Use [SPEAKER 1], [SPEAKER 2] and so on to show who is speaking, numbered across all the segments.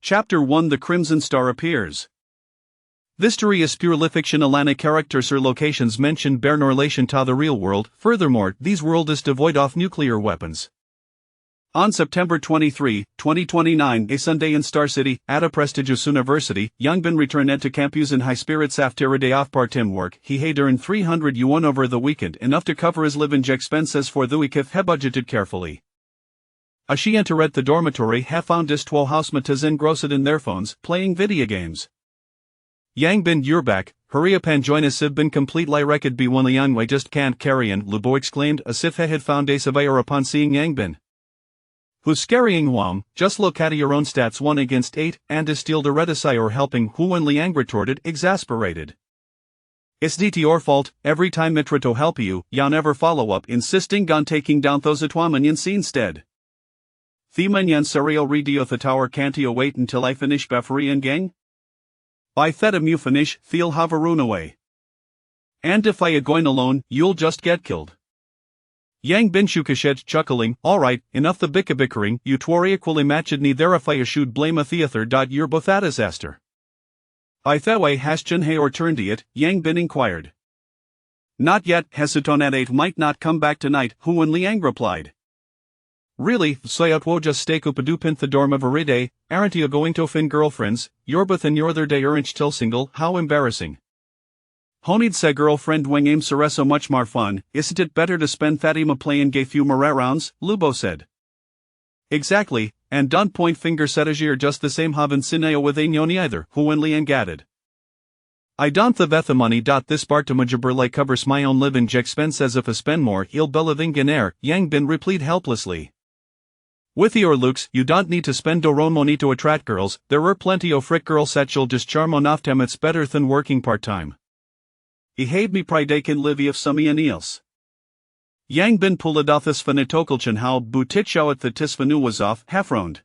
[SPEAKER 1] Chapter 1 The Crimson Star appears. This story is purely fiction. Alana characters or locations mentioned bear no relation to the real world. Furthermore, this world is devoid of nuclear weapons. On September 23, 2029, a Sunday in Star City, at a prestigious university, Yangbin returned to campus in high spirits after a day off part-time work. He had earned 300 yuan over the weekend, enough to cover his living expenses for the week if he budgeted carefully. As she entered the dormitory, he found his 2 housemates engrossed in their phones, playing video games. Yangbin, you're back. Hurry up and join us. I've been completely wrecked. Be one young way just can't carry on, Lubo exclaimed as if he had found a surveyor upon seeing Yangbin. Who's scaring Wang? Just look at your own stats 1 against 8, and is still the red eye or helping Huan Liang retorted, exasperated. It's your fault. Every time I try to help you, you never follow up, insisting on taking down those Atwamanians instead. Thimanyan Serial Radio the tower can't you wait until I finish Befri and gang? I thought you finish, feel Havarun away. And if I going alone, you'll just get killed. Yang Bin Shukashed chuckling, alright, enough the bickering, you twori equally matched neither if I should blame a theater. You're both a disaster. I thought I has Chunhei or turned it, Yang Bin inquired. Not yet, Hesutonate might not come back tonight, Huan Liang replied. Really, Sayatwo just stake up a dupin the dorm of every day, aren't you going to fin girlfriends? You're both in your other day aren't still single, how embarrassing. Honid say girlfriend wing aim so much more fun, isn't it better to spend Fatima playing gay few more rounds, Lubo said. Exactly, and don't point finger Setagir just the same haven't sineo with Anyoni either, Huan Liang added. I don't the vetha money. This Bartamajaberlai covers my own living expense as if I spend more, il belavinganair, Yang Bin replied helplessly. With your looks, you don't need to spend your money to attract girls, there are plenty of frick girls that you'll just charm on off them. It's better than working part-time. I hate me pridakin livy of summian eels. Yang Bin pulled off this fanitokelchen how butitchao at the tisfanu was off, half-round.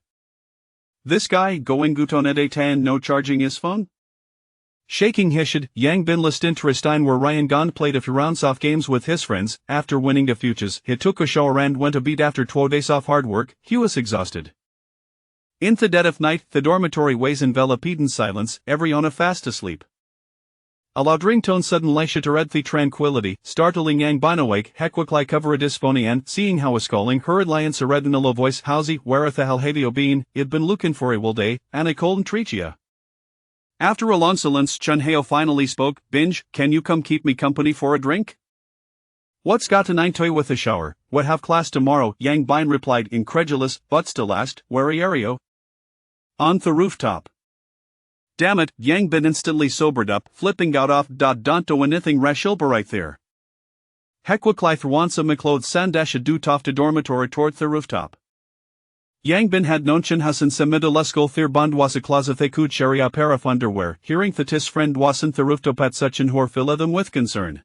[SPEAKER 1] This guy going gutonede tan no charging his phone? Shaking his head, Yang Bin list interesting where Ryan Gond played a few rounds off games with his friends. After winning the futures, he took a shower and went to bed after 2 days off hard work. He was exhausted. In the dead of night, the dormitory was enveloped in silence, everyone fast asleep. A loud ringtone suddenly shattered the tranquility, startling Yang Bin awake. Hekwakli covered his phone and, seeing how was calling, heard Lion said in a low voice, "Howsy, where the hell have you been? I'd been looking for a all day, and I couldn't treat ya." After a long silence, Chunheo finally spoke, "Binge, can you come keep me company for a drink?" "What's got a 9 toy with a shower? What have class tomorrow?" Yang Bin replied, incredulous, "but still asked, where are you?" "On the rooftop." "Damn it," Yang Bin instantly sobered up, flipping out off. Don't do anything rash right there. Hekwaklyth wants a McLeod Sandash do toff to dormitory toward the rooftop. Yang Bin had known Chen Hassan Semidalusko Thir Bond was a closet they could cherry a pair of underwear, hearing that his friend wasn't the rooftop at such an horfilla them with concern.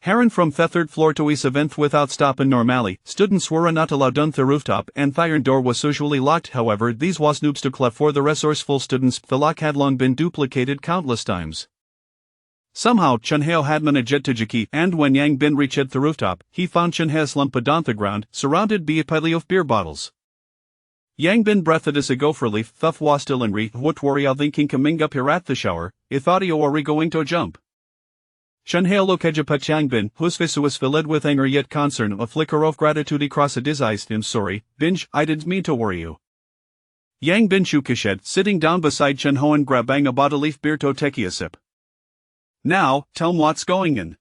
[SPEAKER 1] Heron from the 3rd floor to his event without stopping normally, students were not allowed on the rooftop and the iron door was usually locked. However, these was noobs to clef for the resourceful students. The lock had long been duplicated countless times. Somehow Chunheo had managed to key, and when Yang Bin reached the rooftop, he found Chunheo's lumped on the ground, surrounded by a pile of beer bottles. Yang Bin breathed as a gopher leaf, thuff was still in re, what worry I thinking coming up here at the shower, if audio are we going to jump? Chunheo looked Yang Bin, whose face was filled with anger yet concern, a flicker of gratitude crossed his eyes. "I'm sorry, Binge, I didn't mean to worry you." Yang Bin shook his head, sitting down beside Chunheo and grabbing a bottle of beer to take a sip. "Now, tell me what's going on."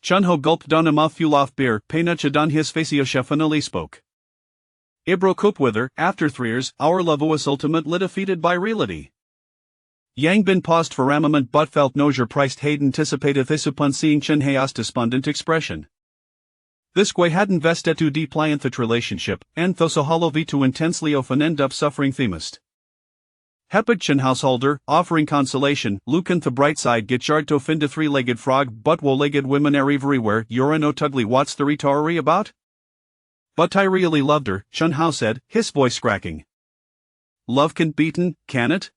[SPEAKER 1] Chunheo gulped down a mouthful of beer, painted on his face. Finally spoke. "I broke up with her, after 3 years, our love was ultimately defeated by reality." Yang Bin paused for a moment but felt no surprised had anticipated this upon seeing Chunheo's despondent expression. This guy had invested too deeply in that relationship, and thus a hollow v too intensely often end up suffering themist. Hepid Chen householder, offering consolation, looking the bright side get yard to find a 3-legged frog but woe-legged women are everywhere. "You're no tugly what's the retari about?" "But I really loved her," Chunheo said, his voice cracking. "Love can beaten, can it?"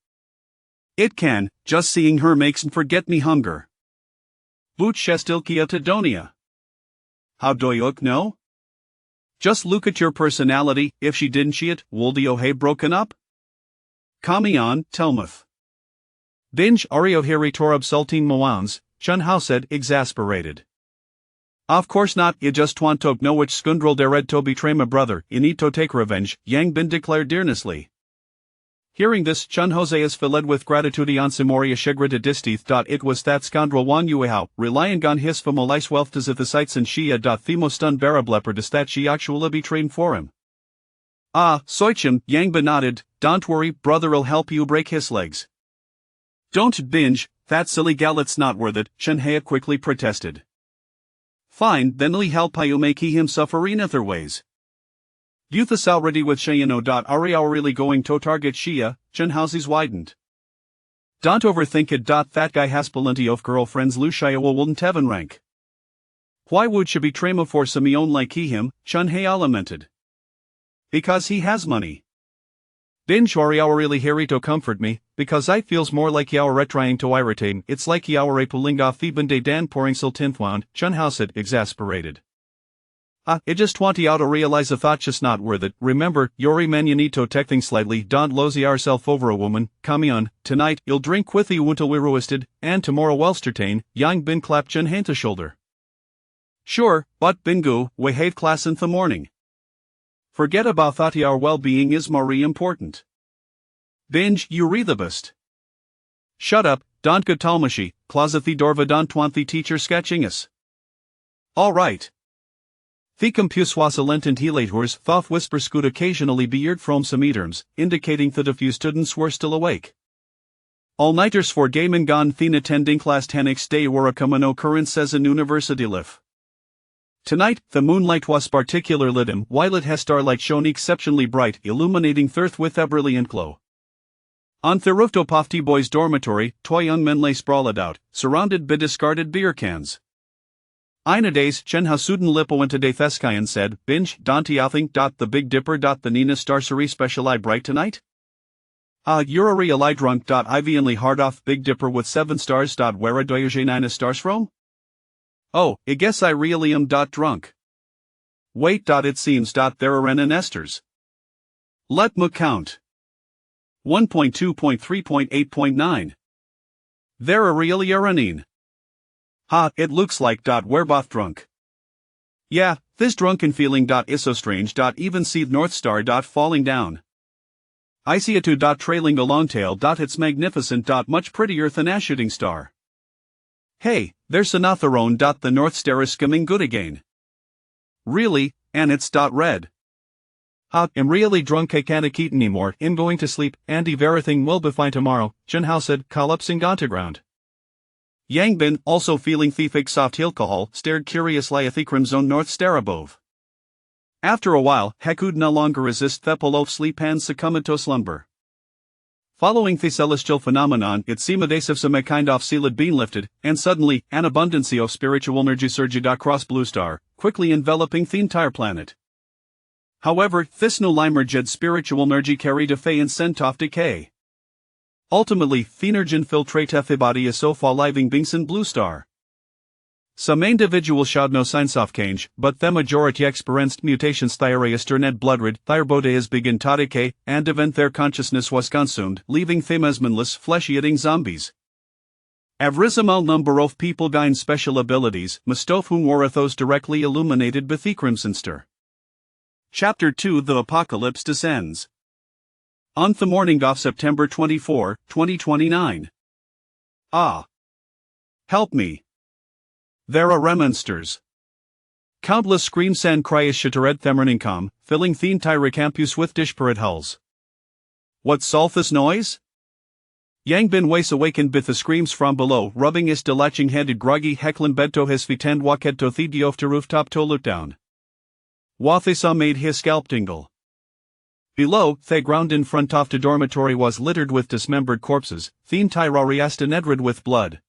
[SPEAKER 1] "It can, just seeing her makes me forget me hunger." "Boot shestilkia tedonia." "How do you know?" "Just look at your personality, if she didn't she it, would you have broken up?" Kamian, Telmuth. Binge Ario Hiri Torab Sultin Mwans, Chun Hao said, exasperated. Of course not, I just want to know which skundrel dared to betray my brother, I need to take revenge, Yang Bin declared earnestly. Hearing this, Chun Jose is filled with gratitude on Simoria Shigrita Distith. It was that scoundrel Wan Yuehao, relying on his famolais wealth as if the sites and Shia. Themo stun barableperdis that she actually betrayed for him. Ah, Soichim, Yang Bin nodded, don't worry, brother'll help you break his legs. Don't binge, that silly gallet's not worth it, Chun Hea quickly protested. Fine, then Li help you make he him suffer in other ways. Youth is already with Shayano. Are you really going to target Shia? Chun Hao's widened. Don't overthink it. That guy has plenty of girlfriends. Lu Shia wouldn't have an rank. Why would she betray him for Simeon like he him? Chun Hea lamented. Because he has money. Binge or yao really hairy to comfort me, because I feels more like yao trying to irritate. It's like yao pulling off even de dan pouring siltinthwound, Chun Hao said, exasperated. I just want yao to realize a thought just not worth it. Remember, Yori man you need to take things slightly. Don't lose yourself over a woman. Kamion, tonight you'll drink with you until we're roasted, and tomorrow welstertain, Yang Bin clapped Chun Hea to shoulder. Sure, but Bingu, we have class in the morning. Forget about that, our well-being is more important. Binge, you read the best. Shut up, don't go talmashi, closet the dorva don't want the teacher sketching us. Alright. The compuswasalent helators thoth whispers could occasionally be heard from some terms, indicating that a few students were still awake. All-nighters for gaming gone thin attending class 10 next day were a common occurrence as an university life. Tonight, the moonlight was particularly dim, while it has starlight shone exceptionally bright, illuminating thirth with a brilliant glow. On the rooftop of the boys' dormitory, two young men lay sprawled out, surrounded by discarded beer cans. Ina days, Chen Hasuden Lippo went to Detheskian said, Binge, don't you think the Big Dipper. The Nina Starsery special bright tonight? You're a real drunk. Ivianly hard off Big Dipper with 7 stars. Where do you 9 stars from? Oh, I guess I really am drunk. Wait. It seems there are an esters. Let me count. 1.2.3.8.9. There are really a running. It looks like we're both drunk. Yeah, this drunken feeling is so strange. Even see North Star falling down. I see it too. Trailing a long tail. It's magnificent. Much prettier than a shooting star. Hey, there's another one. The North Star is skimming good again. Really, and it's red. I'm really drunk. I can't eat anymore. I'm going to sleep, and everything will be fine tomorrow, Chun Hao said, collapsing onto ground. Yang Bin, also feeling thiefig soft alcohol, stared curiously at the crimson North Star above. After a while, he could no longer resist the pull of sleep and succumbed to slumber. Following the celestial phenomenon, it seemed as if some kind of seal had been lifted, and suddenly, an abundance of spiritual energy surged across Blue Star, quickly enveloping the entire planet. However, this no limerged spiritual energy carried a fey and sent off decay. Ultimately, the energy infiltrated the body is so far living beings in Blue Star. Some individuals showed no signs of change, but the majority experienced mutations. Thyreus turned bloodred, thyrobodeas began to decay, and event their consciousness was consumed, leaving them as mindless, flesh-eating zombies. A small number of people gained special abilities, most of whom were those directly illuminated by the Crimson Star. Chapter 2: The Apocalypse Descends. On the morning of September 24, 2029. Help me. There are remonsters. Countless screams and cries shattered Themmerninkom, filling the entire campus with disparate hulls. What's all this noise? Yang Bin was awakened by the screams from below, rubbing his delaching-headed groggy heckling bed to his feet and walked to the off the rooftop to look down. What they saw made his scalp tingle. Below, the ground in front of the dormitory was littered with dismembered corpses, the entire area nedred with blood.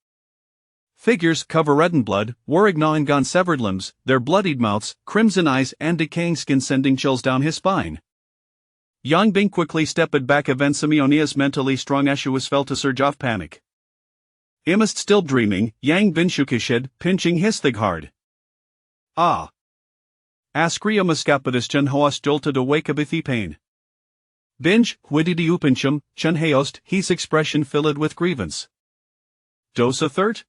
[SPEAKER 1] Figures covered in blood, were gnawing on severed limbs, their bloodied mouths, crimson eyes and decaying skin sending chills down his spine. Yang Bing quickly stepped back when Simeonia's mentally strong Ashuas felt a surge of panic. Imist still dreaming, Yang Bin shook his head, pinching his thig hard. Askria muscapitus Chen Hoa jolted awake with the pain. Binge, witty de upinchum, chun haost, his expression filled with grievance. Dose a third?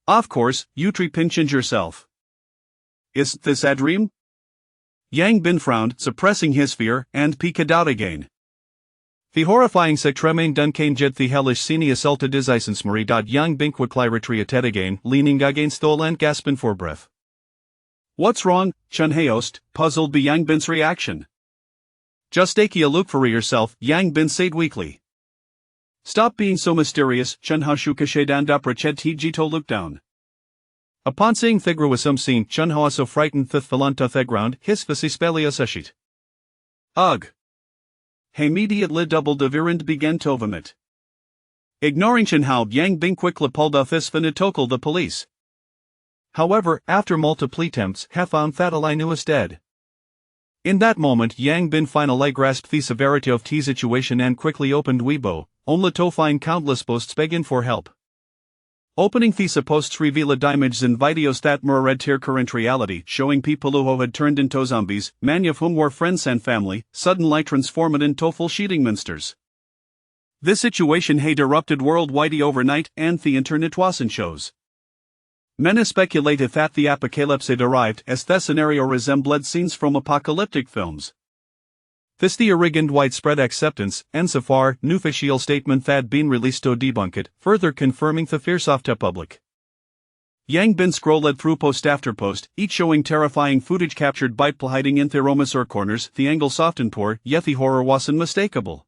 [SPEAKER 1] Of course, you tre pinchin yourself. Isn't this a dream? Yang Bin frowned, suppressing his fear, and peeked out again. The horrifying tremain Duncan jet the hellish scene assaulted his Isensmary. Yang Bin quickly retreated again, leaning against the and gasping for breath. What's wrong, Chun Haost? Puzzled by Yang Bin's reaction. Just take a look for yourself, Yang Bin said weakly. Stop being so mysterious, Chun Haoshu kashedan da prached Jito looked down. Upon seeing Thigra was some scene, Chun Hoa so frightened that Thalanta Theground, his fasispellia sashit. Ugh! Immediately doubled the virand began to vomit. Ignoring Chun Hao, Yang Bin quickly pulled off his finitokal the police. However, after multiple attempts, he found that Alai was dead. In that moment, Yang Bin finally grasped the severity of the situation and quickly opened Weibo, only to find countless posts begging for help. Opening these posts revealed images and videos that mirrored their current reality, showing people who had turned into zombies, many of whom were friends and family, suddenly transformed into full-sheeting monsters. This situation had erupted worldwide overnight, and the internet wasn't shows. Many speculated that the apocalypse had arrived, as the scenario resembled scenes from apocalyptic films. This the arrogant widespread acceptance, and so far, no official statement had been released to debunk it, further confirming the fears of the public. Yang Bin scrolled through post after post, each showing terrifying footage captured by people hiding in their or corners. The angles often poor, yet the horror was unmistakable.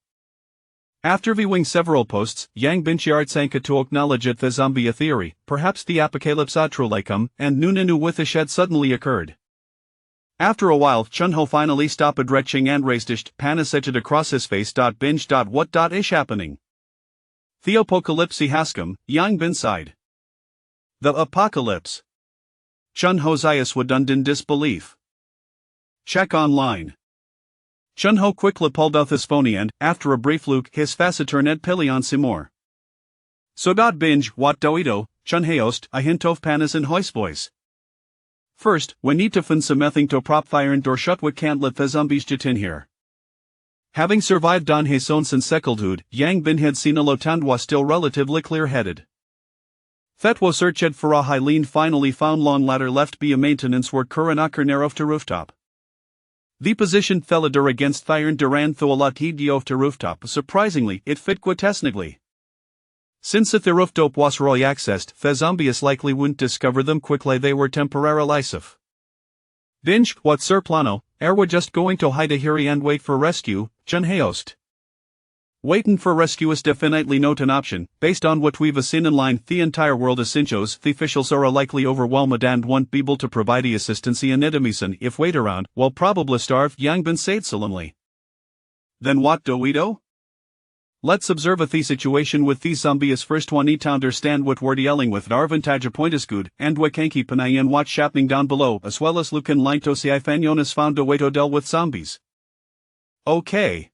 [SPEAKER 1] After viewing several posts, Yang Bin shared sanka to acknowledge it the zombie theory, perhaps the apocalypse truly come, and Nunanu with a shed suddenly occurred. After a while, Chun Ho finally stopped retching and raised panisected across his face. Binge. What is happening? The apocalypse has come, Yang Bin sighed. The apocalypse. Chun Ho's eyes were done in disbelief. Check online. Chun Ho quickly pulled out his phone and, after a brief look, his face turned pale some more. So. Binge. What do we do, Chun Haost? A hint of panis in Ho's voice. First, we need to find something to prop fire and or shut we can't let the zombies get in here. Having survived on his own since secondhood, Yang Bin had seen a Lotand was still relatively clear-headed. That was searched for a Hylene finally found long ladder left by a maintenance work Kuranaker near off the rooftop. The position Theladur against Thyron Duran though a lot he'd off the rooftop. Surprisingly, it fit quintessnically. Since if the rooftop was roy accessed, the zombies likely wouldn't discover them quickly. They were temporarily safe. Binge, what's Sir Plano? Are we just going to hide here and wait for rescue, Chun Haost? Waiting for rescue is definitely not an option. Based on what we've seen in line, the entire world is sinchos. The officials are likely overwhelmed and won't be able to provide the assistance and edemison if wait around, will probably starve, Yang Bin said solemnly. Then what do we do? Let's observe the situation with these zombies first. One need to understand what we're dealing with. Our vantage point is good, and we can keep an eye on what's happening down below, as well as look in line to see if anyone has found a way to deal with zombies. Okay.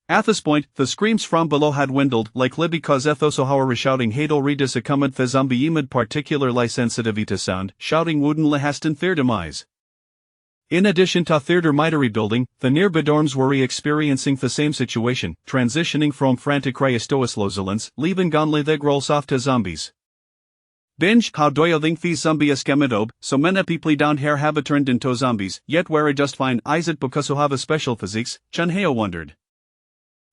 [SPEAKER 1] At this point, the screams from below had dwindled, likely because Ethosohauer shouting Hadel Redis accompanied the zombie emid particularly sensitive to sound, shouting wouldn't hasten their demise. In addition to their dormitory building, the nearby dorms were experiencing the same situation, transitioning from frantic Ryastoislozolans, leaving gonly the groll soft to zombies. Binge, how do you think these zombies came so many people down here have turned into zombies, yet were just fine? Is it because who have a special physiques? Chun Hao wondered.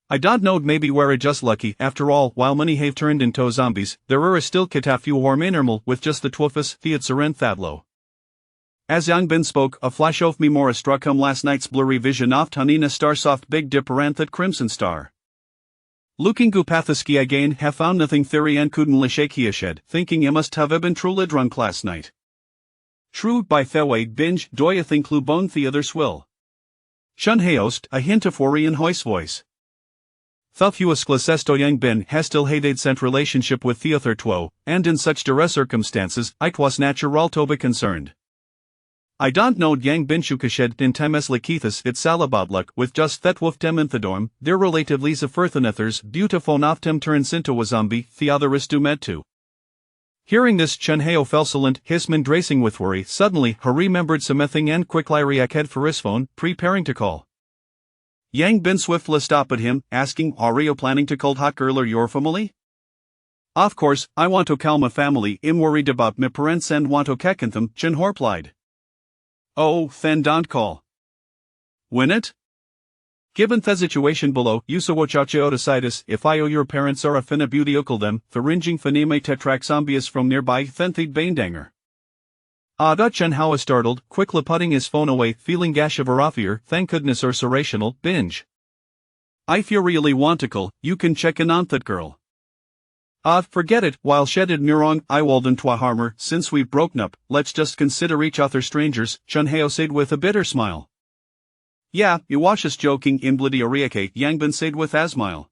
[SPEAKER 1] I don't know, maybe we're just lucky. After all, while many have turned into zombies, there are still a few who are normal with just the twofus, Theatsaren Thadlo. As Yang Bin spoke, a flash of memory struck him last night's blurry vision of Tanina Starsoft Big Dipper and that Crimson Star. Looking Gupathaski again, have found nothing theory and couldn't shake he shed, thinking he must have been truly drunk last night. True by Theway, Binge, do you think Lubon the other swill? Chun Haost, a hint of worry in Hoy's voice. Thufus Glacesto Yang Bin has still had a sent relationship with Theother Two, and in such duress circumstances, it was natural to be concerned. I don't know Yang Bin Shukashed in Temes Lakithus it Salabadluk with just that wolf tem in the dorm, they're relatively Zephyrthanethers, beautiful enough tem turns into a zombie, the other is to med too. Hearing this, Chun Hao fell silent, his mind racing with worry. Suddenly, he remembered something and quickly reached for his phone, preparing to call. Yang Bin swiftly stopped at him, asking, "Are you planning to cold hot girl or your family?" "Of course, I want to calm my family. I'm worried about my parents and want to kekken them," Chen Ho replied. "Oh, then don't call. Win it? Given the situation below, you so wachacho decidus if I owe your parents are a finna beauty ukal them, verringing fanime tetrak zombies from nearby, then they'd baindanger." Ada Chen Hao is startled, quickly putting his phone away, feeling gash of arafier, thank goodness or serational, binge. "If you really want to call, you can check in on that girl." Forget it, while shedded murong, I walden twa harmer, since we've broken up, let's just consider each other strangers, Chen Hao said with a bitter smile. "Yeah, you wash us joking in bloody oriake," Yang Bin said with a smile.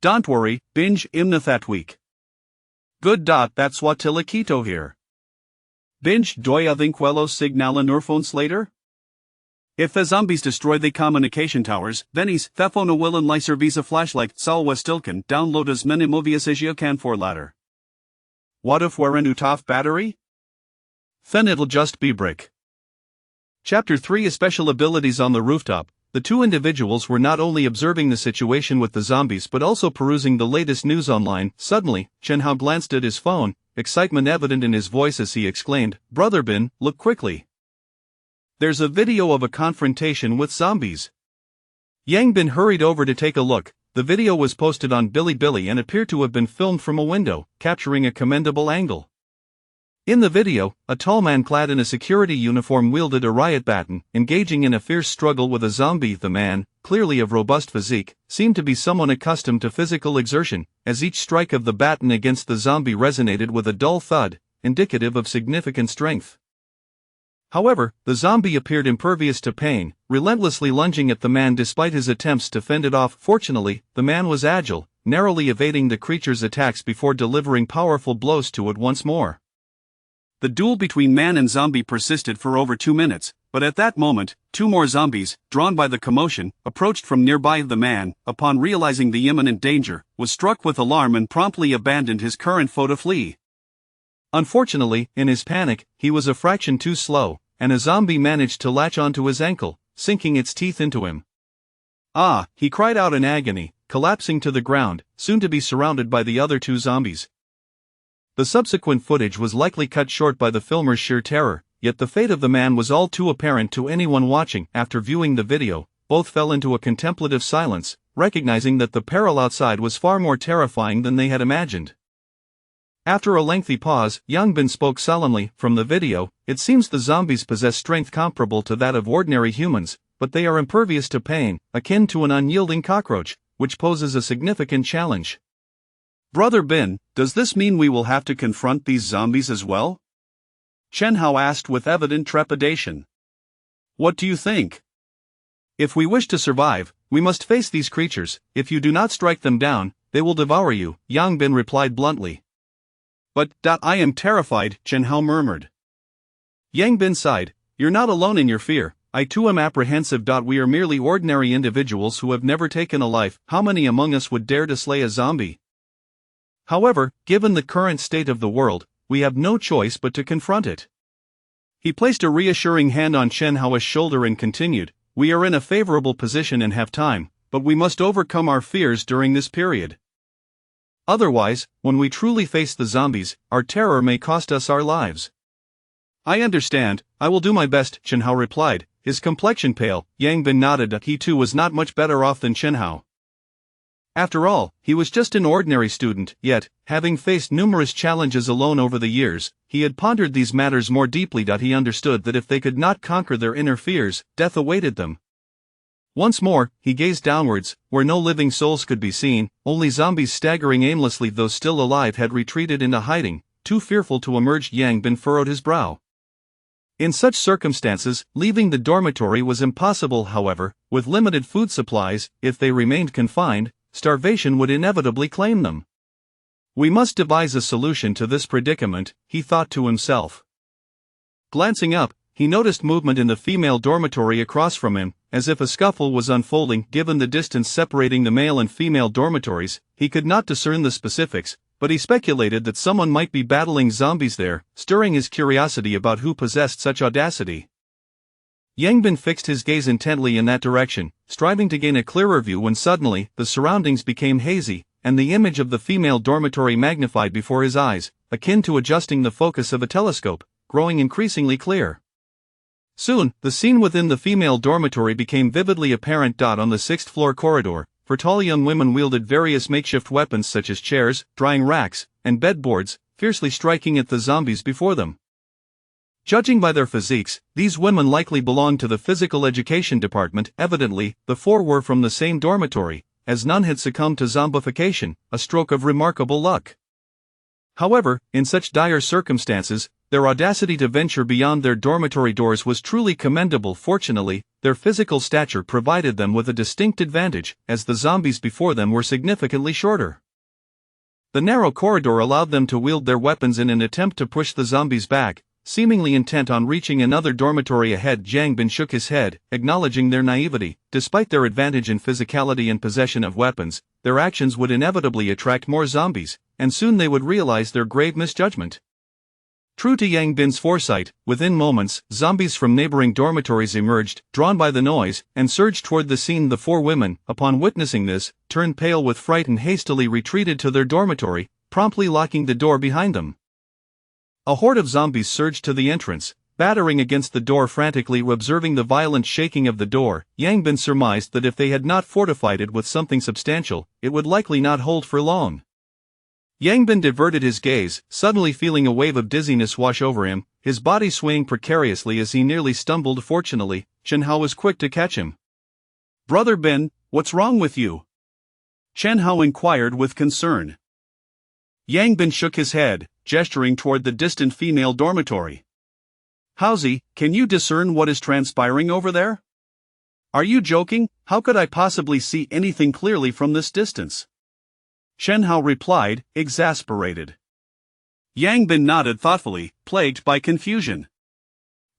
[SPEAKER 1] "Don't worry, binge imna that week. Good. That's what Tilakito here. Binge doya vinquelos signala nurphone later? If the zombies destroy the communication towers, then he's thefona willen lyser visa flashlight salwa stilken download as many movies as you can for latter. What if we're in utaf battery? Then it'll just be brick." Chapter 3 Special Abilities on the rooftop. The two individuals were not only observing the situation with the zombies but also perusing the latest news online. Suddenly, Chen Hao glanced at his phone, excitement evident in his voice as he exclaimed, "Brother Bin, look quickly. There's a video of a confrontation with zombies." Yang Bin hurried over to take a look. The video was posted on Bilibili and appeared to have been filmed from a window, capturing a commendable angle. In the video, a tall man clad in a security uniform wielded a riot baton, engaging in a fierce struggle with a zombie. The man, clearly of robust physique, seemed to be someone accustomed to physical exertion, as each strike of the baton against the zombie resonated with a dull thud, indicative of significant strength. However, the zombie appeared impervious to pain, relentlessly lunging at the man despite his attempts to fend it off. Fortunately, the man was agile, narrowly evading the creature's attacks before delivering powerful blows to it once more. The duel between man and zombie persisted for over 2 minutes, but at that moment, 2 more zombies, drawn by the commotion, approached from nearby. The man, upon realizing the imminent danger, was struck with alarm and promptly abandoned his current foe to flee. Unfortunately, in his panic, he was a fraction too slow, and a zombie managed to latch onto his ankle, sinking its teeth into him. "Ah!" he cried out in agony, collapsing to the ground, soon to be surrounded by the other 2 zombies. The subsequent footage was likely cut short by the filmer's sheer terror, yet the fate of the man was all too apparent to anyone watching. After viewing the video, both fell into a contemplative silence, recognizing that the peril outside was far more terrifying than they had imagined. After a lengthy pause, Yang Bin spoke sullenly. "From the video, it seems the zombies possess strength comparable to that of ordinary humans, but they are impervious to pain, akin to an unyielding cockroach, which poses a significant challenge." "Brother Bin, does this mean we will have to confront these zombies as well?" Chen Hao asked with evident trepidation. "What do you think? If we wish to survive, we must face these creatures. If you do not strike them down, they will devour you," Yang Bin replied bluntly. But I am terrified," Chen Hao murmured. Yang Bin sighed. "You're not alone in your fear. I too am apprehensive. We are merely ordinary individuals who have never taken a life. How many among us would dare to slay a zombie? However, given the current state of the world, we have no choice but to confront it." He placed a reassuring hand on Chen Hao's shoulder and continued, "We are in a favorable position and have time, but we must overcome our fears during this period. Otherwise, when we truly face the zombies, our terror may cost us our lives." "I understand, I will do my best," Chen Hao replied, his complexion pale. Yang Bin nodded. He too was not much better off than Chen Hao. After all, he was just an ordinary student, yet, having faced numerous challenges alone over the years, he had pondered these matters more deeply. He understood that if they could not conquer their inner fears, death awaited them. Once more, he gazed downwards, where no living souls could be seen, only zombies staggering aimlessly. Those still alive had retreated into hiding, too fearful to emerge. Yang Bin furrowed his brow. In such circumstances, leaving the dormitory was impossible. However, with limited food supplies, if they remained confined, starvation would inevitably claim them. "We must devise a solution to this predicament," he thought to himself. Glancing up, he noticed movement in the female dormitory across from him, as if a scuffle was unfolding. Given the distance separating the male and female dormitories, he could not discern the specifics, but he speculated that someone might be battling zombies there, stirring his curiosity about who possessed such audacity. Yang Bin fixed his gaze intently in that direction, striving to gain a clearer view when suddenly, the surroundings became hazy, and the image of the female dormitory magnified before his eyes, akin to adjusting the focus of a telescope, growing increasingly clear. Soon, the scene within the female dormitory became vividly apparent. On the sixth-floor corridor, for tall young women wielded various makeshift weapons such as chairs, drying racks, and bedboards, fiercely striking at the zombies before them. Judging by their physiques, these women likely belonged to the physical education department. Evidently, the four were from the same dormitory, as none had succumbed to zombification, a stroke of remarkable luck. However, in such dire circumstances, their audacity to venture beyond their dormitory doors was truly commendable. Fortunately, their physical stature provided them with a distinct advantage, as the zombies before them were significantly shorter. The narrow corridor allowed them to wield their weapons in an attempt to push the zombies back. Seemingly intent on reaching another dormitory ahead, Yang Bin shook his head, acknowledging their naivety. Despite their advantage in physicality and possession of weapons, their actions would inevitably attract more zombies, and soon they would realize their grave misjudgment. True to Yang Bin's foresight, within moments, zombies from neighboring dormitories emerged, drawn by the noise, and surged toward the scene. The four women, upon witnessing this, turned pale with fright and hastily retreated to their dormitory, promptly locking the door behind them. A horde of zombies surged to the entrance, battering against the door frantically. Observing the violent shaking of the door, Yang Bin surmised that if they had not fortified it with something substantial, it would likely not hold for long. Yang Bin diverted his gaze, suddenly feeling a wave of dizziness wash over him, his body swaying precariously as he nearly stumbled. Fortunately, Chen Hao was quick to catch him. "Brother Bin, what's wrong with you?" Chen Hao inquired with concern. Yang Bin shook his head, gesturing toward the distant female dormitory. "Haozi, can you discern what is transpiring over there?" "Are you joking? How could I possibly see anything clearly from this distance?" Chen Hao replied, exasperated. Yang Bin nodded thoughtfully, plagued by confusion.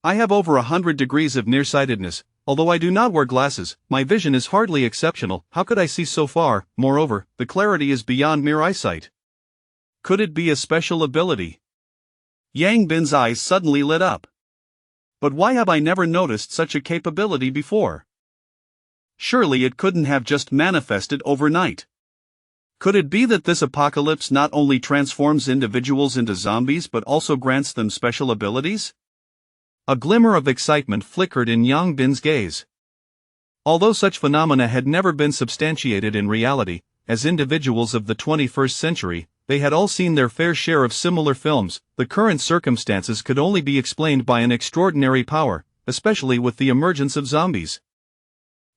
[SPEAKER 1] "I have over 100 degrees of nearsightedness. Although I do not wear glasses, my vision is hardly exceptional. How could I see so far? Moreover, the clarity is beyond mere eyesight. Could it be a special ability?" Yang Bin's eyes suddenly lit up. "But why have I never noticed such a capability before? Surely it couldn't have just manifested overnight. Could it be that this apocalypse not only transforms individuals into zombies but also grants them special abilities?" A glimmer of excitement flickered in Yang Bin's gaze. Although such phenomena had never been substantiated in reality, as individuals of the 21st century, they had all seen their fair share of similar films. The current circumstances could only be explained by an extraordinary power, especially with the emergence of zombies.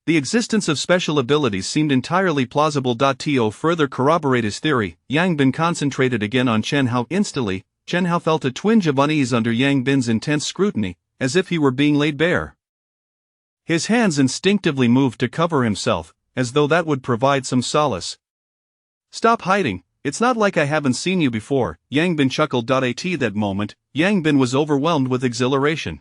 [SPEAKER 1] The existence of special abilities seemed entirely plausible. To further corroborate his theory, Yang Bin concentrated again on Chen Hao. Instantly, Chen Hao felt a twinge of unease under Yang Bin's intense scrutiny, as if he were being laid bare. His hands instinctively moved to cover himself, as though that would provide some solace. "Stop hiding. It's not like I haven't seen you before," Yang Bin chuckled. At that moment, Yang Bin was overwhelmed with exhilaration.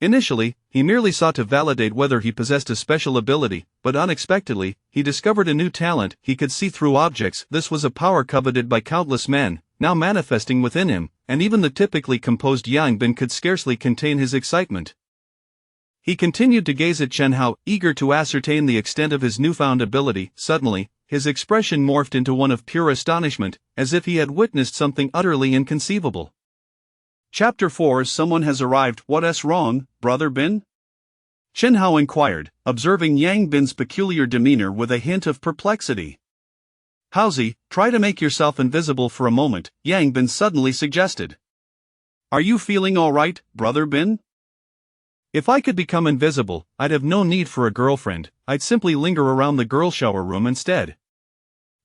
[SPEAKER 1] Initially, he merely sought to validate whether he possessed a special ability, but unexpectedly, he discovered a new talent. He could see through objects. This was a power coveted by countless men, now manifesting within him, and even the typically composed Yang Bin could scarcely contain his excitement. He continued to gaze at Chen Hao, eager to ascertain the extent of his newfound ability. Suddenly, his expression morphed into one of pure astonishment, as if he had witnessed something utterly inconceivable. Chapter 4. Someone has arrived. What's wrong, Brother Bin? Chen Hao inquired, observing Yang Bin's peculiar demeanor with a hint of perplexity. "Haozi, try to make yourself invisible for a moment," Yang Bin suddenly suggested. "Are you feeling all right, Brother Bin?" "If I could become invisible, I'd have no need for a girlfriend. I'd simply linger around the girl shower room instead."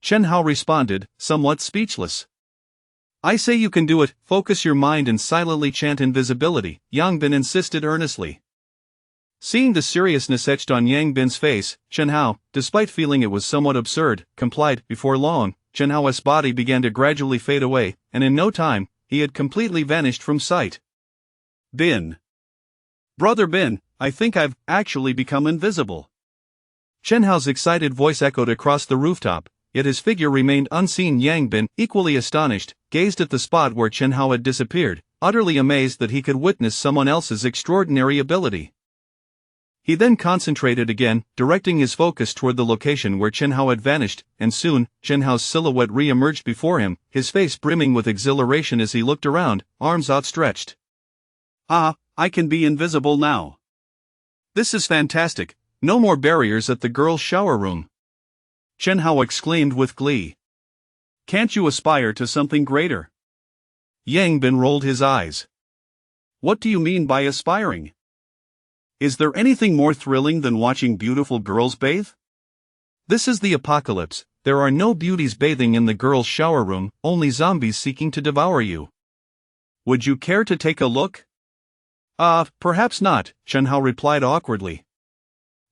[SPEAKER 1] Chen Hao responded, somewhat speechless. "I say you can do it. Focus your mind and silently chant invisibility," Yang Bin insisted earnestly. Seeing the seriousness etched on Yang Bin's face, Chen Hao, despite feeling it was somewhat absurd, complied. Before long, Chen Hao's body began to gradually fade away, and in no time, he had completely vanished from sight. "Bin. Brother Bin, I think I've actually become invisible." Chen Hao's excited voice echoed across the rooftop, yet his figure remained unseen. Yang Bin, equally astonished, gazed at the spot where Chen Hao had disappeared, utterly amazed that he could witness someone else's extraordinary ability. He then concentrated again, directing his focus toward the location where Chen Hao had vanished, and soon, Chen Hao's silhouette re-emerged before him, his face brimming with exhilaration as he looked around, arms outstretched. Ah, I can be invisible now. This is fantastic, no more barriers at the girls' shower room. Chen Hao exclaimed with glee. Can't you aspire to something greater? Yang Bin rolled his eyes. What do you mean by aspiring? Is there anything more thrilling than watching beautiful girls bathe? This is the apocalypse, there are no beauties bathing in the girls' shower room, only zombies seeking to devour you. Would you care to take a look? Perhaps not, Chen Hao replied awkwardly.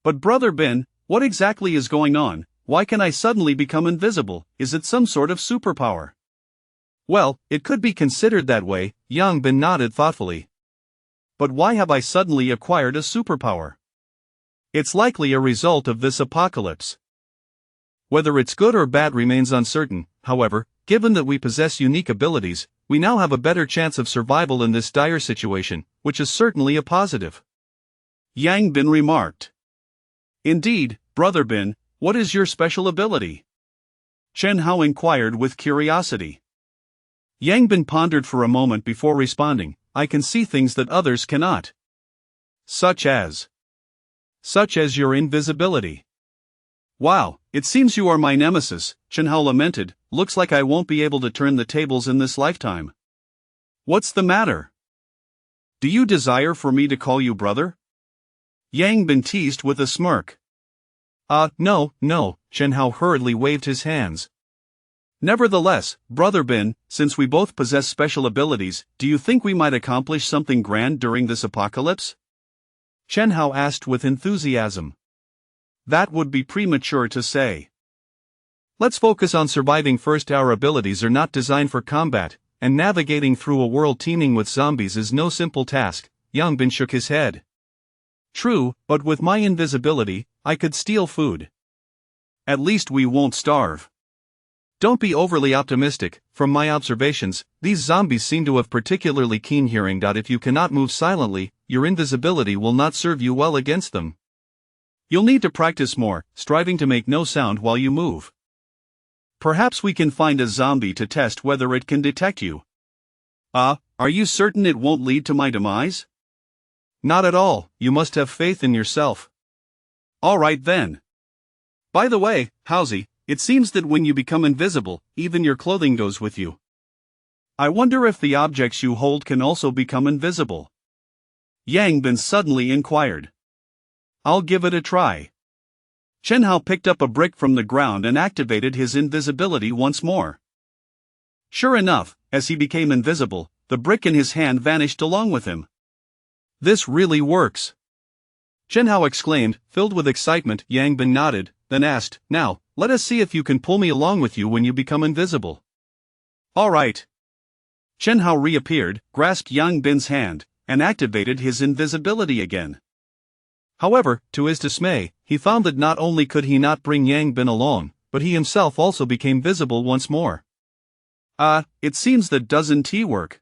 [SPEAKER 1] But Brother Bin, what exactly is going on? Why can I suddenly become invisible? Is it some sort of superpower? Well, it could be considered that way, Yang Bin nodded thoughtfully. But why have I suddenly acquired a superpower? It's likely a result of this apocalypse. Whether it's good or bad remains uncertain, however, given that we possess unique abilities, we now have a better chance of survival in this dire situation, which is certainly a positive. Yang Bin remarked. Indeed, Brother Bin, what is your special ability? Chen Hao inquired with curiosity. Yang Bin pondered for a moment before responding. I can see things that others cannot. Such as your invisibility. Wow, it seems you are my nemesis, Chen Hao lamented, looks like I won't be able to turn the tables in this lifetime. What's the matter? Do you desire for me to call you brother? Yang Bin teased with a smirk. No, Chen Hao hurriedly waved his hands. Nevertheless, Brother Bin, since we both possess special abilities, do you think we might accomplish something grand during this apocalypse? Chen Hao asked with enthusiasm. That would be premature to say. Let's focus on surviving first. Our abilities are not designed for combat, and navigating through a world teeming with zombies is no simple task. Yang Bin shook his head. True, but with my invisibility, I could steal food. At least we won't starve. Don't be overly optimistic, from my observations, these zombies seem to have particularly keen hearing. If you cannot move silently, your invisibility will not serve you well against them. You'll need to practice more, striving to make no sound while you move. Perhaps we can find a zombie to test whether it can detect you. Are you certain it won't lead to my demise? Not at all, you must have faith in yourself. Alright then. By the way, Hausi, it seems that when you become invisible, even your clothing goes with you. I wonder if the objects you hold can also become invisible. Yang Bin suddenly inquired. I'll give it a try. Chen Hao picked up a brick from the ground and activated his invisibility once more. Sure enough, as he became invisible, the brick in his hand vanished along with him. This really works. Chen Hao exclaimed, filled with excitement. Yang Bin nodded, then asked, Now, let us see if you can pull me along with you when you become invisible. Alright. Chen Hao reappeared, grasped Yang Bin's hand, and activated his invisibility again. However, to his dismay, he found that not only could he not bring Yang Bin along, but he himself also became visible once more. It seems that doesn't work.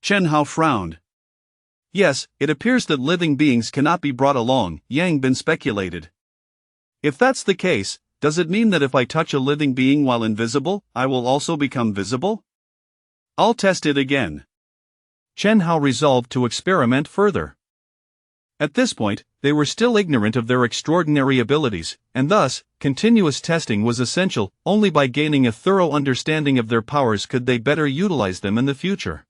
[SPEAKER 1] Chen Hao frowned. Yes, it appears that living beings cannot be brought along, Yang Bin speculated. If that's the case, does it mean that if I touch a living being while invisible, I will also become visible? I'll test it again. Chen Hao resolved to experiment further. At this point, they were still ignorant of their extraordinary abilities, and thus, continuous testing was essential. Only by gaining a thorough understanding of their powers could they better utilize them in the future.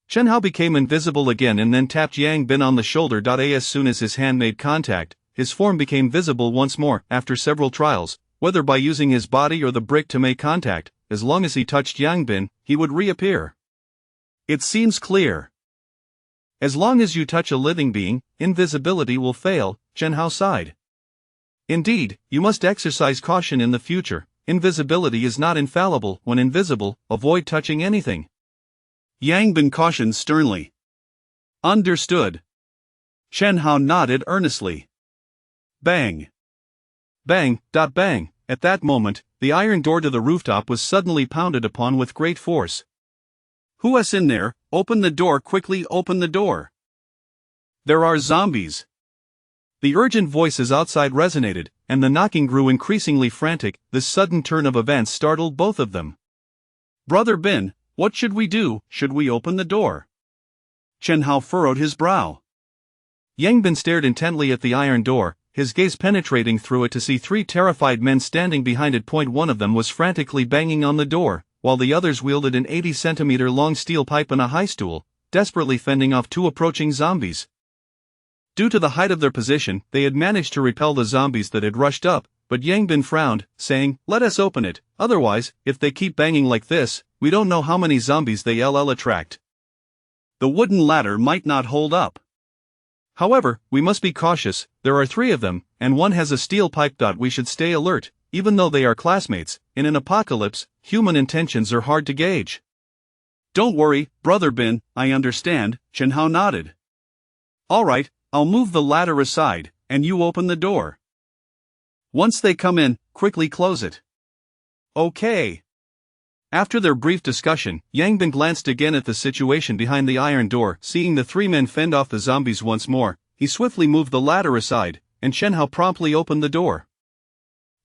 [SPEAKER 1] Chen Hao became invisible again and then tapped Yang Bin on the shoulder. As soon as his hand made contact, his form became visible once more. After several trials, whether by using his body or the brick to make contact, as long as he touched Yang Bin, he would reappear. It seems clear. As long as you touch a living being, invisibility will fail, Chen Hao sighed. Indeed, you must exercise caution in the future. Invisibility is not infallible. When invisible, avoid touching anything. Yang Bin cautioned sternly. Understood. Chen Hao nodded earnestly. Bang. Bang, bang. At that moment, the iron door to the rooftop was suddenly pounded upon with great force. Who's in there? Open the door quickly, open the door. There are zombies. The urgent voices outside resonated, and the knocking grew increasingly frantic. This sudden turn of events startled both of them. "Brother Bin, what should we do? Should we open the door?" Chen Hao furrowed his brow. Yang Bin stared intently at the iron door, his gaze penetrating through it to see three terrified men standing behind it. One of them was frantically banging on the door, while the others wielded an 80-centimeter-long steel pipe and a high stool, desperately fending off two approaching zombies. Due to the height of their position, they had managed to repel the zombies that had rushed up, but Yang Bin frowned, saying, "Let us open it, otherwise, if they keep banging like this, we don't know how many zombies they'll attract. The wooden ladder might not hold up. However, we must be cautious, there are three of them, and one has a steel pipe. We should stay alert, even though they are classmates. In an apocalypse, human intentions are hard to gauge." "Don't worry, Brother Bin, I understand," Chen Hao nodded. "All right, I'll move the ladder aside, and you open the door. Once they come in, quickly close it." "Okay." After their brief discussion, Yang Bin glanced again at the situation behind the iron door. Seeing the three men fend off the zombies once more, he swiftly moved the ladder aside, and Chen Hao promptly opened the door.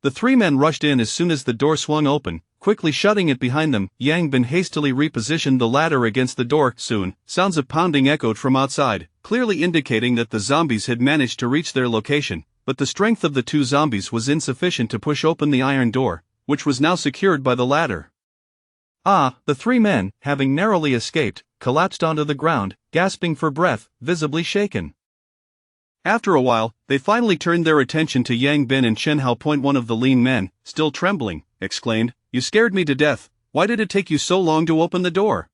[SPEAKER 1] The three men rushed in as soon as the door swung open, quickly shutting it behind them. Yang Bin hastily repositioned the ladder against the door. Soon, sounds of pounding echoed from outside, clearly indicating that the zombies had managed to reach their location, but the strength of the two zombies was insufficient to push open the iron door, which was now secured by the ladder. The three men, having narrowly escaped, collapsed onto the ground, gasping for breath, visibly shaken. After a while, they finally turned their attention to Yang Bin and Chen Hao. One of the lean men, still trembling, exclaimed, "You scared me to death. Why did it take you so long to open the door?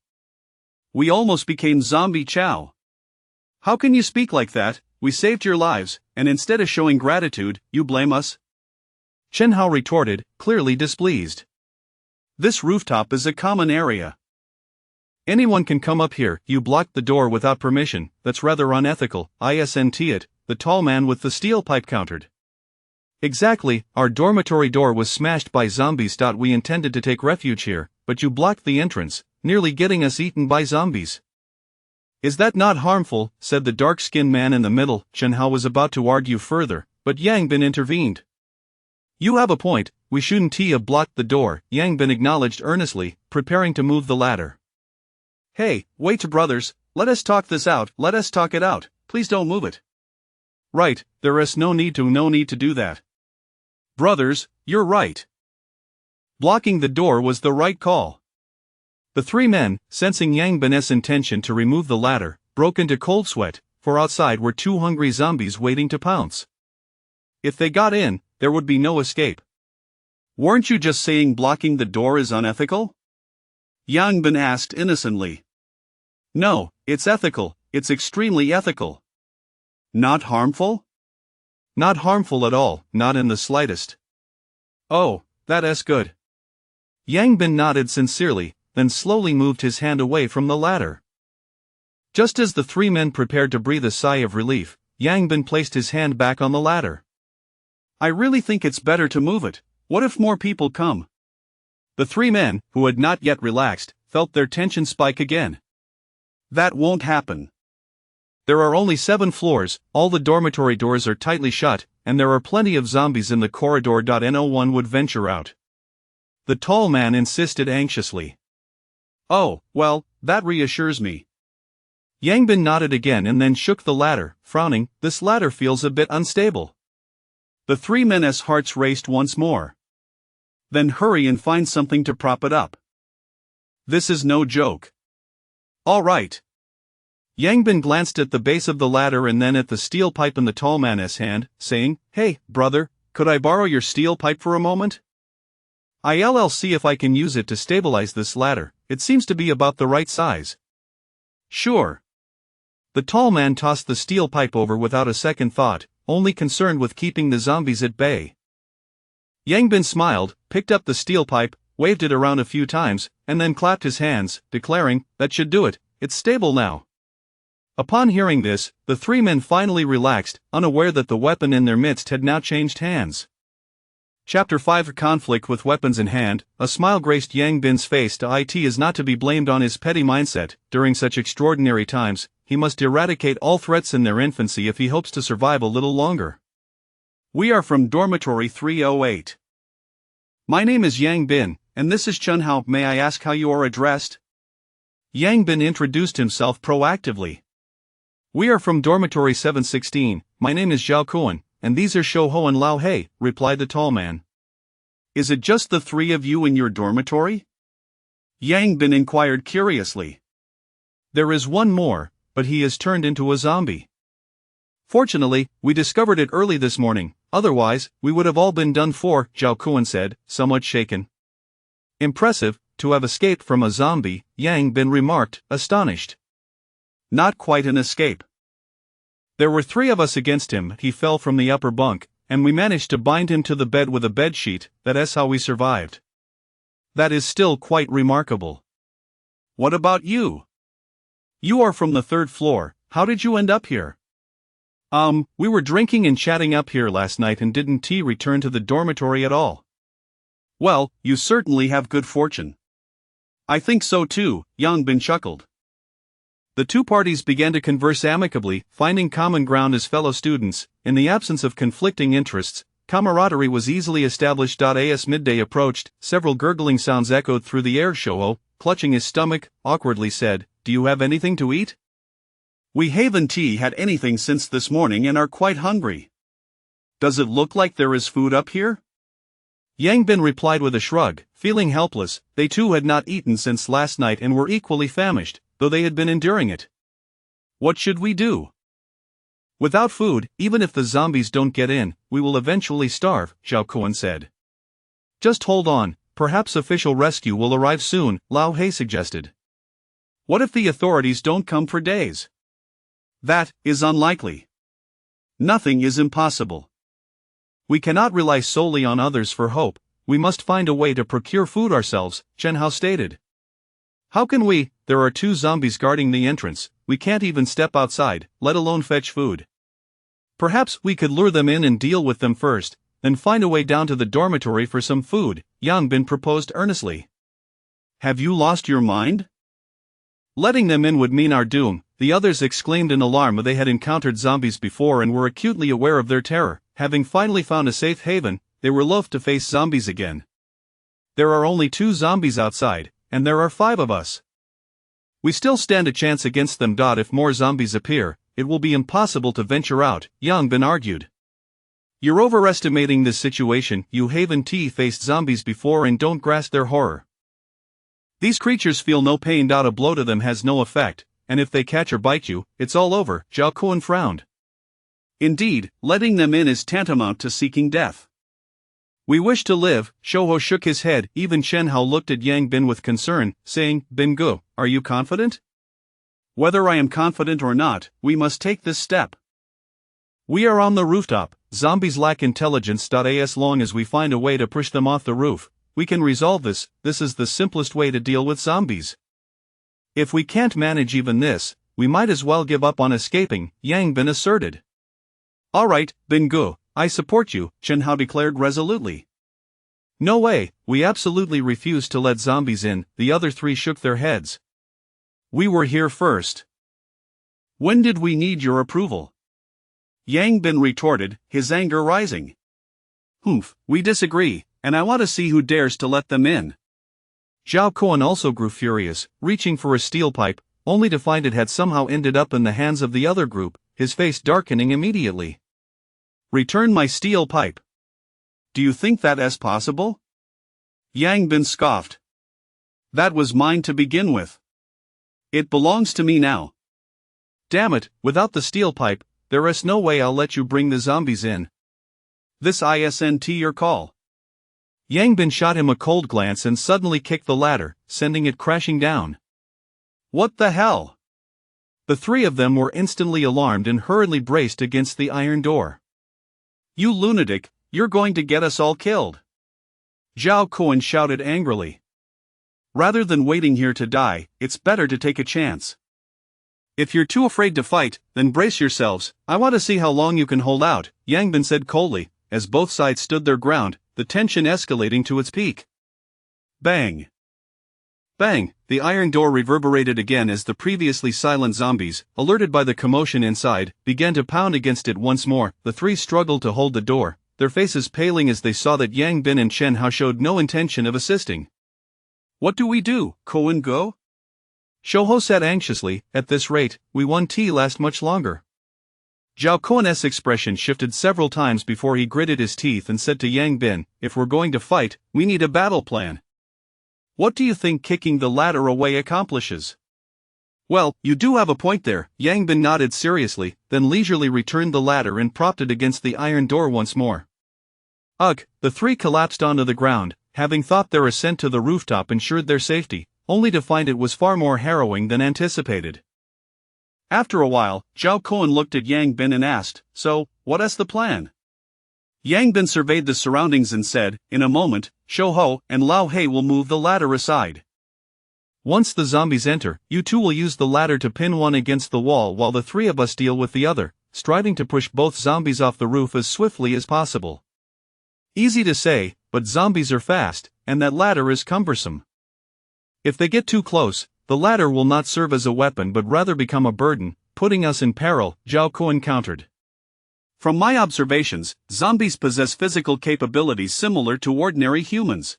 [SPEAKER 1] We almost became zombie chow." "How can you speak like that? We saved your lives, and instead of showing gratitude, you blame us?" Chen Hao retorted, clearly displeased. "This rooftop is a common area. Anyone can come up here. You blocked the door without permission. That's rather unethical, isn't it?" the tall man with the steel pipe countered. "Exactly, our dormitory door was smashed by zombies. We intended to take refuge here, but you blocked the entrance, nearly getting us eaten by zombies." "Is that not harmful?" said the dark-skinned man in the middle. Chen Hao was about to argue further, but Yang Bin intervened. "You have a point, we shouldn't have blocked the door," Yang Bin acknowledged earnestly, preparing to move the ladder. "Hey, wait brothers, let us talk this out. Let us talk it out, please don't move it." "Right, there is no need to do that. Brothers, you're right. Blocking the door was the right call." The three men, sensing Yang Bin's intention to remove the ladder, broke into cold sweat, for outside were two hungry zombies waiting to pounce. If they got in, there would be no escape. "Weren't you just saying blocking the door is unethical?" Yang Bin asked innocently. "No, it's ethical, it's extremely ethical." "Not harmful?" "Not harmful at all, not in the slightest." "Oh, that is good." Yang Bin nodded sincerely, then slowly moved his hand away from the ladder. Just as the three men prepared to breathe a sigh of relief, Yang Bin placed his hand back on the ladder. "I really think it's better to move it. What if more people come?" The three men, who had not yet relaxed, felt their tension spike again. "That won't happen. There are only 7 floors, all the dormitory doors are tightly shut, and there are plenty of zombies in the corridor. No one would venture out." The tall man insisted anxiously. "Oh, well, that reassures me." Yang Bin nodded again and then shook the ladder, frowning. "This ladder feels a bit unstable." The three men's hearts raced once more. "Then hurry and find something to prop it up. This is no joke." "All right." Yang Bin glanced at the base of the ladder and then at the steel pipe in the tall man's hand, saying, "Hey, brother, could I borrow your steel pipe for a moment? I'll see if I can use it to stabilize this ladder, it seems to be about the right size." "Sure." The tall man tossed the steel pipe over without a second thought, only concerned with keeping the zombies at bay. Yang Bin smiled, picked up the steel pipe, waved it around a few times, and then clapped his hands, declaring, "That should do it, it's stable now." Upon hearing this, the three men finally relaxed, unaware that the weapon in their midst had now changed hands. Chapter 5: Conflict with weapons in hand. A smile graced Yang Bin's face. It is not to be blamed on his petty mindset. During such extraordinary times, he must eradicate all threats in their infancy if he hopes to survive a little longer. We are from Dormitory 308. My name is Yang Bin, and this is Chun Hao. May I ask how you are addressed? Yang Bin introduced himself proactively. We are from Dormitory 716, my name is Zhao Kuan, and these are Shou Ho and Lao Hei, replied the tall man. Is it just the three of you in your dormitory? Yang Bin inquired curiously. There is one more, but he is turned into a zombie. Fortunately, we discovered it early this morning, otherwise, we would have all been done for, Zhao Kuan said, somewhat shaken. Impressive, to have escaped from a zombie, Yang Bin remarked, astonished. Not quite an escape. There were three of us against him. He fell from the upper bunk, and we managed to bind him to the bed with a bedsheet. That's how we survived. That is still quite remarkable. What about you? You are from the third floor, how did you end up here? We were drinking and chatting up here last night and didn't return to the dormitory at all. Well, you certainly have good fortune. I think so too, Yang Bin chuckled. The two parties began to converse amicably, finding common ground as fellow students. In the absence of conflicting interests, camaraderie was easily established. As midday approached, several gurgling sounds echoed through the air. Shou-ho, clutching his stomach, awkwardly said, Do you have anything to eat? We haven't had anything since this morning and are quite hungry. Does it look like there is food up here? Yang Bin replied with a shrug, feeling helpless. They too had not eaten since last night and were equally famished, though they had been enduring it. What should we do? Without food, even if the zombies don't get in, we will eventually starve, Zhao Kuan said. Just hold on, perhaps official rescue will arrive soon, Lao Hei suggested. What if the authorities don't come for days? That is unlikely. Nothing is impossible. We cannot rely solely on others for hope, we must find a way to procure food ourselves, Chen Hao stated. How can we? There are two zombies guarding the entrance, we can't even step outside, let alone fetch food. Perhaps we could lure them in and deal with them first, then find a way down to the dormitory for some food, Yang Bin proposed earnestly. Have you lost your mind? Letting them in would mean our doom, the others exclaimed in alarm. They had encountered zombies before and were acutely aware of their terror. Having finally found a safe haven, they were loath to face zombies again. There are only 2 zombies outside, and there are 5 of us. We still stand a chance against them. If more zombies appear, it will be impossible to venture out, Yang Bin argued. You're overestimating this situation. You haven't faced zombies before and don't grasp their horror. These creatures feel no pain. A blow to them has no effect, and if they catch or bite you, it's all over, Zhao Kuan frowned. Indeed, letting them in is tantamount to seeking death. We wish to live, Shou-ho shook his head. Even Chen Hao looked at Yang Bin with concern, saying, Bin Gu, are you confident? Whether I am confident or not, we must take this step. We are on the rooftop, zombies lack intelligence. As long as we find a way to push them off the roof, we can resolve this. This is the simplest way to deal with zombies. If we can't manage even this, we might as well give up on escaping, Yang Bin asserted. Alright, Bin Gu, I support you, Chen Hao declared resolutely. No way, we absolutely refuse to let zombies in, the other 3 shook their heads. We were here first. When did we need your approval? Yang Bin retorted, his anger rising. Humph, we disagree, and I want to see who dares to let them in. Zhao Kuan also grew furious, reaching for a steel pipe, only to find it had somehow ended up in the hands of the other group, his face darkening immediately. Return my steel pipe. Do you think that is possible? Yang Bin scoffed. That was mine to begin with. It belongs to me now. Damn it, without the steel pipe, there is no way I'll let you bring the zombies in. This isn't your call. Yang Bin shot him a cold glance and suddenly kicked the ladder, sending it crashing down. What the hell? The 3 of them were instantly alarmed and hurriedly braced against the iron door. You lunatic, you're going to get us all killed. Zhao Kuan shouted angrily. Rather than waiting here to die, it's better to take a chance. If you're too afraid to fight, then brace yourselves, I want to see how long you can hold out, Yang Bin said coldly, as both sides stood their ground, the tension escalating to its peak. Bang! Bang! The iron door reverberated again as the previously silent zombies, alerted by the commotion inside, began to pound against it once more. The three struggled to hold the door, their faces paling as they saw that Yang Bin and Chen Hao showed no intention of assisting. What do we do, Cohen go? Shouho said anxiously. At this rate, we won't last much longer. Zhao Cohen's expression shifted several times before he gritted his teeth and said to Yang Bin, if we're going to fight, we need a battle plan. What do you think kicking the ladder away accomplishes? Well, you do have a point there. Yang Bin nodded seriously, then leisurely returned the ladder and propped it against the iron door once more. Ugh! The three collapsed onto the ground, having thought their ascent to the rooftop ensured their safety, only to find it was far more harrowing than anticipated. After a while, Zhao Cohen looked at Yang Bin and asked, so, what is the plan? Yang Bin surveyed the surroundings and said, in a moment, Shouho and Lao Hei will move the ladder aside. Once the zombies enter, you two will use the ladder to pin one against the wall while the three of us deal with the other, striving to push both zombies off the roof as swiftly as possible. Easy to say, but zombies are fast, and that ladder is cumbersome. If they get too close, the ladder will not serve as a weapon but rather become a burden, putting us in peril, Zhao Cohen countered. From my observations, zombies possess physical capabilities similar to ordinary humans.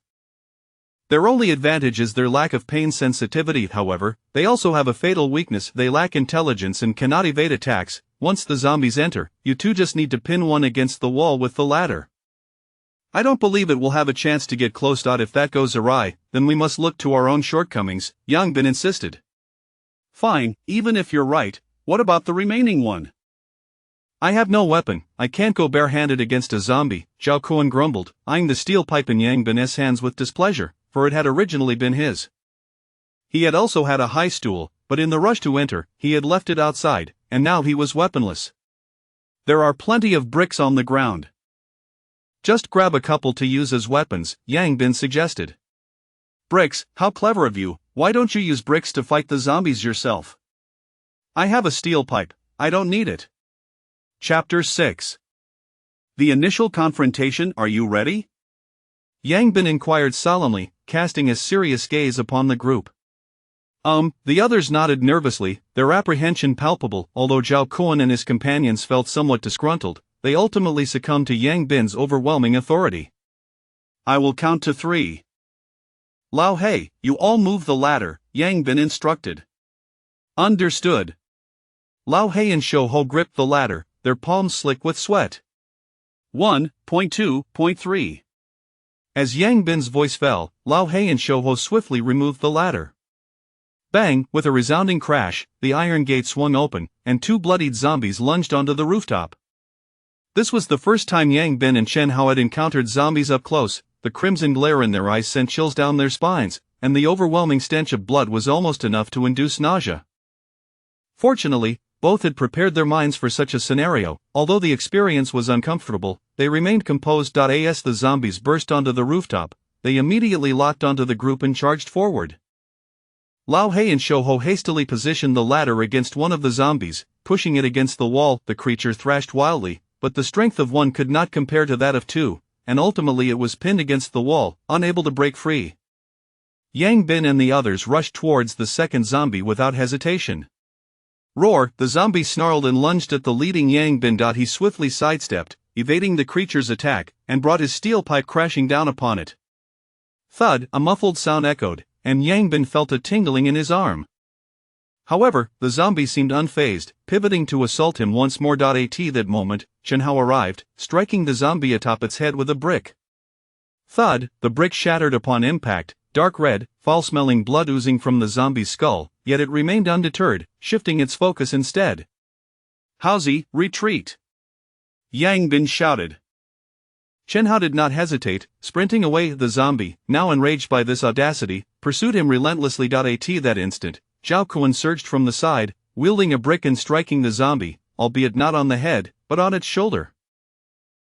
[SPEAKER 1] Their only advantage is their lack of pain sensitivity. However, they also have a fatal weakness: they lack intelligence and cannot evade attacks. Once the zombies enter, you two just need to pin one against the wall with the ladder. I don't believe it will have a chance to get close. If that goes awry, then we must look to our own shortcomings, Yang Bin insisted. Fine, even if you're right, what about the remaining one? I have no weapon, I can't go barehanded against a zombie, Zhao Cohen grumbled, eyeing the steel pipe in Yang Bin's hands with displeasure, for it had originally been his. He had also had a high stool, but in the rush to enter, he had left it outside, and now he was weaponless. There are plenty of bricks on the ground. Just grab a couple to use as weapons, Yang Bin suggested. Bricks, how clever of you, why don't you use bricks to fight the zombies yourself? I have a steel pipe, I don't need it. Chapter 6. The initial confrontation. Are you ready? Yang Bin inquired solemnly, casting a serious gaze upon the group. The others nodded nervously, their apprehension palpable. Although Zhao Cohen and his companions felt somewhat disgruntled, they ultimately succumbed to Yang Bin's overwhelming authority. I will count to 3. Lao Hei, you all move the ladder, Yang Bin instructed. Understood. Lao Hei and Shouho gripped the ladder, their palms slick with sweat. 1.2.3. As Yang Bin's voice fell, Lao Hei and Shouho swiftly removed the ladder. Bang! With a resounding crash, the iron gate swung open, and two bloodied zombies lunged onto the rooftop. This was the first time Yang Bin and Chen Hao had encountered zombies up close. The crimson glare in their eyes sent chills down their spines, and the overwhelming stench of blood was almost enough to induce nausea. Fortunately, both had prepared their minds for such a scenario. Although the experience was uncomfortable, they remained composed. As the zombies burst onto the rooftop, they immediately locked onto the group and charged forward. Lao Hei and Shouho hastily positioned the ladder against one of the zombies, pushing it against the wall. The creature thrashed wildly, but the strength of one could not compare to that of two, and ultimately it was pinned against the wall, unable to break free. Yang Bin and the others rushed towards the second zombie without hesitation. Roar! The zombie snarled and lunged at the leading Yang Bin. He swiftly sidestepped, evading the creature's attack, and brought his steel pipe crashing down upon it. Thud! A muffled sound echoed, and Yang Bin felt a tingling in his arm. However, the zombie seemed unfazed, pivoting to assault him once more. At that moment, Chen Hao arrived, striking the zombie atop its head with a brick. Thud! The brick shattered upon impact, dark red, foul-smelling blood oozing from the zombie's skull, yet it remained undeterred, shifting its focus instead. Haozi, retreat! Yang Bin shouted. Chen Hao did not hesitate, sprinting away. The zombie, now enraged by this audacity, pursued him relentlessly. At that instant, Zhao Cohen surged from the side, wielding a brick and striking the zombie, albeit not on the head, but on its shoulder.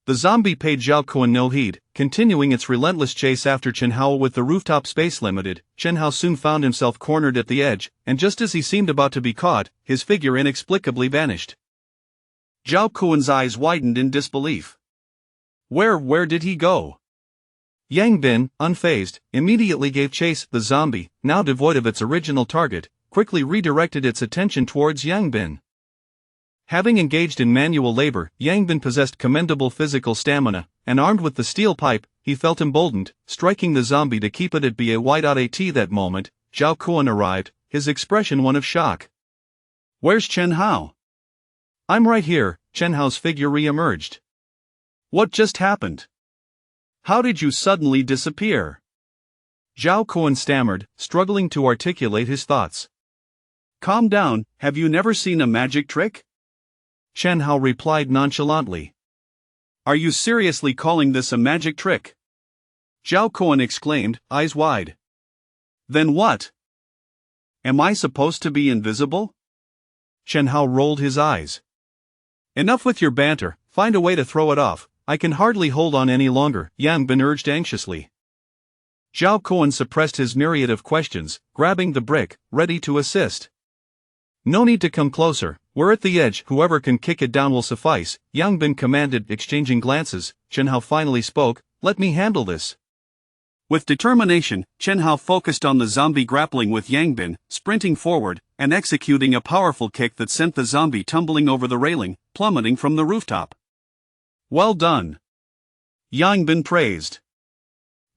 [SPEAKER 1] The zombie paid Zhao Cohen no heed, continuing its relentless chase after Chen Hao. With the rooftop space limited, Chen Hao soon found himself cornered at the edge, and just as he seemed about to be caught, his figure inexplicably vanished. Zhao Cohen's eyes widened in disbelief. Where did he go? Yang Bin, unfazed, immediately gave chase. The zombie, now devoid of its original target, quickly redirected its attention towards Yang Bin. Having engaged in manual labor, Yang Bin possessed commendable physical stamina, and armed with the steel pipe, he felt emboldened, striking the zombie to keep it at bay. At that moment, Zhao Kuan arrived, his expression one of shock.
[SPEAKER 2] "Where's Chen Hao?"
[SPEAKER 1] "I'm right here," Chen Hao's figure re-emerged.
[SPEAKER 2] "What just happened? How did you suddenly disappear?"
[SPEAKER 1] Zhao Kuan stammered, struggling to articulate his thoughts.
[SPEAKER 2] "Calm down, have you never seen a magic trick?"
[SPEAKER 1] Chen Hao replied nonchalantly.
[SPEAKER 2] "Are you seriously calling this a magic trick?" Zhao Kuan exclaimed, eyes wide. "Then what? Am I supposed to be invisible?"
[SPEAKER 1] Chen Hao rolled his eyes.
[SPEAKER 2] "Enough with your banter, find a way to throw it off.
[SPEAKER 1] I can hardly hold on any longer," Yang Bin urged anxiously. Zhao Kuan suppressed his myriad of questions, grabbing the brick, ready to assist. "No need to come closer, we're at the edge, whoever can kick it down will suffice," Yang Bin commanded. Exchanging glances, Chen Hao finally spoke, "Let me handle this."
[SPEAKER 2] With determination, Chen Hao focused on the zombie, grappling with Yang Bin, sprinting forward, and executing a powerful kick that sent the zombie tumbling over the railing, plummeting from the rooftop. "Well done," Yang Bin praised.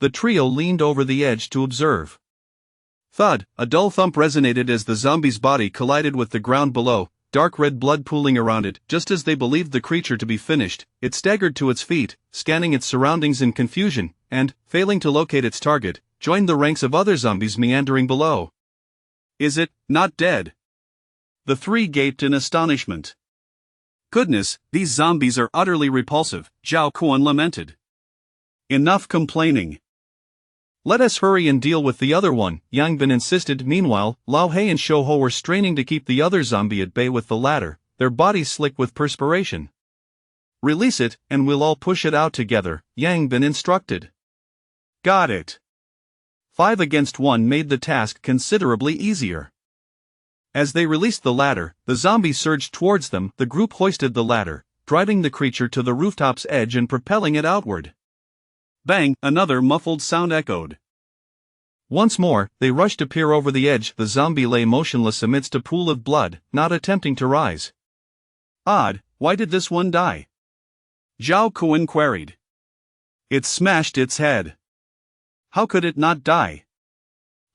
[SPEAKER 1] The trio leaned over the edge to observe.
[SPEAKER 2] Thud, a dull thump resonated as the zombie's body collided with the ground below, dark red blood pooling around it. Just as they believed the creature to be finished, it staggered to its feet, scanning its surroundings in confusion, and, failing to locate its target, joined the ranks of other zombies meandering below. "Is it not dead?" The three gaped in astonishment. "Goodness, these zombies are utterly repulsive," Zhao Kuan lamented. "Enough complaining.
[SPEAKER 1] Let us hurry and deal with the other one," Yang Bin insisted. Meanwhile, Lao He and Shou Ho were straining to keep the other zombie at bay with the latter, their bodies slick with perspiration. "Release it, and we'll all push it out together," Yang Bin instructed.
[SPEAKER 2] "Got it."
[SPEAKER 1] 5 against 1 made the task considerably easier. As they released the ladder, the zombie surged towards them. The group hoisted the ladder, driving the creature to the rooftop's edge and propelling it outward.
[SPEAKER 2] Bang! Another muffled sound echoed.
[SPEAKER 1] Once more, they rushed to peer over the edge. The zombie lay motionless amidst a pool of blood, not attempting to rise.
[SPEAKER 2] "Odd, why did this one die?" Zhao Kuan queried. "It smashed its head. How could it not die?"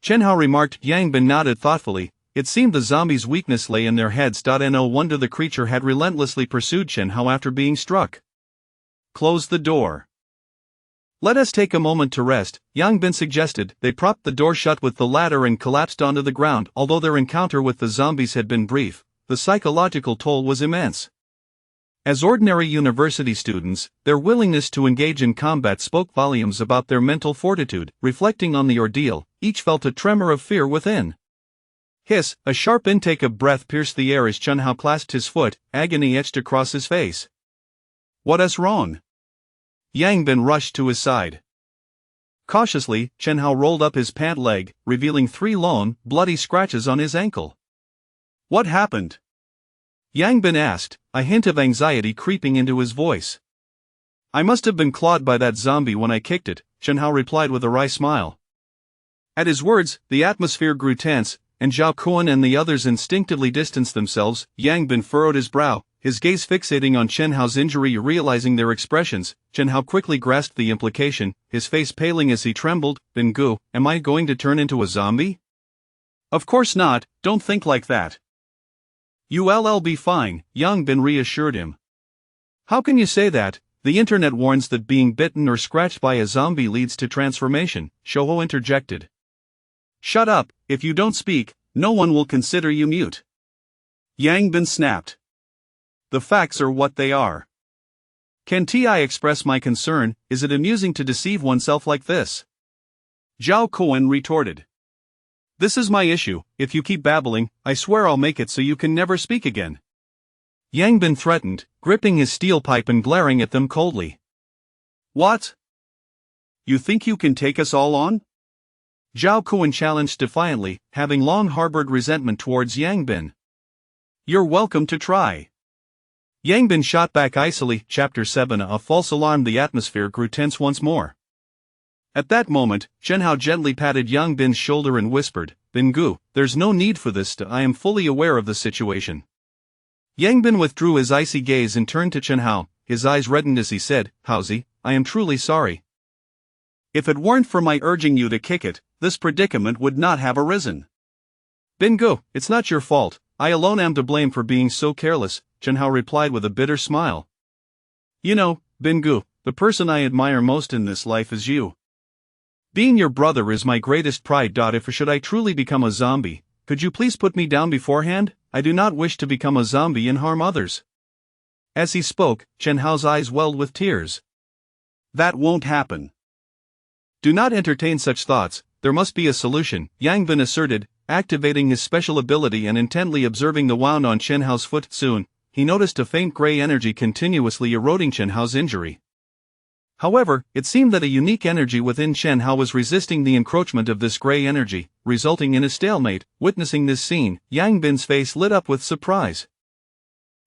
[SPEAKER 1] Chen Hao remarked. Yang Bin nodded thoughtfully. It seemed the zombies' weakness lay in their heads. No wonder the creature had relentlessly pursued Chen Hao after being struck.
[SPEAKER 2] "Close the door.
[SPEAKER 1] Let us take a moment to rest," Yang Bin suggested. They propped the door shut with the ladder and collapsed onto the ground. Although their encounter with the zombies had been brief, the psychological toll was immense. As ordinary university students, their willingness to engage in combat spoke volumes about their mental fortitude. Reflecting on the ordeal, each felt a tremor of fear within. Hiss! A sharp intake of breath pierced the air as Chen Hao clasped his foot, agony etched across his face.
[SPEAKER 2] "What's wrong?"
[SPEAKER 1] Yang Bin rushed to his side. Cautiously, Chen Hao rolled up his pant leg, revealing 3 lone, bloody scratches on his ankle.
[SPEAKER 2] "What happened?"
[SPEAKER 1] Yang Bin asked, a hint of anxiety creeping into his voice. "I must have been clawed by that zombie when I kicked it," Chen Hao replied with a wry smile. At his words, the atmosphere grew tense, and Zhao Kuan and the others instinctively distanced themselves. Yang Bin furrowed his brow, his gaze fixating on Chen Hao's injury. Realizing their expressions, Chen Hao quickly grasped the implication, his face paling as he trembled. "Bin Gu, am I going to turn into a zombie?"
[SPEAKER 2] "Of course not, don't think like that.
[SPEAKER 1] You'll be fine," Yang Bin reassured him. "How can you say that? The internet warns that being bitten or scratched by a zombie leads to transformation," Shou Ho interjected.
[SPEAKER 2] "Shut up, if you don't speak, no one will consider you mute," Yang Bin snapped. "The facts are what they are. Can't I express my concern? Is it amusing to deceive oneself like this?" Zhao Kuan retorted. "This is my issue. If you keep babbling, I swear I'll make it so you can never speak again,"
[SPEAKER 1] Yang Bin threatened, gripping his steel pipe and glaring at them coldly.
[SPEAKER 2] "What? You think you can take us all on?"
[SPEAKER 1] Zhao Kuan challenged defiantly, having long harbored resentment towards Yang Bin.
[SPEAKER 2] "You're welcome to try."
[SPEAKER 1] Yang Bin shot back icily. Chapter 7. A false alarm. The atmosphere grew tense once more. At that moment, Chen Hao gently patted Yang Bin's shoulder and whispered, "Bin Gu, there's no need for this. I am fully aware of the situation." Yang Bin withdrew his icy gaze and turned to Chen Hao. His eyes reddened as he said, "Haozi, I am truly sorry. If it weren't for my urging you to kick it, this predicament would not have arisen." "Bin Gu, it's not your fault. I alone am to blame for being so careless," Chen Hao replied with a bitter smile. "You know, Bin Gu, the person I admire most in this life is you. Being your brother is my greatest pride. If should I truly become a zombie, could you please put me down beforehand? I do not wish to become a zombie and harm others." As he spoke, Chen Hao's eyes welled with tears. "That won't happen. Do not entertain such thoughts, there must be a solution," Yang Bin asserted, activating his special ability and intently observing the wound on Chen Hao's foot. Soon, he noticed a faint gray energy continuously eroding Chen Hao's injury. However, it seemed that a unique energy within Chen Hao was resisting the encroachment of this gray energy, resulting in a stalemate. Witnessing this scene, Yang Bin's face lit up with surprise.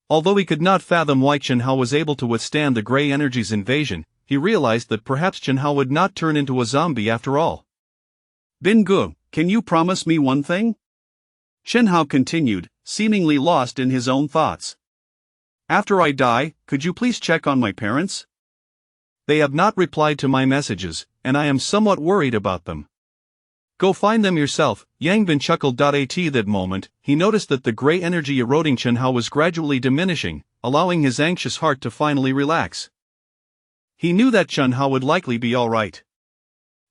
[SPEAKER 1] Although he could not fathom why Chen Hao was able to withstand the gray energy's invasion, he realized that perhaps Chen Hao would not turn into a zombie after all. "Bin Gu, can you promise me one thing?" Chen Hao continued, seemingly lost in his own thoughts. "After I die, could you please check on my parents? They have not replied to my messages, and I am somewhat worried about them." "Go find them yourself," Yang Bin chuckled. At that moment, he noticed that the gray energy eroding Chen Hao was gradually diminishing, allowing his anxious heart to finally relax. He knew that Chen Hao would likely be alright.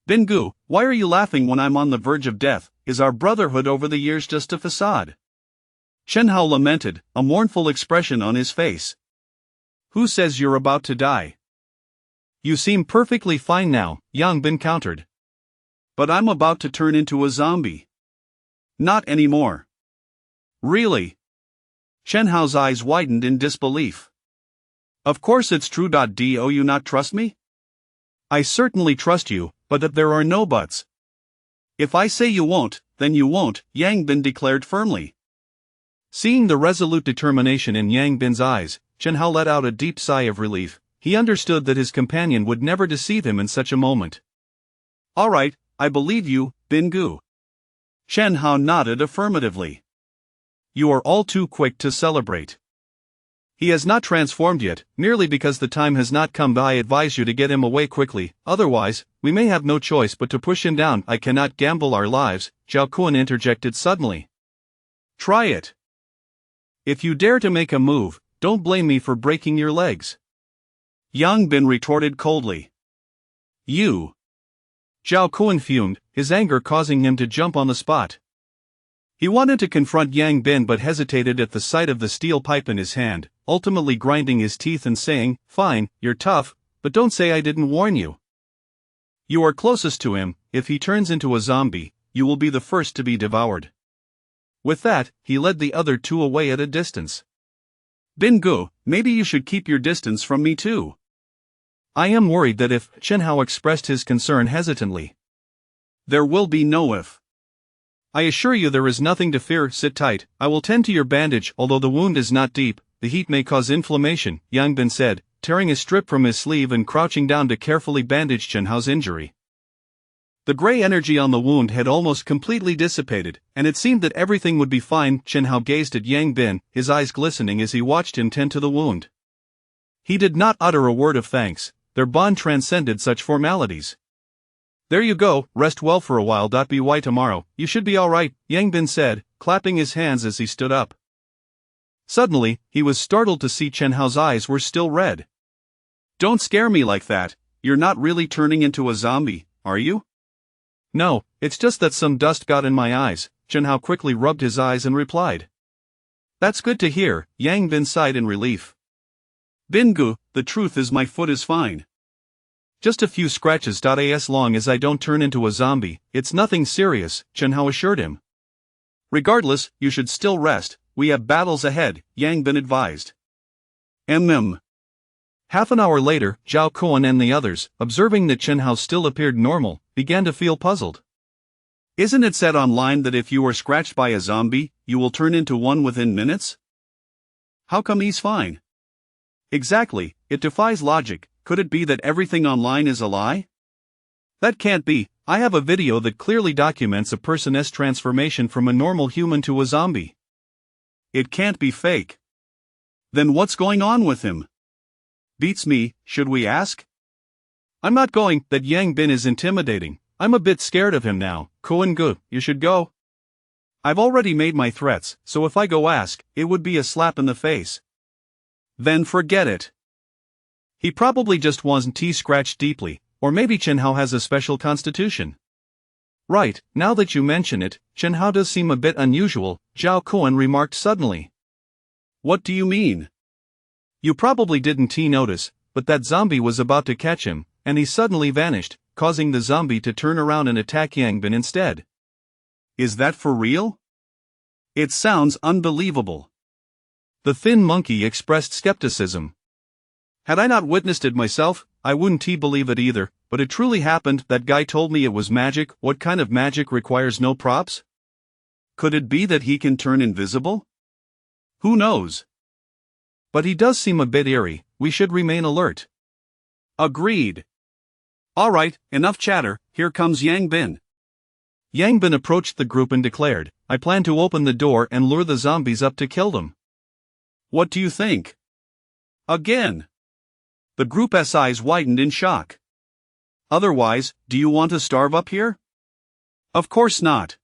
[SPEAKER 1] "Bin Gu, why are you laughing when I'm on the verge of death? Is our brotherhood over the years just a facade?" Chen Hao lamented, a mournful expression on his face. "Who says you're about to die? You seem perfectly fine now," Yang Bin countered. "But I'm about to turn into a zombie." "Not anymore." "Really?" Chen Hao's eyes widened in disbelief. "Of course it's true. Do you not trust me?" "I certainly trust you, but that there are no buts." "If I say you won't, then you won't," Yang Bin declared firmly. Seeing the resolute determination in Yang Bin's eyes, Chen Hao let out a deep sigh of relief. He understood that his companion would never deceive him in such a moment. "All right, I believe you, Bin Gu." Chen Hao nodded affirmatively. "You are all too quick to celebrate. He has not transformed yet, merely because the time has not come. I advise you to get him away quickly, otherwise, we may have no choice but to push him down." "I cannot gamble our lives," Zhao Kun interjected suddenly. "Try it. If you dare to make a move, don't blame me for breaking your legs," Yang Bin retorted coldly. "You." Zhao Kun fumed, his anger causing him to jump on the spot. He wanted to confront Yang Bin but hesitated at the sight of the steel pipe in his hand, ultimately grinding his teeth and saying, "Fine, you're tough, but don't say I didn't warn you. You are closest to him. If he turns into a zombie, you will be the first to be devoured." With that, he led the other two away at a distance. "Bin Gu, maybe you should keep your distance from me too." "I am worried that if," Chen Hao expressed his concern hesitantly. "There will be no if. I assure you there is nothing to fear. Sit tight, I will tend to your bandage. Although the wound is not deep, the heat may cause inflammation," Yang Bin said, tearing a strip from his sleeve and crouching down to carefully bandage Chen Hao's injury. The gray energy on the wound had almost completely dissipated, and it seemed that everything would be fine. Chen Hao gazed at Yang Bin, his eyes glistening as he watched him tend to the wound. He did not utter a word of thanks. Their bond transcended such formalities. "There you go, rest well for a while. By tomorrow, you should be alright," Yang Bin said, clapping his hands as he stood up. Suddenly, he was startled to see Chen Hao's eyes were still red. "Don't scare me like that. You're not really turning into a zombie, are you?" "No, it's just that some dust got in my eyes," Chen Hao quickly rubbed his eyes and replied. "That's good to hear," Yang Bin sighed in relief. "Bin Gu, the truth is my foot is fine. Just a few scratches. As long as I don't turn into a zombie, it's nothing serious," Chen Hao assured him. "Regardless, you should still rest, we have battles ahead," Yang Bin advised. Half an hour later, Zhao Kun and the others, observing that Chen Hao still appeared normal, began to feel puzzled. "Isn't it said online that if you are scratched by a zombie, you will turn into one within minutes? How come he's fine?" "Exactly, it defies logic. Could it be that everything online is a lie?" That can't be. I have a video that clearly documents a person's transformation from a normal human to a zombie. It can't be fake. Then what's going on with him? Beats me, should we ask? I'm not going. That Yang Bin is intimidating. I'm a bit scared of him now. Koen-gu, you should go. I've already made my threats, so if I go ask, it would be a slap in the face. Then forget it. He probably just wasn't scratched deeply, or maybe Chen Hao has a special constitution. Right, now that you mention it, Chen Hao does seem a bit unusual, Zhao Kuan remarked suddenly. What do you mean? You probably didn't notice, but that zombie was about to catch him, and he suddenly vanished, causing the zombie to turn around and attack Yang Bin instead. Is that for real? It sounds unbelievable. The thin monkey expressed skepticism. Had I not witnessed it myself, I wouldn't believe it either, but it truly happened. That guy told me it was magic. What kind of magic requires no props? Could it be that he can turn invisible? Who knows? But he does seem a bit eerie. We should remain alert. Agreed. Alright, enough chatter, here comes Yang Bin. Yang Bin approached the group and declared, I plan to open the door and lure the zombies up to kill them. What do you think? Again. The group's eyes widened in shock. Otherwise, do you want to starve up here? Of course not.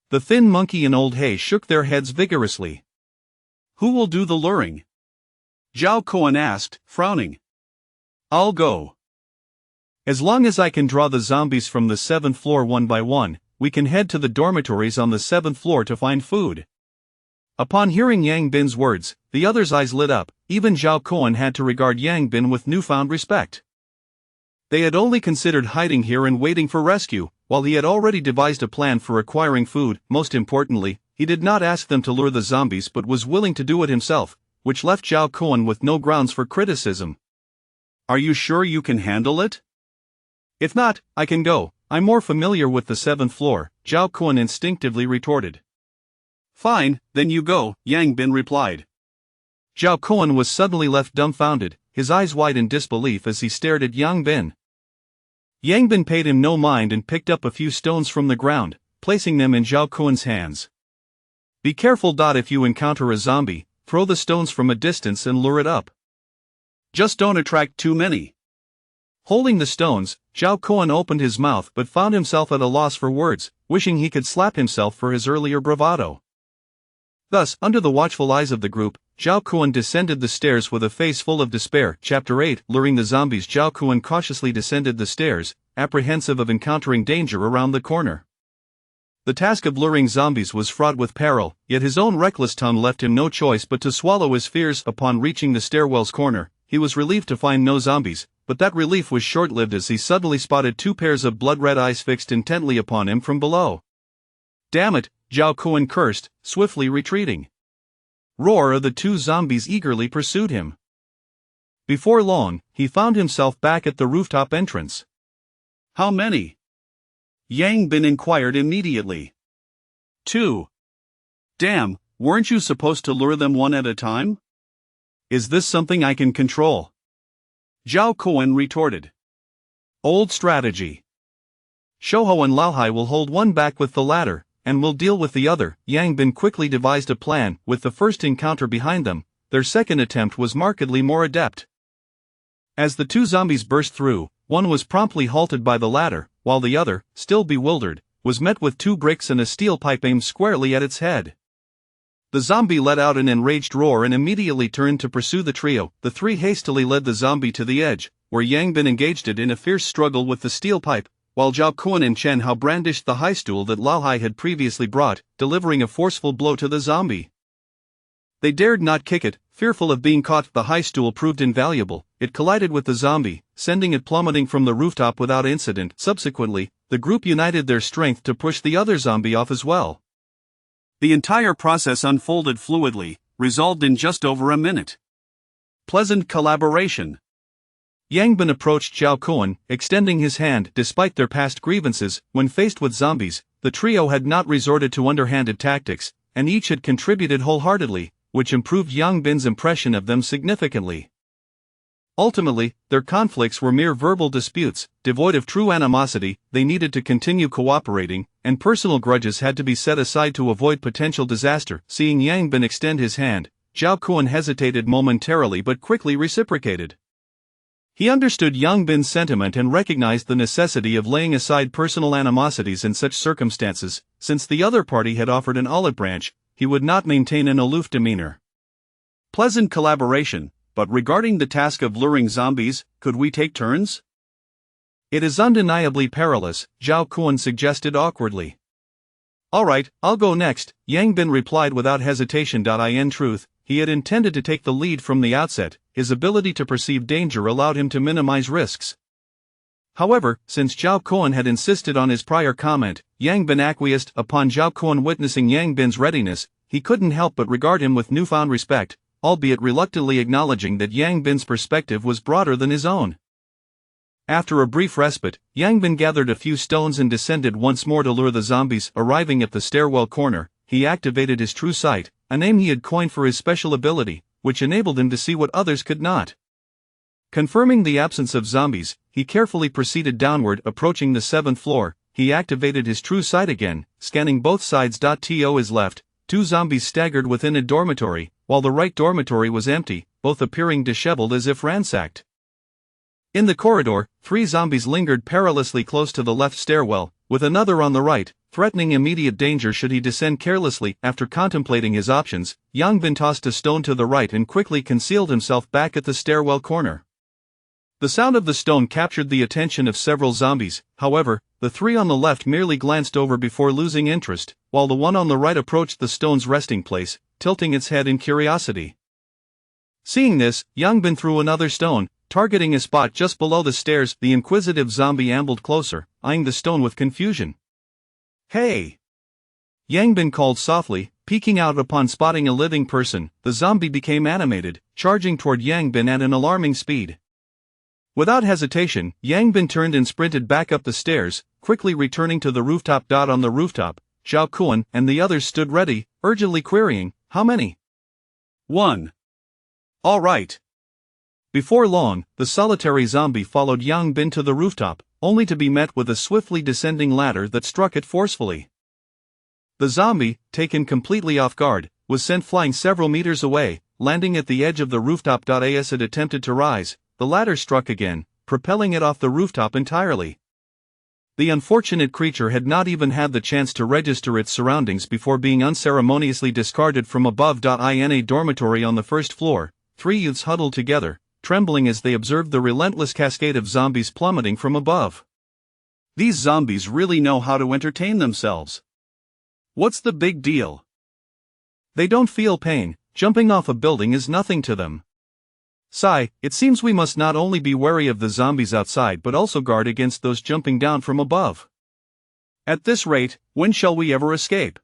[SPEAKER 1] The thin monkey and old Hay shook their heads vigorously. Who will do the luring? Zhao Kuan asked, frowning. I'll go. As long as I can draw the zombies from the 7th floor one by one, we can head to the dormitories on the 7th floor to find food. Upon hearing Yang Bin's words, the others' eyes lit up. Even Zhao Kuan had to regard Yang Bin with newfound respect. They had only considered hiding here and waiting for rescue, while he had already devised a plan for acquiring food. Most importantly, he did not ask them to lure the zombies but was willing to do it himself, which left Zhao Kuan with no grounds for criticism. Are you sure you can handle it? If not, I can go. I'm more familiar with the 7th floor, Zhao Kuan instinctively retorted. Fine, then you go, Yang Bin replied. Zhao Kuan was suddenly left dumbfounded, his eyes wide in disbelief as he stared at Yang Bin. Yang Bin paid him no mind and picked up a few stones from the ground, placing them in Zhao Kuan's hands. Be careful. If you encounter a zombie, throw the stones from a distance and lure it up. Just don't attract too many. Holding the stones, Zhao Kuan opened his mouth but found himself at a loss for words, wishing he could slap himself for his earlier bravado. Thus, under the watchful eyes of the group, Zhao Kuan descended the stairs with a face full of despair. Chapter 8, Luring the Zombies. Zhao Kuan cautiously descended the stairs, apprehensive of encountering danger around the corner. The task of luring zombies was fraught with peril, yet his own reckless tongue left him no choice but to swallow his fears. Upon reaching the stairwell's corner, he was relieved to find no zombies, but that relief was short-lived as he suddenly spotted two pairs of blood-red eyes fixed intently upon him from below. Damn it, Zhao Kuan cursed, swiftly retreating. Roar! The two zombies eagerly pursued him. Before long, he found himself back at the rooftop entrance. How many? Yang Bin inquired immediately. 2. Damn, weren't you supposed to lure them one at a time? Is this something I can control? Zhao Kuan retorted. Old strategy. Shouhou and Laohai will hold one back with the latter, and will deal with the other. Yang Bin quickly devised a plan. With the first encounter behind them, their second attempt was markedly more adept. As the two zombies burst through, one was promptly halted by the latter, while the other, still bewildered, was met with two bricks and a steel pipe aimed squarely at its head. The zombie let out an enraged roar and immediately turned to pursue the trio. The three hastily led the zombie to the edge, where Yang Bin engaged it in a fierce struggle with the steel pipe, while Zhao Kuan and Chen Hao brandished the high stool that Laohai had previously brought, delivering a forceful blow to the zombie. They dared not kick it, fearful of being caught. The high stool proved invaluable. It collided with the zombie, sending it plummeting from the rooftop without incident. Subsequently, the group united their strength to push the other zombie off as well. The entire process unfolded fluidly, resolved in just over a minute. Pleasant collaboration. Yang Bin approached Zhao Kuan, extending his hand. Despite their past grievances, when faced with zombies, the trio had not resorted to underhanded tactics, and each had contributed wholeheartedly, which improved Yang Bin's impression of them significantly. Ultimately, their conflicts were mere verbal disputes, devoid of true animosity. They needed to continue cooperating, and personal grudges had to be set aside to avoid potential disaster. Seeing Yang Bin extend his hand, Zhao Kuan hesitated momentarily but quickly reciprocated. He understood Yang Bin's sentiment and recognized the necessity of laying aside personal animosities in such circumstances. Since the other party had offered an olive branch, he would not maintain an aloof demeanor. Pleasant collaboration, but regarding the task of luring zombies, could we take turns? It is undeniably perilous, Zhao Kuan suggested awkwardly. Alright, I'll go next, Yang Bin replied without hesitation. In truth, he had intended to take the lead from the outset. His ability to perceive danger allowed him to minimize risks. However, since Zhao Kuan had insisted on his prior comment, Yang Bin acquiesced. Upon Zhao Kuan witnessing Yang Bin's readiness, he couldn't help but regard him with newfound respect, albeit reluctantly acknowledging that Yang Bin's perspective was broader than his own. After a brief respite, Yang Bin gathered a few stones and descended once more to lure the zombies. Arriving at the stairwell corner, he activated his true sight, a name he had coined for his special ability, which enabled him to see what others could not. Confirming the absence of zombies, he carefully proceeded downward. Approaching the 7th floor, he activated his true sight again, scanning both sides. To his left, 2 zombies staggered within a dormitory, while the right dormitory was empty, both appearing disheveled as if ransacked. In the corridor, 3 zombies lingered perilously close to the left stairwell, with another on the right, threatening immediate danger should he descend carelessly. After contemplating his options, Yang Bin tossed a stone to the right and quickly concealed himself back at the stairwell corner. The sound of the stone captured the attention of several zombies. However, the 3 on the left merely glanced over before losing interest, while the one on the right approached the stone's resting place, tilting its head in curiosity. Seeing this, Yang Bin threw another stone, targeting a spot just below the stairs. The inquisitive zombie ambled closer, eyeing the stone with confusion. "Hey!" Yang Bin called softly, peeking out. Upon spotting a living person, the zombie became animated, charging toward Yang Bin at an alarming speed. Without hesitation, Yang Bin turned and sprinted back up the stairs, quickly returning to the rooftop. On the rooftop, Zhao Kuan and the others stood ready, urgently querying, "How many?" "1. All right." Before long, the solitary zombie followed Yang Bin to the rooftop, only to be met with a swiftly descending ladder that struck it forcefully. The zombie, taken completely off guard, was sent flying several meters away, landing at the edge of the rooftop. As it attempted to rise, the ladder struck again, propelling it off the rooftop entirely. The unfortunate creature had not even had the chance to register its surroundings before being unceremoniously discarded from above. In a dormitory on the 1st floor, 3 youths huddled together, trembling as they observed the relentless cascade of zombies plummeting from above. These zombies really know how to entertain themselves. What's the big deal? They don't feel pain. Jumping off a building is nothing to them. Sigh, it seems we must not only be wary of the zombies outside but also guard against those jumping down from above. At this rate, when shall we ever escape?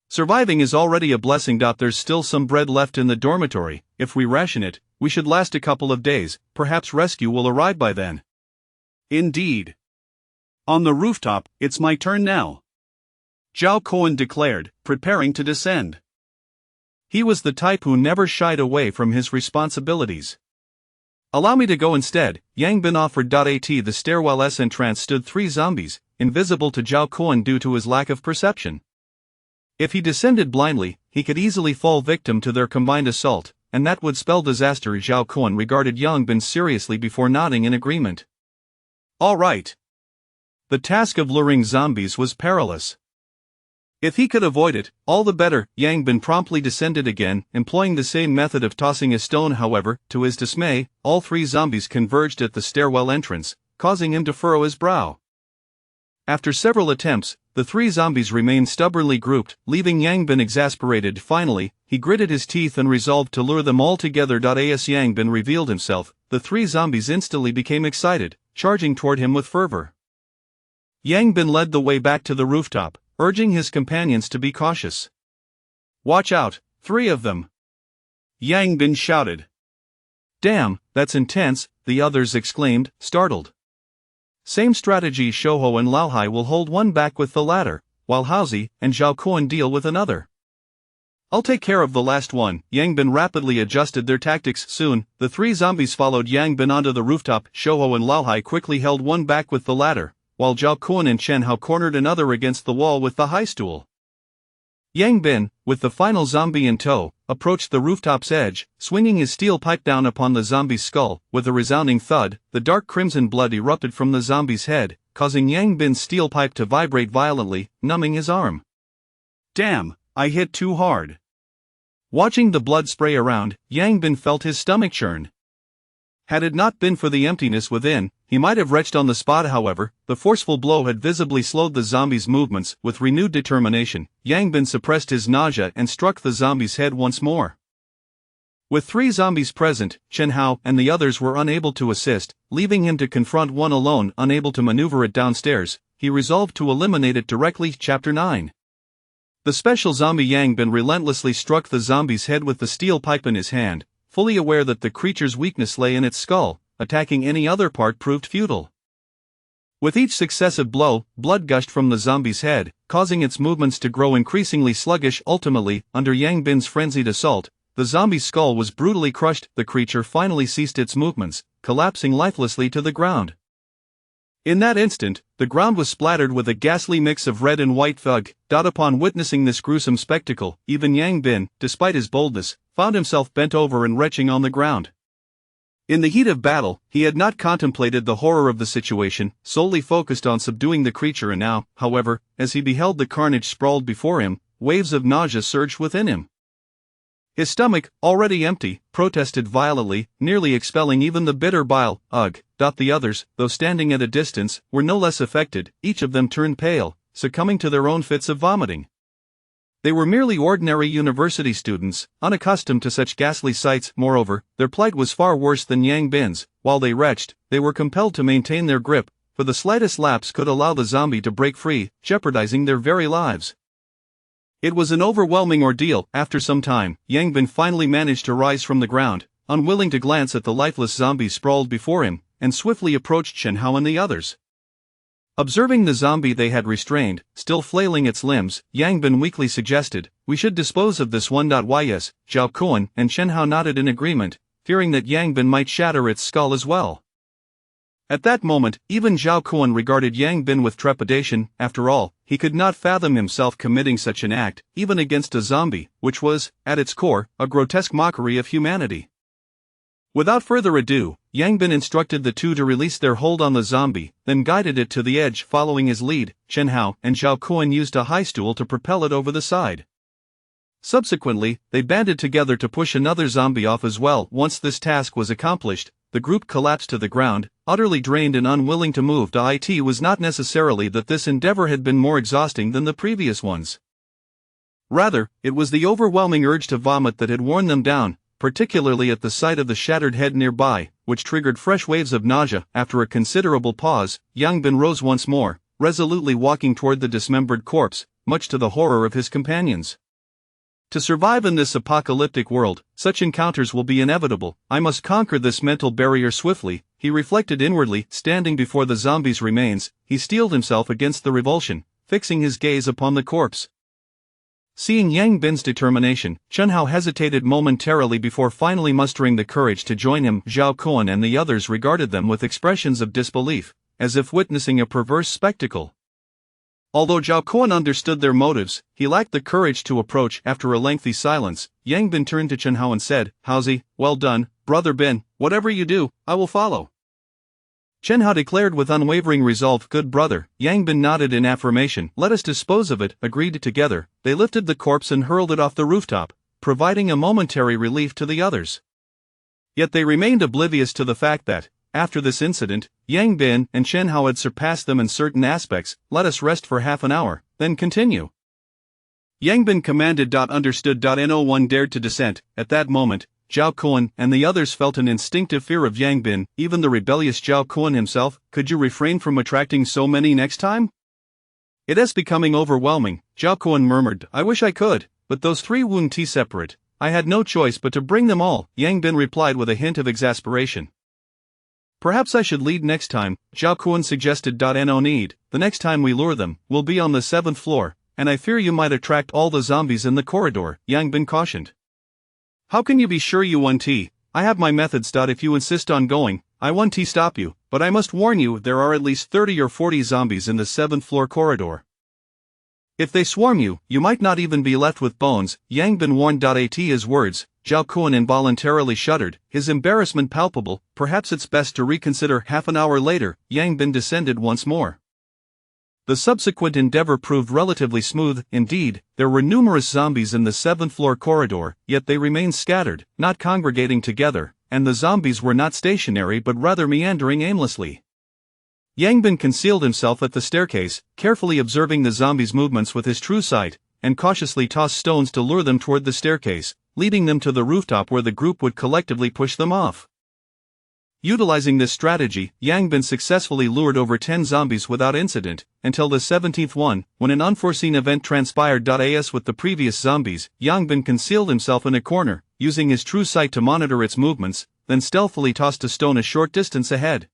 [SPEAKER 1] Surviving is already a blessing. There's still some bread left in the dormitory. If we ration it, we should last a couple of days. Perhaps rescue will arrive by then. Indeed. On the rooftop, it's my turn now, Zhao Kuan declared, preparing to descend. He was the type who never shied away from his responsibilities. "Allow me to go instead," Yang Bin offered. At the stairwell's entrance stood 3 zombies, invisible to Zhao Kuan due to his lack of perception. If he descended blindly, he could easily fall victim to their combined assault, and that would spell disaster. Zhao Kuan regarded Yang Bin seriously before nodding in agreement. All right. The task of luring zombies was perilous. If he could avoid it, all the better. Yang Bin promptly descended again, employing the same method of tossing a stone. However, to his dismay, all 3 zombies converged at the stairwell entrance, causing him to furrow his brow. After several attempts, the 3 zombies remained stubbornly grouped, leaving Yang Bin exasperated. Finally, he gritted his teeth and resolved to lure them all together. As Yang Bin revealed himself, the 3 zombies instantly became excited, charging toward him with fervor. Yang Bin led the way back to the rooftop, urging his companions to be cautious. "Watch out, 3 of them!" Yang Bin shouted. "Damn, that's intense," the others exclaimed, startled. Same strategy. Shouhou and Laohai will hold one back with the latter, while Haozi and Zhao Kuan deal with another. I'll take care of the last one. Yang Bin rapidly adjusted their tactics. Soon, the three zombies followed Yang Bin onto the rooftop. Shouho and Laohai quickly held one back with the ladder, while Zhao Kun and Chen Hao cornered another against the wall with the high stool. Yang Bin, with the final zombie in tow, approached the rooftop's edge, swinging his steel pipe down upon the zombie's skull. With a resounding thud, the dark crimson blood erupted from the zombie's head, causing Yang Bin's steel pipe to vibrate violently, numbing his arm. Damn, I hit too hard. Watching the blood spray around, Yang Bin felt his stomach churn. Had it not been for the emptiness within, he might have retched on the spot. However, the forceful blow had visibly slowed the zombie's movements. With renewed determination, Yang Bin suppressed his nausea and struck the zombie's head once more. With three zombies present, Chen Hao and the others were unable to assist, leaving him to confront one alone. Unable to maneuver it downstairs, he resolved to eliminate it directly. Chapter 9. The special zombie Yang Bin relentlessly struck the zombie's head with the steel pipe in his hand, fully aware that the creature's weakness lay in its skull. Attacking any other part proved futile. With each successive blow, blood gushed from the zombie's head, causing its movements to grow increasingly sluggish. Ultimately, under Yang Bin's frenzied assault, the zombie's skull was brutally crushed. The creature finally ceased its movements, collapsing lifelessly to the ground. In that instant, the ground was splattered with a ghastly mix of red and white fog. Upon witnessing this gruesome spectacle, even Yang Bin, despite his boldness, found himself bent over and retching on the ground. In the heat of battle, he had not contemplated the horror of the situation, solely focused on subduing the creature. And now, however, as he beheld the carnage sprawled before him, waves of nausea surged within him. His stomach, already empty, protested violently, nearly expelling even the bitter bile. Ugh! The others, though standing at a distance, were no less affected. Each of them turned pale, succumbing to their own fits of vomiting. They were merely ordinary university students, unaccustomed to such ghastly sights. Moreover, their plight was far worse than Yang Bin's. While they retched, they were compelled to maintain their grip, for the slightest lapse could allow the zombie to break free, jeopardizing their very lives. It was an overwhelming ordeal. After some time, Yang Bin finally managed to rise from the ground, unwilling to glance at the lifeless zombie sprawled before him, and swiftly approached Chen Hao and the others. Observing the zombie they had restrained, still flailing its limbs, Yang Bin weakly suggested, "We should dispose of this one." Yes, Zhao Kun and Chen Hao nodded in agreement, fearing that Yang Bin might shatter its skull as well. At that moment, even Zhao Kun regarded Yang Bin with trepidation. After all, he could not fathom himself committing such an act, even against a zombie, which was, at its core, a grotesque mockery of humanity. Without further ado, Yang Bin instructed the two to release their hold on the zombie, then guided it to the edge. Following his lead, Chen Hao and Zhao Kun used a high stool to propel it over the side. Subsequently, they banded together to push another zombie off as well. Once this task was accomplished, the group collapsed to the ground, utterly drained and unwilling to move. It was not necessarily that this endeavor had been more exhausting than the previous ones. Rather, it was the overwhelming urge to vomit that had worn them down, particularly at the sight of the shattered head nearby, which triggered fresh waves of nausea. After a considerable pause, Yang Bin rose once more, resolutely walking toward the dismembered corpse, much to the horror of his companions. To survive in this apocalyptic world, such encounters will be inevitable. I must conquer this mental barrier swiftly, he reflected inwardly. Standing before the zombie's remains, he steeled himself against the revulsion, fixing his gaze upon the corpse. Seeing Yang Bin's determination, Chen Hao hesitated momentarily before finally mustering the courage to join him. Zhao Kun and the others regarded them with expressions of disbelief, as if witnessing a perverse spectacle. Although Zhao Kun understood their motives, he lacked the courage to approach. After a lengthy silence, Yang Bin turned to Chen Hao and said, "Haozi, well done, Brother Bin, whatever you do, I will follow." Chen Hao declared with unwavering resolve, "Good brother." Yang Bin nodded in affirmation. "Let us dispose of it." Agreed together, they lifted the corpse and hurled it off the rooftop, providing a momentary relief to the others. Yet they remained oblivious to the fact that, after this incident, Yang Bin and Chen Hao had surpassed them in certain aspects. "Let us rest for half an hour, then continue." Yang Bin commanded. Understood. No one dared to dissent. At that moment, Zhao Kun and the others felt an instinctive fear of Yang Bin, even the rebellious Zhao Kun himself. "Could you refrain from attracting so many next time? It is becoming overwhelming," Zhao Kun murmured. "I wish I could, but those three wouldn't separate. I had no choice but to bring them all," Yang Bin replied with a hint of exasperation. "Perhaps I should lead next time," Zhao Kun suggested. No need, the next time we lure them, we'll be on the 7th floor, and I fear you might attract all the zombies in the corridor, Yang Bin cautioned. How can you be sure you won't? I have my methods. If you insist on going, I won't stop you, but I must warn you there are at least 30 or 40 zombies in the 7th floor corridor. If they swarm you, you might not even be left with bones, Yang Bin warned. At his words, Zhao Kun involuntarily shuddered, his embarrassment palpable. Perhaps it's best to reconsider. Half an hour later, Yang Bin descended once more. The subsequent endeavor proved relatively smooth. Indeed, there were numerous zombies in the 7th floor corridor, yet they remained scattered, not congregating together, and the zombies were not stationary but rather meandering aimlessly. Yang Bin concealed himself at the staircase, carefully observing the zombies' movements with his true sight, and cautiously tossed stones to lure them toward the staircase, leading them to the rooftop where the group would collectively push them off. Utilizing this strategy, Yang Bin successfully lured over 10 zombies without incident, until the 17th one, when an unforeseen event transpired. As with the previous zombies, Yang Bin concealed himself in a corner, using his true sight to monitor its movements, then stealthily tossed a stone a short distance ahead.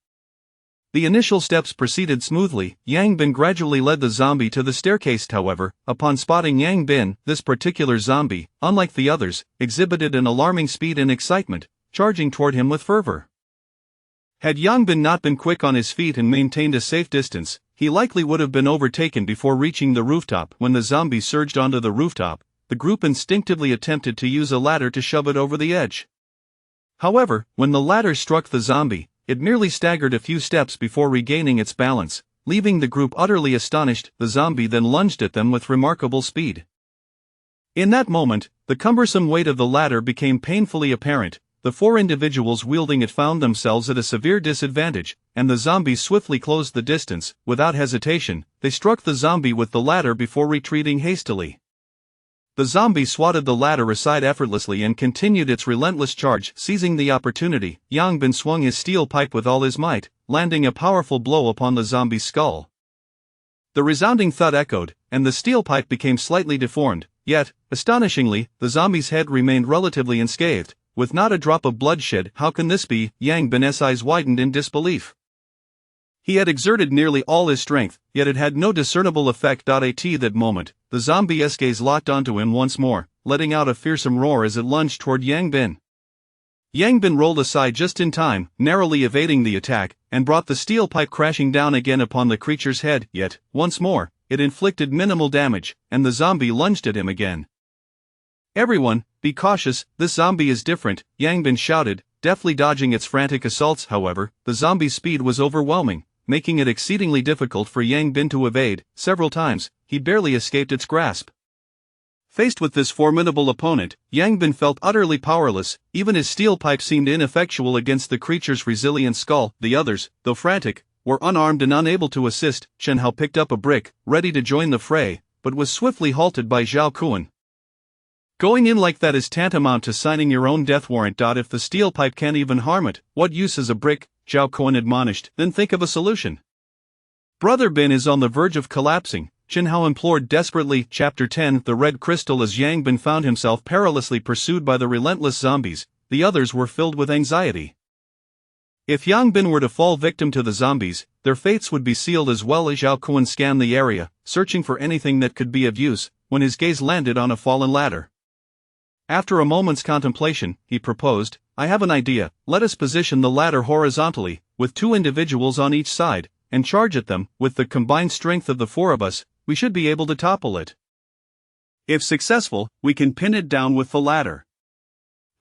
[SPEAKER 1] The initial steps proceeded smoothly. Yang Bin gradually led the zombie to the staircase. However, upon spotting Yang Bin, this particular zombie, unlike the others, exhibited an alarming speed and excitement, charging toward him with fervor. Had Yang Bin not been quick on his feet and maintained a safe distance, he likely would have been overtaken before reaching the rooftop. When the zombie surged onto the rooftop, the group instinctively attempted to use a ladder to shove it over the edge. However, when the ladder struck the zombie, it merely staggered a few steps before regaining its balance, leaving the group utterly astonished. The zombie then lunged at them with remarkable speed. In that moment, the cumbersome weight of the ladder became painfully apparent. The 4 individuals wielding it found themselves at a severe disadvantage, and the zombies swiftly closed the distance. Without hesitation, they struck the zombie with the ladder before retreating hastily. The zombie swatted the ladder aside effortlessly and continued its relentless charge. Seizing the opportunity, Yang Bin swung his steel pipe with all his might, landing a powerful blow upon the zombie's skull. The resounding thud echoed, and the steel pipe became slightly deformed, yet, astonishingly, the zombie's head remained relatively unscathed, with not a drop of blood shed. How can this be? Yang Bin's eyes widened in disbelief. He had exerted nearly all his strength, yet it had no discernible effect. At that moment, the zombie's gaze locked onto him once more, letting out a fearsome roar as it lunged toward Yang Bin. Yang Bin rolled aside just in time, narrowly evading the attack, and brought the steel pipe crashing down again upon the creature's head. Yet, once more, it inflicted minimal damage, and the zombie lunged at him again. Everyone, be cautious, this zombie is different, Yang Bin shouted, deftly dodging its frantic assaults. However, the zombie's speed was overwhelming, making it exceedingly difficult for Yang Bin to evade. Several times, he barely escaped its grasp. Faced with this formidable opponent, Yang Bin felt utterly powerless. Even his steel pipe seemed ineffectual against the creature's resilient skull. The others, though frantic, were unarmed and unable to assist. Chen Hao picked up a brick, ready to join the fray, but was swiftly halted by Zhao Kun. Going in like that is tantamount to signing your own death warrant. If the steel pipe can't even harm it, what use is a brick? Zhao Kun admonished. Then think of a solution. Brother Bin is on the verge of collapsing, Chen Hao implored desperately. Chapter 10 The Red Crystal. As Yang Bin found himself perilously pursued by the relentless zombies, the others were filled with anxiety. If Yang Bin were to fall victim to the zombies, their fates would be sealed as well. As Zhao Kun scanned the area, searching for anything that could be of use, when his gaze landed on a fallen ladder. After a moment's contemplation, he proposed, I have an idea. Let us position the ladder horizontally, with 2 individuals on each side, and charge at them. With the combined strength of the 4 of us, we should be able to topple it. If successful, we can pin it down with the ladder.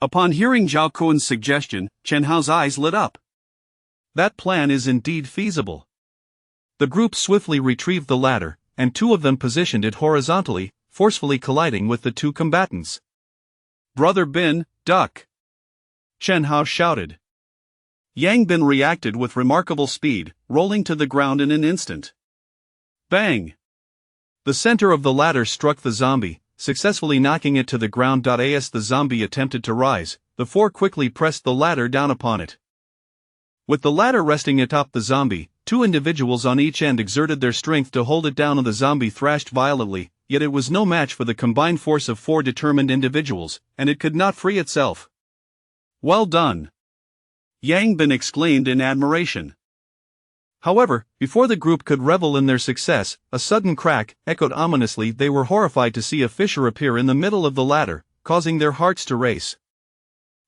[SPEAKER 1] Upon hearing Zhao Kun's suggestion, Chen Hao's eyes lit up. That plan is indeed feasible. The group swiftly retrieved the ladder, and 2 of them positioned it horizontally, forcefully colliding with the 2 combatants. Brother Bin, duck! Chen Hao shouted. Yang Bin reacted with remarkable speed, rolling to the ground in an instant. Bang! The center of the ladder struck the zombie, successfully knocking it to the ground. As the zombie attempted to rise, the 4 quickly pressed the ladder down upon it. With the ladder resting atop the zombie, 2 individuals on each end exerted their strength to hold it down, and the zombie thrashed violently, yet it was no match for the combined force of 4 determined individuals, and it could not free itself. Well done! Yang Bin exclaimed in admiration. However, before the group could revel in their success, a sudden crack echoed ominously. They were horrified to see a fissure appear in the middle of the ladder, causing their hearts to race.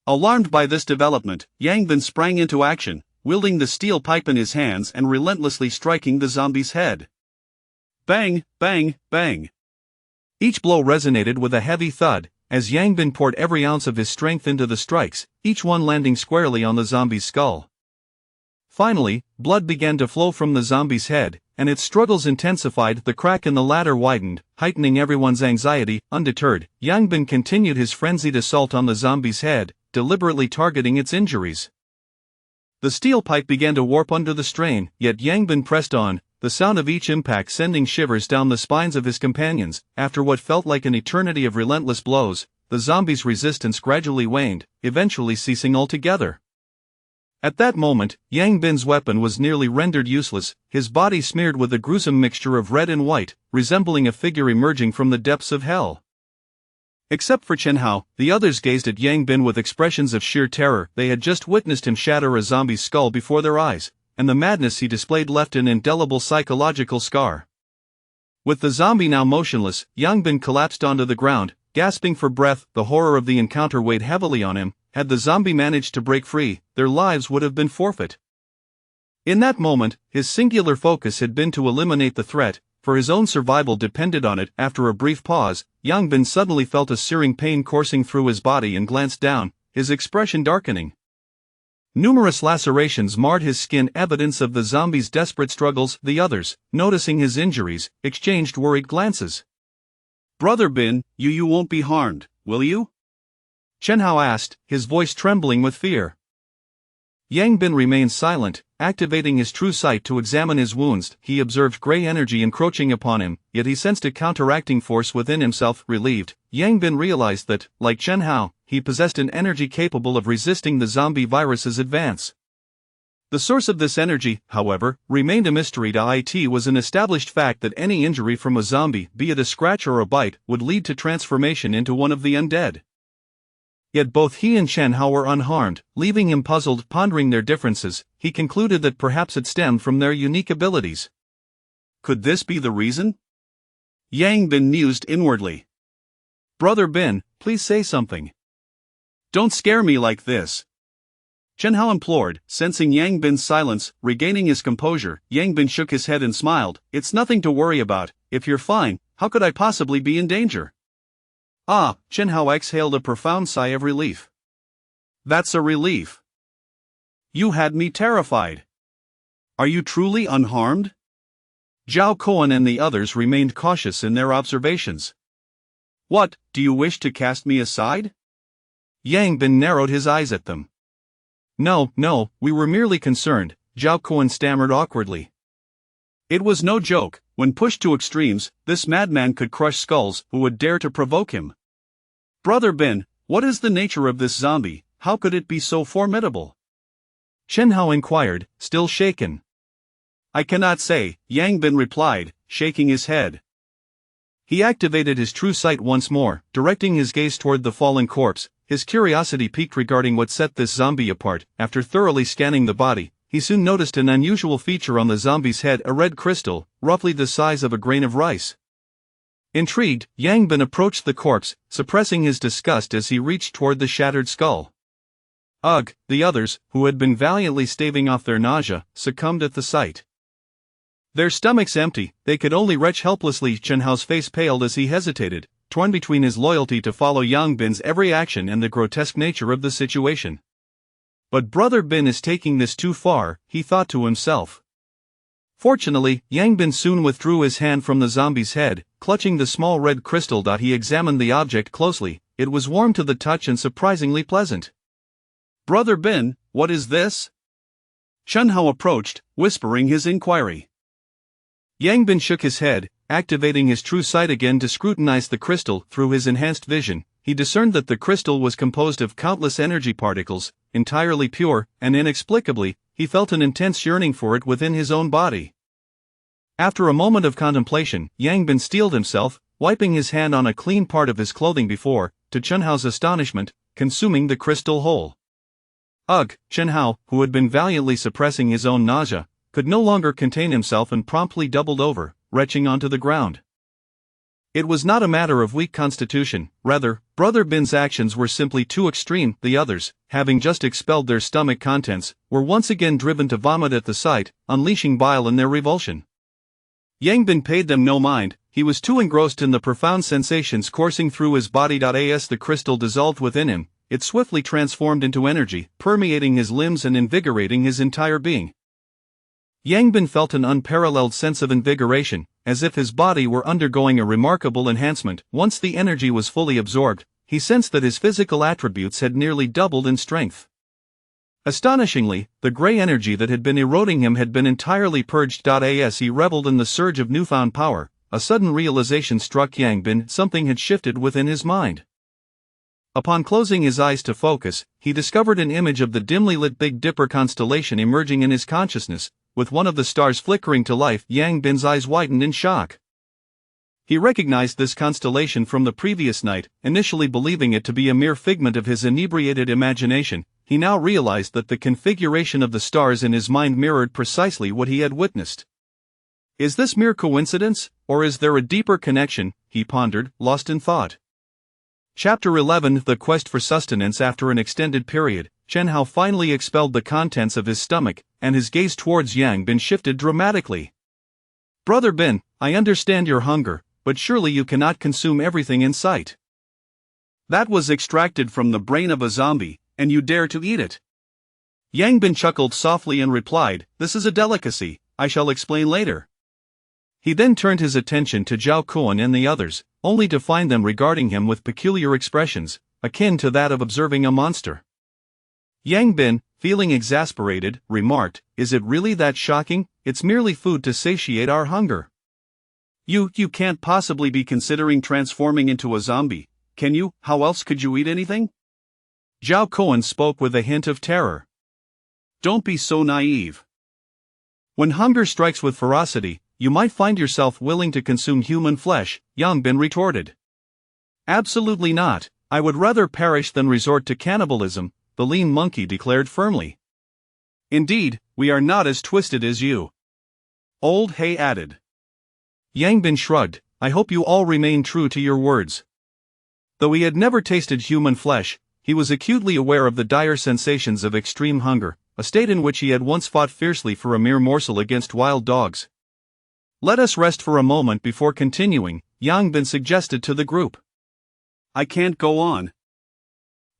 [SPEAKER 1] Alarmed by this development, Yang Bin sprang into action, wielding the steel pipe in his hands and relentlessly striking the zombie's head. Bang, bang, bang. Each blow resonated with a heavy thud, as Yang Bin poured every ounce of his strength into the strikes, each one landing squarely on the zombie's skull. Finally, blood began to flow from the zombie's head, and its struggles intensified. The crack in the ladder widened, heightening everyone's anxiety. Undeterred, Yang Bin continued his frenzied assault on the zombie's head, deliberately targeting its injuries. The steel pipe began to warp under the strain, yet Yang Bin pressed on, the sound of each impact sending shivers down the spines of his companions. After what felt like an eternity of relentless blows, the zombie's resistance gradually waned, eventually ceasing altogether. At that moment, Yang Bin's weapon was nearly rendered useless, his body smeared with a gruesome mixture of red and white, resembling a figure emerging from the depths of hell. Except for Chen Hao, the others gazed at Yang Bin with expressions of sheer terror. They had just witnessed him shatter a zombie's skull before their eyes, and the madness he displayed left an indelible psychological scar. With the zombie now motionless, Yang Bin collapsed onto the ground, gasping for breath. The horror of the encounter weighed heavily on him. Had the zombie managed to break free, their lives would have been forfeit. In that moment, his singular focus had been to eliminate the threat, for his own survival depended on it. After a brief pause, Yang Bin suddenly felt a searing pain coursing through his body and glanced down, his expression darkening. Numerous lacerations marred his skin, evidence of the zombie's desperate struggles. The others, noticing his injuries, exchanged worried glances. "Brother Bin, you won't be harmed, will you?" Chen Hao asked, his voice trembling with fear. Yang Bin remained silent, activating his true sight to examine his wounds. He observed gray energy encroaching upon him, yet he sensed a counteracting force within himself. Relieved, Yang Bin realized that, like Chen Hao, he possessed an energy capable of resisting the zombie virus's advance. The source of this energy, however, remained a mystery to it. Was an established fact that any injury from a zombie, be it a scratch or a bite, would lead to transformation into one of the undead. Yet both he and Chen Hao were unharmed, leaving him puzzled. Pondering their differences, he concluded that perhaps it stemmed from their unique abilities. Could this be the reason? Yang Bin mused inwardly. "Brother Bin, please say something. Don't scare me like this," Chen Hao implored, sensing Yang Bin's silence. Regaining his composure, Yang Bin shook his head and smiled. "It's nothing to worry about. If you're fine, how could I possibly be in danger?" "Ah," Chen Hao exhaled a profound sigh of relief. "That's a relief. You had me terrified. Are you truly unharmed?" Zhao Koan and the others remained cautious in their observations. "What, do you wish to cast me aside?" Yang Bin narrowed his eyes at them. No, we were merely concerned," Zhao Koan stammered awkwardly. It was no joke. When pushed to extremes, this madman could crush skulls. Who would dare to provoke him? "Brother Bin, what is the nature of this zombie? How could it be so formidable?" Chen Hao inquired, still shaken. "I cannot say," Yang Bin replied, shaking his head. He activated his true sight once more, directing his gaze toward the fallen corpse. His curiosity piqued regarding what set this zombie apart. After thoroughly scanning the body, he soon noticed an unusual feature on the zombie's head: a red crystal, roughly the size of a grain of rice. Intrigued, Yang Bin approached the corpse, suppressing his disgust as he reached toward the shattered skull. Ugh! The others, who had been valiantly staving off their nausea, succumbed at the sight. Their stomachs empty, they could only retch helplessly. Chen Hao's face paled as he hesitated, torn between his loyalty to follow Yang Bin's every action and the grotesque nature of the situation. But Brother Bin is taking this too far, he thought to himself. Fortunately, Yang Bin soon withdrew his hand from the zombie's head, clutching the small red crystal. He examined the object closely. It was warm to the touch and surprisingly pleasant. "Brother Bin, what is this?" Chen Hao approached, whispering his inquiry. Yang Bin shook his head, activating his true sight again to scrutinize the crystal. Through his enhanced vision, he discerned that the crystal was composed of countless energy particles, entirely pure, and inexplicably, he felt an intense yearning for it within his own body. After a moment of contemplation, Yang Bin steeled himself, wiping his hand on a clean part of his clothing before, to Chen Hao's astonishment, consuming the crystal whole. Ugh! Chen Hao, who had been valiantly suppressing his own nausea, could no longer contain himself and promptly doubled over, retching onto the ground. It was not a matter of weak constitution, rather, Brother Bin's actions were simply too extreme. The others, having just expelled their stomach contents, were once again driven to vomit at the sight, unleashing bile in their revulsion. Yang Bin paid them no mind, he was too engrossed in the profound sensations coursing through his body. As the crystal dissolved within him, it swiftly transformed into energy, permeating his limbs and invigorating his entire being. Yang Bin felt an unparalleled sense of invigoration, as if his body were undergoing a remarkable enhancement. Once the energy was fully absorbed, he sensed that his physical attributes had nearly doubled in strength. Astonishingly, the gray energy that had been eroding him had been entirely purged. As he reveled in the surge of newfound power, a sudden realization struck Yang Bin: something had shifted within his mind. Upon closing his eyes to focus, he discovered an image of the dimly lit Big Dipper constellation emerging in his consciousness. With one of the stars flickering to life, Yang Bin's eyes widened in shock. He recognized this constellation from the previous night, initially believing it to be a mere figment of his inebriated imagination. He now realized that the configuration of the stars in his mind mirrored precisely what he had witnessed. Is this mere coincidence, or is there a deeper connection? He pondered, lost in thought. Chapter 11: The Quest for Sustenance. After an extended period, Chen Hao finally expelled the contents of his stomach, and his gaze towards Yang Bin shifted dramatically. Brother Bin, I understand your hunger, but surely you cannot consume everything in sight. That was extracted from the brain of a zombie, and you dare to eat it. Yang Bin chuckled softly and replied, "This is a delicacy, I shall explain later." He then turned his attention to Zhao Kuan and the others, only to find them regarding him with peculiar expressions, akin to that of observing a monster. Yang Bin, feeling exasperated, remarked, "Is it really that shocking? It's merely food to satiate our hunger." You can't possibly be considering transforming into a zombie, can you? How else could you eat anything?" Zhao Kuan spoke with a hint of terror. "Don't be so naive. When hunger strikes with ferocity, you might find yourself willing to consume human flesh," Yang Bin retorted. "Absolutely not, I would rather perish than resort to cannibalism," the lean monkey declared firmly. "Indeed, we are not as twisted as you," Old Hay added. Yang Bin shrugged, "I hope you all remain true to your words." Though he had never tasted human flesh, he was acutely aware of the dire sensations of extreme hunger, a state in which he had once fought fiercely for a mere morsel against wild dogs. "Let us rest for a moment before continuing," Yang Bin suggested to the group. "I can't go on.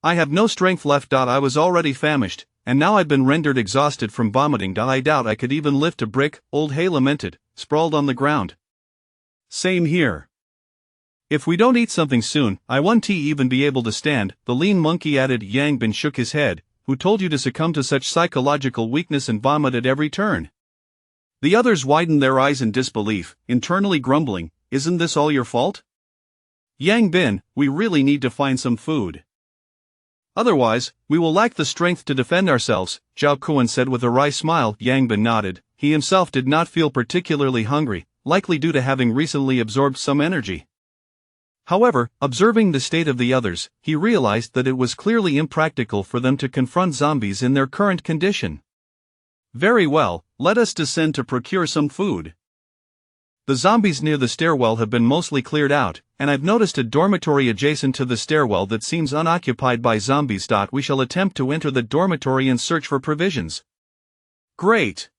[SPEAKER 1] I have no strength left. I was already famished, and now I've been rendered exhausted from vomiting. I doubt I could even lift a brick," Old Hay lamented, sprawled on the ground. "Same here. If we don't eat something soon, I won't even be able to stand," the lean monkey added. Yang Bin shook his head. "Who told you to succumb to such psychological weakness and vomit at every turn?" The others widened their eyes in disbelief, internally grumbling, "Isn't this all your fault? Yang Bin, we really need to find some food. Otherwise, we will lack the strength to defend ourselves," Zhao Kuan said with a wry smile. Yang Bin nodded. He himself did not feel particularly hungry, likely due to having recently absorbed some energy. However, observing the state of the others, he realized that it was clearly impractical for them to confront zombies in their current condition. "Very well, let us descend to procure some food. The zombies near the stairwell have been mostly cleared out, and I've noticed a dormitory adjacent to the stairwell that seems unoccupied by zombies. We shall attempt to enter the dormitory and search for provisions." "Great."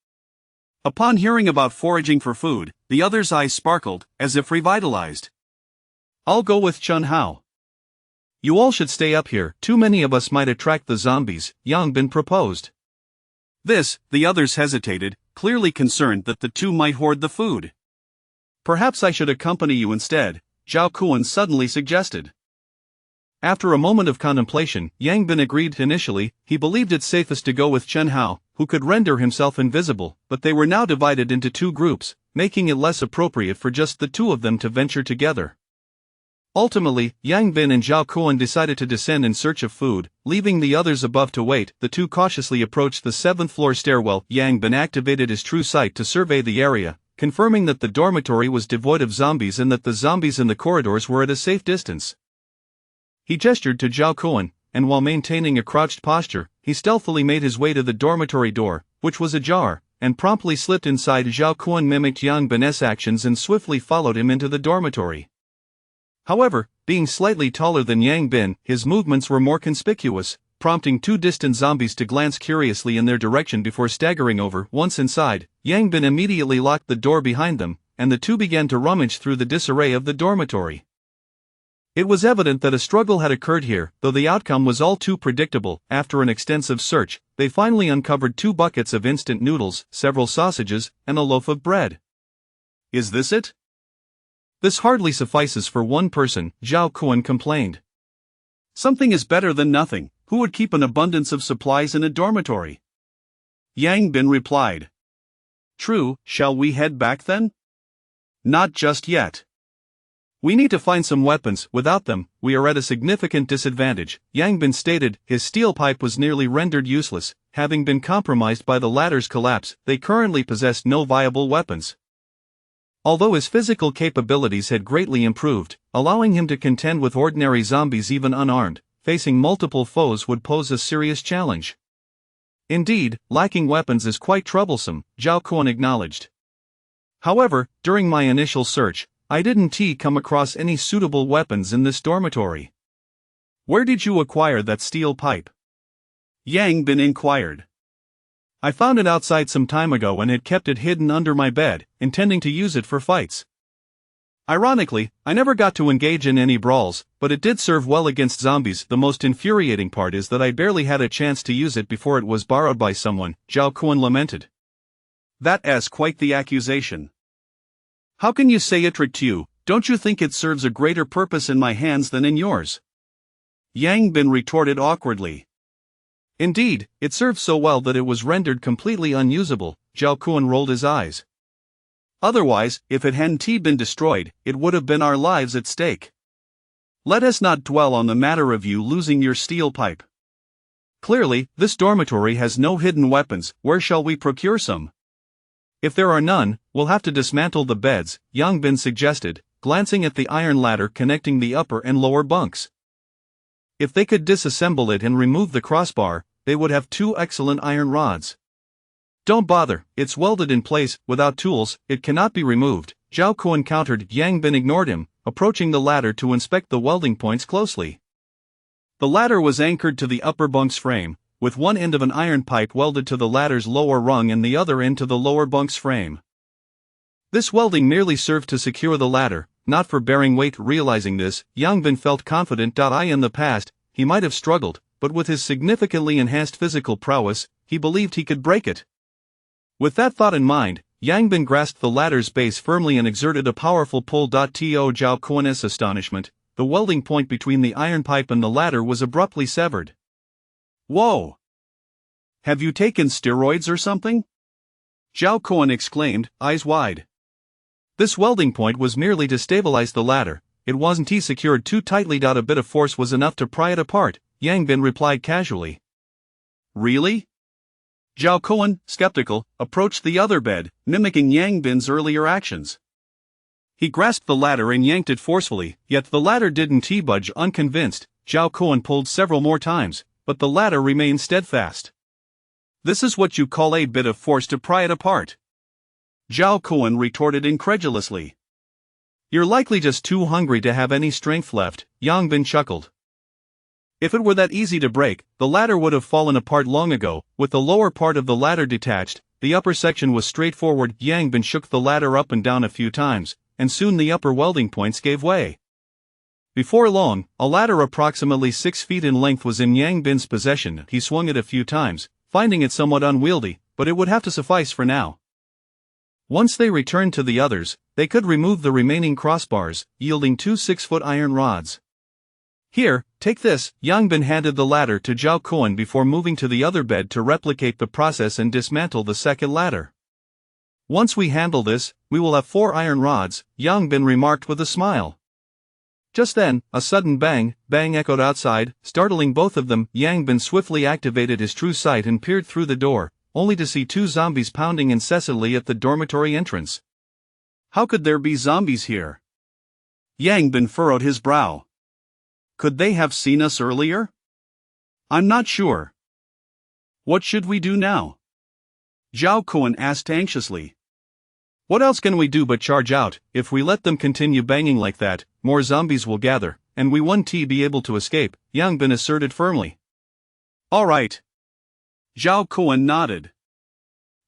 [SPEAKER 1] Upon hearing about foraging for food, the others' eyes sparkled, as if revitalized. "I'll go with Chen Hao. You all should stay up here, too many of us might attract the zombies," Yang Bin proposed. The others hesitated, clearly concerned that the two might hoard the food. "Perhaps I should accompany you instead," Zhao Kuan suddenly suggested. After a moment of contemplation, Yang Bin agreed. Initially, he believed it safest to go with Chen Hao, who could render himself invisible, but they were now divided into two groups, making it less appropriate for just the two of them to venture together. Ultimately, Yang Bin and Zhao Kuan decided to descend in search of food, leaving the others above to wait. The two cautiously approached the 7th-floor stairwell. Yang Bin activated his true sight to survey the area, confirming that the dormitory was devoid of zombies and that the zombies in the corridors were at a safe distance. He gestured to Zhao Kuan, and while maintaining a crouched posture, he stealthily made his way to the dormitory door, which was ajar,
[SPEAKER 2] and promptly slipped inside. Zhao Kun mimicked Yang Bin's actions and swiftly followed him into the dormitory. However, being slightly taller than Yang Bin, his movements were more conspicuous, prompting two distant zombies to glance curiously in their direction before staggering over. Once inside, Yang Bin immediately locked the door behind them, and the two began to rummage through the disarray of the dormitory. It was evident that a struggle had occurred here, though the outcome was all too predictable. After an extensive search, they finally uncovered 2 buckets of instant noodles, several sausages, and a loaf of bread.
[SPEAKER 1] Is this it?
[SPEAKER 2] This hardly suffices for one person, Zhao Kun complained.
[SPEAKER 1] Something is better than nothing. Who would keep an abundance of supplies in a dormitory? Yang Bin replied. True, shall we head back then? Not just yet.
[SPEAKER 2] We need to find some weapons. Without them, we are at a significant disadvantage, Yang Bin stated. His steel pipe was nearly rendered useless, having been compromised by the latter's collapse. They currently possessed no viable weapons. Although his physical capabilities had greatly improved, allowing him to contend with ordinary zombies even unarmed, facing multiple foes would pose a serious challenge. Indeed, lacking weapons is quite troublesome, Zhao Kun acknowledged. However, during my initial search, I didn't come across any suitable weapons in this dormitory.
[SPEAKER 1] Where did you acquire that steel pipe? Yang Bin inquired.
[SPEAKER 2] I found it outside some time ago and had kept it hidden under my bed, intending to use it for fights. Ironically, I never got to engage in any brawls, but it did serve well against zombies. The most infuriating part is that I barely had a chance to use it before it was borrowed by someone, Zhao Kun lamented.
[SPEAKER 1] That's quite the accusation. How can you say it tricked you? Don't you think it serves a greater purpose in my hands than in yours? Yang Bin retorted awkwardly.
[SPEAKER 2] Indeed, it served so well that it was rendered completely unusable, Zhao Kun rolled his eyes.
[SPEAKER 1] Otherwise, if it hadn't been destroyed, it would have been our lives at stake. Let us not dwell on the matter of you losing your steel pipe. Clearly, this dormitory has no hidden weapons. Where shall we procure some?
[SPEAKER 2] If there are none, we'll have to dismantle the beds, Yang Bin suggested, glancing at the iron ladder connecting the upper and lower bunks. If they could disassemble it and remove the crossbar, they would have 2 excellent iron rods. Don't bother, it's welded in place. Without tools, it cannot be removed, Zhao Kun countered. Yang Bin ignored him, approaching the ladder to inspect the welding points closely. The ladder was anchored to the upper bunk's frame, with one end of an iron pipe welded to the ladder's lower rung and the other end to the lower bunk's frame. This welding merely served to secure the ladder, not for bearing weight. Realizing this, Yang Bin felt confident. In the past, he might have struggled, but with his significantly enhanced physical prowess, he believed he could break it. With that thought in mind, Yang Bin grasped the ladder's base firmly and exerted a powerful pull. To Zhao Kun's astonishment, the welding point between the iron pipe and the ladder was abruptly severed.
[SPEAKER 1] Whoa! Have you taken steroids or something? Zhao Kun exclaimed, eyes wide.
[SPEAKER 2] This welding point was merely to stabilize the ladder, it wasn't secured too tightly. A bit of force was enough to pry it apart, Yang Bin replied casually.
[SPEAKER 1] Really? Zhao Kun, skeptical, approached the other bed, mimicking Yang Bin's earlier actions. He grasped the ladder and yanked it forcefully, yet the ladder didn't budge. Unconvinced, Zhao Kun pulled several more times, but the ladder remained steadfast.
[SPEAKER 2] This is what you call a bit of force to pry it apart?
[SPEAKER 1] Zhao Kun retorted incredulously.
[SPEAKER 2] You're likely just too hungry to have any strength left, Yang Bin chuckled. If it were that easy to break, the ladder would have fallen apart long ago. With the lower part of the ladder detached, the upper section was straightforward. Yang Bin shook the ladder up and down a few times, and soon the upper welding points gave way. Before long, a ladder approximately 6 feet in length was in Yang Bin's possession. He swung it a few times, finding it somewhat unwieldy, but it would have to suffice for now. Once they returned to the others, they could remove the remaining crossbars, yielding 2 6-foot iron rods. Here, take this, Yang Bin handed the ladder to Zhao Kun before moving to the other bed to replicate the process and dismantle the second ladder. Once we handle this, we will have 4 iron rods, Yang Bin remarked with a smile. Just then, a sudden bang, bang echoed outside, startling both of them. Yang Bin swiftly activated his true sight and peered through the door, only to see 2 zombies pounding incessantly at the dormitory entrance.
[SPEAKER 1] How could there be zombies here? Yang Bin furrowed his brow. Could they have seen us earlier? I'm not sure. What should we do now?
[SPEAKER 2] Zhao Kuan asked anxiously. What else can we do but charge out? If we let them continue banging like that, more zombies will gather, and we won't be able to escape, Yang Bin asserted firmly. All right. Zhao Kuan nodded.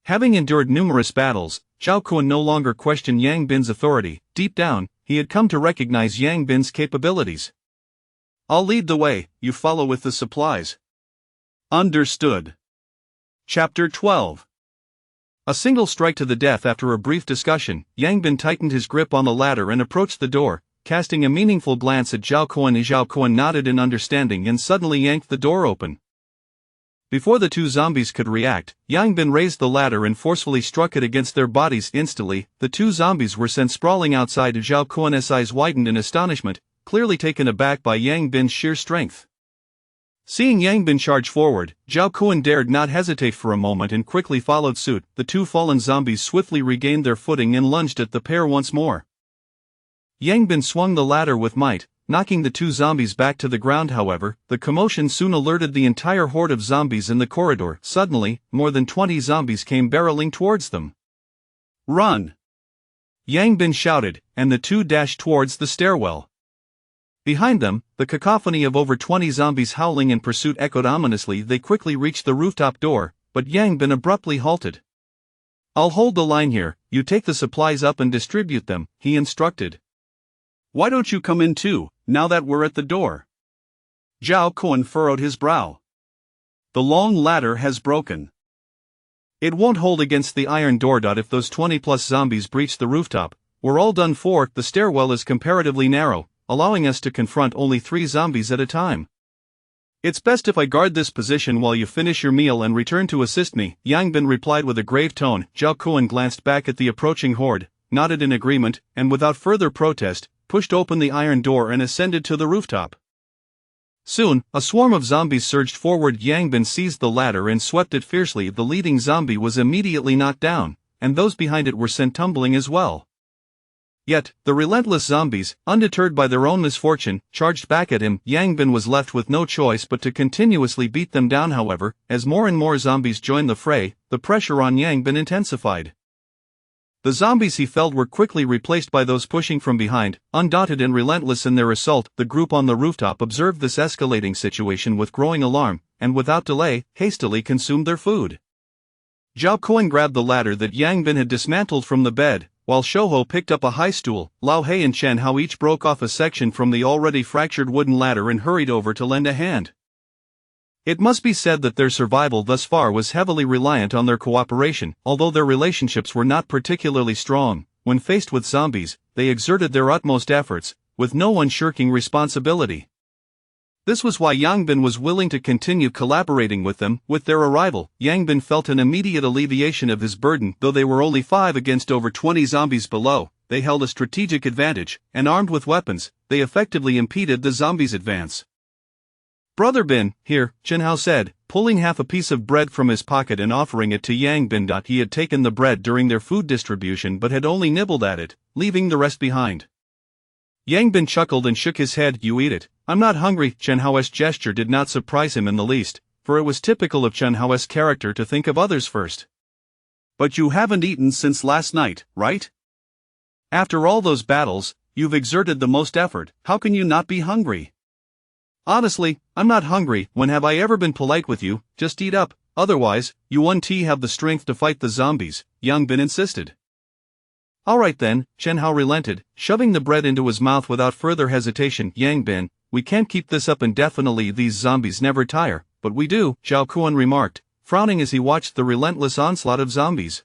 [SPEAKER 2] Having endured numerous battles, Zhao Kuan no longer questioned Yang Bin's authority. Deep down, he had come to recognize Yang Bin's capabilities. I'll lead the way, you follow with the supplies. Understood. Chapter 12. A single strike to the death. After a brief discussion, Yang Bin tightened his grip on the ladder and approached the door, casting a meaningful glance at Zhao Kuan. Zhao Kuan nodded in understanding and suddenly yanked the door open. Before the two zombies could react, Yang Bin raised the ladder and forcefully struck it against their bodies. Instantly, the two zombies were sent sprawling outside. Zhao Kuan's eyes widened in astonishment, clearly taken aback by Yang Bin's sheer strength. Seeing Yang Bin charge forward, Zhao Kuan dared not hesitate for a moment and quickly followed suit. The two fallen zombies swiftly regained their footing and lunged at the pair once more. Yang Bin swung the ladder with might, knocking the two zombies back to the ground. However, the commotion soon alerted the entire horde of zombies in the corridor. Suddenly, more than 20 zombies came barreling towards them. Run! Yang Bin shouted, and the two dashed towards the stairwell. Behind them, the cacophony of over 20 zombies howling in pursuit echoed ominously. They quickly reached the rooftop door, but Yang Bin abruptly halted. I'll hold the line here, you take the supplies up and distribute them, he instructed. Why don't you come in too, now that we're at the door? Zhao Kuan furrowed his brow. The long ladder has broken. It won't hold against the iron door. If those 20+ zombies breach the rooftop, we're all done for. The stairwell is comparatively narrow, allowing us to confront only 3 zombies at a time. It's best if I guard this position while you finish your meal and return to assist me, Yang Bin replied with a grave tone. Zhao Kuan glanced back at the approaching horde, nodded in agreement, and without further protest, pushed open the iron door and ascended to the rooftop. Soon, a swarm of zombies surged forward. Yang Bin seized the ladder and swept it fiercely. The leading zombie was immediately knocked down, and those behind it were sent tumbling as well. Yet, the relentless zombies, undeterred by their own misfortune, charged back at him. Yang Bin was left with no choice but to continuously beat them down. However, as more and more zombies joined the fray, the pressure on Yang Bin intensified. The zombies he felled were quickly replaced by those pushing from behind. Undaunted and relentless in their assault, the group on the rooftop observed this escalating situation with growing alarm, and without delay, hastily consumed their food. Zhao Kuan grabbed the ladder that Yang Bin had dismantled from the bed, while Shouho picked up a high stool. Lao He and Chen Hao each broke off a section from the already fractured wooden ladder and hurried over to lend a hand. It must be said that their survival thus far was heavily reliant on their cooperation. Although their relationships were not particularly strong, when faced with zombies, they exerted their utmost efforts, with no one shirking responsibility. This was why Yang Bin was willing to continue collaborating with them. With their arrival, Yang Bin felt an immediate alleviation of his burden. Though they were only 5 against over 20 zombies below, they held a strategic advantage, and armed with weapons, they effectively impeded the zombies' advance. Brother Bin, here, Chen Hao said, pulling half a piece of bread from his pocket and offering it to Yang Bin. He had taken the bread during their food distribution but had only nibbled at it, leaving the rest behind. Yang Bin chuckled and shook his head. You eat it. I'm not hungry. Chen Hao's gesture did not surprise him in the least, for it was typical of Chen Hao's character to think of others first. But you haven't eaten since last night, right? After all those battles, you've exerted the most effort. How can you not be hungry? Honestly, I'm not hungry. When have I ever been polite with you? Just eat up, otherwise, you won't have the strength to fight the zombies, Yang Bin insisted. Alright then, Chen Hao relented, shoving the bread into his mouth without further hesitation. Yang Bin, we can't keep this up indefinitely. These zombies never tire. But we do, Zhao Kuan remarked, frowning as he watched the relentless onslaught of zombies.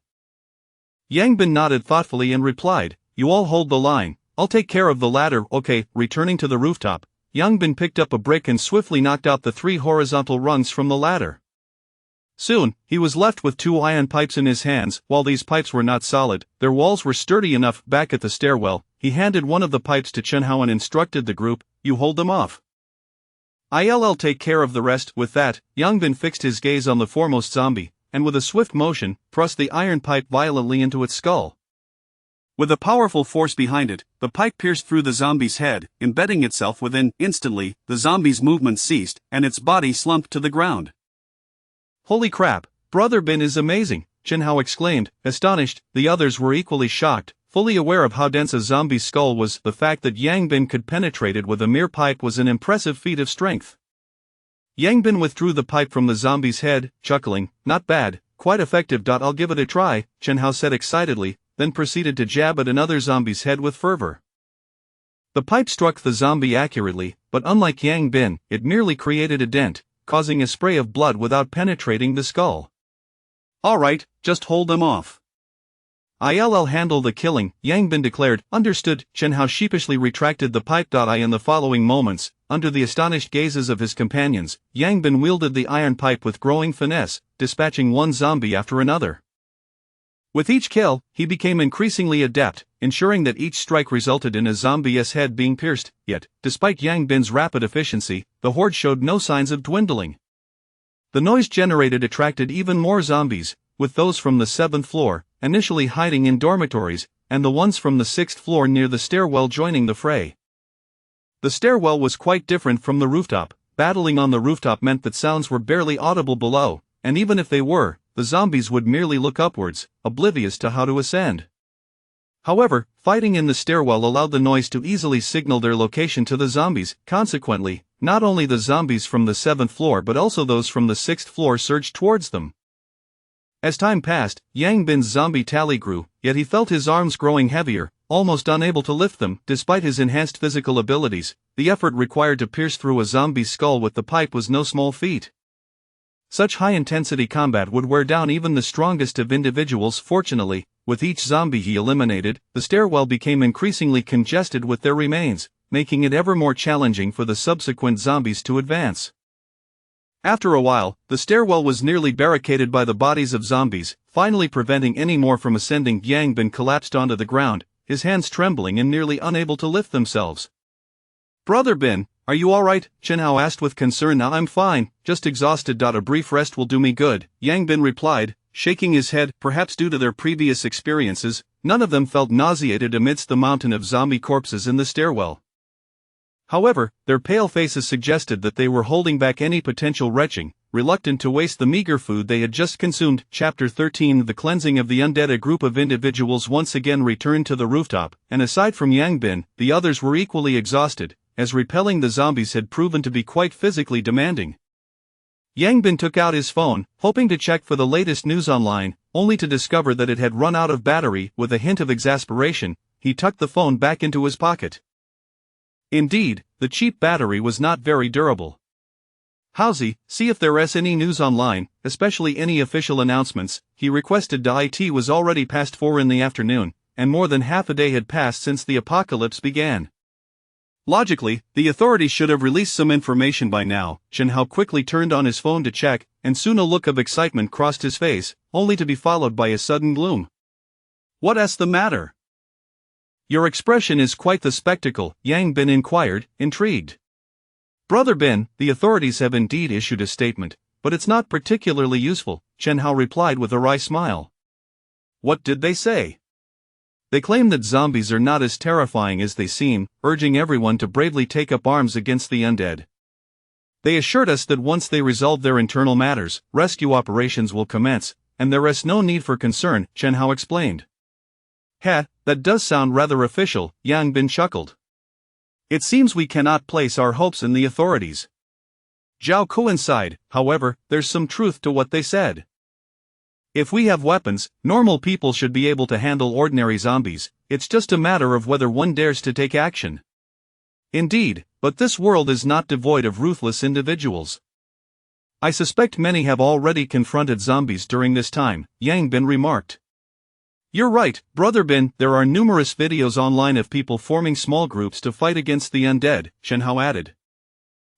[SPEAKER 2] Yang Bin nodded thoughtfully and replied, you all hold the line, I'll take care of the ladder. Okay. Returning to the rooftop, Yang Bin picked up a brick and swiftly knocked out the 3 horizontal rungs from the ladder. Soon, he was left with 2 iron pipes in his hands. While these pipes were not solid, their walls were sturdy enough. Back at the stairwell, he handed one of the pipes to Chen Hao and instructed the group, you hold them off. I'll take care of the rest. With that, Yang Bin fixed his gaze on the foremost zombie, and with a swift motion, thrust the iron pipe violently into its skull. With a powerful force behind it, the pipe pierced through the zombie's head, embedding itself within. Instantly, the zombie's movement ceased, and its body slumped to the ground. Holy crap, Brother Bin is amazing.
[SPEAKER 1] Chen Hao exclaimed, astonished. The others were equally shocked, fully aware of how dense a zombie's skull was. The fact that Yang Bin could penetrate it with a mere pipe was an impressive feat of strength. Yang Bin withdrew the pipe from the zombie's head, chuckling, "Not bad, quite effective. I'll give it a try," Chen Hao said excitedly, then proceeded to jab at another zombie's head with fervor. The pipe struck the zombie accurately, but unlike Yang Bin, it merely created a dent, causing a spray of blood without penetrating the skull. "Alright, just hold them off. I'll handle the killing," Yang Bin declared. "Understood." Chen Hao sheepishly retracted the pipe. In the following moments, under the astonished gazes of his companions, Yang Bin wielded the iron pipe with growing finesse, dispatching one zombie after another. With each kill, he became increasingly adept, ensuring that each strike resulted in a zombie's head being pierced. Yet, despite Yang Bin's rapid efficiency, the horde showed no signs of dwindling. The noise generated attracted even more zombies, with those from the 7th floor, initially hiding in dormitories, and the ones from the 6th floor near the stairwell joining the fray. The stairwell was quite different from the rooftop. Battling on the rooftop meant that sounds were barely audible below, and even if they were, the zombies would merely look upwards, oblivious to how to ascend. However, fighting in the stairwell allowed the noise to easily signal their location to the zombies. Consequently, not only the zombies from the 7th floor but also those from the 6th floor surged towards them. As time passed, Yang Bin's zombie tally grew, yet he felt his arms growing heavier, almost unable to lift them. Despite his enhanced physical abilities, the effort required to pierce through a zombie's skull with the pipe was no small feat. Such high-intensity combat would wear down even the strongest of individuals. Fortunately, with each zombie he eliminated, the stairwell became increasingly congested with their remains, making it ever more challenging for the subsequent zombies to advance. After a while, the stairwell was nearly barricaded by the bodies of zombies, finally preventing any more from ascending. Yang Bin collapsed onto the ground, his hands trembling and nearly unable to lift themselves. "Brother Bin, are you alright?" Chen Hao asked with concern. "I'm fine, just exhausted. A brief rest will do me good," Yang Bin replied, shaking his head. Perhaps due to their previous experiences, none of them felt nauseated amidst the mountain of zombie corpses in the stairwell. However, their pale faces suggested that they were holding back any potential retching, reluctant to waste the meager food they had just consumed. Chapter 13: The Cleansing of the Undead. A group of individuals once again returned to the rooftop, and aside from Yang Bin, the others were equally exhausted, as repelling the zombies had proven to be quite physically demanding. Yang Bin took out his phone, hoping to check for the latest news online, only to discover that it had run out of battery. With a hint of exasperation, he tucked the phone back into his pocket. Indeed, the cheap battery was not very durable. "Howsy, see if there's any news online, especially any official announcements," he requested. It was already past 4 in the afternoon, and more than half a day had passed since the apocalypse began. Logically, the authorities should have released some information by now. Chen Hao quickly turned on his phone to check, and soon a look of excitement crossed his face, only to be followed by a sudden gloom. "What's the matter? Your expression is quite the spectacle," Yang Bin inquired, intrigued. "Brother Bin, the authorities have indeed issued a statement, but it's not particularly useful," Chen Hao replied with a wry smile. "What did they say?" "They claim that zombies are not as terrifying as they seem, urging everyone to bravely take up arms against the undead. They assured us that once they resolve their internal matters, rescue operations will commence, and there is no need for concern," Chen Hao explained. That does sound rather official," Yang Bin chuckled. "It seems we cannot place our hopes in the authorities." Zhao coincided. "However, there's some truth to what they said. If we have weapons, normal people should be able to handle ordinary zombies, it's just a matter of whether one dares to take action." "Indeed, but this world is not devoid of ruthless individuals. I suspect many have already confronted zombies during this time," Yang Bin remarked. "You're right, Brother Bin, there are numerous videos online of people forming small groups to fight against the undead," Chen Hao added.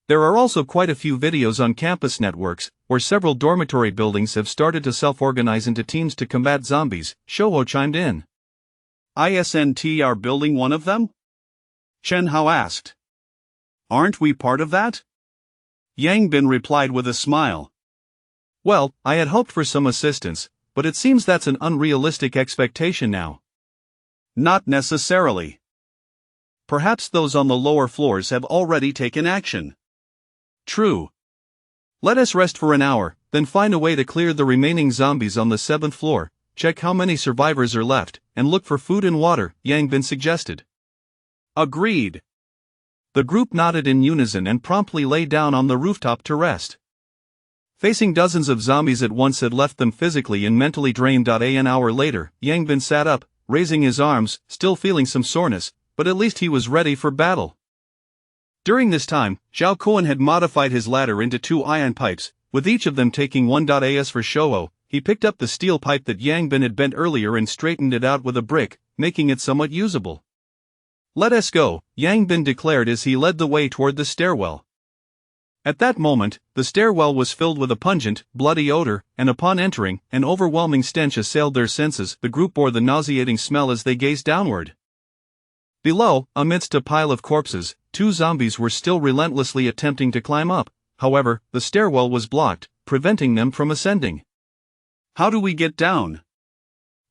[SPEAKER 1] "There are also quite a few videos on campus networks, where several dormitory buildings have started to self-organize into teams to combat zombies," Shouho chimed in. "ISNT are building one of them?" Chen Hao asked. "Aren't we part of that?" Yang Bin replied with a smile. "Well, I had hoped for some assistance, but it seems that's an unrealistic expectation now." "Not necessarily. Perhaps those on the lower floors have already taken action." "True. Let us rest for an hour, then find a way to clear the remaining zombies on the 7th floor, check how many survivors are left, and look for food and water, Yang Bin suggested. Agreed. The group nodded in unison and promptly lay down on the rooftop to rest. Facing dozens of zombies at once had left them physically and mentally drained. An hour later, Yang Bin sat up, raising his arms, still feeling some soreness, but at least he was ready for battle. During this time, Zhao Kuan had modified his ladder into 2 iron pipes, with each of them taking 1. As for Shouo, he picked up the steel pipe that Yang Bin had bent earlier and straightened it out with a brick, making it somewhat usable. "Let us go," Yang Bin declared as he led the way toward the stairwell. At that moment, the stairwell was filled with a pungent, bloody odor, and upon entering, an overwhelming stench assailed their senses. The group bore the nauseating smell as they gazed downward. Below, amidst a pile of corpses, 2 zombies were still relentlessly attempting to climb up. However, the stairwell was blocked, preventing them from ascending. "How do we get down?"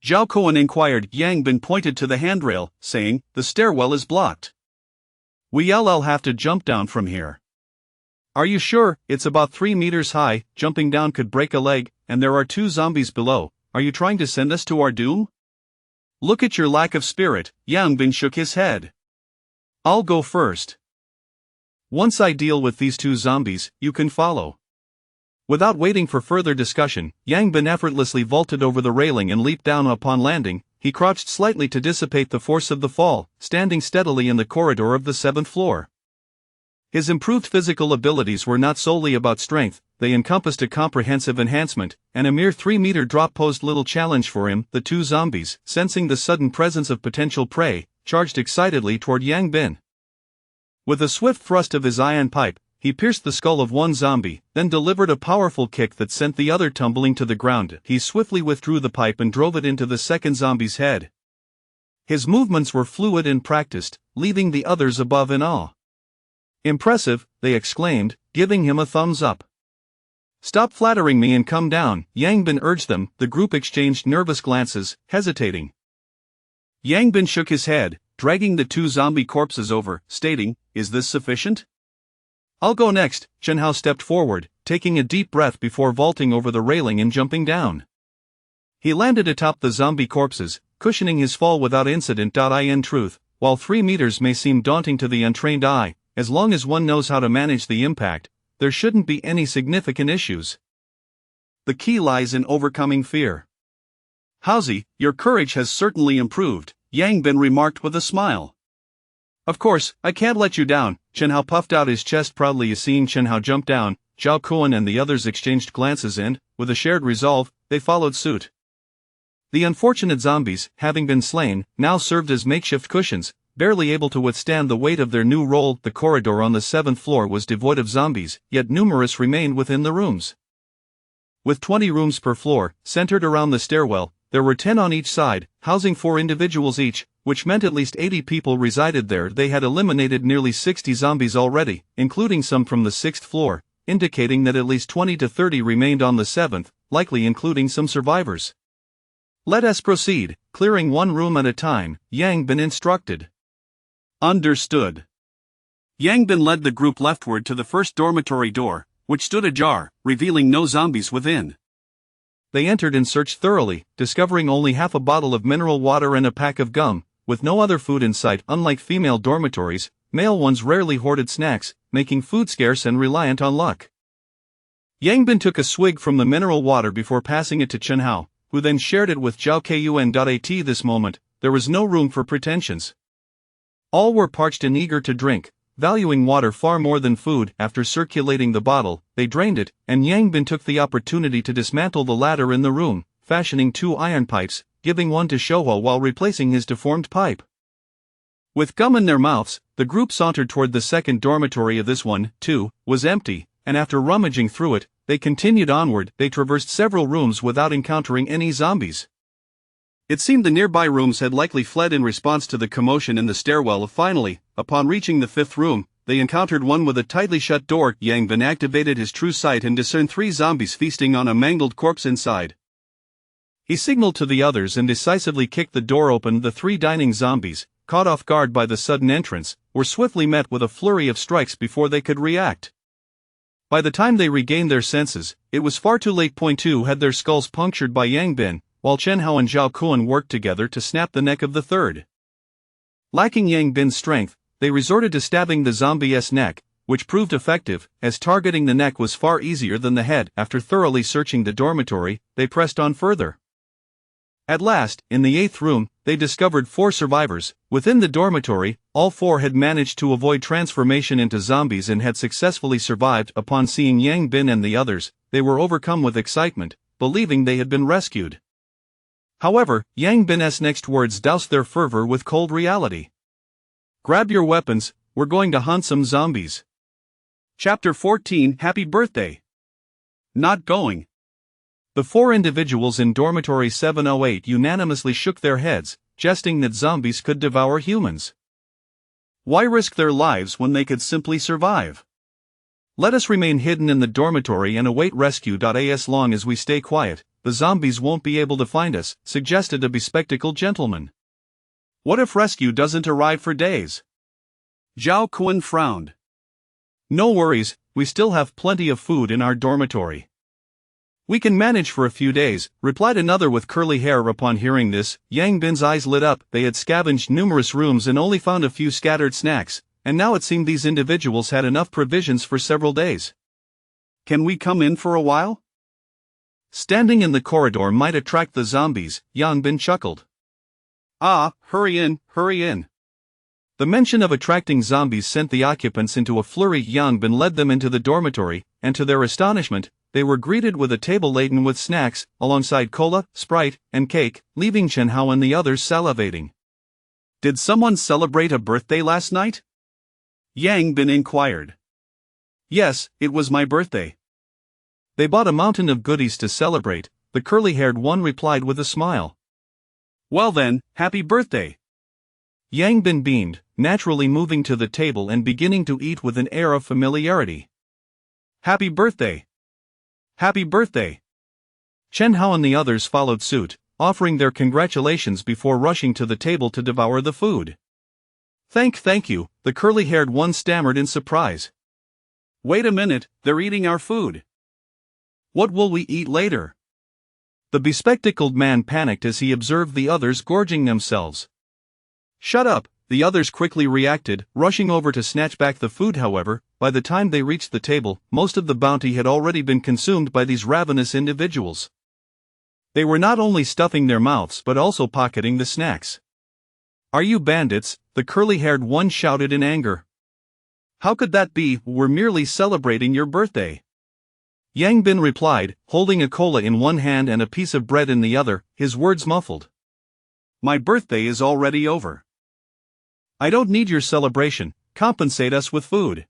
[SPEAKER 1] Zhao Kuan inquired. Yang Bin pointed to the handrail, saying, "The stairwell is blocked. We'll have to jump down from here." "Are you sure? It's about 3 meters high, jumping down could break a leg, and there are 2 zombies below. Are you trying to send us to our doom?" "Look at your lack of spirit," Yang Bin shook his head. "I'll go first. Once I deal with these 2 zombies, you can follow." Without waiting for further discussion, Yang Bin effortlessly vaulted over the railing and leaped down. Upon landing, he crouched slightly to dissipate the force of the fall, standing steadily in the corridor of the 7th floor. His improved physical abilities were not solely about strength, they encompassed a comprehensive enhancement, and a mere 3-meter drop posed little challenge for him. The 2 zombies, sensing the sudden presence of potential prey, charged excitedly toward Yang Bin. With a swift thrust of his iron pipe, he pierced the skull of one zombie, then delivered a powerful kick that sent the other tumbling to the ground. He swiftly withdrew the pipe and drove it into the second zombie's head. His movements were fluid and practiced, leaving the others above in awe. "Impressive," they exclaimed, giving him a thumbs up. "Stop flattering me and come down," Yang Bin urged them. The group exchanged nervous glances, hesitating. Yang Bin shook his head, dragging the 2 zombie corpses over, stating, "Is this sufficient?" "I'll go next." Chen Hao stepped forward, taking a deep breath before vaulting over the railing and jumping down. He landed atop the zombie corpses, cushioning his fall without incident. In truth, while 3 meters may seem daunting to the untrained eye, as long as one knows how to manage the impact, there shouldn't be any significant issues. The key lies in overcoming fear. "Haozi, your courage has certainly improved," Yang Bin remarked with a smile. "Of course, I can't let you down." Chen Hao puffed out his chest proudly. Seeing Chen Hao jump down, Zhao Kuan and the others exchanged glances and, with a shared resolve, they followed suit. The unfortunate zombies, having been slain, now served as makeshift cushions, barely able to withstand the weight of their new role. The corridor on the 7th floor was devoid of zombies, yet numerous remained within the rooms. With 20 rooms per floor, centered around the stairwell, there were 10 on each side, housing 4 individuals each, which meant at least 80 people resided there. They had eliminated nearly 60 zombies already, including some from the 6th floor, indicating that at least 20 to 30 remained on the 7th, likely including some survivors. "Let us proceed, clearing 1 room at a time," Yang Bin instructed. "Understood." Yang Bin led the group leftward to the first dormitory door, which stood ajar, revealing no zombies within. They entered and searched thoroughly, discovering only half a bottle of mineral water and a pack of gum, with no other food in sight. Unlike female dormitories, male ones rarely hoarded snacks, making food scarce and reliant on luck. Yang Bin took a swig from the mineral water before passing it to Chen Hao, who then shared it with Zhao Kun. At this moment, there was no room for pretensions. All were parched and eager to drink, valuing water far more than food. After circulating the bottle, they drained it, and Yang Bin took the opportunity to dismantle the ladder in the room, fashioning 2 iron pipes, giving one to Shouo while replacing his deformed pipe. With gum in their mouths, the group sauntered toward the second dormitory. This one, too, was empty, and after rummaging through it, they continued onward. They traversed several rooms without encountering any zombies. It seemed the nearby rooms had likely fled in response to the commotion in the stairwell. Finally, upon reaching the 5th room, they encountered one with a tightly shut door. Yang Bin activated his true sight and discerned 3 zombies feasting on a mangled corpse inside. He signaled to the others and decisively kicked the door open. The 3 dining zombies, caught off guard by the sudden entrance, were swiftly met with a flurry of strikes before they could react. By the time they regained their senses, it was far too late. Point 2 had their skulls punctured by Yang Bin, while Chen Hao and Zhao Kuan worked together to snap the neck of the third. Lacking Yang Bin's strength, they resorted to stabbing the zombie's neck, which proved effective, as targeting the neck was far easier than the head. After thoroughly searching the dormitory, they pressed on further. At last, in the 8th room, they discovered 4 survivors. Within the dormitory, all 4 had managed to avoid transformation into zombies and had successfully survived. Upon seeing Yang Bin and the others, they were overcome with excitement, believing they had been rescued. However, Yang Bin's next words doused their fervor with cold reality. "Grab your weapons, we're going to hunt some zombies." Chapter 14 Happy Birthday! Not going. The 4 individuals in dormitory 708 unanimously shook their heads, jesting that zombies could devour humans. Why risk their lives when they could simply survive? Let us remain hidden in the dormitory and await rescue. As long as we stay quiet, the zombies won't be able to find us, suggested a bespectacled gentleman. What if rescue doesn't arrive for days? Zhao Kuan frowned. No worries, we still have plenty of food in our dormitory. We can manage for a few days, replied another with curly hair. Upon hearing this, Yang Bin's eyes lit up. They had scavenged numerous rooms and only found a few scattered snacks, and now it seemed these individuals had enough provisions for several days. Can we come in for a while? Standing in the corridor might attract the zombies, Yang Bin chuckled. Ah, hurry in, hurry in. The mention of attracting zombies sent the occupants into a flurry. Yang Bin led them into the dormitory, and to their astonishment, they were greeted with a table laden with snacks, alongside cola, Sprite, and cake, leaving Chen Hao and the others salivating. Did someone celebrate a birthday last night? Yang Bin inquired. Yes, it was my birthday. They bought a mountain of goodies to celebrate, the curly-haired one replied with a smile. Well then, happy birthday. Yang Bin beamed, naturally moving to the table and beginning to eat with an air of familiarity. Happy birthday. Happy birthday. Chen Hao and the others followed suit, offering their congratulations before rushing to the table to devour the food. Thank you, the curly-haired one stammered in surprise. Wait a minute, they're eating our food. What will we eat later? The bespectacled man panicked as he observed the others gorging themselves. Shut up, the others quickly reacted, rushing over to snatch back the food. However, by the time they reached the table, most of the bounty had already been consumed by these ravenous individuals. They were not only stuffing their mouths but also pocketing the snacks. Are you bandits? The curly-haired one shouted in anger. How could that be? We're merely celebrating your birthday. Yang Bin replied, holding a cola in one hand and a piece of bread in the other, his words muffled. My birthday is already over. I don't need your celebration, compensate us with food.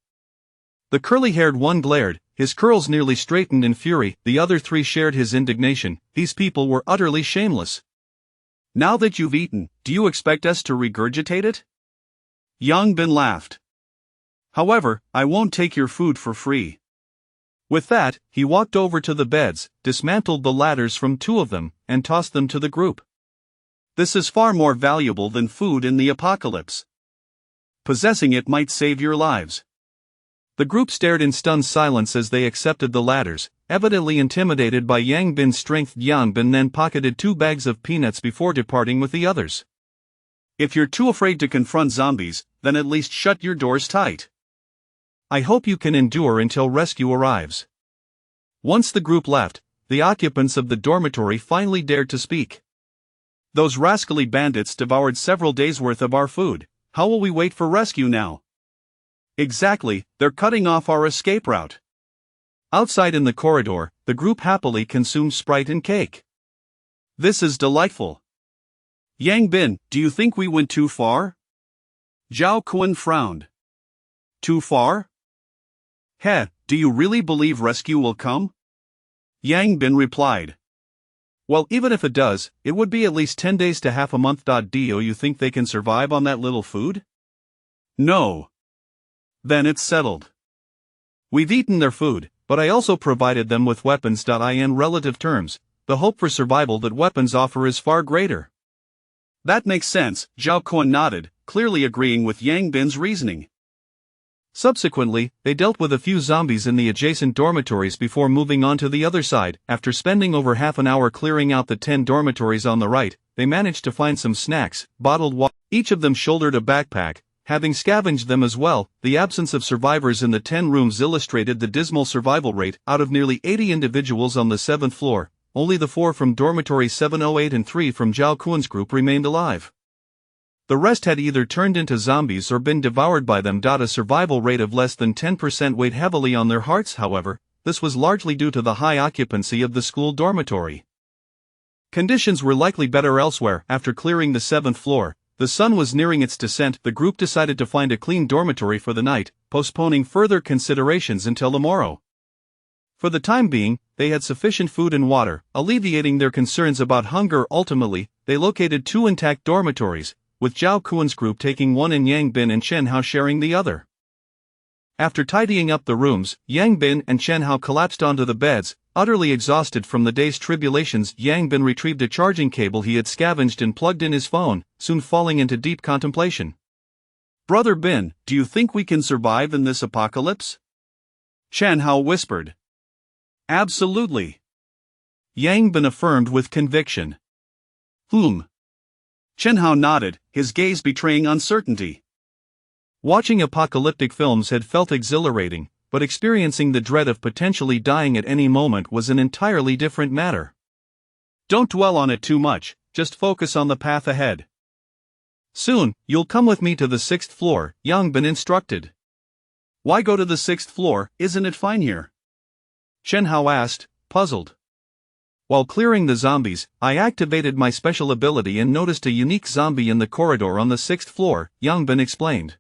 [SPEAKER 1] The curly-haired one glared, his curls nearly straightened in fury. The other 3 shared his indignation. These people were utterly shameless. Now that you've eaten, do you expect us to regurgitate it? Yang Bin laughed. However, I won't take your food for free. With that, he walked over to the beds, dismantled the ladders from 2 of them, and tossed them to the group. This is far more valuable than food in the apocalypse. Possessing it might save your lives. The group stared in stunned silence as they accepted the ladders, evidently intimidated by Yang Bin's strength. Yang Bin then pocketed 2 bags of peanuts before departing with the others. If you're too afraid to confront zombies, then at least shut your doors tight. I hope you can endure until rescue arrives. Once the group left, the occupants of the dormitory finally dared to speak. Those rascally bandits devoured several days' worth of our food. How will we wait for rescue now? Exactly, they're cutting off our escape route. Outside in the corridor, the group happily consumed Sprite and cake. This is delightful. Yang Bin, do you think we went too far? Zhao Kuan frowned. Too far? Heh, do you really believe rescue will come? Yang Bin replied. Well, even if it does, it would be at least 10 days to half a month. Do you think they can survive on that little food? No. Then it's settled. We've eaten their food, but I also provided them with weapons. In relative terms, the hope for survival that weapons offer is far greater. That makes sense, Zhao Kuan nodded, clearly agreeing with Yang Bin's reasoning. Subsequently, they dealt with a few zombies in the adjacent dormitories before moving on to the other side. After spending over half an hour clearing out the 10 dormitories on the right, they managed to find some snacks, bottled water. Each of them shouldered a backpack, having scavenged them as well. The absence of survivors in the 10 rooms illustrated the dismal survival rate. Out of nearly 80 individuals on the 7th floor, only the 4 from dormitory 708 and 3 from Zhao Kuan's group remained alive. The rest had either turned into zombies or been devoured by them. A survival rate of less than 10% weighed heavily on their hearts. However, this was largely due to the high occupancy of the school dormitory. Conditions were likely better elsewhere. After clearing the 7th floor, the sun was nearing its descent. The group decided to find a clean dormitory for the night, postponing further considerations until the morrow. For the time being, they had sufficient food and water, alleviating their concerns about hunger. Ultimately, they located 2 intact dormitories, with Zhao Kuan's group taking one and Yang Bin and Chen Hao sharing the other. After tidying up the rooms, Yang Bin and Chen Hao collapsed onto the beds, utterly exhausted from the day's tribulations. Yang Bin retrieved a charging cable he had scavenged and plugged in his phone, soon falling into deep contemplation.
[SPEAKER 2] "Brother Bin, do you think we can survive in this apocalypse?" Chen Hao whispered.
[SPEAKER 1] "Absolutely," Yang Bin affirmed with conviction.
[SPEAKER 2] Chen Hao nodded, his gaze betraying uncertainty.
[SPEAKER 1] Watching apocalyptic films had felt exhilarating, but experiencing the dread of potentially dying at any moment was an entirely different matter.
[SPEAKER 2] "Don't dwell on it too much, just focus on the path ahead."
[SPEAKER 1] "Soon, you'll come with me to the 6th floor, Yang Bin instructed."
[SPEAKER 2] "Why go to the 6th floor, isn't it fine here?"
[SPEAKER 1] Chen Hao asked, puzzled. "While clearing the zombies, I activated my special ability and noticed a unique zombie in the corridor on the 6th floor, Yang Bin explained."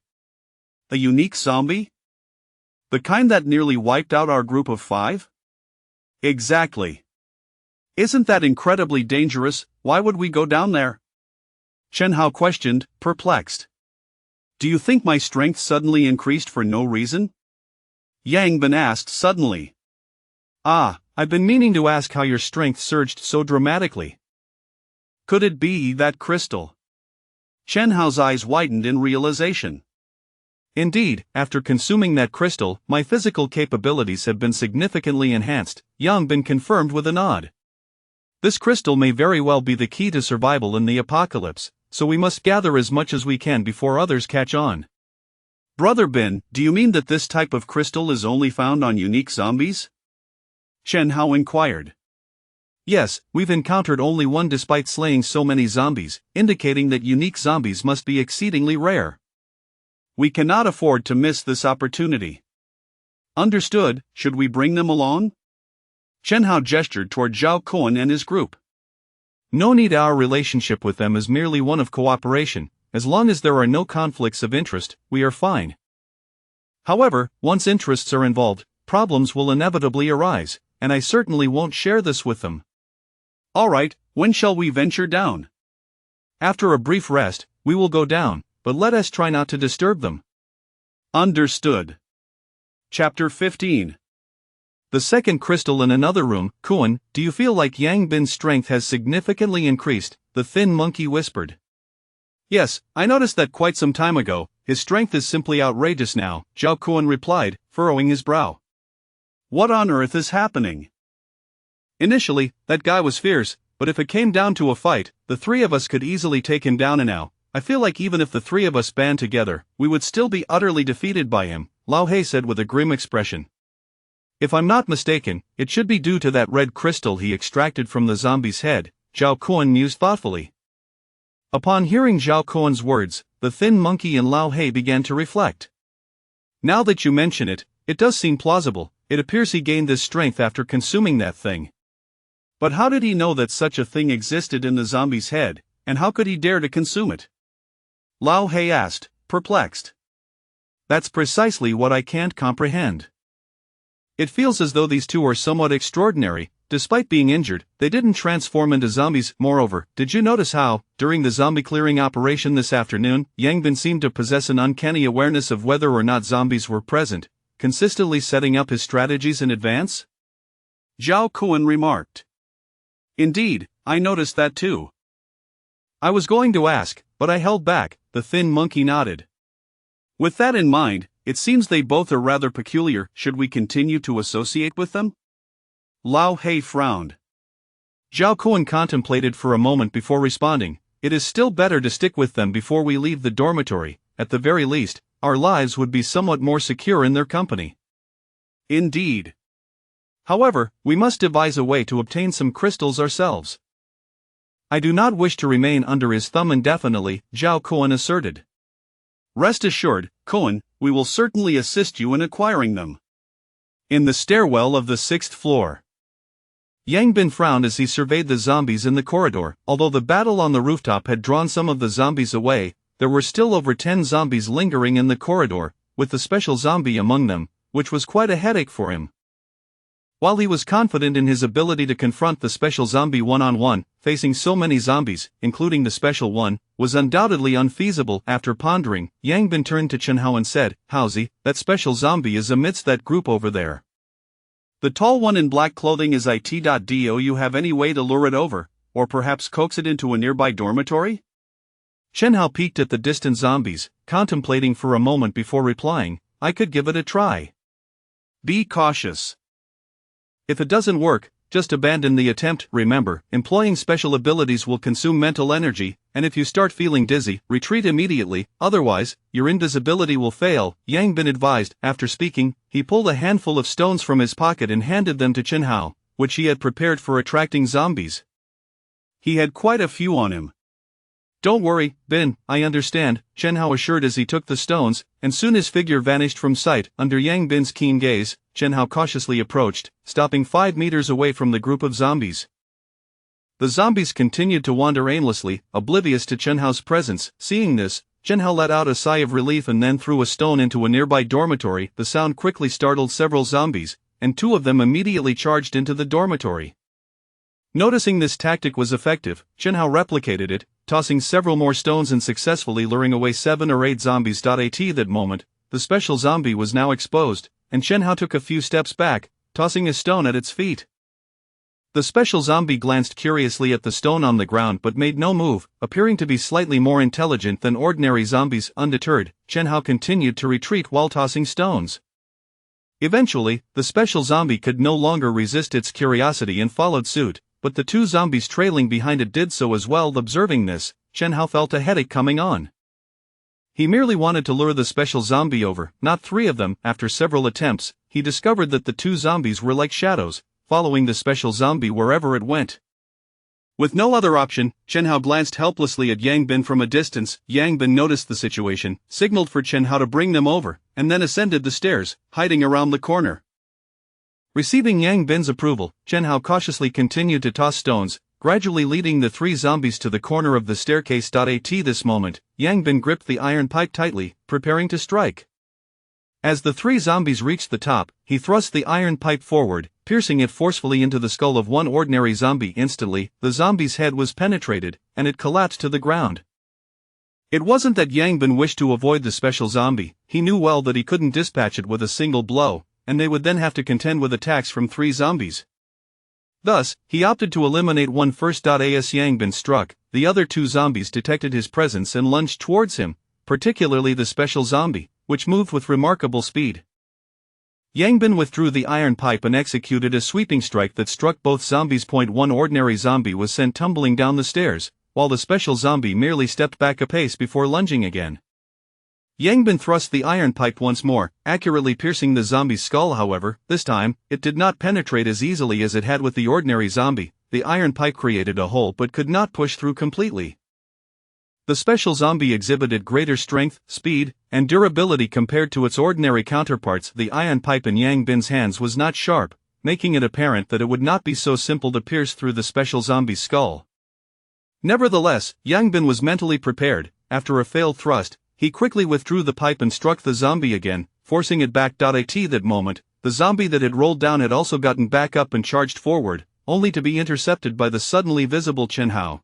[SPEAKER 2] "A unique zombie? The kind that nearly wiped out our group of 5? "Exactly. Isn't that incredibly dangerous? Why would we go down there?" Chen Hao questioned, perplexed. "Do you think my strength suddenly increased for no reason?" Yang Bin asked suddenly.
[SPEAKER 1] I've been meaning to ask how your strength surged so dramatically."
[SPEAKER 2] "Could it be that crystal?" Chen Hao's eyes widened in realization.
[SPEAKER 1] "Indeed, after consuming that crystal, my physical capabilities have been significantly enhanced," Yang Bin confirmed with a nod. "This crystal may very well be the key to survival in the apocalypse, so we must gather as much as we can before others catch on."
[SPEAKER 2] "Brother Bin, do you mean that this type of crystal is only found on unique zombies?" Chen Hao inquired.
[SPEAKER 1] "Yes, we've encountered only one despite slaying so many zombies, indicating that unique zombies must be exceedingly rare."
[SPEAKER 2] "We cannot afford to miss this opportunity." "Understood, should we bring them along?" Chen Hao gestured toward Zhao Kuan and his group.
[SPEAKER 1] "No need. Our relationship with them is merely one of cooperation. As long as there are no conflicts of interest, we are fine. However, once interests are involved, problems will inevitably arise, and I certainly won't share this with them."
[SPEAKER 2] "All right, when shall we venture down?"
[SPEAKER 1] "After a brief rest, we will go down, but let us try not to disturb them."
[SPEAKER 2] "Understood." Chapter 15.
[SPEAKER 1] The second crystal in another room. "Kuan, do you feel like Yang Bin's strength has significantly increased?" the thin monkey whispered.
[SPEAKER 2] "Yes, I noticed that quite some time ago. His strength is simply outrageous now," Zhao Kuan replied, furrowing his brow. "What on earth is happening?"
[SPEAKER 1] "Initially, that guy was fierce, but if it came down to a fight, the 3 of us could easily take him down, and now, I feel like even if the 3 of us band together, we would still be utterly defeated by him," Lao He said with a grim expression. "If I'm not mistaken, it should be due to that red crystal he extracted from the zombie's head," Zhao Kuan mused thoughtfully. Upon hearing Zhao Kuan's words, the thin monkey and Lao He began to reflect. "Now that you mention it, it does seem plausible. It appears he gained this strength after consuming that thing. But how did he know that such a thing existed in the zombie's head, and how could he dare to consume it?" Lao He asked, perplexed. "That's precisely what I can't comprehend. It feels as though these 2 are somewhat extraordinary. Despite being injured, they didn't transform into zombies. Moreover, did you notice how, during the zombie clearing operation this afternoon, Yang Bin seemed to possess an uncanny awareness of whether or not zombies were present, consistently setting up his strategies in advance?" Zhao Kuan remarked. "Indeed, I noticed that too." "I was going to ask, but I held back," the thin monkey nodded. "With that in mind,
[SPEAKER 2] It seems they both are rather peculiar. Should we continue to associate with them? Lao He frowned.
[SPEAKER 1] Zhao Kuan contemplated for a moment before responding. It is still better to stick with them before we leave the dormitory. At the very least, our lives would be somewhat more secure in their company.
[SPEAKER 2] Indeed.
[SPEAKER 1] However, we must devise a way to obtain some crystals ourselves. I do not wish to remain under his thumb indefinitely, Zhao Kuan asserted.
[SPEAKER 2] Rest assured, Kuan, we will certainly assist you in acquiring them.
[SPEAKER 1] In the stairwell of the 6th floor. Yang Bin frowned as he surveyed the zombies in the corridor. Although the battle on the rooftop had drawn some of the zombies away, there were still over 10 zombies lingering in the corridor, with the special zombie among them, which was quite a headache for him. While he was confident in his ability to confront the special zombie one-on-one, facing so many zombies, including the special one, was undoubtedly unfeasible. After pondering, Yang Bin turned to Chen Hao and said, "Haozi, that special zombie is amidst that group over there.
[SPEAKER 2] The tall one in black clothing is it. Do you have any way to lure it over, or perhaps coax it into a nearby dormitory?"
[SPEAKER 1] Chen Hao peeked at the distant zombies, contemplating for a moment before replying, "I could give it a try."
[SPEAKER 2] Be cautious.
[SPEAKER 1] If it doesn't work, just abandon the attempt. Remember, employing special abilities will consume mental energy, and if you start feeling dizzy, retreat immediately, otherwise, your invisibility will fail, Yang Bin advised. After speaking, he pulled a handful of stones from his pocket and handed them to Chen Hao, which he had prepared for attracting zombies.
[SPEAKER 2] He had quite a few on him.
[SPEAKER 1] "Don't worry, Bin, I understand," Chen Hao assured as he took the stones, and soon his figure vanished from sight. Under Yang Bin's keen gaze, Chen Hao cautiously approached, stopping 5 meters away from the group of zombies. The zombies continued to wander aimlessly, oblivious to Chen Hao's presence. Seeing this, Chen Hao let out a sigh of relief and then threw a stone into a nearby dormitory. The sound quickly startled several zombies, and 2 of them immediately charged into the dormitory. Noticing this tactic was effective, Chen Hao replicated it, tossing several more stones and successfully luring away 7 or 8 zombies. At that moment, the special zombie was now exposed, and Chen Hao took a few steps back, tossing a stone at its feet. The special zombie glanced curiously at the stone on the ground but made no move, appearing to be slightly more intelligent than ordinary zombies. Undeterred, Chen Hao continued to retreat while tossing stones. Eventually, the special zombie could no longer resist its curiosity and followed suit, but the 2 zombies trailing behind it did so as well. Observing this, Chen Hao felt a headache coming on. He merely wanted to lure the special zombie over, not 3 of them. After several attempts, he discovered that the 2 zombies were like shadows, following the special zombie wherever it went. With no other option, Chen Hao glanced helplessly at Yang Bin from a distance. Yang Bin noticed the situation, signaled for Chen Hao to bring them over, and then ascended the stairs, hiding around the corner. Receiving Yang Bin's approval, Chen Hao cautiously continued to toss stones, gradually leading the 3 zombies to the corner of the staircase. At this moment, Yang Bin gripped the iron pipe tightly, preparing to strike. As the 3 zombies reached the top, he thrust the iron pipe forward, piercing it forcefully into the skull of one ordinary zombie. Instantly, the zombie's head was penetrated, and it collapsed to the ground. It wasn't that Yang Bin wished to avoid the special zombie. He knew well that he couldn't dispatch it with a single blow, and they would then have to contend with attacks from 3 zombies. Thus, he opted to eliminate one first. As Yang Bin struck, the other 2 zombies detected his presence and lunged towards him, particularly the special zombie, which moved with remarkable speed. Yang Bin withdrew the iron pipe and executed a sweeping strike that struck both zombies. One ordinary zombie was sent tumbling down the stairs, while the special zombie merely stepped back a pace before lunging again. Yang Bin thrust the iron pipe once more, accurately piercing the zombie's skull. However, this time, it did not penetrate as easily as it had with the ordinary zombie. The iron pipe created a hole but could not push through completely. The special zombie exhibited greater strength, speed, and durability compared to its ordinary counterparts. The iron pipe in Yang Bin's hands was not sharp, making it apparent that it would not be so simple to pierce through the special zombie's skull. Nevertheless, Yang Bin was mentally prepared. After a failed thrust, he quickly withdrew the pipe and struck the zombie again, forcing it back. At that moment, the zombie that had rolled down had also gotten back up and charged forward, only to be intercepted by the suddenly visible Chen Hao.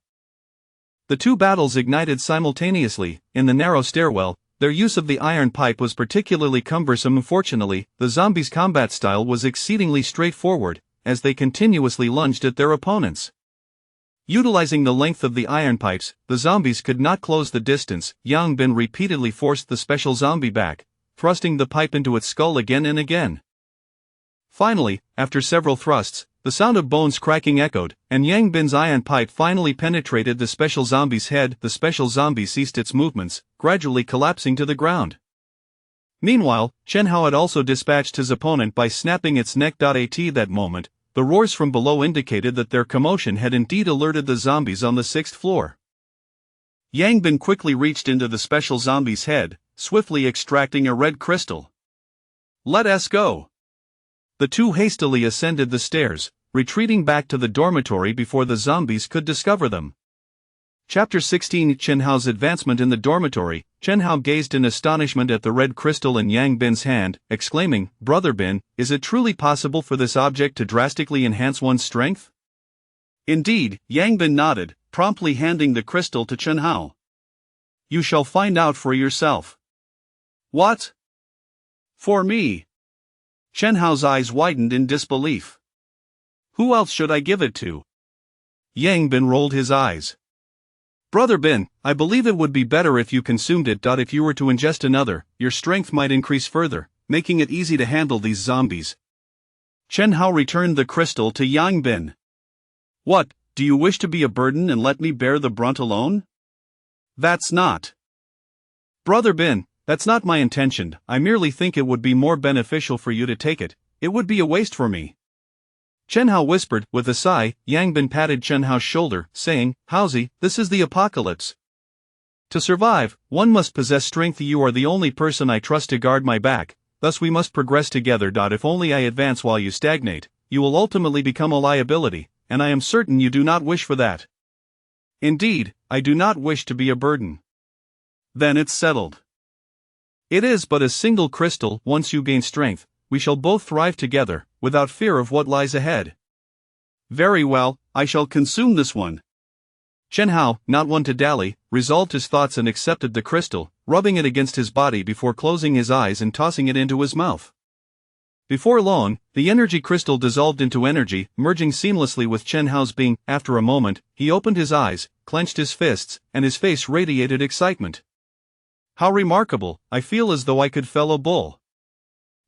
[SPEAKER 1] The 2 battles ignited simultaneously. In the narrow stairwell, their use of the iron pipe was particularly cumbersome. Unfortunately, the zombies' combat style was exceedingly straightforward, as they continuously lunged at their opponents. Utilizing the length of the iron pipes, the zombies could not close the distance. Yang Bin repeatedly forced the special zombie back, thrusting the pipe into its skull again and again. Finally, after several thrusts, the sound of bones cracking echoed, and Yang Bin's ion pipe finally penetrated the special zombie's head. The special zombie ceased its movements, gradually collapsing to the ground. Meanwhile, Chen Hao had also dispatched his opponent by snapping its neck. At that moment, the roars from below indicated that their commotion had indeed alerted the zombies on the 6th floor. Yang Bin quickly reached into the special zombie's head, swiftly extracting a red crystal. "Let us go." The two hastily ascended the stairs, retreating back to the dormitory before the zombies could discover them. Chapter 16 Chen Hao's advancement in the dormitory. Chen Hao gazed in astonishment at the red crystal in Yang Bin's hand, exclaiming, "Brother Bin, is it truly possible for this object to drastically enhance one's strength?" "Indeed," Yang Bin nodded, promptly handing the crystal to Chen Hao. "You shall find out for yourself." "What? For me?" Chen Hao's eyes widened in disbelief. "Who else should I give it to?" Yang Bin rolled his eyes. "Brother Bin, I believe it would be better if you consumed it. If you were to ingest another, your strength might increase further, making it easy to handle these zombies." Chen Hao returned the crystal to Yang Bin. "What, do you wish to be a burden and let me bear the brunt alone?" "That's not." "Brother Bin, that's not my intention. I merely think it would be more beneficial for you to take it. It would be a waste for me." Chen Hao whispered. With a sigh, Yang Bin patted Chen Hao's shoulder, saying, "Haozi, this is the apocalypse. To survive, one must possess strength. You are the only person I trust to guard my back, thus we must progress together. If only I advance while you stagnate, you will ultimately become a liability, and I am certain you do not wish for that." "Indeed, I do not wish to be a burden." "Then it's settled. It is but a single crystal. Once you gain strength, we shall both thrive together, without fear of what lies ahead." "Very well, I shall consume this one." Chen Hao, not one to dally, resolved his thoughts and accepted the crystal, rubbing it against his body before closing his eyes and tossing it into his mouth. Before long, the energy crystal dissolved into energy, merging seamlessly with Chen Hao's being. After a moment, he opened his eyes, clenched his fists, and his face radiated excitement. "How remarkable, I feel as though I could fell a bull."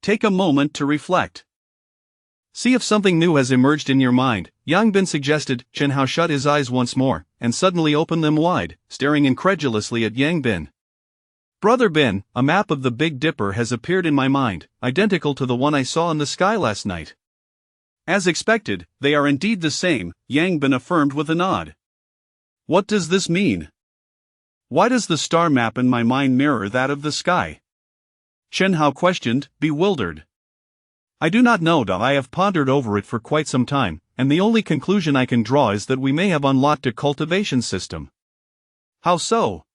[SPEAKER 1] Take a moment to reflect. See if something new has emerged in your mind, Yang Bin suggested. Chen Hao shut his eyes once more, and suddenly opened them wide, staring incredulously at Yang Bin. "Brother Bin, a map of the Big Dipper has appeared in my mind, identical to the one I saw in the sky last night." "As expected, they are indeed the same," Yang Bin affirmed with a nod. "What does this mean? Why does the star map in my mind mirror that of the sky?" Chen Hao questioned, bewildered. "I do not know. I have pondered over it for quite some time, and the only conclusion I can draw is that we may have unlocked a cultivation system." "How so?"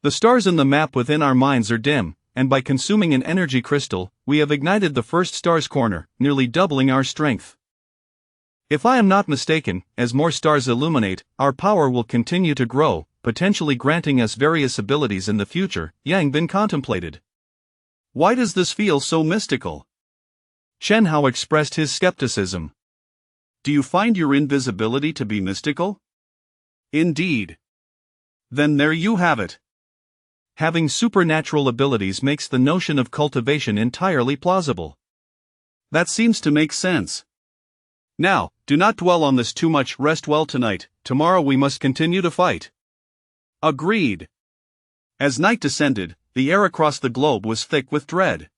[SPEAKER 1] "The stars in the map within our minds are dim, and by consuming an energy crystal, we have ignited the first star's corner, nearly doubling our strength. If I am not mistaken, as more stars illuminate, our power will continue to grow, potentially granting us various abilities in the future," Yang Bin contemplated. "Why does this feel so mystical?" Chen Hao expressed his skepticism. "Do you find your invisibility to be mystical?" "Indeed." "Then there you have it. Having supernatural abilities makes the notion of cultivation entirely plausible." "That seems to make sense. Now, do not dwell on this too much. Rest well tonight. Tomorrow we must continue to fight." "Agreed." As night descended, the air across the globe was thick with dread.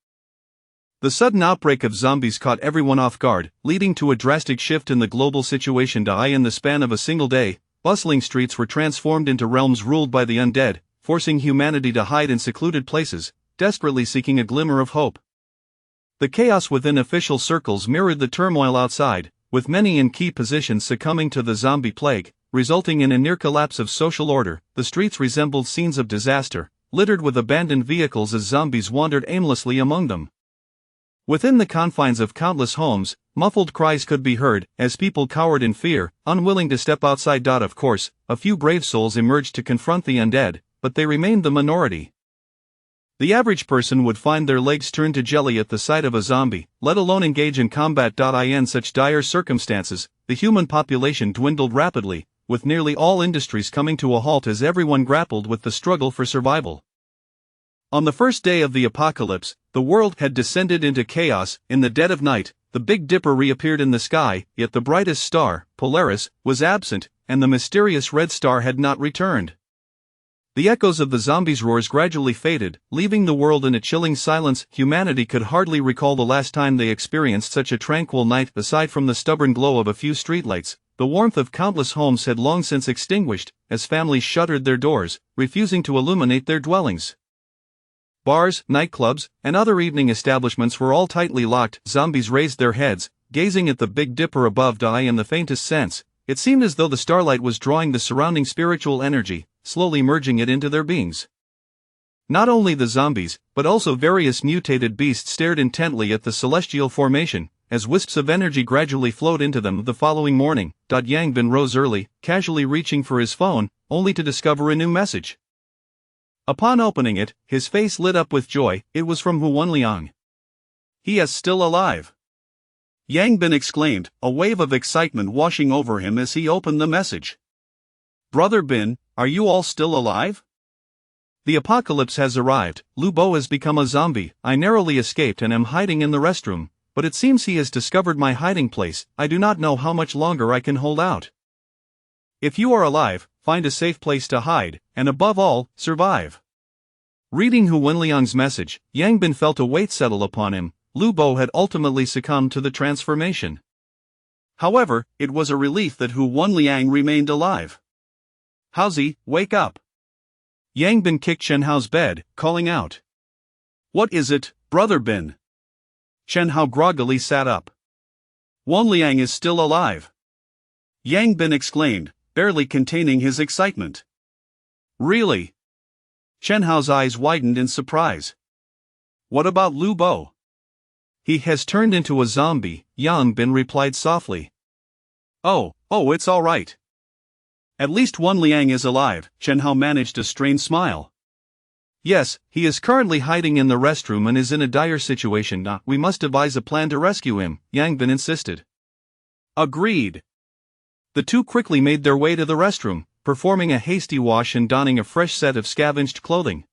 [SPEAKER 1] The sudden outbreak of zombies caught everyone off guard, leading to a drastic shift in the global situation. In the span of a single day, bustling streets were transformed into realms ruled by the undead, forcing humanity to hide in secluded places, desperately seeking a glimmer of hope. The chaos within official circles mirrored the turmoil outside, with many in key positions succumbing to the zombie plague, resulting in a near collapse of social order. The streets resembled scenes of disaster, littered with abandoned vehicles as zombies wandered aimlessly among them. Within the confines of countless homes, muffled cries could be heard, as people cowered in fear, unwilling to step outside. Of course, a few brave souls emerged to confront the undead, but they remained the minority. The average person would find their legs turn to jelly at the sight of a zombie, let alone engage in combat. In such dire circumstances, the human population dwindled rapidly, with nearly all industries coming to a halt as everyone grappled with the struggle for survival. On the first day of the apocalypse, the world had descended into chaos. In the dead of night, the Big Dipper reappeared in the sky, yet the brightest star, Polaris, was absent, and the mysterious red star had not returned. The echoes of the zombies' roars gradually faded, leaving the world in a chilling silence. Humanity could hardly recall the last time they experienced such a tranquil night. Aside from the stubborn glow of a few streetlights, the warmth of countless homes had long since extinguished, as families shuttered their doors, refusing to illuminate their dwellings. Bars, nightclubs, and other evening establishments were all tightly locked. Zombies raised their heads, gazing at the Big Dipper above. In the faintest sense, it seemed as though the starlight was drawing the surrounding spiritual energy, slowly merging it into their beings. Not only the zombies, but also various mutated beasts stared intently at the celestial formation, as wisps of energy gradually flowed into them. The following morning, Yangbin rose early, casually reaching for his phone, only to discover a new message. Upon opening it, his face lit up with joy. It was from Hu Wenliang. "He is still alive!" Yangbin exclaimed, a wave of excitement washing over him as he opened the message. "Brother Bin, are you all still alive? The apocalypse has arrived. Lu Bo has become a zombie. I narrowly escaped and am hiding in the restroom, but it seems he has discovered my hiding place. I do not know how much longer I can hold out. If you are alive, find a safe place to hide, and above all, survive." Reading Hu Wenliang's message, Yangbin felt a weight settle upon him. Lu Bo had ultimately succumbed to the transformation. However, it was a relief that Hu Wenliang remained alive. "Haozi, wake up!" Yangbin kicked Chen Hao's bed, calling out. "What is it, Brother Bin?" Chen Hao groggily sat up. "Wenliang is still alive!" Yangbin exclaimed, barely containing his excitement. "Really?" Chen Hao's eyes widened in surprise. "What about Lu Bo?" "He has turned into a zombie," Yangbin replied softly. Oh, it's all right. At least Wenliang is alive." Chen Hao managed a strained smile. "Yes, he is currently hiding in the restroom and is in a dire situation. We must devise a plan to rescue him," Yangbin insisted. "Agreed." The two quickly made their way to the restroom, performing a hasty wash and donning a fresh set of scavenged clothing.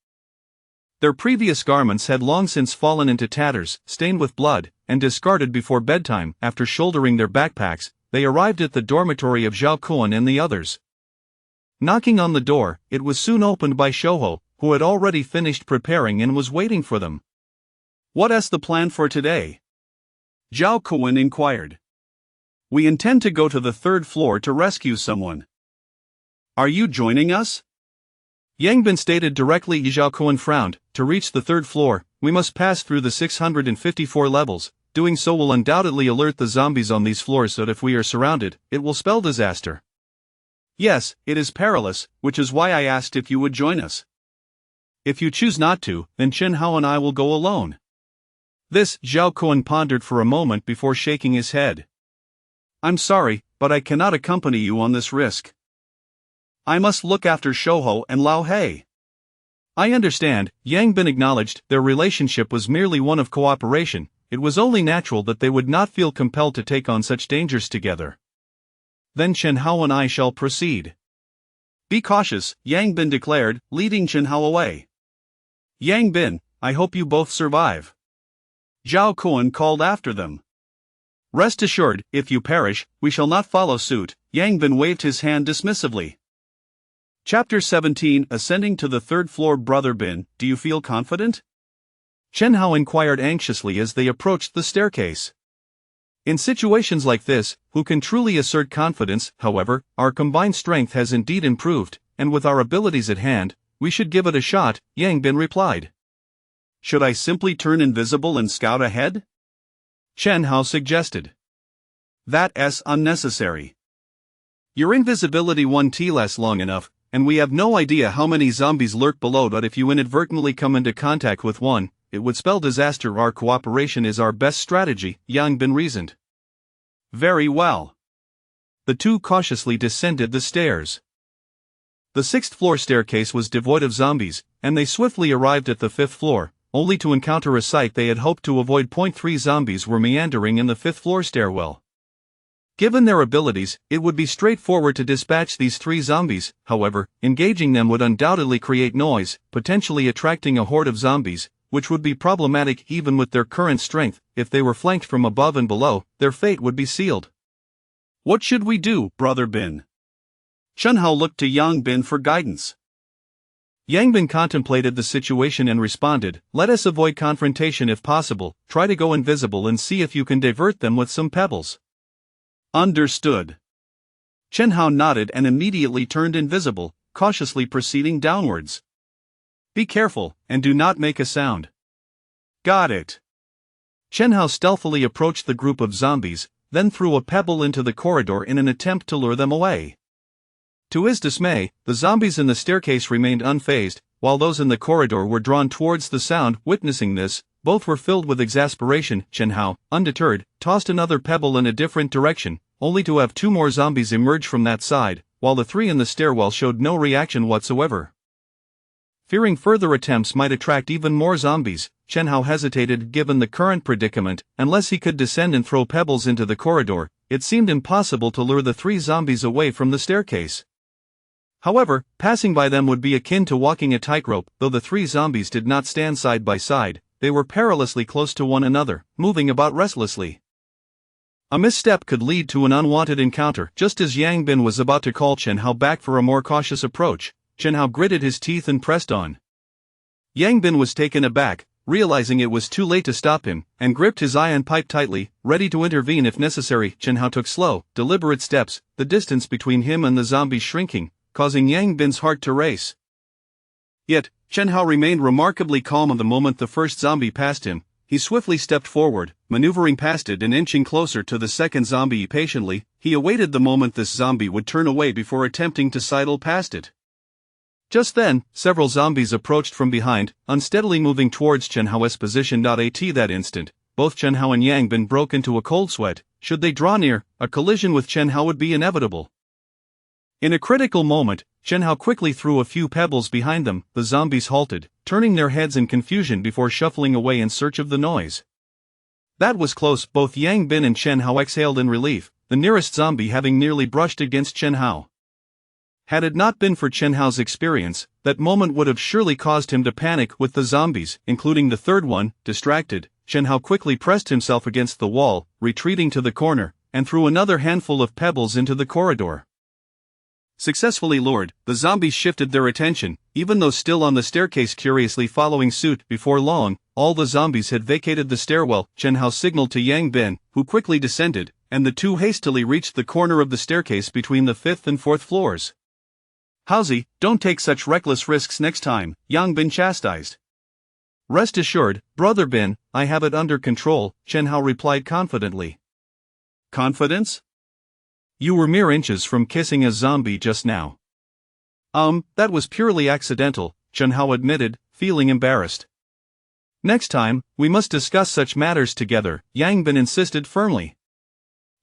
[SPEAKER 1] Their previous garments had long since fallen into tatters, stained with blood, and discarded before bedtime. After shouldering their backpacks, they arrived at the dormitory of Zhao Kuan and the others. Knocking on the door, it was soon opened by Shouho, who had already finished preparing and was waiting for them. "What is the plan for today?" Zhao Kuan inquired. "We intend to go to the third floor to rescue someone. Are you joining us?" Yangbin stated directly. Zhao Kuan frowned. "To reach the third floor, we must pass through the 654 levels. Doing so will undoubtedly alert the zombies on these floors, so that if we are surrounded, it will spell disaster." "Yes, it is perilous, which is why I asked if you would join us." "If you choose not to, then Chen Hao and I will go alone." This Zhao Kuan pondered for a moment before shaking his head. "I'm sorry, but I cannot accompany you on this risk. I must look after Shouho and Lao Hei." "I understand," Yangbin acknowledged. Their relationship was merely one of cooperation. It was only natural that they would not feel compelled to take on such dangers together. "Then Chen Hao and I shall proceed." "Be cautious," Yangbin declared, leading Chen Hao away. "Yangbin, I hope you both survive." Zhao Kuan called after them. "Rest assured, if you perish, we shall not follow suit." Yangbin waved his hand dismissively. Chapter 17 Ascending to the third floor. "Brother Bin, do you feel confident?" Chen Hao inquired anxiously as they approached the staircase. "In situations like this, who can truly assert confidence? However, our combined strength has indeed improved, and with our abilities at hand, we should give it a shot," Yangbin replied. "Should I simply turn invisible and scout ahead?" Chen Hao suggested. "That is unnecessary. Your invisibility won't last long enough, and we have no idea how many zombies lurk below. But if you inadvertently come into contact with one, it would spell disaster. Our cooperation is our best strategy," Yangbin reasoned. "Very well." The two cautiously descended the stairs. The sixth-floor staircase was devoid of zombies, and they swiftly arrived at the fifth floor, only to encounter a sight they had hoped to avoid. 3 zombies were meandering in the fifth-floor stairwell. Given their abilities, it would be straightforward to dispatch these 3 zombies. However, engaging them would undoubtedly create noise, potentially attracting a horde of zombies, which would be problematic even with their current strength. If they were flanked from above and below, their fate would be sealed.
[SPEAKER 2] What should we do, Brother Bin? Chunhao looked to Yang Bin for guidance.
[SPEAKER 1] Yang Bin contemplated the situation and responded, "Let us avoid confrontation if possible, try to go invisible and see if you can divert them with some pebbles."
[SPEAKER 2] Understood. Chen Hao nodded and immediately turned invisible, cautiously proceeding downwards.
[SPEAKER 1] "Be careful, and do not make a sound."
[SPEAKER 2] Got it.
[SPEAKER 1] Chen Hao stealthily approached the group of zombies, then threw a pebble into the corridor in an attempt to lure them away. To his dismay, the zombies in the staircase remained unfazed, while those in the corridor were drawn towards the sound. Witnessing this, both were filled with exasperation. Chen Hao, undeterred, tossed another pebble in a different direction, only to have 2 more zombies emerge from that side, while the 3 in the stairwell showed no reaction whatsoever. Fearing further attempts might attract even more zombies, Chen Hao hesitated. Given the current predicament, unless he could descend and throw pebbles into the corridor, it seemed impossible to lure the 3 zombies away from the staircase. However, passing by them would be akin to walking a tightrope. Though the 3 zombies did not stand side by side, they were perilously close to one another, moving about restlessly. A misstep could lead to an unwanted encounter. Just as Yang Bin was about to call Chen Hao back for a more cautious approach, Chen Hao gritted his teeth and pressed on. Yang Bin was taken aback, realizing it was too late to stop him, and gripped his iron pipe tightly, ready to intervene if necessary. Chen Hao took slow, deliberate steps, the distance between him and the zombies shrinking, causing Yang Bin's heart to race. Yet, Chen Hao remained remarkably calm. The moment the first zombie passed him, he swiftly stepped forward, maneuvering past it and inching closer to the second zombie. Patiently, he awaited the moment this zombie would turn away before attempting to sidle past it. Just then, several zombies approached from behind, unsteadily moving towards Chen Hao's position. At that instant, both Chen Hao and Yang Bin broke into a cold sweat. Should they draw near, a collision with Chen Hao would be inevitable. In a critical moment, Chen Hao quickly threw a few pebbles behind them. The zombies halted, turning their heads in confusion before shuffling away in search of the noise. That was close. Both Yang Bin and Chen Hao exhaled in relief, the nearest zombie having nearly brushed against Chen Hao. Had it not been for Chen Hao's experience, that moment would have surely caused him to panic. With the zombies, including the third one, distracted, Chen Hao quickly pressed himself against the wall, retreating to the corner, and threw another handful of pebbles into the corridor. Successfully lured, the zombies shifted their attention, even though still on the staircase, curiously following suit. Before long, all the zombies had vacated the stairwell. Chen Hao signaled to Yang Bin, who quickly descended, and the two hastily reached the corner of the staircase between the 5th and 4th floors. "Haozi, don't take such reckless risks next time," Yang Bin chastised. "Rest assured, Brother Bin, I have it under control," Chen Hao replied confidently.
[SPEAKER 2] "Confidence?
[SPEAKER 1] You were mere inches from kissing a zombie just now." That was purely accidental," Chen Hao admitted, feeling embarrassed. "Next time, we must discuss such matters together," Yang Bin insisted firmly.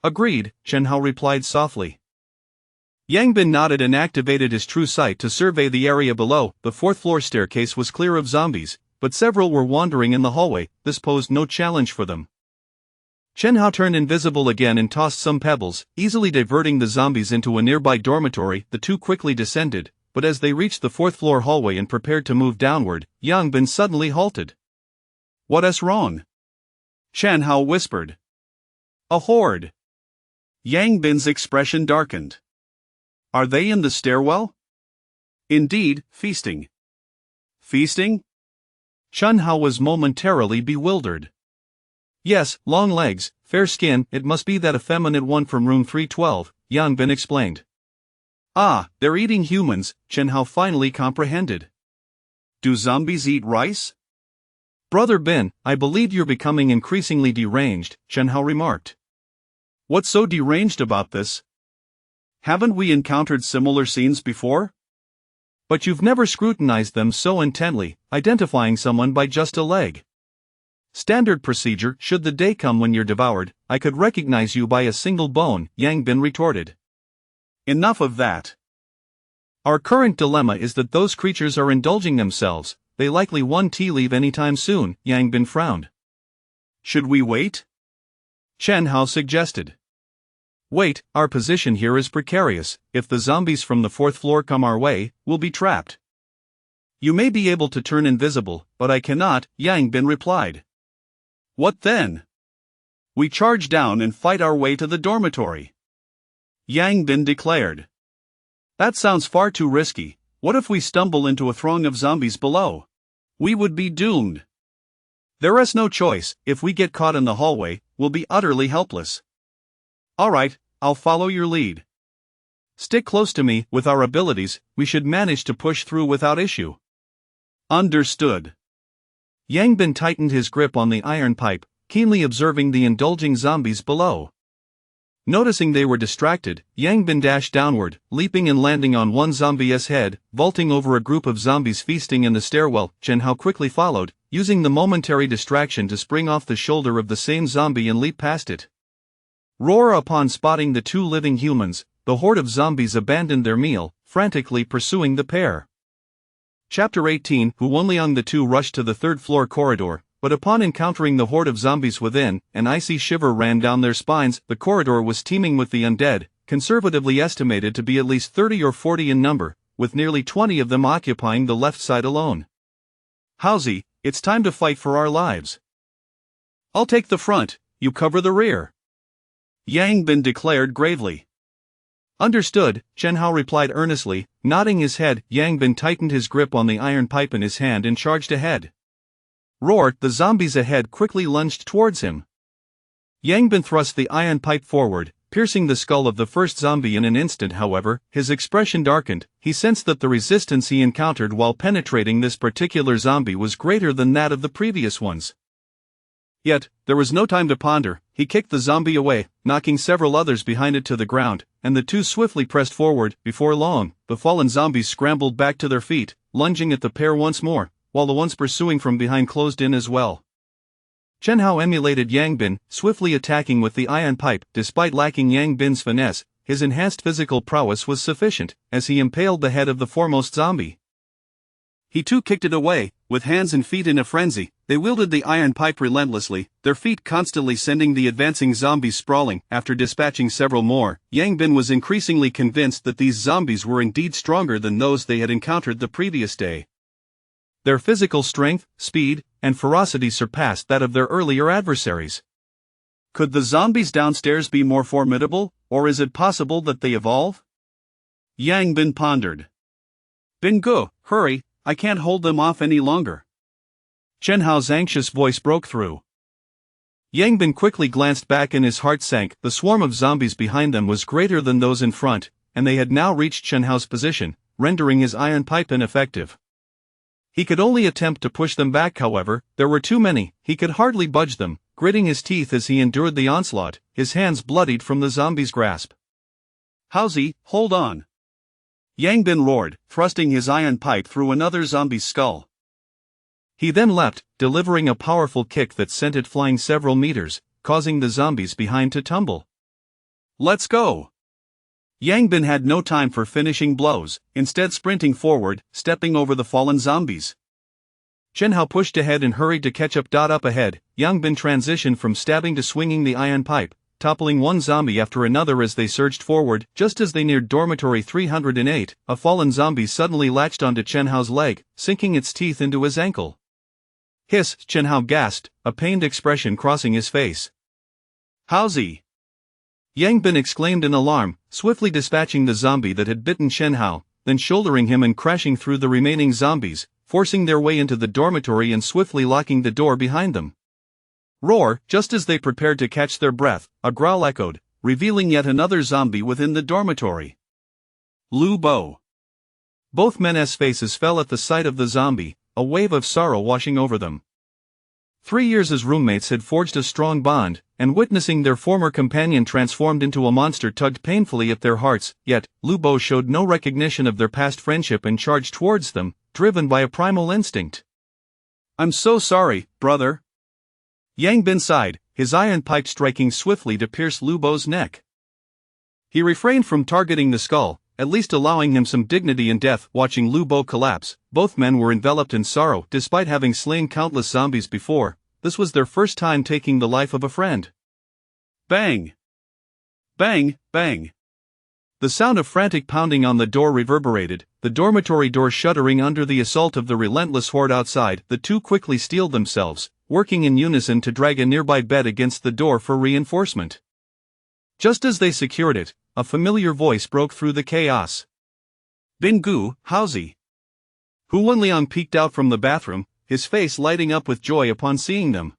[SPEAKER 1] "Agreed," Chen Hao replied softly. Yang Bin nodded and activated his true sight to survey the area below. The 4th floor staircase was clear of zombies, but several were wandering in the hallway. This posed no challenge for them. Chen Hao turned invisible again and tossed some pebbles, easily diverting the zombies into a nearby dormitory. The two quickly descended, but as they reached the 4th floor hallway and prepared to move downward, Yang Bin suddenly halted.
[SPEAKER 2] "What's wrong?" Chen Hao whispered.
[SPEAKER 1] "A horde."
[SPEAKER 2] Yang Bin's expression darkened. "Are they in the stairwell?" "Indeed, feasting." "Feasting?"
[SPEAKER 1] Chen Hao was momentarily bewildered. "Yes, long legs, fair skin, it must be that effeminate one from room 312, Yang Bin explained.
[SPEAKER 2] "Ah, they're eating humans," Chen Hao finally comprehended. "Do zombies eat rice?"
[SPEAKER 1] "Brother Bin, I believe you're becoming increasingly deranged," Chen Hao remarked.
[SPEAKER 2] "What's so deranged about this? Haven't we encountered similar scenes before?"
[SPEAKER 1] "But you've never scrutinized them so intently, identifying someone by just a leg. Standard procedure. Should the day come when you're devoured, I could recognize you by a single bone," Yang Bin retorted.
[SPEAKER 2] "Enough of that.
[SPEAKER 1] Our current dilemma is that those creatures are indulging themselves. They likely won't leave anytime soon," Yang Bin frowned.
[SPEAKER 2] "Should we wait?"
[SPEAKER 1] Chen Hao suggested. Wait, our position here is precarious. If the zombies from the fourth floor come our way, we'll be trapped. You may be able to turn invisible, but I cannot, Yang Bin replied. What then? We charge down and fight our way to the dormitory, Yang Bin declared. That sounds far too risky. What if we stumble into a throng of zombies below? We would be doomed. There is no choice. If we get caught in the hallway, we'll be utterly helpless. Alright, I'll follow your lead. Stick close to me. With our abilities, we should manage to push through without issue. Understood. Yang Bin tightened his grip on the iron pipe, keenly observing the indulging zombies below. Noticing they were distracted, Yang Bin dashed downward, leaping and landing on one zombie's head, vaulting over a group of zombies feasting in the stairwell. Chen Hao quickly followed, using the momentary distraction to spring off the shoulder of the same zombie and leap past it. Roar! Upon spotting the two living humans, the horde of zombies abandoned their meal, frantically pursuing the pair. Chapter 18. Hu Wenliang. The two rushed to the third-floor corridor, but upon encountering the horde of zombies within, an icy shiver ran down their spines. The corridor was teeming with the undead, conservatively estimated to be at least 30 or 40 in number, with nearly 20 of them occupying the left side alone. Howsy, it's time to fight for our lives. I'll take the front, you cover the rear, Yang Bin declared gravely. Understood, Chen Hao replied earnestly, nodding his head. Yang Bin tightened his grip on the iron pipe in his hand and charged ahead. Roar! The zombies ahead quickly lunged towards him. Yang Bin thrust the iron pipe forward, piercing the skull of the first zombie in an instant. However, his expression darkened. He sensed that the resistance he encountered while penetrating this particular zombie was greater than that of the previous ones. Yet, there was no time to ponder. He kicked the zombie away, knocking several others behind it to the ground, and the two swiftly pressed forward. Before long, the fallen zombies scrambled back to their feet, lunging at the pair once more, while the ones pursuing from behind closed in as well. Chen Hao emulated Yang Bin, swiftly attacking with the iron pipe. Despite lacking Yang Bin's finesse, his enhanced physical prowess was sufficient, as he impaled the head of the foremost zombie. He too kicked it away, with hands and feet in a frenzy. They wielded the iron pipe relentlessly, their feet constantly sending the advancing zombies sprawling. After dispatching several more, Yang Bin was increasingly convinced that these zombies were indeed stronger than those they had encountered the previous day. Their physical strength, speed, and ferocity surpassed that of their earlier adversaries. Could the zombies downstairs be more formidable, or is it possible that they evolve? Yang Bin pondered. Bin Gu, hurry, I can't hold them off any longer. Chen Hao's anxious voice broke through. Yang Bin quickly glanced back and his heart sank. The swarm of zombies behind them was greater than those in front, and they had now reached Chen Hao's position, rendering his iron pipe ineffective. He could only attempt to push them back. However, there were too many. He could hardly budge them, gritting his teeth as he endured the onslaught, his hands bloodied from the zombies' grasp. Howsy, hold on! Yang Bin roared, thrusting his iron pipe through another zombie's skull. He then leapt, delivering a powerful kick that sent it flying several meters, causing the zombies behind to tumble. Let's go! Yang Bin had no time for finishing blows, instead sprinting forward, stepping over the fallen zombies. Chen Hao pushed ahead and hurried to catch up. Up ahead, Yang Bin transitioned from stabbing to swinging the iron pipe, toppling one zombie after another as they surged forward. Just as they neared dormitory 308, a fallen zombie suddenly latched onto Chen Hao's leg, sinking its teeth into his ankle. Hiss! Chen Hao gasped, a pained expression crossing his face. Howsy! Yang Bin exclaimed in alarm, swiftly dispatching the zombie that had bitten Chen Hao, then shouldering him and crashing through the remaining zombies, forcing their way into the dormitory and swiftly locking the door behind them. Roar! Just as they prepared to catch their breath, a growl echoed, revealing yet another zombie within the dormitory. Lu Bo. Both men's faces fell at the sight of the zombie, a wave of sorrow washing over them. 3 years as roommates had forged a strong bond, and witnessing their former companion transformed into a monster tugged painfully at their hearts. Yet, Lu Bo showed no recognition of their past friendship and charged towards them, driven by a primal instinct. I'm so sorry, brother. Yang Bin sighed, his iron pipe striking swiftly to pierce Lu Bo's neck. He refrained from targeting the skull, at least allowing him some dignity in death. Watching Lu Bo collapse, both men were enveloped in sorrow. Despite having slain countless zombies before, this was their first time taking the life of a friend. Bang! Bang, bang. The sound of frantic pounding on the door reverberated, the dormitory door shuddering under the assault of the relentless horde outside. The two quickly steeled themselves, working in unison to drag a nearby bed against the door for reinforcement. Just as they secured it, a familiar voice broke through the chaos. Bingu, Hauzi. Hu Wenliang peeked out from the bathroom, his face lighting up with joy upon seeing them.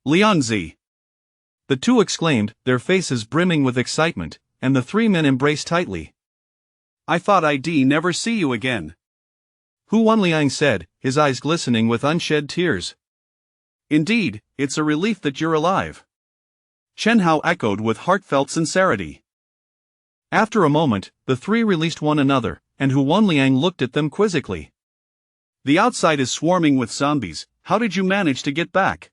[SPEAKER 1] Liangzi! The two exclaimed, their faces brimming with excitement, and the three men embraced tightly. I thought I'd never see you again. Hu Wenliang said, his eyes glistening with unshed tears. Indeed, it's a relief that you're alive. Chen Hao echoed with heartfelt sincerity. After a moment, the three released one another, and Hu Wenliang looked at them quizzically. The outside is swarming with zombies, how did you manage to get back?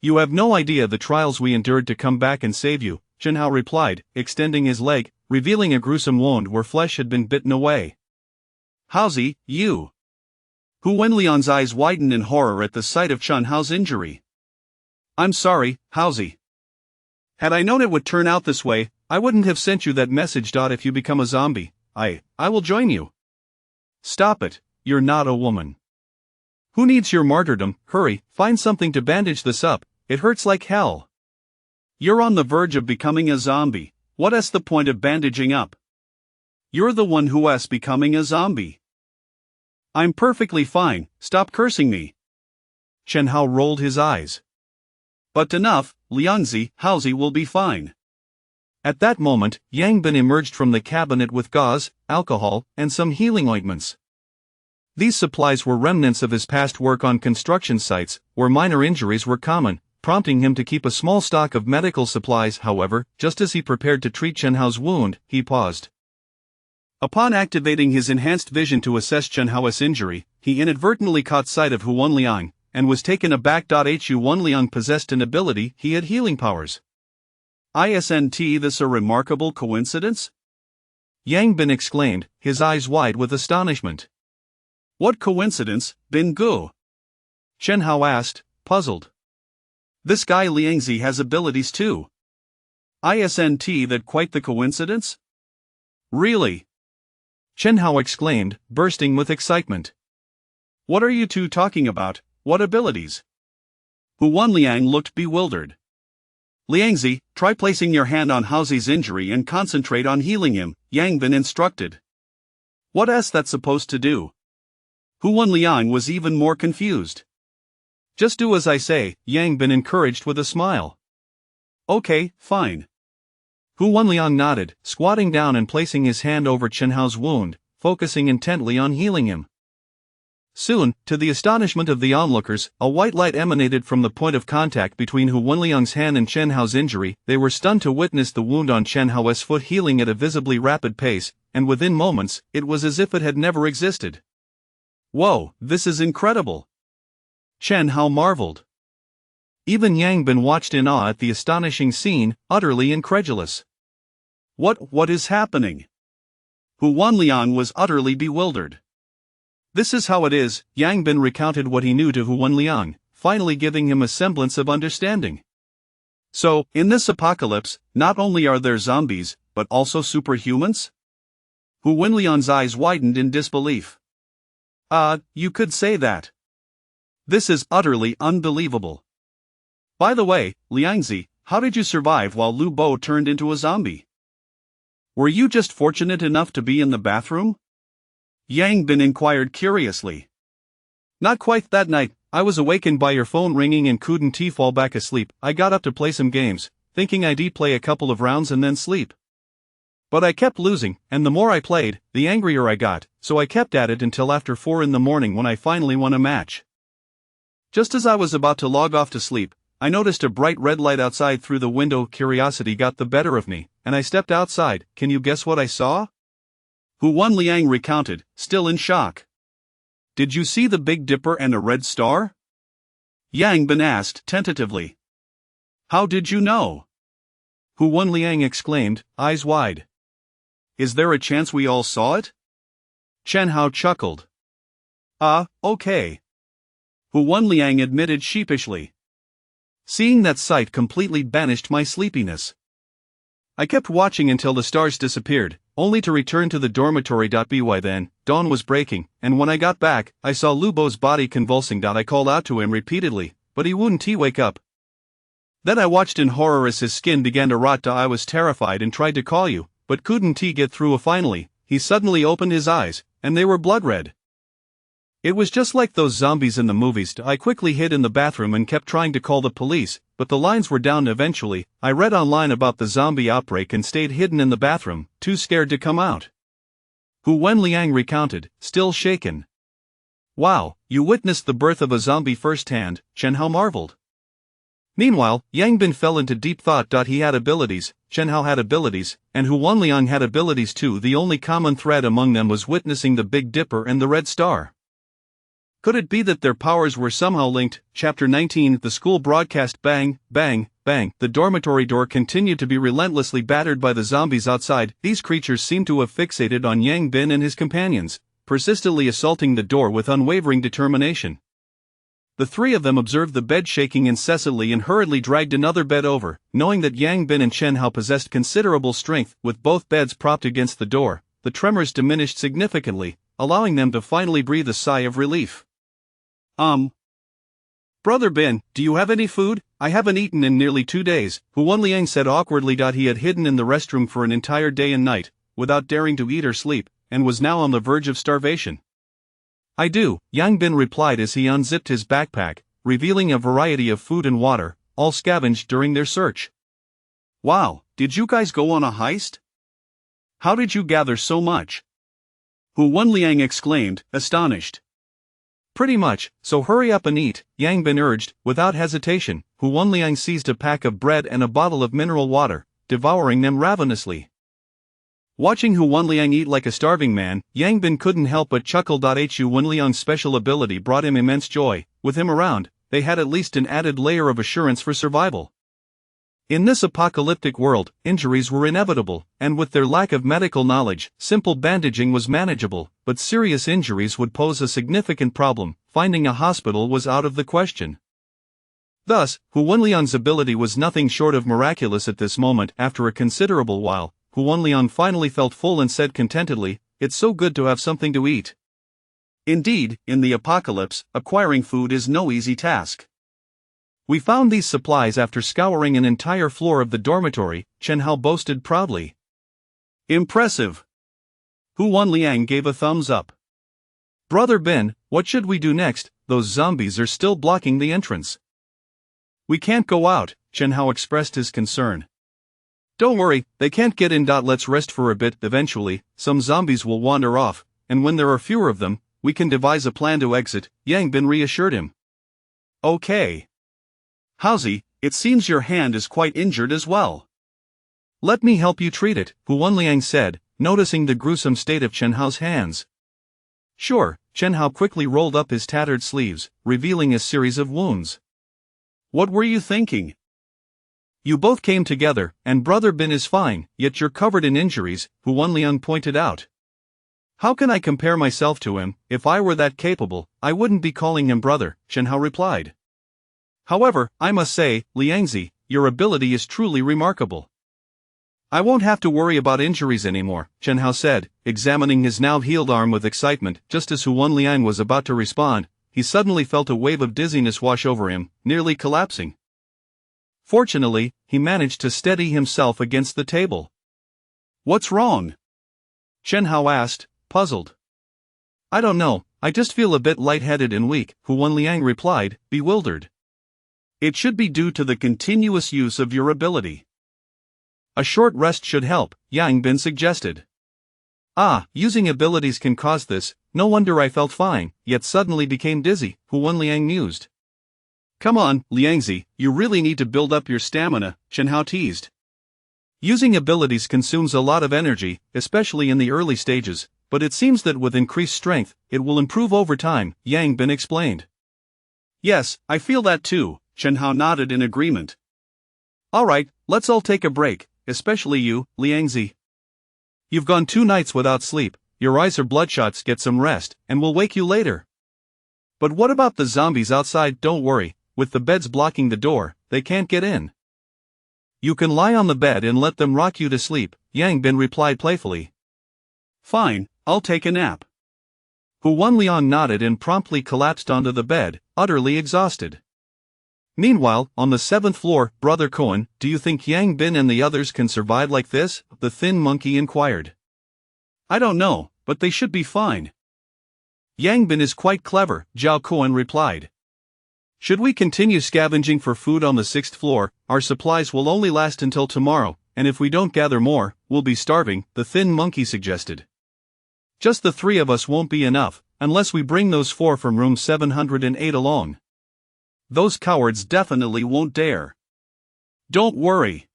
[SPEAKER 1] You have no idea the trials we endured to come back and save you, Chen Hao replied, extending his leg, revealing a gruesome wound where flesh had been bitten away. Hauzi, you! Hu Wenliang's eyes widened in horror at the sight of Chen Hao's injury. I'm sorry, Hauzi. Had I known it would turn out this way, I wouldn't have sent you that message. If you become a zombie, I will join you. Stop it, you're not a woman. Who needs your martyrdom? Hurry, find something to bandage this up, it hurts like hell. You're on the verge of becoming a zombie, what's the point of bandaging up? You're the one who's becoming a zombie. I'm perfectly fine, stop cursing me. Chen Hao rolled his eyes. But enough, Liangzi, Hauzi will be fine. At that moment, Yang Bin emerged from the cabinet with gauze, alcohol, and some healing ointments. These supplies were remnants of his past work on construction sites, where minor injuries were common, prompting him to keep a small stock of medical supplies. However, just as he prepared to treat Chen Hao's wound, he paused. Upon activating his enhanced vision to assess Chen Hao's injury, he inadvertently caught sight of Hu Wenliang, and was taken aback. Hu Wenliang possessed an ability, he had healing powers. Isn't this a remarkable coincidence? Yang Bin exclaimed, his eyes wide with astonishment. What coincidence, Bin Gu? Chen Hao asked, puzzled. This guy Liangzi has abilities too. Isn't that quite the coincidence? Really? Chen Hao exclaimed, bursting with excitement. What are you two talking about, what abilities? Hu Wenliang looked bewildered. Liangzi, try placing your hand on Hauzi's injury and concentrate on healing him, Yang Bin instructed. What's that supposed to do? Hu Wenliang was even more confused. Just do as I say, Yang Bin encouraged with a smile. Okay, fine. Hu Wenliang nodded, squatting down and placing his hand over Chen Hao's wound, focusing intently on healing him. Soon, to the astonishment of the onlookers, a white light emanated from the point of contact between Hu Wenliang's hand and Chen Hao's injury. They were stunned to witness the wound on Chen Hao's foot healing at a visibly rapid pace, and within moments, it was as if it had never existed. Whoa, this is incredible! Chen Hao marveled. Even Yang Bin watched in awe at the astonishing scene, utterly incredulous. What is happening? Hu Wenliang was utterly bewildered. This is how it is, Yang Bin recounted what he knew to Hu Wenliang, finally giving him a semblance of understanding. So, in this apocalypse, not only are there zombies, but also superhumans? Hu Wenliang's eyes widened in disbelief. You could say that. This is utterly unbelievable. By the way, Liangzi, how did you survive while Lu Bo turned into a zombie? Were you just fortunate enough to be in the bathroom? Yang Bin inquired curiously. Not quite. That night, I was awakened by your phone ringing and couldn't fall back asleep. I got up to play some games, thinking I'd play a couple of rounds and then sleep. But I kept losing, and the more I played, the angrier I got, so I kept at it until after 4 in the morning when I finally won a match. Just as I was about to log off to sleep, I noticed a bright red light outside through the window. Curiosity got the better of me, and I stepped outside. Can you guess what I saw? Hu Wenliang recounted, still in shock. Did you see the Big Dipper and a red star? Yang Bin asked tentatively. How did you know? Hu Wenliang exclaimed, eyes wide. Is there a chance we all saw it? Chen Hao chuckled. Okay. Hu Wenliang admitted sheepishly. Seeing that sight completely banished my sleepiness. I kept watching until the stars disappeared, only to return to the dormitory. By then, dawn was breaking, and when I got back, I saw Lubo's body convulsing. I called out to him repeatedly, but he wouldn't wake up. Then I watched in horror as his skin began to rot. I was terrified and tried to call you, but couldn't get through. Finally, he suddenly opened his eyes, and they were blood red. It was just like those zombies in the movies. I quickly hid in the bathroom and kept trying to call the police, but the lines were down. Eventually, I read online about the zombie outbreak and stayed hidden in the bathroom, too scared to come out. Hu Wenliang recounted, still shaken. Wow, you witnessed the birth of a zombie firsthand, Chen Hao marveled. Meanwhile, Yang Bin fell into deep thought. He had abilities, Chen Hao had abilities, and Hu Wenliang had abilities too. The only common thread among them was witnessing the Big Dipper and the Red Star. Could it be that their powers were somehow linked? Chapter 19. The school broadcast. Bang, bang, bang. The dormitory door continued to be relentlessly battered by the zombies outside. These creatures seemed to have fixated on Yang Bin and his companions, persistently assaulting the door with unwavering determination. The three of them observed the bed shaking incessantly and hurriedly dragged another bed over, knowing that Yang Bin and Chen Hao possessed considerable strength. With both beds propped against the door, the tremors diminished significantly, allowing them to finally breathe a sigh of relief. Brother Bin, do you have any food? I haven't eaten in nearly 2 days, Hu Wenliang said awkwardly. He had hidden in the restroom for an entire day and night, without daring to eat or sleep, and was now on the verge of starvation. I do, Yang Bin replied as he unzipped his backpack, revealing a variety of food and water, all scavenged during their search. Wow, did you guys go on a heist? How did you gather so much? Hu Wenliang exclaimed, astonished. Pretty much, so hurry up and eat, Yang Bin urged. Without hesitation, Hu Wenliang seized a pack of bread and a bottle of mineral water, devouring them ravenously. Watching Hu Wenliang eat like a starving man, Yang Bin couldn't help but chuckle. Hu Wenliang's special ability brought him immense joy. With him around, they had at least an added layer of assurance for survival. In this apocalyptic world, injuries were inevitable, and with their lack of medical knowledge, simple bandaging was manageable, but serious injuries would pose a significant problem. Finding a hospital was out of the question. Thus, Hu Wenliang's ability was nothing short of miraculous at this moment. After a considerable while, Hu Wenliang finally felt full and said contentedly, "It's so good to have something to eat." Indeed, in the apocalypse, acquiring food is no easy task. We found these supplies after scouring an entire floor of the dormitory, Chen Hao boasted proudly. Impressive. Hu Wenliang gave a thumbs up. Brother Bin, what should we do next? Those zombies are still blocking the entrance. We can't go out, Chen Hao expressed his concern. Don't worry, they can't get in. Let's rest for a bit. Eventually, some zombies will wander off, and when there are fewer of them, we can devise a plan to exit, Yang Bin reassured him. Okay. Howsy, it seems your hand is quite injured as well. Let me help you treat it, Hu Wenliang said, noticing the gruesome state of Chen Hao's hands. Sure, Chen Hao quickly rolled up his tattered sleeves, revealing a series of wounds. What were you thinking? You both came together, and Brother Bin is fine, yet you're covered in injuries, Hu Wenliang pointed out. How can I compare myself to him? If I were that capable, I wouldn't be calling him brother, Chen Hao replied. However, I must say, Liangzi, your ability is truly remarkable. I won't have to worry about injuries anymore, Chen Hao said, examining his now healed arm with excitement. Just as Hu Wenliang was about to respond, he suddenly felt a wave of dizziness wash over him, nearly collapsing. Fortunately, he managed to steady himself against the table. What's wrong? Chen Hao asked, puzzled. I don't know, I just feel a bit lightheaded and weak, Hu Wenliang replied, bewildered. It should be due to the continuous use of your ability. A short rest should help, Yang Bin suggested. Ah, using abilities can cause this, no wonder I felt fine, yet suddenly became dizzy, Hu Wenliang mused. Come on, Liangzi, you really need to build up your stamina, Chen Hao teased. Using abilities consumes a lot of energy, especially in the early stages, but it seems that with increased strength, it will improve over time, Yang Bin explained. Yes, I feel that too, Chen Hao nodded in agreement. Alright, let's all take a break, especially you, Liangzi. You've gone 2 nights without sleep, your eyes are bloodshot. Get some rest, and we'll wake you later. But what about the zombies outside? Don't worry, with the beds blocking the door, they can't get in. You can lie on the bed and let them rock you to sleep, Yang Bin replied playfully.
[SPEAKER 2] Fine, I'll take a nap.
[SPEAKER 1] Hu Wanliang nodded and promptly collapsed onto the bed, utterly exhausted. Meanwhile, on the 7th floor, Brother Cohen, do you think Yang Bin and the others can survive like this? The thin monkey inquired.
[SPEAKER 2] I don't know, but they should be fine.
[SPEAKER 1] Yang Bin is quite clever, Zhao Cohen replied. Should we continue scavenging for food on the 6th floor, our supplies will only last until tomorrow, and if we don't gather more, we'll be starving, the thin monkey suggested. Just the 3 of us won't be enough, unless we bring those 4 from room 708 along.
[SPEAKER 2] Those cowards definitely won't dare. Don't worry.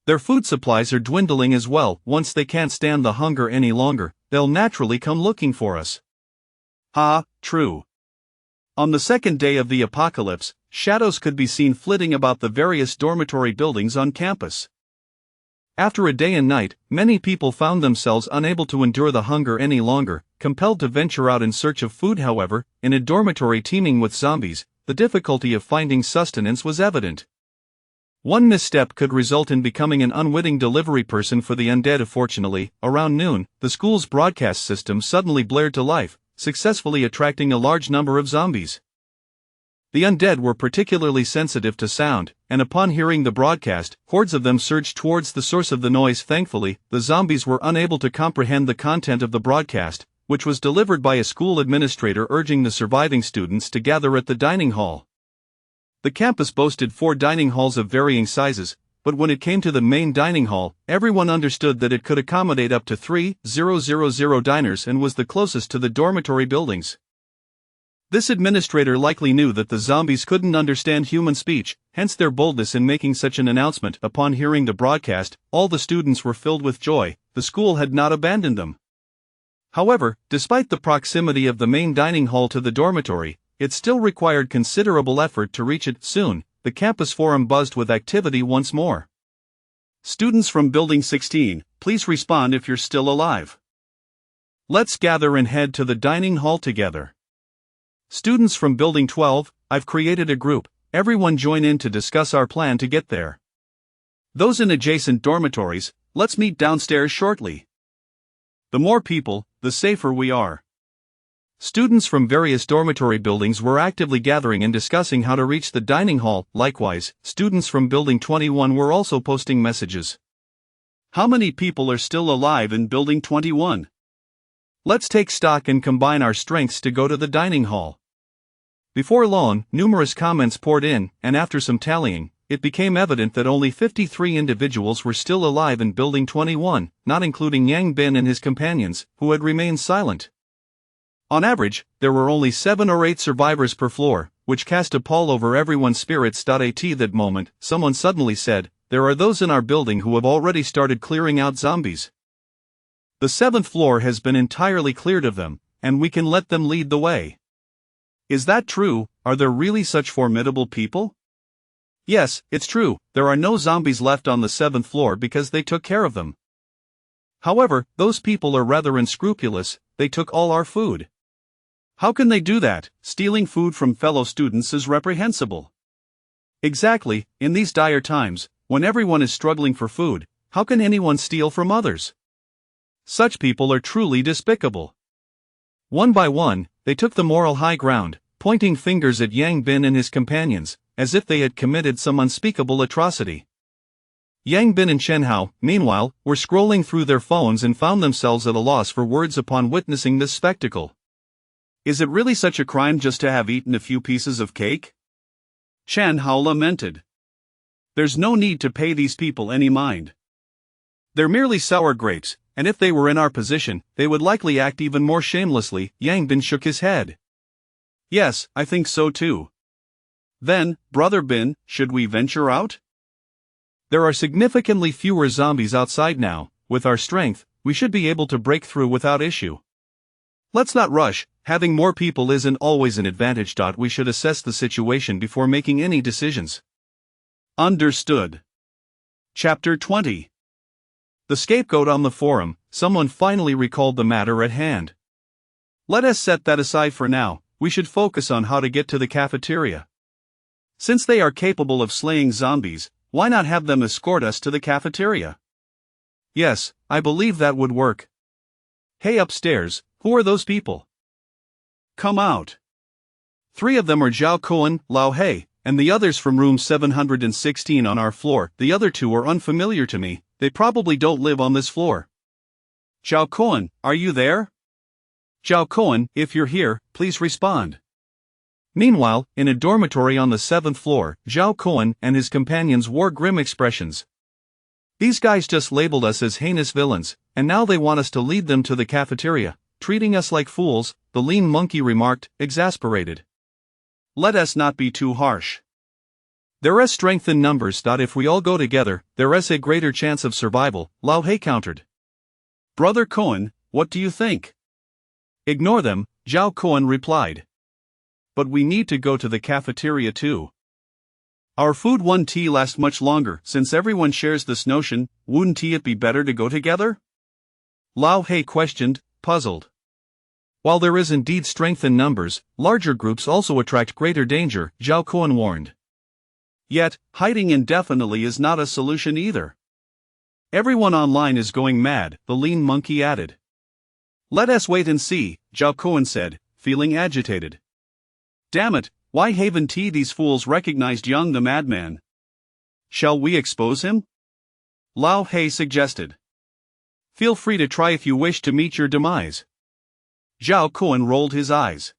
[SPEAKER 1] Their food supplies are dwindling as well. Once they can't stand the hunger any longer, they'll naturally come looking for us.
[SPEAKER 2] True. On the 2nd day of the apocalypse, shadows could be seen flitting about the various dormitory buildings on campus.
[SPEAKER 1] After a day and night, many people found themselves unable to endure the hunger any longer, compelled to venture out in search of food. However, in a dormitory teeming with zombies, the difficulty of finding sustenance was evident. One misstep could result in becoming an unwitting delivery person for the undead. Fortunately, around noon, the school's broadcast system suddenly blared to life, successfully attracting a large number of zombies. The undead were particularly sensitive to sound, and upon hearing the broadcast, hordes of them surged towards the source of the noise. Thankfully, the zombies were unable to comprehend the content of the broadcast, which was delivered by a school administrator urging the surviving students to gather at the dining hall. The campus boasted 4 dining halls of varying sizes, but when it came to the main dining hall, everyone understood that it could accommodate up to 3,000 diners and was the closest to the dormitory buildings. This administrator likely knew that the zombies couldn't understand human speech, hence their boldness in making such an announcement. Upon hearing the broadcast, all the students were filled with joy. The school had not abandoned them. However, despite the proximity of the main dining hall to the dormitory, it still required considerable effort to reach it. Soon, the campus forum buzzed with activity once more.
[SPEAKER 2] Students from Building 16, please respond if you're still alive.
[SPEAKER 1] Let's gather and head to the dining hall together. Students from Building 12, I've created a group, everyone join in to discuss our plan to get there.
[SPEAKER 2] Those in adjacent dormitories, let's meet downstairs shortly. The more people, the safer we are.
[SPEAKER 1] Students from various dormitory buildings were actively gathering and discussing how to reach the dining hall. Likewise, students from Building 21 were also posting messages.
[SPEAKER 2] How many people are still alive in Building 21?
[SPEAKER 1] Let's take stock and combine our strengths to go to the dining hall. Before long, numerous comments poured in, and after some tallying, it became evident that only 53 individuals were still alive in Building 21, not including Yang Bin and his companions, who had remained silent. On average, there were only 7 or 8 survivors per floor, which cast a pall over everyone's spirits. At that moment, someone suddenly said, "There are those in our building who have already started clearing out zombies. The 7th floor has been entirely cleared of them, and we can let them lead the way."
[SPEAKER 2] Is that true? Are there really such formidable people?
[SPEAKER 1] Yes, it's true, there are no zombies left on the 7th floor because they took care of them. However, those people are rather unscrupulous, they took all our food.
[SPEAKER 2] How can they do that? Stealing food from fellow students is reprehensible.
[SPEAKER 1] Exactly, in these dire times, when everyone is struggling for food, how can anyone steal from others? Such people are truly despicable. One by one, they took the moral high ground, pointing fingers at Yang Bin and his companions, as if they had committed some unspeakable atrocity. Yang Bin and Chen Hao, meanwhile, were scrolling through their phones and found themselves at a loss for words upon witnessing this spectacle.
[SPEAKER 2] Is it really such a crime just to have eaten a few pieces of cake? Chen Hao lamented. There's no need to pay these people any mind.
[SPEAKER 1] They're merely sour grapes, and if they were in our position, they would likely act even more shamelessly. Yang Bin shook his head.
[SPEAKER 2] Yes, I think so too. Then, Brother Bin, should we venture out?
[SPEAKER 1] There are significantly fewer zombies outside now. With our strength, we should be able to break through without issue. Let's not rush, having more people isn't always an advantage. We should assess the situation before making any decisions.
[SPEAKER 2] Understood. Chapter 20.
[SPEAKER 1] The scapegoat on the forum. Someone finally recalled the matter at hand. Let us set that aside for now, we should focus on how to get to the cafeteria. Since they are capable of slaying zombies, why not have them escort us to the cafeteria?
[SPEAKER 2] Yes, I believe that would work.
[SPEAKER 1] Hey upstairs, who are those people? Come out. 3 of them are Zhao Kuan, Lao Hei, and the others from room 716 on our floor. The other 2 are unfamiliar to me, they probably don't live on this floor. Zhao Kuan, are you there? Zhao Kuan, if you're here, please respond. Meanwhile, in a dormitory on the 7th floor, Zhao Kuan and his companions wore grim expressions. These guys just labeled us as heinous villains, and now they want us to lead them to the cafeteria, treating us like fools, the lean monkey remarked, exasperated. Let us not be too harsh. There is strength in numbers. If we all go together, there is a greater chance of survival, Lao Hei countered. Brother Kuan, what do you think? Ignore them, Zhao Kuan replied. But we need to go to the cafeteria too. Our food won't tea last much longer. Since everyone shares this notion, wouldn't it be better to go together? Lao Hei questioned, puzzled. While there is indeed strength in numbers, larger groups also attract greater danger, Zhao Kuan warned. Yet, hiding indefinitely is not a solution either. Everyone online is going mad, the lean monkey added. Let us wait and see, Zhao Kuan said, feeling agitated. Damn it, why haven't these fools recognized Young the madman? Shall we expose him? Lao Hei suggested. Feel free to try if you wish to meet your demise. Zhao Kuan rolled his eyes.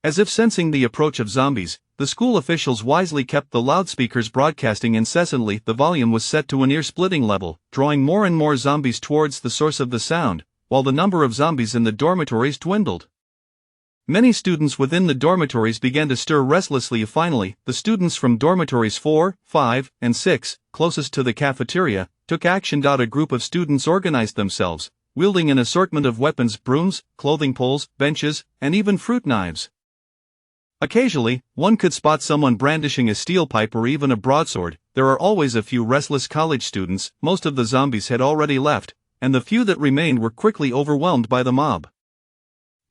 [SPEAKER 1] As if sensing the approach of zombies, the school officials wisely kept the loudspeakers broadcasting incessantly. The volume was set to an ear-splitting level, drawing more and more zombies towards the source of the sound, while the number of zombies in the dormitories dwindled. Many students within the dormitories began to stir restlessly. Finally, the students from dormitories 4, 5, and 6, closest to the cafeteria, took action. A group of students organized themselves, wielding an assortment of weapons: brooms, clothing poles, benches, and even fruit knives. Occasionally, one could spot someone brandishing a steel pipe or even a broadsword. There are always a few restless college students. Most of the zombies had already left, and the few that remained were quickly overwhelmed by the mob.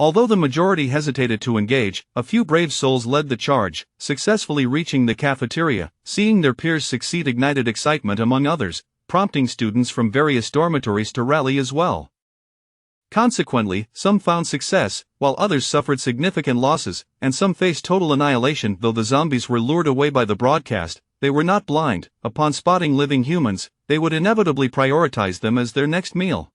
[SPEAKER 1] Although the majority hesitated to engage, a few brave souls led the charge, successfully reaching the cafeteria. Seeing their peers succeed ignited excitement among others, prompting students from various dormitories to rally as well. Consequently, some found success, while others suffered significant losses, and some faced total annihilation. Though the zombies were lured away by the broadcast, they were not blind. Upon spotting living humans, they would inevitably prioritize them as their next meal.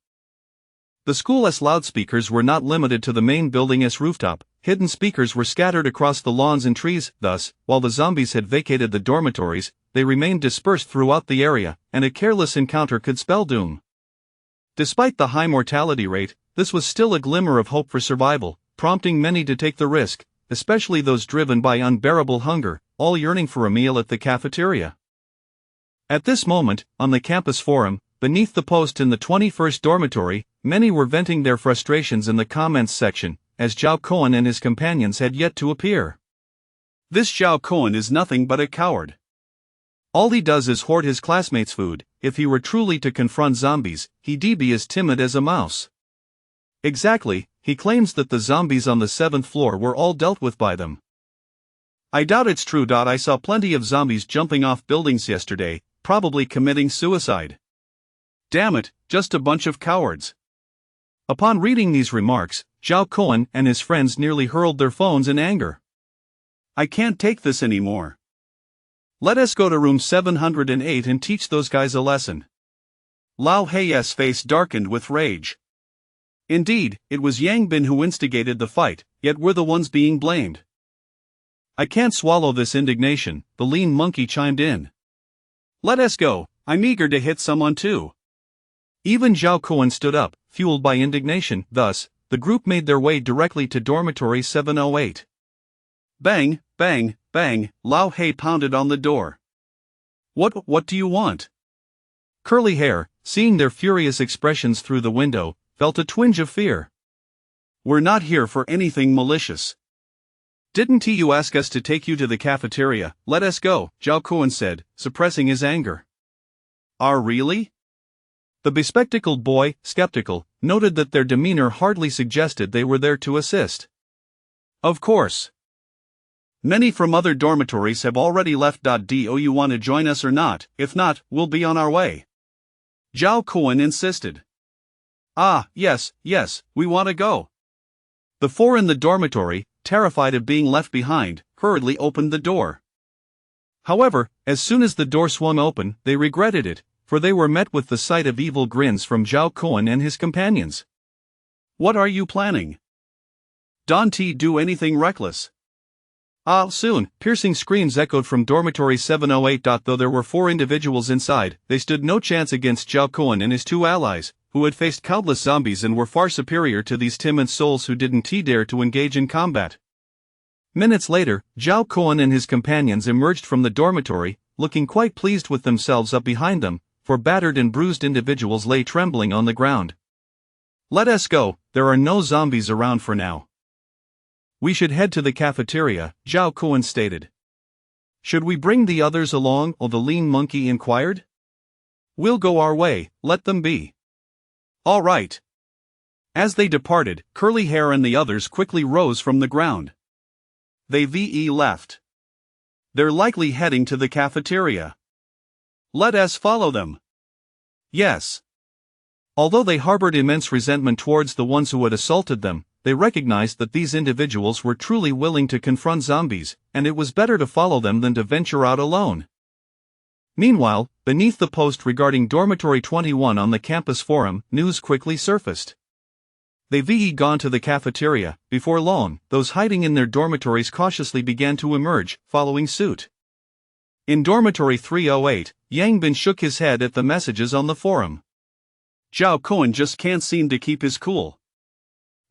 [SPEAKER 1] The school's loudspeakers were not limited to the main building's rooftop. Hidden speakers were scattered across the lawns and trees. Thus, while the zombies had vacated the dormitories, they remained dispersed throughout the area, and a careless encounter could spell doom. Despite the high mortality rate, this was still a glimmer of hope for survival, prompting many to take the risk, especially those driven by unbearable hunger, all yearning for a meal at the cafeteria. At this moment, on the campus forum, beneath the post in the 21st dormitory, many were venting their frustrations in the comments section, as Zhao Kuan and his companions had yet to appear. This Zhao Kuan is nothing but a coward. All he does is hoard his classmates' food. If he were truly to confront zombies, he'd be as timid as a mouse. Exactly, he claims that the zombies on the 7th floor were all dealt with by them. I doubt it's true. I saw plenty of zombies jumping off buildings yesterday, probably committing suicide. Damn it, just a bunch of cowards. Upon reading these remarks, Zhao Kuan and his friends nearly hurled their phones in anger. I can't take this anymore. Let us go to room 708 and teach those guys a lesson. Lao Hei's face darkened with rage. Indeed, it was Yang Bin who instigated the fight, yet we're the ones being blamed. I can't swallow this indignation, the lean monkey chimed in. Let us go, I'm eager to hit someone too. Even Zhao Kuan stood up, fueled by indignation. Thus, the group made their way directly to dormitory 708. Bang, bang, bang, Lao Hei pounded on the door. What do you want? Curly Hair, seeing their furious expressions through the window, felt a twinge of fear. We're not here for anything malicious. Didn't you ask us to take you to the cafeteria? Let us go, Zhao Kuan said, suppressing his anger. Really? The bespectacled boy, skeptical, noted that their demeanor hardly suggested they were there to assist. Of course. Many from other dormitories have already left. Do you want to join us or not? If not, we'll be on our way. Zhao Kuan insisted. Ah, yes, we want to go. The four in the dormitory, terrified of being left behind, hurriedly opened the door. However, as soon as the door swung open, they regretted it, for they were met with the sight of evil grins from Zhao Kuan and his companions. What are you planning? Don't do anything reckless. Soon, piercing screams echoed from dormitory 708. Though there were 4 individuals inside, they stood no chance against Zhao Kuan and his 2 allies, who had faced countless zombies and were far superior to these timid souls who didn't dare to engage in combat. Minutes later, Zhao Kuan and his companions emerged from the dormitory, looking quite pleased with themselves. Up behind them, 4 battered and bruised individuals lay trembling on the ground. Let us go, there are no zombies around for now. We should head to the cafeteria, Zhao Kuan stated. Should we bring the others along? The lean monkey inquired. We'll go our way, let them be. All right. As they departed, Curly Hair and the others quickly rose from the ground. They left. They're likely heading to the cafeteria. Let us follow them. Yes. Although they harbored immense resentment towards the ones who had assaulted them, they recognized that these individuals were truly willing to confront zombies, and it was better to follow them than to venture out alone. Meanwhile, beneath the post regarding Dormitory 21 on the campus forum, news quickly surfaced. They've gone to the cafeteria. Before long, those hiding in their dormitories cautiously began to emerge, following suit. In Dormitory 308, Yang Bin shook his head at the messages on the forum. Zhao Kuan just can't seem to keep his cool.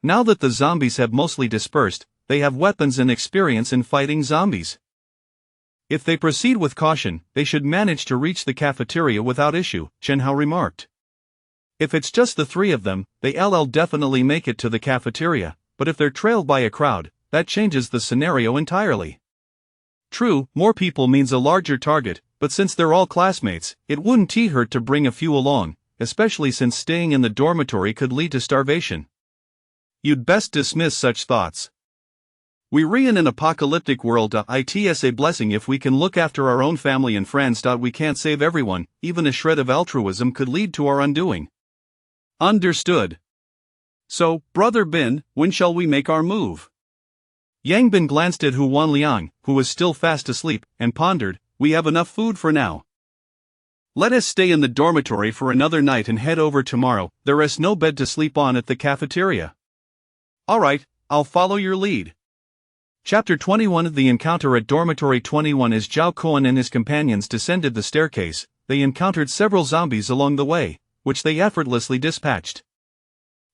[SPEAKER 1] Now that the zombies have mostly dispersed, they have weapons and experience in fighting zombies. If they proceed with caution, they should manage to reach the cafeteria without issue, Chen Hao remarked. If it's just the 3 of them, they'll definitely make it to the cafeteria, but if they're trailed by a crowd, that changes the scenario entirely. True, more people means a larger target, but since they're all classmates, it wouldn't hurt to bring a few along, especially since staying in the dormitory could lead to starvation. You'd best dismiss such thoughts. We're in an apocalyptic world. It's a blessing if we can look after our own family and friends. We can't save everyone, even a shred of altruism could lead to our undoing. Understood. So, Brother Bin, when shall we make our move? Yang Bin glanced at Huan Liang, who was still fast asleep, and pondered, we have enough food for now. Let us stay in the dormitory for another night and head over tomorrow. There is no bed to sleep on at the cafeteria. Alright, I'll follow your lead. Chapter 21 of the encounter at Dormitory 21. As Zhao Kuan and his companions descended the staircase, they encountered several zombies along the way, which they effortlessly dispatched.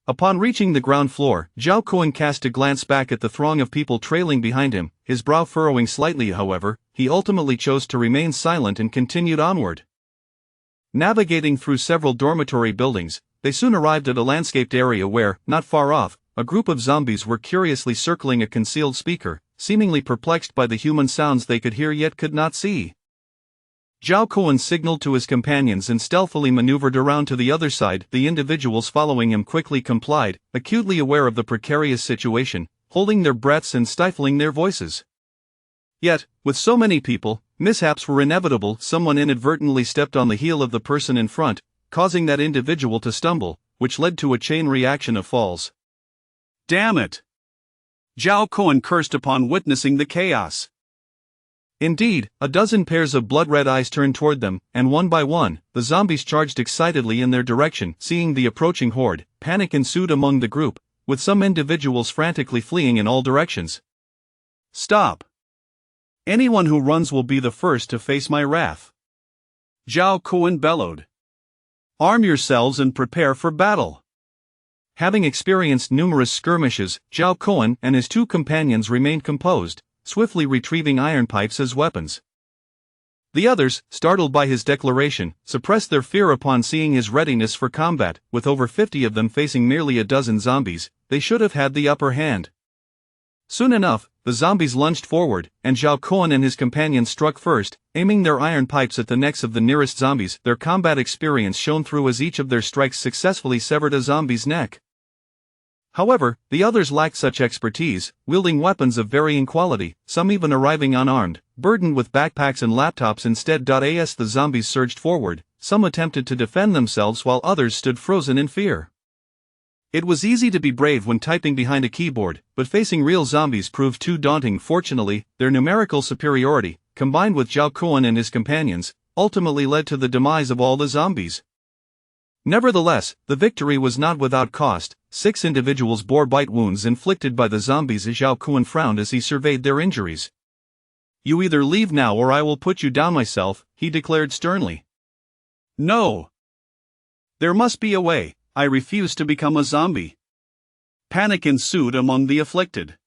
[SPEAKER 1] Upon reaching the ground floor, Zhao Kuan cast a glance back at the throng of people trailing behind him, his brow furrowing slightly. However, he ultimately chose to remain silent and continued onward. Navigating through several dormitory buildings, they soon arrived at a landscaped area where, not far off, a group of zombies were curiously circling a concealed speaker, seemingly perplexed by the human sounds they could hear yet could not see. Zhao Kuan signaled to his companions and stealthily maneuvered around to the other side. The individuals following him quickly complied, acutely aware of the precarious situation, holding their breaths and stifling their voices. Yet, with so many people, mishaps were inevitable. Someone inadvertently stepped on the heel of the person in front, causing that individual to stumble, which led to a chain reaction of falls. Damn it! Zhao Kuan cursed upon witnessing the chaos. Indeed, a dozen pairs of blood-red eyes turned toward them, and one by one, the zombies charged excitedly in their direction. Seeing the approaching horde, panic ensued among the group, with some individuals frantically fleeing in all directions. Stop! Anyone who runs will be the first to face my wrath. Zhao Kuan bellowed. Arm yourselves and prepare for battle. Having experienced numerous skirmishes, Zhao Kuan and his 2 companions remained composed, swiftly retrieving iron pipes as weapons. The others, startled by his declaration, suppressed their fear upon seeing his readiness for combat. With over 50 of them facing merely a dozen zombies, they should have had the upper hand. Soon enough, the zombies lunged forward, and Zhao Kuan and his companions struck first, aiming their iron pipes at the necks of the nearest zombies. Their combat experience shone through as each of their strikes successfully severed a zombie's neck. However, the others lacked such expertise, wielding weapons of varying quality, some even arriving unarmed, burdened with backpacks and laptops instead. As the zombies surged forward, some attempted to defend themselves while others stood frozen in fear. It was easy to be brave when typing behind a keyboard, but facing real zombies proved too daunting. Fortunately, their numerical superiority, combined with Zhao Kuan and his companions, ultimately led to the demise of all the zombies. Nevertheless, the victory was not without cost. 6 individuals bore bite wounds inflicted by the zombies. Zhao Kuan frowned as he surveyed their injuries. "You either leave now or I will put you down myself," he declared sternly. "No. There must be a way. I refuse to become a zombie." Panic ensued among the afflicted.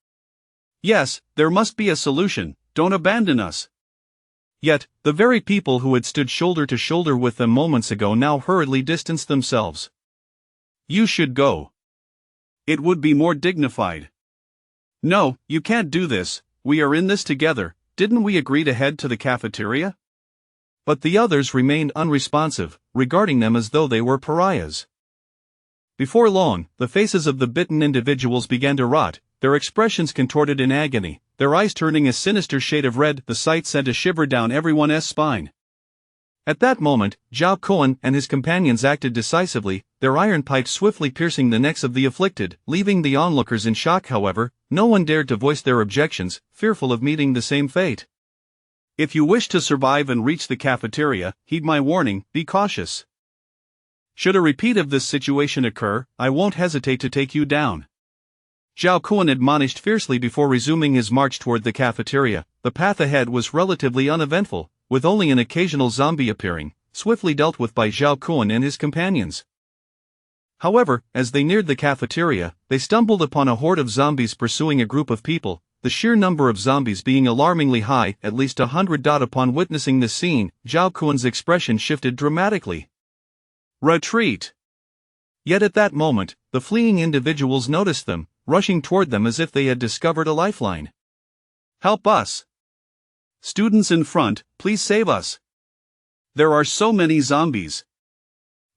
[SPEAKER 1] "Yes, there must be a solution. Don't abandon us." Yet, the very people who had stood shoulder to shoulder with them moments ago now hurriedly distanced themselves. "You should go. It would be more dignified." "No, you can't do this. We are in this together. Didn't we agree to head to the cafeteria?" But the others remained unresponsive, regarding them as though they were pariahs. Before long, the faces of the bitten individuals began to rot, their expressions contorted in agony, their eyes turning a sinister shade of red. The sight sent a shiver down everyone's spine. At that moment, Zhao Kuan and his companions acted decisively, their iron pipes swiftly piercing the necks of the afflicted, leaving the onlookers in shock. However, no one dared to voice their objections, fearful of meeting the same fate. "If you wish to survive and reach the cafeteria, heed my warning, be cautious. Should a repeat of this situation occur, I won't hesitate to take you down." Zhao Kuan admonished fiercely before resuming his march toward the cafeteria. The path ahead was relatively uneventful, with only an occasional zombie appearing, swiftly dealt with by Zhao Kuan and his companions. However, as they neared the cafeteria, they stumbled upon a horde of zombies pursuing a group of people, the sheer number of zombies being alarmingly high, at least 100. Upon witnessing this scene, Zhao Kuan's expression shifted dramatically. "Retreat!" Yet at that moment, the fleeing individuals noticed them, rushing toward them as if they had discovered a lifeline. "Help us! Students in front, please save us! There are so many zombies!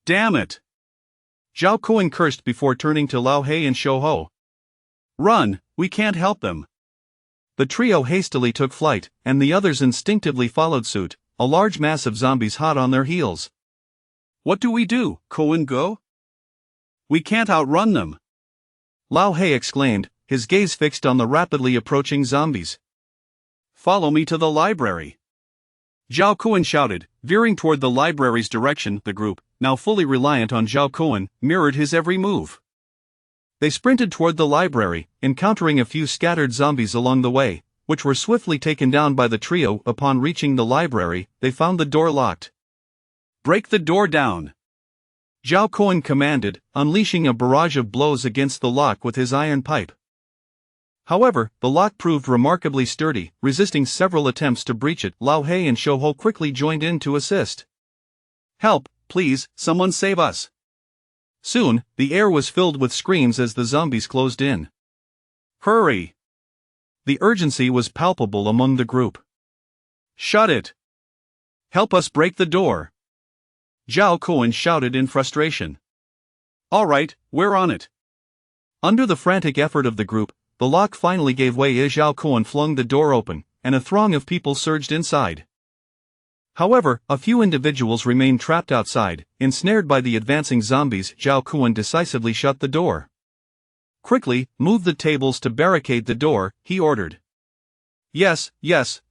[SPEAKER 1] Damn it!" Zhao Kuan cursed before turning to Lao He and Shou Ho. "Run, we can't help them." The trio hastily took flight, and the others instinctively followed suit, a large mass of zombies hot on their heels. "What do we do, Kuan Go? We can't outrun them!" Lao He exclaimed, his gaze fixed on the rapidly approaching zombies. "Follow me to the library!" Zhao Kuan shouted, veering toward the library's direction. The group, now fully reliant on Zhao Kuan, mirrored his every move. They sprinted toward the library, encountering a few scattered zombies along the way, which were swiftly taken down by the trio. Upon reaching the library, they found the door locked. "Break the door down!" Zhao Kuan commanded, unleashing a barrage of blows against the lock with his iron pipe. However, the lock proved remarkably sturdy, resisting several attempts to breach it. Lao He and Shou Ho quickly joined in to assist. "Help, please, someone save us!" Soon, the air was filled with screams as the zombies closed in. "Hurry!" The urgency was palpable among the group. "Shut it! Help us break the door!" Zhao Kuan shouted in frustration. "All right, we're on it." Under the frantic effort of the group, the lock finally gave way as Zhao Kuan flung the door open, and a throng of people surged inside. However, a few individuals remained trapped outside, ensnared by the advancing zombies. Zhao Kuan decisively shut the door. "Quickly, move the tables to barricade the door," he ordered. Yes,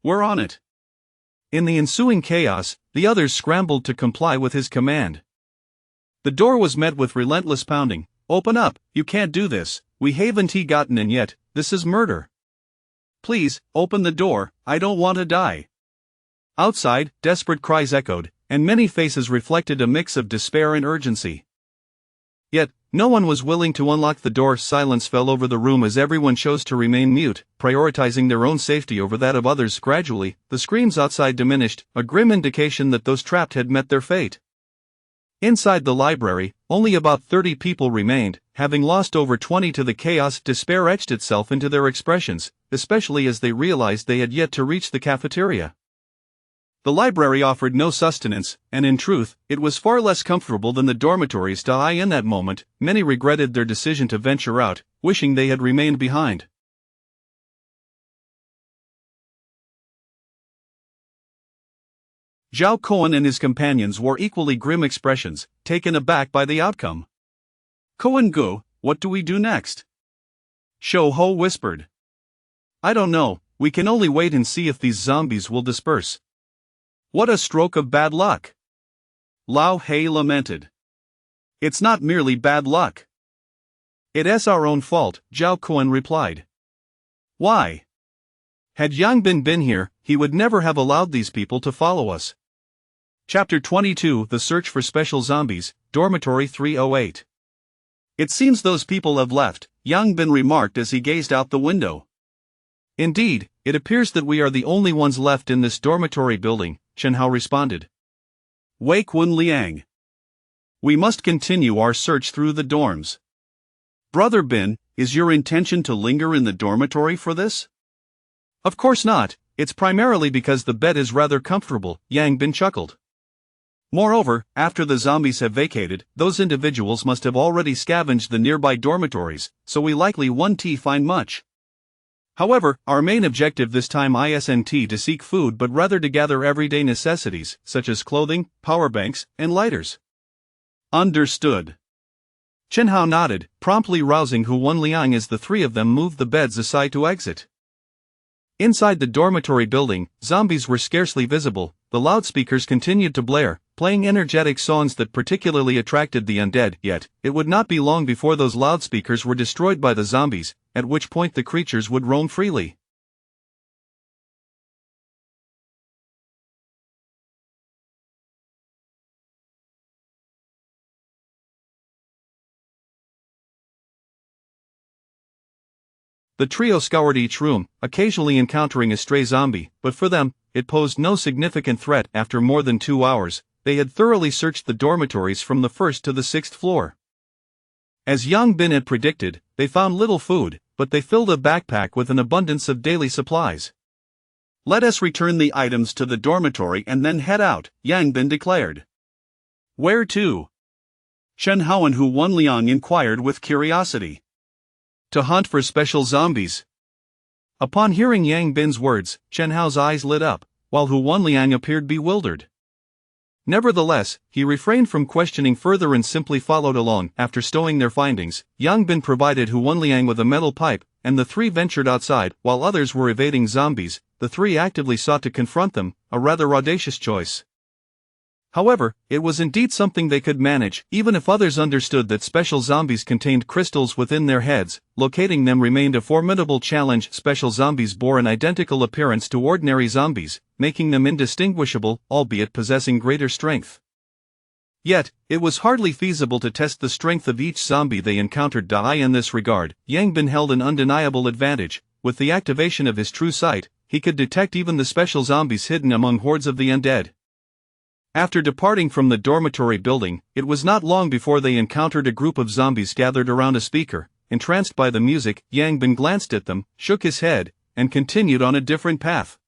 [SPEAKER 1] we're on it." In the ensuing chaos, the others scrambled to comply with his command. The door was met with relentless pounding. "Open up, you can't do this, we haven't gotten in yet, this is murder. Please, open the door, I don't want to die." Outside, desperate cries echoed, and many faces reflected a mix of despair and urgency. Yet, no one was willing to unlock the door. Silence fell over the room as everyone chose to remain mute, prioritizing their own safety over that of others. Gradually, the screams outside diminished, a grim indication that those trapped had met their fate. Inside the library, only about 30 people remained, having lost over 20 to the chaos. Despair etched itself into their expressions, especially as they realized they had yet to reach the cafeteria. The library offered no sustenance, and in truth, it was far less comfortable than the dormitories. In that moment, many regretted their decision to venture out, wishing they had remained behind. Zhao Cohen and his companions wore equally grim expressions, taken aback by the outcome. "Cohen Gu, what do we do next?" Shou Ho whispered. "I don't know, we can only wait and see if these zombies will disperse." "What a stroke of bad luck!" Lao He lamented. "It's not merely bad luck. It's our own fault," Zhao Cohen replied. "Why? Had Yang Bin been here, he would never have allowed these people to follow us." Chapter 22: The Search for Special Zombies, Dormitory 308. "It seems those people have left," Yang Bin remarked as he gazed out the window. "Indeed, it appears that we are the only ones left in this dormitory building," Chen Hao responded. Wei Kun Liang. "We must continue our search through the dorms." "Brother Bin, is your intention to linger in the dormitory for this?" "Of course not, it's primarily because the bed is rather comfortable," Yang Bin chuckled. "Moreover, after the zombies have vacated, those individuals must have already scavenged the nearby dormitories, so we likely won't find much. However, our main objective this time isn't to seek food but rather to gather everyday necessities, such as clothing, power banks, and lighters." "Understood." Chen Hao nodded, promptly rousing Hu Wenliang as the three of them moved the beds aside to exit. Inside the dormitory building, zombies were scarcely visible. The loudspeakers continued to blare, playing energetic songs that particularly attracted the undead, yet it would not be long before those loudspeakers were destroyed by the zombies, at which point the creatures would roam freely. The trio scoured each room, occasionally encountering a stray zombie, but for them, it posed no significant threat. After more than 2 hours, they had thoroughly searched the dormitories from the first to the 6th floor. As Yang Bin had predicted, they found little food, but they filled a backpack with an abundance of daily supplies. "Let us return the items to the dormitory and then head out," Yang Bin declared. "Where to?" Chen Hao and Hu Wenliang inquired with curiosity. "To hunt for special zombies." Upon hearing Yang Bin's words, Chen Hao's eyes lit up, while Hu Wenliang appeared bewildered. Nevertheless, he refrained from questioning further and simply followed along. After stowing their findings, Yang Bin provided Hu Wenliang with a metal pipe, and the three ventured outside. While others were evading zombies, the three actively sought to confront them, a rather audacious choice. However, it was indeed something they could manage, even if others understood that special zombies contained crystals within their heads. Locating them remained a formidable challenge. Special zombies bore an identical appearance to ordinary zombies, making them indistinguishable, albeit possessing greater strength. Yet, it was hardly feasible to test the strength of each zombie they encountered. In this regard, Yang Bin held an undeniable advantage. With the activation of his true sight, he could detect even the special zombies hidden among hordes of the undead. After departing from the dormitory building, it was not long before they encountered a group of zombies gathered around a speaker. Entranced by the music, Yang Bin glanced at them, shook his head, and continued on a different path.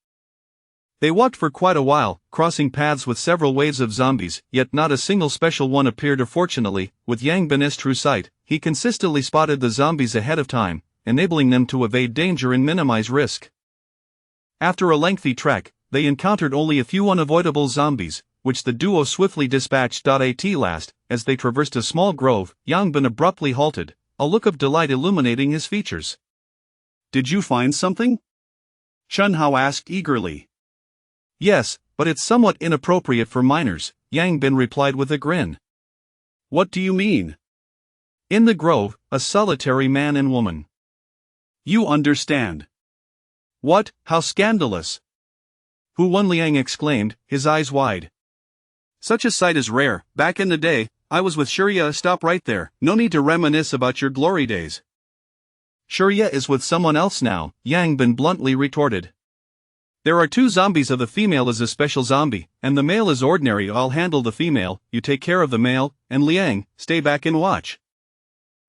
[SPEAKER 1] They walked for quite a while, crossing paths with several waves of zombies, yet not a single special one appeared. Fortunately, with Yang Bin's true sight, he consistently spotted the zombies ahead of time, enabling them to evade danger and minimize risk. After a lengthy trek, they encountered only a few unavoidable zombies, which the duo swiftly dispatched. At last, as they traversed a small grove, Yang Bin abruptly halted, a look of delight illuminating his features. "Did you find something?" Chen Hao asked eagerly. "Yes, but it's somewhat inappropriate for minors," Yang Bin replied with a grin. "What do you mean?" "In the grove, a solitary man and woman." "You understand." "What? How scandalous!" Hu Wenliang exclaimed, his eyes wide. "Such a sight is rare. Back in the day, I was with Shurya." "Stop right there, no need to reminisce about your glory days. Shurya is with someone else now," Yang Bin bluntly retorted. "There are 2 zombies. The female is a special zombie, and the male is ordinary. I'll handle the female, you take care of the male, and Liang, stay back and watch.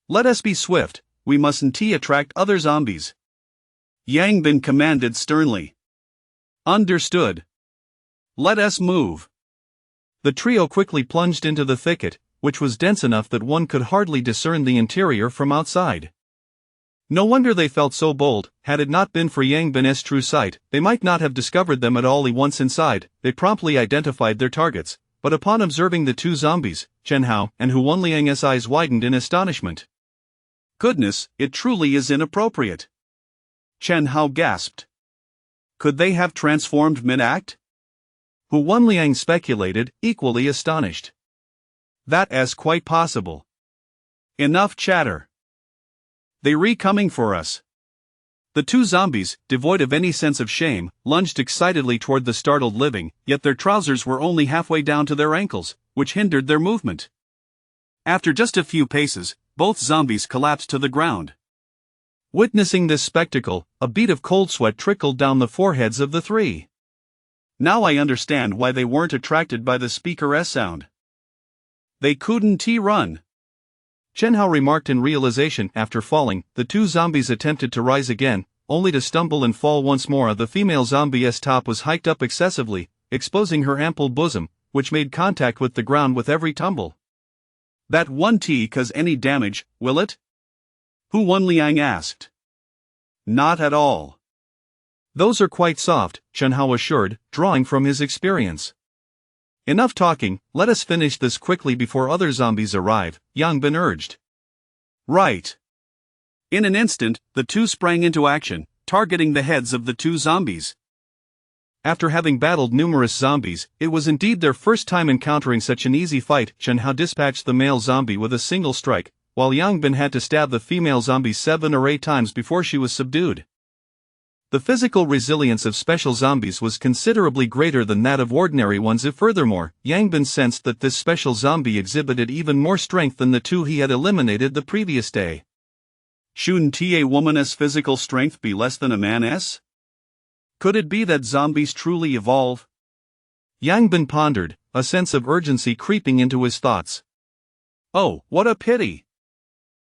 [SPEAKER 1] Let us be swift, we mustn't attract other zombies." Yang Bin commanded sternly. "Understood. Let us move." The trio quickly plunged into the thicket, which was dense enough that one could hardly discern the interior from outside. No wonder they felt so bold. Had it not been for Yang Bin's true sight, they might not have discovered them at all. Once inside, they promptly identified their targets, but upon observing the two zombies, Chen Hao and Hu Wenliang's eyes widened in astonishment.
[SPEAKER 2] Goodness, it truly is inappropriate. Chen Hao gasped. Could they have transformed mid-act?
[SPEAKER 1] Hu Wenliang speculated, equally astonished.
[SPEAKER 2] That is quite possible. Enough chatter. They coming for us. The two zombies, devoid of any sense of shame, lunged excitedly toward the startled living, yet their trousers were only halfway down to their ankles, which hindered their movement. After just a few paces, both zombies collapsed to the ground.
[SPEAKER 1] Witnessing this spectacle, a bead of cold sweat trickled down the foreheads of the three.
[SPEAKER 2] Now I understand why they weren't attracted by the speaker's sound. They couldn't run.
[SPEAKER 1] Chen Hao remarked in realization. After falling, the two zombies attempted to rise again, only to stumble and fall once more. The female zombie's top was hiked up excessively, exposing her ample bosom, which made contact with the ground with every tumble.
[SPEAKER 2] That won't cause any damage, will it? Hu Wenliang asked. Not at all.
[SPEAKER 1] Those are quite soft, Chen Hao assured, drawing from his experience. Enough talking, let us finish this quickly before other zombies arrive, Yang Bin urged.
[SPEAKER 2] Right. In an instant, the two sprang into action, targeting the heads of the two zombies.
[SPEAKER 1] After having battled numerous zombies, it was indeed their first time encountering such an easy fight. Chen Hao dispatched the male zombie with a single strike, while Yang Bin had to stab the female zombie 7 or 8 times before she was subdued. The physical resilience of special zombies was considerably greater than that of ordinary ones. Furthermore, Yang Bin sensed that this special zombie exhibited even more strength than the two he had eliminated the previous day.
[SPEAKER 2] Shouldn't a woman's physical strength be less than a man's? Could it be that zombies truly evolve?
[SPEAKER 1] Yang Bin pondered, a sense of urgency creeping into his thoughts.
[SPEAKER 2] Oh, what a pity!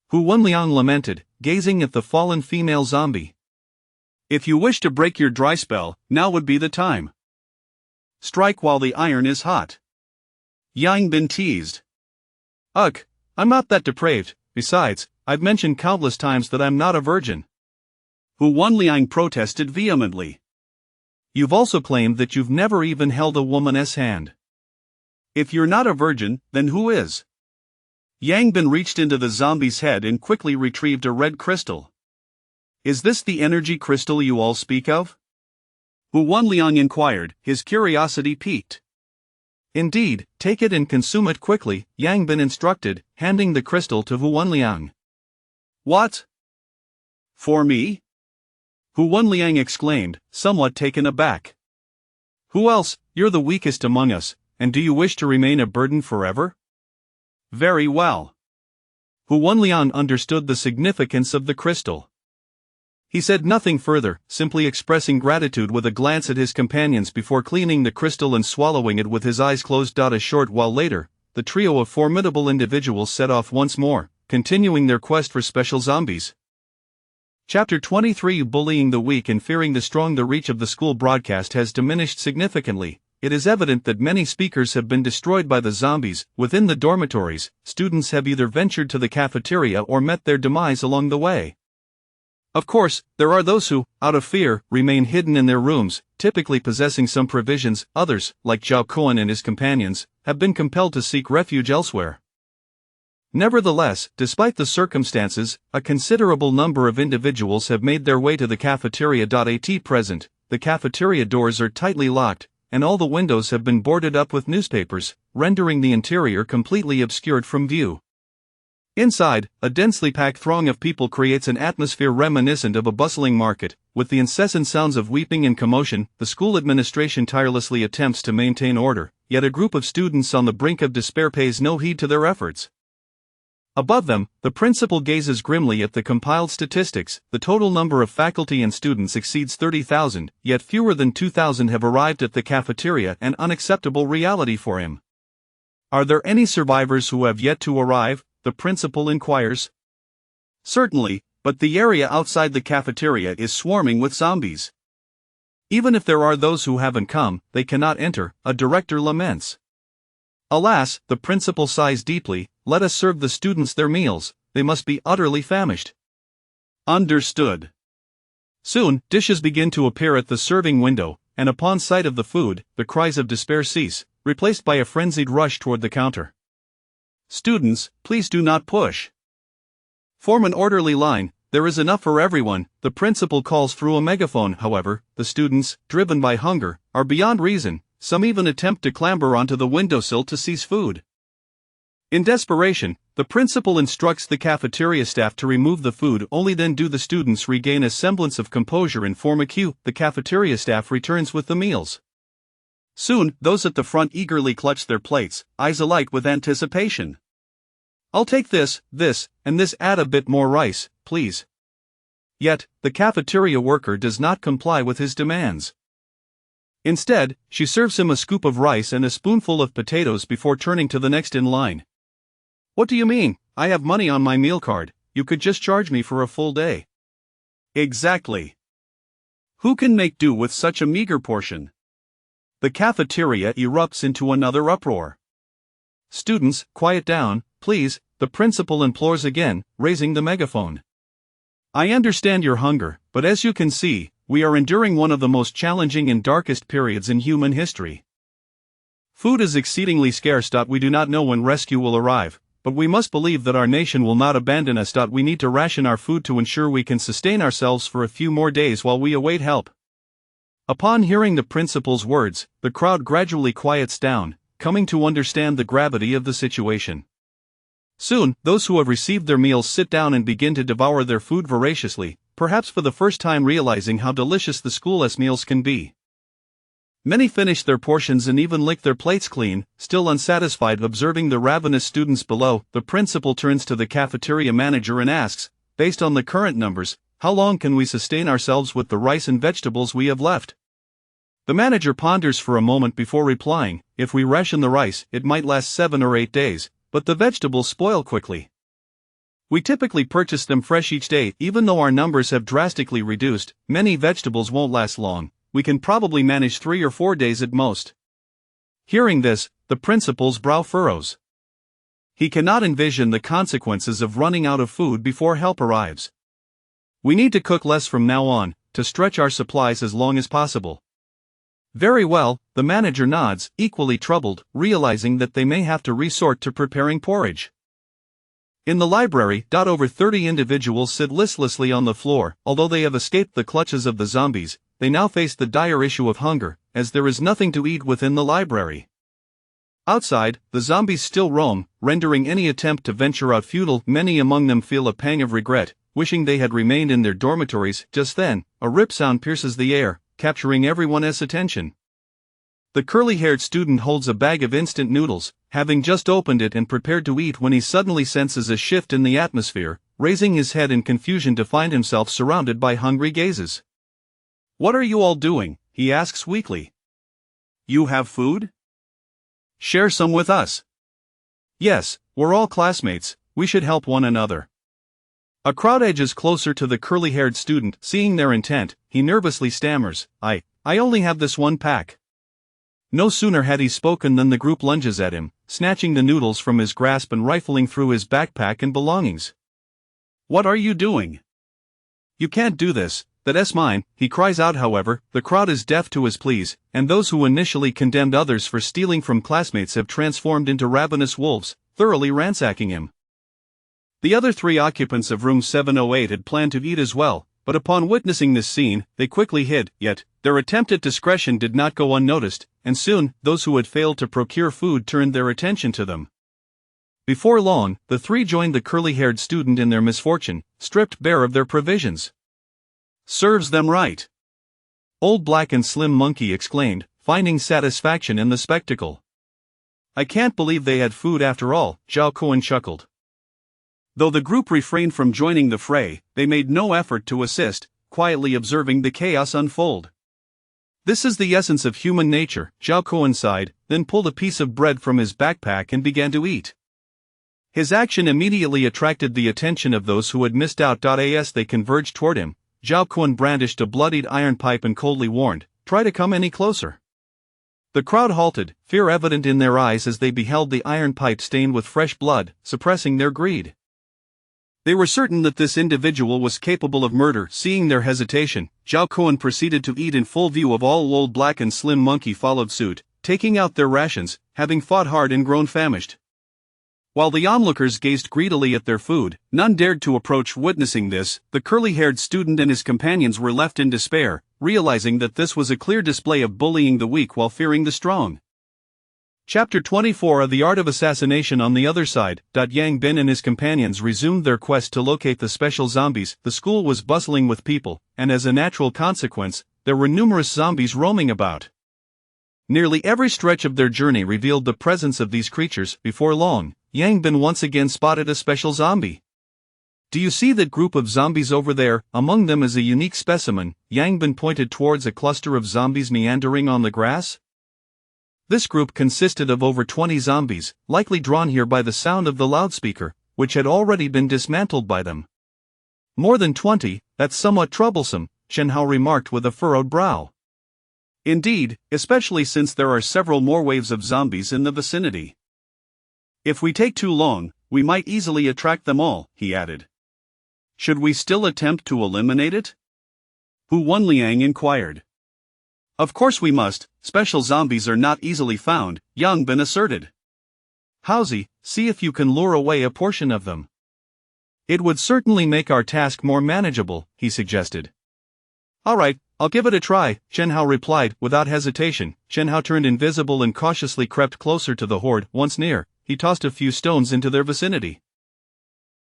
[SPEAKER 1] Hu Wenliang lamented, gazing at the fallen female zombie.
[SPEAKER 2] If you wish to break your dry spell, now would be the time. Strike while the iron is hot. Yang Bin teased.
[SPEAKER 1] Ugh, I'm not that depraved. Besides, I've mentioned countless times that I'm not a virgin.
[SPEAKER 2] Hu Wenliang protested vehemently.
[SPEAKER 1] You've also claimed that you've never even held a woman's hand.
[SPEAKER 2] If you're not a virgin, then who is? Yang Bin reached into the zombie's head and quickly retrieved a red crystal. Is this the energy crystal you all speak of? Hu Wenliang inquired, his curiosity piqued.
[SPEAKER 1] Indeed, take it and consume it quickly, Yang Bin instructed, handing the crystal to Hu Wenliang.
[SPEAKER 2] What? For me? Hu Wenliang exclaimed, somewhat taken aback.
[SPEAKER 1] Who else? You're the weakest among us, and do you wish to remain a burden forever?
[SPEAKER 2] Very well.
[SPEAKER 1] Hu Wenliang understood the significance of the crystal. He said nothing further, simply expressing gratitude with a glance at his companions before cleaning the crystal and swallowing it with his eyes closed. A short while later, the trio of formidable individuals set off once more, continuing their quest for special zombies. Chapter 23 Bullying the weak and fearing the strong. The reach of the school broadcast has diminished significantly. It is evident that many speakers have been destroyed by the zombies. Within the dormitories, students have either ventured to the cafeteria or met their demise along the way. Of course, there are those who, out of fear, remain hidden in their rooms, typically possessing some provisions. Others, like Zhao Kuan and his companions, have been compelled to seek refuge elsewhere. Nevertheless, despite the circumstances, a considerable number of individuals have made their way to the cafeteria. At present, the cafeteria doors are tightly locked, and all the windows have been boarded up with newspapers, rendering the interior completely obscured from view. Inside, a densely packed throng of people creates an atmosphere reminiscent of a bustling market. With the incessant sounds of weeping and commotion, the school administration tirelessly attempts to maintain order, yet a group of students on the brink of despair pays no heed to their efforts. Above them, the principal gazes grimly at the compiled statistics. The total number of faculty and students exceeds 30,000, yet fewer than 2,000 have arrived at the cafeteria, an unacceptable reality for him. Are there any survivors who have yet to arrive? The principal inquires.
[SPEAKER 2] Certainly, but the area outside the cafeteria is swarming with zombies.
[SPEAKER 1] Even if there are those who haven't come, they cannot enter, a director laments. Alas, the principal sighs deeply, let us serve the students their meals, they must be utterly famished. Understood. Soon, dishes begin to appear at the serving window, and upon sight of the food, the cries of despair cease, replaced by a frenzied rush toward the counter. Students, please do not push. Form an orderly line, there is enough for everyone, the principal calls through a megaphone. However, the students, driven by hunger, are beyond reason, some even attempt to clamber onto the windowsill to seize food. In desperation, the principal instructs the cafeteria staff to remove the food, only then do the students regain a semblance of composure and form a queue. The cafeteria staff returns with the meals. Soon, those at the front eagerly clutch their plates, eyes alight with anticipation. I'll take this, and this, add a bit more rice, please. Yet, the cafeteria worker does not comply with his demands. Instead, she serves him a scoop of rice and a spoonful of potatoes before turning to the next in line. What do you mean? I have money on my meal card, you could just charge me for a full day. Exactly. Who can make do with such a meager portion? The cafeteria erupts into another uproar. Students, quiet down, please, the principal implores again, raising the megaphone. I understand your hunger, but as you can see, we are enduring one of the most challenging and darkest periods in human history. Food is exceedingly scarce. We do not know when rescue will arrive, but we must believe that our nation will not abandon us. We need to ration our food to ensure we can sustain ourselves for a few more days while we await help. Upon hearing the principal's words, the crowd gradually quiets down, coming to understand the gravity of the situation. Soon, those who have received their meals sit down and begin to devour their food voraciously, perhaps for the first time realizing how delicious the school's meals can be. Many finish their portions and even lick their plates clean. Still unsatisfied observing the ravenous students below, the principal turns to the cafeteria manager and asks, based on the current numbers, how long can we sustain ourselves with the rice and vegetables we have left? The manager ponders for a moment before replying, if we ration the rice, it might last 7 or 8 days, but the vegetables spoil quickly. We typically purchase them fresh each day. Even though our numbers have drastically reduced, many vegetables won't last long. We can probably manage 3 or 4 days at most. Hearing this, the principal's brow furrows. He cannot envision the consequences of running out of food before help arrives. We need to cook less from now on, to stretch our supplies as long as possible. Very well, the manager nods, equally troubled, realizing that they may have to resort to preparing porridge. In the library, over 30 individuals sit listlessly on the floor. Although they have escaped the clutches of the zombies, they now face the dire issue of hunger, as there is nothing to eat within the library. Outside, the zombies still roam, rendering any attempt to venture out futile. Many among them feel a pang of regret, wishing they had remained in their dormitories. Just then, a rip sound pierces the air, capturing everyone's attention. The curly-haired student holds a bag of instant noodles, having just opened it and prepared to eat when he suddenly senses a shift in the atmosphere, raising his head in confusion to find himself surrounded by hungry gazes. What are you all doing? He asks weakly. You have food? Share some with us. Yes, we're all classmates, we should help one another. A crowd edges closer to the curly-haired student. Seeing their intent, he nervously stammers, I only have this one pack. No sooner had he spoken than the group lunges at him, snatching the noodles from his grasp and rifling through his backpack and belongings. What are you doing? You can't do this, that's mine, he cries out. However, the crowd is deaf to his pleas, and those who initially condemned others for stealing from classmates have transformed into ravenous wolves, thoroughly ransacking him. The other 3 occupants of room 708 had planned to eat as well, but upon witnessing this scene, they quickly hid. Yet, their attempt at discretion did not go unnoticed, and soon, those who had failed to procure food turned their attention to them. Before long, the 3 joined the curly-haired student in their misfortune, stripped bare of their provisions. Serves them right. Old Black and Slim Monkey exclaimed, finding satisfaction in the spectacle. I can't believe they had food after all, Zhao Kuan chuckled. Though the group refrained from joining the fray, they made no effort to assist, quietly observing the chaos unfold. This is the essence of human nature, Zhao Kuan sighed, then pulled a piece of bread from his backpack and began to eat. His action immediately attracted the attention of those who had missed out. As they converged toward him, Zhao Kuan brandished a bloodied iron pipe and coldly warned, try to come any closer. The crowd halted, fear evident in their eyes as they beheld the iron pipe stained with fresh blood, suppressing their greed. They were certain that this individual was capable of murder. Seeing their hesitation, Zhao Kuan proceeded to eat in full view of all. Old Black and Slim Monkey followed suit, taking out their rations, having fought hard and grown famished. While the onlookers gazed greedily at their food, none dared to approach. Witnessing this, the curly-haired student and his companions were left in despair, realizing that this was a clear display of bullying the weak while fearing the strong. Chapter 24 of The Art of Assassination. On the other side, Yang Bin and his companions resumed their quest to locate the special zombies. The school was bustling with people, and as a natural consequence, there were numerous zombies roaming about. Nearly every stretch of their journey revealed the presence of these creatures. Before long, Yang Bin once again spotted a special zombie. "Do you see that group of zombies over there? Among them is a unique specimen." Yang Bin pointed towards a cluster of zombies meandering on the grass. This group consisted of over 20 zombies, likely drawn here by the sound of the loudspeaker, which had already been dismantled by them. "More than 20, that's somewhat troublesome," Chen Hao remarked with a furrowed brow. "Indeed, especially since there are several more waves of zombies in the vicinity. If we take too long, we might easily attract them all," he added. "Should we still attempt to eliminate it?" Hu Wenliang inquired. "Of course we must, special zombies are not easily found," Yang Bin asserted. "Haozi, see if you can lure away a portion of them. It would certainly make our task more manageable," he suggested. "Alright, I'll give it a try," Chen Hao replied. Without hesitation, Chen Hao turned invisible and cautiously crept closer to the horde. Once near, he tossed a few stones into their vicinity.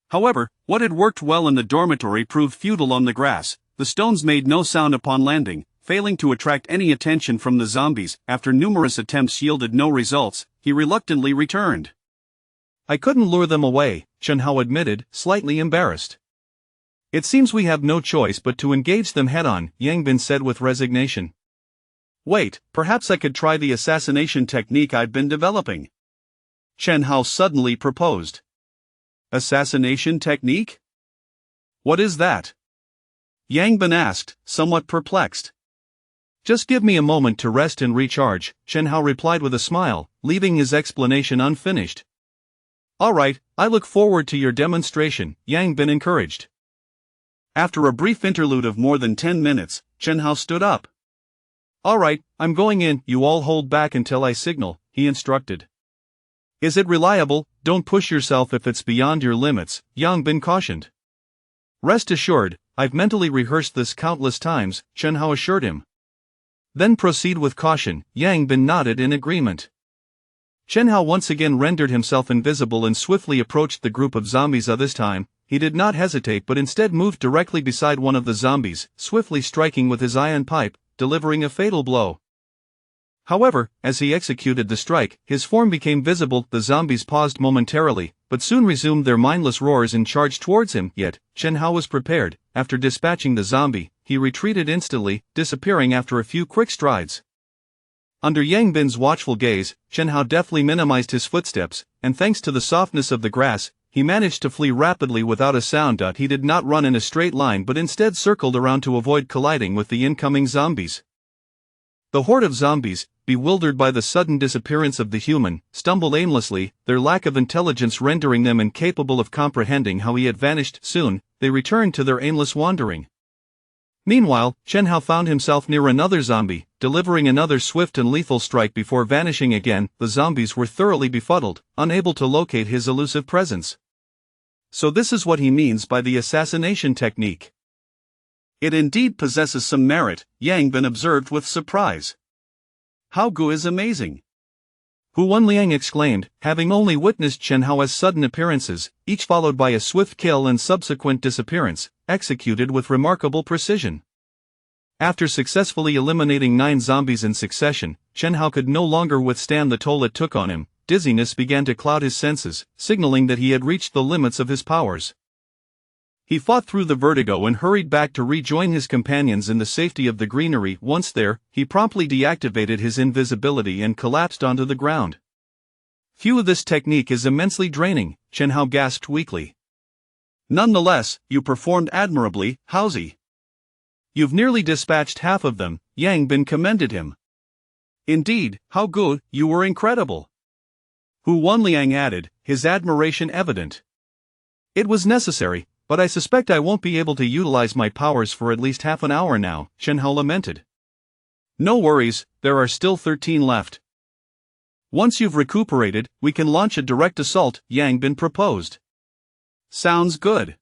[SPEAKER 1] However, what had worked well in the dormitory proved futile on the grass. The stones made no sound upon landing, failing to attract any attention from the zombies. After numerous attempts yielded no results, he reluctantly returned. "I couldn't lure them away," Chen Hao admitted, slightly embarrassed. "It seems we have no choice but to engage them head-on," Yang Bin said with resignation. "Wait, perhaps I could try the assassination technique I've been developing," Chen Hao suddenly proposed. "Assassination technique? What is that?" Yang Bin asked, somewhat perplexed. "Just give me a moment to rest and recharge," Chen Hao replied with a smile, leaving his explanation unfinished. "Alright, I look forward to your demonstration," Yang Bin encouraged. After a brief interlude of more than 10 minutes, Chen Hao stood up. "Alright, I'm going in, you all hold back until I signal," he instructed. "Is it reliable? Don't push yourself if it's beyond your limits," Yang Bin cautioned. "Rest assured, I've mentally rehearsed this countless times," Chen Hao assured him. "Then proceed with caution," Yang Bin nodded in agreement. Chen Hao once again rendered himself invisible and swiftly approached the group of zombies. This time, he did not hesitate but instead moved directly beside one of the zombies, swiftly striking with his iron pipe, delivering a fatal blow. However, as he executed the strike, his form became visible. The zombies paused momentarily, but soon resumed their mindless roars and charged towards him. Yet, Chen Hao was prepared. After dispatching the zombie, he retreated instantly, disappearing after a few quick strides. Under Yang Bin's watchful gaze, Chen Hao deftly minimized his footsteps, and thanks to the softness of the grass, he managed to flee rapidly without a sound. He did not run in a straight line but instead circled around to avoid colliding with the incoming zombies. The horde of zombies, bewildered by the sudden disappearance of the human, stumbled aimlessly, their lack of intelligence rendering them incapable of comprehending how he had vanished. Soon, they returned to their aimless wandering. Meanwhile, Chen Hao found himself near another zombie, delivering another swift and lethal strike before vanishing again. The zombies were thoroughly befuddled, unable to locate his elusive presence. So this is what he means by the assassination technique. It indeed possesses some merit, Yang Bin observed with surprise. How Gu is amazing! Hu Wenliang exclaimed, having only witnessed Chen Hao's sudden appearances, each followed by a swift kill and subsequent disappearance, executed with remarkable precision. After successfully eliminating 9 zombies in succession, Chen Hao could no longer withstand the toll it took on him. Dizziness began to cloud his senses, signaling that he had reached the limits of his powers. He fought through the vertigo and hurried back to rejoin his companions in the safety of the greenery. Once there, he promptly deactivated his invisibility and collapsed onto the ground. "Phew, this technique is immensely draining," Chen Hao gasped weakly. "Nonetheless, you performed admirably, Haozi. You've nearly dispatched half of them," Yang Bin commended him. "Indeed, Hao Gu, you were incredible," Hu Wenliang added, his admiration evident. "It was necessary," But I suspect I won't be able to utilize my powers for at least half an hour now, Chen Hao lamented. No worries, there are still 13 left. Once you've recuperated, we can launch a direct assault, Yang Bin proposed. Sounds good.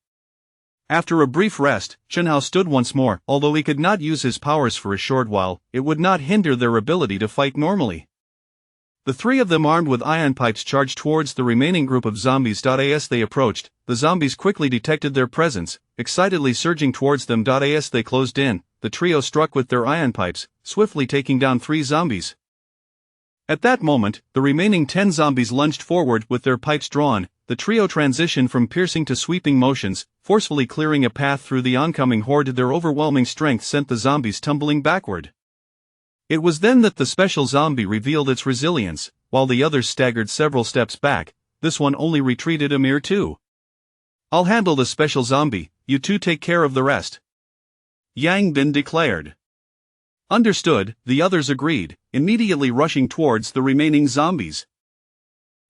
[SPEAKER 1] After a brief rest, Chen Hao stood once more. Although he could not use his powers for a short while, it would not hinder their ability to fight normally. The three of them armed with ion pipes charged towards the remaining group of zombies. As they approached, the zombies quickly detected their presence, excitedly surging towards them. As they closed in, the trio struck with their ion pipes, swiftly taking down 3 zombies. At that moment, the remaining 10 zombies lunged forward with their pipes drawn. The trio transitioned from piercing to sweeping motions, forcefully clearing a path through the oncoming horde. Their overwhelming strength sent the zombies tumbling backward. It was then that the special zombie revealed its resilience. While the others staggered several steps back, this one only retreated a mere 2. I'll handle the special zombie, you two take care of the rest, Yang Bin declared. Understood, the others agreed, immediately rushing towards the remaining zombies.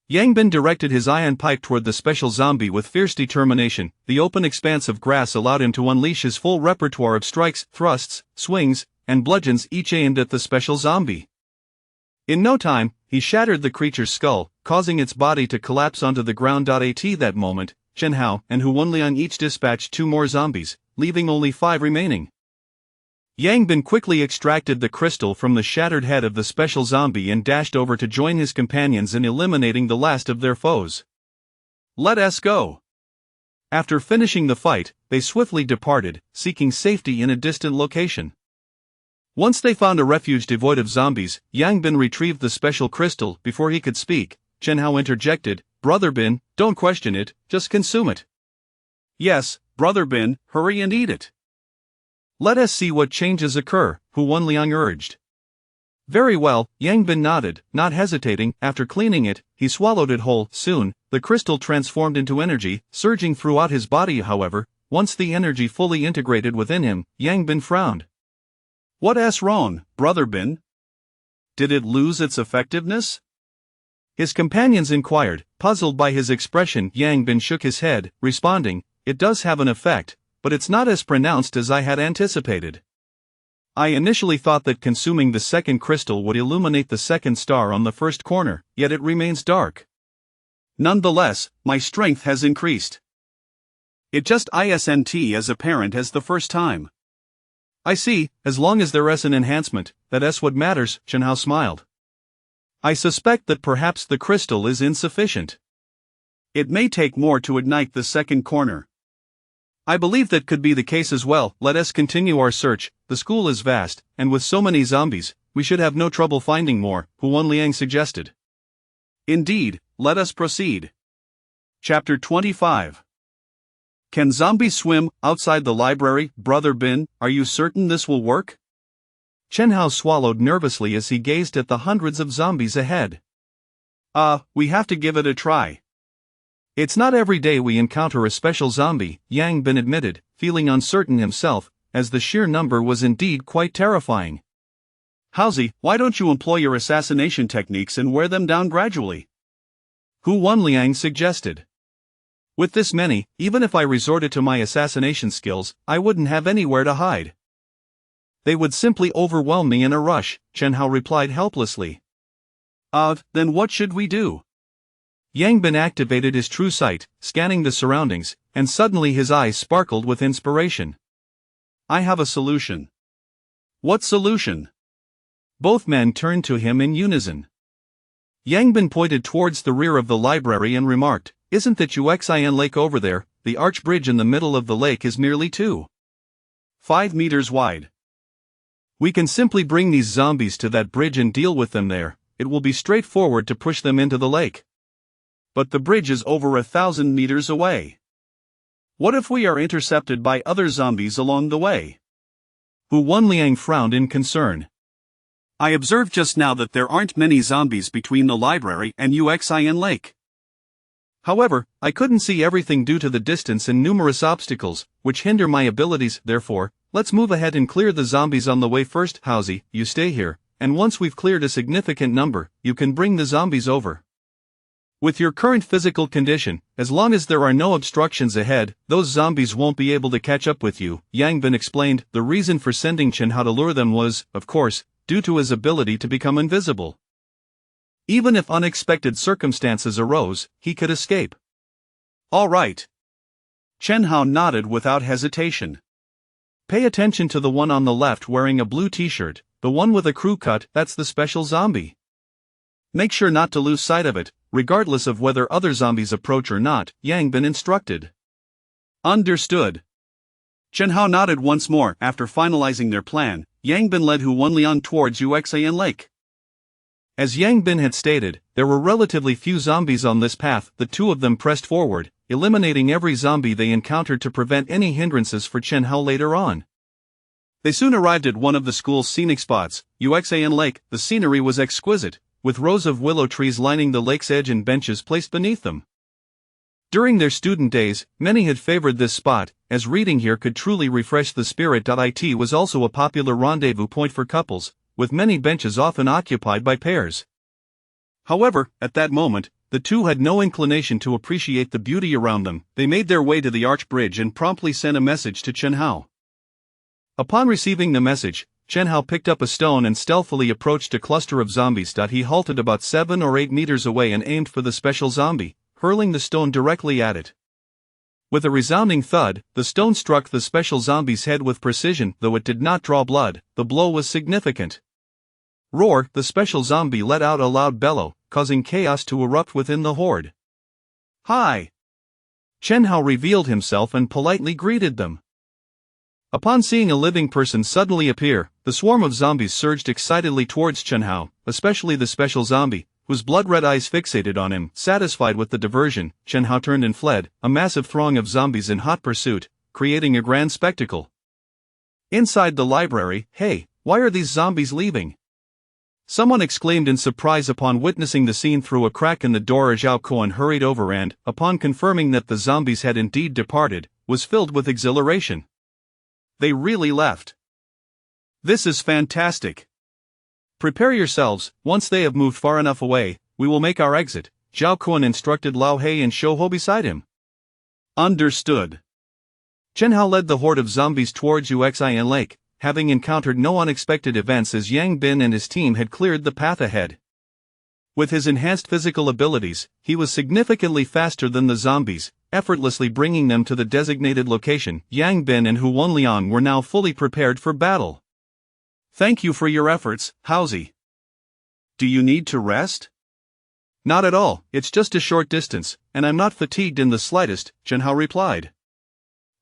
[SPEAKER 1] Yang Bin directed his ion pipe toward the special zombie with fierce determination. The open expanse of grass allowed him to unleash his full repertoire of strikes, thrusts, swings, and bludgeons, each aimed at the special zombie. In no time, he shattered the creature's skull, causing its body to collapse onto the ground. At that moment, Chen Hao and Hu Wenliang each dispatched 2 more zombies, leaving only 5 remaining. Yang Bin quickly extracted the crystal from the shattered head of the special zombie and dashed over to join his companions in eliminating the last of their foes. Let us go. After finishing the fight, they swiftly departed, seeking safety in a distant location. Once they found a refuge devoid of zombies, Yang Bin retrieved the special crystal. Before he could speak, Chen Hao interjected, Brother Bin, don't question it, just consume it. Yes, Brother Bin, hurry and eat it. Let us see what changes occur, Hu Wenliang urged. Very well, Yang Bin nodded, not hesitating. After cleaning it, he swallowed it whole. Soon, the crystal transformed into energy, surging throughout his body. However, once the energy fully integrated within him, Yang Bin frowned. What's wrong, Brother Bin? Did it lose its effectiveness? His companions inquired, puzzled by his expression. Yang Bin shook his head, responding, It does have an effect, but it's not as pronounced as I had anticipated. I initially thought that consuming the second crystal would illuminate the second star on the first corner, yet it remains dark. Nonetheless, my strength has increased. It just isn't as apparent as the first time. I see, as long as there is an enhancement, that's what matters, Chen Hao smiled. I suspect that perhaps the crystal is insufficient. It may take more to ignite the second corner. I believe that could be the case as well. Let us continue our search. The school is vast, and with so many zombies, we should have no trouble finding more, Hu Wenliang suggested. Indeed, let us proceed. Chapter 25. Can zombies swim outside the library, Brother Bin? Are you certain this will work? Chen Hao swallowed nervously as he gazed at the hundreds of zombies ahead. We have to give it a try. It's not every day we encounter a special zombie, Yang Bin admitted, feeling uncertain himself, as the sheer number was indeed quite terrifying. Haozi, why don't you employ your assassination techniques and wear them down gradually? Hu Wenliang suggested. With this many, even if I resorted to my assassination skills, I wouldn't have anywhere to hide. They would simply overwhelm me in a rush, Chen Hao replied helplessly. Then what should we do? Yang Bin activated his true sight, scanning the surroundings, and suddenly his eyes sparkled with inspiration. I have a solution. What solution? Both men turned to him in unison. Yang Bin pointed towards the rear of the library and remarked, Isn't that Uxian Lake over there? The arch bridge in the middle of the lake is merely 2.5 meters wide. We can simply bring these zombies to that bridge and deal with them there. It will be straightforward to push them into the lake. But the bridge is over 1,000 meters away. What if we are intercepted by other zombies along the way? Hu Wenliang frowned in concern. I observed just now that there aren't many zombies between the library and Uxian Lake. However, I couldn't see everything due to the distance and numerous obstacles, which hinder my abilities. Therefore, let's move ahead and clear the zombies on the way first. Haozi, you stay here, and once we've cleared a significant number, you can bring the zombies over. With your current physical condition, as long as there are no obstructions ahead, those zombies won't be able to catch up with you, Yang Bin explained. The reason for sending Chen Hao to lure them was, of course, due to his ability to become invisible. Even if unexpected circumstances arose, he could escape.
[SPEAKER 2] All right. Chen Hao nodded without hesitation.
[SPEAKER 1] Pay attention to the one on the left wearing a blue t-shirt, the one with a crew cut. That's the special zombie. Make sure not to lose sight of it, regardless of whether other zombies approach or not, Yang Bin instructed.
[SPEAKER 2] Understood. Chen Hao nodded once more. After finalizing their plan, Yang Bin led Hu Wenliang towards Yuxian Lake.
[SPEAKER 1] As Yang Bin had stated, there were relatively few zombies on this path. The two of them pressed forward, eliminating every zombie they encountered to prevent any hindrances for Chen Hao later on.
[SPEAKER 2] They soon arrived at one of the school's scenic spots, Yuxian Lake. The scenery was exquisite, with rows of willow trees lining the lake's edge and benches placed beneath them. During their student days, many had favored this spot, as reading here could truly refresh the spirit. It was also a popular rendezvous point for couples, with many benches often occupied by pairs.
[SPEAKER 1] However, at that moment, the two had no inclination to appreciate the beauty around them. They made their way to the arch bridge and promptly sent a message to Chen Hao. Upon receiving the message, Chen Hao picked up a stone and stealthily approached a cluster of zombies. He halted about 7 or 8 meters away and aimed for the special zombie, hurling the stone directly at it. With a resounding thud, the stone struck the special zombie's head with precision. Though it did not draw blood, the blow was significant. Roar! The special zombie let out a loud bellow, causing chaos to erupt within the horde.
[SPEAKER 2] Hi!
[SPEAKER 1] Chen Hao revealed himself and politely greeted them. Upon seeing a living person suddenly appear, the swarm of zombies surged excitedly towards Chen Hao, especially the special zombie, whose blood-red eyes fixated on him. Satisfied with the diversion, Chen Hao turned and fled, a massive throng of zombies in hot pursuit, creating a grand spectacle. Inside the library, "Hey, why are these zombies leaving?" someone exclaimed in surprise upon witnessing the scene through a crack in the door. Zhao Kuan hurried over and, upon confirming that the zombies had indeed departed, was filled with exhilaration.
[SPEAKER 2] They really left. This is fantastic.
[SPEAKER 1] Prepare yourselves. Once they have moved far enough away, we will make our exit, Zhao Kuan instructed Lao He and Shou Ho beside him.
[SPEAKER 2] Understood.
[SPEAKER 1] Chen Hao led the horde of zombies towards Yuxian Lake, having encountered no unexpected events as Yang Bin and his team had cleared the path ahead. With his enhanced physical abilities, he was significantly faster than the zombies, effortlessly bringing them to the designated location. Yang Bin and Hu Wenliang were now fully prepared for battle.
[SPEAKER 2] Thank you for your efforts, Haozi. Do you need to rest?
[SPEAKER 1] Not at all, it's just a short distance, and I'm not fatigued in the slightest, Chen Hao replied.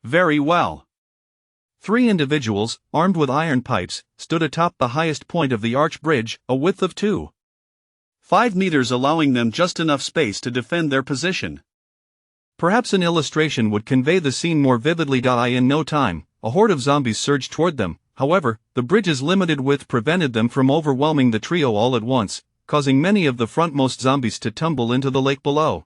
[SPEAKER 2] Very well.
[SPEAKER 1] 3 individuals, armed with iron pipes, stood atop the highest point of the arch bridge, a width of 2.5
[SPEAKER 2] meters, allowing them just enough space to defend their position.
[SPEAKER 1] Perhaps an illustration would convey the scene more vividly. In no time, a horde of zombies surged toward them. However, the bridge's limited width prevented them from overwhelming the trio all at once, causing many of the frontmost zombies to tumble into the lake below.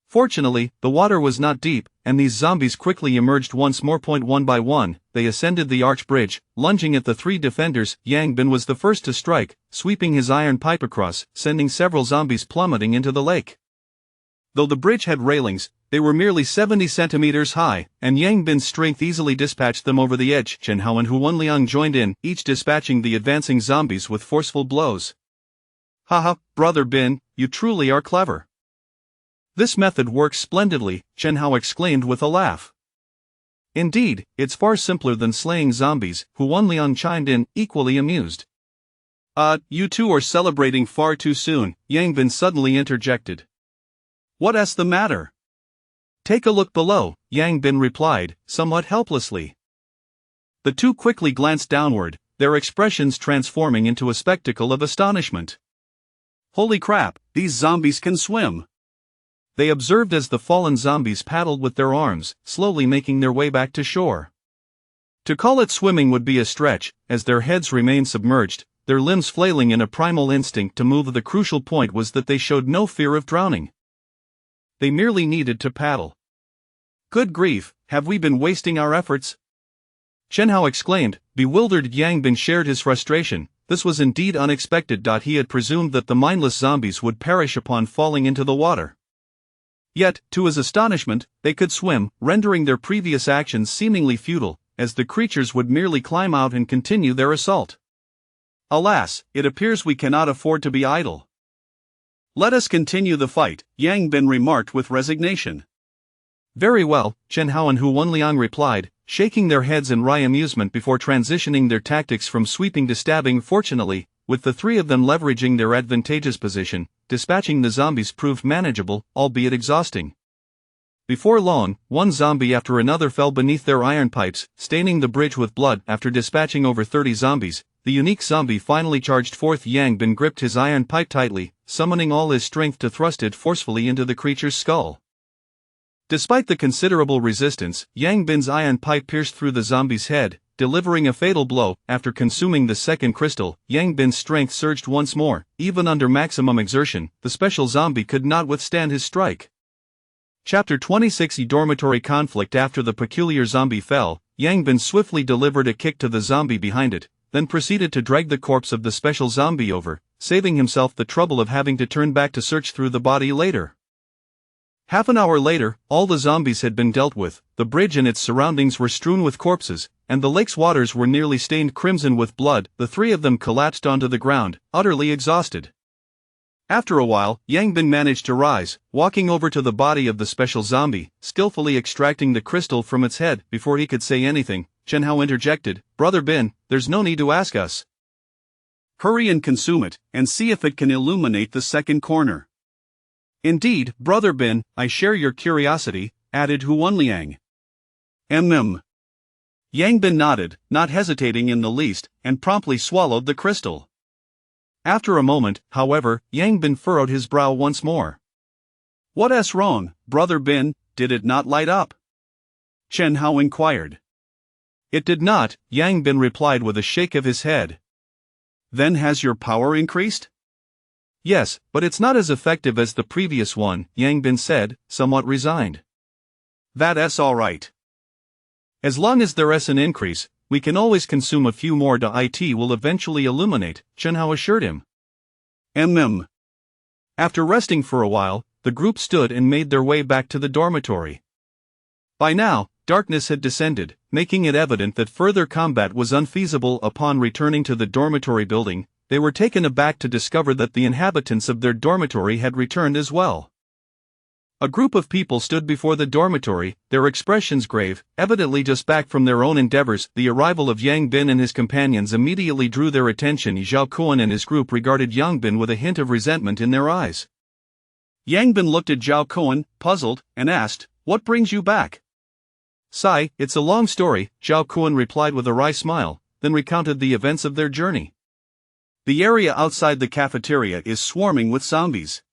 [SPEAKER 1] Fortunately, the water was not deep, and these zombies quickly emerged once more. One by one, they ascended the arch bridge, lunging at the 3 defenders. Yang Bin was the first to strike, sweeping his iron pipe across, sending several zombies plummeting into the lake. Though the bridge had railings, they were merely 70 centimeters high, and Yang Bin's strength easily dispatched them over the edge. Chen Hao and Hu Wenliang joined in, each dispatching the advancing zombies with forceful blows. Haha, Brother Bin, you truly are clever. This method works splendidly, Chen Hao exclaimed with a laugh. Indeed, it's far simpler than slaying zombies, Hu Wenliang chimed in, equally amused.
[SPEAKER 2] You two are celebrating far too soon, Yang Bin suddenly interjected. What's the matter?
[SPEAKER 1] Take a look below, Yang Bin replied, somewhat helplessly. The two quickly glanced downward, their expressions transforming into a spectacle of astonishment.
[SPEAKER 2] Holy crap, these zombies can swim!
[SPEAKER 1] They observed as the fallen zombies paddled with their arms, slowly making their way back to shore. To call it swimming would be a stretch, as their heads remained submerged, their limbs flailing in a primal instinct to move. The crucial point was that they showed no fear of drowning. They merely needed to paddle. Good grief, have we been wasting our efforts? Chen Hao exclaimed, bewildered. Yang Bin shared his frustration, this was indeed unexpected. He had presumed that the mindless zombies would perish upon falling into the water. Yet, to his astonishment, they could swim, rendering their previous actions seemingly futile, as the creatures would merely climb out and continue their assault. Alas, it appears we cannot afford to be idle. Let us continue the fight, Yang Bin remarked with resignation. Very well, Chen Hao and Hu Wenliang replied, shaking their heads in wry amusement before transitioning their tactics from sweeping to stabbing. Fortunately, with the three of them leveraging their advantageous position, dispatching the zombies proved manageable, albeit exhausting. Before long, one zombie after another fell beneath their iron pipes, staining the bridge with blood. After dispatching over 30 zombies, the unique zombie finally charged forth. Yang Bin gripped his iron pipe tightly, summoning all his strength to thrust it forcefully into the creature's skull. Despite the considerable resistance, Yang Bin's iron pipe pierced through the zombie's head, delivering a fatal blow. After consuming the second crystal, Yang Bin's strength surged once more. Even under maximum exertion, the special zombie could not withstand his strike. Chapter 26 Dormitory Conflict. After the peculiar zombie fell, Yang Bin swiftly delivered a kick to the zombie behind it, then proceeded to drag the corpse of the special zombie over, saving himself the trouble of having to turn back to search through the body later. Half an hour later, all the zombies had been dealt with, the bridge and its surroundings were strewn with corpses, and the lake's waters were nearly stained crimson with blood. The three of them collapsed onto the ground, utterly exhausted. After a while, Yang Bin managed to rise, walking over to the body of the special zombie, skillfully extracting the crystal from its head. Before he could say anything, Chen Hao interjected, "Brother Bin, there's no need to ask us. Hurry and consume it, and see if it can illuminate the second corner." "Indeed, Brother Bin, I share your curiosity," added Hu Wenliang. Yang Bin nodded, not hesitating in the least, and promptly swallowed the crystal. After a moment, however, Yang Bin furrowed his brow once more. "What's wrong, Brother Bin, did it not light up?" Chen Hao inquired. "It did not," Yang Bin replied with a shake of his head. "Then has your power increased?" "Yes, but it's not as effective as the previous one," Yang Bin said, somewhat resigned. "That's alright. As long as there's an increase, we can always consume a few more. It will eventually illuminate," Chen Hao assured him. After resting for a while, the group stood and made their way back to the dormitory. By now, darkness had descended, making it evident that further combat was unfeasible. Upon returning to the dormitory building, they were taken aback to discover that the inhabitants of their dormitory had returned as well. A group of people stood before the dormitory, their expressions grave, evidently just back from their own endeavors. The arrival of Yang Bin and his companions immediately drew their attention. Zhao Kuan and his group regarded Yang Bin with a hint of resentment in their eyes. Yang Bin looked at Zhao Kuan, puzzled, and asked, "What brings you back?" "Sai, it's a long story," Zhao Kuan replied with a wry smile, then recounted the events of their journey. "The area outside the cafeteria is swarming with zombies.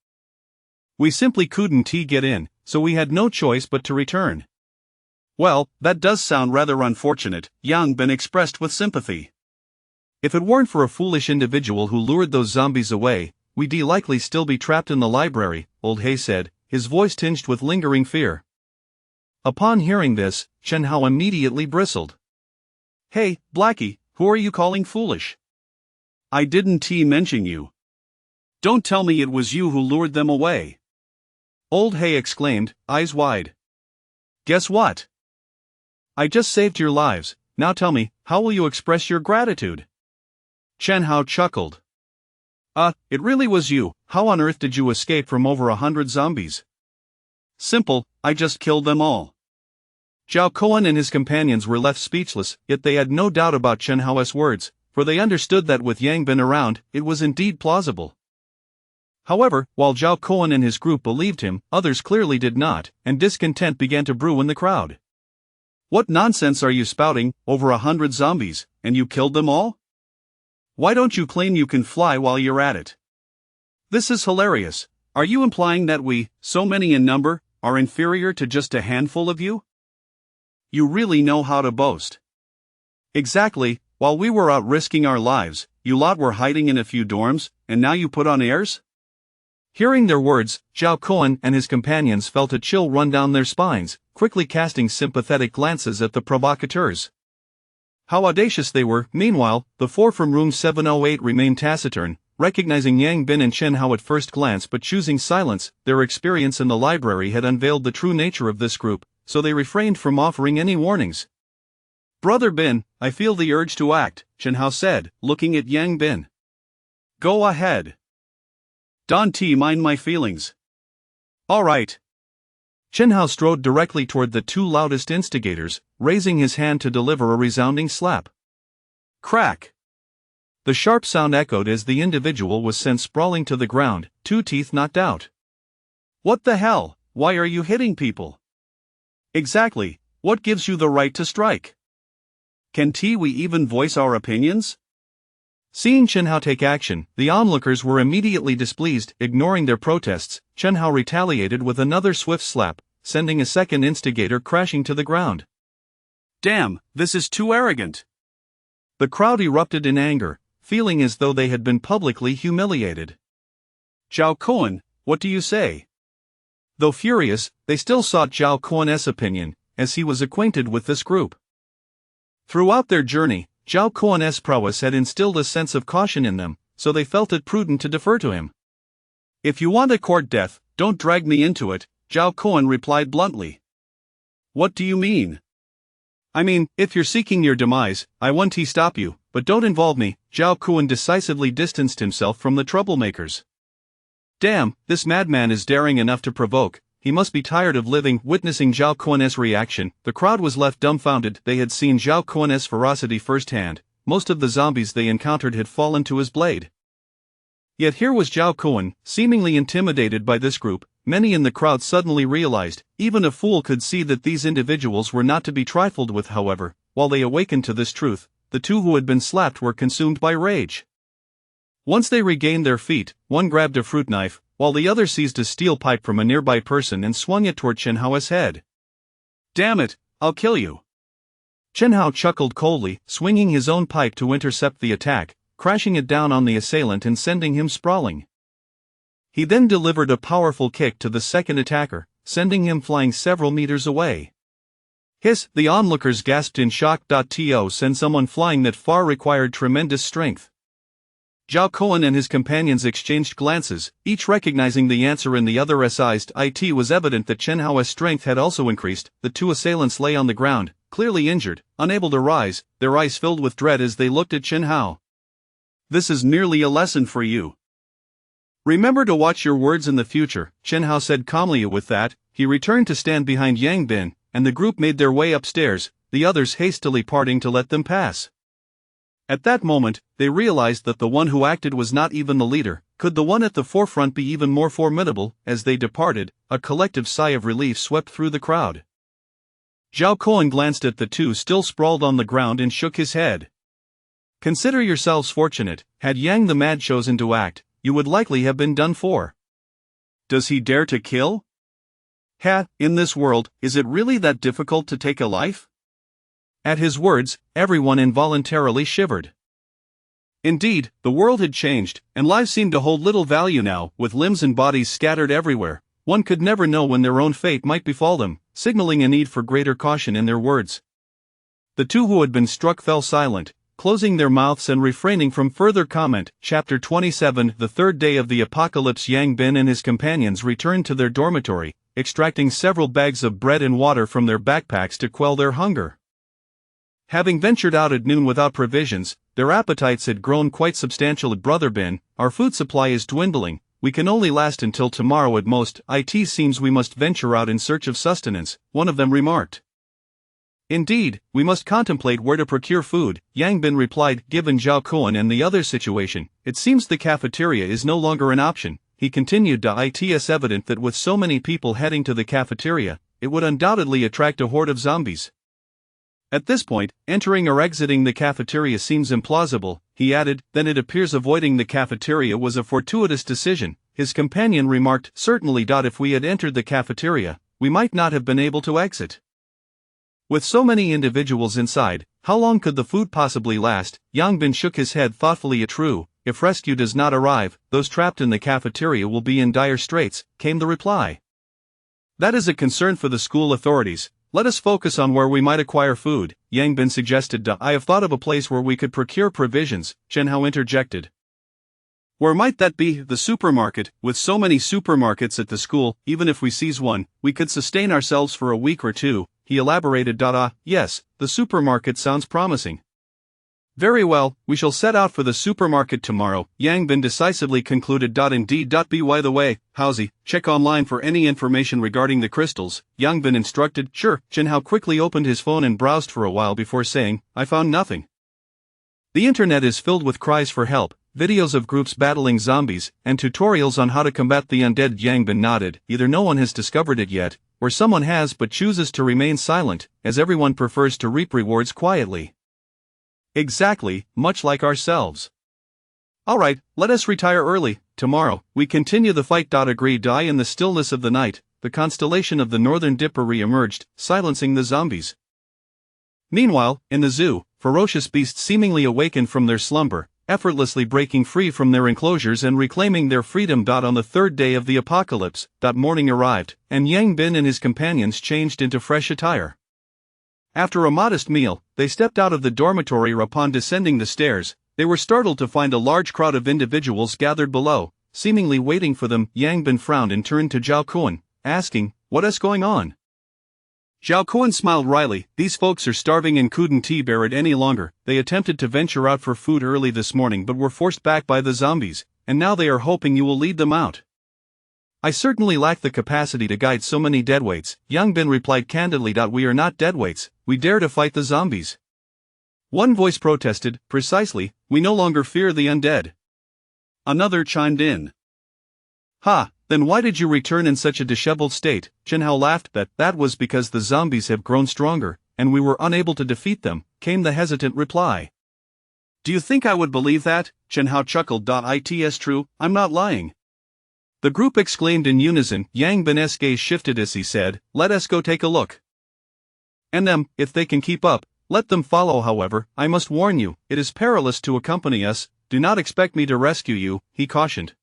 [SPEAKER 1] We simply couldn't get in, so we had no choice but to return." "Well, that does sound rather unfortunate," Yang Bin expressed with sympathy. "If it weren't for a foolish individual who lured those zombies away, we'd likely still be trapped in the library," Old Hay said, his voice tinged with lingering fear. Upon hearing this, Chen Hao immediately bristled. "Hey, Blackie, who are you calling foolish? I didn't mention you. Don't tell me it was you who lured them away." Old Hay exclaimed, eyes wide. "Guess what? I just saved your lives. Now tell me, how will you express your gratitude?" Chen Hao chuckled. It really was you. How on earth did you escape from over 100 zombies?" "Simple, I just killed them all." Zhao Kuan and his companions were left speechless, yet they had no doubt about Chen Hao's words, for they understood that with Yang Bin around, it was indeed plausible. However, while Zhao Kuan and his group believed him, others clearly did not, and discontent began to brew in the crowd. "What nonsense are you spouting? Over 100 zombies, and you killed them all? Why don't you claim you can fly while you're at it? This is hilarious. Are you implying that we, so many in number, are inferior to just a handful of you? You really know how to boast." "Exactly, while we were out risking our lives, you lot were hiding in a few dorms, and now you put on airs?" Hearing their words, Zhao Kuan and his companions felt a chill run down their spines, quickly casting sympathetic glances at the provocateurs. How audacious they were. Meanwhile, the four from room 708 remained taciturn, recognizing Yang Bin and Chen Hao at first glance but choosing silence. Their experience in the library had unveiled the true nature of this group, so they refrained from offering any warnings. "Brother Bin, I feel the urge to act," Chen Hao said, looking at Yang Bin. "Go ahead. Don't mind my feelings." "All right." Chen Hao strode directly toward the two loudest instigators, raising his hand to deliver a resounding slap. Crack! The sharp sound echoed as the individual was sent sprawling to the ground, two teeth knocked out. "What the hell? Why are you hitting people?" "Exactly, what gives you the right to strike? Can't we even voice our opinions?" Seeing Chen Hao take action, the onlookers were immediately displeased. Ignoring their protests, Chen Hao retaliated with another swift slap, sending a second instigator crashing to the ground. "Damn, this is too arrogant." The crowd erupted in anger, feeling as though they had been publicly humiliated. "Zhao Kuan, what do you say?" Though furious, they still sought Zhao Kuan's opinion, as he was acquainted with this group. Throughout their journey, Zhao Kuan's prowess had instilled a sense of caution in them, so they felt it prudent to defer to him. "If you want a court death, don't drag me into it," Zhao Kuan replied bluntly. "What do you mean?" "I mean, if you're seeking your demise, I won't stop you, but don't involve me." Zhao Kuan decisively distanced himself from the troublemakers. "Damn, this madman is daring enough to provoke. He must be tired of living." Witnessing Zhao Kuan's reaction, the crowd was left dumbfounded. They had seen Zhao Kuan's ferocity firsthand. Most of the zombies they encountered had fallen to his blade. Yet here was Zhao Kuan, seemingly intimidated by this group. Many in the crowd suddenly realized, even a fool could see that these individuals were not to be trifled with. However, while they awakened to this truth, the two who had been slapped were consumed by rage. Once they regained their feet, one grabbed a fruit knife, while the other seized a steel pipe from a nearby person and swung it toward Chen Hao's head. "Damn it, I'll kill you." Chen Hao chuckled coldly, swinging his own pipe to intercept the attack, crashing it down on the assailant and sending him sprawling. He then delivered a powerful kick to the second attacker, sending him flying several meters away. "Hiss!" The onlookers gasped in shock. To send someone flying that far required tremendous strength. Zhao Kuan and his companions exchanged glances, each recognizing the answer in the other's eyes. It was evident that Chen Hao's strength had also increased. The two assailants lay on the ground, clearly injured, unable to rise, their eyes filled with dread as they looked at Chen Hao. "This is merely a lesson for you. Remember to watch your words in the future," Chen Hao said calmly. With that, he returned to stand behind Yang Bin, and the group made their way upstairs, the others hastily parting to let them pass. At that moment, they realized that the one who acted was not even the leader. Could the one at the forefront be even more formidable? As they departed, a collective sigh of relief swept through the crowd. Zhao Kuan glanced at the two still sprawled on the ground and shook his head. "Consider yourselves fortunate. Had Yang the Mad chosen to act, you would likely have been done for." "Does he dare to kill? In this world, is it really that difficult to take a life?" At his words, everyone involuntarily shivered. Indeed, the world had changed, and lives seemed to hold little value now. With limbs and bodies scattered everywhere, one could never know when their own fate might befall them, signaling a need for greater caution in their words. The two who had been struck fell silent, closing their mouths and refraining from further comment. Chapter 27. The third day of the apocalypse. Yang Bin and his companions returned to their dormitory, extracting several bags of bread and water from their backpacks to quell their hunger. Having ventured out at noon without provisions, their appetites had grown quite substantial. "Brother Bin, our food supply is dwindling. We can only last until tomorrow at most. It seems we must venture out in search of sustenance," one of them remarked. "Indeed, we must contemplate where to procure food," Yang Bin replied. Given Zhao Kuan and the other's situation, it seems the cafeteria is no longer an option. He continued. It's evident that with so many people heading to the cafeteria, it would undoubtedly attract a horde of zombies. At this point, entering or exiting the cafeteria seems implausible, he added. Then it appears avoiding the cafeteria was a fortuitous decision, his companion remarked. Certainly. If we had entered the cafeteria, we might not have been able to exit. With so many individuals inside, how long could the food possibly last? Yang Bin shook his head thoughtfully. True, if rescue does not arrive, those trapped in the cafeteria will be in dire straits, came the reply. That is a concern for the school authorities. let us focus on where we might acquire food, Yang Bin suggested. I have thought of a place where we could procure provisions, Chen Hao interjected. Where might that be? The supermarket. With so many supermarkets at the school, even if we seize one, we could sustain ourselves for a week or two, he elaborated. Yes, the supermarket sounds promising. Very well, we shall set out for the supermarket tomorrow, Yang Bin decisively concluded. Indeed. By the way, Haozi, check online for any information regarding the crystals, Yang Bin instructed. Sure. Chen Hao quickly opened his phone and browsed for a while before saying, I found nothing. The internet is filled with cries for help, videos of groups battling zombies, and tutorials on how to combat the undead. Yang Bin nodded. Either no one has discovered it yet, or someone has but chooses to remain silent, as everyone prefers to reap rewards quietly. Exactly, much like ourselves. Alright, let us retire early. Tomorrow, we continue the fight. Agreed. In the stillness of the night, the constellation of the Northern Dipper re-emerged, silencing the zombies. Meanwhile, in the zoo, ferocious beasts seemingly awakened from their slumber, effortlessly breaking free from their enclosures and reclaiming their freedom. On the third day of the apocalypse, morning arrived, and Yang Bin and his companions changed into fresh attire. After a modest meal, they stepped out of the dormitory. Upon descending the stairs, they were startled to find a large crowd of individuals gathered below, seemingly waiting for them. Yang Bin frowned and turned to Zhao Kuan, asking, What is going on? Zhao Kuan smiled wryly. These folks are starving and couldn't bear it any longer. They attempted to venture out for food early this morning but were forced back by the zombies, and now they are hoping you will lead them out. I certainly lack the capacity to guide so many deadweights, Yang Bin replied candidly. We are not deadweights, we dare to fight the zombies. One voice protested, Precisely, we no longer fear the undead. Another chimed in. Ha, then why did you return in such a disheveled state? Chen Hao laughed. That was because the zombies have grown stronger, and we were unable to defeat them, came the hesitant reply. Do you think I would believe that? Chen Hao chuckled. It's true, I'm not lying. The group exclaimed in unison. Yang Bin's gaze shifted as he said, Let us go take a look. And them, if they can keep up, let them follow. However, I must warn you, it is perilous to accompany us, do not expect me to rescue you, he cautioned.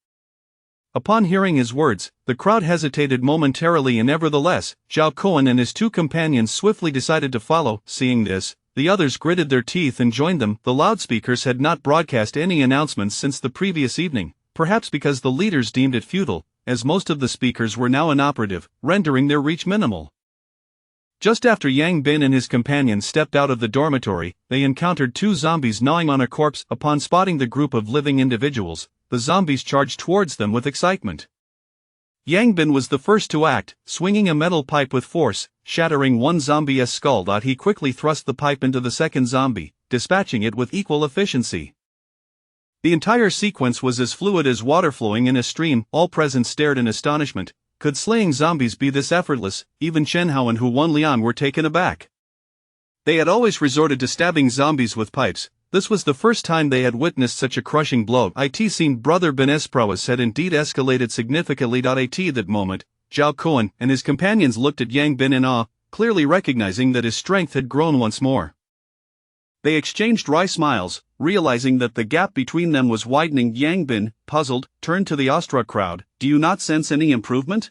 [SPEAKER 1] Upon hearing his words, the crowd hesitated momentarily, and nevertheless, Zhao Kuan and his two companions swiftly decided to follow. Seeing this, the others gritted their teeth and joined them. The loudspeakers had not broadcast any announcements since the previous evening, perhaps because the leaders deemed it futile, as most of the speakers were now inoperative, rendering their reach minimal. Just after Yang Bin and his companions stepped out of the dormitory, they encountered two zombies gnawing on a corpse. Upon spotting the group of living individuals, the zombies charged towards them with excitement. Yang Bin was the first to act, swinging a metal pipe with force, shattering one zombie's skull. He quickly thrust the pipe into the second zombie, dispatching it with equal efficiency. The entire sequence was as fluid as water flowing in a stream. All present stared in astonishment. Could slaying zombies be this effortless? Even Chen Hao and Huan Liang were taken aback. They had always resorted to stabbing zombies with pipes. This was the first time they had witnessed such a crushing blow. It seemed Brother Bin's prowess had indeed escalated significantly. At that moment, Zhao Kuan and his companions looked at Yang Bin in awe, clearly recognizing that his strength had grown once more. They exchanged wry smiles, realizing that the gap between them was widening. Yang Bin, puzzled, turned to the awestruck crowd. Do you not sense any improvement?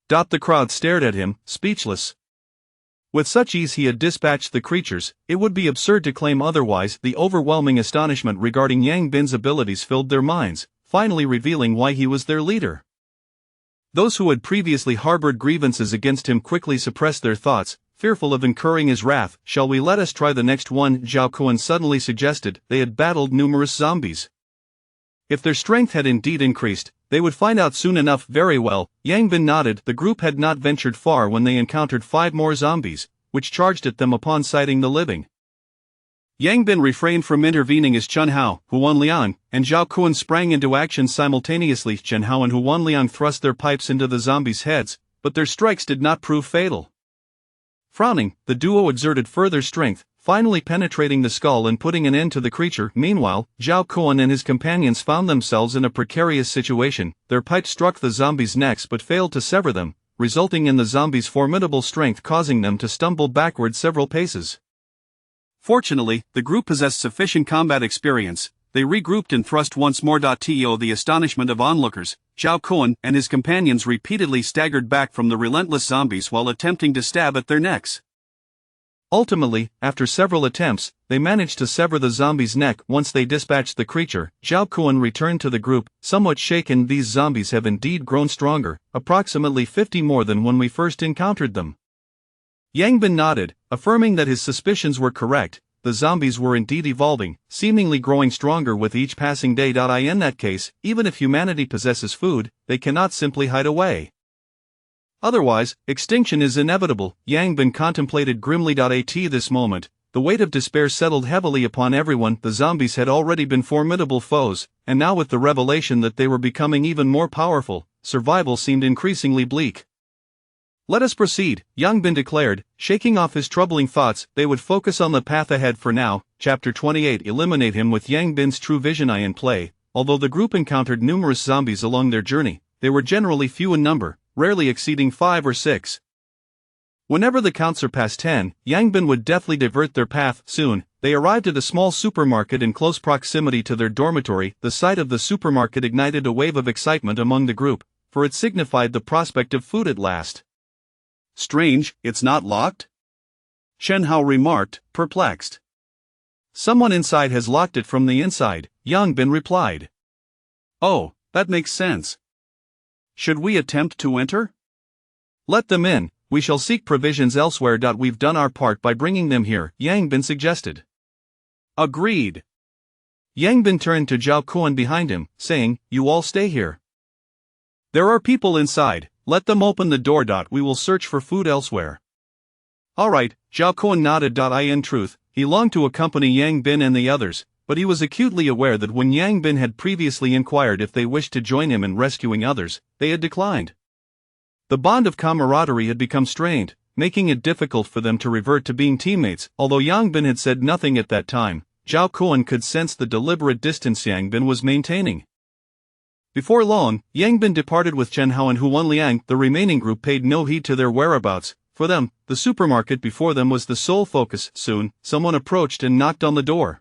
[SPEAKER 1] The crowd stared at him, speechless. With such ease he had dispatched the creatures, it would be absurd to claim otherwise. The overwhelming astonishment regarding Yang Bin's abilities filled their minds, finally revealing why he was their leader. Those who had previously harbored grievances against him quickly suppressed their thoughts, fearful of incurring his wrath. Shall we let us try the next one? Zhao Kuan suddenly suggested. They had battled numerous zombies. If their strength had indeed increased, they would find out soon enough. Very well, Yang Bin nodded. The group had not ventured far when they encountered 5 more zombies, which charged at them upon sighting the living. Yang Bin refrained from intervening as Chen Hao, Huan Liang, and Zhao Kuan sprang into action simultaneously. Chen Hao and Huan Liang thrust their pipes into the zombies' heads, but their strikes did not prove fatal. Frowning, the duo exerted further strength, finally penetrating the skull and putting an end to the creature. Meanwhile, Zhao Kuan and his companions found themselves in a precarious situation. Their pipes struck the zombies' necks but failed to sever them, resulting in the zombies' formidable strength causing them to stumble backward several paces. Fortunately, the group possessed sufficient combat experience.
[SPEAKER 2] they regrouped and thrust once more. To the astonishment of onlookers, Zhao Kuan and his companions repeatedly staggered back from the relentless zombies while attempting to stab at their necks.
[SPEAKER 1] Ultimately, after several attempts, they managed to sever the zombie's neck. Once they dispatched the creature, Zhao Kuan returned to the group, somewhat shaken. These zombies have indeed grown stronger, approximately 50 more than when we first encountered them. Yang Bin nodded, affirming that his suspicions were correct. The zombies were indeed evolving, seemingly growing stronger with each passing day. In that case, even if humanity possesses food, they cannot simply hide away. Otherwise, extinction is inevitable, Yang Bin contemplated grimly. At this moment, the weight of despair settled heavily upon everyone. The zombies had already been formidable foes, and now with the revelation that they were becoming even more powerful, survival seemed increasingly bleak. Let us proceed, Yang Bin declared, shaking off his troubling thoughts. They would focus on the path ahead for now. Chapter 28. Eliminate him. With Yang Bin's true vision eye in play, although the group encountered numerous zombies along their journey, they were generally few in number, rarely exceeding 5 or 6. Whenever the count surpassed 10, Yang Bin would deftly divert their path. Soon, they arrived at a small supermarket in close proximity to their dormitory. The sight of the supermarket ignited a wave of excitement among the group, for it signified the prospect of food at last.
[SPEAKER 2] Strange, it's not locked? Chen Hao remarked, perplexed.
[SPEAKER 1] Someone inside has locked it from the inside, Yang Bin replied.
[SPEAKER 2] Oh, that makes sense. Should we attempt to enter?
[SPEAKER 1] Let them in, we shall seek provisions elsewhere. We've done our part by bringing them here, Yang Bin suggested.
[SPEAKER 2] Agreed.
[SPEAKER 1] Yang Bin turned to Zhao Kuan behind him, saying, you all stay here. There are people inside, let them open the door. We will search for food elsewhere.
[SPEAKER 2] All right, Zhao Kuan nodded. In truth, he longed to accompany Yang Bin and the others, but he was acutely aware that when Yang Bin had previously inquired if they wished to join him in rescuing others, they had declined. The bond of camaraderie had become strained, making it difficult for them to revert to being teammates. Although Yang Bin had said nothing at that time, Zhao Kuan could sense the deliberate distance Yang Bin was maintaining. Before long, Yang Bin departed with Chen Hao and Huan Liang. The remaining group paid no heed to their whereabouts. For them, the supermarket before them was the sole focus. Soon, someone approached and knocked on the door.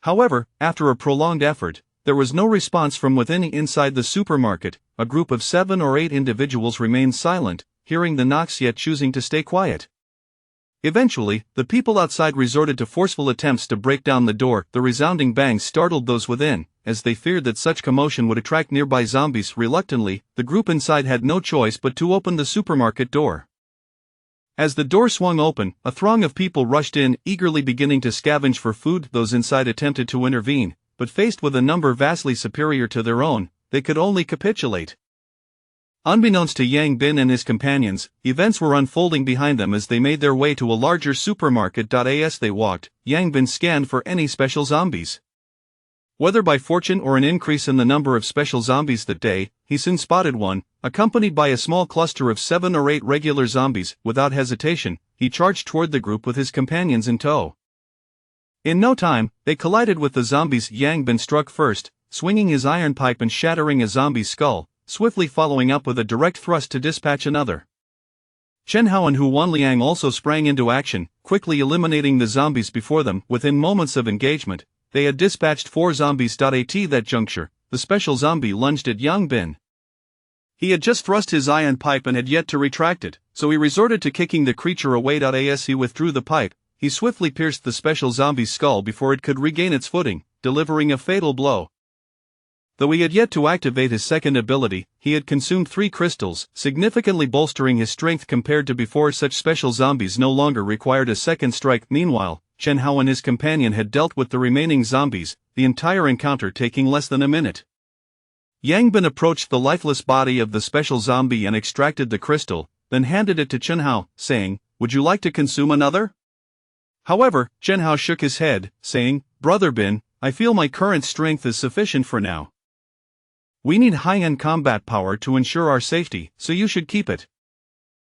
[SPEAKER 2] However, after a prolonged effort, there was no response from within. Inside the supermarket, a group of 7 or 8 individuals remained silent, hearing the knocks yet choosing to stay quiet. Eventually, the people outside resorted to forceful attempts to break down the door. The resounding bangs startled those within, as they feared that such commotion would attract nearby zombies. Reluctantly, the group inside had no choice but to open the supermarket door. As the door swung open, a throng of people rushed in, eagerly beginning to scavenge for food. Those inside attempted to intervene, but faced with a number vastly superior to their own, they could only capitulate. Unbeknownst to Yang Bin and his companions, events were unfolding behind them as they made their way to a larger supermarket. As they walked, Yang Bin scanned for any special zombies. Whether by fortune or an increase in the number of special zombies that day, he soon spotted one, accompanied by a small cluster of 7 or 8 regular zombies. Without hesitation, he charged toward the group with his companions in tow. In no time, they collided with the zombies. Yang Bin struck first, swinging his iron pipe and shattering a zombie's skull, swiftly following up with a direct thrust to dispatch another. Chen Hao and Huan Liang also sprang into action, quickly eliminating the zombies before them. Within moments of engagement, they had dispatched 4 zombies. At that juncture, the special zombie lunged at Yang Bin. He had just thrust his iron pipe and had yet to retract it, so he resorted to kicking the creature away. As he withdrew the pipe, he swiftly pierced the special zombie's skull before it could regain its footing, delivering a fatal blow. Though he had yet to activate his second ability, he had consumed 3 crystals, significantly bolstering his strength compared to before. Such special zombies no longer required a second strike. Meanwhile, Chen Hao and his companion had dealt with the remaining zombies, the entire encounter taking less than a minute. Yang Bin approached the lifeless body of the special zombie and extracted the crystal, then handed it to Chen Hao, saying, "Would you like to consume another?" However, Chen Hao shook his head, saying, "Brother Bin, I feel my current strength is sufficient for now. We need high-end combat power to ensure our safety, so you should keep it."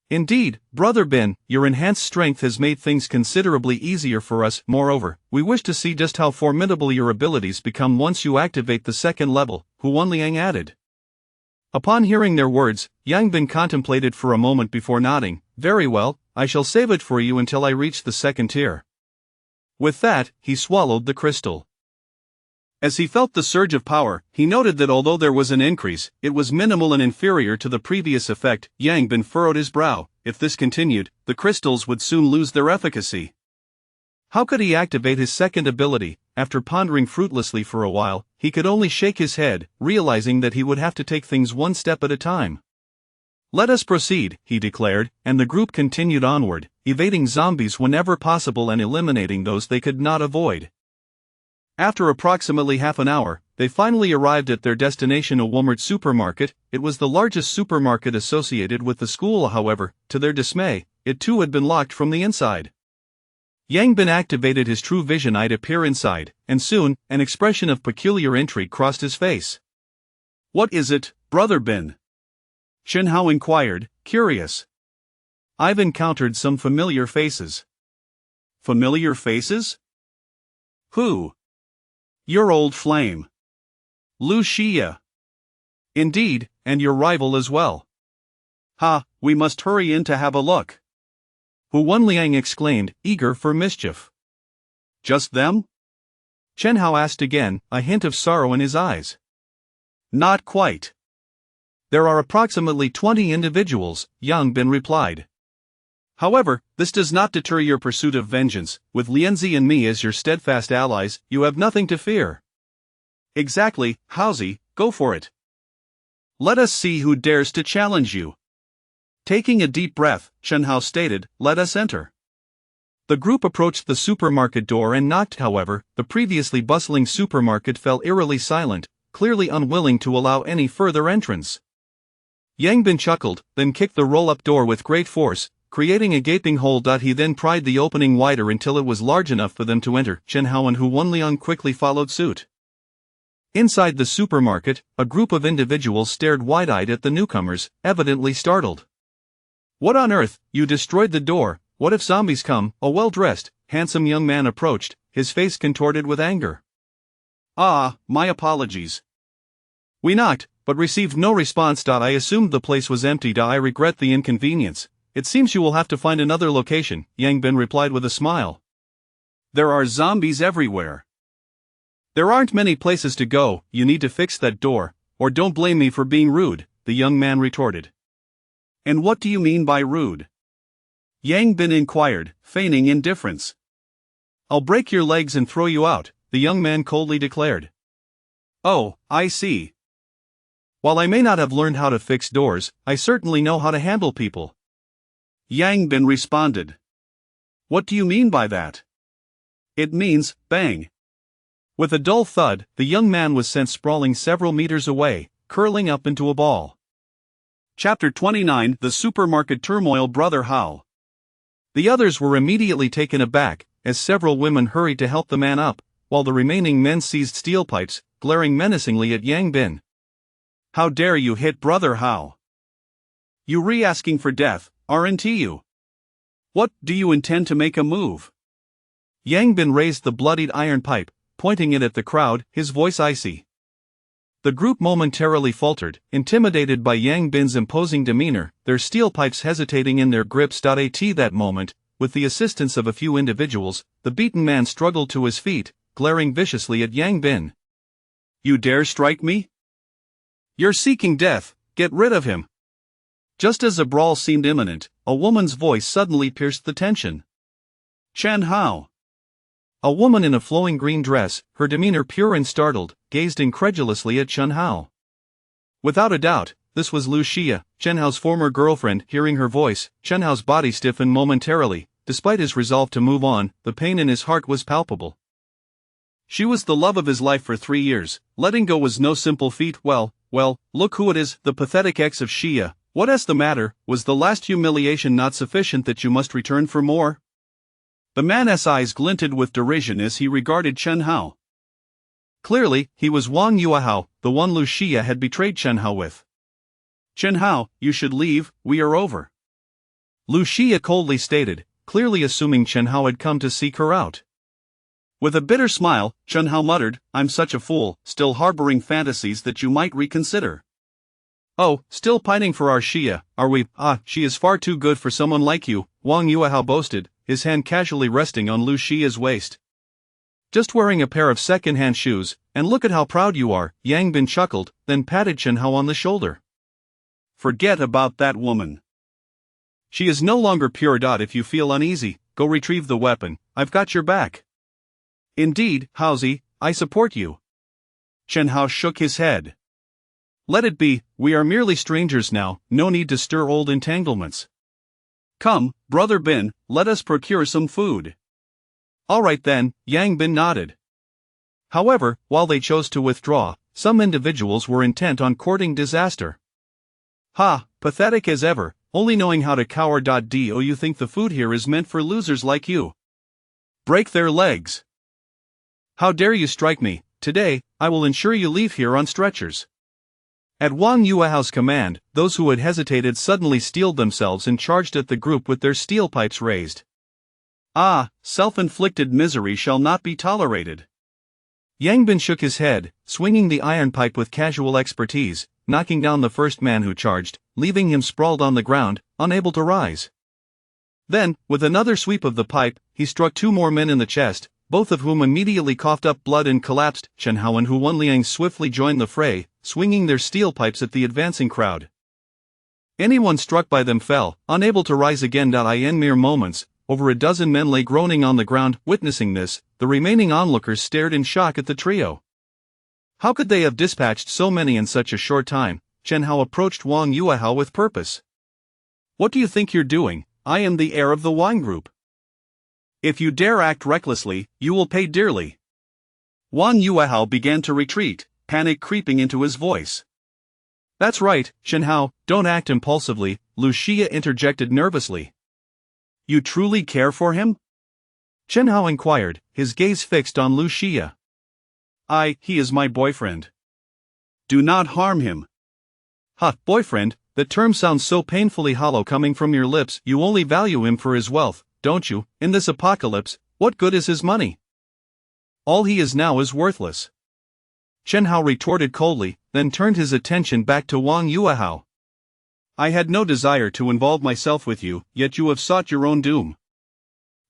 [SPEAKER 2] "Indeed, Brother Bin, your enhanced strength has made things considerably easier for us. Moreover, we wish to see just how formidable your abilities become once you activate the second level," Huan Liang added. Upon hearing their words, Yang Bin contemplated for a moment before nodding. "Very well, I shall save it for you until I reach the second tier." With that, he swallowed the crystal.
[SPEAKER 1] As he felt the surge of power, he noted that although there was an increase, it was minimal and inferior to the previous effect. Yang Bin furrowed his brow. If this continued, the crystals would soon lose their efficacy. How could he activate his second ability? After pondering fruitlessly for a while, he could only shake his head, realizing that he would have to take things one step at a time. Let us proceed, he declared, and the group continued onward, evading zombies whenever possible and eliminating those they could not avoid. After approximately half an hour, they finally arrived at their destination, a Walmart supermarket. It was the largest supermarket associated with the school. However, to their dismay, it too had been locked from the inside. Yang Bin activated his true vision eye to peer inside, and soon, an expression of peculiar intrigue crossed his face. "What is it, Brother Bin?" Chen Hao inquired, curious. "I've encountered some familiar faces." "Familiar faces? Who?" "Your old flame, Lu Xia." "Indeed, and your rival as well." "Ha, we must hurry in to have a look." Hu Wenliang exclaimed, eager for mischief. "Just them?" Chen Hao asked again, a hint of sorrow in his eyes. "Not quite. There are approximately 20 individuals," Yang Bin replied. "However, this does not deter your pursuit of vengeance. With Lianzi and me as your steadfast allies, you have nothing to fear." "Exactly, Haozi, go for it. Let us see who dares to challenge you." Taking a deep breath, Chen Hao stated, "Let us enter." The group approached the supermarket door and knocked. However, the previously bustling supermarket fell eerily silent, clearly unwilling to allow any further entrance. Yang Bin chuckled, then kicked the roll-up door with great force, creating a gaping hole. He then pried the opening wider until it was large enough for them to enter. Chen Hao and Hu Wenliang quickly followed suit. Inside the supermarket, a group of individuals stared wide-eyed at the newcomers, evidently startled. "What on earth, you destroyed the door, what if zombies come?" A well-dressed, handsome young man approached, his face contorted with anger. "Ah, my apologies. We knocked, but received no response. I assumed the place was empty. I regret the inconvenience. It seems you will have to find another location," Yang Bin replied with a smile. "There are zombies everywhere. There aren't many places to go. You need to fix that door, or don't blame me for being rude," the young man retorted. "And what do you mean by rude?" Yang Bin inquired, feigning indifference. "I'll break your legs and throw you out," the young man coldly declared. "Oh, I see. While I may not have learned how to fix doors, I certainly know how to handle people," Yang Bin responded. "What do you mean by that?" "It means, bang." With a dull thud, the young man was sent sprawling several meters away, curling up into a ball. Chapter 29: The Supermarket Turmoil. Brother Hao. The others were immediately taken aback, as several women hurried to help the man up, while the remaining men seized steel pipes, glaring menacingly at Yang Bin. "How dare you hit Brother Hao? You re-asking for death, aren't you? What, do you intend to make a move?" Yang Bin raised the bloodied iron pipe, pointing it at the crowd, his voice icy. The group momentarily faltered, intimidated by Yang Bin's imposing demeanor, their steel pipes hesitating in their grips. At that moment, with the assistance of a few individuals, the beaten man struggled to his feet, glaring viciously at Yang Bin. "You dare strike me? You're seeking death, get rid of him." Just as a brawl seemed imminent, a woman's voice suddenly pierced the tension. "Chen Hao." A woman in a flowing green dress, her demeanor pure and startled, gazed incredulously at Chen Hao. Without a doubt, this was Lu Xia, Chen Hao's former girlfriend. Hearing her voice, Chen Hao's body stiffened momentarily. Despite his resolve to move on, the pain in his heart was palpable. She was the love of his life for 3 years. Letting go was no simple feat. Well, look who it is, the pathetic ex of Xia. What's the matter? Was the last humiliation not sufficient that you must return for more? The man's eyes glinted with derision as he regarded Chen Hao. Clearly, he was Wang Yuehao, the one Lu Xia had betrayed Chen Hao with. "Chen Hao, you should leave, we are over," Lu Xia coldly stated, clearly assuming Chen Hao had come to seek her out. With a bitter smile, Chen Hao muttered, "I'm such a fool, still harboring fantasies that you might reconsider." "Oh, still pining for our Xia, are we? Ah, she is far too good for someone like you," Wang Yuehao boasted, his hand casually resting on Lu Xia's waist. Just wearing a pair of second-hand shoes, and look at how proud you are, Yang Bin chuckled, then patted Chen Hao on the shoulder.
[SPEAKER 2] Forget about that woman.
[SPEAKER 1] She is no longer pure. If you feel uneasy, go retrieve the weapon, I've got your back.
[SPEAKER 2] Indeed, Haozi, I support you.
[SPEAKER 1] Chen Hao shook his head. Let it be, we are merely strangers now, no need to stir old entanglements.
[SPEAKER 2] Come, Brother Bin, let us procure some food.
[SPEAKER 1] All right then, Yang Bin nodded. However, while they chose to withdraw, some individuals were intent on courting disaster. Ha, pathetic as ever, only knowing how to cower. Do you think the food here is meant for losers like you? Break their legs. How dare you strike me? Today, I will ensure you leave here on stretchers. At Wang Yuehao's command, those who had hesitated suddenly steeled themselves and charged at the group with their steel pipes raised.
[SPEAKER 2] Ah, self-inflicted misery shall not be tolerated.
[SPEAKER 1] Yang Bin shook his head, swinging the iron pipe with casual expertise, knocking down the first man who charged, leaving him sprawled on the ground, unable to rise. Then, with another sweep of the pipe, he struck two more men in the chest, both of whom immediately coughed up blood and collapsed. Chen Hao and Hu Wenliang swiftly joined the fray, swinging their steel pipes at the advancing crowd. Anyone struck by them fell, unable to rise again. In mere moments, over a dozen men lay groaning on the ground. Witnessing this, the remaining onlookers stared in shock at the trio. How could they have dispatched so many in such a short time? Chen Hao approached Wang Yuehao with purpose. What do you think you're doing? I am the heir of the wine group. If you dare act recklessly, you will pay dearly.
[SPEAKER 2] Wang Yuehao began to retreat, panic creeping into his voice.
[SPEAKER 1] That's right, Chen Hao, don't act impulsively, Lu Xia interjected nervously.
[SPEAKER 2] You truly care for him?
[SPEAKER 1] Chen Hao inquired, his gaze fixed on Lu Xia.
[SPEAKER 2] He is my boyfriend. Do not harm him.
[SPEAKER 1] Ha, boyfriend, the term sounds so painfully hollow coming from your lips. You only value him for his wealth, don't you? In this apocalypse, what good is his money? All he is now is worthless. Chen Hao retorted coldly, then turned his attention back to Wang Yuehao.
[SPEAKER 2] I had no desire to involve myself with you, yet you have sought your own doom.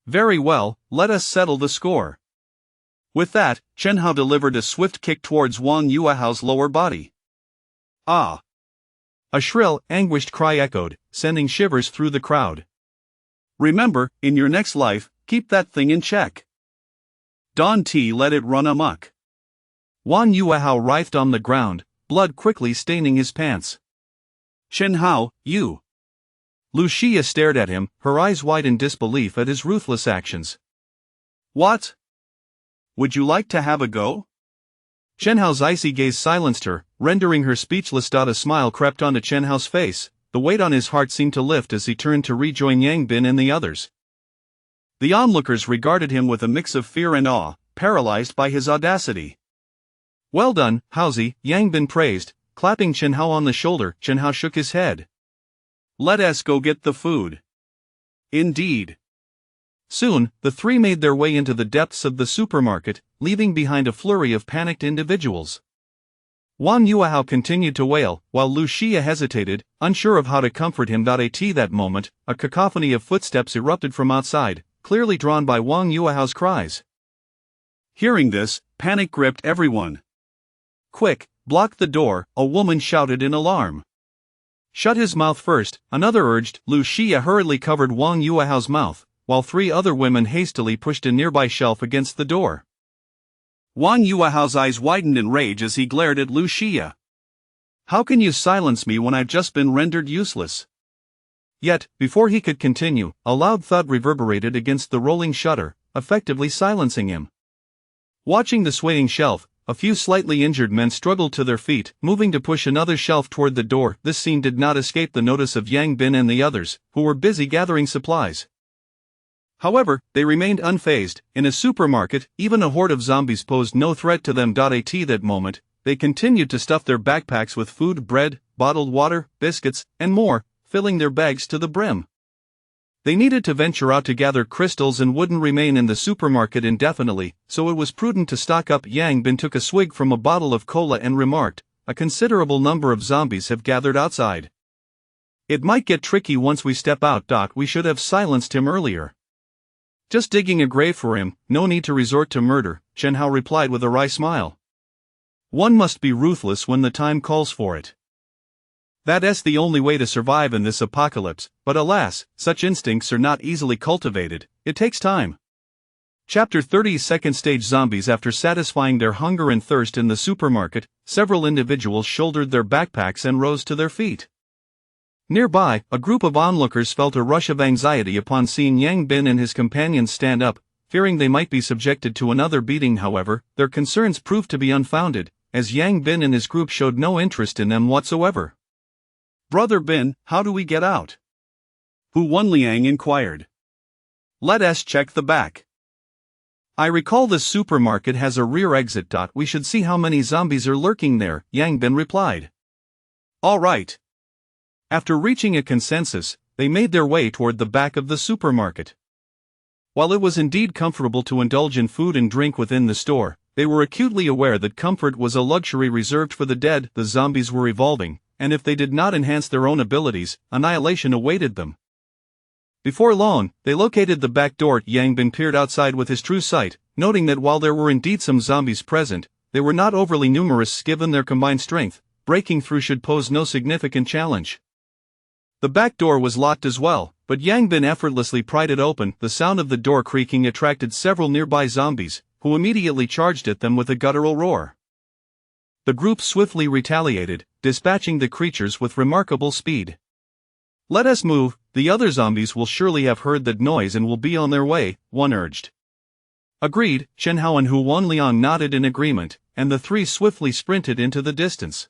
[SPEAKER 1] Very well, let us settle the score. With that, Chen Hao delivered a swift kick towards Wang Yuehao's lower body.
[SPEAKER 2] Ah!
[SPEAKER 1] A shrill, anguished cry echoed, sending shivers through the crowd.
[SPEAKER 2] Remember, in your next life, keep that thing in check. Don T let it run amok.
[SPEAKER 1] Wang Yuehao writhed on the ground, blood quickly staining his pants.
[SPEAKER 2] Chen Hao, you!
[SPEAKER 1] Lu Xia stared at him, her eyes wide in disbelief at his ruthless actions.
[SPEAKER 2] What? Would you like to have a go?
[SPEAKER 1] Chen Hao's icy gaze silenced her, rendering her speechless. A smile crept onto Chen Hao's face, the weight on his heart seemed to lift as he turned to rejoin Yang Bin and the others. The onlookers regarded him with a mix of fear and awe, paralyzed by his audacity. Well done, Haozi, Yang Bin praised, clapping Chen Hao on the shoulder. Chen Hao shook his head.
[SPEAKER 2] Let us go get the food. Indeed.
[SPEAKER 1] Soon, the three made their way into the depths of the supermarket, leaving behind a flurry of panicked individuals. Wang Yuehao continued to wail, while Lu Xia hesitated, unsure of how to comfort him. At that moment, a cacophony of footsteps erupted from outside, clearly drawn by Wang Yuehao's cries.
[SPEAKER 2] Hearing this, panic gripped everyone.
[SPEAKER 1] Quick, block the door, a woman shouted in alarm. Shut his mouth first, another urged. Lu Xia hurriedly covered Wang Yuehao's mouth, while three other women hastily pushed a nearby shelf against the door.
[SPEAKER 2] Wang Yuehao's eyes widened in rage as he glared at Lu Xia.
[SPEAKER 1] How can you silence me when I've just been rendered useless? Yet, before he could continue, a loud thud reverberated against the rolling shutter, effectively silencing him. Watching the swaying shelf, a few slightly injured men struggled to their feet, moving to push another shelf toward the door. This scene did not escape the notice of Yang Bin and the others, who were busy gathering supplies. However, they remained unfazed. In a supermarket, even a horde of zombies posed no threat to them. At that moment, they continued to stuff their backpacks with food, bread, bottled water, biscuits, and more, filling their bags to the brim. They needed to venture out to gather crystals and wouldn't remain in the supermarket indefinitely, so it was prudent to stock up. Yang Bin took a swig from a bottle of cola and remarked, "A considerable number of zombies have gathered outside. It might get tricky once we step out. We should have silenced him earlier." Just digging a grave for him, no need to resort to murder, Chen Hao replied with a wry smile. One must be ruthless when the time calls for it. That's the only way to survive in this apocalypse, but alas, such instincts are not easily cultivated, it takes time. Chapter 30. Second stage zombies. After satisfying their hunger and thirst in the supermarket, several individuals shouldered their backpacks and rose to their feet. Nearby, a group of onlookers felt a rush of anxiety upon seeing Yang Bin and his companions stand up, fearing they might be subjected to another beating. However, their concerns proved to be unfounded, as Yang Bin and his group showed no interest in them whatsoever.
[SPEAKER 2] "Brother Bin, how do we get out?" Hu Wenliang inquired.
[SPEAKER 1] "Let us check the back. I recall this supermarket has a rear exit. We should see how many zombies are lurking there," Yang Bin replied.
[SPEAKER 2] "All right."
[SPEAKER 1] After reaching a consensus, they made their way toward the back of the supermarket. While it was indeed comfortable to indulge in food and drink within the store, they were acutely aware that comfort was a luxury reserved for the dead. The zombies were evolving, and if they did not enhance their own abilities, annihilation awaited them. Before long, they located the back door. Yang Bin peered outside with his true sight, noting that while there were indeed some zombies present, they were not overly numerous given their combined strength. Breaking through should pose no significant challenge. The back door was locked as well, but Yang Bin effortlessly pried it open. The sound of the door creaking attracted several nearby zombies, who immediately charged at them with a guttural roar. The group swiftly retaliated, dispatching the creatures with remarkable speed. "Let us move, the other zombies will surely have heard that noise and will be on their way," one urged. "Agreed," Chen Hao and Hu Wenliang nodded in agreement, and the three swiftly sprinted into the distance.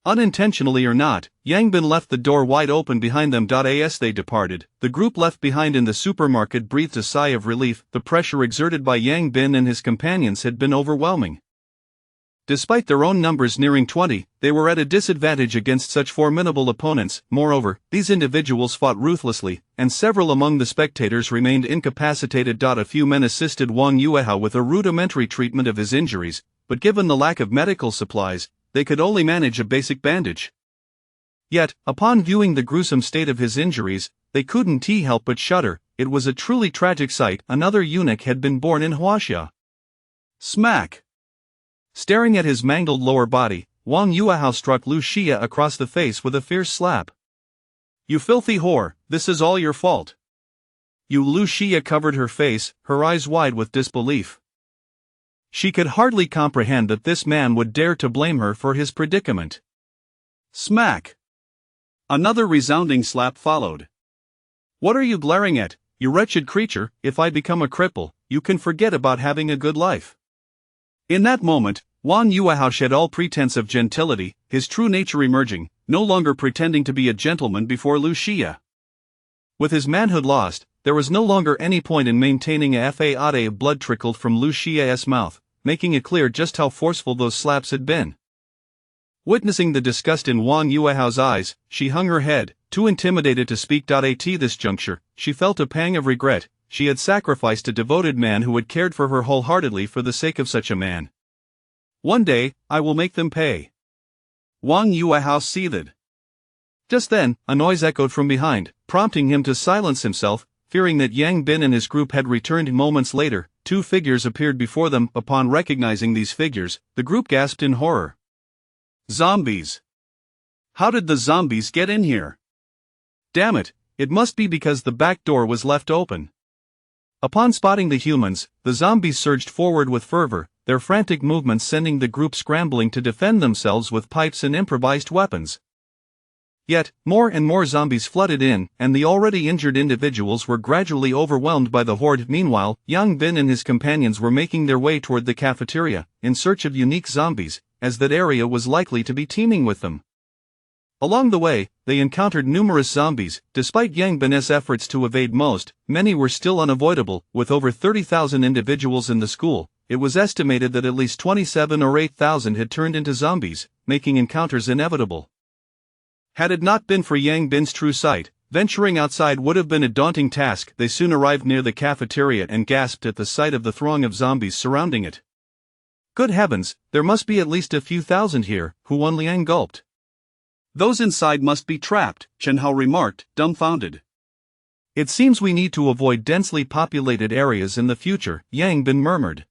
[SPEAKER 1] Unintentionally or not, Yang Bin left the door wide open behind them. As they departed, the group left behind in the supermarket breathed a sigh of relief. The pressure exerted by Yang Bin and his companions had been overwhelming. Despite their own numbers nearing 20, they were at a disadvantage against such formidable opponents. Moreover, these individuals fought ruthlessly, and several among the spectators remained incapacitated. A few men assisted Wang Yuehao with a rudimentary treatment of his injuries, but given the lack of medical supplies, they could only manage a basic bandage. Yet, upon viewing the gruesome state of his injuries, they couldn't help but shudder. It was a truly tragic sight. Another eunuch had been born in Huaxia. Smack! Staring at his mangled lower body, Wang Yuehao struck Lu Xia across the face with a fierce slap. "You filthy whore, this is all your fault." Lu Xia covered her face, her eyes wide with disbelief. She could hardly comprehend that this man would dare to blame her for his predicament. Smack! Another resounding slap followed. "What are you glaring at, you wretched creature? If I become a cripple, you can forget about having a good life." In that moment, Wang Yuehao shed all pretense of gentility, his true nature emerging, no longer pretending to be a gentleman before Lu Xia. With his manhood lost, there was no longer any point in maintaining a fade of blood trickled from Lu Xia's mouth, making it clear just how forceful those slaps had been. Witnessing the disgust in Wang Yuehao's eyes, she hung her head, too intimidated to speak. At this juncture, she felt a pang of regret. She had sacrificed a devoted man who had cared for her wholeheartedly for the sake of such a man. "One day, I will make them pay." Wang Yuehao seethed. Just then, a noise echoed from behind, prompting him to silence himself. Fearing that Yang Bin and his group had returned moments later, two figures appeared before them. Upon recognizing these figures, the group gasped in horror. "Zombies! How did the zombies get in here? Damn it, it must be because the back door was left open." Upon spotting the humans, the zombies surged forward with fervor, their frantic movements sending the group scrambling to defend themselves with pipes and improvised weapons. Yet, more and more zombies flooded in, and the already injured individuals were gradually overwhelmed by the horde. Meanwhile, Yang Bin and his companions were making their way toward the cafeteria, in search of unique zombies, as that area was likely to be teeming with them. Along the way, they encountered numerous zombies. Despite Yang Bin's efforts to evade most, many were still unavoidable. With over 30,000 individuals in the school, it was estimated that at least 27 or 8,000 had turned into zombies, making encounters inevitable. Had it not been for Yang Bin's true sight, venturing outside would have been a daunting task. They soon arrived near the cafeteria and gasped at the sight of the throng of zombies surrounding it. "Good heavens, there must be at least a few thousand here," Hu Wenliang gulped. "Those inside must be trapped," Chen Hao remarked, dumbfounded. "It seems we need to avoid densely populated areas in the future," Yang Bin murmured.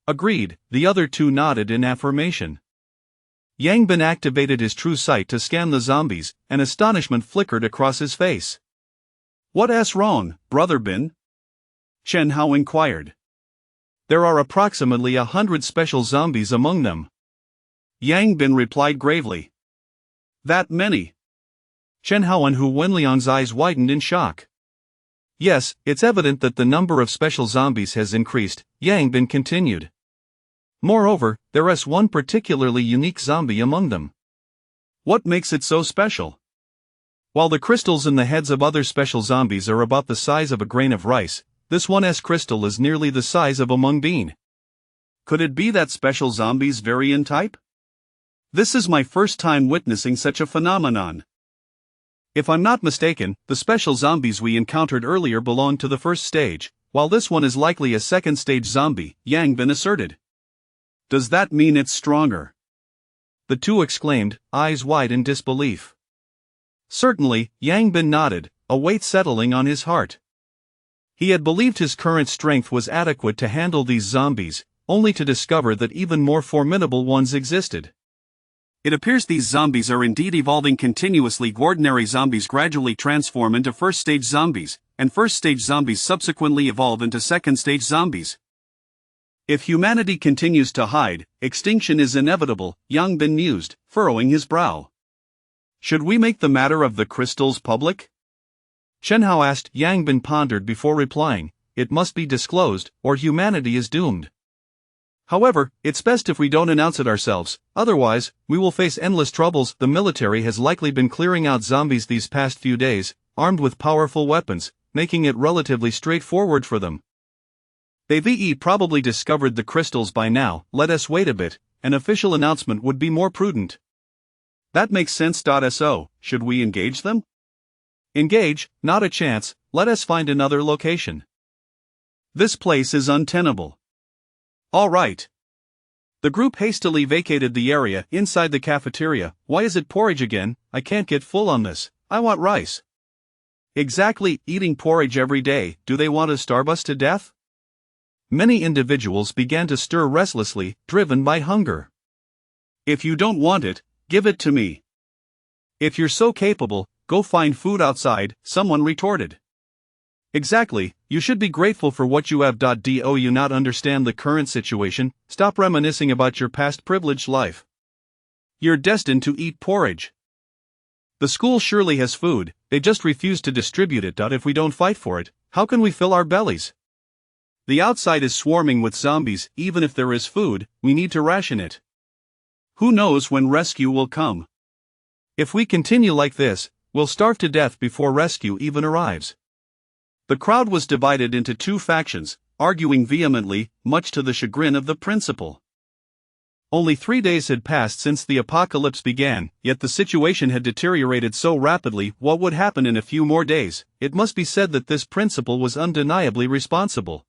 [SPEAKER 1] Agreed, the other two nodded in affirmation. Yang Bin activated his true sight to scan the zombies, and astonishment flickered across his face. What's wrong, Brother Bin? Chen Hao inquired. There are approximately 100 special zombies among them. Yang Bin replied gravely. That many? Chen Hao and Hu Wenliang's eyes widened in shock. Yes, it's evident that the number of special zombies has increased, Yang Bin continued. Moreover, there is one particularly unique zombie among them. What makes it so special? While the crystals in the heads of other special zombies are about the size of a grain of rice, this one's crystal is nearly the size of a mung bean. Could it be that special zombies vary in type? This is my first time witnessing such a phenomenon. If I'm not mistaken, the special zombies we encountered earlier belonged to the first stage, while this one is likely a second stage zombie, Yang Bin asserted. Does that mean it's stronger? The two exclaimed, eyes wide in disbelief. Certainly, Yang Bin nodded, a weight settling on his heart. He had believed his current strength was adequate to handle these zombies, only to discover that even more formidable ones existed. It appears these zombies are indeed evolving continuously. Ordinary zombies gradually transform into first-stage zombies, and first-stage zombies subsequently evolve into second-stage zombies. If humanity continues to hide, extinction is inevitable, Yang Bin mused, furrowing his brow. Should we make the matter of the crystals public? Chen Hao asked. Yang Bin pondered before replying, it must be disclosed, or humanity is doomed. However, it's best if we don't announce it ourselves, otherwise, we will face endless troubles. The military has likely been clearing out zombies these past few days, armed with powerful weapons, making it relatively straightforward for them. They've probably discovered the crystals by now. Let us wait a bit, an official announcement would be more prudent. That makes sense. So, should we engage them? Engage? Not a chance, let us find another location. This place is untenable. All right. The group hastily vacated the area inside the cafeteria. Why is it porridge again? I can't get full on this, I want rice. Exactly, eating porridge every day, do they want to starve us to death? Many individuals began to stir restlessly, driven by hunger. If you don't want it, give it to me. If you're so capable, go find food outside, someone retorted. Exactly, you should be grateful for what you have. Do you not understand the current situation? Stop reminiscing about your past privileged life. You're destined to eat porridge. The school surely has food, they just refuse to distribute it. If we don't fight for it, how can we fill our bellies? The outside is swarming with zombies. Even if there is food, we need to ration it. Who knows when rescue will come? If we continue like this, we'll starve to death before rescue even arrives. The crowd was divided into two factions, arguing vehemently, much to the chagrin of the principal. Only 3 days had passed since the apocalypse began, yet the situation had deteriorated so rapidly. What would happen in a few more days? It must be said that this principal was undeniably responsible.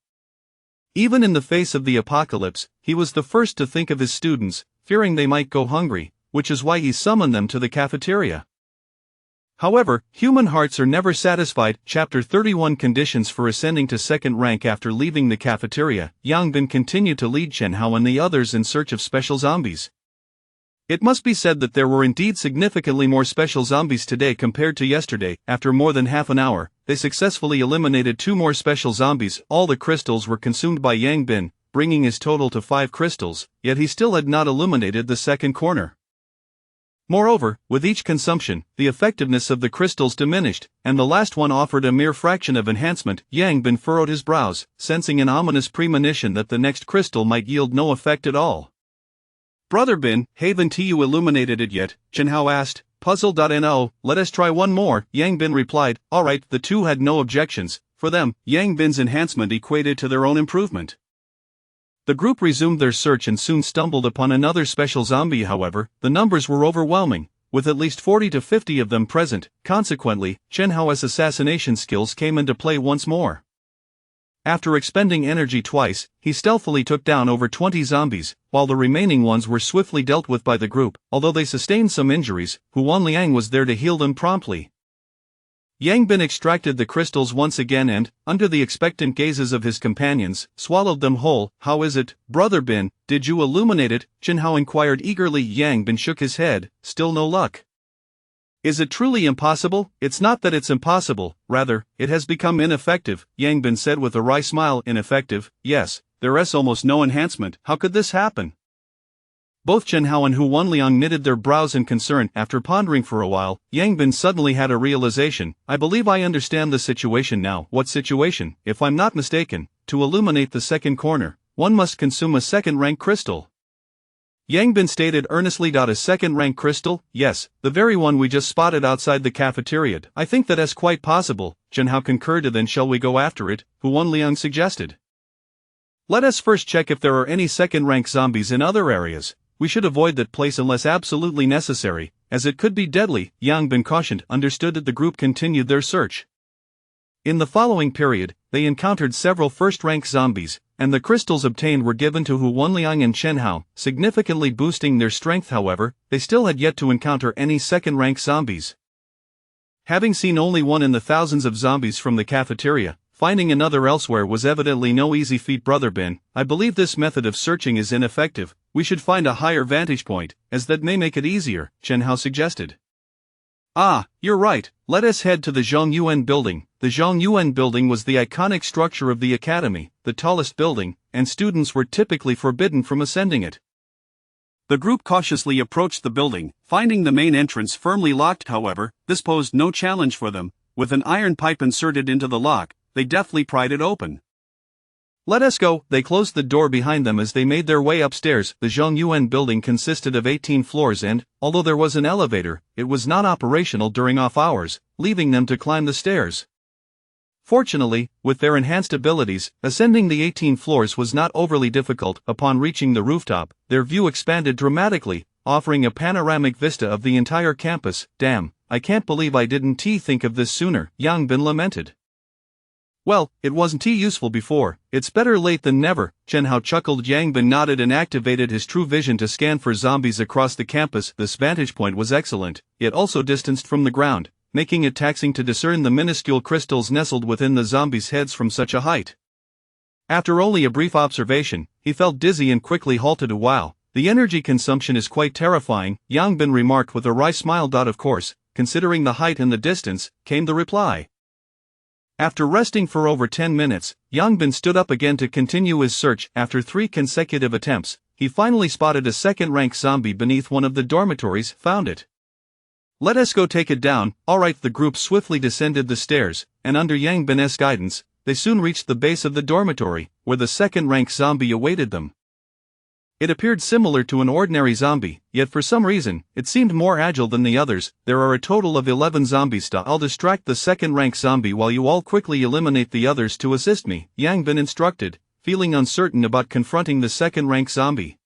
[SPEAKER 1] Even in the face of the apocalypse, he was the first to think of his students, fearing they might go hungry, which is why he summoned them to the cafeteria. However, human hearts are never satisfied. Chapter 31 Conditions for ascending to second rank. After leaving the cafeteria, Yang Bin continued to lead Chen Hao and the others in search of special zombies. It must be said that there were indeed significantly more special zombies today compared to yesterday. After more than half an hour, they successfully eliminated 2 more special zombies. All the crystals were consumed by Yang Bin, bringing his total to 5 crystals, yet he still had not illuminated the second corner. Moreover, with each consumption, the effectiveness of the crystals diminished, and the last one offered a mere fraction of enhancement. Yang Bin furrowed his brows, sensing an ominous premonition that the next crystal might yield no effect at all. Brother Bin, haven't you illuminated it yet? Chen Hao asked, puzzled. No, let us try one more, Yang Bin replied. Alright, the two had no objections. For them, Yang Bin's enhancement equated to their own improvement. The group resumed their search and soon stumbled upon another special zombie. However, the numbers were overwhelming, with at least 40 to 50 of them present. Consequently, Chen Hao's assassination skills came into play once more. After expending energy twice, he stealthily took down over 20 zombies, while the remaining ones were swiftly dealt with by the group. Although they sustained some injuries, Hu Wenliang was there to heal them promptly. Yang Bin extracted the crystals once again and, under the expectant gazes of his companions, swallowed them whole. "How is it, Brother Bin, did you illuminate it?" Chen Hao inquired eagerly. Yang Bin shook his head. "Still no luck." "Is it truly impossible?" "It's not that it's impossible, rather, it has become ineffective," Yang Bin said with a wry smile. "Ineffective? Yes, there is almost no enhancement." "How could this happen?" Both Chen Hao and Hu Wanliang knitted their brows in concern. After pondering for a while, Yang Bin suddenly had a realization. "I believe I understand the situation now." "What situation?" "If I'm not mistaken, to illuminate the second corner, one must consume a second-rank crystal." Yang Bin stated earnestly. "A second-rank crystal?" "Yes, the very one we just spotted outside the cafeteria." "I think that is quite possible," Chen Hao concurred. "Then shall we go after it?" Hu Wanliang suggested. "Let us first check if there are any second-rank zombies in other areas. We should avoid that place unless absolutely necessary, as it could be deadly," Yang Bin cautioned. Understood. The group continued their search. In the following period, they encountered several first-rank zombies, and the crystals obtained were given to Hu Wanliang and Chen Hao, significantly boosting their strength. However, they still had yet to encounter any second-rank zombies. Having seen only one in the thousands of zombies from the cafeteria, finding another elsewhere was evidently no easy feat. "Brother Bin, I believe this method of searching is ineffective. We should find a higher vantage point, as that may make it easier," Chen Hao suggested. "Ah, you're right, let us head to the Zhongyuan building." The Zhongyuan building was the iconic structure of the academy, the tallest building, and students were typically forbidden from ascending it. The group cautiously approached the building, finding the main entrance firmly locked. However, this posed no challenge for them. With an iron pipe inserted into the lock, they deftly pried it open. "Let us go." They closed the door behind them as they made their way upstairs. The Zhongyuan building consisted of 18 floors and, although there was an elevator, it was not operational during off hours, leaving them to climb the stairs. Fortunately, with their enhanced abilities, ascending the 18 floors was not overly difficult. Upon reaching the rooftop, their view expanded dramatically, offering a panoramic vista of the entire campus. "Damn, I can't believe I didn't think of this sooner," Yang Bin lamented. "Well, it wasn't useful before, it's better late than never," Chen Hao chuckled. Yang Bin nodded and activated his true vision to scan for zombies across the campus. This vantage point was excellent, yet also distanced from the ground, making it taxing to discern the minuscule crystals nestled within the zombies' heads from such a height. After only a brief observation, he felt dizzy and quickly halted. "Wow, the energy consumption is quite terrifying," Yang Bin remarked with a wry smile. "Of course, considering the height and the distance," came the reply. After resting for over 10 minutes, Yang Bin stood up again to continue his search. After 3 consecutive attempts, he finally spotted a second-rank zombie beneath one of the dormitories. "Found it. Let us go take it down." "Alright." The group swiftly descended the stairs, and under Yang Bin's guidance, they soon reached the base of the dormitory, where the second-rank zombie awaited them. It appeared similar to an ordinary zombie, yet for some reason, it seemed more agile than the others. "There are a total of 11 zombies. I'll distract the second-rank zombie while you all quickly eliminate the others to assist me," Yang Bin instructed, feeling uncertain about confronting the second-rank zombie.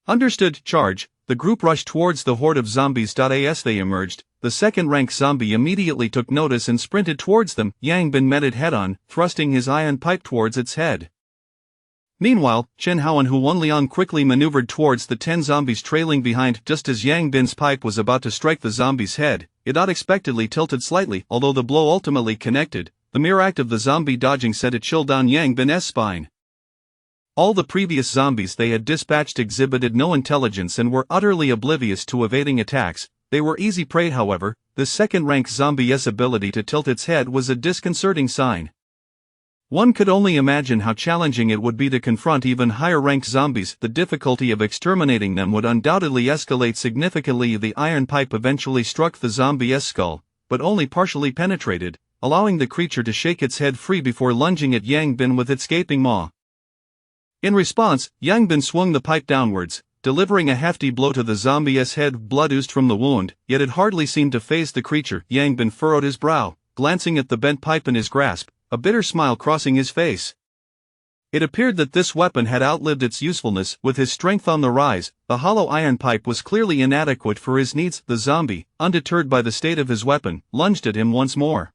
[SPEAKER 1] "Understood." Charge. The group rushed towards the horde of zombies. As they emerged, the second-rank zombie immediately took notice and sprinted towards them. Yang Bin met it head-on, thrusting his iron pipe towards its head. Meanwhile, Chen Hao and Hu Wanliang quickly maneuvered towards the 10 zombies trailing behind. Just as Yang Bin's pipe was about to strike the zombie's head, it unexpectedly tilted slightly. Although the blow ultimately connected, the mere act of the zombie dodging sent a chill down Yang Bin's spine. All the previous zombies they had dispatched exhibited no intelligence and were utterly oblivious to evading attacks. They were easy prey. However, the second-rank zombie's ability to tilt its head was a disconcerting sign. One could only imagine how challenging it would be to confront even higher-ranked zombies. The difficulty of exterminating them would undoubtedly escalate significantly. The iron pipe eventually struck the zombie's skull, but only partially penetrated, allowing the creature to shake its head free before lunging at Yang Bin with its gaping maw. In response, Yang Bin swung the pipe downwards, delivering a hefty blow to the zombie's head. Blood oozed from the wound, yet it hardly seemed to faze the creature. Yang Bin furrowed his brow, glancing at the bent pipe in his grasp, a bitter smile crossing his face. It appeared that this weapon had outlived its usefulness. With his strength on the rise, the hollow iron pipe was clearly inadequate for his needs. The zombie, undeterred by the state of his weapon, lunged at him once more.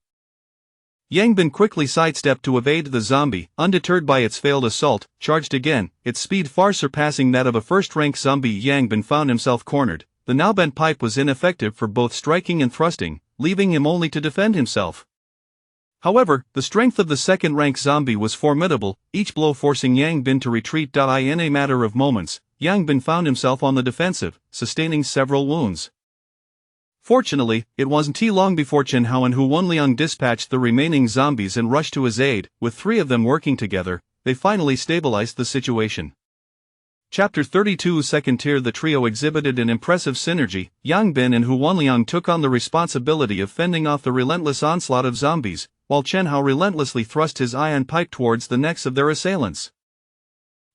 [SPEAKER 1] Yang Bin quickly sidestepped to evade. The zombie, undeterred by its failed assault, charged again, its speed far surpassing that of a first-rank zombie. Yang Bin found himself cornered. The now bent pipe was ineffective for both striking and thrusting, leaving him only to defend himself. However, the strength of the second-rank zombie was formidable, each blow forcing Yang Bin to retreat. In a matter of moments, Yang Bin found himself on the defensive, sustaining several wounds. Fortunately, it wasn't too long before Chen Hao and Hu Wenliang dispatched the remaining zombies and rushed to his aid. With three of them working together, they finally stabilized the situation. Chapter 32 Second Tier. The trio exhibited an impressive synergy. Yang Bin and Hu Wenliang took on the responsibility of fending off the relentless onslaught of zombies, while Chen Hao relentlessly thrust his iron pipe towards the necks of their assailants.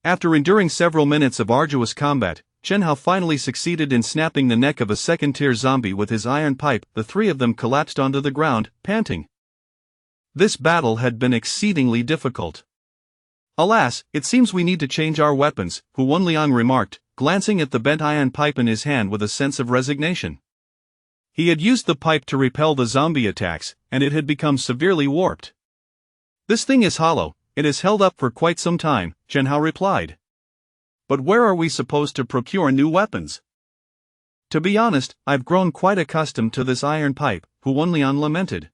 [SPEAKER 1] After enduring several minutes of arduous combat, Chen Hao finally succeeded in snapping the neck of a second-tier zombie with his iron pipe. The three of them collapsed onto the ground, panting. This battle had been exceedingly difficult. Alas, it seems we need to change our weapons, Hu Wenliang remarked, glancing at the bent iron pipe in his hand with a sense of resignation. He had used the pipe to repel the zombie attacks, and it had become severely warped. This thing is hollow, it has held up for quite some time, Chen Hao replied. But where are we supposed to procure new weapons? To be honest, I've grown quite accustomed to this iron pipe, Hu Wenliang lamented.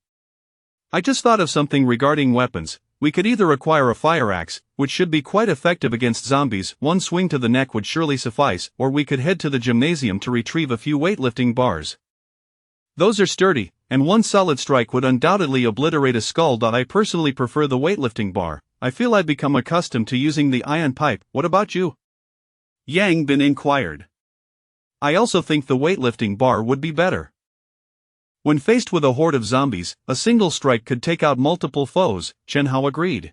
[SPEAKER 1] I just thought of something regarding weapons. We could either acquire a fire axe, which should be quite effective against zombies, one swing to the neck would surely suffice, or we could head to the gymnasium to retrieve a few weightlifting bars. Those are sturdy, and one solid strike would undoubtedly obliterate a skull. I personally prefer the weightlifting bar. I feel I've become accustomed to using the iron pipe. What about you? Yang Bin inquired. I also think the weightlifting bar would be better. When faced with a horde of zombies, a single strike could take out multiple foes, Chen Hao agreed.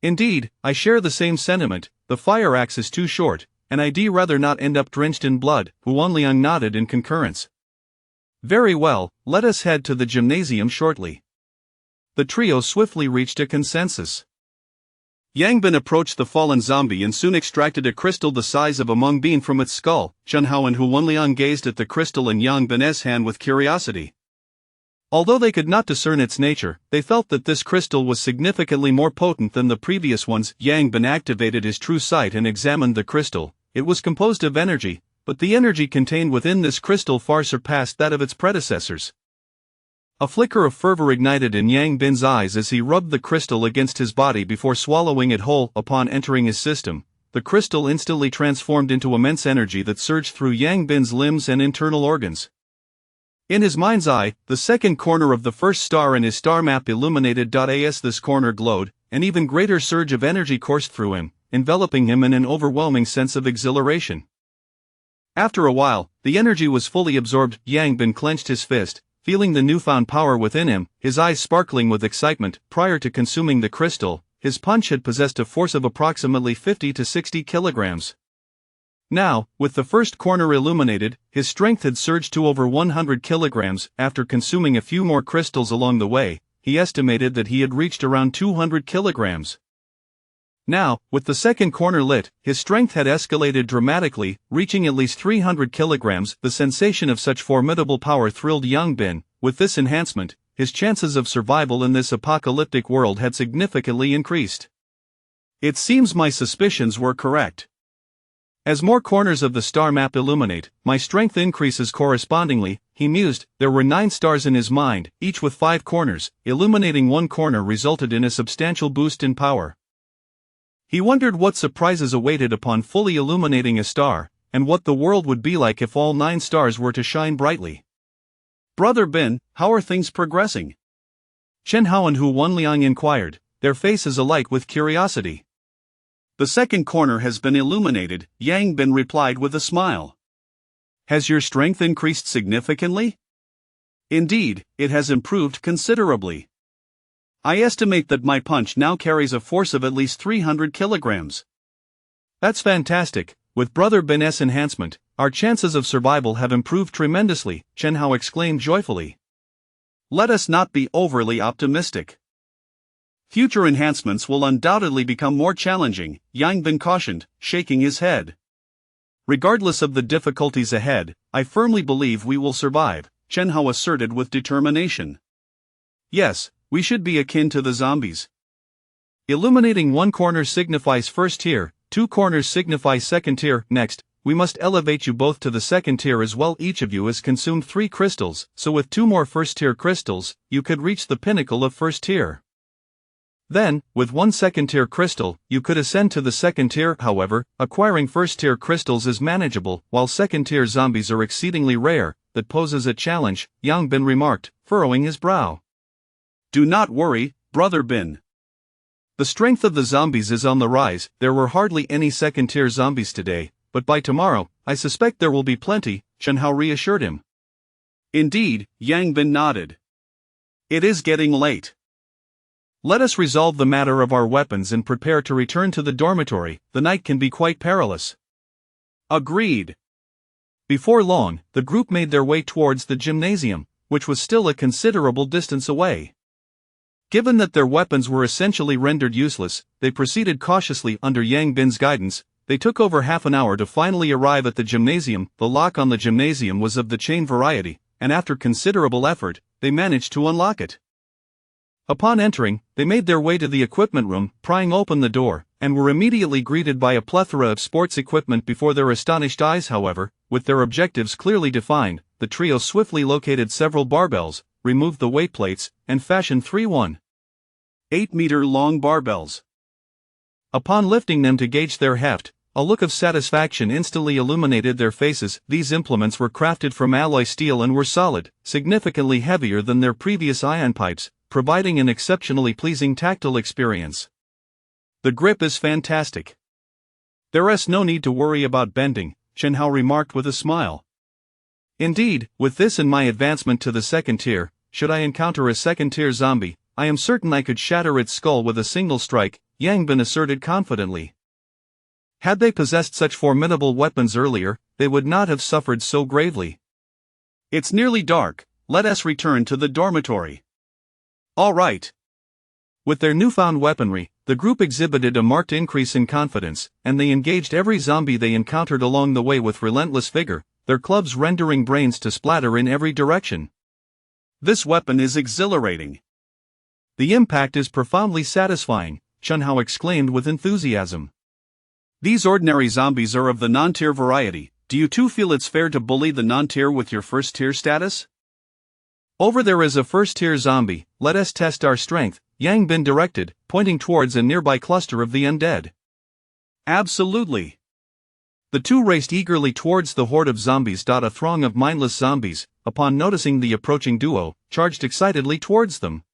[SPEAKER 1] Indeed, I share the same sentiment. The fire axe is too short, and I'd rather not end up drenched in blood. Hu Wenliang nodded in concurrence. Very well, let us head to the gymnasium shortly. The trio swiftly reached a consensus. Yang Bin approached the fallen zombie and soon extracted a crystal the size of a mung bean from its skull. Chen Hao and Hu Wenliang gazed at the crystal in Yang Bin's hand with curiosity. Although they could not discern its nature, they felt that this crystal was significantly more potent than the previous ones. Yang Bin activated his true sight and examined the crystal. It was composed of energy, but the energy contained within this crystal far surpassed that of its predecessors. A flicker of fervor ignited in Yang Bin's eyes as he rubbed the crystal against his body before swallowing it whole. Upon entering his system, the crystal instantly transformed into immense energy that surged through Yang Bin's limbs and internal organs. In his mind's eye, the second corner of the first star in his star map illuminated. As this corner glowed, an even greater surge of energy coursed through him, enveloping him in an overwhelming sense of exhilaration. After a while, the energy was fully absorbed. Yang Bin clenched his fist, feeling the newfound power within him, his eyes sparkling with excitement. Prior to consuming the crystal, his punch had possessed a force of approximately 50 to 60 kilograms. Now, with the first corner illuminated, his strength had surged to over 100 kilograms. After consuming a few more crystals along the way, he estimated that he had reached around 200 kilograms. Now, with the second corner lit, his strength had escalated dramatically, reaching at least 300 kilograms. The sensation of such formidable power thrilled Yang Bin. With this enhancement, his chances of survival in this apocalyptic world had significantly increased. It seems my suspicions were correct. As more corners of the star map illuminate, my strength increases correspondingly, he mused. There were 9 stars in his mind, each with 5 corners. Illuminating one corner resulted in a substantial boost in power. He wondered what surprises awaited upon fully illuminating a star, and what the world would be like if all 9 stars were to shine brightly. Brother Bin, how are things progressing? Chen Hao and Hu Wenliang inquired, their faces alight with curiosity. The second corner has been illuminated, Yang Bin replied with a smile. Has your strength increased significantly? Indeed, it has improved considerably. I estimate that my punch now carries a force of at least 300 kilograms. That's fantastic. With Brother Bin's enhancement, our chances of survival have improved tremendously, Chen Hao exclaimed joyfully. Let us not be overly optimistic. Future enhancements will undoubtedly become more challenging, Yang Bin cautioned, shaking his head. Regardless of the difficulties ahead, I firmly believe we will survive, Chen Hao asserted with determination. Yes, we should be akin to the zombies. Illuminating one corner signifies first tier, 2 corners signify second tier. Next, we must elevate you both to the second tier as well. Each of you has consumed 3 crystals, so with 2 more first-tier crystals, you could reach the pinnacle of first tier. Then, with 1 second-tier crystal, you could ascend to the second tier. However, acquiring first-tier crystals is manageable, while second-tier zombies are exceedingly rare. That poses a challenge, Yang Bin remarked, furrowing his brow.
[SPEAKER 2] Do not worry, Brother Bin.
[SPEAKER 1] The strength of the zombies is on the rise. There were hardly any second-tier zombies today, but by tomorrow, I suspect there will be plenty, Chen Hao reassured him.
[SPEAKER 2] Indeed, Yang Bin nodded. It is getting late.
[SPEAKER 1] Let us resolve the matter of our weapons and prepare to return to the dormitory. The night can be quite perilous.
[SPEAKER 2] Agreed.
[SPEAKER 1] Before long, the group made their way towards the gymnasium, which was still a considerable distance away. Given that their weapons were essentially rendered useless, they proceeded cautiously under Yang Bin's guidance. They took over half an hour to finally arrive at the gymnasium. The lock on the gymnasium was of the chain variety, and after considerable effort, they managed to unlock it. Upon entering, they made their way to the equipment room, prying open the door, and were immediately greeted by a plethora of sports equipment before their astonished eyes. However, with their objectives clearly defined, the trio swiftly located several barbells, removed the weight plates, and fashioned 3 1.8-meter-long barbells. Upon lifting them to gauge their heft, a look of satisfaction instantly illuminated their faces. These implements were crafted from alloy steel and were solid, significantly heavier than their previous ion pipes, providing an exceptionally pleasing tactile experience. The grip is fantastic. There's no need to worry about bending, Chen Hao remarked with a smile. Indeed, with this and my advancement to the second tier, should I encounter a second-tier zombie, I am certain I could shatter its skull with a single strike, Yang Bin asserted confidently. Had they possessed such formidable weapons earlier, they would not have suffered so gravely.
[SPEAKER 2] It's nearly dark, let us return to the dormitory. All right.
[SPEAKER 1] With their newfound weaponry, the group exhibited a marked increase in confidence, and they engaged every zombie they encountered along the way with relentless vigor, their clubs rendering brains to splatter in every direction.
[SPEAKER 2] This weapon is exhilarating.
[SPEAKER 1] The impact is profoundly satisfying, Chen Hao exclaimed with enthusiasm.
[SPEAKER 2] These ordinary zombies are of the non-tier variety. Do you too feel it's fair to bully the non-tier with your first-tier status?
[SPEAKER 1] Over there is a first-tier zombie, let us test our strength, Yang Bin directed, pointing towards a nearby cluster of the undead.
[SPEAKER 2] Absolutely.
[SPEAKER 1] The two raced eagerly towards the horde of zombies. A throng of mindless zombies, upon noticing the approaching duo, charged excitedly towards them.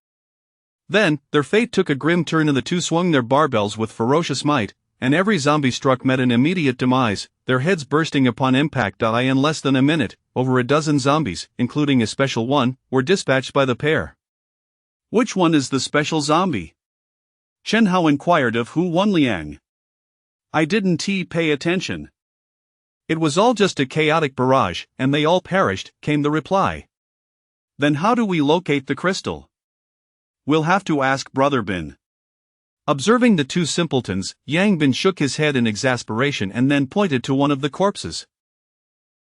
[SPEAKER 1] Then, their fate took a grim turn and the two swung their barbells with ferocious might, and every zombie struck met an immediate demise, their heads bursting upon impact. In less than a minute, over a dozen zombies, including a special one, were dispatched by the pair.
[SPEAKER 2] Which one is the special zombie? Chen Hao inquired of Hu Wanliang. I didn't pay attention.
[SPEAKER 1] It was all just a chaotic barrage, and they all perished, came the reply.
[SPEAKER 2] Then how do we locate the crystal? We'll have to ask Brother Bin.
[SPEAKER 1] Observing the two simpletons, Yang Bin shook his head in exasperation and then pointed to one of the corpses.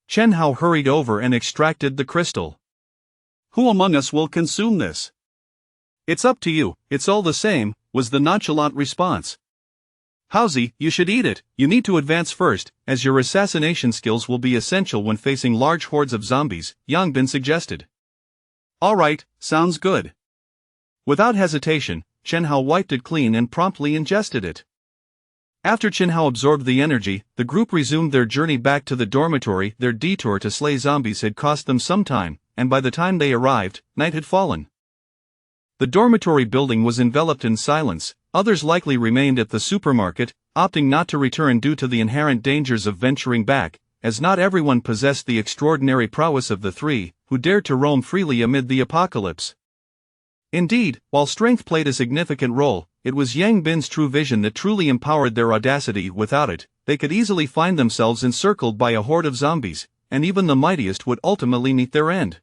[SPEAKER 1] Chen Hao hurried over and extracted the crystal.
[SPEAKER 2] Who among us will consume this?
[SPEAKER 1] It's up to you, it's all the same, was the nonchalant response. Haozi, you should eat it. You need to advance first, as your assassination skills will be essential when facing large hordes of zombies, Yang Bin suggested.
[SPEAKER 2] All right, sounds good.
[SPEAKER 1] Without hesitation, Chen Hao wiped it clean and promptly ingested it. After Chen Hao absorbed the energy, the group resumed their journey back to the dormitory. Their detour to slay zombies had cost them some time, and by the time they arrived, night had fallen. The dormitory building was enveloped in silence. Others likely remained at the supermarket, opting not to return due to the inherent dangers of venturing back, as not everyone possessed the extraordinary prowess of the three, who dared to roam freely amid the apocalypse. Indeed, while strength played a significant role, it was Yang Bin's true vision that truly empowered their audacity. Without it, they could easily find themselves encircled by a horde of zombies, and even the mightiest would ultimately meet their end.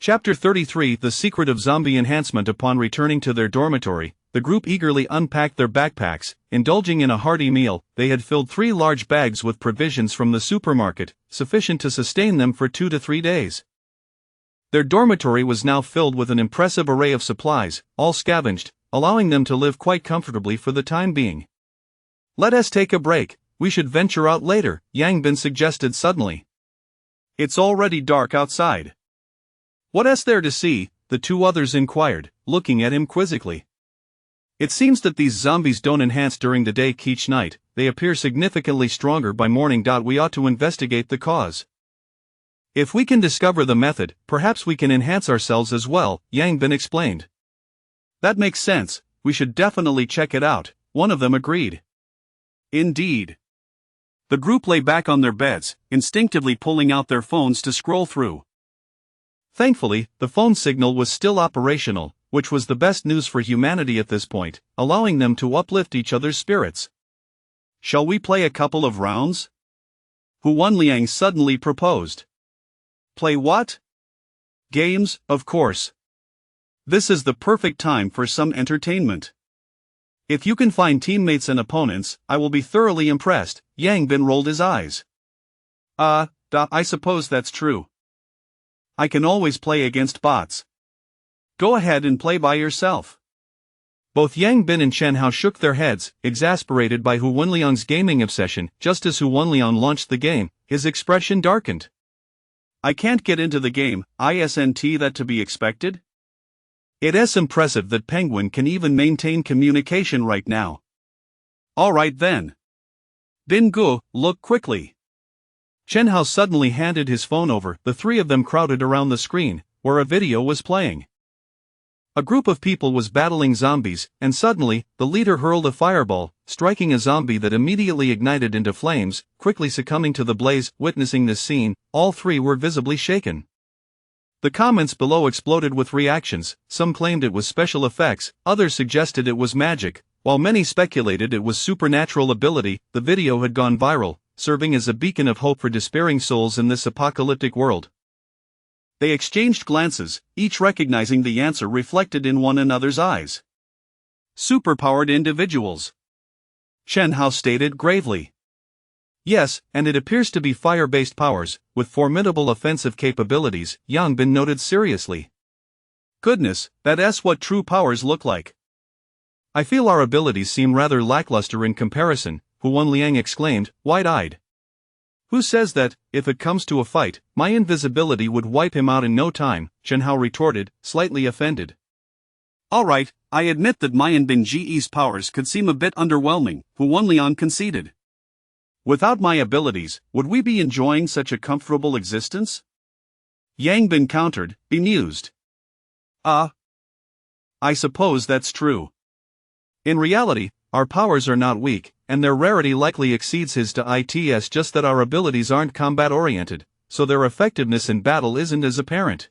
[SPEAKER 1] Chapter 33: The Secret of Zombie Enhancement. Upon returning to their dormitory, the group eagerly unpacked their backpacks, indulging in a hearty meal. They had filled 3 large bags with provisions from the supermarket, sufficient to sustain them for 2 to 3 days. Their dormitory was now filled with an impressive array of supplies, all scavenged, allowing them to live quite comfortably for the time being. Let us take a break, we should venture out later, Yang Bin suggested suddenly. It's already dark outside. What is there to see? The two others inquired, looking at him quizzically. It seems that these zombies don't enhance during the day each night, they appear significantly stronger by morning. We ought to investigate the cause. If we can discover the method, perhaps we can enhance ourselves as well, Yang Bin explained. That makes sense, we should definitely check it out, one of them agreed. Indeed. The group lay back on their beds, instinctively pulling out their phones to scroll through. Thankfully, the phone signal was still operational, which was the best news for humanity at this point, allowing them to uplift each other's spirits. Shall we play a couple of rounds? Hu Wenliang suddenly proposed. Play what? Games, of course. This is the perfect time for some entertainment. If you can find teammates and opponents, I will be thoroughly impressed, Yang Bin rolled his eyes. I suppose that's true. I can always play against bots. Go ahead and play by yourself. Both Yang Bin and Chen Hao shook their heads, exasperated by Hu Wenliang's gaming obsession. Just as Hu Wenliang launched the game, his expression darkened. I can't get into the game, isn't that to be expected? It is impressive that Penguin can even maintain communication right now. Alright then. Bin Gu, look quickly. Chen Hao suddenly handed his phone over. The three of them crowded around the screen, where a video was playing. A group of people was battling zombies, and suddenly, the leader hurled a fireball, striking a zombie that immediately ignited into flames, quickly succumbing to the blaze. Witnessing this scene, all three were visibly shaken. The comments below exploded with reactions. Some claimed it was special effects, others suggested it was magic, while many speculated it was supernatural ability. The video had gone viral, serving as a beacon of hope for despairing souls in this apocalyptic world. They exchanged glances, each recognizing the answer reflected in one another's eyes. Superpowered individuals. Chen Hao stated gravely. Yes, and it appears to be fire-based powers, with formidable offensive capabilities, Yang Bin noted seriously. Goodness, that's what true powers look like. I feel our abilities seem rather lackluster in comparison, Hu Wenliang exclaimed, wide-eyed. Who says that, if it comes to a fight, my invisibility would wipe him out in no time, Chen Hao retorted, slightly offended. Alright, I admit that Mayan Bin Ge's powers could seem a bit underwhelming, Hu Wenliang conceded. Without my abilities, would we be enjoying such a comfortable existence? Yang Bin countered, bemused. I suppose that's true. In reality, our powers are not weak, and their rarity likely exceeds his to its just that our abilities aren't combat-oriented, so their effectiveness in battle isn't as apparent.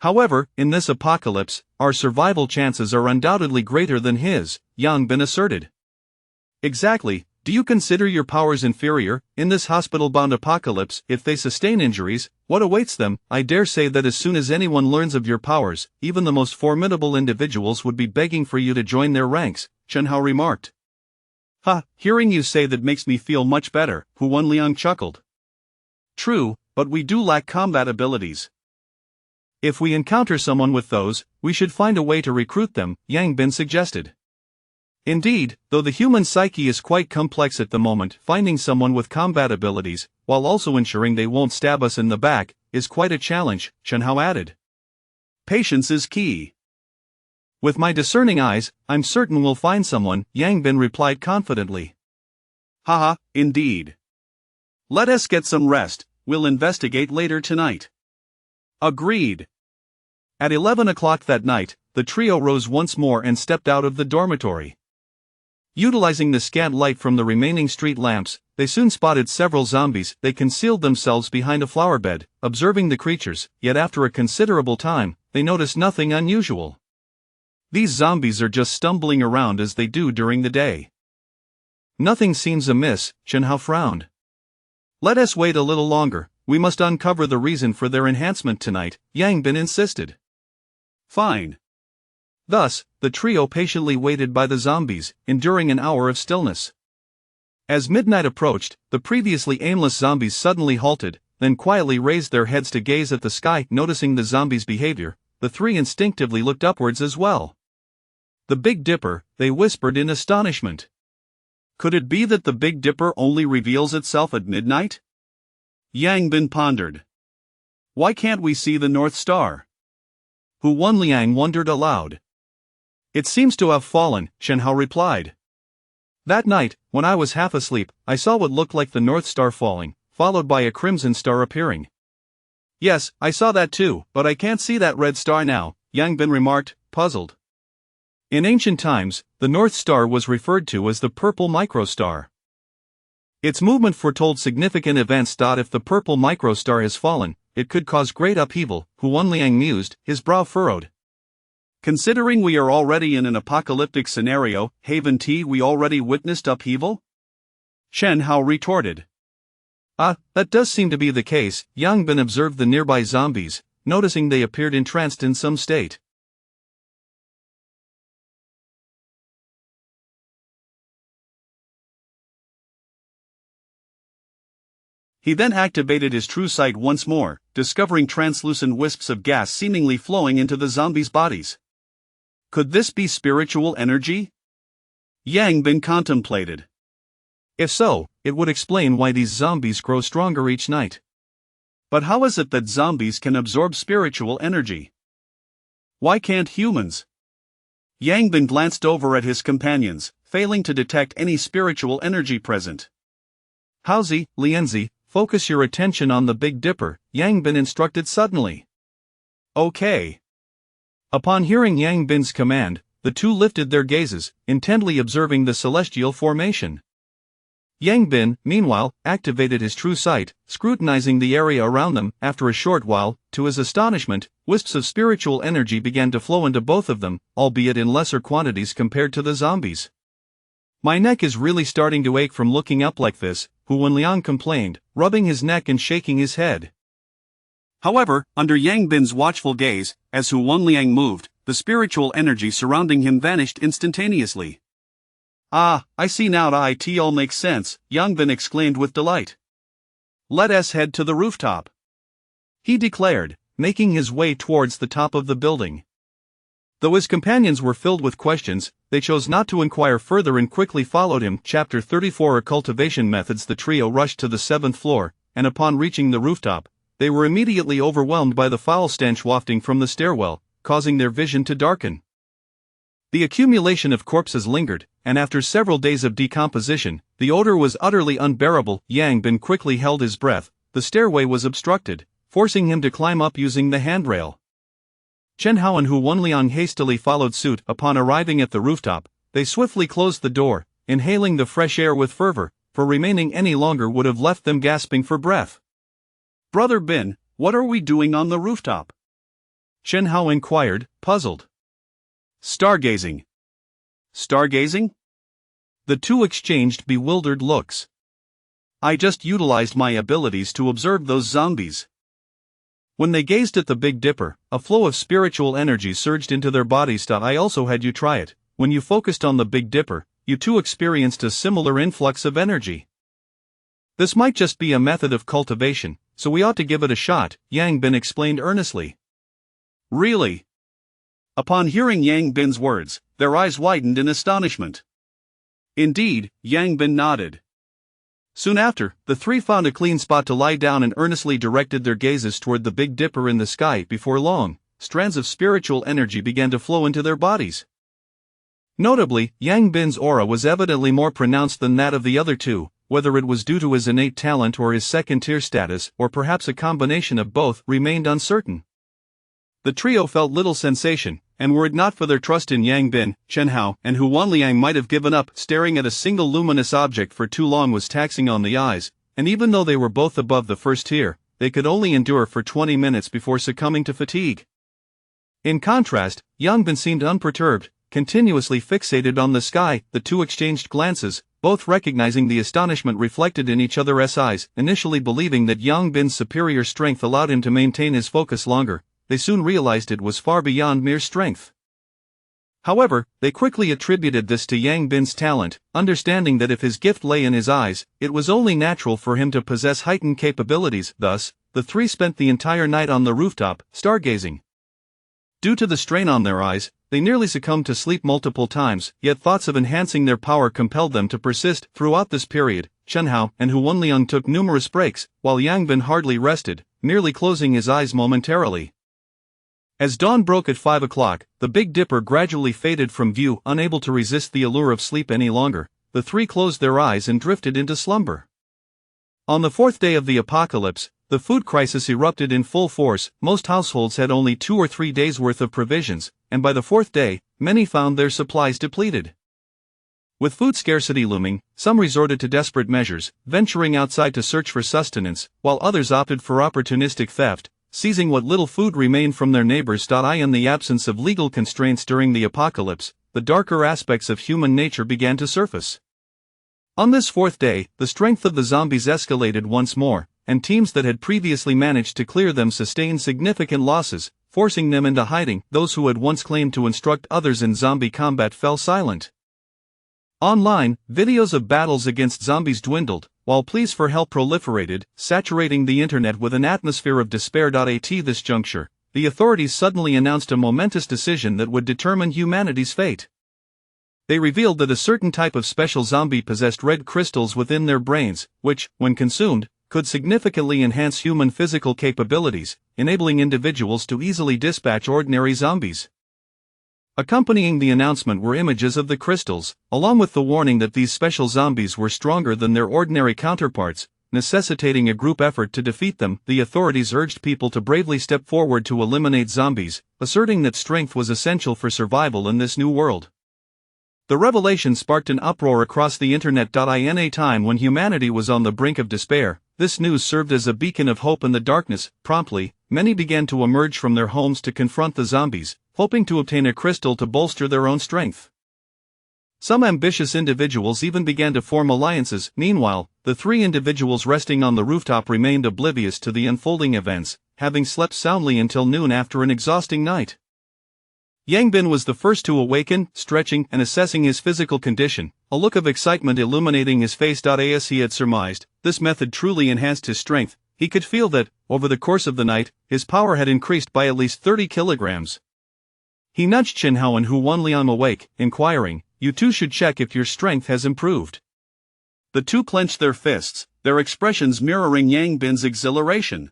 [SPEAKER 1] However, in this apocalypse, our survival chances are undoubtedly greater than his, Yang Bin asserted. Exactly. Do you consider your powers inferior? In this hospital-bound apocalypse, if they sustain injuries, what awaits them? I dare say that as soon as anyone learns of your powers, even the most formidable individuals would be begging for you to join their ranks, Chen Hao remarked. Hearing you say that makes me feel much better, Hu Wenliang chuckled. True, but we do lack combat abilities. If we encounter someone with those, we should find a way to recruit them, Yang Bin suggested. Indeed, though the human psyche is quite complex at the moment, finding someone with combat abilities, while also ensuring they won't stab us in the back, is quite a challenge, Chen Hao added. Patience is key. With my discerning eyes, I'm certain we'll find someone, Yang Bin replied confidently. Indeed. Let us get some rest, we'll investigate later tonight. Agreed. At 11 o'clock that night, the trio rose once more and stepped out of the dormitory. Utilizing the scant light from the remaining street lamps, they soon spotted several zombies. They concealed themselves behind a flower bed, observing the creatures, yet after a considerable time, they noticed nothing unusual. These zombies are just stumbling around as they do during the day. Nothing seems amiss, Chen Hao frowned. Let us wait a little longer, we must uncover the reason for their enhancement tonight, Yang Bin insisted. Fine. Thus, the trio patiently waited by the zombies, enduring an hour of stillness. As midnight approached, the previously aimless zombies suddenly halted, then quietly raised their heads to gaze at the sky. Noticing the zombies' behavior, the three instinctively looked upwards as well. The Big Dipper, they whispered in astonishment. Could it be that the Big Dipper only reveals itself at midnight? Yang Bin pondered. Why can't we see the North Star? Hu Wenliang wondered aloud. It seems to have fallen, Shen Hao replied. That night, when I was half asleep, I saw what looked like the North Star falling, followed by a crimson star appearing. Yes, I saw that too, but I can't see that red star now, Yang Bin remarked, puzzled. In ancient times, the North Star was referred to as the purple microstar. Its movement foretold significant events. If the purple microstar has fallen, it could cause great upheaval, Hu Wenliang mused, his brow furrowed. Considering we are already in an apocalyptic scenario, haven't we already witnessed upheaval? Shen Hao retorted. That does seem to be the case. Yang Bin observed the nearby zombies, noticing they appeared entranced in some state. He then activated his true sight once more, discovering translucent wisps of gas seemingly flowing into the zombies' bodies. Could this be spiritual energy? Yang Bin contemplated. If so, it would explain why these zombies grow stronger each night. But how is it that zombies can absorb spiritual energy? Why can't humans? Yang Bin glanced over at his companions, failing to detect any spiritual energy present. Haozi, Lianzi, focus your attention on the Big Dipper, Yang Bin instructed suddenly. Okay. Upon hearing Yang Bin's command, the two lifted their gazes, intently observing the celestial formation. Yang Bin, meanwhile, activated his true sight, scrutinizing the area around them. After a short while, to his astonishment, wisps of spiritual energy began to flow into both of them, albeit in lesser quantities compared to the zombies. My neck is really starting to ache from looking up like this, Hu Wenliang complained, rubbing his neck and shaking his head. However, under Yang Bin's watchful gaze, as Hu Wenliang moved, the spiritual energy surrounding him vanished instantaneously. I see now. It all makes sense, Yang Bin exclaimed with delight. Let us head to the rooftop, he declared, making his way towards the top of the building. Though his companions were filled with questions, they chose not to inquire further and quickly followed him. Chapter 34 Cultivation Methods. The trio rushed to the 7th floor, and upon reaching the rooftop, they were immediately overwhelmed by the foul stench wafting from the stairwell, causing their vision to darken. The accumulation of corpses lingered, and after several days of decomposition, the odor was utterly unbearable. Yang Bin quickly held his breath. The stairway was obstructed, forcing him to climb up using the handrail. Shen Hao and Hu Wenliang hastily followed suit. Upon arriving at the rooftop, they swiftly closed the door, inhaling the fresh air with fervor, for remaining any longer would have left them gasping for breath. Brother Bin, what are we doing on the rooftop? Shen Hao inquired, puzzled. Stargazing. Stargazing? The two exchanged bewildered looks. I just utilized my abilities to observe those zombies. When they gazed at the Big Dipper, a flow of spiritual energy surged into their bodies. I also had you try it. When you focused on the Big Dipper, you too experienced a similar influx of energy. This might just be a method of cultivation, so we ought to give it a shot, Yang Bin explained earnestly. Really? Upon hearing Yang Bin's words, their eyes widened in astonishment. Indeed, Yang Bin nodded. Soon after, the three found a clean spot to lie down and earnestly directed their gazes toward the Big Dipper in the sky. Before long, strands of spiritual energy began to flow into their bodies. Notably, Yang Bin's aura was evidently more pronounced than that of the other two. Whether it was due to his innate talent or his second-tier status, or perhaps a combination of both, remained uncertain. The trio felt little sensation, and were it not for their trust in Yang Bin, Shen Hao and Hu Wenliang might have given up. Staring at a single luminous object for too long was taxing on the eyes, and even though they were both above the first tier, they could only endure for 20 minutes before succumbing to fatigue. In contrast, Yang Bin seemed unperturbed, continuously fixated on the sky. The two exchanged glances, both recognizing the astonishment reflected in each other's eyes. Initially believing that Yang Bin's superior strength allowed him to maintain his focus longer, they soon realized it was far beyond mere strength. However, they quickly attributed this to Yang Bin's talent, understanding that if his gift lay in his eyes, it was only natural for him to possess heightened capabilities. Thus, the three spent the entire night on the rooftop, stargazing. Due to the strain on their eyes,
[SPEAKER 2] they nearly succumbed to sleep multiple times, yet thoughts of enhancing their power compelled them to persist. Throughout this period, Chen Hao and Hu Wenliang took numerous breaks, while Yang Bin hardly rested, merely closing his eyes momentarily. As dawn broke at 5 o'clock, the Big Dipper gradually faded from view. Unable to resist the allure of sleep any longer, the three closed their eyes and drifted into slumber. On the fourth day of the apocalypse, the food crisis erupted in full force. Most households had only 2 or 3 days' worth of provisions, and by the fourth day, many found their supplies depleted. With food scarcity looming, some resorted to desperate measures, venturing outside to search for sustenance, while others opted for opportunistic theft, seizing what little food remained from their neighbors. In the absence of legal constraints during the apocalypse, the darker aspects of human nature began to surface. On this fourth day, the strength of the zombies escalated once more, and teams that had previously managed to clear them sustained significant losses, forcing them into hiding. Those who had once claimed to instruct others in zombie combat fell silent. Online, videos of battles against zombies dwindled, while pleas for help proliferated, saturating the internet with an atmosphere of despair. At this juncture, the authorities suddenly announced a momentous decision that would determine humanity's fate. They revealed that a certain type of special zombie possessed red crystals within their brains, which, when consumed, could significantly enhance human physical capabilities, enabling individuals to easily dispatch ordinary zombies. Accompanying the announcement were images of the crystals, along with the warning that these special zombies were stronger than their ordinary counterparts, necessitating a group effort to defeat them. The authorities urged people to bravely step forward to eliminate zombies, asserting that strength was essential for survival in this new world. The revelation sparked an uproar across the internet. In a time when humanity was on the brink of despair, this news served as a beacon of hope in the darkness. Promptly, many began to emerge from their homes to confront the zombies, hoping to obtain a crystal to bolster their own strength. Some ambitious individuals even began to form alliances. Meanwhile, the three individuals resting on the rooftop remained oblivious to the unfolding events, having slept soundly until noon after an exhausting night. Yang Bin was the first to awaken, stretching and assessing his physical condition, a look of excitement illuminating his face. As he had surmised, this method truly enhanced his strength. He could feel that, over the course of the night, his power had increased by at least 30 kilograms. He nudged Chen Hao and Hu Wenliang awake, inquiring, "You two should check if your strength has improved." The two clenched their fists, their expressions mirroring Yang Bin's exhilaration.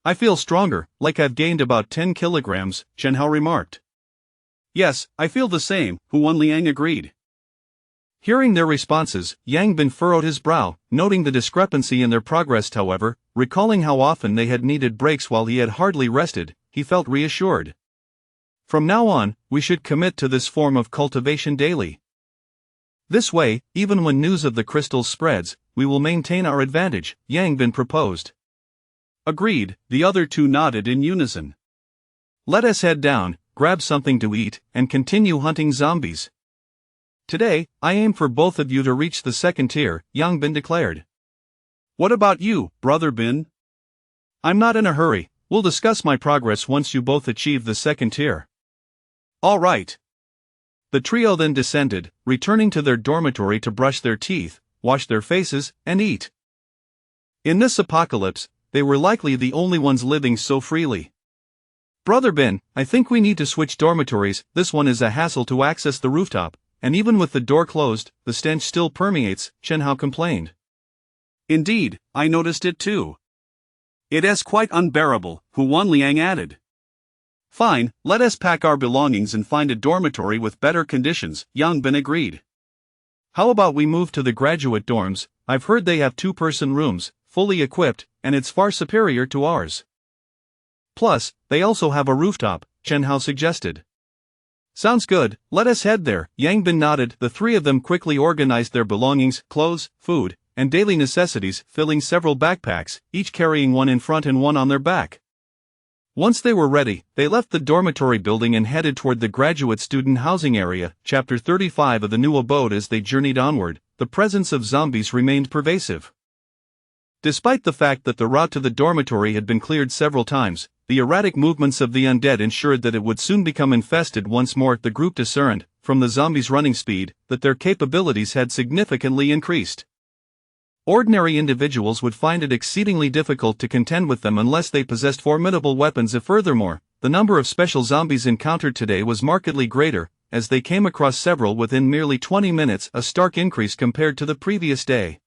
[SPEAKER 2] "I feel stronger, like I've gained about 10 kilograms, Chen Hao remarked. "Yes, I feel the same," Hu Wenliang agreed. Hearing their responses, Yang Bin furrowed his brow, noting the discrepancy in their progress. However, recalling how often they had needed breaks while he had hardly rested, he felt reassured. From now on, we should commit to this form of cultivation daily. This way, even when news of the crystals spreads, we will maintain our advantage, Yang Bin proposed. Agreed, the other two nodded in unison. Let us head down, grab something to eat, and continue hunting zombies. Today, I aim for both of you to reach the second tier, Yang Bin declared. What about you, Brother Bin? I'm not in a hurry, we'll discuss my progress once you both achieve the second tier. All right. The trio then descended, returning to their dormitory to brush their teeth, wash their faces, and eat. In this apocalypse, they were likely the only ones living so freely. Brother Bin, I think we need to switch dormitories. This one is a hassle to access the rooftop, and even with the door closed, the stench still permeates, Chen Hao complained. Indeed, I noticed it too. It is quite unbearable, Hu Wenliang added. Fine, let us pack our belongings and find a dormitory with better conditions, Yang Bin agreed. How about we move to the graduate dorms? I've heard they have 2-person rooms, fully equipped, and it's far superior to ours. Plus, they also have a rooftop, Chen Hao suggested. Sounds good, let us head there, Yang Bin nodded. The three of them quickly organized their belongings, clothes, food, and daily necessities, filling several backpacks, each carrying one in front and one on their back. Once they were ready, they left the dormitory building and headed toward the graduate student housing area, Chapter 35 of the new abode. As they journeyed onward, the presence of zombies remained pervasive. Despite the fact that the route to the dormitory had been cleared several times, the erratic movements of the undead ensured that it would soon become infested once more. The group discerned, from the zombies' running speed, that their capabilities had significantly increased. Ordinary individuals would find it exceedingly difficult to contend with them unless they possessed formidable weapons. Furthermore,
[SPEAKER 1] the number of special zombies encountered today was markedly greater, as they came across several within merely 20 minutes, a stark increase compared to the previous day.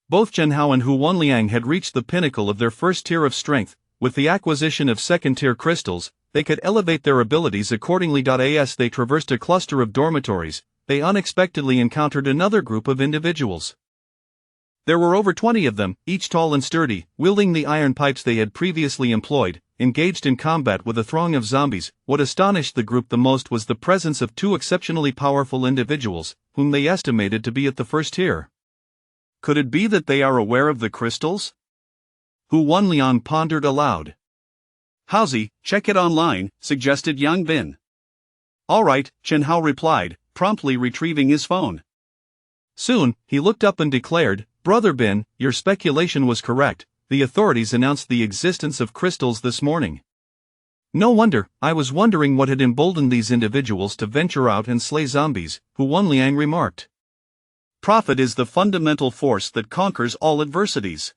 [SPEAKER 1] Both Chen Hao and Hu Wanliang had reached the pinnacle of their first tier of strength. With the acquisition of second-tier crystals, they could elevate their abilities accordingly. As they traversed a cluster of dormitories, they unexpectedly encountered another group of individuals. There were over 20 of them, each tall and sturdy, wielding the iron pipes they had previously employed, engaged in combat with a throng of zombies. What astonished the group the most was the presence of two exceptionally powerful individuals, whom they estimated to be at the first tier. Could it be that they are aware of the crystals? Hu Wanliang pondered aloud. Haozi, check it online, suggested Yang Bin. All right, Chen Hao replied, promptly retrieving his phone. Soon, he looked up and declared, Brother Bin, your speculation was correct. The authorities announced the existence of crystals this morning. No wonder, I was wondering what had emboldened these individuals to venture out and slay zombies, Hu Wanliang remarked. Profit is the fundamental force that conquers all adversities.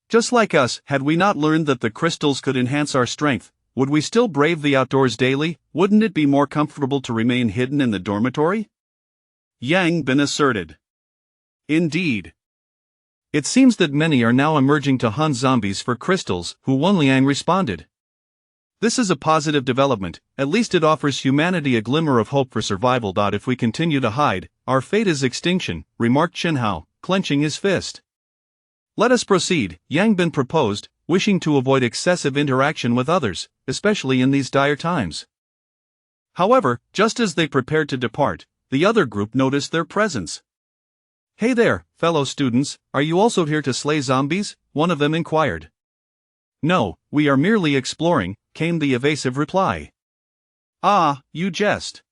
[SPEAKER 1] Just like us, had we not learned that the crystals could enhance our strength, would we still brave the outdoors daily? Wouldn't it be more comfortable to remain hidden in the dormitory? Yang Bin asserted. Indeed. It seems that many are now emerging to hunt zombies for crystals, Hu Wanliang responded. This is a positive development, at least it offers humanity a glimmer of hope for survival. If we continue to hide, our fate is extinction, remarked Chen Hao, clenching his fist. Let us proceed, Yang Bin proposed, wishing to avoid excessive interaction with others, especially in these dire times. However, just as they prepared to depart, the other group noticed their presence. Hey there, fellow students, are you also here to slay zombies? One of them inquired. No, we are merely exploring, came the evasive reply. Ah, you jest.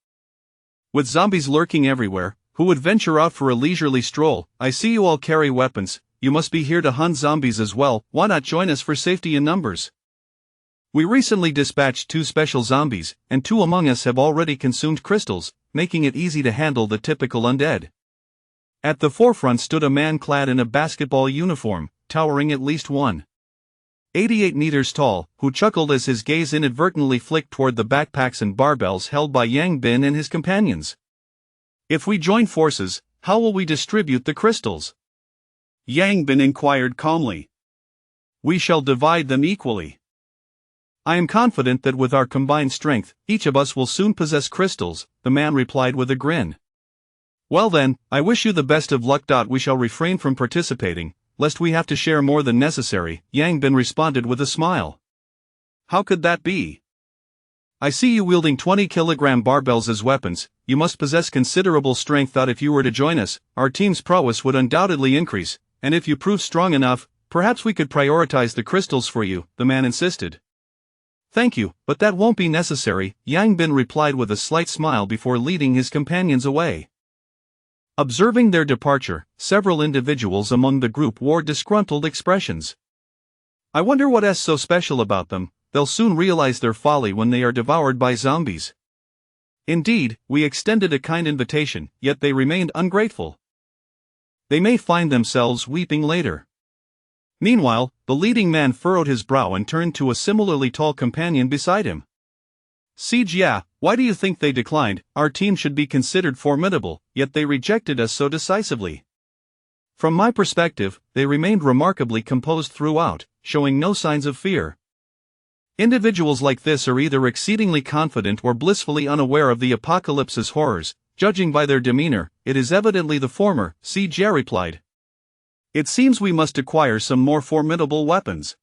[SPEAKER 1] With zombies lurking everywhere, who would venture out for a leisurely stroll? I see you all carry weapons, you must be here to hunt zombies as well, why not join us for safety in numbers? We recently dispatched 2 special zombies, and 2 among us have already consumed crystals, making it easy to handle the typical undead. At the forefront stood a man clad in a basketball uniform, towering at least 1.88 meters tall, who chuckled as his gaze inadvertently flicked toward the backpacks and barbells held by Yang Bin and his companions. If we join forces, how will we distribute the crystals? Yang Bin inquired calmly. We shall divide them equally. I am confident that with our combined strength, each of us will soon possess crystals, the man replied with a grin. Well then, I wish you the best of luck. We shall refrain from participating, lest we have to share more than necessary, Yang Bin responded with a smile. How could that be? I see you wielding 20-kilogram barbells as weapons, you must possess considerable strength. If you were to join us, our team's prowess would undoubtedly increase, and if you prove strong enough, perhaps we could prioritize the crystals for you, the man insisted. Thank you, but that won't be necessary, Yang Bin replied with a slight smile before leading his companions away. Observing their departure, several individuals among the group wore disgruntled expressions. I wonder what's so special about them, they'll soon realize their folly when they are devoured by zombies. Indeed, we extended a kind invitation, yet they remained ungrateful. They may find themselves weeping later. Meanwhile, the leading man furrowed his brow and turned to a similarly tall companion beside him. Siege, yeah, why do you think they declined? Our team should be considered formidable, yet they rejected us so decisively. From my perspective, they remained remarkably composed throughout, showing no signs of fear. Individuals like this are either exceedingly confident or blissfully unaware of the apocalypse's horrors. Judging by their demeanor, it is evidently the former, Siege replied. It seems we must acquire some more formidable weapons.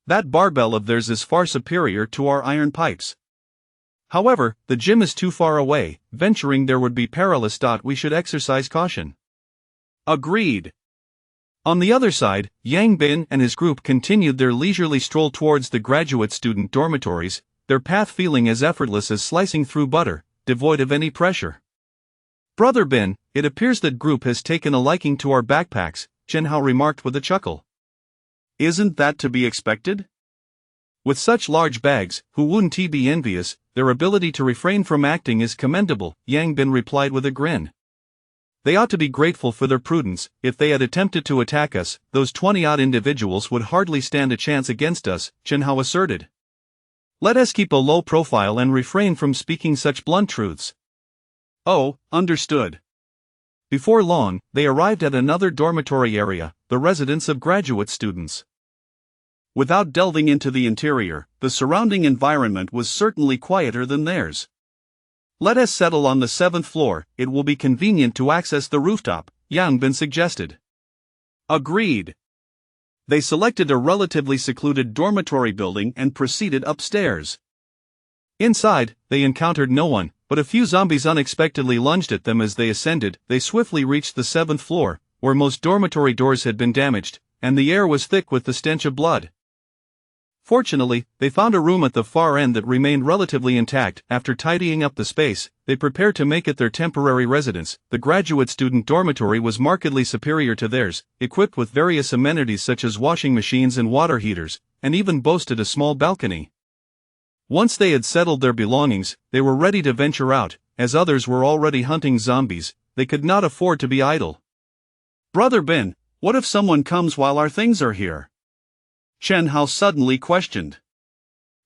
[SPEAKER 1] That barbell of theirs is far superior to our iron pipes. However, the gym is too far away, venturing there would be perilous. We should exercise caution. Agreed. On the other side, Yang Bin and his group continued their leisurely stroll towards the graduate student dormitories, their path feeling as effortless as slicing through butter, devoid of any pressure. Brother Bin, it appears that group has taken a liking to our backpacks, Chen Hao remarked with a chuckle. Isn't that to be expected? With such large bags, who wouldn't be envious? Their ability to refrain from acting is commendable, Yang Bin replied with a grin. They ought to be grateful for their prudence. If they had attempted to attack us, those 20-odd individuals would hardly stand a chance against us, Chen Hao asserted. Let us keep a low profile and refrain from speaking such blunt truths.
[SPEAKER 2] Oh, understood.
[SPEAKER 1] Before long, they arrived at another dormitory area, the residence of graduate students.
[SPEAKER 2] Without delving into the interior, the surrounding environment was certainly quieter than theirs.
[SPEAKER 1] Let us settle on the 7th floor, it will be convenient to access the rooftop, Yang Bin suggested.
[SPEAKER 2] Agreed. They selected a relatively secluded dormitory building and proceeded upstairs.
[SPEAKER 1] Inside, they encountered no one, but a few zombies unexpectedly lunged at them as they ascended. They swiftly reached the 7th floor, where most dormitory doors had been damaged, and the air was thick with the stench of blood. Fortunately, they found a room at the far end that remained relatively intact. After tidying up the space, they prepared to make it their temporary residence. The graduate student dormitory was markedly superior to theirs, equipped with various amenities such as washing machines and water heaters, and even boasted a small balcony. Once they had settled their belongings, they were ready to venture out. As others were already hunting zombies, they could not afford to be idle.
[SPEAKER 2] "Brother Bin, what if someone comes while our things are here?" Chen Hao suddenly questioned.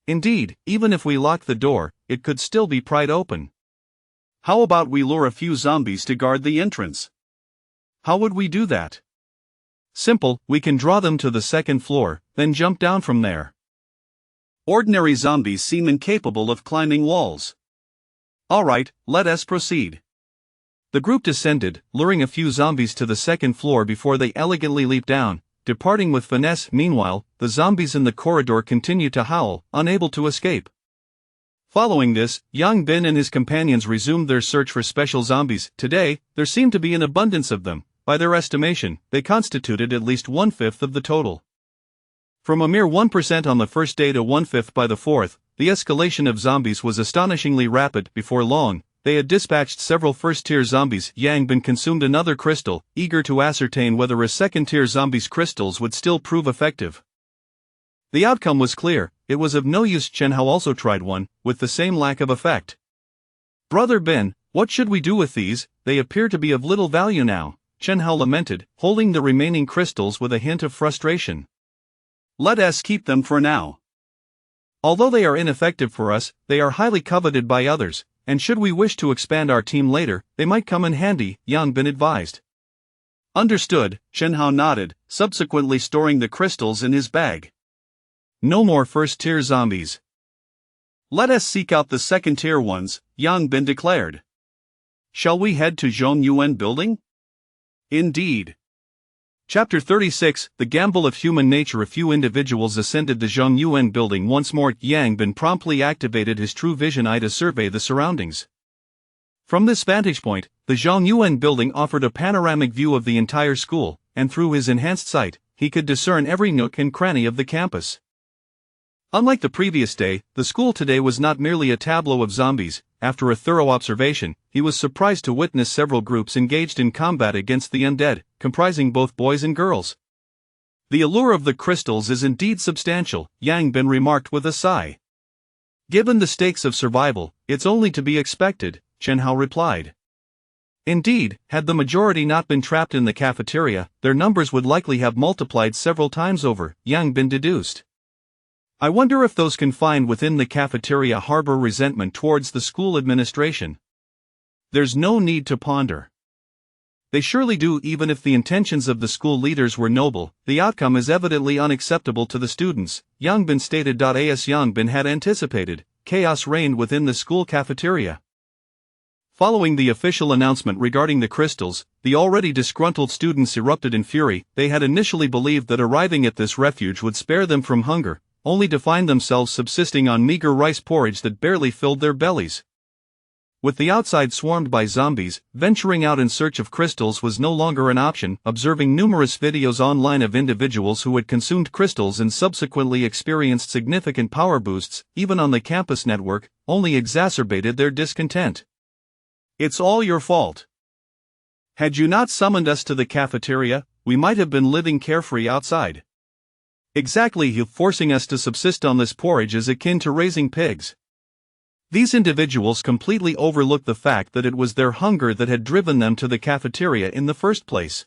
[SPEAKER 1] Indeed, even if we lock the door, it could still be pried open.
[SPEAKER 2] How about we lure a few zombies to guard the entrance?
[SPEAKER 1] How would we do that? Simple, we can draw them to the 2nd floor, then jump down from there.
[SPEAKER 2] Ordinary zombies seem incapable of climbing walls.
[SPEAKER 1] Alright, let us proceed. The group descended, luring a few zombies to the 2nd floor before they elegantly leaped down, departing with finesse. Meanwhile, the zombies in the corridor continued to howl, unable to escape. Following this, Yang Bin and his companions resumed their search for special zombies. Today, there seemed to be an abundance of them. By their estimation, they constituted at least 1/5 of the total. From a mere 1% on the first day to 1/5 by the 4th, the escalation of zombies was astonishingly rapid. Before long, they had dispatched several first-tier zombies. Yang Bin consumed another crystal, eager to ascertain whether a second-tier zombie's crystals would still prove effective. The outcome was clear, it was of no use. Chen Hao also tried one, with the same lack of effect. "Brother Bin, what should we do with these? They appear to be of little value now," Chen Hao lamented, holding the remaining crystals with a hint of frustration.
[SPEAKER 2] "Let us keep them for now.
[SPEAKER 1] Although they are ineffective for us, they are highly coveted by others, and should we wish to expand our team later, they might come in handy," Yang Bin advised.
[SPEAKER 2] Understood, Chen Hao nodded, subsequently storing the crystals in his bag.
[SPEAKER 1] No more first-tier zombies.
[SPEAKER 2] "Let us seek out the second-tier ones," Yang Bin declared. "Shall we head to Zhongyuan building?" "Indeed."
[SPEAKER 1] Chapter 36, The Gamble of Human Nature. A few individuals ascended the Zhongyuan building once more. Yang Bin promptly activated his true vision eye to survey the surroundings. From this vantage point, the Zhongyuan building offered a panoramic view of the entire school, and through his enhanced sight, he could discern every nook and cranny of the campus. Unlike the previous day, the school today was not merely a tableau of zombies. After a thorough observation, he was surprised to witness several groups engaged in combat against the undead, comprising both boys and girls. "The allure of the crystals is indeed substantial," Yang Bin remarked with a sigh. "Given the stakes of survival, it's only to be expected," Chen Hao replied. Indeed, had the majority not been trapped in the cafeteria, their numbers would likely have multiplied several times over, Yang Bin deduced. "I wonder if those confined within the cafeteria harbor resentment towards the school administration. There's no need to ponder. They surely do. Even if the intentions of the school leaders were noble, the outcome is evidently unacceptable to the students," Yang Bin stated. As Yang Bin had anticipated, chaos reigned within the school cafeteria. Following the official announcement regarding the crystals, the already disgruntled students erupted in fury. They had initially believed that arriving at this refuge would spare them from hunger, only to find themselves subsisting on meager rice porridge that barely filled their bellies. With the outside swarmed by zombies, venturing out in search of crystals was no longer an option. Observing numerous videos online of individuals who had consumed crystals and subsequently experienced significant power boosts, even on the campus network, only exacerbated their discontent. "It's all your fault. Had you not summoned us to the cafeteria, we might have been living carefree outside. Exactly, forcing us to subsist on this porridge is akin to raising pigs." These individuals completely overlooked the fact that it was their hunger that had driven them to the cafeteria in the first place.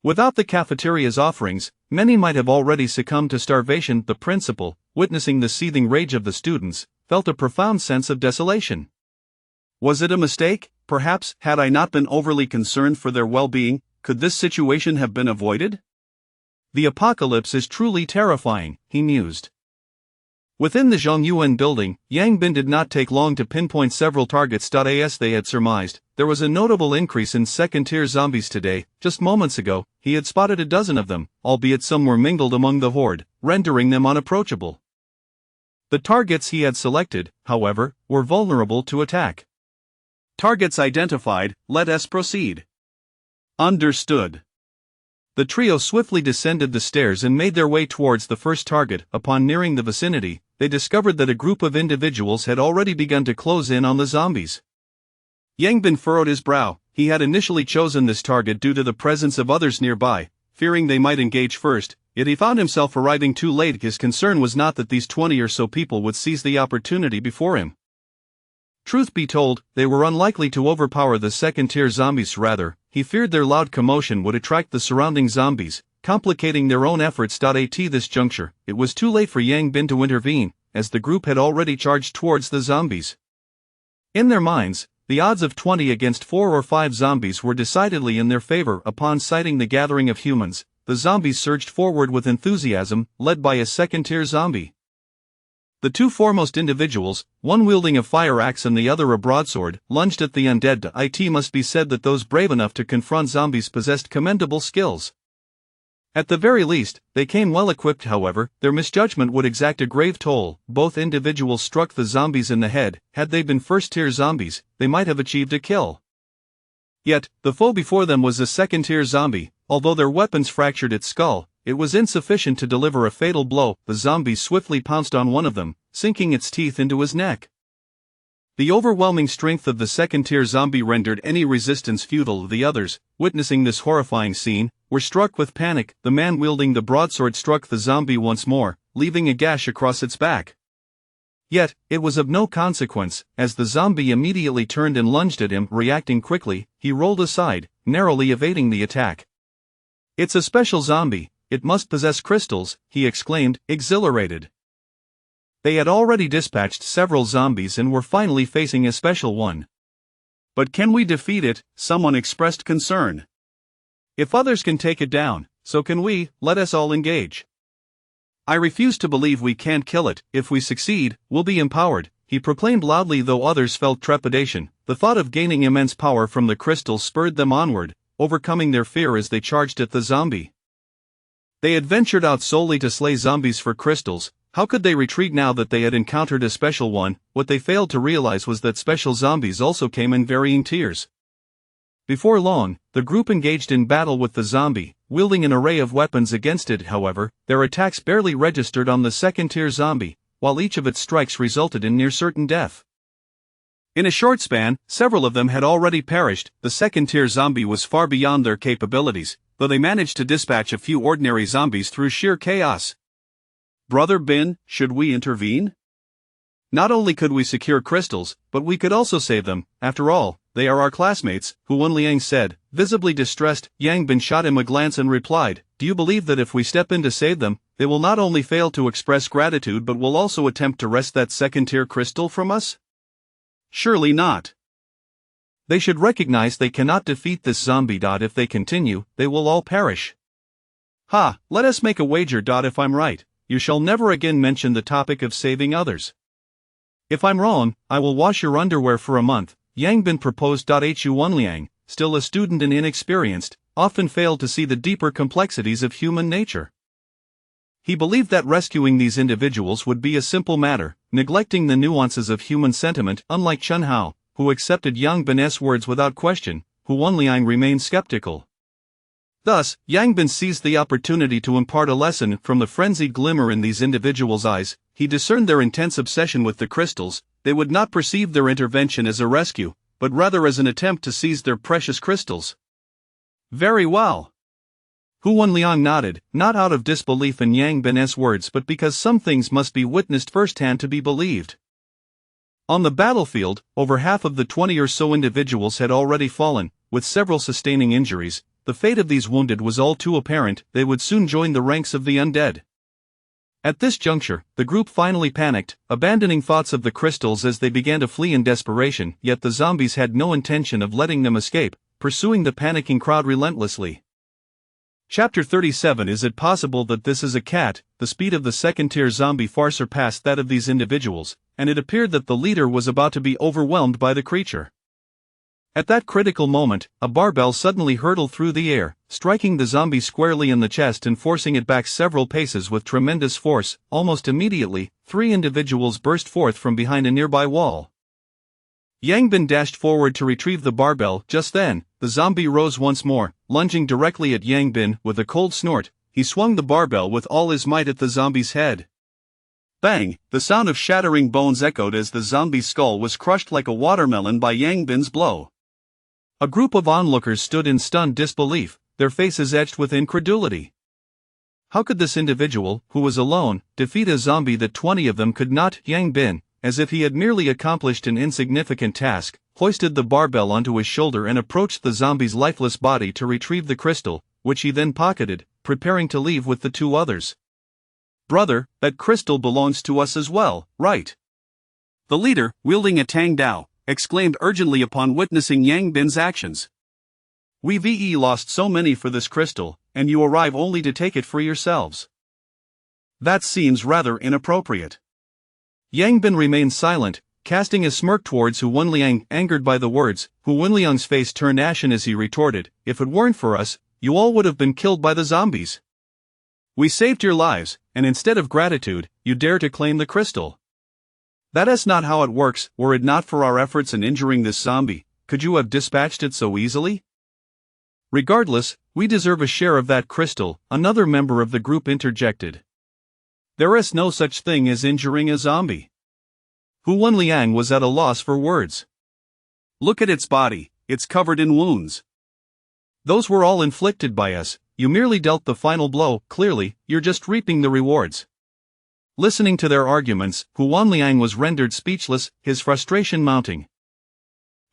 [SPEAKER 1] Without the cafeteria's offerings, many might have already succumbed to starvation. The principal, witnessing the seething rage of the students, felt a profound sense of desolation. Was it a mistake? Perhaps, had I not been overly concerned for their well-being, could this situation have been avoided? The apocalypse is truly terrifying, he mused. Within the Zhongyuan building, Yang Bin did not take long to pinpoint several targets. As they had surmised, there was a notable increase in second-tier zombies today. Just moments ago, he had spotted a dozen of them, albeit some were mingled among the horde, rendering them unapproachable. The targets he had selected, however, were vulnerable to attack. Targets identified, let us proceed. Understood. The trio swiftly descended the stairs and made their way towards the first target. Upon nearing the vicinity, they discovered that a group of individuals had already begun to close in on the zombies. Yang Bin furrowed his brow. He had initially chosen this target due to the presence of others nearby, fearing they might engage first, yet he found himself arriving too late. His concern was not that these 20 or so people would seize the opportunity before him. Truth be told, they were unlikely to overpower the second-tier zombies. Rather, he feared their loud commotion would attract the surrounding zombies, complicating their own efforts. At this juncture, it was too late for Yang Bin to intervene, as the group had already charged towards the zombies. In their minds, the odds of 20 against 4 or 5 zombies were decidedly in their favor. Upon sighting the gathering of humans, the zombies surged forward with enthusiasm, led by a second-tier zombie. The two foremost individuals, one wielding a fire axe and the other a broadsword, lunged at the undead. It must be said that those brave enough to confront zombies possessed commendable skills. At the very least, they came well equipped. However, their misjudgment would exact a grave toll. Both individuals struck the zombies in the head. Had they been first-tier zombies, they might have achieved a kill. Yet, the foe before them was a second-tier zombie. Although their weapons fractured its skull, it was insufficient to deliver a fatal blow. The zombies swiftly pounced on one of them, sinking its teeth into his neck. The overwhelming strength of the second-tier zombie rendered any resistance futile. The others, witnessing this horrifying scene, were struck with panic. The man wielding the broadsword struck the zombie once more, leaving a gash across its back. Yet, it was of no consequence, as the zombie immediately turned and lunged at him. Reacting quickly, he rolled aside, narrowly evading the attack. "It's a special zombie. It must possess crystals," he exclaimed, exhilarated. They had already dispatched several zombies and were finally facing a special one. "But can we defeat it?" someone expressed concern. "If others can take it down, so can we. Let us all engage." "I refuse to believe we can't kill it. If we succeed, we'll be empowered," he proclaimed loudly. Though others felt trepidation, the thought of gaining immense power from the crystals spurred them onward, overcoming their fear as they charged at the zombie. They had ventured out solely to slay zombies for crystals. How could they retreat now that they had encountered a special one? What they failed to realize was that special zombies also came in varying tiers. Before long, the group engaged in battle with the zombie, wielding an array of weapons against it. However, their attacks barely registered on the second-tier zombie, while each of its strikes resulted in near-certain death. In a short span, several of them had already perished. The second-tier zombie was far beyond their capabilities, though they managed to dispatch a few ordinary zombies through sheer chaos. "Brother Bin, should we intervene? Not only could we secure crystals, but we could also save them. After all, they are our classmates," Hu Wenliang said, visibly distressed. Yang Bin shot him a glance and replied, "Do you believe that if we step in to save them, they will not only fail to express gratitude but will also attempt to wrest that second-tier crystal from us? Surely not. They should recognize they cannot defeat this zombie. If they continue, they will all perish. Ha, let us make a wager. If I'm right, you shall never again mention the topic of saving others. If I'm wrong, I will wash your underwear for a month," Yang Bin proposed. Hu Wenliang, still a student and inexperienced, often failed to see the deeper complexities of human nature. He believed that rescuing these individuals would be a simple matter, neglecting the nuances of human sentiment. Unlike Chen Hao, who accepted Yang Bin's words without question, Hu Wenliang remained skeptical. Thus, Yang Bin seized the opportunity to impart a lesson. From the frenzied glimmer in these individuals' eyes, he discerned their intense obsession with the crystals. They would not perceive their intervention as a rescue, but rather as an attempt to seize their precious crystals. "Very well." Hu Wenliang nodded, not out of disbelief in Yang Bin's words but because some things must be witnessed firsthand to be believed. On the battlefield, over half of the 20 or so individuals had already fallen, with several sustaining injuries. The fate of these wounded was all too apparent. They would soon join the ranks of the undead. At this juncture, the group finally panicked, abandoning thoughts of the crystals as they began to flee in desperation, yet the zombies had no intention of letting them escape, pursuing the panicking crowd relentlessly. Chapter 37. Is it possible that this is a cat? The speed of the second-tier zombie far surpassed that of these individuals, and it appeared that the leader was about to be overwhelmed by the creature. At that critical moment, a barbell suddenly hurtled through the air, striking the zombie squarely in the chest and forcing it back several paces with tremendous force. Almost immediately, 3 individuals burst forth from behind a nearby wall. Yangbin dashed forward to retrieve the barbell. Just then, the zombie rose once more, lunging directly at Yangbin. With a cold snort, he swung the barbell with all his might at the zombie's head. Bang! The sound of shattering bones echoed as the zombie's skull was crushed like a watermelon by Yangbin's blow. A group of onlookers stood in stunned disbelief, their faces etched with incredulity. How could this individual, who was alone, defeat a zombie that 20 of them could not? Yangbin, as if he had merely accomplished an insignificant task, hoisted the barbell onto his shoulder and approached the zombie's lifeless body to retrieve the crystal, which he then pocketed, preparing to leave with the 2 others. "Brother, that crystal belongs to us as well, right?" The leader, wielding a tang dao, exclaimed urgently upon witnessing Yangbin's actions. "We've lost so many for this crystal, and you arrive only to take it for yourselves. That seems rather inappropriate." Yangbin remained silent, casting a smirk towards Hu Wenliang. Angered by the words, Hu Wenliang's face turned ashen as he retorted, "If it weren't for us, you all would have been killed by the zombies. We saved your lives, and instead of gratitude, you dare to claim the crystal. That is not how it works. Were it not for our efforts in injuring this zombie, could you have dispatched it so easily?" "Regardless, we deserve a share of that crystal," another member of the group interjected. "There is no such thing as injuring a zombie." Hu Wenliang was at a loss for words. "Look at its body, it's covered in wounds. Those were all inflicted by us, you merely dealt the final blow. Clearly, you're just reaping the rewards." Listening to their arguments, Hu Wenliang was rendered speechless, his frustration mounting.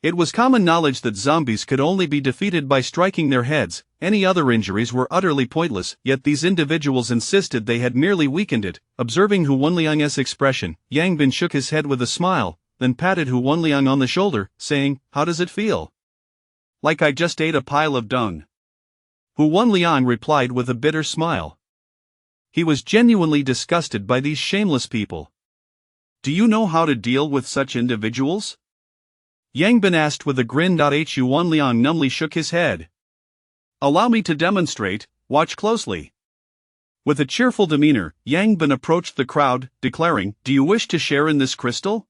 [SPEAKER 1] It was common knowledge that zombies could only be defeated by striking their heads. Any other injuries were utterly pointless, yet these individuals insisted they had merely weakened it. Observing Hu Wenliang's expression, Yangbin shook his head with a smile, then patted Hu Wenliang on the shoulder, saying, "How does it feel?" "Like I just ate a pile of dung." Hu Wenliang replied with a bitter smile. He was genuinely disgusted by these shameless people. "Do you know how to deal with such individuals?" Yangbin asked with a grin. Hu Wenliang numbly shook his head. "Allow me to demonstrate, watch closely." With a cheerful demeanor, Yangbin approached the crowd, declaring, "Do you wish to share in this crystal?"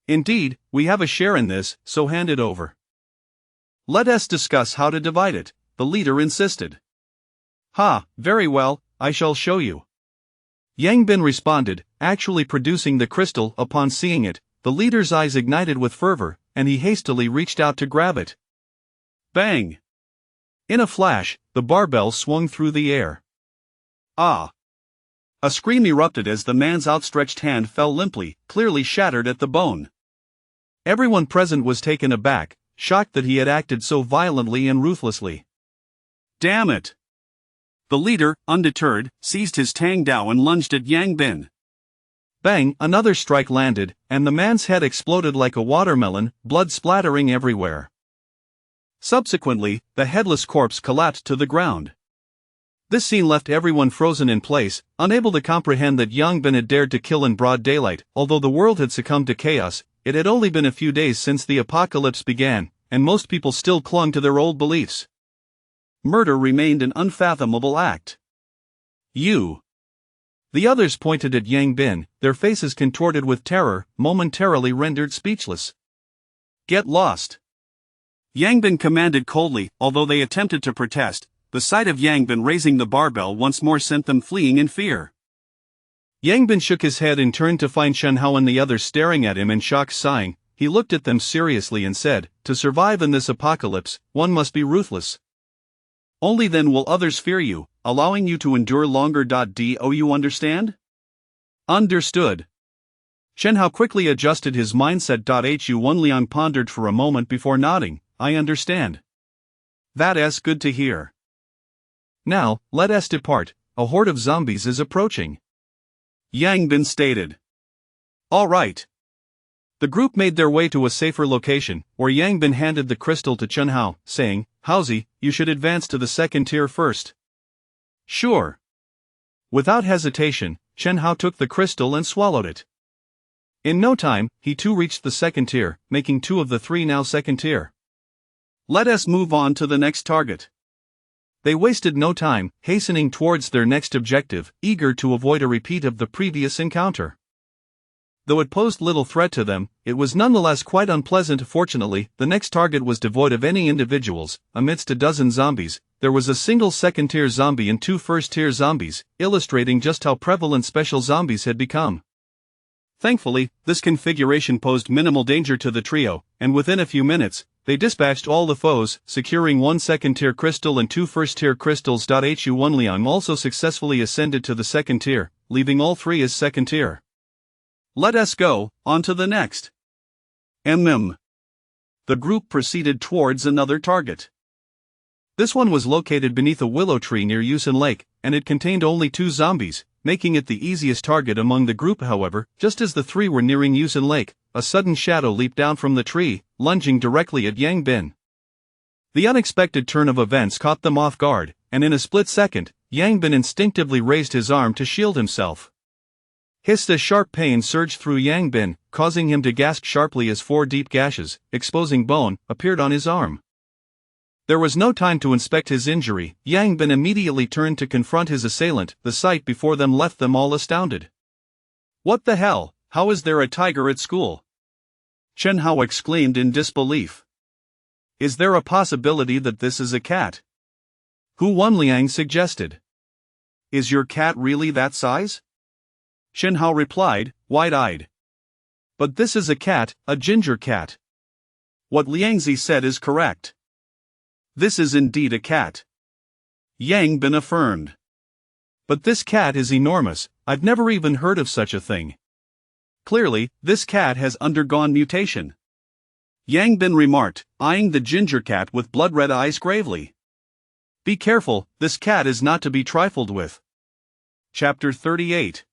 [SPEAKER 1] "Indeed, we have a share in this, so hand it over." "Let us discuss how to divide it," the leader insisted. "Ha, very well, I shall show you." Yangbin responded, actually producing the crystal. Upon seeing it, the leader's eyes ignited with fervor, and he hastily reached out to grab it. Bang! In a flash, the barbell swung through the air. "Ah!" A scream erupted as the man's outstretched hand fell limply, clearly shattered at the bone. Everyone present was taken aback, shocked that he had acted so violently and ruthlessly. "Damn it!" The leader, undeterred, seized his tang dao and lunged at Yangbin. Bang! Another strike landed, and the man's head exploded like a watermelon, blood splattering everywhere. Subsequently, the headless corpse collapsed to the ground. This scene left everyone frozen in place, unable to comprehend that Yangbin had dared to kill in broad daylight. Although the world had succumbed to chaos, it had only been a few days since the apocalypse began, and most people still clung to their old beliefs. Murder remained an unfathomable act. The others pointed at Yangbin, their faces contorted with terror, momentarily rendered speechless. "Get lost!" Yangbin commanded coldly. Although they attempted to protest, the sight of Yangbin raising the barbell once more sent them fleeing in fear. Yangbin shook his head and turned to find Shen Hao and the others staring at him in shock. Sighing, he looked at them seriously and said, "To survive in this apocalypse, one must be ruthless. Only then will others fear you, allowing you to endure longer. Do you understand?" "Understood." Shen Hao quickly adjusted his mindset. Hu Wenliang pondered for a moment before nodding. "I understand. That is good to hear. Now, let us depart, a horde of zombies is approaching." Yang Bin stated. All right. The group made their way to a safer location, where Yang Bin handed the crystal to Chen Hao, saying, Haozi, you should advance to the second tier first. Sure. Without hesitation, Chen Hao took the crystal and swallowed it. In no time, he too reached the second tier, making 2 of the 3 now second tier. Let us move on to the next target. They wasted no time, hastening towards their next objective, eager to avoid a repeat of the previous encounter. Though it posed little threat to them, it was nonetheless quite unpleasant. Fortunately, the next target was devoid of any individuals. Amidst a dozen zombies, there was a single second-tier zombie and 2 first-tier zombies, illustrating just how prevalent special zombies had become. Thankfully, this configuration posed minimal danger to the trio, and within a few minutes, they dispatched all the foes, securing 1 second-tier crystal and 2 first-tier crystals. Hu Wanliang also successfully ascended to the second tier, leaving all 3 as second tier. Let us go on to the next. The group proceeded towards another target. This one was located beneath a willow tree near Yusen Lake, and it contained only 2 zombies, making it the easiest target among the group. However, just as the 3 were nearing Yusen Lake, a sudden shadow leaped down from the tree, lunging directly at Yang Bin. The unexpected turn of events caught them off guard, and in a split second, Yang Bin instinctively raised his arm to shield himself. Hissed a sharp pain surged through Yang Bin, causing him to gasp sharply as 4 deep gashes, exposing bone, appeared on his arm. There was no time to inspect his injury. Yang Bin immediately turned to confront his assailant. The sight before them left them all astounded. What the hell? How is there a tiger at school? Chen Hao exclaimed in disbelief. Is there a possibility that this is a cat? Hu Wanliang suggested. Is your cat really that size? Chen Hao replied, wide-eyed. But this is a cat, a ginger cat. What Liangzi said is correct. This is indeed a cat. Yang Bin affirmed. But this cat is enormous, I've never even heard of such a thing. Clearly, this cat has undergone mutation. Yang Bin remarked, eyeing the ginger cat with blood-red eyes gravely. Be careful, this cat is not to be trifled with. Chapter 38.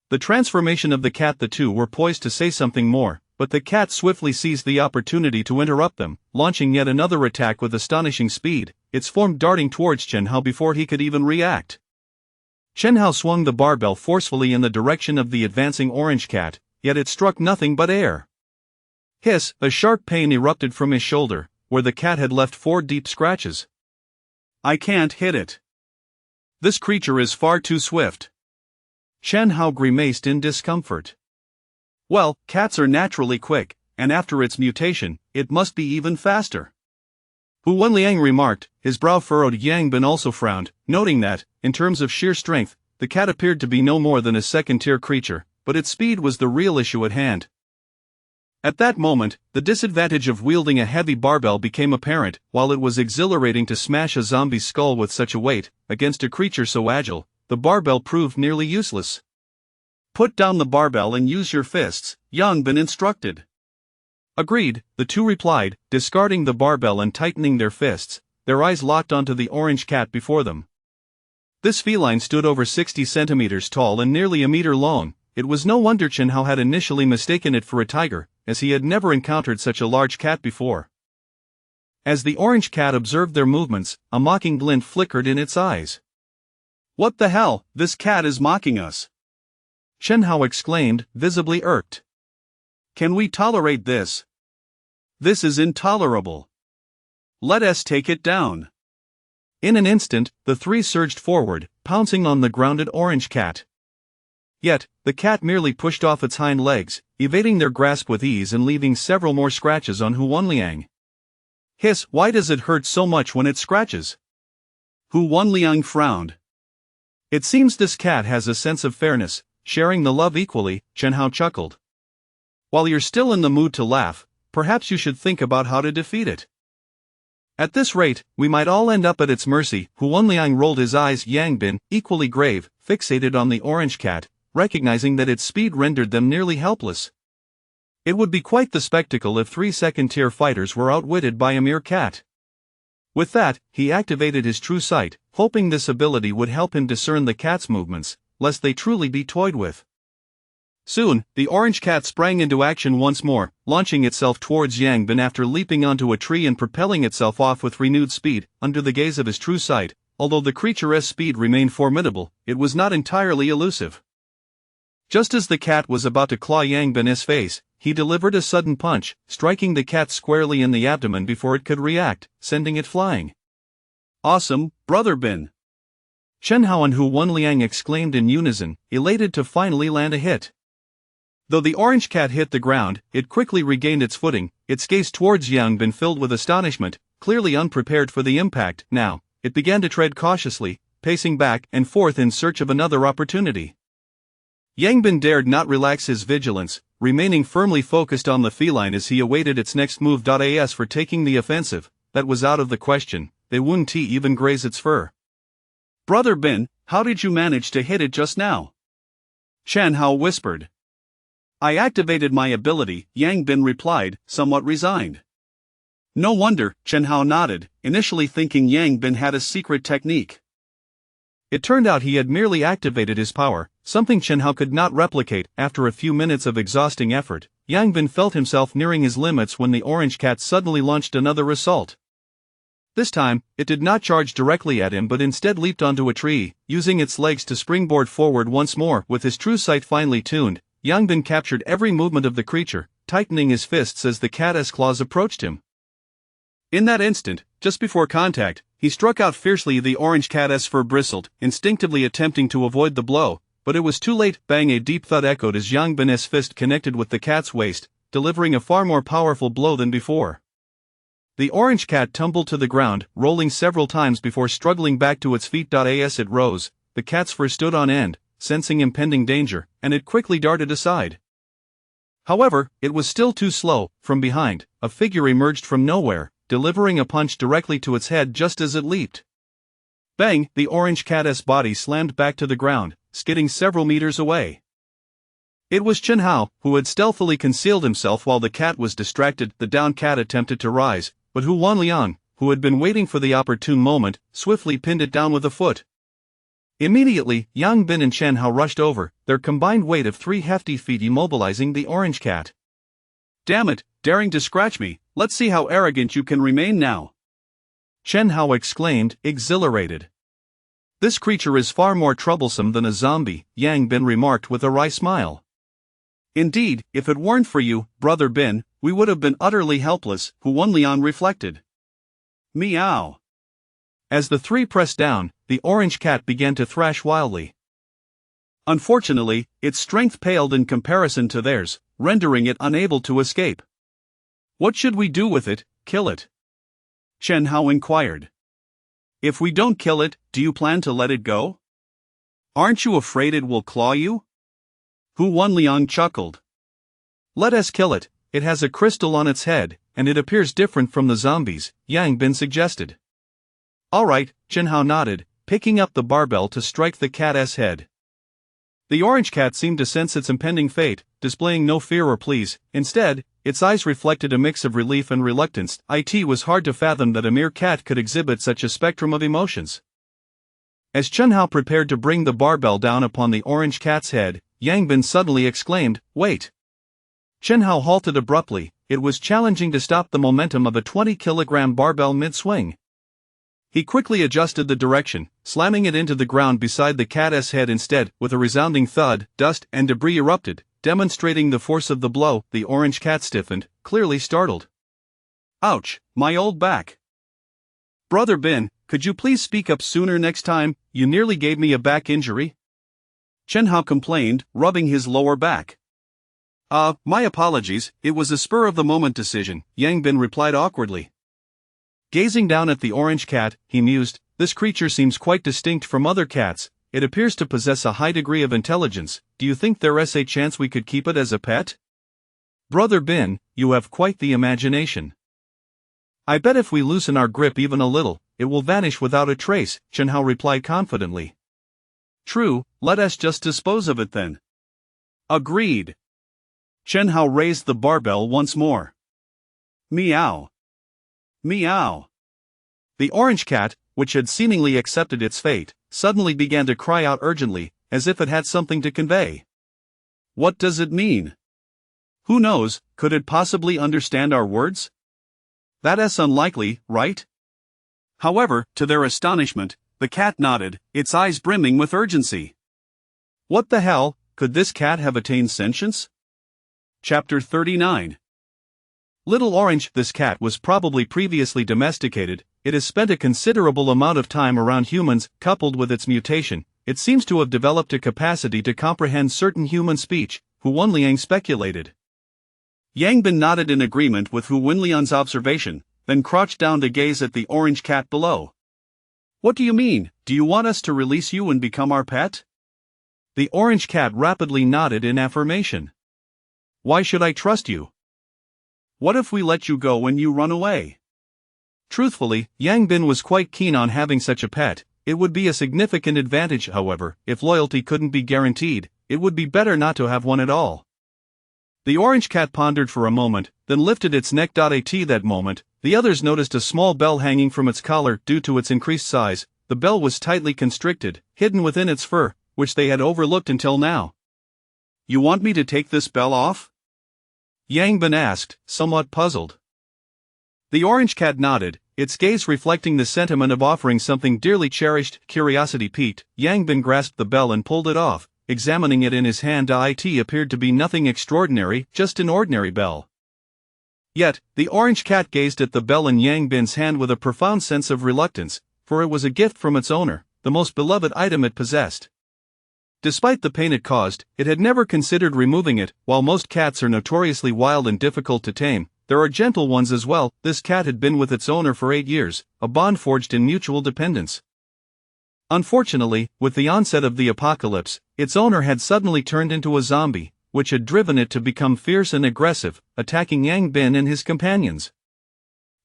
[SPEAKER 1] The transformation of the cat. The 2 were poised to say something more, but the cat swiftly seized the opportunity to interrupt them, launching yet another attack with astonishing speed, its form darting towards Chen Hao before he could even react. Chen Hao swung the barbell forcefully in the direction of the advancing orange cat, yet it struck nothing but air. Hiss, a sharp pain erupted from his shoulder, where the cat had left 4 deep scratches. I can't hit it. This creature is far too swift. Chen Hao grimaced in discomfort. Well, cats are naturally quick, and after its mutation, it must be even faster. Hu Wanliang remarked, his brow furrowed. Yang Bin also frowned, noting that, in terms of sheer strength, the cat appeared to be no more than a second-tier creature, but its speed was the real issue at hand. At that moment, the disadvantage of wielding a heavy barbell became apparent. While it was exhilarating to smash a zombie's skull with such a weight, against a creature so agile, the barbell proved nearly useless. Put down the barbell and use your fists, Yang Bin instructed. Agreed, the 2 replied, discarding the barbell and tightening their fists, their eyes locked onto the orange cat before them. This feline stood over 60 centimeters tall and nearly a meter long. It was no wonder Chen Hao had initially mistaken it for a tiger, as he had never encountered such a large cat before. As the orange cat observed their movements, a mocking glint flickered in its eyes. What the hell, this cat is mocking us! Chen Hao exclaimed, visibly irked. Can we tolerate this? This is intolerable. Let us take it down. In an instant, the 3 surged forward, pouncing on the grounded orange cat. Yet, the cat merely pushed off its hind legs, evading their grasp with ease and leaving several more scratches on Hu Wanliang. Hiss, why does it hurt so much when it scratches? Hu Wanliang frowned. It seems this cat has a sense of fairness, sharing the love equally, Chen Hao chuckled. While you're still in the mood to laugh, perhaps you should think about how to defeat it. At this rate, we might all end up at its mercy. Hu Wanliang rolled his eyes. Yang Bin, equally grave, fixated on the orange cat, recognizing that its speed rendered them nearly helpless. It would be quite the spectacle if 3 second-tier fighters were outwitted by a mere cat. With that, he activated his true sight, hoping this ability would help him discern the cat's movements. lest they truly be toyed with. Soon, the orange cat sprang into action once more, launching itself towards Yang Bin after leaping onto a tree and propelling itself off with renewed speed. Under the gaze of his true sight, although the creature's speed remained formidable, it was not entirely elusive. Just as the cat was about to claw Yang Bin's face, he delivered a sudden punch, striking the cat squarely in the abdomen before it could react, sending it flying.
[SPEAKER 2] Awesome, Brother Bin!
[SPEAKER 1] Chen Hao and Hu Wenliang exclaimed in unison, elated to finally land a hit. Though the orange cat hit the ground, it quickly regained its footing, its gaze towards Yang Bin filled with astonishment, clearly unprepared for the impact. Now, it began to tread cautiously, pacing back and forth in search of another opportunity. Yang Bin dared not relax his vigilance, remaining firmly focused on the feline as he awaited its next move. As for taking the offensive, that was out of the question. They wouldn't even graze its fur.
[SPEAKER 2] Brother Bin, how did you manage to hit it just now? Chen Hao whispered. I activated my ability, Yang Bin replied, somewhat resigned. No wonder, Chen Hao nodded, initially thinking Yang Bin had a secret technique.
[SPEAKER 1] It turned out he had merely activated his power, something Chen Hao could not replicate. After a few minutes of exhausting effort, Yang Bin felt himself nearing his limits when the orange cat suddenly launched another assault. This time, it did not charge directly at him but instead leaped onto a tree, using its legs to springboard forward once more. With his true sight finely tuned, Yang Bin captured every movement of the creature, tightening his fists as the cat's claws approached him. In that instant, just before contact, he struck out fiercely. The orange cat's fur bristled, instinctively attempting to avoid the blow, but it was too late. Bang! A deep thud echoed as Yang Bin's fist connected with the cat's waist, delivering a far more powerful blow than before. The orange cat tumbled to the ground, rolling several times before struggling back to its feet. As it rose, the cat's fur stood on end, sensing impending danger, and it quickly darted aside. However, it was still too slow. From behind, a figure emerged from nowhere, delivering a punch directly to its head just as it leaped. Bang! The orange cat's body slammed back to the ground, skidding several meters away. It was Chen Hao, who had stealthily concealed himself while the cat was distracted. The downed cat attempted to rise, but Hu Wenliang, who had been waiting for the opportune moment, swiftly pinned it down with a foot. Immediately, Yang Bin and Chen Hao rushed over, their combined weight of 3 hefty feet immobilizing the orange cat.
[SPEAKER 2] Damn it, daring to scratch me, let's see how arrogant you can remain now.
[SPEAKER 1] Chen Hao exclaimed, exhilarated. This creature is far more troublesome than a zombie, Yang Bin remarked with a wry smile.
[SPEAKER 2] Indeed, if it weren't for you, Brother Bin, we would have been utterly helpless, Hu Wenliang reflected. Meow.
[SPEAKER 1] As the three pressed down, the orange cat began to thrash wildly.
[SPEAKER 2] Unfortunately, its strength paled in comparison to theirs, rendering it unable to escape. What should we do with it? Kill it? Chen Hao inquired. If we don't kill it, do you plan to let it go? Aren't you afraid it will claw you? Hu Wenliang chuckled.
[SPEAKER 1] Let us kill it. It has a crystal on its head, and it appears different from the zombies, Yang Bin suggested. All right, Chen Hao nodded, picking up the barbell to strike the cat's head. The orange cat seemed to sense its impending fate, displaying no fear or pleas. Instead, its eyes reflected a mix of relief and reluctance. It was hard to fathom that a mere cat could exhibit such a spectrum of emotions. As Chen Hao prepared to bring the barbell down upon the orange cat's head, Yang Bin suddenly exclaimed, "Wait!" Chen Hao halted abruptly. It was challenging to stop the momentum of a 20-kilogram barbell mid-swing. He quickly adjusted the direction, slamming it into the ground beside the cat's head instead. With a resounding thud, dust and debris erupted, demonstrating the force of the blow. The orange cat stiffened, clearly startled.
[SPEAKER 2] Ouch, my old back. Brother Bin, could you please speak up sooner next time? You nearly gave me a back injury. Chen Hao complained, rubbing his lower back.
[SPEAKER 1] My apologies, it was a spur-of-the-moment decision, Yang Bin replied awkwardly. Gazing down at the orange cat, he mused, this creature seems quite distinct from other cats. It appears to possess a high degree of intelligence. Do you think there's a chance we could keep it as a pet? Brother Bin, you have quite the imagination. I bet if we loosen our grip even a little, it will vanish without a trace, Chen Hao replied confidently.
[SPEAKER 2] True, let us just dispose of it then. Agreed. Chen Hao raised the barbell once more. Meow. Meow.
[SPEAKER 1] The orange cat, which had seemingly accepted its fate, suddenly began to cry out urgently, as if it had something to convey. What does it mean? Who knows, could it possibly understand our words? That's unlikely, right? However, to their astonishment, the cat nodded, its eyes brimming with urgency. What the hell, could this cat have attained sentience? Chapter 39. Little Orange. This cat was probably previously domesticated. It has spent a considerable amount of time around humans. Coupled with its mutation, it seems to have developed a capacity to comprehend certain human speech, Hu Wenliang speculated. Yang Bin nodded in agreement with Hu Wenliang's observation, then crouched down to gaze at the orange cat below. What do you mean? Do you want us to release you and become our pet? The orange cat rapidly nodded in affirmation. Why should I trust you? What if we let you go when you run away? Truthfully, Yang Bin was quite keen on having such a pet. It would be a significant advantage, however, if loyalty couldn't be guaranteed. It would be better not to have one at all. The orange cat pondered for a moment, then lifted its neck. At that moment, the others noticed a small bell hanging from its collar. Due to its increased size, the bell was tightly constricted, hidden within its fur, which they had overlooked until now. You want me to take this bell off? Yang Bin asked, somewhat puzzled. The orange cat nodded, its gaze reflecting the sentiment of offering something dearly cherished. Curiosity piqued, Yang Bin grasped the bell and pulled it off. Examining it in his hand, it appeared to be nothing extraordinary, just an ordinary bell. Yet, the orange cat gazed at the bell in Yang Bin's hand with a profound sense of reluctance, for it was a gift from its owner, the most beloved item it possessed. Despite the pain it caused, it had never considered removing it. While most cats are notoriously wild and difficult to tame, there are gentle ones as well. This cat had been with its owner for 8 years, a bond forged in mutual dependence. Unfortunately, with the onset of the apocalypse, its owner had suddenly turned into a zombie, which had driven it to become fierce and aggressive, attacking Yang Bin and his companions.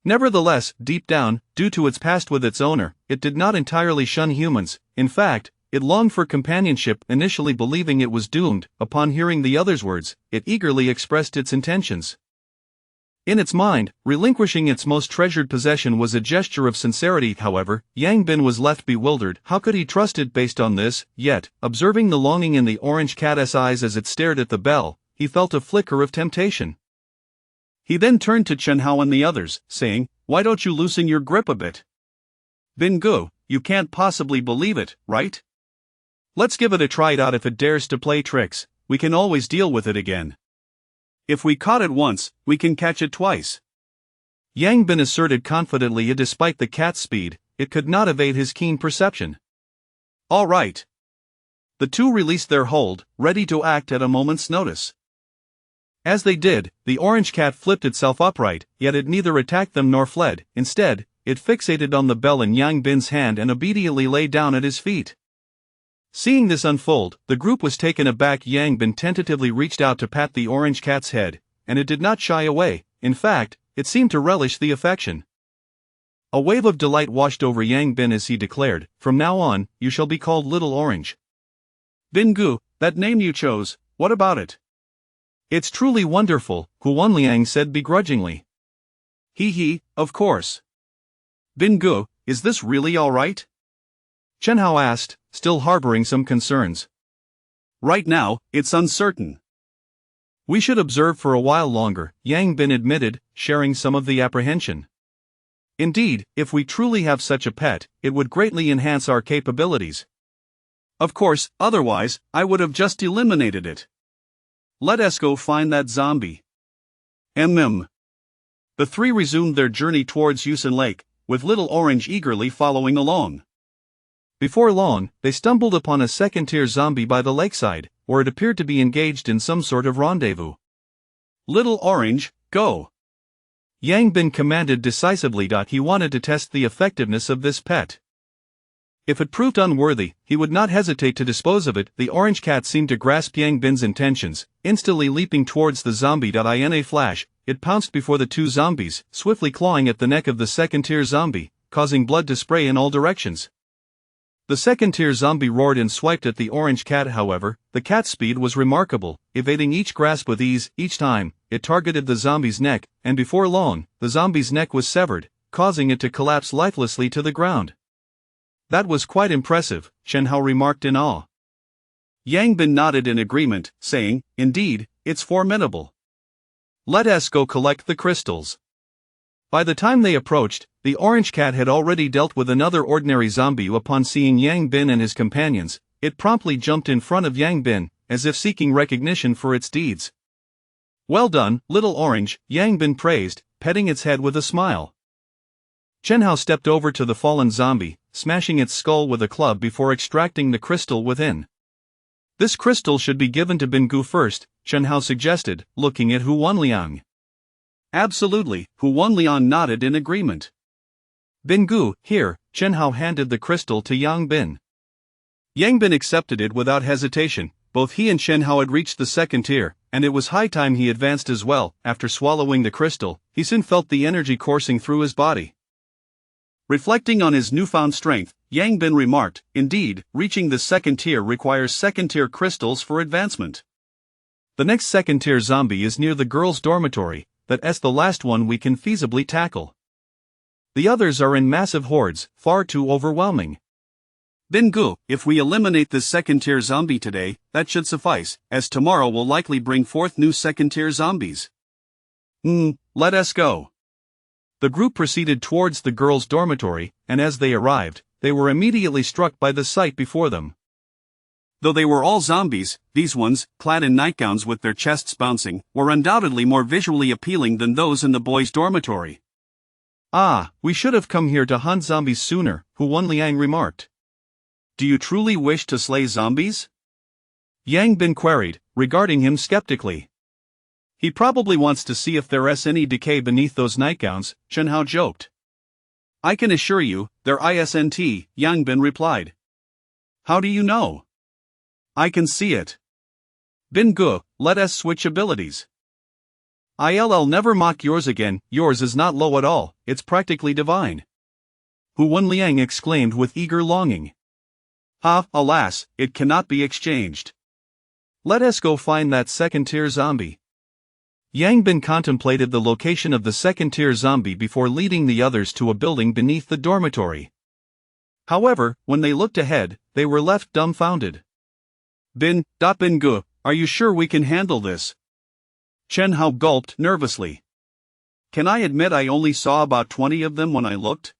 [SPEAKER 1] Nevertheless, deep down, due to its past with its owner, it did not entirely shun humans. In fact, it longed for companionship. Initially believing it was doomed, upon hearing the others' words, it eagerly expressed its intentions. In its mind, relinquishing its most treasured possession was a gesture of sincerity. However, Yang Bin was left bewildered. How could he trust it based on this? Yet, observing the longing in the orange cat's eyes as it stared at the bell, he felt a flicker of temptation. He then turned to Chen Hao and the others, saying, Why don't you loosen your grip a bit? Bin Gu, you can't possibly believe it, right? Let's give it a try. If it dares to play tricks, we can always deal with it again. If we caught it once, we can catch it twice. Yang Bin asserted confidently. Yet despite the cat's speed, it could not evade his keen perception. All right. The two released their hold, ready to act at a moment's notice. As they did, the orange cat flipped itself upright, yet it neither attacked them nor fled. Instead, it fixated on the bell in Yang Bin's hand and obediently lay down at his feet. Seeing this unfold, the group was taken aback. Yang Bin tentatively reached out to pat the orange cat's head, and it did not shy away. In fact, it seemed to relish the affection. A wave of delight washed over Yang Bin as he declared, From now on, you shall be called Little Orange. Bin Gu, that name you chose, what about it? It's truly wonderful, Hu Wenliang said begrudgingly. He, of course. Bin Gu, is this really all right? Chen Hao asked, still harboring some concerns. Right now, it's uncertain. We should observe for a while longer, Yang Bin admitted, sharing some of the apprehension. Indeed, if we truly have such a pet, it would greatly enhance our capabilities. Of course, otherwise, I would have just eliminated it. Let us go find that zombie. The three resumed their journey towards Yusen Lake, with Little Orange eagerly following along. Before long, they stumbled upon a second-tier zombie by the lakeside, where it appeared to be engaged in some sort of rendezvous. Little Orange, go! Yang Bin commanded decisively. He wanted to test the effectiveness of this pet. If it proved unworthy, he would not hesitate to dispose of it. The orange cat seemed to grasp Yang Bin's intentions, instantly leaping towards the zombie. In a flash, it pounced before the two zombies, swiftly clawing at the neck of the second-tier zombie, causing blood to spray in all directions. The second-tier zombie roared and swiped at the orange cat. However, the cat's speed was remarkable, evading each grasp with ease. Each time, it targeted the zombie's neck, and before long, the zombie's neck was severed, causing it to collapse lifelessly to the ground. That was quite impressive, Chen Hao remarked in awe.
[SPEAKER 2] Yang Bin nodded in agreement, saying, "Indeed, it's formidable. Let us go collect the crystals." By the time they approached, the orange cat had already dealt with another ordinary zombie. Upon seeing Yang Bin and his companions, it promptly jumped in front of Yang Bin, as if seeking recognition for its deeds. "Well done, little orange," Yang Bin praised, petting its head with a smile. Chen Hao stepped over to the fallen zombie, smashing its skull with a club before extracting the crystal within. "This crystal should be given to Bin Gu first," Chen Hao suggested, looking at Hu Wanliang. "Absolutely," Hu Wanliang nodded in agreement. "Bin Gu, here," Chen Hao handed the crystal to Yang Bin. Yang Bin accepted it without hesitation. Both he and Chen Hao had reached the second tier, and it was high time he advanced as well. After swallowing the crystal, he soon felt the energy coursing through his body. Reflecting on his newfound strength, Yang Bin remarked, "Indeed, reaching the second tier requires second-tier crystals for advancement. The next second-tier zombie is near the girls' dormitory, that's the last one we can feasibly tackle. The others are in massive hordes, far too overwhelming. Bin Gu, if we eliminate this second-tier zombie today, that should suffice, as tomorrow will likely bring forth new second-tier zombies. Let us go." The group proceeded towards the girls' dormitory, and as they arrived, they were immediately struck by the sight before them. Though they were all zombies, these ones, clad in nightgowns with their chests bouncing, were undoubtedly more visually appealing than those in the boys' dormitory. "Ah, we should have come here to hunt zombies sooner," Hu Wanliang remarked. "Do you truly wish to slay zombies?" Yang Bin queried, regarding him skeptically. "He probably wants to see if there's any decay beneath those nightgowns," Chen Hao joked. "I can assure you, there isn't," Yang Bin replied. "How do you know?" "I can see it. Bin Gu, let us switch abilities." "I'll never mock yours again, yours is not low at all, it's practically divine," Hu Wanliang exclaimed with eager longing. Alas, it cannot be exchanged. Let us go find that second-tier zombie." Yang Bin contemplated the location of the second-tier zombie before leading the others to a building beneath the dormitory. However, when they looked ahead, they were left dumbfounded. Bin Gu, are you sure we can handle this?" Chen Hao gulped nervously. "Can I admit I only saw about 20 of them when I looked?"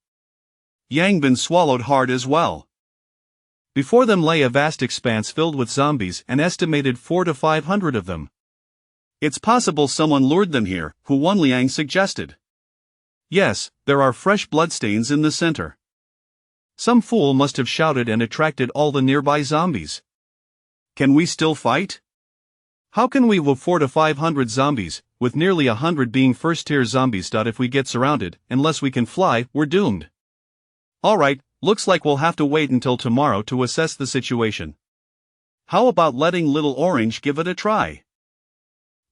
[SPEAKER 2] Yang Bin swallowed hard as well. Before them lay a vast expanse filled with zombies, an estimated 400 to 500 of them. "It's possible someone lured them here," Hu Wanliang suggested. "Yes, there are fresh bloodstains in the center. Some fool must have shouted and attracted all the nearby zombies." "Can we still fight?" "How can we with 400 to 500 zombies, with nearly 100 being first-tier zombies? If we get surrounded, unless we can fly, we're doomed." "Alright, looks like we'll have to wait until tomorrow to assess the situation. How about letting Little Orange give it a try?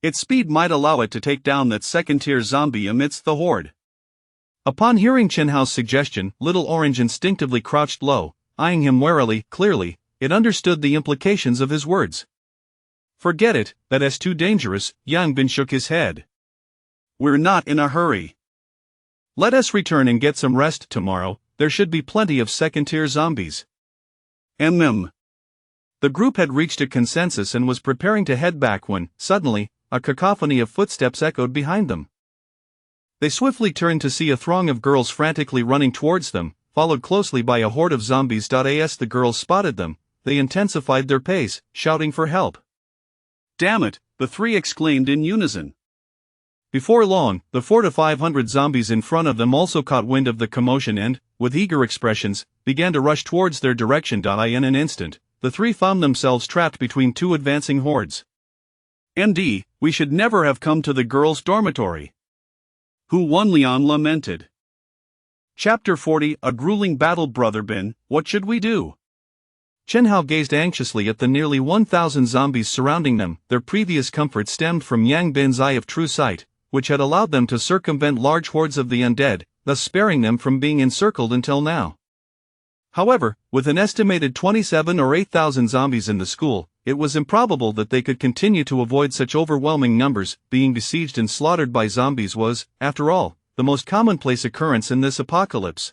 [SPEAKER 2] Its speed might allow it to take down that second-tier zombie amidst the horde." Upon hearing Chen Hao's suggestion, Little Orange instinctively crouched low, eyeing him warily. Clearly, it understood the implications of his words. "Forget it, that's too dangerous," Yang Bin shook his head. "We're not in a hurry. Let us return and get some rest tomorrow, there should be plenty of second-tier zombies." The group had reached a consensus and was preparing to head back when, suddenly, a cacophony of footsteps echoed behind them. They swiftly turned to see a throng of girls frantically running towards them, followed closely by a horde of zombies. As the girls spotted them, they intensified their pace, shouting for help. "Damn it," the three exclaimed in unison. Before long, the 400 to 500 zombies in front of them also caught wind of the commotion and, with eager expressions, began to rush towards their direction. In an instant, the three found themselves trapped between two advancing hordes. We should never have come to the girls' dormitory," Hu Wanliang lamented. Chapter 40, A Grueling Battle. "Brother Bin, what should we do?" Chen Hao gazed anxiously at the nearly 1,000 zombies surrounding them. Their previous comfort stemmed from Yang Bin's eye of true sight, which had allowed them to circumvent large hordes of the undead, thus sparing them from being encircled until now. However, with an estimated 27 or 8,000 zombies in the school, it was improbable that they could continue to avoid such overwhelming numbers. Being besieged and slaughtered by zombies was, after all, the most commonplace occurrence in this apocalypse.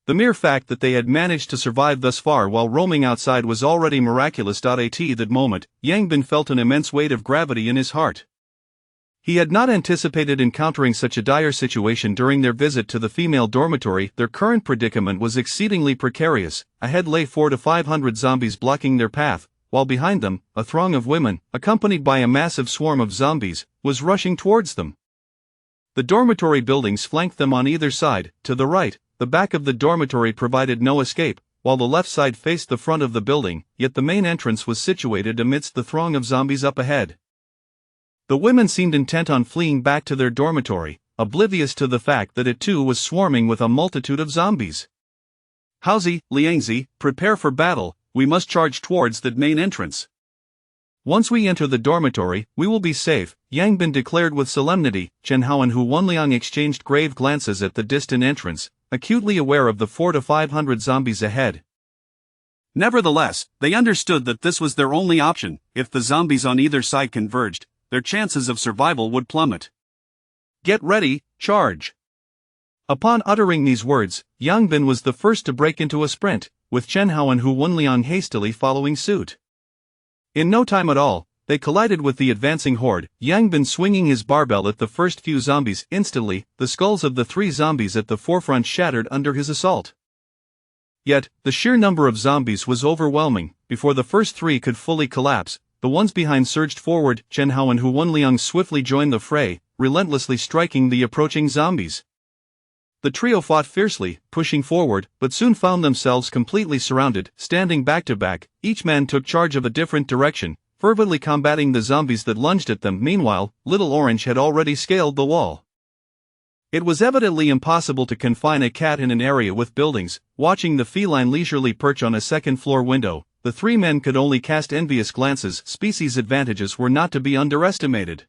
[SPEAKER 1] The mere fact that they had managed to survive thus far while roaming outside was already miraculous. At that moment, Yang Bin felt an immense weight of gravity in his heart. He had not anticipated encountering such a dire situation during their visit to the female dormitory. Their current predicament was exceedingly precarious. Ahead lay 400 to 500 zombies blocking their path, while behind them, a throng of women, accompanied by a massive swarm of zombies, was rushing towards them. The dormitory buildings flanked them on either side. To the right, the back of the dormitory provided no escape, while the left side faced the front of the building, yet the main entrance was situated amidst the throng of zombies up ahead. The women seemed intent on fleeing back to their dormitory, oblivious to the fact that it too was swarming with a multitude of zombies. Haozi, Liangzi, prepare for battle, we must charge towards the main entrance. Once we enter the dormitory, we will be safe, Yang Bin declared with solemnity. Chen Hao and Hu Wenliang exchanged grave glances at the distant entrance, acutely aware of the 400 to 500 zombies ahead. Nevertheless, they understood that this was their only option. If the zombies on either side converged, their chances of survival would plummet. Get ready, charge. Upon uttering these words, Yang Bin was the first to break into a sprint, with Chen Hao and Hu Wenliang hastily following suit. In no time at all, they collided with the advancing horde, Yang Bin swinging his barbell at the first few zombies. Instantly, the skulls of the 3 zombies at the forefront shattered under his assault. Yet, the sheer number of zombies was overwhelming. Before the first 3 could fully collapse, the ones behind surged forward. Chen Hao and Hu Wenliang swiftly joined the fray, relentlessly striking the approaching zombies. The trio fought fiercely, pushing forward, but soon found themselves completely surrounded. Standing back to back, each man took charge of a different direction, fervently combating the zombies that lunged at them. Meanwhile, Little Orange had already scaled the wall. It was evidently impossible to confine a cat in an area with buildings. Watching the feline leisurely perch on a second-floor window, the 3 men could only cast envious glances. Species advantages were not to be underestimated.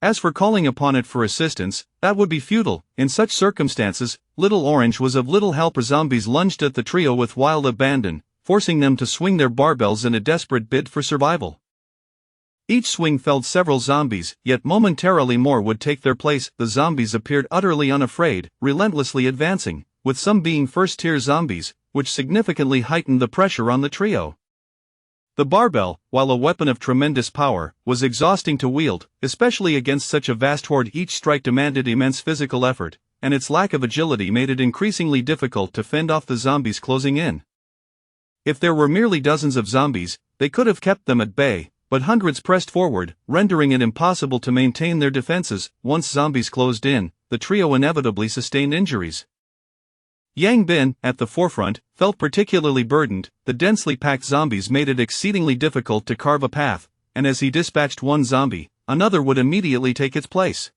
[SPEAKER 1] As for calling upon it for assistance, that would be futile. In such circumstances, Little Orange was of little help. Zombies lunged at the trio with wild abandon, forcing them to swing their barbells in a desperate bid for survival. Each swing felled several zombies, yet momentarily more would take their place. The zombies appeared utterly unafraid, relentlessly advancing, with some being first-tier zombies, which significantly heightened the pressure on the trio. The barbell, while a weapon of tremendous power, was exhausting to wield, especially against such a vast horde. Each strike demanded immense physical effort, and its lack of agility made it increasingly difficult to fend off the zombies closing in. If there were merely dozens of zombies, they could have kept them at bay, but hundreds pressed forward, rendering it impossible to maintain their defenses. Once zombies closed in, the trio inevitably sustained injuries. Yang Bin, at the forefront, felt particularly burdened. The densely packed zombies made it exceedingly difficult to carve a path, and as he dispatched one zombie, another would immediately take its place.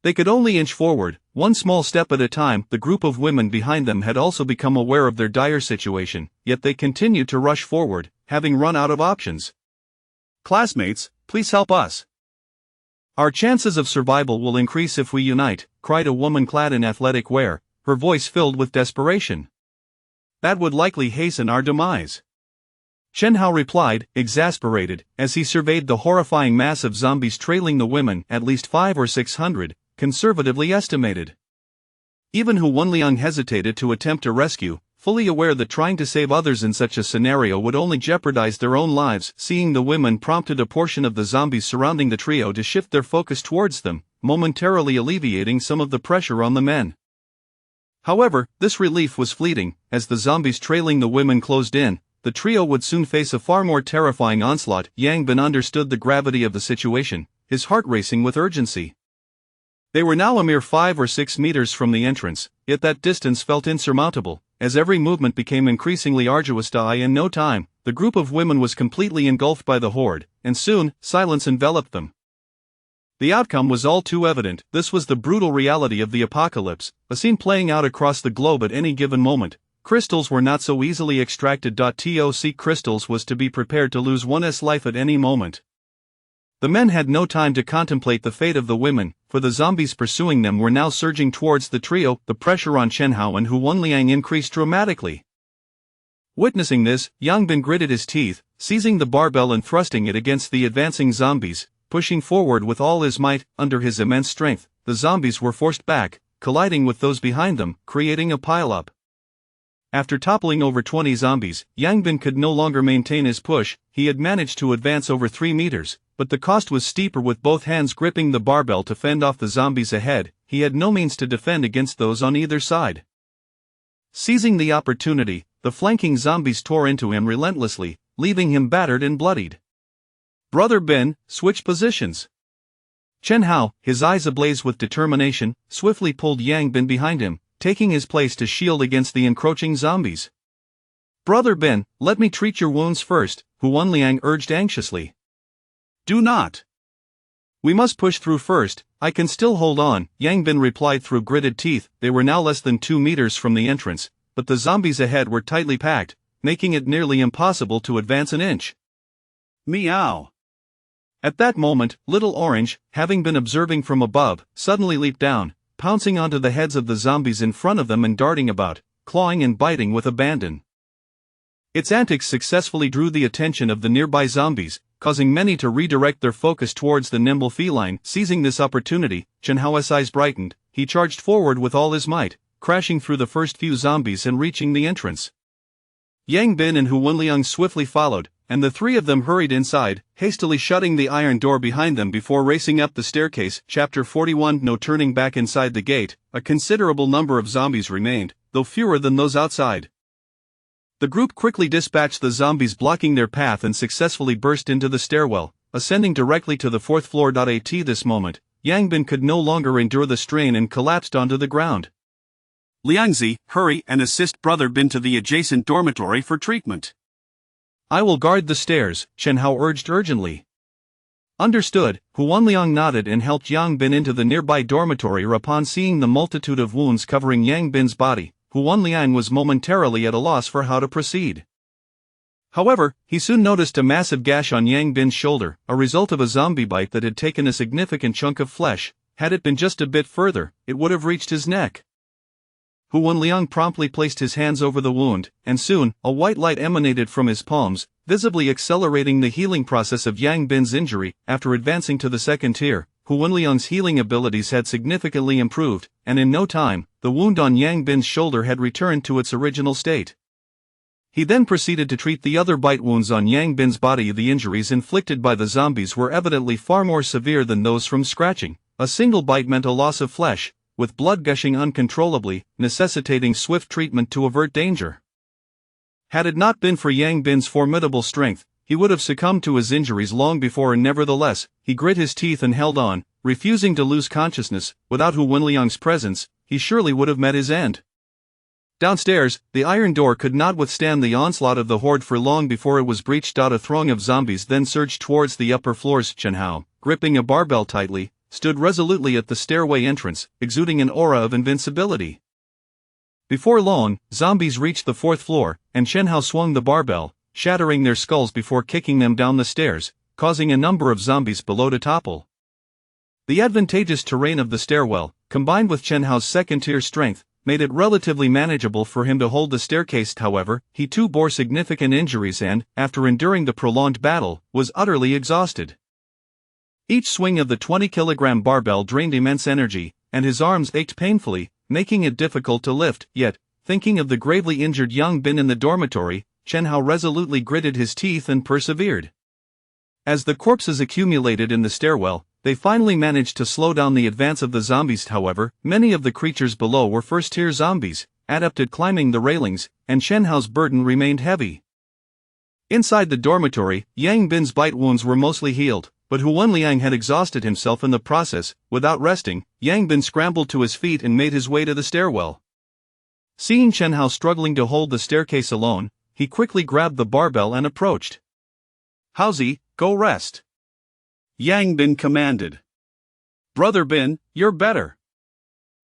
[SPEAKER 1] They could only inch forward, one small step at a time. The group of women behind them had also become aware of their dire situation, yet they continued to rush forward, having run out of options. Classmates, please help us. Our chances of survival will increase if we unite, cried a woman clad in athletic wear, her voice filled with desperation. That would likely hasten our demise. Chen Hao replied, exasperated, as he surveyed the horrifying mass of zombies trailing the women, at least 500 or 600, conservatively estimated. Even Hu Wenliang hesitated to attempt a rescue, fully aware that trying to save others in such a scenario would only jeopardize their own lives. Seeing the women prompted a portion of the zombies surrounding the trio to shift their focus towards them, momentarily alleviating some of the pressure on the men. However, this relief was fleeting. As the zombies trailing the women closed in, the trio would soon face a far more terrifying onslaught. Yang Bin understood the gravity of the situation, his heart racing with urgency. They were now a mere 5 or 6 meters from the entrance, yet that distance felt insurmountable. As every movement became increasingly arduous, in no time, the group of women was completely engulfed by the horde, and soon, silence enveloped them. The outcome was all too evident. This was the brutal reality of the apocalypse, a scene playing out across the globe at any given moment. Crystals were not so easily extracted. Toc crystals was to be prepared to lose one's life at any moment. The men had no time to contemplate the fate of the women, for the zombies pursuing them were now surging towards the trio. The pressure on Chen Hao and Hu Wenliang increased dramatically. Witnessing this, Yang Bin gritted his teeth, seizing the barbell and thrusting it against the advancing zombies. Pushing forward with all his might, under his immense strength, the zombies were forced back, colliding with those behind them, creating a pile-up. After toppling over 20 zombies, Yang Bin could no longer maintain his push. He had managed to advance over 3 meters, but the cost was steeper. With both hands gripping the barbell to fend off the zombies ahead, he had no means to defend against those on either side. Seizing the opportunity, the flanking zombies tore into him relentlessly, leaving him battered and bloodied. Brother Bin, switch positions. Chen Hao, his eyes ablaze with determination, swiftly pulled Yang Bin behind him, taking his place to shield against the encroaching zombies. Brother Bin, let me treat your wounds first, Huan Liang urged anxiously. Do not. We must push through first, I can still hold on, Yang Bin replied through gritted teeth. They were now less than 2 meters from the entrance, but the zombies ahead were tightly packed, making it nearly impossible to advance an inch. Meow. At that moment, Little Orange, having been observing from above, suddenly leaped down, pouncing onto the heads of the zombies in front of them and darting about, clawing and biting with abandon. Its antics successfully drew the attention of the nearby zombies, causing many to redirect their focus towards the nimble feline. Seizing this opportunity, Chen Hao's eyes brightened. He charged forward with all his might, crashing through the first few zombies and reaching the entrance. Yang Bin and Huan Liang swiftly followed, and the three of them hurried inside, hastily shutting the iron door behind them before racing up the staircase. Chapter 41. No turning back. Inside the gate, a considerable number of zombies remained, though fewer than those outside. The group quickly dispatched the zombies blocking their path and successfully burst into the stairwell, ascending directly to the 4th floor. At this moment, Yang Bin could no longer endure the strain and collapsed onto the ground. Liangzi, hurry and assist Brother Bin to the adjacent dormitory for treatment. I will guard the stairs, Chen Hao urged urgently. Understood, Huan Liang nodded and helped Yang Bin into the nearby dormitory. Upon seeing the multitude of wounds covering Yang Bin's body, Huan Liang was momentarily at a loss for how to proceed. However, he soon noticed a massive gash on Yang Bin's shoulder, a result of a zombie bite that had taken a significant chunk of flesh. Had it been just a bit further, it would have reached his neck. Huan Liang promptly placed his hands over the wound, and soon, a white light emanated from his palms, visibly accelerating the healing process of Yang Bin's injury. After advancing to the 2nd tier, Huan Liang's healing abilities had significantly improved, and in no time, the wound on Yang Bin's shoulder had returned to its original state. He then proceeded to treat the other bite wounds on Yang Bin's body. The injuries inflicted by the zombies were evidently far more severe than those from scratching. A single bite meant a loss of flesh, with blood gushing uncontrollably, necessitating swift treatment to avert danger. Had it not been for Yang Bin's formidable strength, he would have succumbed to his injuries long before, and nevertheless, he grit his teeth and held on, refusing to lose consciousness. Without Huan Liang's presence, he surely would have met his end. Downstairs, the iron door could not withstand the onslaught of the horde for long before it was breached. A throng of zombies then surged towards the upper floors. Chen Hao, gripping a barbell tightly, stood resolutely at the stairway entrance, exuding an aura of invincibility. Before long, zombies reached the 4th floor, and Chen Hao swung the barbell, shattering their skulls before kicking them down the stairs, causing a number of zombies below to topple. The advantageous terrain of the stairwell, combined with Chen Hao's 2nd-tier strength, made it relatively manageable for him to hold the staircase. However, he too bore significant injuries and, after enduring the prolonged battle, was utterly exhausted. Each swing of the 20-kilogram barbell drained immense energy, and his arms ached painfully, making it difficult to lift. Yet, thinking of the gravely injured Yang Bin in the dormitory, Chen Hao resolutely gritted his teeth and persevered. As the corpses accumulated in the stairwell, they finally managed to slow down the advance of the zombies. However, many of the creatures below were 1st-tier zombies, adept at climbing the railings, and Chen Hao's burden remained heavy. Inside the dormitory, Yang Bin's bite wounds were mostly healed, but Huan Liang had exhausted himself in the process. Without resting, Yang Bin scrambled to his feet and made his way to the stairwell. Seeing Chen Hao struggling to hold the staircase alone, he quickly grabbed the barbell and approached. Haozi, go rest. Yang Bin commanded. Brother Bin, you're better.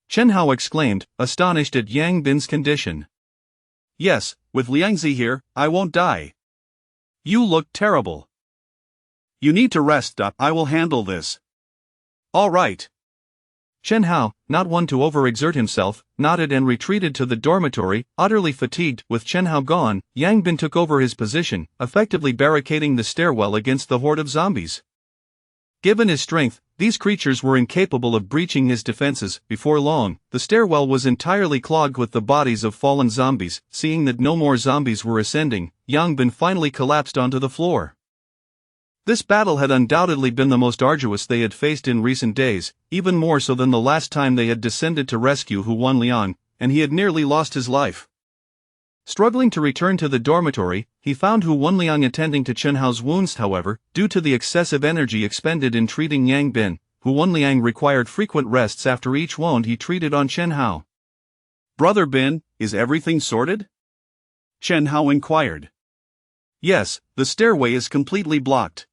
[SPEAKER 1] Chen Hao exclaimed, astonished at Yang Bin's condition. Yes, with Liangzi here, I won't die. You look terrible. You need to rest up. I will handle this. All right. Chen Hao, not one to overexert himself, nodded and retreated to the dormitory, utterly fatigued. With Chen Hao gone, Yang Bin took over his position, effectively barricading the stairwell against the horde of zombies. Given his strength, these creatures were incapable of breaching his defenses. Before long, the stairwell was entirely clogged with the bodies of fallen zombies. Seeing that no more zombies were ascending, Yangbin finally collapsed onto the floor. This battle had undoubtedly been the most arduous they had faced in recent days, even more so than the last time they had descended to rescue Hu Wanliang, and he had nearly lost his life. Struggling to return to the dormitory, he found Hu Wanliang attending to Chen Hao's wounds. However, due to the excessive energy expended in treating Yang Bin, Hu Wanliang required frequent rests after each wound he treated on Chen Hao.
[SPEAKER 2] "Brother Bin, is everything sorted?" Chen Hao inquired.
[SPEAKER 1] "Yes, the stairway is completely blocked.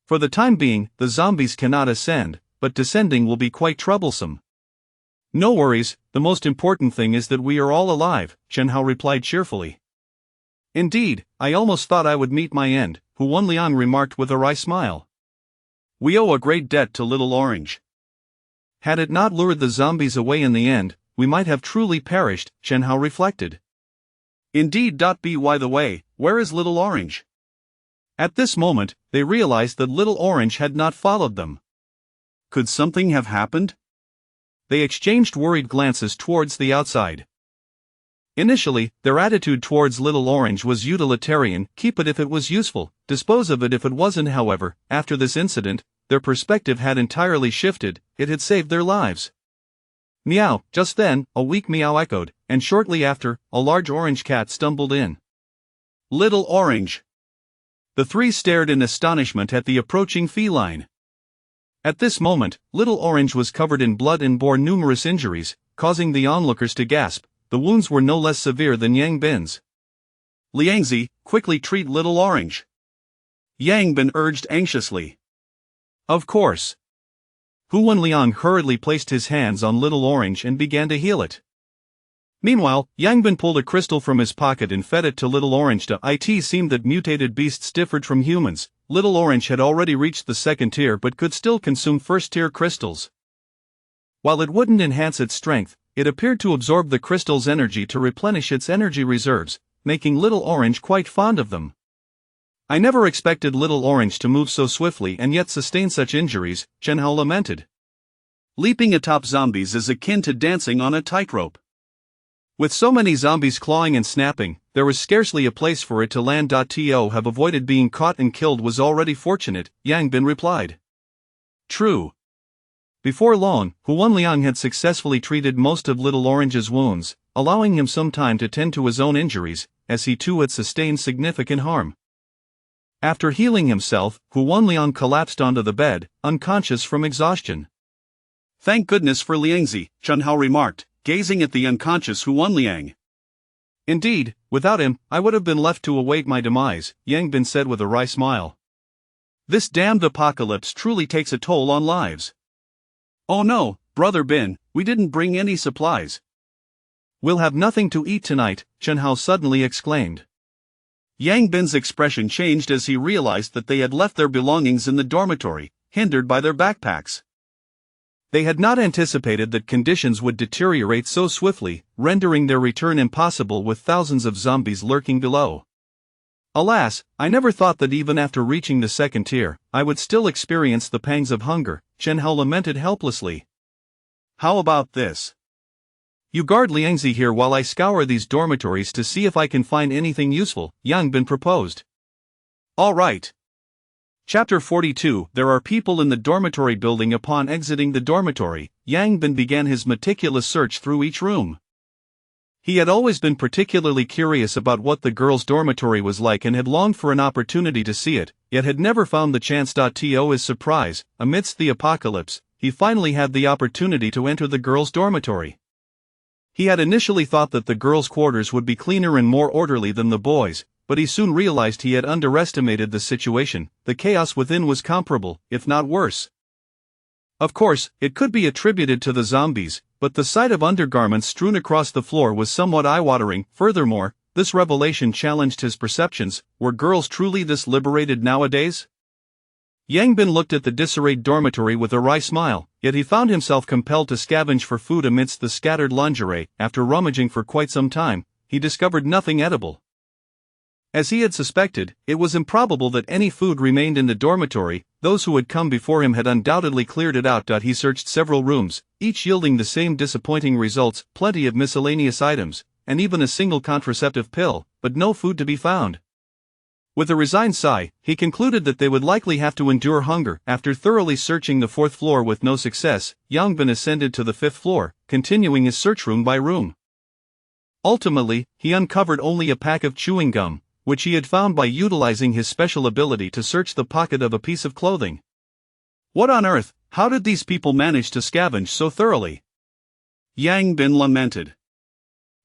[SPEAKER 1] For the time being, the zombies cannot ascend, but descending will be quite troublesome." "No worries, the most important thing is that we are all alive," Chen Hao replied cheerfully. "Indeed, I almost thought I would meet my end," Hu Wanliang remarked with a wry smile.
[SPEAKER 2] "We owe a great debt to Little Orange.
[SPEAKER 1] Had it not lured the zombies away in the end, we might have truly perished," Chen Hao reflected.
[SPEAKER 2] "Indeed. By the way, where is Little Orange?"
[SPEAKER 1] At this moment, they realized that Little Orange had not followed them.
[SPEAKER 2] Could something have happened?
[SPEAKER 1] They exchanged worried glances towards the outside. Initially, their attitude towards Little Orange was utilitarian: keep it if it was useful, dispose of it if it wasn't. However, after this incident, their perspective had entirely shifted. It had saved their lives. Meow! Just then, a weak meow echoed, and shortly after, a large orange cat stumbled in.
[SPEAKER 2] Little Orange!
[SPEAKER 1] The three stared in astonishment at the approaching feline. At this moment, Little Orange was covered in blood and bore numerous injuries, causing the onlookers to gasp. The wounds were no less severe than Yang Bin's.
[SPEAKER 2] "Liangzi, quickly treat Little Orange," Yang Bin urged anxiously.
[SPEAKER 1] "Of course." Hu Wanliang hurriedly placed his hands on Little Orange and began to heal it. Meanwhile, Yang Bin pulled a crystal from his pocket and fed it to Little Orange. It seemed that mutated beasts differed from humans. Little Orange had already reached the second tier but could still consume first-tier crystals. While it wouldn't enhance its strength, it appeared to absorb the crystal's energy to replenish its energy reserves, making Little Orange quite fond of them. "I never expected Little Orange to move so swiftly and yet sustain such injuries," Chen Hao lamented.
[SPEAKER 2] "Leaping atop zombies is akin to dancing on a tightrope.
[SPEAKER 1] With so many zombies clawing and snapping, there was scarcely a place for it to land. To have avoided being caught and killed was already fortunate," Yang Bin replied.
[SPEAKER 2] "True."
[SPEAKER 1] Before long, Hu Wanliang had successfully treated most of Little Orange's wounds, allowing him some time to tend to his own injuries, as he too had sustained significant harm. After healing himself, Hu Wanliang collapsed onto the bed, unconscious from exhaustion.
[SPEAKER 2] "Thank goodness for Liangzi," Chen Hao remarked, gazing at the unconscious Hu Wanliang.
[SPEAKER 1] "Indeed, without him, I would have been left to await my demise," Yang Bin said with a wry smile. "This damned apocalypse truly takes a toll on lives."
[SPEAKER 2] "Oh no, Brother Bin, we didn't bring any supplies."
[SPEAKER 1] "We'll have nothing to eat tonight," Chen Hao suddenly exclaimed.
[SPEAKER 2] Yang Bin's expression changed as he realized that they had left their belongings in the dormitory, hindered by their backpacks.
[SPEAKER 1] They had not anticipated that conditions would deteriorate so swiftly, rendering their return impossible with thousands of zombies lurking below. "Alas, I never thought that even after reaching the second tier, I would still experience the pangs of hunger," Chen Hao lamented helplessly.
[SPEAKER 2] "How about this?
[SPEAKER 1] You guard Liangzi here while I scour these dormitories to see if I can find anything useful," Yang Bin proposed.
[SPEAKER 2] "All right."
[SPEAKER 1] Chapter 42. There are people in the dormitory building. Upon exiting the dormitory, Yang Bin began his meticulous search through each room. He had always been particularly curious about what the girls' dormitory was like and had longed for an opportunity to see it, yet had never found the chance. To his surprise, amidst the apocalypse, he finally had the opportunity to enter the girls' dormitory. He had initially thought that the girls' quarters would be cleaner and more orderly than the boys', but he soon realized he had underestimated the situation. The chaos within was comparable, if not worse. Of course, it could be attributed to the zombies, but the sight of undergarments strewn across the floor was somewhat eye-watering. Furthermore, this revelation challenged his perceptions. Were girls truly this liberated nowadays? Yang Bin looked at the disarrayed dormitory with a wry smile, yet he found himself compelled to scavenge for food amidst the scattered lingerie. After rummaging for quite some time, he discovered nothing edible. As he had suspected, it was improbable that any food remained in the dormitory. Those who had come before him had undoubtedly cleared it out. He searched several rooms, each yielding the same disappointing results: plenty of miscellaneous items, and even a single contraceptive pill, but no food to be found. With a resigned sigh, he concluded that they would likely have to endure hunger. After thoroughly searching the 4th floor with no success, Yangbin ascended to the 5th floor, continuing his search room by room. Ultimately, he uncovered only a pack of chewing gum, which he had found by utilizing his special ability to search the pocket of a piece of clothing. What on earth? How did these people manage to scavenge so thoroughly? Yangbin lamented.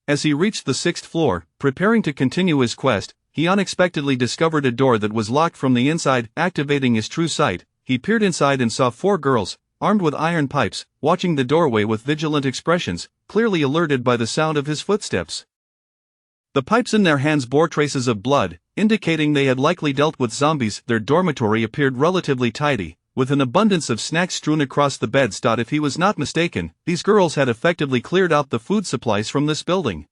[SPEAKER 1] As he reached the 6th floor, preparing to continue his quest, he unexpectedly discovered a door that was locked from the inside. Activating his true sight, he peered inside and saw 4 girls, armed with iron pipes, watching the doorway with vigilant expressions, clearly alerted by the sound of his footsteps. The pipes in their hands bore traces of blood, indicating they had likely dealt with zombies. Their dormitory appeared relatively tidy, with an abundance of snacks strewn across the beds. If he was not mistaken, these girls had effectively cleared out the food supplies from this building.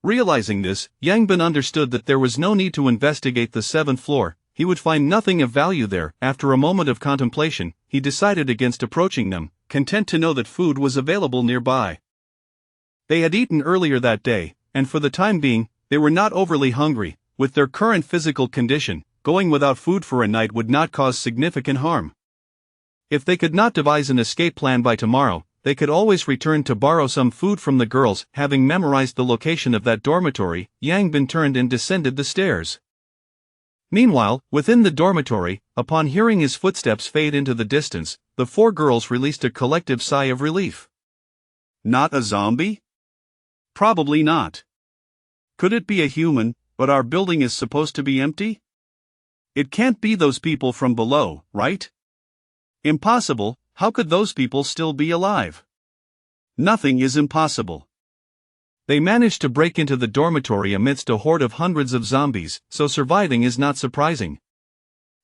[SPEAKER 1] Realizing this, Yangbin understood that there was no need to investigate the 7th floor. He would find nothing of value there. After a moment of contemplation, he decided against approaching them, content to know that food was available nearby. They had eaten earlier that day, and for the time being, they were not overly hungry. With their current physical condition, going without food for a night would not cause significant harm. If they could not devise an escape plan by tomorrow, they could always return to borrow some food from the girls. Having memorized the location of that dormitory, Yangbin turned and descended the stairs. Meanwhile, within the dormitory, upon hearing his footsteps fade into the distance, the 4 girls released a collective sigh of relief. Not a zombie? Probably not. Could it be a human? But our building is supposed to be empty? It can't be those people from below, right? Impossible. How could those people still be alive? Nothing is impossible. They managed to break into the dormitory amidst a horde of hundreds of zombies, so surviving is not surprising.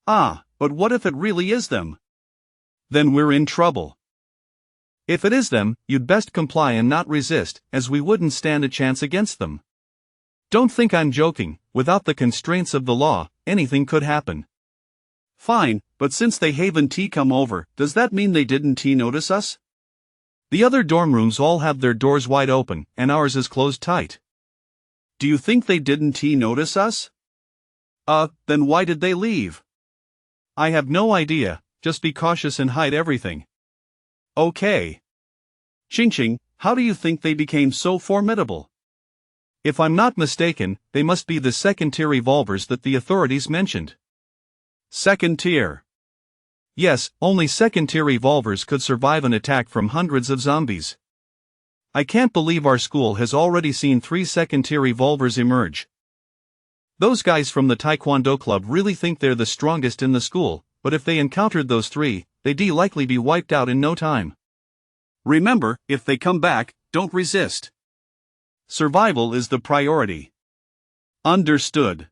[SPEAKER 1] Ah, but what if it really is them? Then we're in trouble. If it is them, you'd best comply and not resist, as we wouldn't stand a chance against them. Don't think I'm joking. Without the constraints of the law, anything could happen. Fine, but since they haven't come over, does that mean they didn't notice us? The other dorm rooms all have their doors wide open, and ours is closed tight. Do you think they didn't notice us? Then why did they leave? I have no idea. Just be cautious and hide everything. Okay. Ching, how do you think they became so formidable? If I'm not mistaken, they must be the 2nd-tier revolvers that the authorities mentioned. 2nd tier. Yes, only 2nd-tier revolvers could survive an attack from hundreds of zombies. I can't believe our school has already seen 3 2nd-tier revolvers emerge. Those guys from the Taekwondo club really think they're the strongest in the school, but if they encountered those 3, they'd likely be wiped out in no time. Remember, if they come back, don't resist. Survival is the priority. Understood.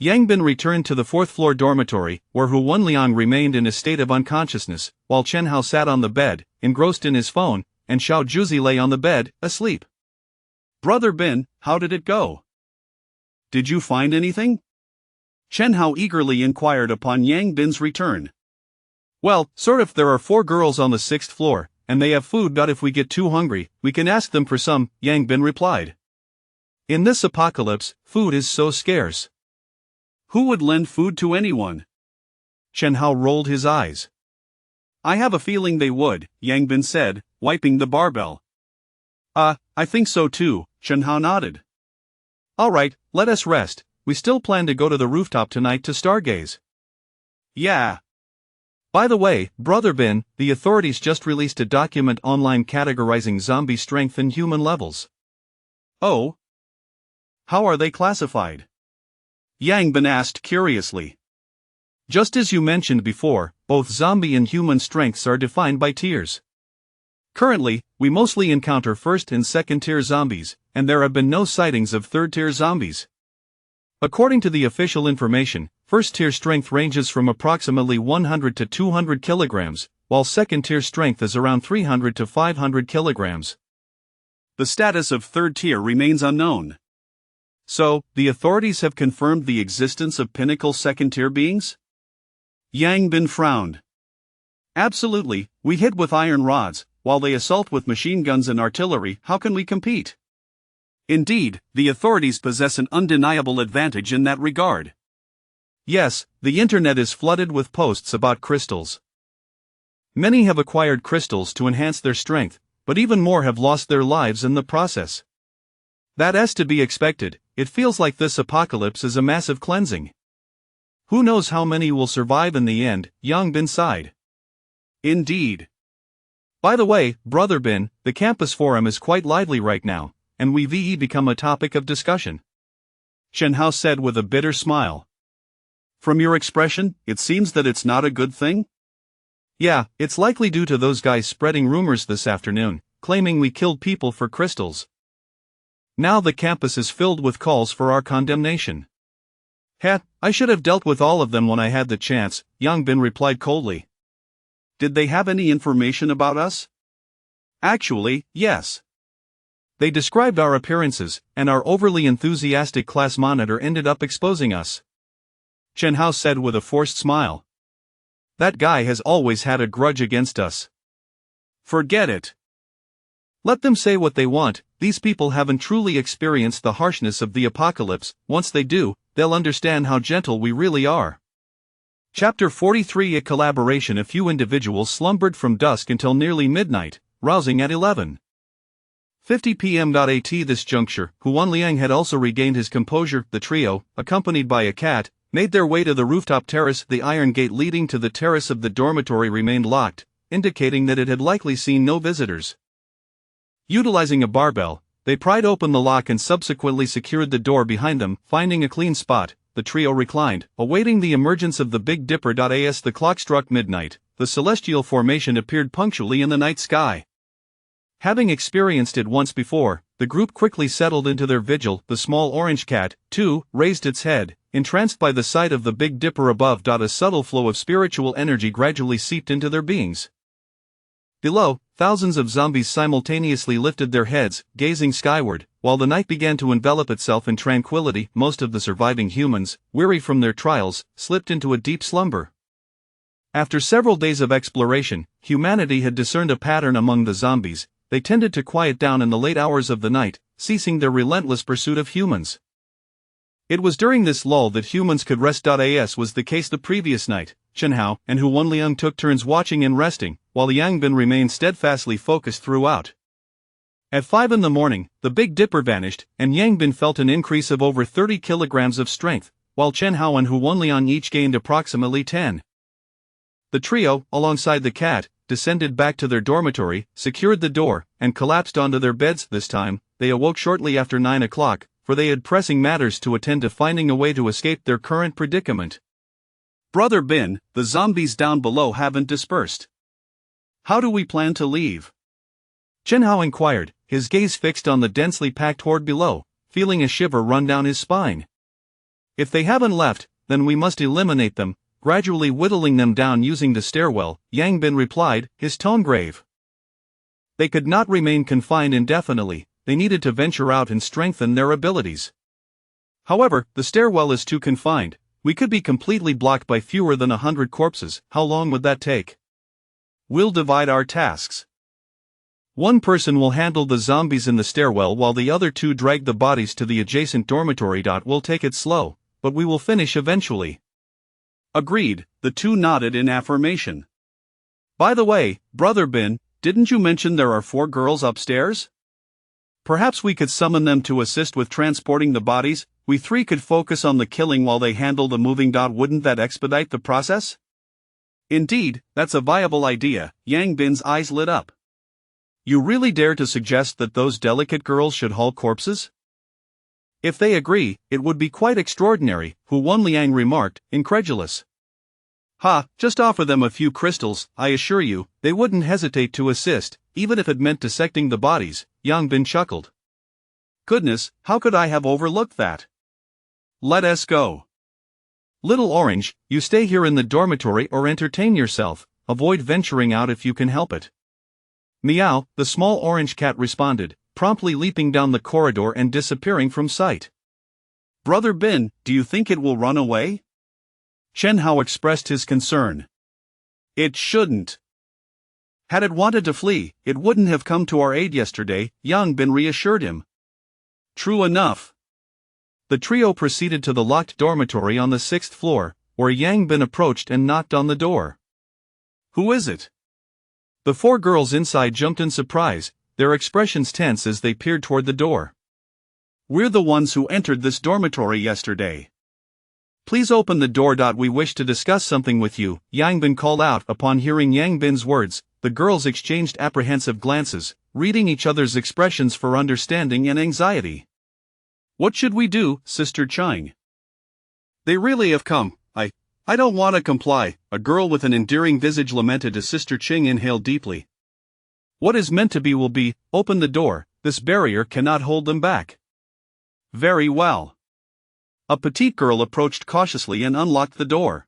[SPEAKER 1] Yangbin returned to the 4th floor dormitory, where Hu Wenliang remained in a state of unconsciousness, while Chen Hao sat on the bed, engrossed in his phone, and Xiao Juzi lay on the bed, asleep. Brother Bin, how did it go? Did you find anything? Chen Hao eagerly inquired upon Yangbin's return. Well, sort of. There are 4 girls on the 6th floor, and they have food, but if we get too hungry, we can ask them for some, Yangbin replied. In this apocalypse, food is so scarce. Who would lend food to anyone? Chen Hao rolled his eyes. I have a feeling they would, Yangbin said, wiping the barbell. I think so too, Chen Hao nodded. Alright, let us rest. We still plan to go to the rooftop tonight to stargaze. Yeah. By the way, Brother Bin, the authorities just released a document online categorizing zombie strength and human levels. Oh? How are they classified? Yangbin asked curiously. Just as you mentioned before, both zombie and human strengths are defined by tiers. Currently, we mostly encounter 1st and 2nd-tier zombies, and there have been no sightings of 3rd-tier zombies. According to the official information, 1st-tier strength ranges from approximately 100 to 200 kilograms, while 2nd-tier strength is around 300 to 500 kilograms. The status of 3rd tier remains unknown. So, the authorities have confirmed the existence of pinnacle second-tier beings? Yang Bin frowned. Absolutely, we hit with iron rods, while they assault with machine guns and artillery. How can we compete? Indeed, the authorities possess an undeniable advantage in that regard. Yes, the internet is flooded with posts about crystals. Many have acquired crystals to enhance their strength, but even more have lost their lives in the process. That's to be expected. It feels like this apocalypse is a massive cleansing. Who knows how many will survive in the end, Yang Bin sighed. Indeed. By the way, Brother Bin, the campus forum is quite lively right now, and we've become a topic of discussion. Shen Hao said with a bitter smile. From your expression, it seems that it's not a good thing? Yeah, it's likely due to those guys spreading rumors this afternoon, claiming we killed people for crystals. Now the campus is filled with calls for our condemnation. I should have dealt with all of them when I had the chance, Yang Bin replied coldly. Did they have any information about us? Actually, yes. They described our appearances, and our overly enthusiastic class monitor ended up exposing us. Chen Hao said with a forced smile. That guy has always had a grudge against us. Forget it. Let them say what they want, these people haven't truly experienced the harshness of the apocalypse. Once they do, they'll understand how gentle we really are. Chapter 43. A collaboration. A few individuals slumbered from dusk until nearly midnight, rousing at 11:50 p.m. At this juncture, Huan Liang had also regained his composure. The trio, accompanied by a cat, made their way to the rooftop terrace. The iron gate leading to the terrace of the dormitory remained locked, indicating that it had likely seen no visitors. Utilizing a barbell, they pried open the lock and subsequently secured the door behind them. Finding a clean spot, the trio reclined, awaiting the emergence of the Big Dipper. As the clock struck midnight, the celestial formation appeared punctually in the night sky. Having experienced it once before, the group quickly settled into their vigil. The small orange cat, too, raised its head, entranced by the sight of the Big Dipper above. A subtle flow of spiritual energy gradually seeped into their beings. Below, thousands of zombies simultaneously lifted their heads, gazing skyward, while the night began to envelop itself in tranquility. Most of the surviving humans, weary from their trials, slipped into a deep slumber. After several days of exploration, humanity had discerned a pattern among the zombies. They tended to quiet down in the late hours of the night, ceasing their relentless pursuit of humans. It was during this lull that humans could rest. As was the case the previous night, Chen Hao and Huan Liang took turns watching and resting, while Yang Bin remained steadfastly focused throughout. At 5 in the morning, the Big Dipper vanished, and Yang Bin felt an increase of over 30 kilograms of strength, while Chen Hao and Huan Liang each gained approximately 10. The trio, alongside the cat, descended back to their dormitory, secured the door, and collapsed onto their beds. This time, they awoke shortly after 9 o'clock, for they had pressing matters to attend to, finding a way to escape their current predicament. Brother Bin, the zombies down below haven't dispersed. How do we plan to leave? Chen Hao inquired, his gaze fixed on the densely packed horde below, feeling a shiver run down his spine. If they haven't left, then we must eliminate them, gradually whittling them down using the stairwell, Yang Bin replied, his tone grave. They could not remain confined indefinitely, they needed to venture out and strengthen their abilities. However, the stairwell is too confined. We could be completely blocked by fewer than 100 corpses. How long would that take? We'll divide our tasks. One person will handle the zombies in the stairwell while the other two drag the bodies to the adjacent dormitory. We'll take it slow, but we will finish eventually. Agreed, the two nodded in affirmation. By the way, Brother Bin, didn't you mention there are 4 girls upstairs? Perhaps we could summon them to assist with transporting the bodies. We 3 could focus on the killing while they handle the moving. Wouldn't that expedite the process? Indeed, that's a viable idea. Yang Bin's eyes lit up. You really dare to suggest that those delicate girls should haul corpses? If they agree, it would be quite extraordinary, Huan Liang remarked, incredulous. Just offer them a few crystals. I assure you, they wouldn't hesitate to assist, even if it meant dissecting the bodies, Yang Bin chuckled. Goodness, how could I have overlooked that? Let us go. Little Orange, you stay here in the dormitory or entertain yourself, avoid venturing out if you can help it. Meow, the small orange cat responded, promptly leaping down the corridor and disappearing from sight. Brother Bin, do you think it will run away? Chen Hao expressed his concern. It shouldn't. Had it wanted to flee, it wouldn't have come to our aid yesterday, Yang Bin reassured him. True enough. The trio proceeded to the locked dormitory on the 6th floor, where Yang Bin approached and knocked on the door. Who is it? The 4 girls inside jumped in surprise, their expressions tense as they peered toward the door. We're the ones who entered this dormitory yesterday. Please open the door. We wish to discuss something with you, Yang Bin called out. Upon hearing Yang Bin's words, the girls exchanged apprehensive glances, reading each other's expressions for understanding and anxiety. What should we do, Sister Chang? They really have come. I don't want to comply, a girl with an endearing visage lamented as Sister Ching inhaled deeply. What is meant to be will be. Open the door, this barrier cannot hold them back. Very well. A petite girl approached cautiously and unlocked the door.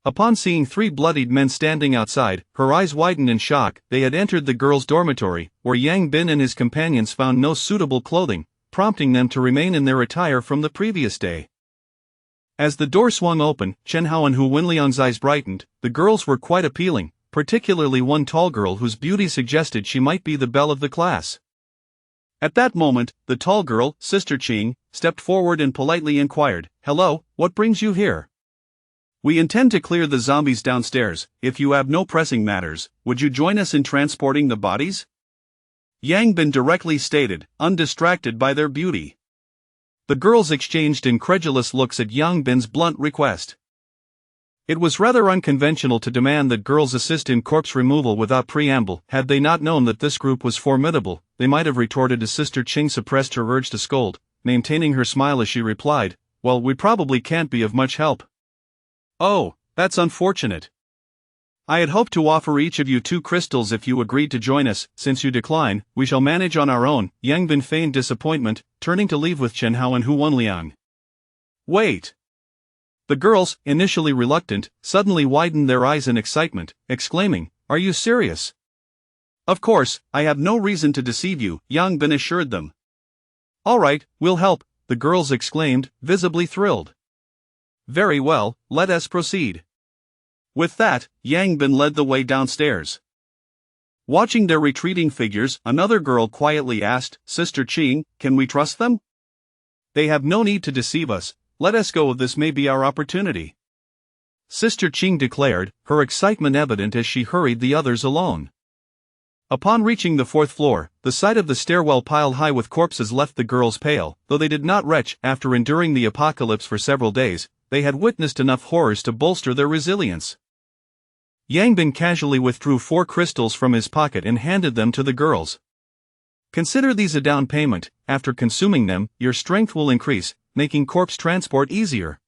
[SPEAKER 1] Upon seeing 3 bloodied men standing outside, her eyes widened in shock. They had entered the girls' dormitory, where Yang Bin and his companions found no suitable clothing, prompting them to remain in their attire from the previous day. As the door swung open, Chen Hao and Hu Wenliang's eyes brightened. The girls were quite appealing, particularly one tall girl whose beauty suggested she might be the belle of the class. At that moment, the tall girl, Sister Ching, stepped forward and politely inquired, "Hello, what brings you here?" "We intend to clear the zombies downstairs. If you have no pressing matters, would you join us in transporting the bodies?" Yang Bin directly stated, undistracted by their beauty. The girls exchanged incredulous looks at Yang Bin's blunt request. It was rather unconventional to demand that girls assist in corpse removal without preamble. Had they not known that this group was formidable, they might have retorted as Sister Ching suppressed her urge to scold, maintaining her smile as she replied, "Well, we probably can't be of much help." "Oh, that's unfortunate. I had hoped to offer each of you 2 crystals if you agreed to join us. Since you decline, we shall manage on our own." Yang Bin feigned disappointment, turning to leave with Chen Hao and Hu Wenliang. "Wait." The girls, initially reluctant, suddenly widened their eyes in excitement, exclaiming, "Are you serious?" "Of course, I have no reason to deceive you," Yang Bin assured them. "All right, we'll help," the girls exclaimed, visibly thrilled. "Very well, let us proceed." With that, Yang Bin led the way downstairs. Watching their retreating figures, another girl quietly asked, "Sister Ching, can we trust them?" "They have no need to deceive us. Let us go. This may be our opportunity," Sister Ching declared, her excitement evident as she hurried the others along. Upon reaching the 4th floor, the sight of the stairwell piled high with corpses left the girls pale. Though they did not retch. After enduring the apocalypse for several days, they had witnessed enough horrors to bolster their resilience. Yang Bin casually withdrew 4 crystals from his pocket and handed them to the girls. "Consider these a down payment. After consuming them, your strength will increase, making corpse transport easier."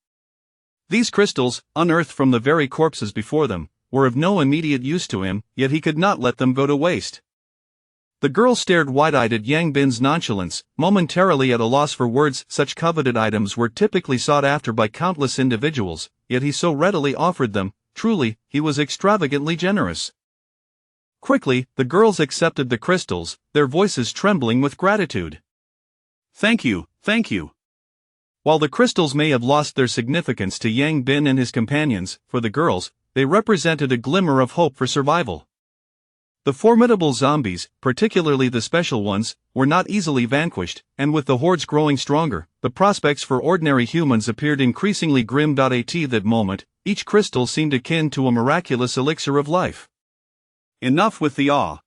[SPEAKER 1] These crystals, unearthed from the very corpses before them, were of no immediate use to him, yet he could not let them go to waste. The girls stared wide-eyed at Yang Bin's nonchalance, momentarily at a loss for words. Such coveted items were typically sought after by countless individuals, yet he so readily offered them. Truly, he was extravagantly generous. Quickly, the girls accepted the crystals, their voices trembling with gratitude. Thank you. While the crystals may have lost their significance to Yang Bin and his companions, for the girls, they represented a glimmer of hope for survival. The formidable zombies, particularly the special ones, were not easily vanquished, and with the hordes growing stronger, the prospects for ordinary humans appeared increasingly grim. At that moment, each crystal seemed akin to a miraculous elixir of life. Enough with the awe.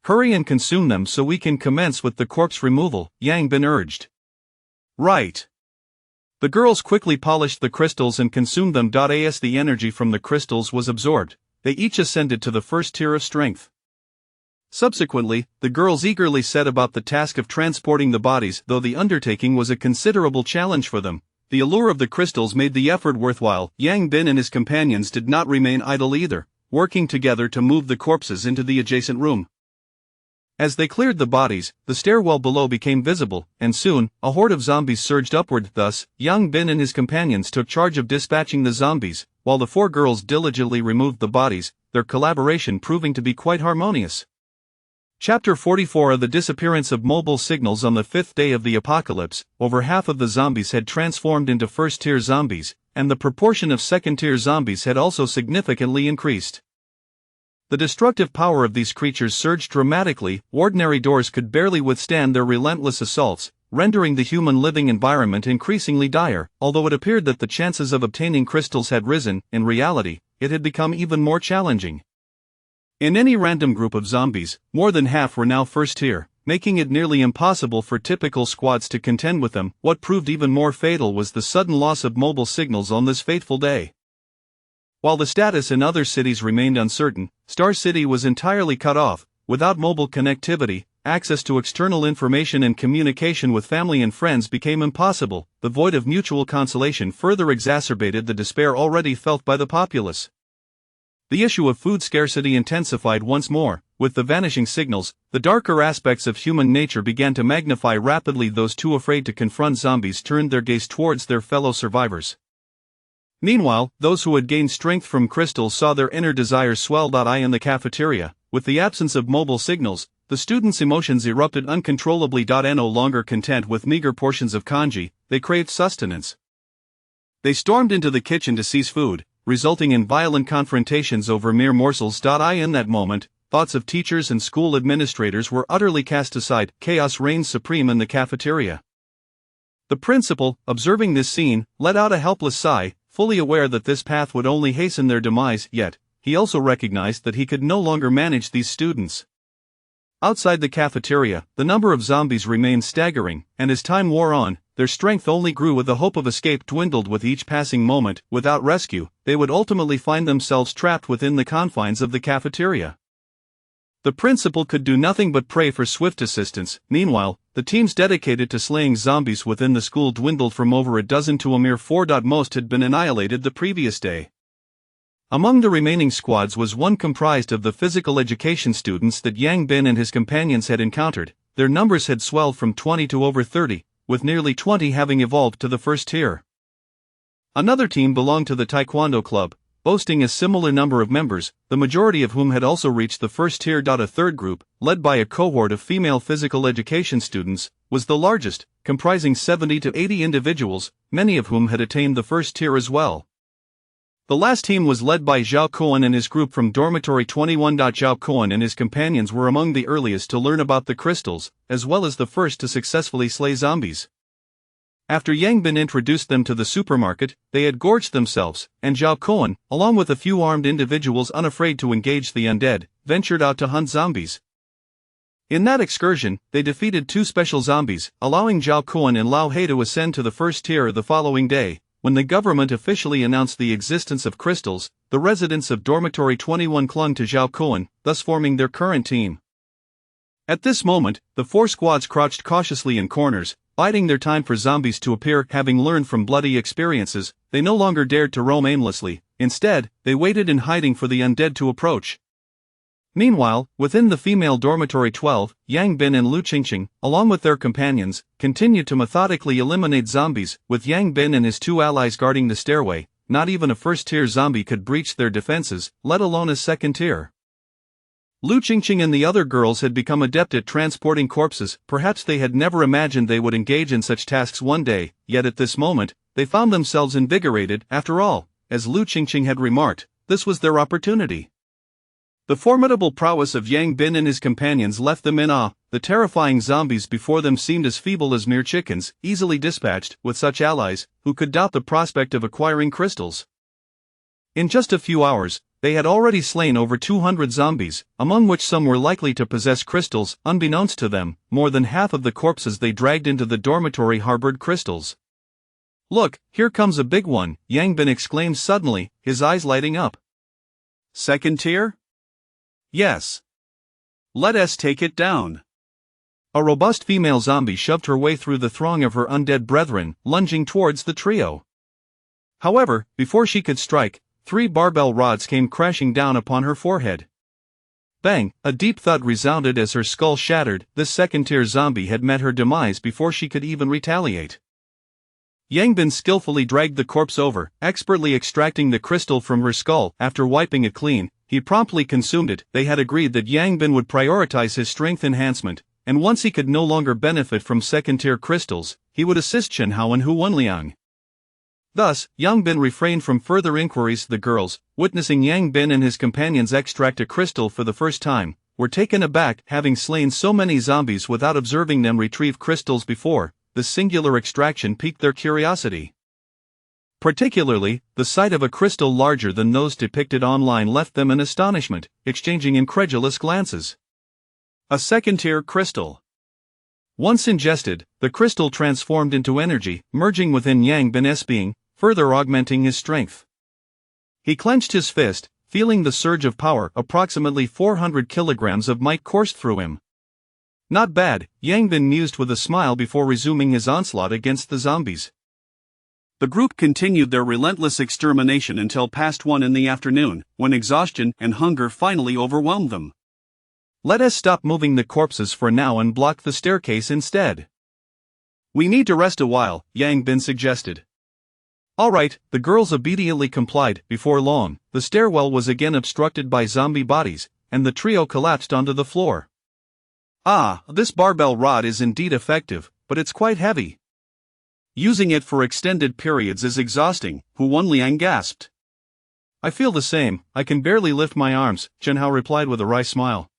[SPEAKER 1] Hurry and consume them so we can commence with the corpse removal, Yang Bin urged. Right. The girls quickly polished the crystals and consumed them. As the energy from the crystals was absorbed, they each ascended to the 1st tier of strength. Subsequently, the girls eagerly set about the task of transporting the bodies. Though the undertaking was a considerable challenge for them, the allure of the crystals made the effort worthwhile. Yang Bin and his companions did not remain idle either, working together to move the corpses into the adjacent room. As they cleared the bodies, the stairwell below became visible, and soon, a horde of zombies surged upward. Thus, Yang Bin and his companions took charge of dispatching the zombies, while the 4 girls diligently removed the bodies, their collaboration proving to be quite harmonious. Chapter 44 of the disappearance of mobile signals. On the fifth day of the apocalypse, over half of the zombies had transformed into first-tier zombies, and the proportion of second-tier zombies had also significantly increased. The destructive power of these creatures surged dramatically. Ordinary doors could barely withstand their relentless assaults, rendering the human living environment increasingly dire. Although it appeared that the chances of obtaining crystals had risen, in reality, it had become even more challenging. In any random group of zombies, more than half were now first tier, making it nearly impossible for typical squads to contend with them. What proved even more fatal was the sudden loss of mobile signals on this fateful day. While the status in other cities remained uncertain, Star City was entirely cut off. Without mobile connectivity, access to external information and communication with family and friends became impossible. The void of mutual consolation further exacerbated the despair already felt by the populace. The issue of food scarcity intensified once more. With the vanishing signals, the darker aspects of human nature began to magnify rapidly. Those too afraid to confront zombies turned their gaze towards their fellow survivors. Meanwhile, those who had gained strength from crystals saw their inner desires swell. In the cafeteria, with the absence of mobile signals, the students' emotions erupted uncontrollably. No longer content with meager portions of kanji, they craved sustenance. They stormed into the kitchen to seize food, resulting in violent confrontations over mere morsels. In that moment, thoughts of teachers and school administrators were utterly cast aside. Chaos reigned supreme in the cafeteria. The principal, observing this scene, let out a helpless sigh, fully aware that this path would only hasten their demise. Yet, he also recognized that he could no longer manage these students. Outside the cafeteria, the number of zombies remained staggering, and as time wore on, their strength only grew. With the hope of escape dwindled with each passing moment. Without rescue, they would ultimately find themselves trapped within the confines of the cafeteria. The principal could do nothing but pray for swift assistance. Meanwhile, the teams dedicated to slaying zombies within the school dwindled from over a dozen to a mere 4. Most had been annihilated the previous day. Among the remaining squads was one comprised of the physical education students that Yang Bin and his companions had encountered. Their numbers had swelled from 20 to over 30, with nearly 20 having evolved to the first tier. Another team belonged to the Taekwondo club, boasting a similar number of members, the majority of whom had also reached the first tier. A third group, led by a cohort of female physical education students, was the largest, comprising 70 to 80 individuals, many of whom had attained the first tier as well. The last team was led by Zhao Koan and his group from Dormitory 21. Zhao Koan and his companions were among the earliest to learn about the crystals, as well as the first to successfully slay zombies. After Yang Bin introduced them to the supermarket, they had gorged themselves, and Zhao Koan, along with a few armed individuals unafraid to engage the undead, ventured out to hunt zombies. In that excursion, they defeated 2 special zombies, allowing Zhao Koan and Lao He to ascend to the first tier the following day. When the government officially announced the existence of crystals, the residents of Dormitory 21 clung to Zhao Koan, thus forming their current team. At this moment, the 4 squads crouched cautiously in corners, biding their time for zombies to appear. Having learned from bloody experiences, they no longer dared to roam aimlessly. Instead, they waited in hiding for the undead to approach. Meanwhile, within the female dormitory 12, Yang Bin and Lu Qingqing, along with their companions, continued to methodically eliminate zombies. With Yang Bin and his 2 allies guarding the stairway, not even a first-tier zombie could breach their defenses, let alone a second-tier. Lu Qingqing and the other girls had become adept at transporting corpses. Perhaps they had never imagined they would engage in such tasks one day, yet at this moment, they found themselves invigorated. After all, as Lu Qingqing had remarked, this was their opportunity. The formidable prowess of Yang Bin and his companions left them in awe. The terrifying zombies before them seemed as feeble as mere chickens, easily dispatched. With such allies, who could doubt the prospect of acquiring crystals? In just a few hours, they had already slain over 200 zombies, among which some were likely to possess crystals. Unbeknownst to them, more than half of the corpses they dragged into the dormitory harbored crystals. "Look, here comes a big one," Yang Bin exclaimed suddenly, his eyes lighting up. "Second tier? Yes. Let us take it down." A robust female zombie shoved her way through the throng of her undead brethren, lunging towards the trio. However, before she could strike, 3 barbell rods came crashing down upon her forehead. Bang! A deep thud resounded as her skull shattered. This second-tier zombie had met her demise before she could even retaliate. Yang Bin skillfully dragged the corpse over, expertly extracting the crystal from her skull. After wiping it clean, he promptly consumed it. They had agreed that Yang Bin would prioritize his strength enhancement, and once he could no longer benefit from second-tier crystals, he would assist Chen Hao and Hu Wenliang. Thus, Yang Bin refrained from further inquiries. The girls, witnessing Yang Bin and his companions extract a crystal for the first time, were taken aback. Having slain so many zombies without observing them retrieve crystals before, the singular extraction piqued their curiosity. Particularly, the sight of a crystal larger than those depicted online left them in astonishment, exchanging incredulous glances. A second-tier crystal. Once ingested, the crystal transformed into energy, merging within Yang Bin's being, further augmenting his strength. He clenched his fist, feeling the surge of power. Approximately 400 kilograms of might coursed through him. Not bad, Yang Bin mused with a smile before resuming his onslaught against the zombies. The group continued their relentless extermination until past 1 in the afternoon, when exhaustion and hunger finally overwhelmed them. Let us stop moving the corpses for now and block the staircase instead. We need to rest a while, Yang Bin suggested. All right, the girls obediently complied. Before long, the stairwell was again obstructed by zombie bodies, and the trio collapsed onto the floor. Ah, this barbell rod is indeed effective, but it's quite heavy. Using it for extended periods is exhausting, Hu Wenliang gasped. I feel the same, I can barely lift my arms, Chen Hao replied with a wry smile.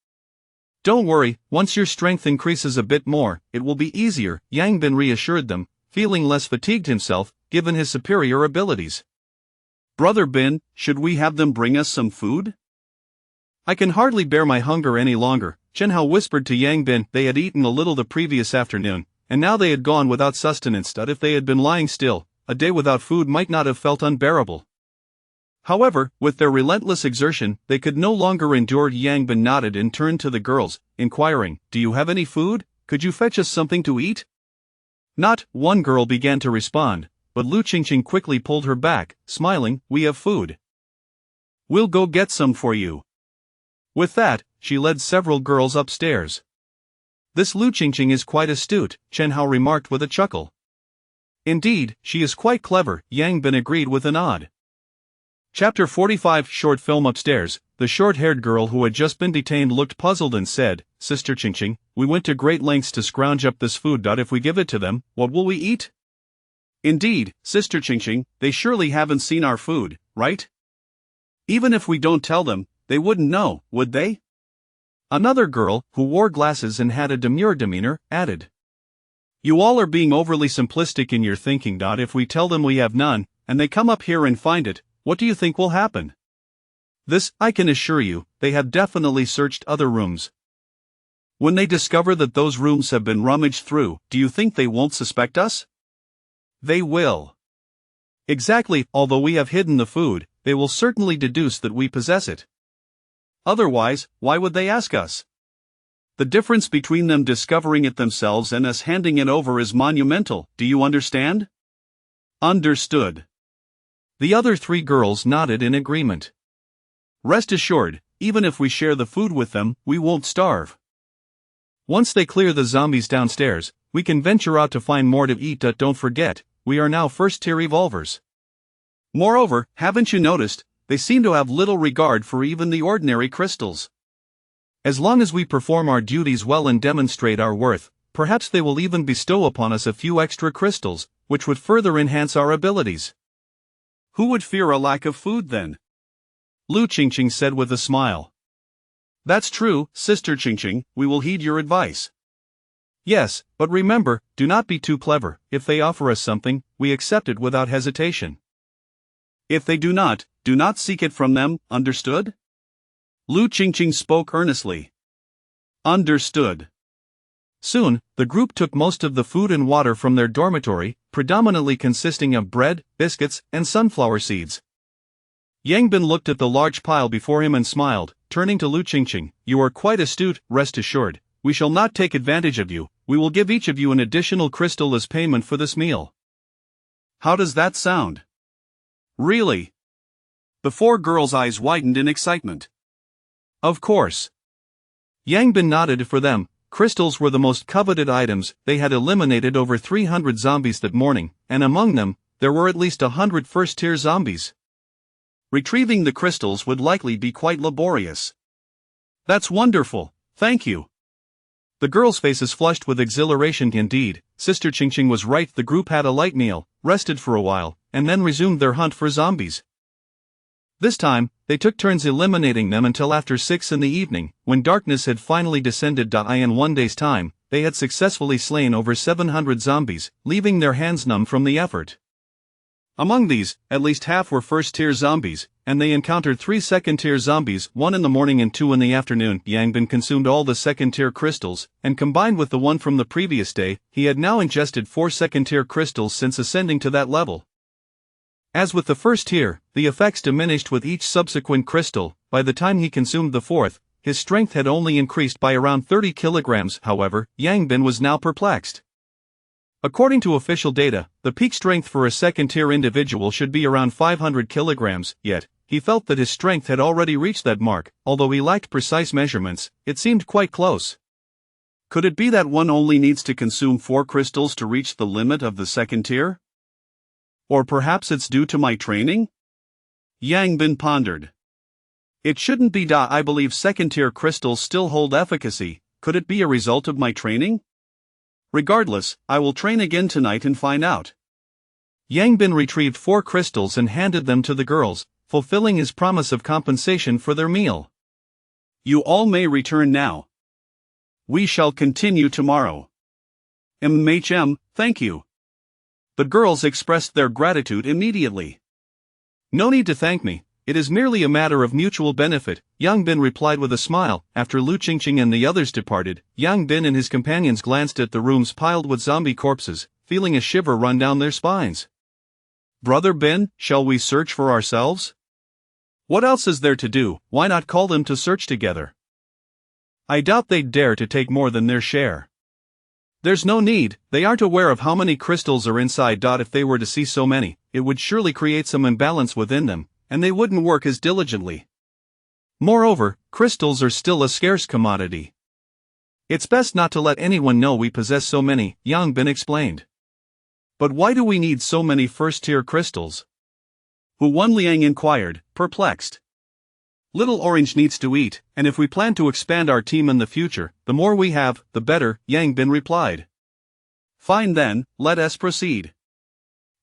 [SPEAKER 1] Don't worry, once your strength increases a bit more, it will be easier, Yang Bin reassured them, feeling less fatigued himself, given his superior abilities. Brother Bin, should we have them bring us some food? I can hardly bear my hunger any longer, Chen Hao whispered to Yang Bin. They had eaten a little the previous afternoon, and now they had gone without sustenance. If they had been lying still, a day without food might not have felt unbearable. However, with their relentless exertion, they could no longer endure. Yang Bin nodded and turned to the girls, inquiring, Do you have any food? Could you fetch us something to eat? Not, one girl began to respond, but Lu Qingqing quickly pulled her back, smiling, We have food. We'll go get some for you. With that, she led several girls upstairs. This Lu Qingqing is quite astute, Chen Hao remarked with a chuckle. Indeed, she is quite clever, Yang Bin agreed with a nod. Chapter 45 Short film. Upstairs, the short-haired girl who had just been detained looked puzzled and said, Sister Qingqing, we went to great lengths to scrounge up this food. If we give it to them, what will we eat? Indeed, Sister Qingqing, they surely haven't seen our food, right? Even if we don't tell them, they wouldn't know, would they? Another girl, who wore glasses and had a demure demeanor, added. You all are being overly simplistic in your thinking. If we tell them we have none, and they come up here and find it, what do you think will happen? This, I can assure you, they have definitely searched other rooms. When they discover that those rooms have been rummaged through, do you think they won't suspect us? They will. Exactly, although we have hidden the food, they will certainly deduce that we possess it. Otherwise, why would they ask us? The difference between them discovering it themselves and us handing it over is monumental, do you understand? Understood. The other 3 girls nodded in agreement. Rest assured, even if we share the food with them, we won't starve. Once they clear the zombies downstairs, we can venture out to find more to eat. Don't forget, we are now first-tier evolvers. Moreover, haven't you noticed, they seem to have little regard for even the ordinary crystals. As long as we perform our duties well and demonstrate our worth, perhaps they will even bestow upon us a few extra crystals, which would further enhance our abilities. Who would fear a lack of food then? Lu Qingqing said with a smile. That's true, Sister Qingqing, we will heed your advice. Yes, but remember, do not be too clever. If they offer us something, we accept it without hesitation. If they do not seek it from them, understood? Lu Qingqing spoke earnestly. Understood. Soon, the group took most of the food and water from their dormitory, predominantly consisting of bread, biscuits, and sunflower seeds. Yang Bin looked at the large pile before him and smiled, turning to Lu Qingqing, You are quite astute, rest assured, we shall not take advantage of you, we will give each of you an additional crystal as payment for this meal. How does that sound? Really? The 4 girls' eyes widened in excitement. Of course. Yang Bin nodded. For them, crystals were the most coveted items. They had eliminated over 300 zombies that morning, and among them, there were at least 100 first-tier zombies.
[SPEAKER 2] retrieving the crystals would likely be quite laborious. That's wonderful, thank you.
[SPEAKER 1] The girls' faces flushed with exhilaration. Indeed, Sister Ching was right. The group had a light meal, rested for a while, and then resumed their hunt for zombies. This time, they took turns eliminating them until after 6 in the evening, when darkness had finally descended. In one day's time, they had successfully slain over 700 zombies, leaving their hands numb from the effort. Among these, at least half were first-tier zombies, and they encountered 3 second-tier zombies, 1 in the morning and 2 in the afternoon. Yang Bin consumed all the second-tier crystals, and combined with the 1 from the previous day, he had now ingested 4 second-tier crystals since ascending to that level. As with the first tier, the effects diminished with each subsequent crystal. By the time he consumed the 4th, his strength had only increased by around 30 kilograms. However, Yang Bin was now perplexed. According to official data, the peak strength for a second-tier individual should be around 500 kilograms, yet, he felt that his strength had already reached that mark. Although he lacked precise measurements, it seemed quite close.
[SPEAKER 2] Could it be that one only needs to consume 4 crystals to reach the limit of the second tier? Or perhaps it's due to my training? Yang Bin pondered. It shouldn't be. I believe second-tier crystals still hold efficacy. Could it be a result of my training? Regardless, I will train again tonight and find out.
[SPEAKER 1] Yang Bin retrieved 4 crystals and handed them to the girls, fulfilling his promise of compensation for their meal.
[SPEAKER 2] You all may return now. We shall continue tomorrow. Thank you. The girls expressed their gratitude immediately.
[SPEAKER 1] No need to thank me, it is merely a matter of mutual benefit, Yang Bin replied with a smile. After Lu Qingqing and the others departed, Yang Bin and his companions glanced at the rooms piled with zombie corpses, feeling a shiver run down their spines.
[SPEAKER 2] Brother Bin, shall we search for ourselves? What else is there to do? Why not call them to search together?
[SPEAKER 1] I doubt they'd dare to take more than their share. There's no need, they aren't aware of how many crystals are inside. If they were to see so many, it would surely create some imbalance within them, and they wouldn't work as diligently. Moreover, crystals are still a scarce commodity. It's best not to let anyone know we possess so many, Yang Bin explained.
[SPEAKER 2] But why do we need so many first-tier crystals? Hu Wanliang inquired, perplexed. Little Orange needs to eat, and if we plan to expand our team in the future, the more we have, the better, Yang Bin replied. Fine then, let us proceed.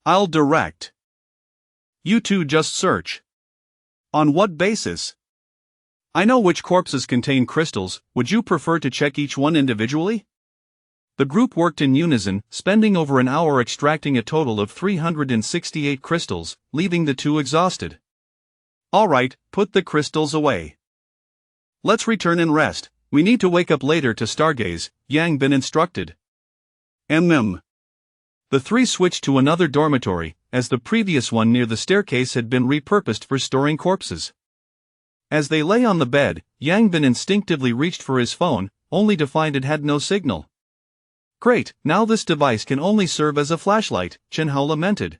[SPEAKER 2] I'll direct. You two just search. On what basis? I know which corpses contain crystals. Would you prefer to check each one individually? The group worked in unison, spending over an hour extracting a total of 368 crystals, leaving the 2 exhausted. All right, put the crystals away. Let's return and rest. We need to wake up later to stargaze, Yang Bin instructed. The 3 switched to another dormitory, as the previous one near the staircase had been repurposed for storing corpses. As they lay on the bed, Yang Bin instinctively reached for his phone, only to find it had no signal. Great, now this device can only serve as a flashlight, Chen Hao lamented.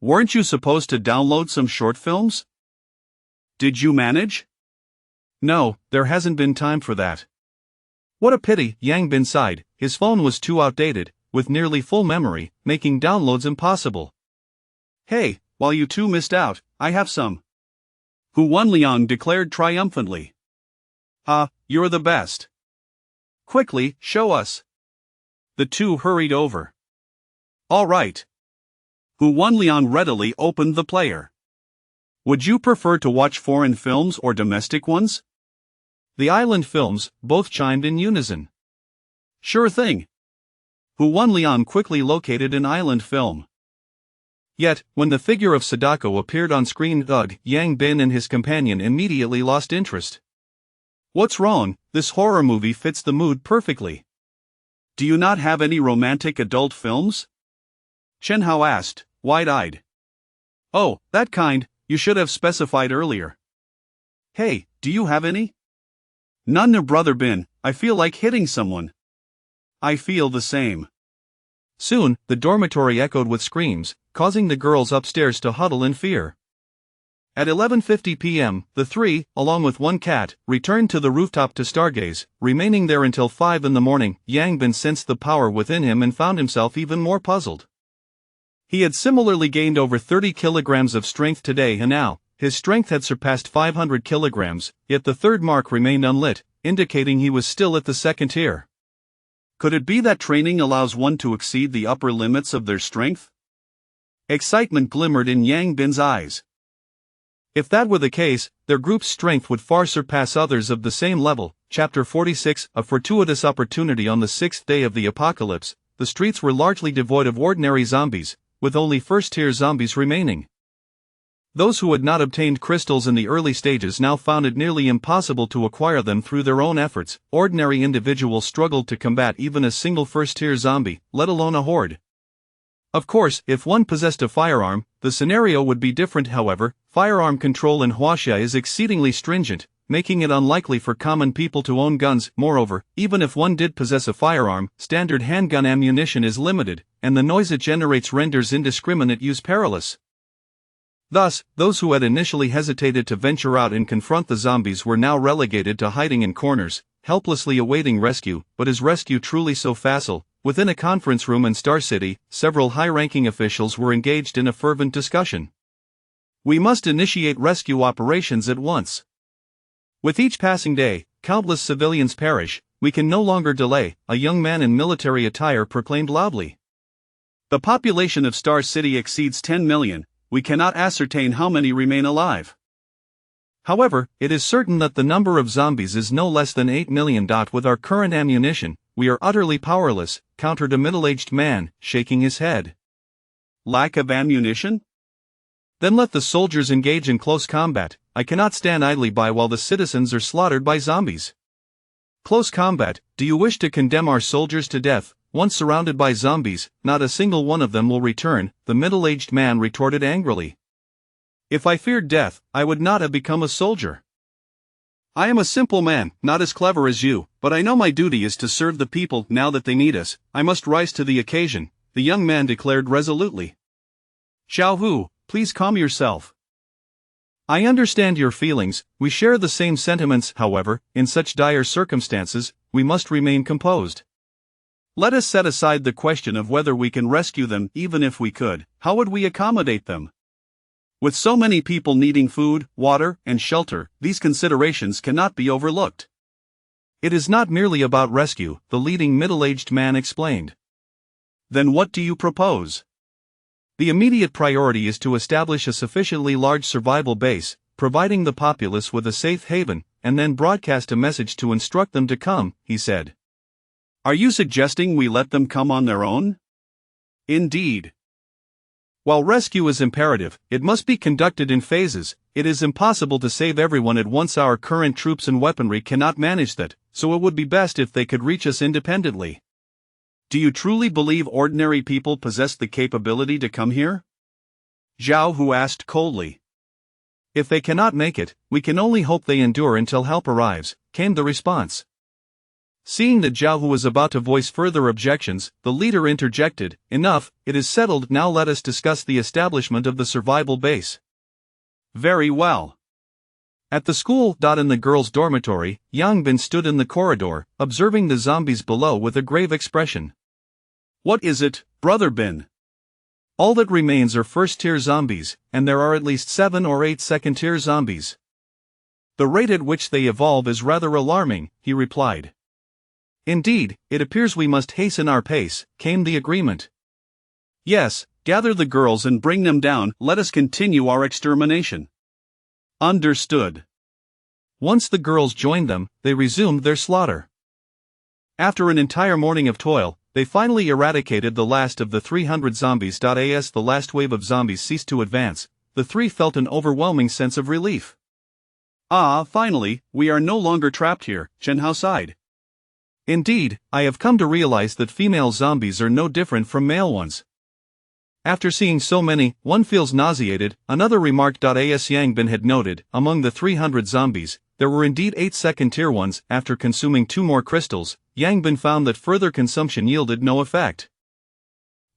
[SPEAKER 2] Weren't you supposed to download some short films? Did you manage?
[SPEAKER 1] No, there hasn't been time for that. What a pity, Yang Bin sighed. His phone was too outdated, with nearly full memory, making downloads impossible.
[SPEAKER 2] Hey, while you two missed out, I have some. Hu Wanliang declared triumphantly. You're the best. Quickly, show us. The 2 hurried over. All right. Hu Wanliang readily opened the player. Would you prefer to watch foreign films or domestic ones?
[SPEAKER 1] The island films, both chimed in unison.
[SPEAKER 2] Sure thing. Hu Wanliang quickly located an island film.
[SPEAKER 1] Yet, when the figure of Sadako appeared on screen, Yang Bin and his companion immediately lost interest.
[SPEAKER 2] What's wrong? This horror movie fits the mood perfectly. Do you not have any romantic adult films? Chen Hao asked, wide-eyed. Oh, that kind, you should have specified earlier. Hey, do you have any? None, Brother Bin, I feel like hitting someone. I feel the same.
[SPEAKER 1] Soon, the dormitory echoed with screams, causing the girls upstairs to huddle in fear. At 11:50 p.m., the 3, along with 1 cat, returned to the rooftop to stargaze, remaining there until 5 in the morning. Yang Bin sensed the power within him and found himself even more puzzled. He had similarly gained over 30 kilograms of strength today, and now, his strength had surpassed 500 kilograms, yet the third mark remained unlit, indicating he was still at the second tier. Could it be that training allows one to exceed the upper limits of their strength? Excitement glimmered in Yang Bin's eyes. If that were the case, their group's strength would far surpass others of the same level. Chapter 46, A Fortuitous Opportunity. On the sixth day of the apocalypse, the streets were largely devoid of ordinary zombies, with only first-tier zombies remaining. Those who had not obtained crystals in the early stages now found it nearly impossible to acquire them through their own efforts. Ordinary individuals struggled to combat even a single first-tier zombie, let alone a horde. Of course, if one possessed a firearm, the scenario would be different. However, firearm control in Huaxia is exceedingly stringent, making it unlikely for common people to own guns. Moreover, even if one did possess a firearm, standard handgun ammunition is limited, and the noise it generates renders indiscriminate use perilous. Thus, those who had initially hesitated to venture out and confront the zombies were now relegated to hiding in corners, helplessly awaiting rescue. But is rescue truly so facile? Within a conference room in Star City, several high-ranking officials were engaged in a fervent discussion. We must initiate rescue operations at once. With each passing day, countless civilians perish. We can no longer delay, a young man in military attire proclaimed loudly. The population of Star City exceeds 10 million, we cannot ascertain how many remain alive. However, it is certain that the number of zombies is no less than 8 million. With our current ammunition, we are utterly powerless, countered a middle-aged man, shaking his head. Lack of ammunition? Then let the soldiers engage in close combat. I cannot stand idly by while the citizens are slaughtered by zombies. Close combat? Do you wish to condemn our soldiers to death? Once surrounded by zombies, not a single one of them will return, the middle-aged man retorted angrily. If I feared death, I would not have become a soldier. I am a simple man, not as clever as you, but I know my duty is to serve the people. Now that they need us, I must rise to the occasion, the young man declared resolutely. Xiao Hu, please calm yourself. I understand your feelings, we share the same sentiments. However, in such dire circumstances, we must remain composed. Let us set aside the question of whether we can rescue them. Even if we could, how would we accommodate them? With so many people needing food, water, and shelter, these considerations cannot be overlooked. It is not merely about rescue, the leading middle-aged man explained. Then what do you propose? The immediate priority is to establish a sufficiently large survival base, providing the populace with a safe haven, and then broadcast a message to instruct them to come, he said. Are you suggesting we let them come on their own? Indeed. While rescue is imperative, it must be conducted in phases. It is impossible to save everyone at once. Our current troops and weaponry cannot manage that, so it would be best if they could reach us independently. Do you truly believe ordinary people possess the capability to come here? Zhao Hu asked coldly. If they cannot make it, we can only hope they endure until help arrives, came the response. Seeing that Zhao Hu was about to voice further objections, the leader interjected, Enough, it is settled. Now let us discuss the establishment of the survival base. Very well. At the school. In the girls' dormitory, Yang Bin stood in the corridor, observing the zombies below with a grave expression. What is it, Brother Bin? All that remains are first-tier zombies, and there are at least 7 or 8 second-tier zombies. The rate at which they evolve is rather alarming, he replied. Indeed, it appears we must hasten our pace, came the agreement. Yes, gather the girls and bring them down. Let us continue our extermination. Understood. Once the girls joined them, they resumed their slaughter. After an entire morning of toil, they finally eradicated the last of the 300 zombies. As the last wave of zombies ceased to advance, the three felt an overwhelming sense of relief. Ah, finally, we are no longer trapped here, Chen Hao sighed. Indeed, I have come to realize that female zombies are no different from male ones. After seeing so many, one feels nauseated, another remarked. As Yang Bin had noted, among the 300 zombies, there were indeed 8 second-tier ones. After consuming 2 more crystals, Yang Bin found that further consumption yielded no effect.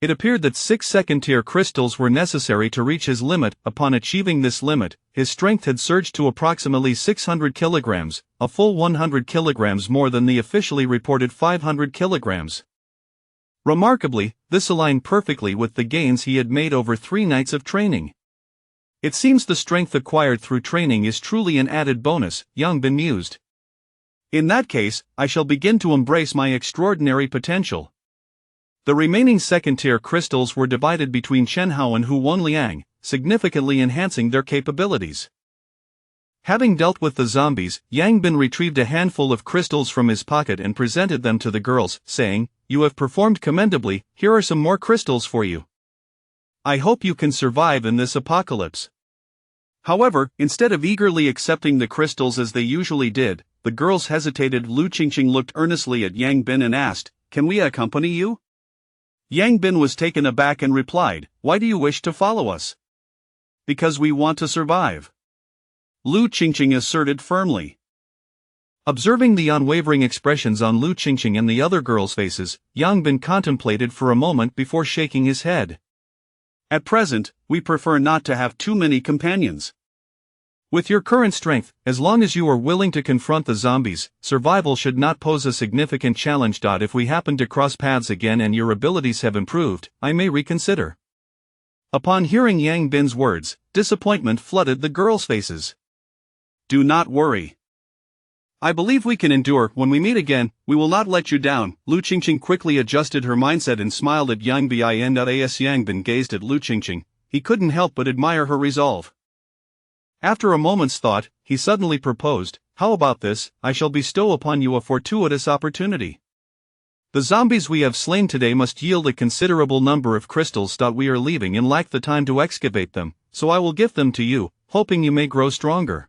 [SPEAKER 1] It appeared that 6 second-tier crystals were necessary to reach his limit. Upon achieving this limit, his strength had surged to approximately 600 kilograms, a full 100 kilograms more than the officially reported 500 kilograms. Remarkably, this aligned perfectly with the gains he had made over 3 nights of training. It seems the strength acquired through training is truly an added bonus, Yang Bin mused. In that case, I shall begin to embrace my extraordinary potential. The remaining second-tier crystals were divided between Chen Hao and Hu Wenliang, significantly enhancing their capabilities. Having dealt with the zombies, Yang Bin retrieved a handful of crystals from his pocket and presented them to the girls, saying, "You have performed commendably, here are some more crystals for you. I hope you can survive in this apocalypse." However, instead of eagerly accepting the crystals as they usually did, the girls hesitated. Lu Qingqing looked earnestly at Yang Bin and asked, "Can we accompany you?" Yang Bin was taken aback and replied, "Why do you wish to follow us?" "Because we want to survive," Lu Qingqing asserted firmly. Observing the unwavering expressions on Lu Qingqing and the other girls' faces, Yang Bin contemplated for a moment before shaking his head. "At present, we prefer not to have too many companions. With your current strength, as long as you are willing to confront the zombies, survival should not pose a significant challenge. If we happen to cross paths again and your abilities have improved, I may reconsider." Upon hearing Yang Bin's words, disappointment flooded the girls' faces. "Do not worry. I believe we can endure. When we meet again, we will not let you down." Lu Qingqing quickly adjusted her mindset and smiled at Yang Bin. As Yang Bin gazed at Lu Qingqing, he couldn't help but admire her resolve. After a moment's thought, he suddenly proposed, "How about this? I shall bestow upon you a fortuitous opportunity. The zombies we have slain today must yield a considerable number of crystals. We are leaving and lack the time to excavate them, so I will gift them to you, hoping you may grow stronger."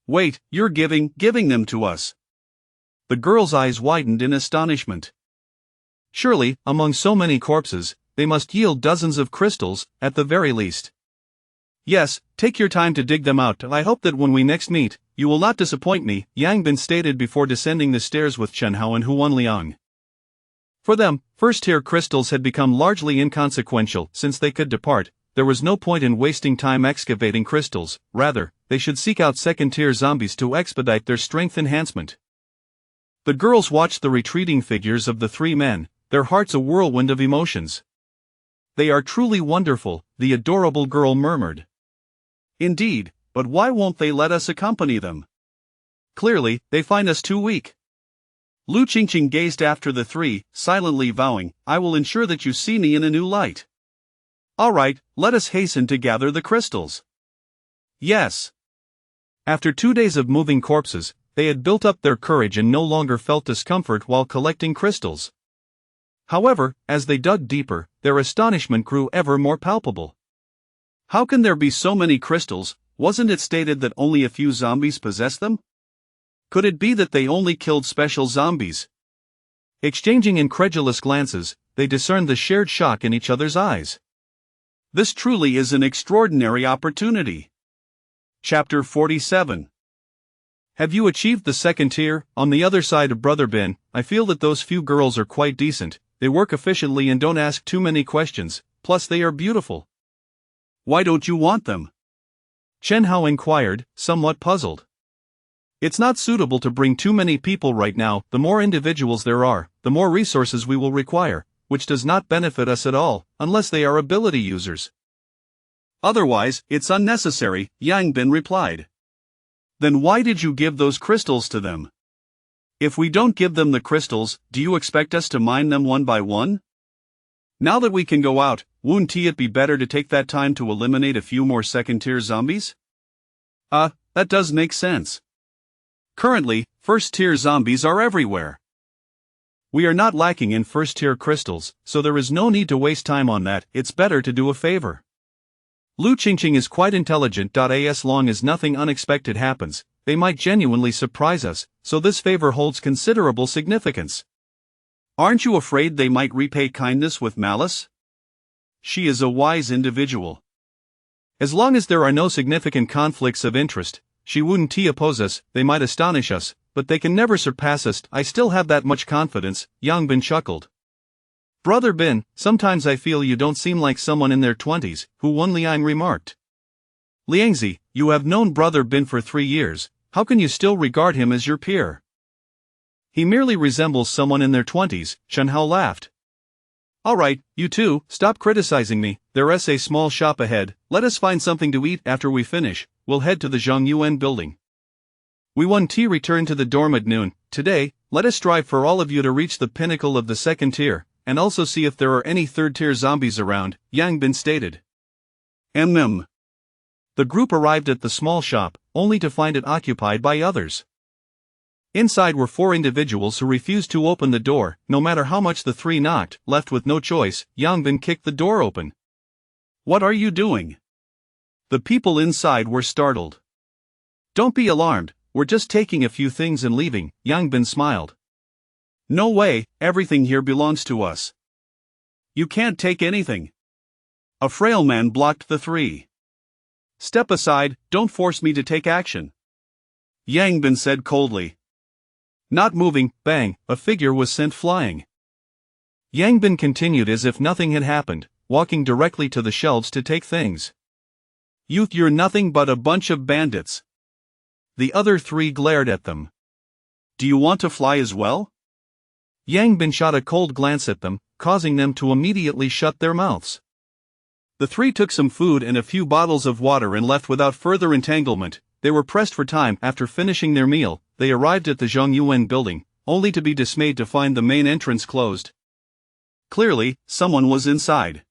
[SPEAKER 1] "Wait, you're giving them to us?" The girl's eyes widened in astonishment. Surely, among so many corpses, they must yield dozens of crystals, at the very least. "Yes, take your time to dig them out. I hope that when we next meet, you will not disappoint me," Yang Bin stated before descending the stairs with Chen Hao and Hu Wenliang. For them, first-tier crystals had become largely inconsequential. Since they could depart, there was no point in wasting time excavating crystals. Rather, they should seek out second-tier zombies to expedite their strength enhancement. The girls watched the retreating figures of the three men, their hearts a whirlwind of emotions. "They are truly wonderful," the adorable girl murmured. "Indeed, but why won't they let us accompany them? Clearly, they find us too weak." Lu Qingqing gazed after the three, silently vowing, "I will ensure that you see me in a new light." "All right, let us hasten to gather the crystals." "Yes." After 2 days of moving corpses, they had built up their courage and no longer felt discomfort while collecting crystals. However, as they dug deeper, their astonishment grew ever more palpable. "How can there be so many crystals? Wasn't it stated that only a few zombies possess them? Could it be that they only killed special zombies?" Exchanging incredulous glances, they discerned the shared shock in each other's eyes. "This truly is an extraordinary opportunity." Chapter 47. "Have you achieved the second tier?" On the other side of Brother Bin, "I feel that those few girls are quite decent. They work efficiently and don't ask too many questions, plus they are beautiful." "Why don't you want them?" Chen Hao inquired, somewhat puzzled. "It's not suitable to bring too many people right now. The more individuals there are, the more resources we will require, which does not benefit us at all, unless they are ability users." "Otherwise, it's unnecessary," Yang Bin replied. "Then why did you give those crystals to them? If we don't give them the crystals, do you expect us to mine them one by one? Now that we can go out, wouldn't it be better to take that time to eliminate a few more second-tier zombies?" That does make sense. Currently, first-tier zombies are everywhere. We are not lacking in first-tier crystals, so there is no need to waste time on that. It's better to do a favor. Lu Qingqing is quite intelligent. As long as nothing unexpected happens, they might genuinely surprise us, so this favor holds considerable significance. Aren't you afraid they might repay kindness with malice? She is a wise individual. As long as there are no significant conflicts of interest, she wouldn't oppose us. They might astonish us, but they can never surpass us. I still have that much confidence, Yang Bin chuckled. Brother Bin, sometimes I feel you don't seem like someone in their 20s, Hu Wenliang remarked. Liangzi, you have known Brother Bin for 3 years, how can you still regard him as your peer? He merely resembles someone in their 20s, Chen Hao laughed. Alright, you two, stop criticizing me, there's a small shop ahead, let us find something to eat after we finish, we'll head to the Zhongyuan building. We won T return to the dorm at noon. Today, let us strive for all of you to reach the pinnacle of the second tier, and also see if there are any third-tier zombies around, Yang Bin stated. The group arrived at the small shop, only to find it occupied by others. Inside were 4 individuals who refused to open the door, no matter how much the 3 knocked. Left with no choice, Yang Bin kicked the door open. What are you doing? The people inside were startled. Don't be alarmed, we're just taking a few things and leaving, Yang Bin smiled. No way, everything here belongs to us. You can't take anything. A frail man blocked the 3. Step aside, don't force me to take action. Yang Bin said coldly. Not moving, bang, a figure was sent flying. Yang Bin continued as if nothing had happened, walking directly to the shelves to take things. Youth, you're nothing but a bunch of bandits. The other 3 glared at them. Do you want to fly as well? Yang Bin shot a cold glance at them, causing them to immediately shut their mouths. The 3 took some food and a few bottles of water and left without further entanglement. They were pressed for time. After finishing their meal, they arrived at the Zhongyuan building, only to be dismayed to find the main entrance closed. Clearly, someone was inside.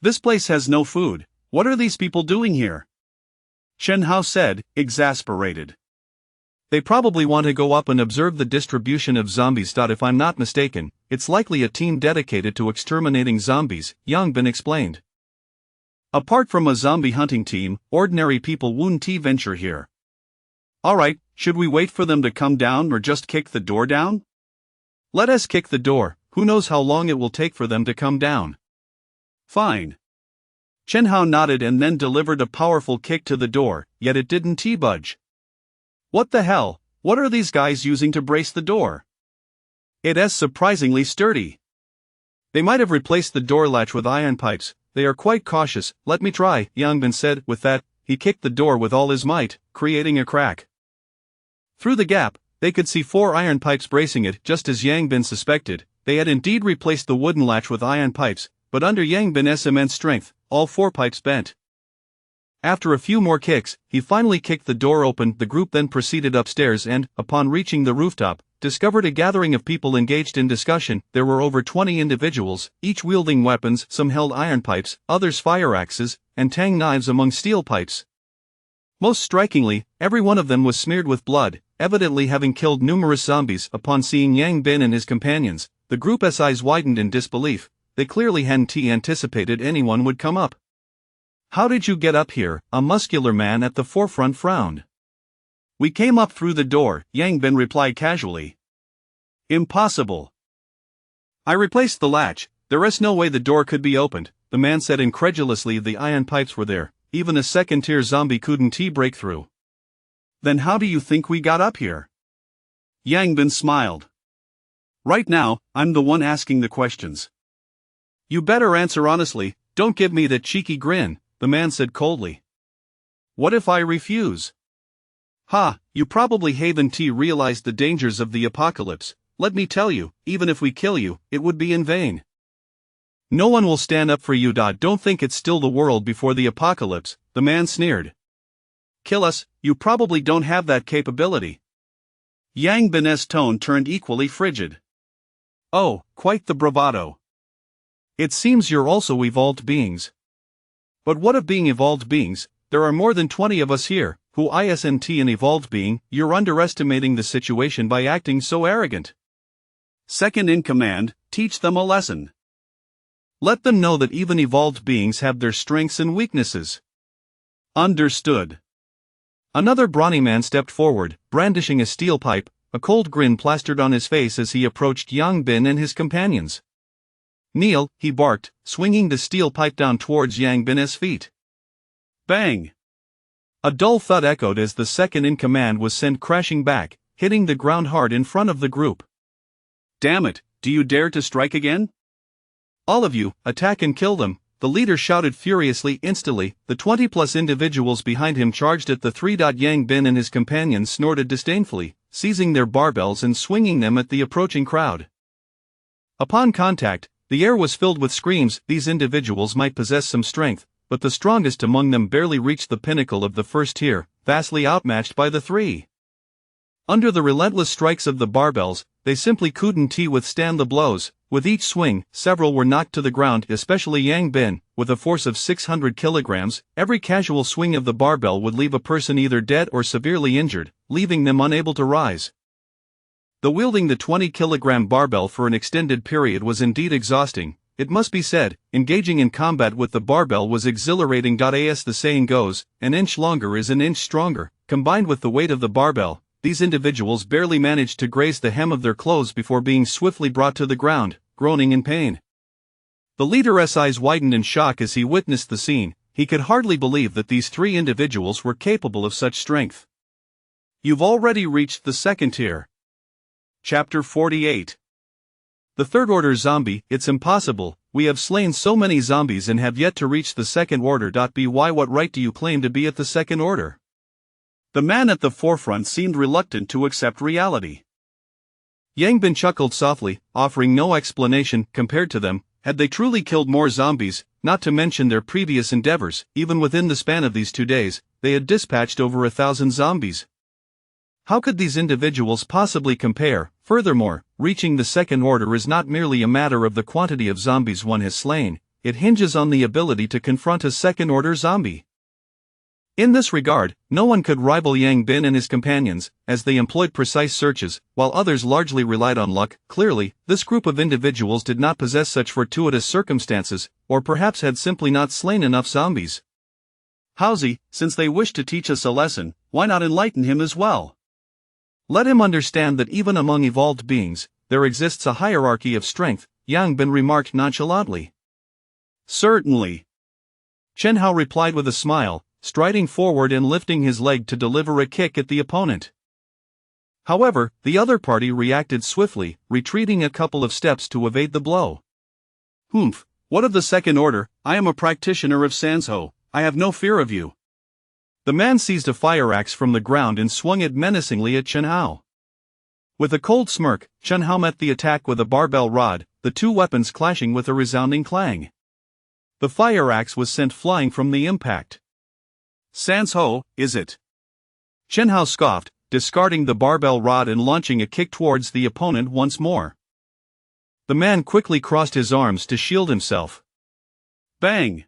[SPEAKER 1] This place has no food. What are these people doing here? Chen Hao said, exasperated. They probably want to go up and observe the distribution of zombies. If I'm not mistaken, it's likely a team dedicated to exterminating zombies, Yang Bin explained. Apart from a zombie hunting team, ordinary people wouldn't venture here. Alright, should we wait for them to come down or just kick the door down? Let us kick the door, who knows how long it will take for them to come down. Fine. Chen Hao nodded and then delivered a powerful kick to the door, yet it didn't budge. What the hell, what are these guys using to brace the door? It's surprisingly sturdy. They might have replaced the door latch with iron pipes. They are quite cautious. Let me try, Yang Bin said. With that, he kicked the door with all his might, creating a crack. Through the gap, they could see 4 iron pipes bracing it. Just as Yang Bin suspected, they had indeed replaced the wooden latch with iron pipes, but under Yang Bin's immense strength, all 4 pipes bent. After a few more kicks, he finally kicked the door open. The group then proceeded upstairs and, upon reaching the rooftop, discovered a gathering of people engaged in discussion. There were over 20 individuals, each wielding weapons. Some held iron pipes, others fire axes, and tang knives among steel pipes. Most strikingly, every one of them was smeared with blood, evidently having killed numerous zombies. Upon seeing Yang Bin and his companions, the group's eyes widened in disbelief. They clearly hadn't anticipated anyone would come up. How did you get up here? A muscular man at the forefront frowned. We came up through the door, Yang Bin replied casually. Impossible. I replaced the latch, there is no way the door could be opened, the man said incredulously. The iron pipes were there, even a second-tier zombie couldn't break through. Then how do you think we got up here? Yang Bin smiled. Right now, I'm the one asking the questions. You better answer honestly, don't give me that cheeky grin, the man said coldly. What if I refuse? Ha, you probably haven't realized the dangers of the apocalypse. Let me tell you, even if we kill you, it would be in vain. No one will stand up for you. Don't think it's still the world before the apocalypse, the man sneered. Kill us, you probably don't have that capability. Yang Bin's tone turned equally frigid. Oh, quite the bravado. It seems you're also evolved beings. But what of being evolved beings? There are more than 20 of us here, who isn't an evolved being. You're underestimating the situation by acting so arrogant. Second in command, teach them a lesson. Let them know that even evolved beings have their strengths and weaknesses. Understood. Another brawny man stepped forward, brandishing a steel pipe. A cold grin plastered on his face as he approached Yang Bin and his companions. Kneel, he barked, swinging the steel pipe down towards Yang Bin's feet. Bang! A dull thud echoed as the second in command was sent crashing back, hitting the ground hard in front of the group. Damn it, do you dare to strike again? All of you, attack and kill them, the leader shouted furiously. Instantly, the 20+ individuals behind him charged at the 3. Yang Bin and his companions snorted disdainfully, seizing their barbells and swinging them at the approaching crowd. Upon contact, The air was filled with screams. These individuals might possess some strength, but the strongest among them barely reached the pinnacle of the first tier, vastly outmatched by the three. Under the relentless strikes of the barbells, they simply couldn't withstand the blows. With each swing, several were knocked to the ground, especially Yang Bin, with a force of 600 kilograms. Every casual swing of the barbell would leave a person either dead or severely injured, leaving them unable to rise. Wielding the 20-kilogram barbell for an extended period was indeed exhausting. It must be said, engaging in combat with the barbell was exhilarating. As the saying goes, an inch longer is an inch stronger. Combined with the weight of the barbell, these individuals barely managed to graze the hem of their clothes before being swiftly brought to the ground, groaning in pain. The leader's eyes widened in shock as he witnessed the scene. He could hardly believe that these three individuals were capable of such strength. You've already reached the second tier. Chapter 48. The Third Order Zombie. It's impossible. We have slain so many zombies and have yet to reach the second order. By what right do you claim to be at the second order? The man at the forefront seemed reluctant to accept reality. Yang Bin chuckled softly, offering no explanation. Compared to them, had they truly killed more zombies, not to mention their previous endeavors, even within the span of these 2 days, they had dispatched over 1,000 zombies. How could these individuals possibly compare? Furthermore, reaching the second order is not merely a matter of the quantity of zombies one has slain, it hinges on the ability to confront a second-order zombie. In this regard, no one could rival Yang Bin and his companions, as they employed precise searches, while others largely relied on luck. Clearly, this group of individuals did not possess such fortuitous circumstances, or perhaps had simply not slain enough zombies. Housie, since they wish to teach us a lesson, why not enlighten him as well? Let him understand that even among evolved beings, there exists a hierarchy of strength, Yang Bin remarked nonchalantly. Certainly. Chen Hao replied with a smile, striding forward and lifting his leg to deliver a kick at the opponent. However, the other party reacted swiftly, retreating a couple of steps to evade the blow. Humph, what of the second order? I am a practitioner of Sanzhou, I have no fear of you. The man seized a fire axe from the ground and swung it menacingly at Chen Hao. With a cold smirk, Chen Hao met the attack with a barbell rod, the two weapons clashing with a resounding clang. The fire axe was sent flying from the impact. Sanzhou, is it? Chen Hao scoffed, discarding the barbell rod and launching a kick towards the opponent once more. The man quickly crossed his arms to shield himself. Bang!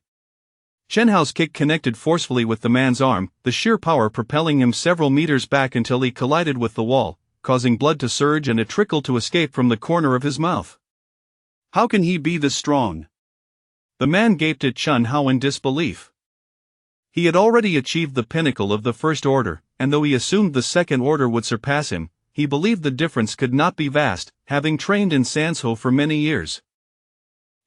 [SPEAKER 1] Chen Hao's kick connected forcefully with the man's arm, the sheer power propelling him several meters back until he collided with the wall, causing blood to surge and a trickle to escape from the corner of his mouth. How can he be this strong? The man gaped at Chen Hao in disbelief. He had already achieved the pinnacle of the first order, and though he assumed the second order would surpass him, he believed the difference could not be vast, having trained in Sanzhou for many years.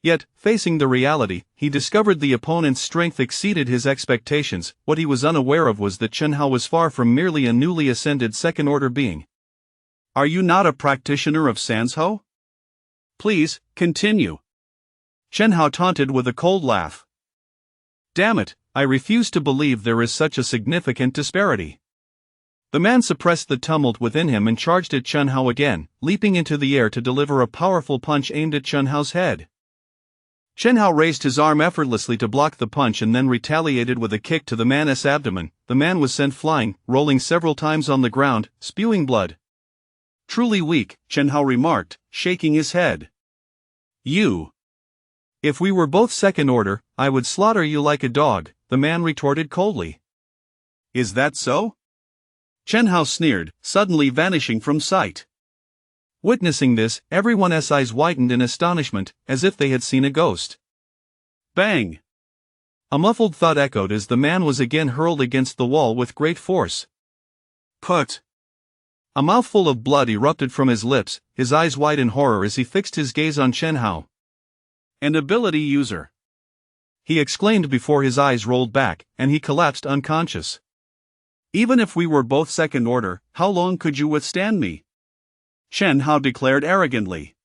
[SPEAKER 1] Yet, facing the reality, he discovered the opponent's strength exceeded his expectations. What he was unaware of was that Chen Hao was far from merely a newly ascended second-order being. Are you not a practitioner of Sanzhou? Please, continue. Chen Hao taunted with a cold laugh. Damn it, I refuse to believe there is such a significant disparity. The man suppressed the tumult within him and charged at Chen Hao again, leaping into the air to deliver a powerful punch aimed at Chen Hao's head. Chen Hao raised his arm effortlessly to block the punch and then retaliated with a kick to the man's abdomen. The man was sent flying, rolling several times on the ground, spewing blood. Truly weak, Chen Hao remarked, shaking his head. You. If we were both second order, I would slaughter you like a dog, the man retorted coldly. Is that so? Chen Hao sneered, suddenly vanishing from sight. Witnessing this, everyone's eyes widened in astonishment, as if they had seen a ghost. Bang! A muffled thud echoed as the man was again hurled against the wall with great force. Put! A mouthful of blood erupted from his lips, his eyes wide in horror as he fixed his gaze on Chen Hao. An ability user! He exclaimed before his eyes rolled back, and he collapsed unconscious. Even if we were both second order, how long could you withstand me? Chen Hao declared arrogantly.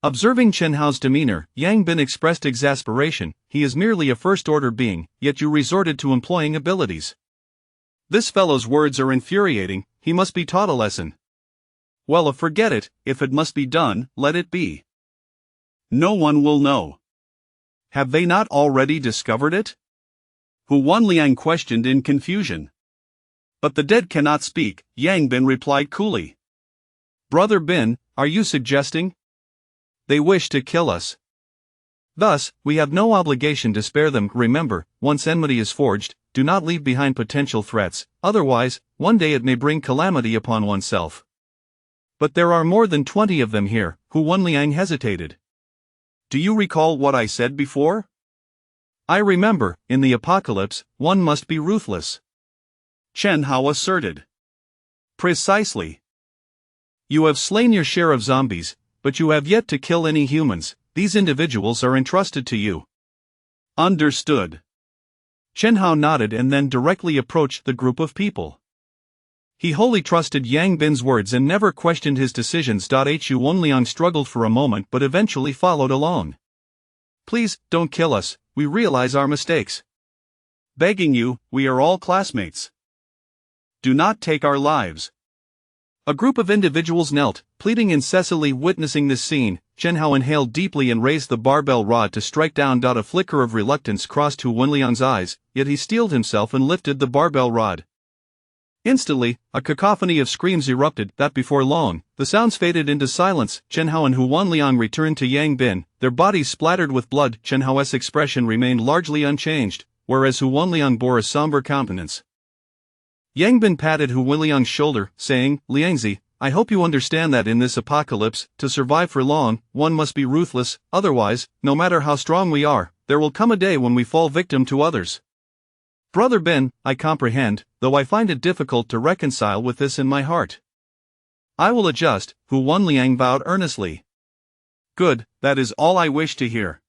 [SPEAKER 1] Observing Chen Hao's demeanor, Yang Bin expressed exasperation. He is merely a first-order being, yet you resorted to employing abilities. This fellow's words are infuriating, he must be taught a lesson. Well, forget it, if it must be done, let it be. No one will know. Have they not already discovered it? Hu Wanliang questioned in confusion. But the dead cannot speak, Yang Bin replied coolly. Brother Bin, are you suggesting? They wish to kill us. Thus, we have no obligation to spare them. Remember, once enmity is forged, do not leave behind potential threats, otherwise, one day it may bring calamity upon oneself. But there are more than 20 of them here, Hu Wanliang hesitated. Do you recall what I said before? I remember, in the apocalypse, one must be ruthless. Chen Hao asserted. Precisely. You have slain your share of zombies, but you have yet to kill any humans. These individuals are entrusted to you. Understood. Chen Hao nodded and then directly approached the group of people. He wholly trusted Yang Bin's words and never questioned his decisions. Hu Wanliang struggled for a moment but eventually followed along. Please, don't kill us, we realize our mistakes. Begging you, we are all classmates. Do not take our lives. A group of individuals knelt, pleading incessantly. Witnessing this scene, Chen Hao inhaled deeply and raised the barbell rod to strike down. A flicker of reluctance crossed Hu Wanliang's eyes, yet he steeled himself and lifted the barbell rod. Instantly, a cacophony of screams erupted. Before long, the sounds faded into silence. Chen Hao and Hu Wanliang returned to Yang Bin, their bodies splattered with blood. Chen Hao's expression remained largely unchanged, whereas Hu Wanliang bore a somber countenance. Yang Bin patted Hu Wanliang's shoulder, saying, Liangzi, I hope you understand that in this apocalypse, to survive for long, one must be ruthless, otherwise, no matter how strong we are, there will come a day when we fall victim to others. Brother Bin, I comprehend, though I find it difficult to reconcile with this in my heart. I will adjust, Hu Wanliang vowed earnestly. Good, that is all I wish to hear.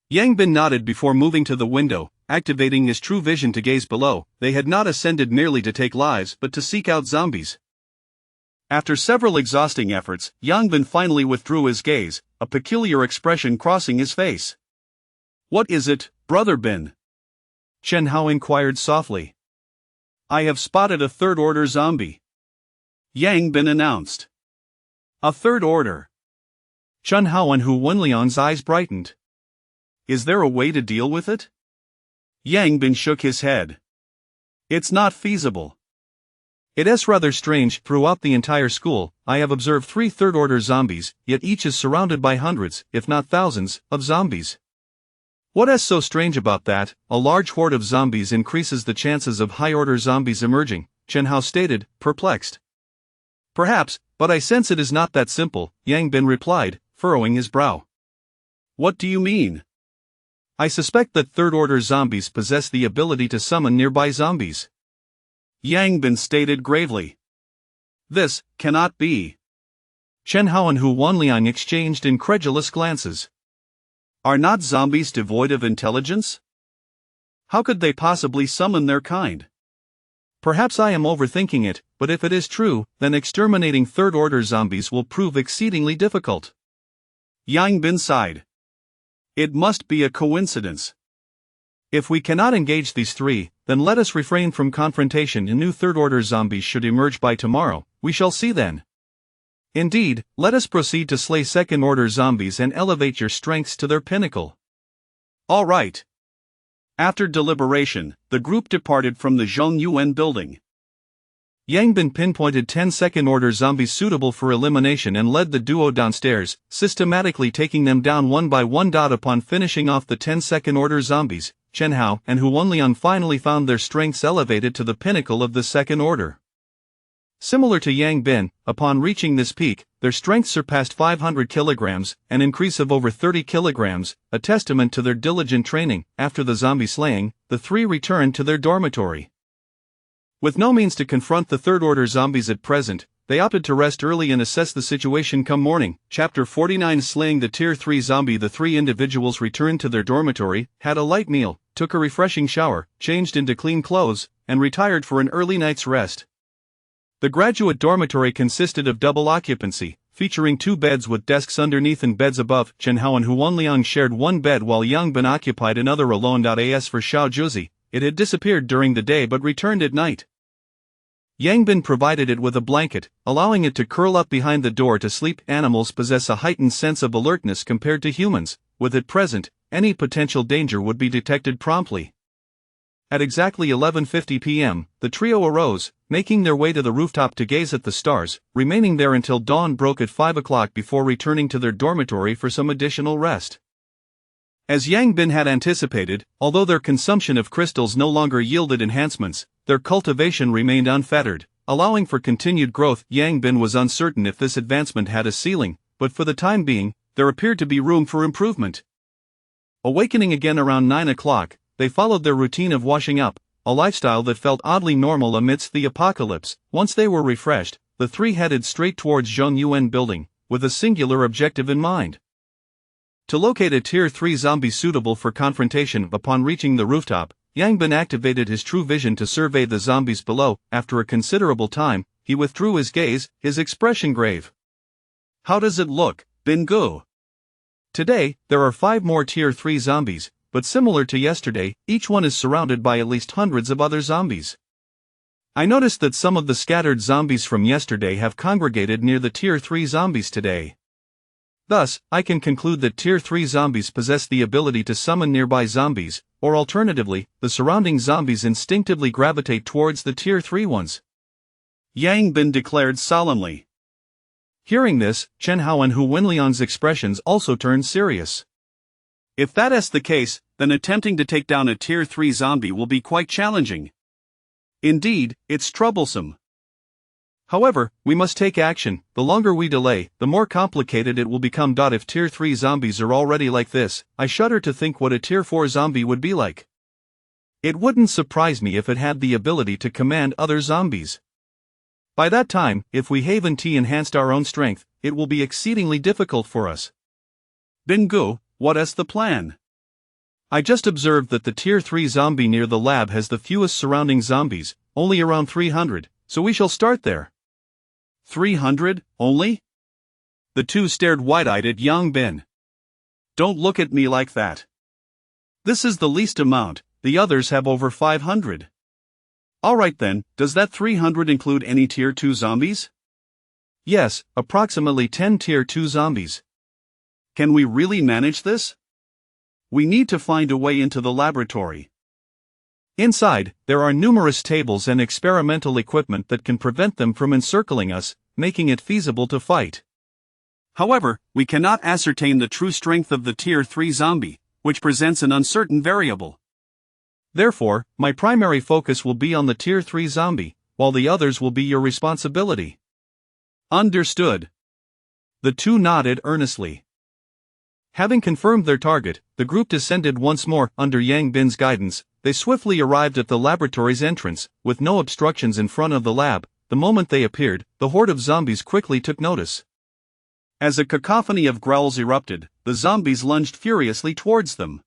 [SPEAKER 1] Yang Bin nodded before moving to the window, activating his true vision to gaze below. They had not ascended merely to take lives but to seek out zombies. After several exhausting efforts, Yang Bin finally withdrew his gaze, a peculiar expression crossing his face. What is it, Brother Bin? Chen Hao inquired softly. I have spotted a third-order zombie. Yang Bin announced. A third order. Chen Hao and Hu Wanliang's eyes brightened. Is there a way to deal with it? Yang Bin shook his head. It's not feasible. It is rather strange. Throughout the entire school, I have observed 3 third-order zombies, yet each is surrounded by hundreds, if not thousands, of zombies. What is so strange about that? A large horde of zombies increases the chances of high-order zombies emerging, Chen Hao stated, perplexed. Perhaps, but I sense it is not that simple, Yang Bin replied, furrowing his brow. What do you mean? I suspect that third-order zombies possess the ability to summon nearby zombies. Yang Bin stated gravely. This cannot be. Chen Hao and Hu Wanliang exchanged incredulous glances. Are not zombies devoid of intelligence? How could they possibly summon their kind? Perhaps I am overthinking it, but if it is true, then exterminating third-order zombies will prove exceedingly difficult. Yang Bin sighed. It must be a coincidence. If we cannot engage these 3, then let us refrain from confrontation and new third-order zombies should emerge by tomorrow, we shall see then. Indeed, let us proceed to slay second-order zombies and elevate your strengths to their pinnacle. All right. After deliberation, the group departed from the Zhongyuan building. Yang Bin pinpointed 10 second-order zombies suitable for elimination and led the duo downstairs, systematically taking them down one by one. Upon finishing off the 10 second-order zombies, Chen Hao and Hu Wanliang finally found their strengths elevated to the pinnacle of the second order. Similar to Yang Bin, upon reaching this peak, their strength surpassed 500 kilograms, an increase of over 30 kilograms, a testament to their diligent training. After the zombie slaying, the 3 returned to their dormitory. With no means to confront the third-order zombies at present, they opted to rest early and assess the situation come morning. Chapter 49 Slaying the Tier 3 Zombie. The 3 individuals returned to their dormitory, had a light meal, took a refreshing shower, changed into clean clothes, and retired for an early night's rest. The graduate dormitory consisted of double occupancy, featuring 2 beds with desks underneath and beds above. Chen Hao and Hu Wanliang shared one bed while Yang Bin occupied another alone. As for Xiao Juzi, it had disappeared during the day but returned at night. Yang Bin provided it with a blanket, allowing it to curl up behind the door to sleep. Animals possess a heightened sense of alertness compared to humans. With it present, any potential danger would be detected promptly. At exactly 11:50 p.m., the trio arose, making their way to the rooftop to gaze at the stars, remaining there until dawn broke at 5 o'clock before returning to their dormitory for some additional rest. As Yang Bin had anticipated, although their consumption of crystals no longer yielded enhancements, their cultivation remained unfettered, allowing for continued growth. Yang Bin was uncertain if this advancement had a ceiling, but for the time being, there appeared to be room for improvement. Awakening again around 9 o'clock, they followed their routine of washing up, a lifestyle that felt oddly normal amidst the apocalypse. Once they were refreshed, the three headed straight towards Zhongyuan building, with a singular objective in mind: to locate a Tier 3 zombie suitable for confrontation. Upon reaching the rooftop, Yang Bin activated his true vision to survey the zombies below. After a considerable time, he withdrew his gaze, his expression grave. "How does it look, Bin Gu?" "Today, there are 5 more Tier 3 zombies, but similar to yesterday, each one is surrounded by at least hundreds of other zombies. I noticed that some of the scattered zombies from yesterday have congregated near the Tier 3 zombies today. Thus, I can conclude that Tier 3 zombies possess the ability to summon nearby zombies, or alternatively, the surrounding zombies instinctively gravitate towards the Tier 3 ones," Yang Bin declared solemnly. Hearing this, Chen Hao and Hu Wenliang's expressions also turned serious. "If that is the case, then attempting to take down a Tier 3 zombie will be quite challenging. Indeed, it's troublesome. However, we must take action. The longer we delay, the more complicated it will become. If Tier 3 zombies are already like this, I shudder to think what a Tier 4 zombie would be like. It wouldn't surprise me if it had the ability to command other zombies. By that time, if we haven't enhanced our own strength, it will be exceedingly difficult for us. Bin Gu, what is the plan?" "I just observed that the Tier 3 zombie near the lab has the fewest surrounding zombies, only around 300, so we shall start there." 300, only? The two stared wide-eyed at Yang Bin. "Don't look at me like that. This is the least amount, the others have over 500. Alright then, does that 300 include any Tier 2 zombies?" "Yes, approximately 10 Tier 2 zombies." "Can we really manage this? We need to find a way into the laboratory." "Inside, there are numerous tables and experimental equipment that can prevent them from encircling us, making it feasible to fight. However, we cannot ascertain the true strength of the Tier 3 zombie, which presents an uncertain variable. Therefore, my primary focus will be on the Tier 3 zombie, while the others will be your responsibility." "Understood." The two nodded earnestly. Having confirmed their target, the group descended once more. Under Yang Bin's guidance, they swiftly arrived at the laboratory's entrance, with no obstructions in front of the lab. The moment they appeared, the horde of zombies quickly took notice. As a cacophony of growls erupted, the zombies lunged furiously towards them.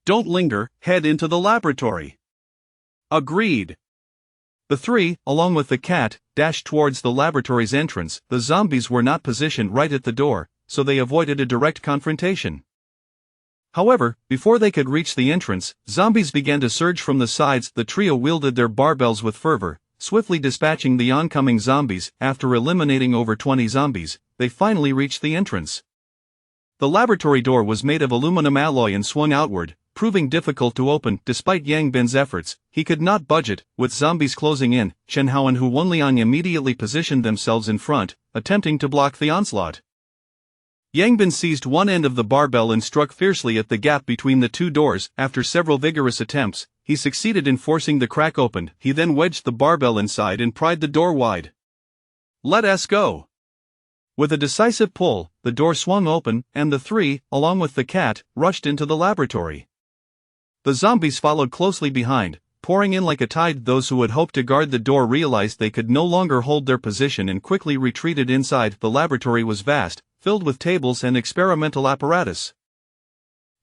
[SPEAKER 1] "Don't linger, head into the laboratory." "Agreed." The three, along with the cat, dashed towards the laboratory's entrance. The zombies were not positioned right at the door, so they avoided a direct confrontation. However, before they could reach the entrance, zombies began to surge from the sides. The trio wielded their barbells with fervor, swiftly dispatching the oncoming zombies. After eliminating over 20 zombies, they finally reached the entrance. The laboratory door was made of aluminum alloy and swung outward, proving difficult to open. Despite Yang Bin's efforts, he could not budge it. With zombies closing in, Chen Hao and Hu Wenliang immediately positioned themselves in front, attempting to block the onslaught. Yang Bin seized one end of the barbell and struck fiercely at the gap between the two doors. After several vigorous attempts, he succeeded in forcing the crack open. He then wedged the barbell inside and pried the door wide. "Let us go." With a decisive pull, the door swung open, and the three, along with the cat, rushed into the laboratory. The zombies followed closely behind, pouring in like a tide. Those who had hoped to guard the door realized they could no longer hold their position and quickly retreated inside. The laboratory was vast, filled with tables and experimental apparatus.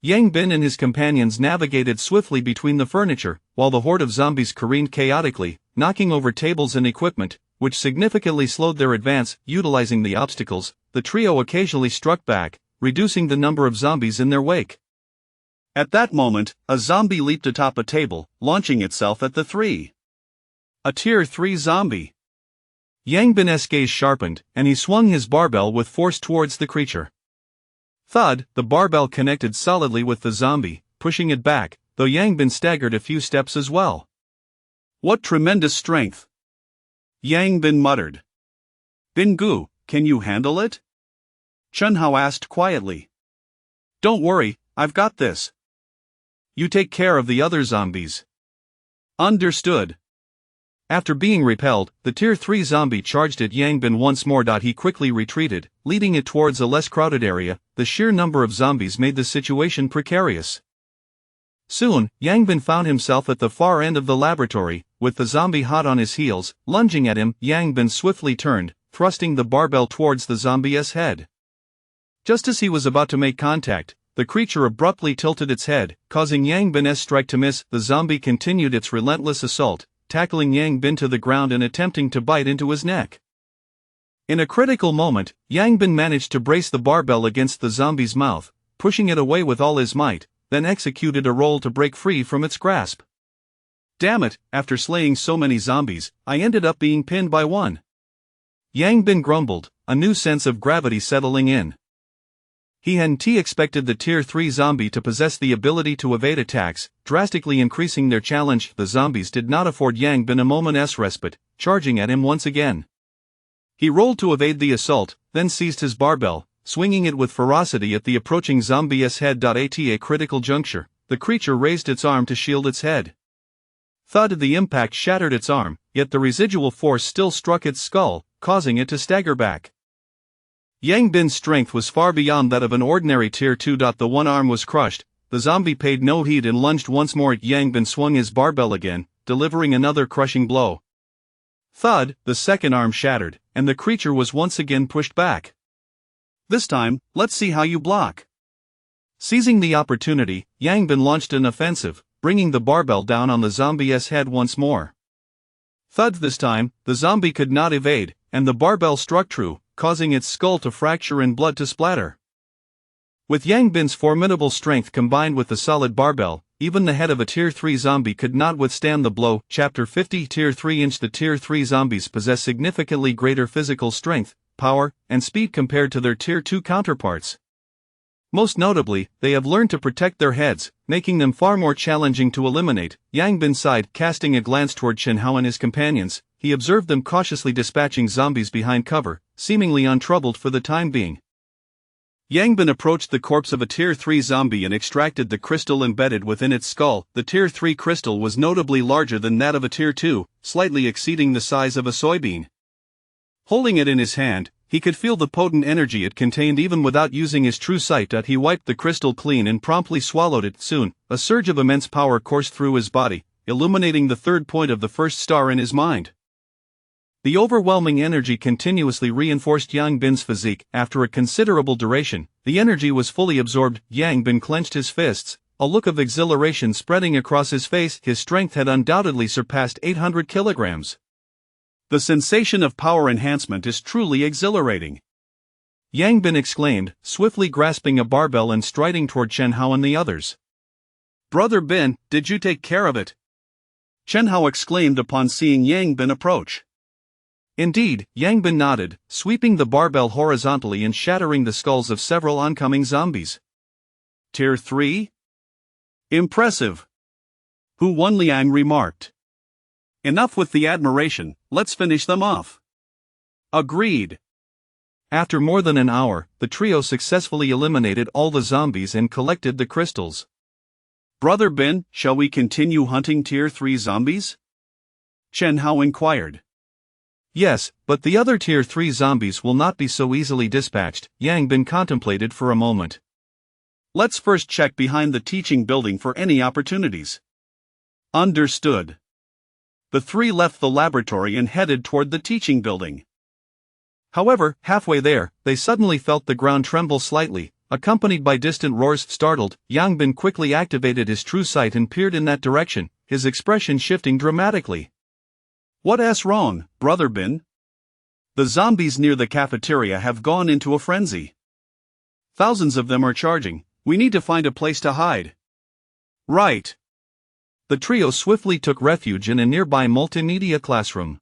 [SPEAKER 1] Yang Bin and his companions navigated swiftly between the furniture, while the horde of zombies careened chaotically, knocking over tables and equipment, which significantly slowed their advance. Utilizing the obstacles, the trio occasionally struck back, reducing the number of zombies in their wake. At that moment, a zombie leaped atop a table, launching itself at the three. A Tier 3 zombie. Yang Bin's gaze sharpened, and he swung his barbell with force towards the creature. Thud, the barbell connected solidly with the zombie, pushing it back, though Yang Bin staggered a few steps as well. What tremendous strength! Yang Bin muttered. Bin Gu, can you handle it? Chen Hao asked quietly. Don't worry, I've got this. You take care of the other zombies. Understood. After being repelled, the Tier 3 zombie charged at Yang Bin once more. He quickly retreated, leading it towards a less crowded area. The sheer number of zombies made the situation precarious. Soon, Yang Bin found himself at the far end of the laboratory, with the zombie hot on his heels, lunging at him. Yang Bin swiftly turned, thrusting the barbell towards the zombie's head. Just as he was about to make contact, the creature abruptly tilted its head, causing Yang Bin's strike to miss. The zombie continued its relentless assault, tackling Yang Bin to the ground and attempting to bite into his neck. In a critical moment, Yang Bin managed to brace the barbell against the zombie's mouth, pushing it away with all his might, then executed a roll to break free from its grasp. Damn it, after slaying so many zombies, I ended up being pinned by one. Yang Bin grumbled, a new sense of gravity settling in. He hadn't expected the Tier 3 zombie to possess the ability to evade attacks, drastically increasing their challenge. The zombies did not afford Yang Bin a moment's respite, charging at him once again. He rolled to evade the assault, then seized his barbell, swinging it with ferocity at the approaching zombie's head. At a critical juncture, the creature raised its arm to shield its head. Thud, the impact shattered its arm, yet the residual force still struck its skull, causing it to stagger back. Yang Bin's strength was far beyond that of an ordinary Tier 2. The one arm was crushed. The zombie paid no heed and lunged once more. Yang Bin swung his barbell again, delivering another crushing blow. Thud, the second arm shattered, and the creature was once again pushed back. This time, let's see how you block. Seizing the opportunity, Yang Bin launched an offensive, bringing the barbell down on the zombie's head once more. Thud, this time, the zombie could not evade, and the barbell struck true, causing its skull to fracture and blood to splatter. With Yang Bin's formidable strength combined with the solid barbell, even the head of a Tier 3 zombie could not withstand the blow. Chapter 50 Tier 3 The Tier 3 zombies possess significantly greater physical strength, power, and speed compared to their Tier 2 counterparts. Most notably, they have learned to protect their heads, making them far more challenging to eliminate. Yang Bin sighed, casting a glance toward Chen Hao and his companions. He observed them cautiously dispatching zombies behind cover, seemingly untroubled for the time being. Yang Bin approached the corpse of a Tier 3 zombie and extracted the crystal embedded within its skull. The Tier 3 crystal was notably larger than that of a Tier 2, slightly exceeding the size of a soybean. Holding it in his hand, he could feel the potent energy it contained even without using his true sight. He wiped the crystal clean and promptly swallowed it. Soon, a surge of immense power coursed through his body, illuminating the third point of the first star in his mind. The overwhelming energy continuously reinforced Yang Bin's physique. After a considerable duration, the energy was fully absorbed. Yang Bin clenched his fists, a look of exhilaration spreading across his face. His strength had undoubtedly surpassed 800 kilograms. The sensation of power enhancement is truly exhilarating. Yang Bin exclaimed, swiftly grasping a barbell and striding toward Chen Hao and the others. Brother Bin, did you take care of it? Chen Hao exclaimed upon seeing Yang Bin approach. Indeed, Yang Bin nodded, sweeping the barbell horizontally and shattering the skulls of several oncoming zombies. Tier 3? Impressive. Hu Wenliang remarked. Enough with the admiration, let's finish them off. Agreed. After more than an hour, the trio successfully eliminated all the zombies and collected the crystals. Brother Bin, shall we continue hunting Tier 3 zombies? Chen Hao inquired. Yes, but the other Tier 3 zombies will not be so easily dispatched. Yang Bin contemplated for a moment. Let's first check behind the teaching building for any opportunities. Understood. The three left the laboratory and headed toward the teaching building. However, halfway there, they suddenly felt the ground tremble slightly, accompanied by distant roars. Startled, Yang Bin quickly activated his true sight and peered in that direction, his expression shifting dramatically. What's wrong, Brother Bin? The zombies near the cafeteria have gone into a frenzy. Thousands of them are charging. We need to find a place to hide. Right. The trio swiftly took refuge in a nearby multimedia classroom.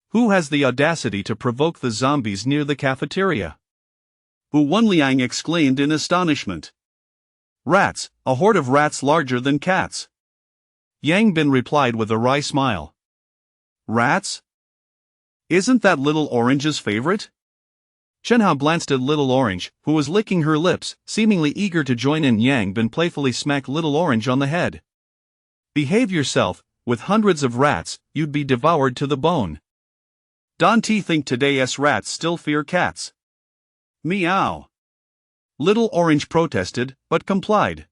[SPEAKER 1] Who has the audacity to provoke the zombies near the cafeteria? Hu Wenliang exclaimed in astonishment. Rats, a horde of rats larger than cats. Yang Bin replied with a wry smile. Rats? Isn't that Little Orange's favorite? Chen Hao glanced at Little Orange, who was licking her lips, seemingly eager to join in. Yang Bin playfully smacked Little Orange on the head. Behave yourself, with hundreds of rats, you'd be devoured to the bone. Don't think today's rats still fear cats? Meow. Little Orange protested, but complied.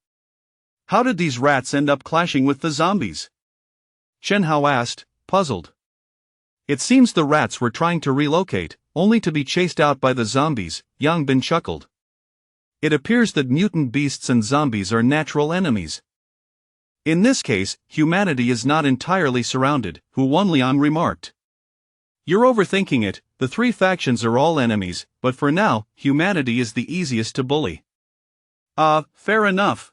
[SPEAKER 1] How did these rats end up clashing with the zombies? Chen Hao asked, puzzled. It seems the rats were trying to relocate, only to be chased out by the zombies, Yang Bin chuckled. It appears that mutant beasts and zombies are natural enemies. In this case, humanity is not entirely surrounded, Hu Wenliang remarked. You're overthinking it, the three factions are all enemies, but for now, humanity is the easiest to bully. Fair enough.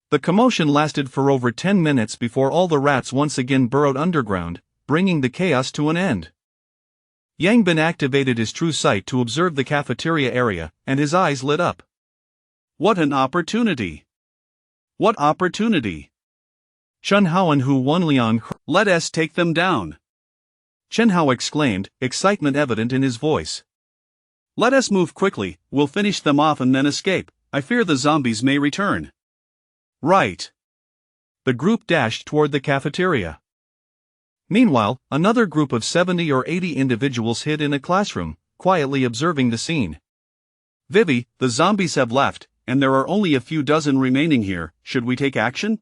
[SPEAKER 1] The commotion lasted for over 10 minutes before all the rats once again burrowed underground, bringing the chaos to an end. Yang Bin activated his true sight to observe the cafeteria area, and his eyes lit up. What an opportunity! What opportunity! Chen Hao and Hu Wenliang, let us take them down! Chen Hao exclaimed, excitement evident in his voice. Let us move quickly, we'll finish them off and then escape. I fear the zombies may return. Right. The group dashed toward the cafeteria. Meanwhile, another group of 70 or 80 individuals hid in a classroom, quietly observing the scene. Vivi, the zombies have left, and there are only a few dozen remaining here. Should we take action?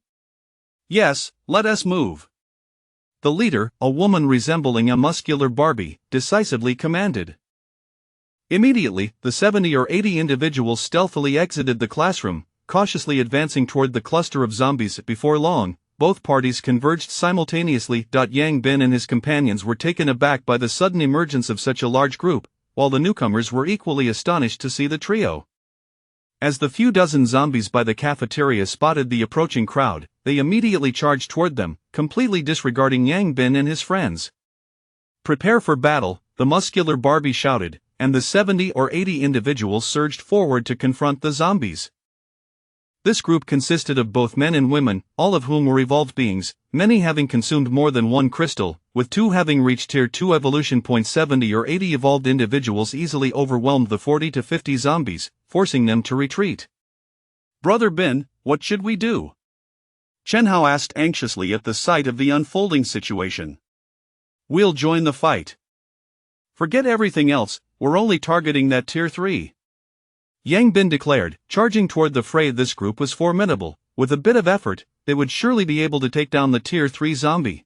[SPEAKER 1] Yes, let us move. The leader, a woman resembling a muscular Barbie, decisively commanded. Immediately, the 70 or 80 individuals stealthily exited the classroom, cautiously advancing toward the cluster of zombies. Before long, both parties converged simultaneously. Yang Bin and his companions were taken aback by the sudden emergence of such a large group, while the newcomers were equally astonished to see the trio. As the few dozen zombies by the cafeteria spotted the approaching crowd, they immediately charged toward them, completely disregarding Yang Bin and his friends. Prepare for battle, the muscular Barbie shouted, and the 70 or 80 individuals surged forward to confront the zombies. This group consisted of both men and women, all of whom were evolved beings, many having consumed more than one crystal, with 2 having reached Tier 2 evolution. 70 or 80 evolved individuals easily overwhelmed the 40 to 50 zombies, forcing them to retreat. Brother Bin, what should we do? Chen Hao asked anxiously at the sight of the unfolding situation. We'll join the fight. Forget everything else, we're only targeting that Tier 3. Yang Bin declared, charging toward the fray. This group was formidable. With a bit of effort, they would surely be able to take down the Tier 3 zombie.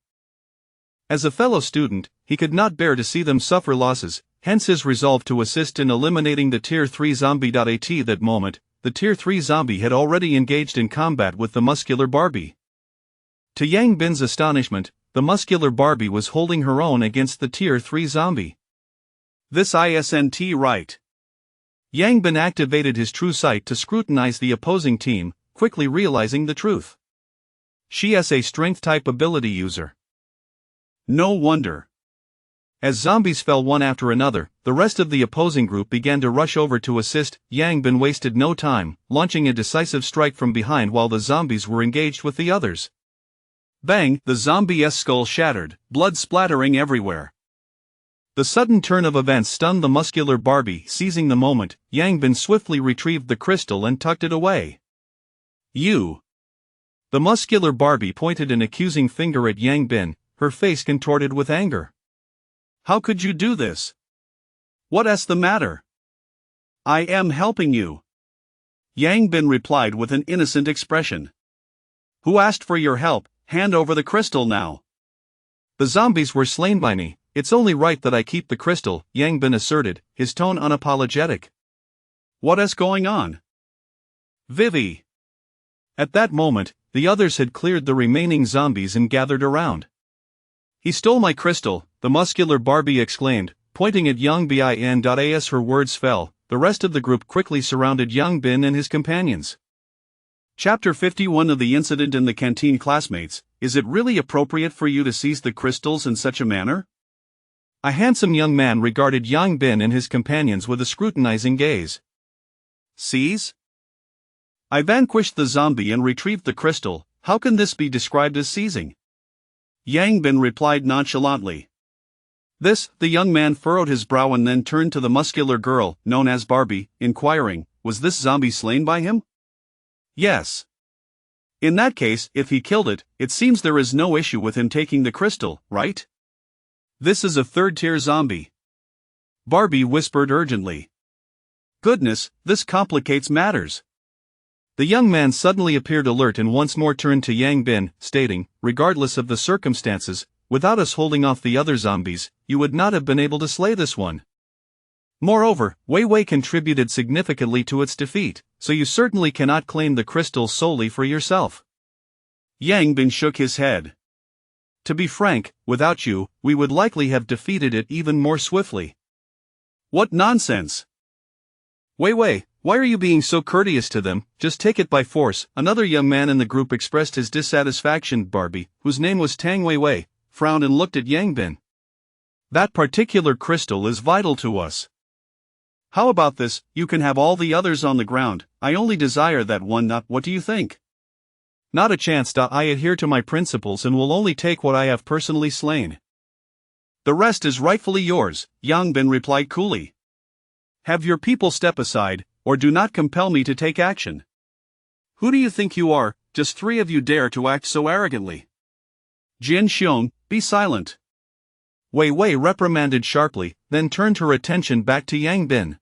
[SPEAKER 1] As a fellow student, he could not bear to see them suffer losses, hence his resolve to assist in eliminating the Tier 3 zombie. At that moment, the Tier 3 zombie had already engaged in combat with the muscular Barbie. To Yang Bin's astonishment, the muscular Barbie was holding her own against the Tier 3 zombie. This isn't right. Yang Bin activated his true sight to scrutinize the opposing team, quickly realizing the truth. She is a strength-type ability user. No wonder. As zombies fell one after another, the rest of the opposing group began to rush over to assist. Yang Bin wasted no time, launching a decisive strike from behind while the zombies were engaged with the others. Bang! The zombie's skull shattered, blood splattering everywhere. The sudden turn of events stunned the muscular Barbie. Seizing the moment, Yang Bin swiftly retrieved the crystal and tucked it away. You! The muscular Barbie pointed an accusing finger at Yang Bin, her face contorted with anger. How could you do this? What's the matter? I am helping you. Yang Bin replied with an innocent expression. Who asked for your help? Hand over the crystal now. The zombies were slain by me. It's only right that I keep the crystal, Yang Bin asserted, his tone unapologetic. What is going on? Vivi. At that moment, the others had cleared the remaining zombies and gathered around. He stole my crystal, the muscular Barbie exclaimed, pointing at Yang Bin. As her words fell, the rest of the group quickly surrounded Yang Bin and his companions. Chapter 51 of the incident in the canteen. Classmates, is it really appropriate for you to seize the crystals in such a manner? A handsome young man regarded Yang Bin and his companions with a scrutinizing gaze. Seize? I vanquished the zombie and retrieved the crystal, how can this be described as seizing? Yang Bin replied nonchalantly. The young man furrowed his brow and then turned to the muscular girl, known as Barbie, inquiring, was this zombie slain by him? Yes. In that case, if he killed it, it seems there is no issue with him taking the crystal, right? This is a third-tier zombie. Barbie whispered urgently. Goodness, this complicates matters. The young man suddenly appeared alert and once more turned to Yang Bin, stating, regardless of the circumstances, without us holding off the other zombies, you would not have been able to slay this one. Moreover, Wei Wei contributed significantly to its defeat, so you certainly cannot claim the crystal solely for yourself. Yang Bin shook his head. To be frank, without you, we would likely have defeated it even more swiftly. What nonsense! Wei Wei, why are you being so courteous to them? Just take it by force. Another young man in the group expressed his dissatisfaction. Barbie, whose name was Tang Wei Wei, frowned and looked at Yang Bin. That particular crystal is vital to us. How about this, you can have all the others on the ground, I only desire that one. What do you think? Not a chance. I adhere to my principles and will only take what I have personally slain. The rest is rightfully yours, Yang Bin replied coolly. Have your people step aside, or do not compel me to take action. Who do you think you are, just 3 of you dare to act so arrogantly? Jin Xiong, be silent. Wei Wei reprimanded sharply, then turned her attention back to Yang Bin.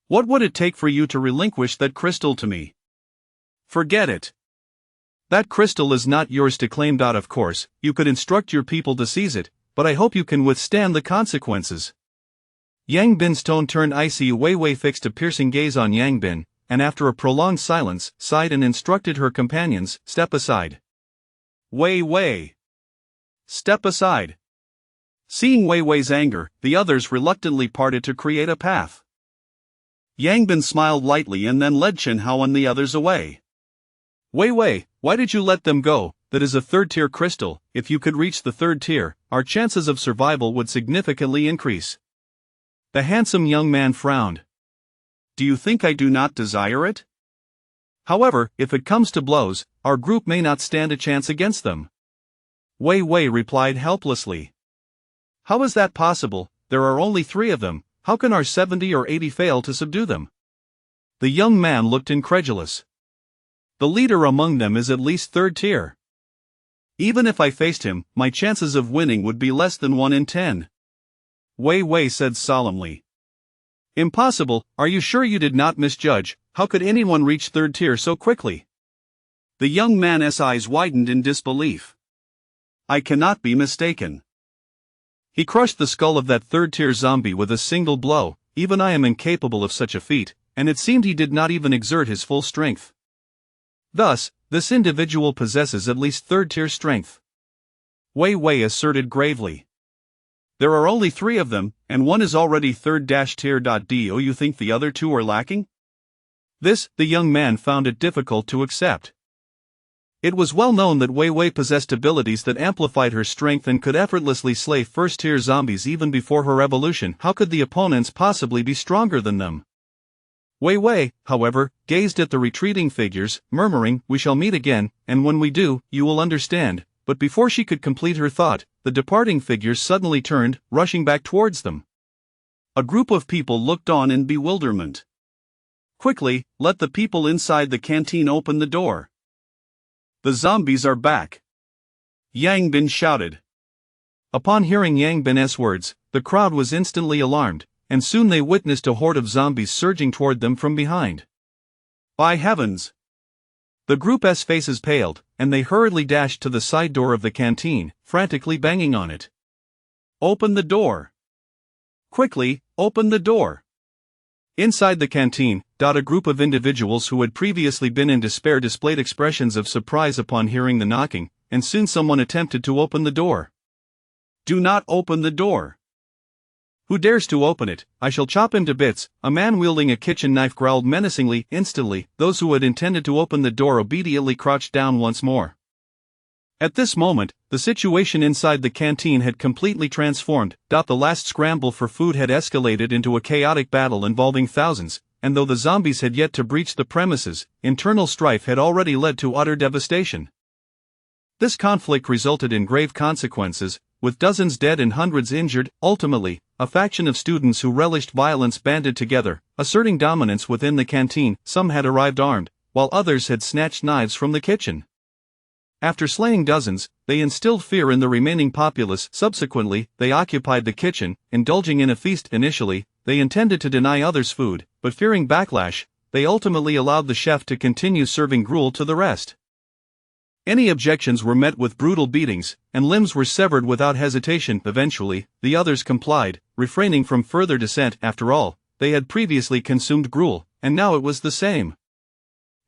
[SPEAKER 1] What would it take for you to relinquish that crystal to me? Forget it. That crystal is not yours to claim. Of course, you could instruct your people to seize it, but I hope you can withstand the consequences. Yang Bin's tone turned icy. Wei Wei fixed a piercing gaze on Yang Bin, and after a prolonged silence, sighed and instructed her companions, step aside. Wei Wei! Step aside! Seeing Wei Wei's anger, the others reluctantly parted to create a path. Yang Bin smiled lightly and then led Chen Hao and the others away. Wei Wei, why did you let them go? That is a third-tier crystal. If you could reach the third tier, our chances of survival would significantly increase. The handsome young man frowned. Do you think I do not desire it? However, if it comes to blows, our group may not stand a chance against them. Wei Wei replied helplessly. How is that possible? There are only 3 of them. How can our 70 or 80 fail to subdue them? The young man looked incredulous. The leader among them is at least third tier. Even if I faced him, my chances of winning would be less than 1 in 10. Wei Wei said solemnly. Impossible, are you sure you did not misjudge? How could anyone reach third tier so quickly? The young man's eyes widened in disbelief. I cannot be mistaken. He crushed the skull of that third-tier zombie with a single blow. Even I am incapable of such a feat, and it seemed he did not even exert his full strength. Thus, this individual possesses at least third-tier strength. Wei Wei asserted gravely. There are only 3 of them, and one is already third-tier. Do you think the other 2 are lacking? The young man found it difficult to accept. It was well known that Wei Wei possessed abilities that amplified her strength and could effortlessly slay first-tier zombies even before her evolution. How could the opponents possibly be stronger than them? Wei Wei, however, gazed at the retreating figures, murmuring, we shall meet again, and when we do, you will understand. But before she could complete her thought, the departing figures suddenly turned, rushing back towards them. A group of people looked on in bewilderment. Quickly, let the people inside the canteen open the door. The zombies are back. Yang Bin shouted. Upon hearing Yang Bin's words, the crowd was instantly alarmed, and soon they witnessed a horde of zombies surging toward them from behind. By heavens! The group's faces paled, and they hurriedly dashed to the side door of the canteen, frantically banging on it. Open the door! Quickly, open the door! Inside the canteen, a group of individuals who had previously been in despair displayed expressions of surprise upon hearing the knocking, and soon someone attempted to open the door. Do not open the door! Who dares to open it? I shall chop him to bits, a man wielding a kitchen knife growled menacingly. Instantly, those who had intended to open the door obediently crouched down once more. At this moment, the situation inside the canteen had completely transformed. The last scramble for food had escalated into a chaotic battle involving thousands, and though the zombies had yet to breach the premises, internal strife had already led to utter devastation. This conflict resulted in grave consequences, with dozens dead and hundreds injured. Ultimately, a faction of students who relished violence banded together, asserting dominance within the canteen. Some had arrived armed, while others had snatched knives from the kitchen. After slaying dozens, they instilled fear in the remaining populace. Subsequently, they occupied the kitchen, indulging in a feast. Initially, they intended to deny others food, but fearing backlash, they ultimately allowed the chef to continue serving gruel to the rest. Any objections were met with brutal beatings, and limbs were severed without hesitation. Eventually, the others complied, refraining from further dissent. After all, they had previously consumed gruel, and now it was the same.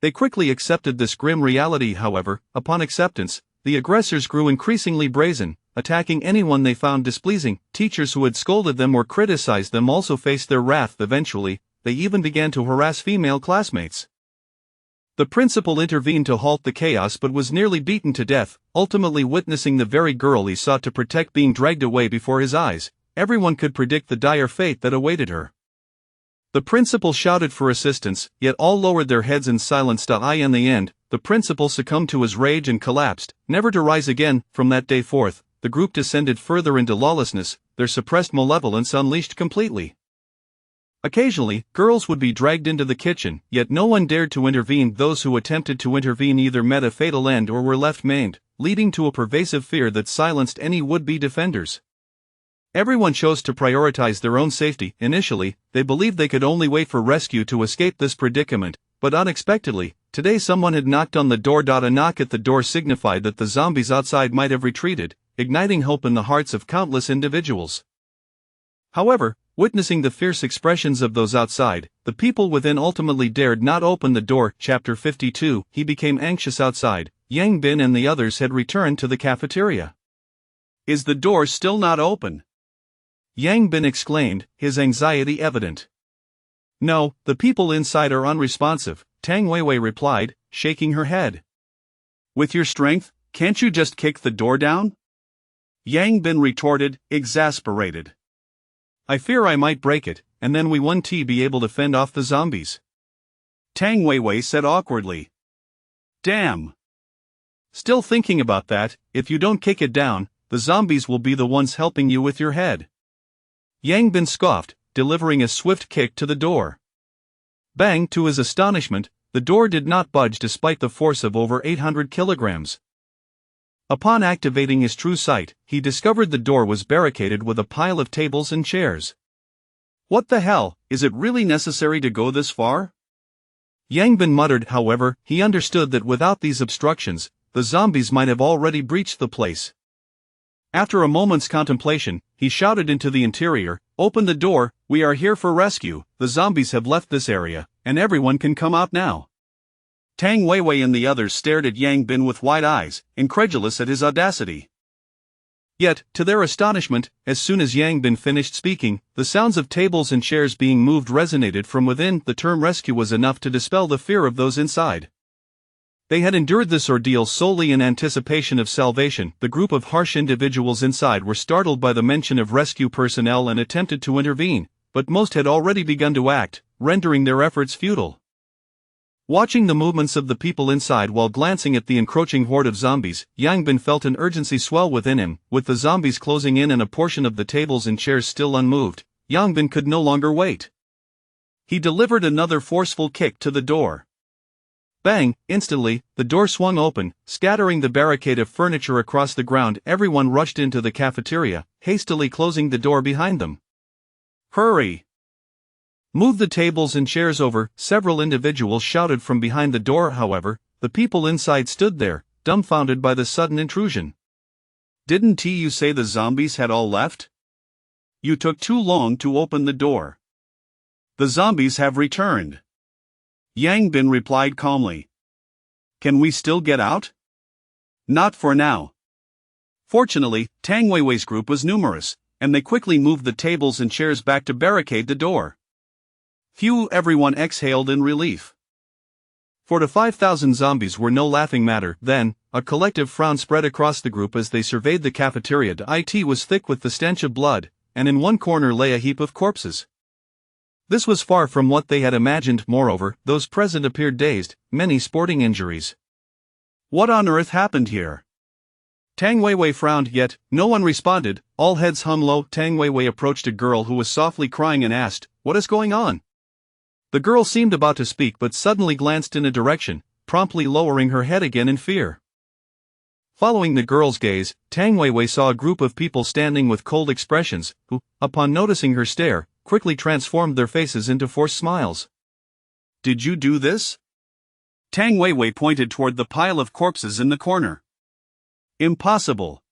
[SPEAKER 1] They quickly accepted this grim reality. However, upon acceptance, the aggressors grew increasingly brazen, attacking anyone they found displeasing. Teachers who had scolded them or criticized them also faced their wrath. Eventually, they even began to harass female classmates. The principal intervened to halt the chaos but was nearly beaten to death, ultimately witnessing the very girl he sought to protect being dragged away before his eyes. Everyone could predict the dire fate that awaited her. The principal shouted for assistance, yet all lowered their heads in silence. In the end, the principal succumbed to his rage and collapsed, never to rise again. From that day forth, the group descended further into lawlessness, their suppressed malevolence unleashed completely. Occasionally, girls would be dragged into the kitchen, yet no one dared to intervene. Those who attempted to intervene either met a fatal end or were left maimed, leading to a pervasive fear that silenced any would-be defenders. Everyone chose to prioritize their own safety. Initially, they believed they could only wait for rescue to escape this predicament, but unexpectedly, today someone had knocked on the door. A knock at the door signified that the zombies outside might have retreated, igniting hope in the hearts of countless individuals. However, witnessing the fierce expressions of those outside, the people within ultimately dared not open the door. Chapter 52. He became anxious outside. Yang Bin and the others had returned to the cafeteria. "Is the door still not open?" Yang Bin exclaimed, his anxiety evident. "No, the people inside are unresponsive," Tang Weiwei replied, shaking her head. "With your strength, can't you just kick the door down?" Yang Bin retorted, exasperated. "I fear I might break it, and then we won't be able to fend off the zombies," Tang Weiwei said awkwardly. "Damn. Still thinking about that? If you don't kick it down, the zombies will be the ones helping you with your head." Yang Bin scoffed, delivering a swift kick to the door. Bang! To his astonishment, the door did not budge despite the force of over 800 kilograms. Upon activating his true sight, he discovered the door was barricaded with a pile of tables and chairs. "What the hell, is it really necessary to go this far?" Yang Bin muttered. However, he understood that without these obstructions, the zombies might have already breached the place. After a moment's contemplation, he shouted into the interior, "Open the door, we are here for rescue, the zombies have left this area, and everyone can come out now." Tang Weiwei and the others stared at Yang Bin with wide eyes, incredulous at his audacity. Yet, to their astonishment, as soon as Yang Bin finished speaking, the sounds of tables and chairs being moved resonated from within. The term rescue was enough to dispel the fear of those inside. They had endured this ordeal solely in anticipation of salvation. The group of harsh individuals inside were startled by the mention of rescue personnel and attempted to intervene, but most had already begun to act, rendering their efforts futile. Watching the movements of the people inside while glancing at the encroaching horde of zombies, Yang Bin felt an urgency swell within him. With the zombies closing in and a portion of the tables and chairs still unmoved, Yang Bin could no longer wait. He delivered another forceful kick to the door. Bang! Instantly, the door swung open, scattering the barricade of furniture across the ground. Everyone rushed into the cafeteria, hastily closing the door behind them. "Hurry! Move the tables and chairs over," several individuals shouted from behind the door. However, the people inside stood there, dumbfounded by the sudden intrusion. "Didn't you say the zombies had all left? You took too long to open the door." "The zombies have returned," Yang Bin replied calmly. "Can we still get out?" "Not for now." Fortunately, Tang Weiwei's group was numerous.
[SPEAKER 2] and they quickly moved the tables and chairs back to barricade the door. Phew, everyone exhaled in relief. 4 to 5,000 zombies were no laughing matter. Then, a collective frown spread across the group as they surveyed the cafeteria. It was thick with the stench of blood, and in one corner lay a heap of corpses. This was far from what they had imagined. Moreover, those present appeared dazed, many sporting injuries. What on earth happened here? Tang Weiwei frowned, yet no one responded. All heads hung low. Tang Weiwei approached a girl who was softly crying and asked, "What is going on?" The girl seemed about to speak but suddenly glanced in a direction, promptly lowering her head again in fear. Following the girl's gaze, Tang Weiwei saw a group of people standing with cold expressions, who, upon noticing her stare, quickly transformed their faces into forced smiles. "Did you do this?" Tang Weiwei pointed toward the pile of corpses in the corner. "Impossible.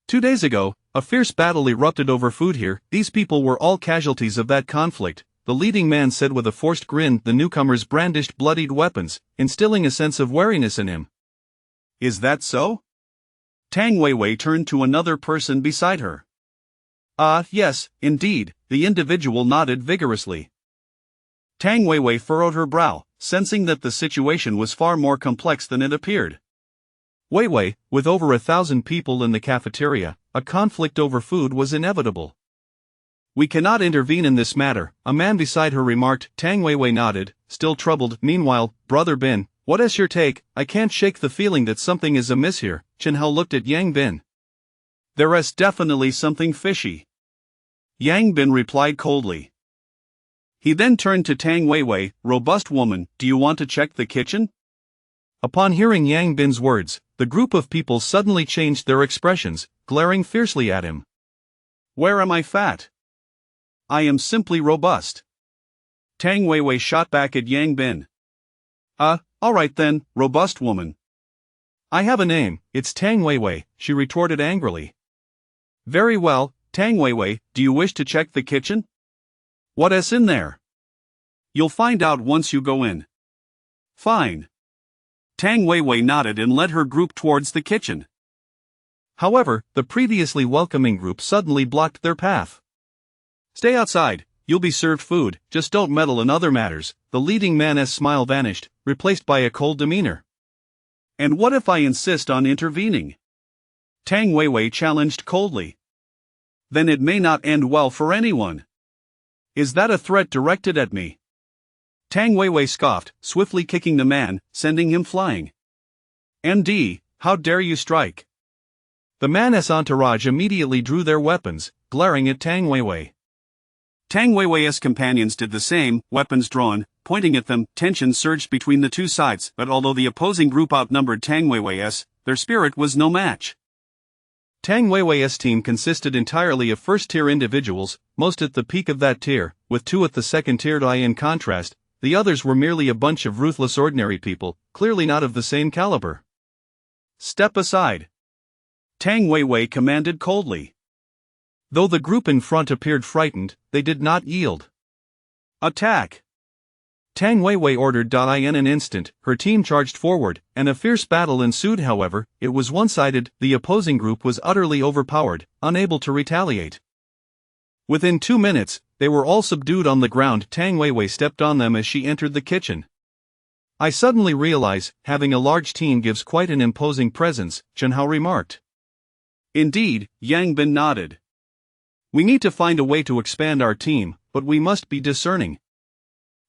[SPEAKER 2] 2 days ago, a fierce battle erupted over food here. These people were all casualties of that conflict," the leading man said with a forced grin. The newcomers brandished bloodied weapons, instilling a sense of wariness in him. "Is that so?" Tang Weiwei turned to another person beside her. Yes, indeed," the individual nodded vigorously. Tang Weiwei furrowed her brow, sensing that the situation was far more complex than it appeared. Weiwei, with over 1,000 people in the cafeteria, a conflict over food was inevitable. "We cannot intervene in this matter," a man beside her remarked. Tang Weiwei nodded, still troubled. "Meanwhile, Brother Bin, what is your take? I can't shake the feeling that something is amiss here." Chen Hao looked at Yang Bin. "There is definitely something fishy," Yang Bin replied coldly. He then turned to Tang Weiwei. "Robust woman, do you want to check the kitchen?" Upon hearing Yang Bin's words, the group of people suddenly changed their expressions, glaring fiercely at him. "Where am I fat? I am simply robust." Tang Weiwei shot back at Yang Bin. Alright then, robust woman." "I have a name, it's Tang Weiwei," she retorted angrily. "Very well, Tang Weiwei, do you wish to check the kitchen?" "What is in there?" "You'll find out once you go in." "Fine." Tang Weiwei nodded and led her group towards the kitchen. However, the previously welcoming group suddenly blocked their path. "Stay outside, you'll be served food, just don't meddle in other matters." The leading man's smile vanished, replaced by a cold demeanor. "And what if I insist on intervening?" Tang Weiwei challenged coldly. "Then it may not end well for anyone." "Is that a threat directed at me?" Tang Weiwei scoffed, swiftly kicking the man, sending him flying. "MD, how dare you strike?" The man's entourage immediately drew their weapons, glaring at Tang Weiwei. Tang Weiwei's companions did the same, weapons drawn, pointing at them. Tension surged between the two sides, but although the opposing group outnumbered Tang Weiwei's, their spirit was no match. Tang Weiwei's team consisted entirely of first-tier individuals, most at the peak of that tier, with 2 at the second tier. In contrast, the others were merely a bunch of ruthless ordinary people, clearly not of the same caliber. "Step aside," Tang Weiwei commanded coldly. Though the group in front appeared frightened, they did not yield. "Attack!" Tang Weiwei ordered. In an instant, her team charged forward, and a fierce battle ensued. However, it was one-sided. The opposing group was utterly overpowered, unable to retaliate. Within 2 minutes, they were all subdued on the ground. Tang Weiwei stepped on them as she entered the kitchen. "I suddenly realize, having a large team gives quite an imposing presence," Chen Hao remarked. "Indeed," Yang Bin nodded. "We need to find a way to expand our team, but we must be discerning.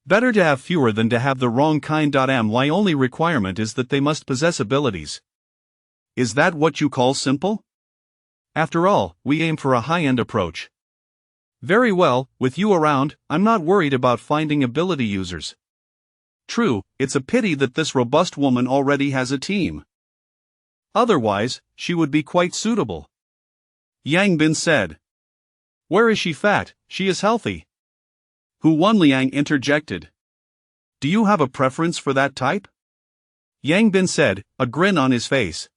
[SPEAKER 2] Better to have fewer than to have the wrong kind. My only requirement is that they must possess abilities." "Is that what you call simple?" "After all, we aim for a high-end approach." "Very well, with you around, I'm not worried about finding ability users." "True, it's a pity that this robust woman already has a team. Otherwise, she would be quite suitable," Yang Bin said. "Where is she fat? She is healthy." Hu Wanliang interjected. "Do you have a preference for that type?" Yang Bin said, a grin on his face.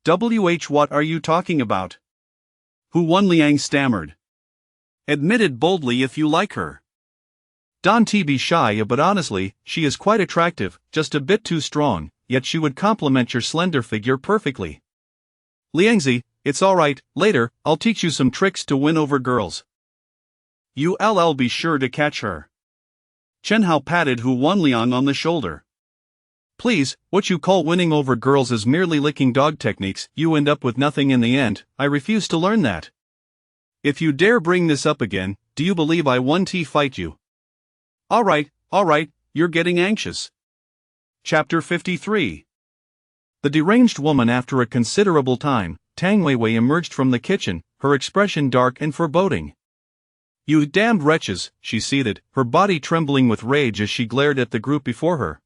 [SPEAKER 2] What are you talking about?" Hu Wanliang stammered. "Admit it boldly if you like her." "Don't be shy, but honestly, she is quite attractive, just a bit too strong, yet she would complement your slender figure perfectly." "Liangzi,
[SPEAKER 1] It's alright, later, I'll teach you some tricks to win over girls. You'll be sure to catch her. Chen Hao patted Hu Wanliang on the shoulder. Please, what you call winning over girls is merely licking dog techniques, you end up with nothing in the end, I refuse to learn that. If you dare bring this up again, do you believe I won't fight you? Alright, you're getting anxious. Chapter 53. The deranged woman. After a considerable time, Tang Weiwei emerged from the kitchen, her expression dark and foreboding. You damned wretches, she seethed, her body trembling with rage as she glared at the group before her.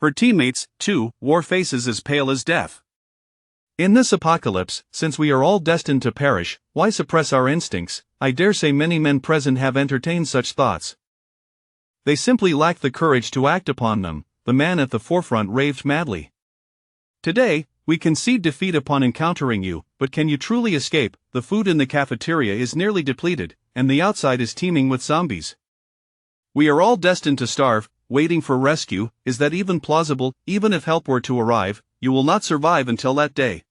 [SPEAKER 1] Her teammates, too, wore faces as pale as death. In this apocalypse, since we are all destined to perish, why suppress our instincts? I dare say many men present have entertained such thoughts. They simply lack the courage to act upon them, the man at the forefront raved madly. Today, we concede defeat upon encountering you, but can you truly escape? The food in the cafeteria is nearly depleted, and the outside is teeming with zombies. We are all destined to starve, waiting for rescue. Is that even plausible? Even if help were to arrive, you will not survive until that day.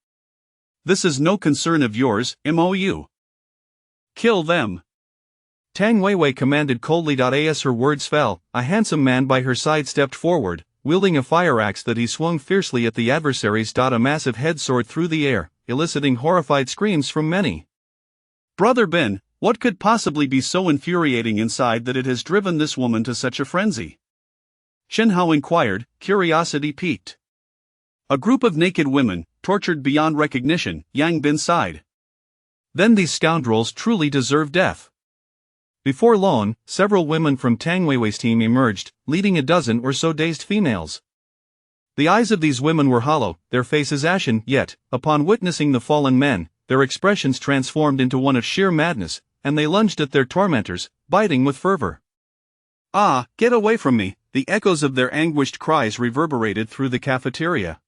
[SPEAKER 1] This is no concern of yours, Mou. Kill them. Tang Weiwei commanded coldly. As her words fell, a handsome man by her side stepped forward, wielding a fire axe that he swung fiercely at the adversaries. A massive head soared through the air, eliciting horrified screams from many. Brother Ben, what could possibly be so infuriating inside that it has driven this woman to such a frenzy? Chen Hao inquired, curiosity piqued. A group of naked women, tortured beyond recognition, Yang Bin sighed. Then these scoundrels truly deserve death. Before long, several women from Tang Weiwei's team emerged, leading a dozen or so dazed females. The eyes of these women were hollow, their faces ashen, yet, upon witnessing the fallen men, their expressions transformed into one of sheer madness, and they lunged at their tormentors, biting with fervor. Ah, get away from me! The echoes of their anguished cries reverberated through the cafeteria.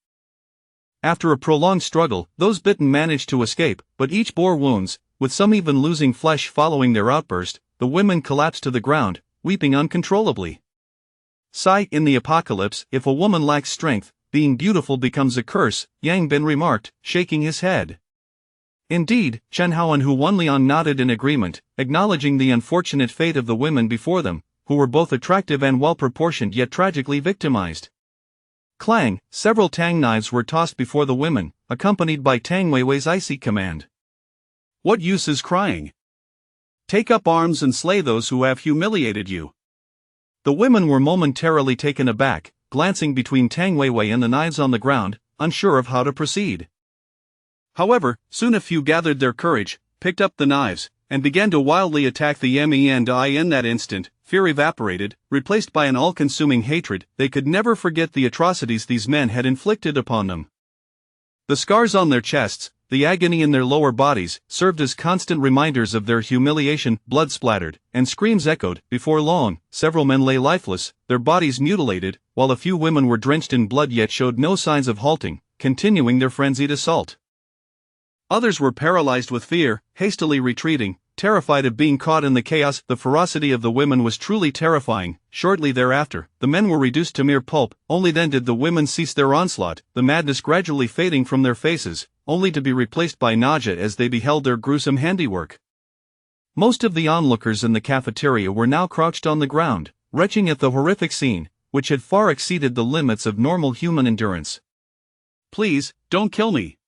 [SPEAKER 1] After a prolonged struggle, those bitten managed to escape, but each bore wounds, with some even losing flesh following their outburst. The women collapsed to the ground, weeping uncontrollably. Sigh, in the apocalypse, if a woman lacks strength, being beautiful becomes a curse, Yang Bin remarked, shaking his head. Indeed, Chen Hao and Hu Wanliang nodded in agreement, acknowledging the unfortunate fate of the women before them, who were both attractive and well-proportioned yet tragically victimized. Clang, several tang knives were tossed before the women, accompanied by Tang Weiwei's icy command. What use is crying? Take up arms and slay those who have humiliated you. The women were momentarily taken aback, glancing between Tang Weiwei and the knives on the ground, unsure of how to proceed. However, soon a few gathered their courage, picked up the knives, and began to wildly attack the Me and I. In that instant, fear evaporated, replaced by an all-consuming hatred. They could never forget the atrocities these men had inflicted upon them. The scars on their chests, the agony in their lower bodies, served as constant reminders of their humiliation. Blood splattered, and screams echoed. Before long, several men lay lifeless, their bodies mutilated, while a few women were drenched in blood yet showed no signs of halting, continuing their frenzied assault. Others were paralyzed with fear, hastily retreating, terrified of being caught in the chaos. The ferocity of the women was truly terrifying. Shortly thereafter, the men were reduced to mere pulp. Only then did the women cease their onslaught, the madness gradually fading from their faces, only to be replaced by nausea as they beheld their gruesome handiwork. Most of the onlookers in the cafeteria were now crouched on the ground, retching at the horrific scene, which had far exceeded the limits of normal human endurance. Please, don't kill me.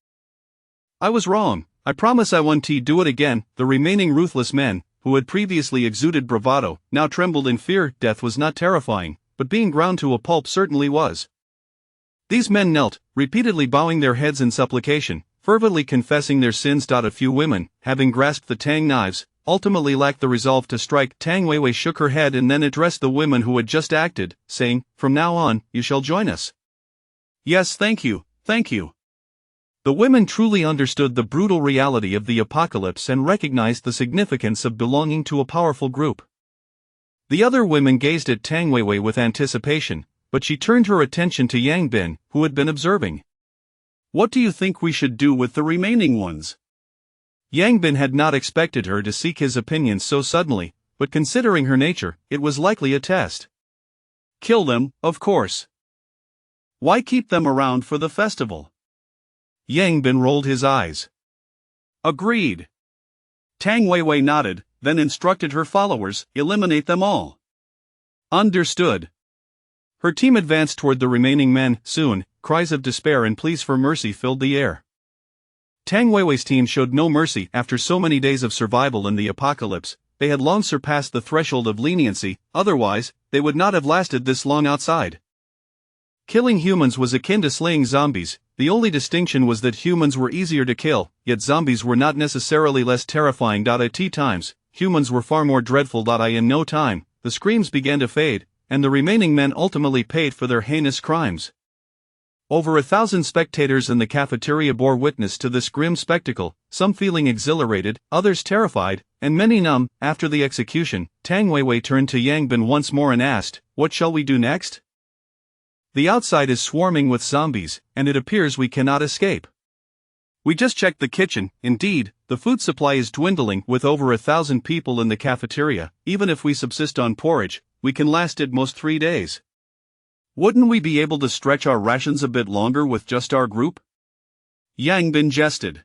[SPEAKER 1] I was wrong. I promise I won't do it again. The remaining ruthless men, who had previously exuded bravado, now trembled in fear. Death was not terrifying, but being ground to a pulp certainly was. These men knelt, repeatedly bowing their heads in supplication, fervently confessing their sins. A few women, having grasped the tang knives, ultimately lacked the resolve to strike. Tang Weiwei shook her head and then addressed the women who had just acted, saying, "From now on, you shall join us." Yes, thank you, thank you. The women truly understood the brutal reality of the apocalypse and recognized the significance of belonging to a powerful group. The other women gazed at Tang Weiwei with anticipation, but she turned her attention to Yang Bin, who had been observing. What do you think we should do with the remaining ones? Yang Bin had not expected her to seek his opinion so suddenly, but considering her nature, it was likely a test. Kill them, of course. Why keep them around for the festival? Yang Bin rolled his eyes. Agreed. Tang Weiwei nodded, then instructed her followers, eliminate them all. Understood. Her team advanced toward the remaining men. Soon, cries of despair and pleas for mercy filled the air. Tang Weiwei's team showed no mercy. After so many days of survival in the apocalypse, they had long surpassed the threshold of leniency, otherwise, they would not have lasted this long outside. Killing humans was akin to slaying zombies. The only distinction was that humans were easier to kill, yet zombies were not necessarily less terrifying. At times, humans were far more dreadful. In no time, the screams began to fade, and the remaining men ultimately paid for their heinous crimes. Over 1,000 spectators in the cafeteria bore witness to this grim spectacle, some feeling exhilarated, others terrified, and many numb. After the execution, Tang Weiwei turned to Yang Bin once more and asked, "What shall we do next? The outside is swarming with zombies, and it appears we cannot escape. We just checked the kitchen. Indeed, the food supply is dwindling. With over 1,000 people in the cafeteria, even if we subsist on porridge, we can last at most 3 days. Wouldn't we be able to stretch our rations a bit longer with just our group?" Yang Bin jested.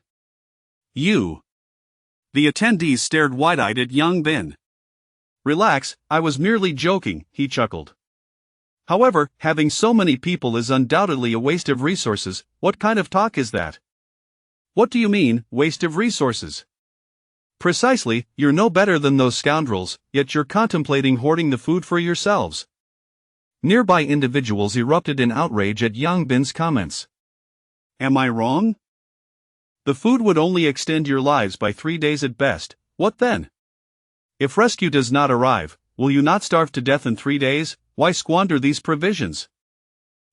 [SPEAKER 1] "You." The attendees stared wide-eyed at Yang Bin. "Relax, I was merely joking," he chuckled. "However, having so many people is undoubtedly a waste of resources. What kind of talk is that?" "What do you mean, waste of resources?" "Precisely, you're no better than those scoundrels, yet you're contemplating hoarding the food for yourselves." Nearby individuals erupted in outrage at Yang Bin's comments. "Am I wrong? The food would only extend your lives by 3 days at best. What then? If rescue does not arrive, will you not starve to death in 3 days? Why squander these provisions?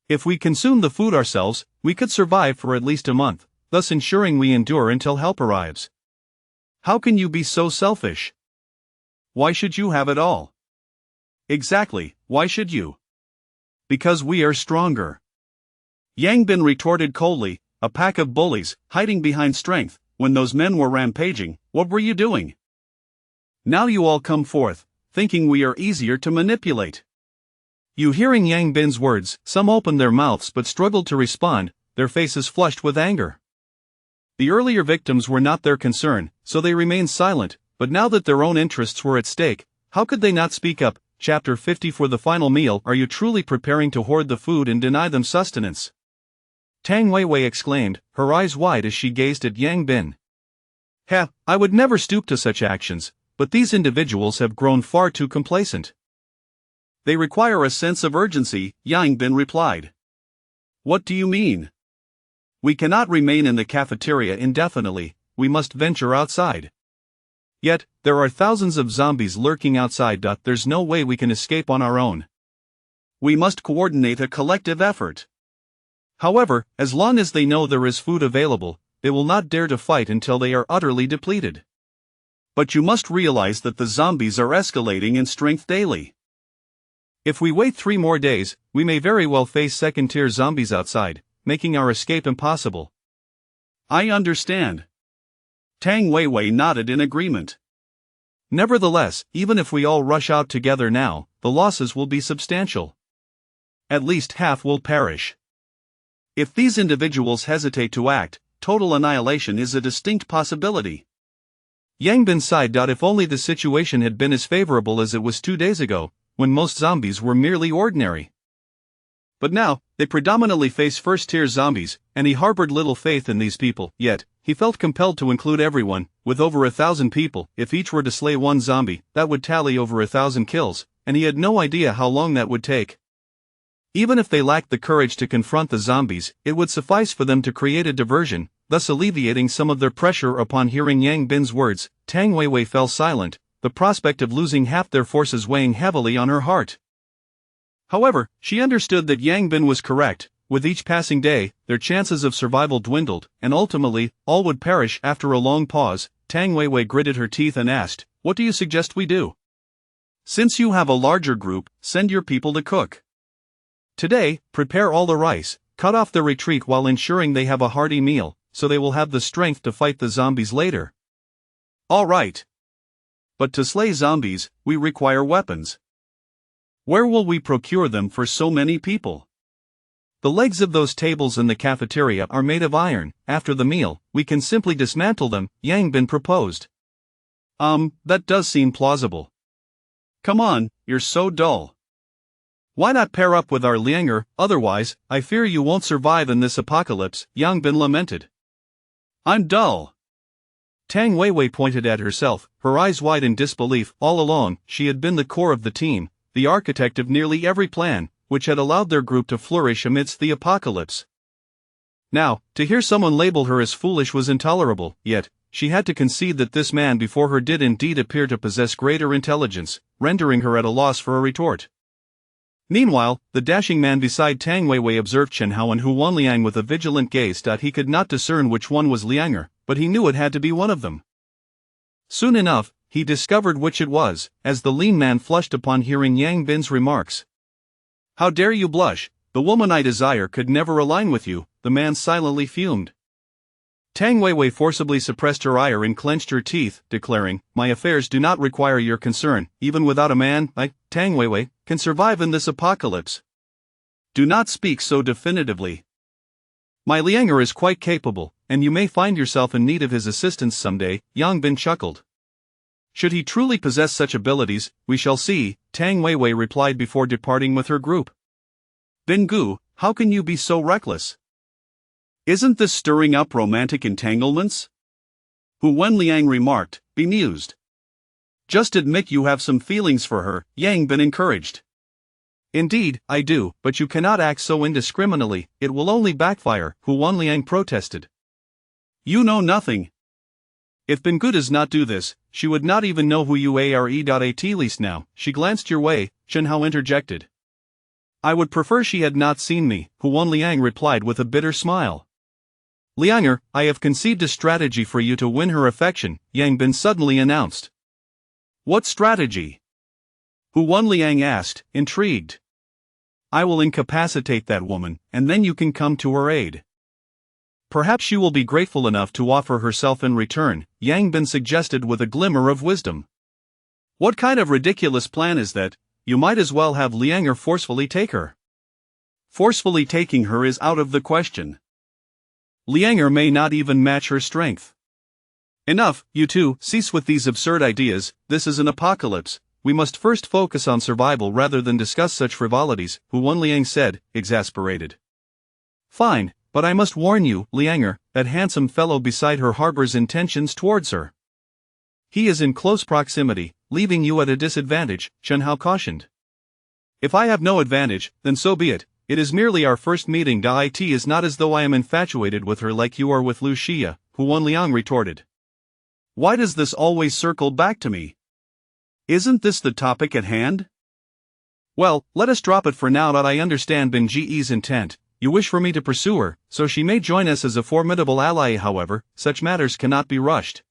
[SPEAKER 1] If we consume the food ourselves, we could survive for at least a month, thus ensuring we endure until help arrives. How can you be so selfish? Why should you have it all?" "Exactly, why should you?" "Because we are stronger." Yang Bin retorted coldly, "A pack of bullies, hiding behind strength. When those men were rampaging, what were you doing? Now you all come forth, thinking we are easier to manipulate." You hearing Yang Bin's words, some opened their mouths but struggled to respond, their faces flushed with anger. The earlier victims were not their concern, so they remained silent, but now that their own interests were at stake, how could they not speak up? Chapter 50. For the final meal, are you truly preparing to hoard the food and deny them sustenance? Tang Weiwei exclaimed, her eyes wide as she gazed at Yang Bin. I would never stoop to such actions, but these individuals have grown far too complacent. They require a sense of urgency, Yang Bin replied. What do you mean? We cannot remain in the cafeteria indefinitely, we must venture outside. Yet, there are thousands of zombies lurking outside. There's no way we can escape on our own. We must coordinate a collective effort. However, as long as they know there is food available, they will not dare to fight until they are utterly depleted. But you must realize that the zombies are escalating in strength daily. If we wait 3 more days, we may very well face second-tier zombies outside, making our escape impossible. I understand. Tang Weiwei nodded in agreement. Nevertheless, even if we all rush out together now, the losses will be substantial. At least half will perish. If these individuals hesitate to act, total annihilation is a distinct possibility. Yang Bin sighed. If only the situation had been as favorable as it was 2 days ago, when most zombies were merely ordinary. But now, they predominantly face first-tier zombies, and he harbored little faith in these people. Yet, he felt compelled to include everyone. With over 1,000 people, if each were to slay one zombie, that would tally over 1,000 kills, and he had no idea how long that would take. Even if they lacked the courage to confront the zombies, it would suffice for them to create a diversion, thus alleviating some of their pressure. Upon hearing Yang Bin's words, Tang Weiwei fell silent, the prospect of losing half their forces weighing heavily on her heart. However, she understood that Yang Bin was correct. With each passing day, their chances of survival dwindled, and ultimately, all would perish. After a long pause, Tang Weiwei gritted her teeth and asked, What do you suggest we do? Since you have a larger group, send your people to cook. Today, prepare all the rice, cut off their retreat while ensuring they have a hearty meal, so they will have the strength to fight the zombies later. All right. But to slay zombies, we require weapons. Where will we procure them for so many people? The legs of those tables in the cafeteria are made of iron. After the meal, we can simply dismantle them, Yang Bin proposed.
[SPEAKER 2] That does seem plausible. Come on, you're so dull. Why not pair up with our Lianger, otherwise, I fear you won't survive in this apocalypse, Yang Bin lamented. I'm dull.
[SPEAKER 1] Tang Weiwei pointed at herself, her eyes wide in disbelief. All along, she had been the core of the team, the architect of nearly every plan, which had allowed their group to flourish amidst the apocalypse. Now, to hear someone label her as foolish was intolerable, yet, she had to concede that this man before her did indeed appear to possess greater intelligence, rendering her at a loss for a retort. Meanwhile, the dashing man beside Tang Weiwei observed Chen Hao and Hu Wanliang with a vigilant gaze. He could not discern which one was Lianger, but he knew it had to be one of them. Soon enough, he discovered which it was, as the lean man flushed upon hearing Yang Bin's remarks. How dare you blush? The woman I desire could never align with you, the man silently fumed. Tang Weiwei forcibly suppressed her ire and clenched her teeth, declaring, My affairs do not require your concern. Even without a man, I, Tang Weiwei, can survive in this apocalypse. Do not speak so definitively. My Lianger is quite capable, and you may find yourself in need of his assistance someday, Yang Bin chuckled. Should he truly possess such abilities, we shall see, Tang Weiwei replied before departing with her group. Bin Gu, how can you be so reckless?
[SPEAKER 2] Isn't this stirring up romantic entanglements? Hu Wenliang remarked, bemused. Just admit you have some feelings for her, Yang Bin encouraged.
[SPEAKER 1] Indeed, I do, but you cannot act so indiscriminately, it will only backfire, Hu Wanliang protested.
[SPEAKER 2] You know nothing.
[SPEAKER 1] If Bin Gu does not do this, she would not even know who you are. At least now, she glanced your way, Chen Hao interjected. I would prefer she had not seen me, Hu Wanliang replied with a bitter smile. Lianger, I have conceived a strategy for you to win her affection, Yang Bin suddenly announced.
[SPEAKER 2] What strategy?
[SPEAKER 1] Hu Wanliang asked, intrigued. I will incapacitate that woman, and then you can come to her aid. Perhaps she will be grateful enough to offer herself in return, Yang Bin suggested with a glimmer of wisdom.
[SPEAKER 2] What kind of ridiculous plan is that? You might as well have Lianger forcefully take her. Forcefully taking her is out of the question.
[SPEAKER 1] Lianger may not even match her strength.
[SPEAKER 2] Enough, you two, cease with these absurd ideas. This is an apocalypse. We must first focus on survival rather than discuss such frivolities, Hu Wenliang said, exasperated.
[SPEAKER 1] Fine, but I must warn you, Lianger, that handsome fellow beside her harbors intentions towards her. He is in close proximity, leaving you at a disadvantage, Chen Hao cautioned.
[SPEAKER 2] If I have no advantage, then so be it. It is merely our first meeting. It is not as though I am infatuated with her like you are with Lu Xia, Hu Wanliang retorted. Why does this always circle back to me? Isn't this the topic at hand?
[SPEAKER 1] Well, let us drop it for now. I understand Bin Ji's intent. You wish for me to pursue her, so she may join us as a formidable ally. However, such matters cannot be rushed.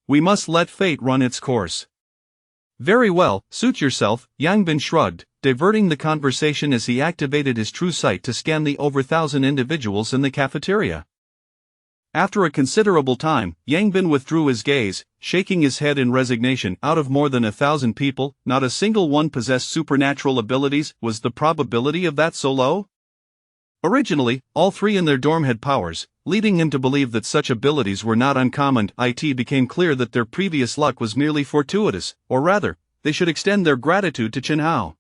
[SPEAKER 1] We must let fate run its course. Very well, suit yourself, Yang Bin shrugged, diverting the conversation as he activated his true sight to scan the over 1,000 individuals in the cafeteria. After a considerable time, Yang Bin withdrew his gaze, shaking his head in resignation. Out of more than 1,000 people, not a single one possessed supernatural abilities. Was the probability of that so low? Originally, all three in their dorm had powers, leading him to believe that such abilities were not uncommon. It became clear that their previous luck was merely fortuitous, or rather, they should extend their gratitude to Chen Hao.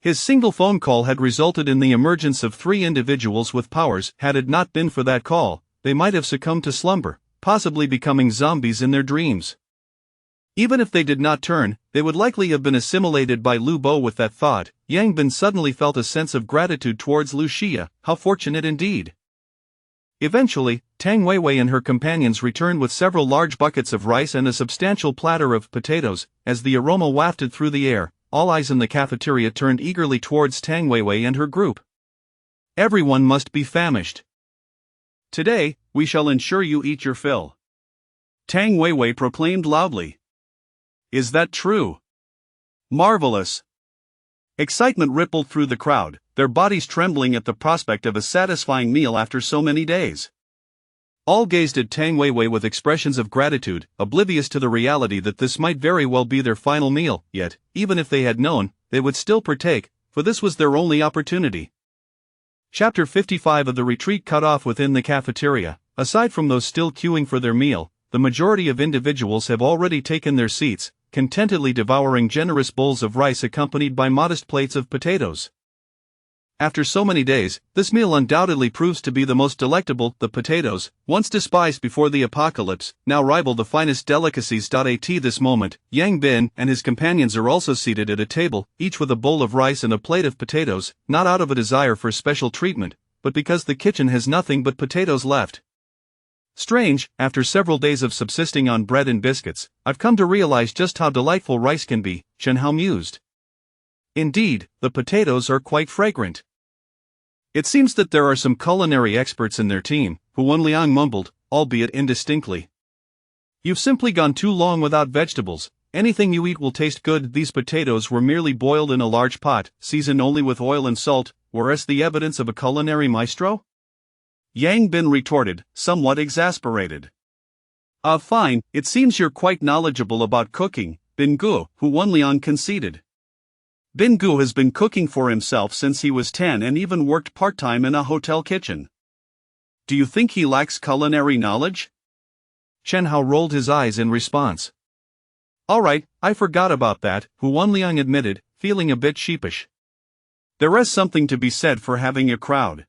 [SPEAKER 1] His single phone call had resulted in the emergence of 3 individuals with powers. Had it not been for that call, they might have succumbed to slumber, possibly becoming zombies in their dreams. Even if they did not turn, they would likely have been assimilated by Lu Bo. With that thought, Yang Bin suddenly felt a sense of gratitude towards Lu Xia. How fortunate indeed. Eventually, Tang Weiwei and her companions returned with several large buckets of rice and a substantial platter of potatoes. As the aroma wafted through the air, all eyes in the cafeteria turned eagerly towards Tang Weiwei and her group. Everyone must be famished.
[SPEAKER 2] Today, we shall ensure you eat your fill. Tang Weiwei proclaimed loudly. Is that true? Marvelous. Excitement rippled through the crowd, their bodies trembling at the prospect of a satisfying meal after so many days. All gazed at Tang Weiwei with expressions of gratitude, oblivious to the reality that this might very well be their final meal. Yet, even if they had known, they would still partake, for this was their only opportunity.
[SPEAKER 1] Chapter 55 of the retreat cut off within the cafeteria. Aside from those still queuing for their meal, the majority of individuals have already taken their seats, contentedly devouring generous bowls of rice accompanied by modest plates of potatoes. After so many days, this meal undoubtedly proves to be the most delectable. The potatoes, once despised before the apocalypse, now rival the finest delicacies. At this moment, Yang Bin and his companions are also seated at a table, each with a bowl of rice and a plate of potatoes, not out of a desire for special treatment, but because the kitchen has nothing but potatoes left. Strange, after several days of subsisting on bread and biscuits, I've come to realize just how delightful rice can be, Chen Hao mused. Indeed, the potatoes are quite fragrant. It seems that there are some culinary experts in their team, Huan Liang mumbled, albeit indistinctly. You've simply gone too long without vegetables. Anything you eat will taste good. These potatoes were merely boiled in a large pot, seasoned only with oil and salt, whereas the evidence of a culinary maestro? Yang Bin retorted, somewhat exasperated. Fine, it seems you're quite knowledgeable about cooking, Bin Gu, Huan Liang conceded. Bin Gu has been cooking for himself since he was 10 and even worked part-time in a hotel kitchen. Do you think he lacks culinary knowledge? Chen Hao rolled his eyes in response. Alright, I forgot about that, Huan Liang admitted, feeling a bit sheepish. There is something to be said for having a crowd.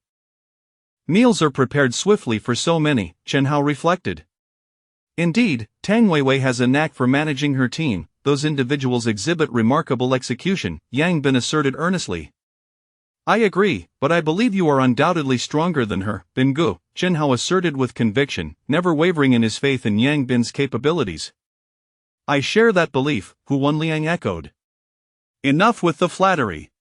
[SPEAKER 1] Meals are prepared swiftly for so many, Chen Hao reflected. Indeed, Tang Weiwei has a knack for managing her team. Those individuals exhibit remarkable execution, Yang Bin asserted earnestly. I agree, but I believe you are undoubtedly stronger than her, Bin Gu, Chen Hao asserted with conviction, never wavering in his faith in Yang Bin's capabilities. I share that belief, Huan Liang echoed. Enough with the flattery.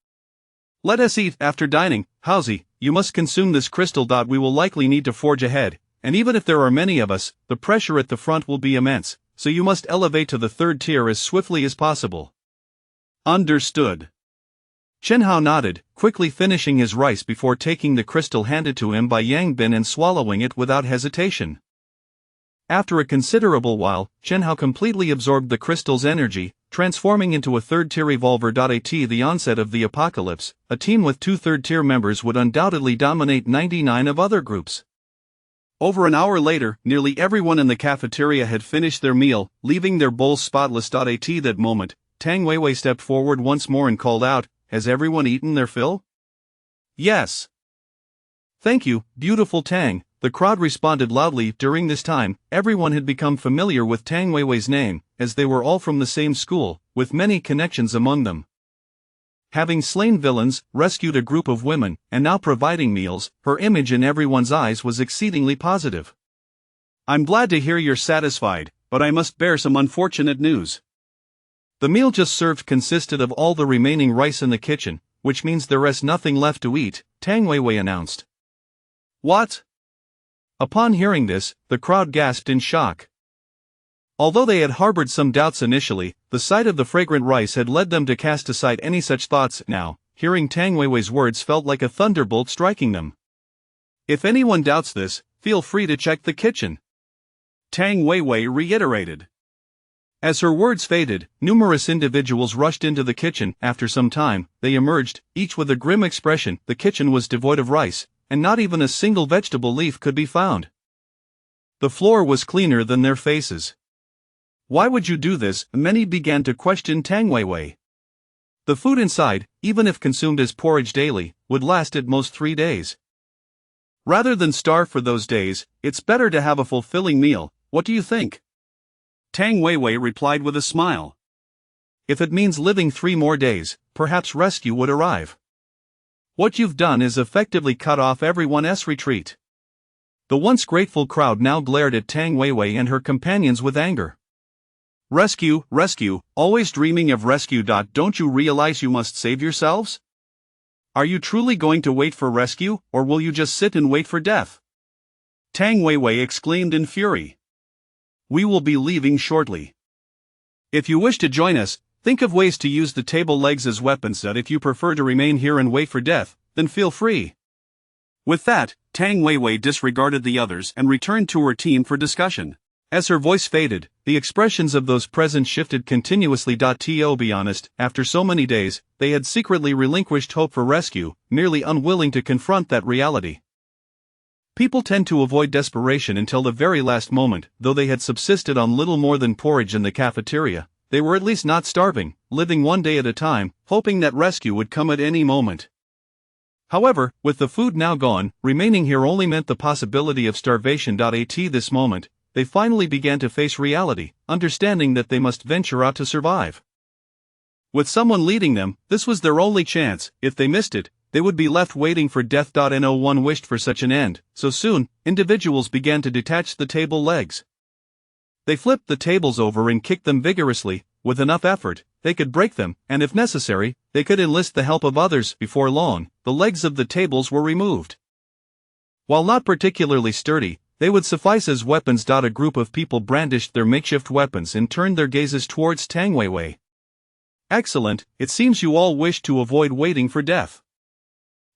[SPEAKER 1] Let us eat. After dining, Haozi, you must consume this crystal. We will likely need to forge ahead, and even if there are many of us, the pressure at the front will be immense, so you must elevate to the third tier as swiftly as possible. Understood. Chen Hao nodded, quickly finishing his rice before taking the crystal handed to him by Yang Bin and swallowing it without hesitation. After a considerable while, Chen Hao completely absorbed the crystal's energy, transforming into a third-tier revolver. At the onset of the apocalypse, a team with 2 third-tier members would undoubtedly dominate 99 of other groups. Over an hour later, nearly everyone in the cafeteria had finished their meal, leaving their bowls spotless. At that moment, Tang Weiwei stepped forward once more and called out, Has everyone eaten their fill? Yes. Thank you, beautiful Tang, the crowd responded loudly. During this time, everyone had become familiar with Tang Weiwei's name, as they were all from the same school, with many connections among them. Having slain villains, rescued a group of women, and now providing meals, her image in everyone's eyes was exceedingly positive. I'm glad to hear you're satisfied, but I must bear some unfortunate news. The meal just served consisted of all the remaining rice in the kitchen, which means there is nothing left to eat, Tang Weiwei announced. What? Upon hearing this, the crowd gasped in shock. Although they had harbored some doubts initially, the sight of the fragrant rice had led them to cast aside any such thoughts. Now, hearing Tang Weiwei's words felt like a thunderbolt striking them. If anyone doubts this, feel free to check the kitchen, Tang Weiwei reiterated. As her words faded, numerous individuals rushed into the kitchen. After some time, they emerged, each with a grim expression. The kitchen was devoid of rice, and not even a single vegetable leaf could be found. The floor was cleaner than their faces. Why would you do this? Many began to question Tang Weiwei. The food inside, even if consumed as porridge daily, would last at most 3 days. Rather than starve for those days, it's better to have a fulfilling meal. What do you think? Tang Weiwei replied with a smile. If it means living 3 more days, perhaps rescue would arrive. What you've done is effectively cut off everyone's retreat. The once grateful crowd now glared at Tang Weiwei and her companions with anger. Rescue, rescue, always dreaming of rescue. Don't you realize you must save yourselves? Are you truly going to wait for rescue, or will you just sit and wait for death? Tang Weiwei exclaimed in fury. We will be leaving shortly. If you wish to join us, think of ways to use the table legs as weapons. If you prefer to remain here and wait for death, then feel free. With that, Tang Weiwei disregarded the others and returned to her team for discussion. As her voice faded, the expressions of those present shifted continuously. To be honest, after so many days, they had secretly relinquished hope for rescue, merely unwilling to confront that reality. People tend to avoid desperation until the very last moment. Though they had subsisted on little more than porridge in the cafeteria, they were at least not starving, living one day at a time, hoping that rescue would come at any moment. However, with the food now gone, remaining here only meant the possibility of starvation. At this moment, they finally began to face reality, understanding that they must venture out to survive. With someone leading them, this was their only chance. If they missed it, they would be left waiting for death. No one wished for such an end, so soon, individuals began to detach the table legs. They flipped the tables over and kicked them vigorously. With enough effort, they could break them, and if necessary, they could enlist the help of others. Before long, the legs of the tables were removed. While not particularly sturdy, they would suffice as weapons. A group of people brandished their makeshift weapons and turned their gazes towards Tang Weiwei. Excellent, it seems you all wish to avoid waiting for death.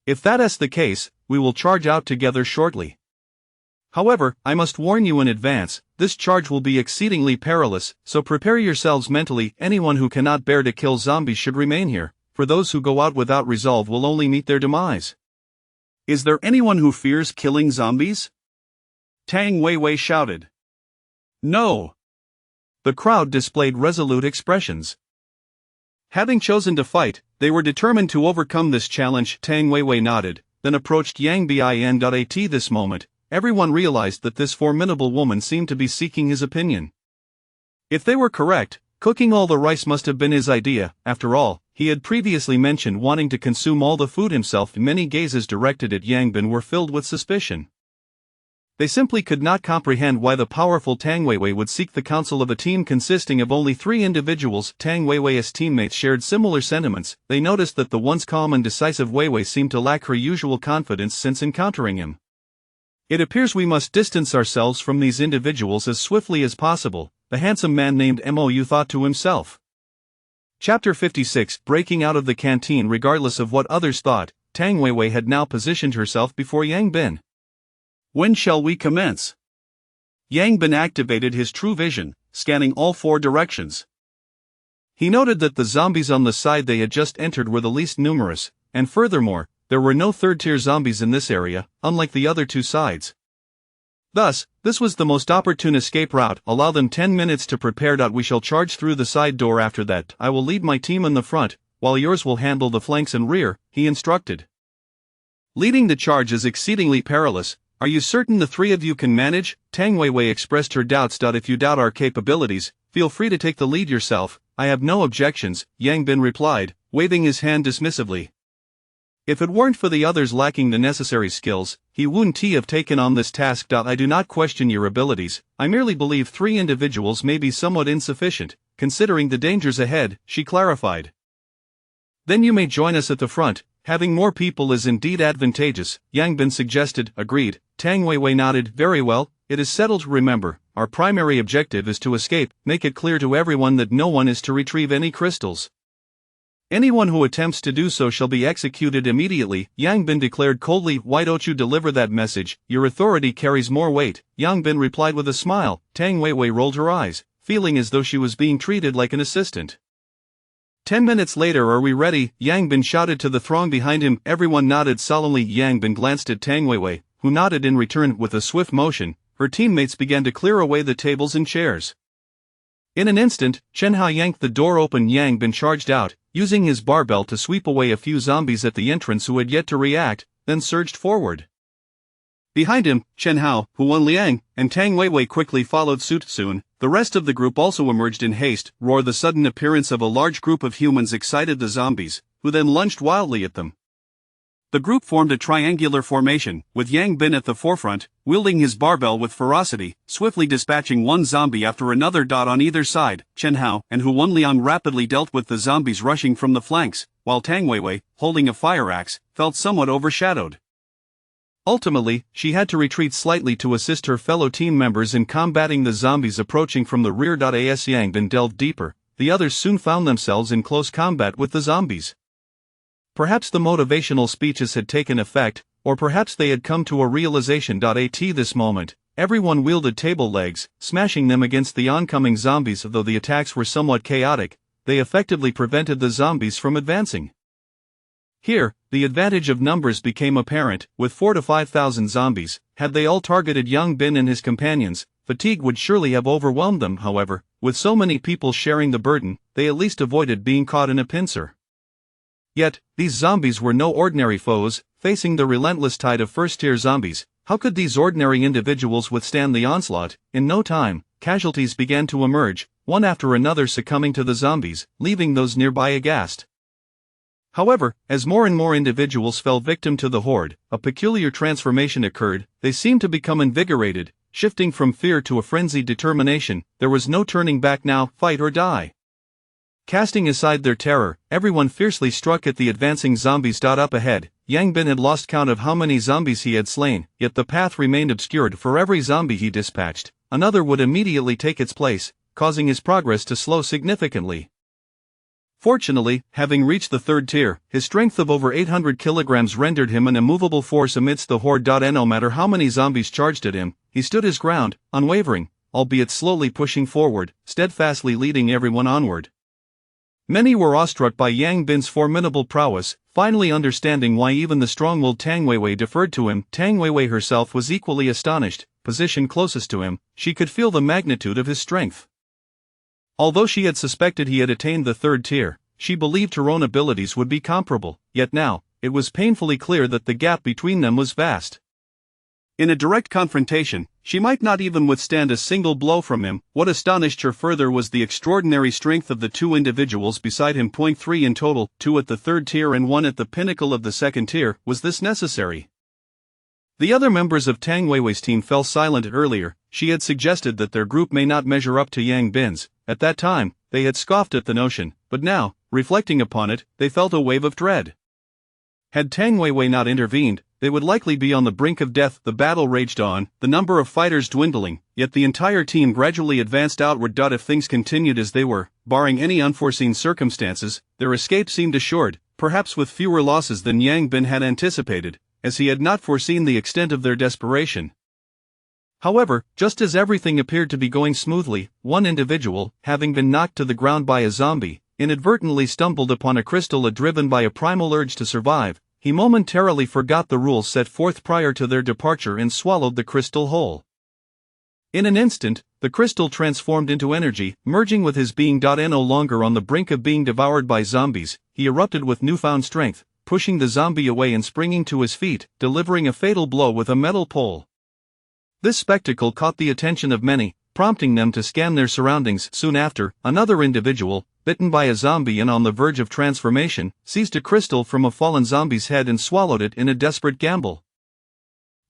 [SPEAKER 1] If that is the case, we will charge out together shortly. However, I must warn you in advance, this charge will be exceedingly perilous, so prepare yourselves mentally. Anyone who cannot bear to kill zombies should remain here, for those who go out without resolve will only meet their demise.
[SPEAKER 2] Is there anyone who fears killing zombies? Tang Weiwei shouted.
[SPEAKER 1] No. The crowd displayed resolute expressions. Having chosen to fight, they were determined to overcome this challenge. Tang Weiwei nodded, then approached Yang Bin. At this moment, everyone realized that this formidable woman seemed to be seeking his opinion. If they were correct, cooking all the rice must have been his idea. After all, he had previously mentioned wanting to consume all the food himself. Many gazes directed at Yang Bin were filled with suspicion. They simply could not comprehend why the powerful Tang Weiwei would seek the counsel of a team consisting of only 3 individuals. Tang Weiwei's teammates shared similar sentiments. They noticed that the once calm and decisive Weiwei seemed to lack her usual confidence since encountering him. It appears we must distance ourselves from these individuals as swiftly as possible, the handsome man named Mou thought to himself. Chapter 56. Breaking out of the canteen. Regardless of what others thought, Tang Weiwei had now positioned herself before Yang Bin.
[SPEAKER 2] When shall we commence?
[SPEAKER 1] Yang Bin activated his true vision, scanning all 4 directions. He noted that the zombies on the side they had just entered were the least numerous, and furthermore, there were no third-tier zombies in this area, unlike the other 2 sides. Thus, this was the most opportune escape route. Allow them 10 minutes to prepare. We shall charge through the side door. After that, I will lead my team in the front, while yours will handle the flanks and rear, he instructed. Leading the charge is exceedingly perilous. Are you certain the 3 of you can manage? Tang Weiwei expressed her doubts. If you doubt our capabilities, feel free to take the lead yourself. I have no objections, Yang Bin replied, waving his hand dismissively. If it weren't for the others lacking the necessary skills, he wouldn't have taken on this task. I do not question your abilities, I merely believe 3 individuals may be somewhat insufficient, considering the dangers ahead, she clarified. Then you may join us at the front. Having more people is indeed advantageous, Yang Bin suggested. Agreed. Tang Weiwei nodded. Very well, it is settled. Remember, our primary objective is to escape. Make it clear to everyone that no one is to retrieve any crystals. Anyone who attempts to do so shall be executed immediately, Yang Bin declared coldly. Why don't you deliver that message? Your authority carries more weight, Yang Bin replied with a smile. Tang Weiwei rolled her eyes, feeling as though she was being treated like an assistant. 10 minutes later. Are we ready? Yang Bin shouted to the throng behind him. Everyone nodded solemnly. Yang Bin glanced at Tang Weiwei, who nodded in return. With a swift motion, her teammates began to clear away the tables and chairs. In an instant, Chen Hao yanked the door open. Yang Bin charged out, using his barbell to sweep away a few zombies at the entrance who had yet to react, then surged forward. Behind him, Chen Hao, Huan Liang, and Tang Weiwei quickly followed suit. Soon, the rest of the group also emerged in haste. The sudden appearance of a large group of humans excited the zombies, who then lunged wildly at them. The group formed a triangular formation, with Yang Bin at the forefront, wielding his barbell with ferocity, swiftly dispatching one zombie after another. On either side, Chen Hao and Huan Liang rapidly dealt with the zombies rushing from the flanks, while Tang Weiwei, holding a fire axe, felt somewhat overshadowed. Ultimately, she had to retreat slightly to assist her fellow team members in combating the zombies approaching from the rear. As Yang Bin delved deeper, the others soon found themselves in close combat with the zombies. Perhaps the motivational speeches had taken effect, or perhaps they had come to a realization. At this moment, everyone wielded table legs, smashing them against the oncoming zombies. Though the attacks were somewhat chaotic, they effectively prevented the zombies from advancing. Here, the advantage of numbers became apparent. With 4,000 to 5,000 zombies, had they all targeted Yang Bin and his companions, fatigue would surely have overwhelmed them. However, with so many people sharing the burden, they at least avoided being caught in a pincer. Yet, these zombies were no ordinary foes. Facing the relentless tide of first-tier zombies, how could these ordinary individuals withstand the onslaught? In no time, casualties began to emerge, one after another succumbing to the zombies, leaving those nearby aghast. However, as more and more individuals fell victim to the horde, a peculiar transformation occurred. They seemed to become invigorated, shifting from fear to a frenzied determination. There was no turning back now, fight or die. Casting aside their terror, everyone fiercely struck at the advancing zombies. Up ahead, Yang Bin had lost count of how many zombies he had slain, yet the path remained obscured. For every zombie he dispatched, another would immediately take its place, causing his progress to slow significantly. Fortunately, having reached the third tier, his strength of over 800 kilograms rendered him an immovable force amidst the horde. No matter how many zombies charged at him, he stood his ground, unwavering, albeit slowly pushing forward, steadfastly leading everyone onward. Many were awestruck by Yang Bin's formidable prowess, finally understanding why even the strong-willed Tang Weiwei deferred to him. Tang Weiwei herself was equally astonished. Positioned closest to him, she could feel the magnitude of his strength. Although she had suspected he had attained the third tier, she believed her own abilities would be comparable, yet now, it was painfully clear that the gap between them was vast. In a direct confrontation, she might not even withstand a single blow from him. What astonished her further was the extraordinary strength of the two individuals beside him. 3 in total, 2 at the third tier and 1 at the pinnacle of the second tier. Was this necessary? The other members of Tang Weiwei's team fell silent earlier. She had suggested that their group may not measure up to Yang Bin's. At that time, they had scoffed at the notion, but now, reflecting upon it, they felt a wave of dread. Had Tang Weiwei not intervened, they would likely be on the brink of death. The battle raged on, the number of fighters dwindling, yet the entire team gradually advanced outward. If things continued as they were, barring any unforeseen circumstances, their escape seemed assured, perhaps with fewer losses than Yang Bin had anticipated, as he had not foreseen the extent of their desperation. However, just as everything appeared to be going smoothly, one individual, having been knocked to the ground by a zombie, inadvertently stumbled upon a crystal. Driven by a primal urge to survive, he momentarily forgot the rules set forth prior to their departure and swallowed the crystal whole. In an instant, the crystal transformed into energy, merging with his being. No longer on the brink of being devoured by zombies, he erupted with newfound strength, pushing the zombie away and springing to his feet, delivering a fatal blow with a metal pole. This spectacle caught the attention of many, prompting them to scan their surroundings. Soon after, another individual, bitten by a zombie and on the verge of transformation, seized a crystal from a fallen zombie's head and swallowed it in a desperate gamble.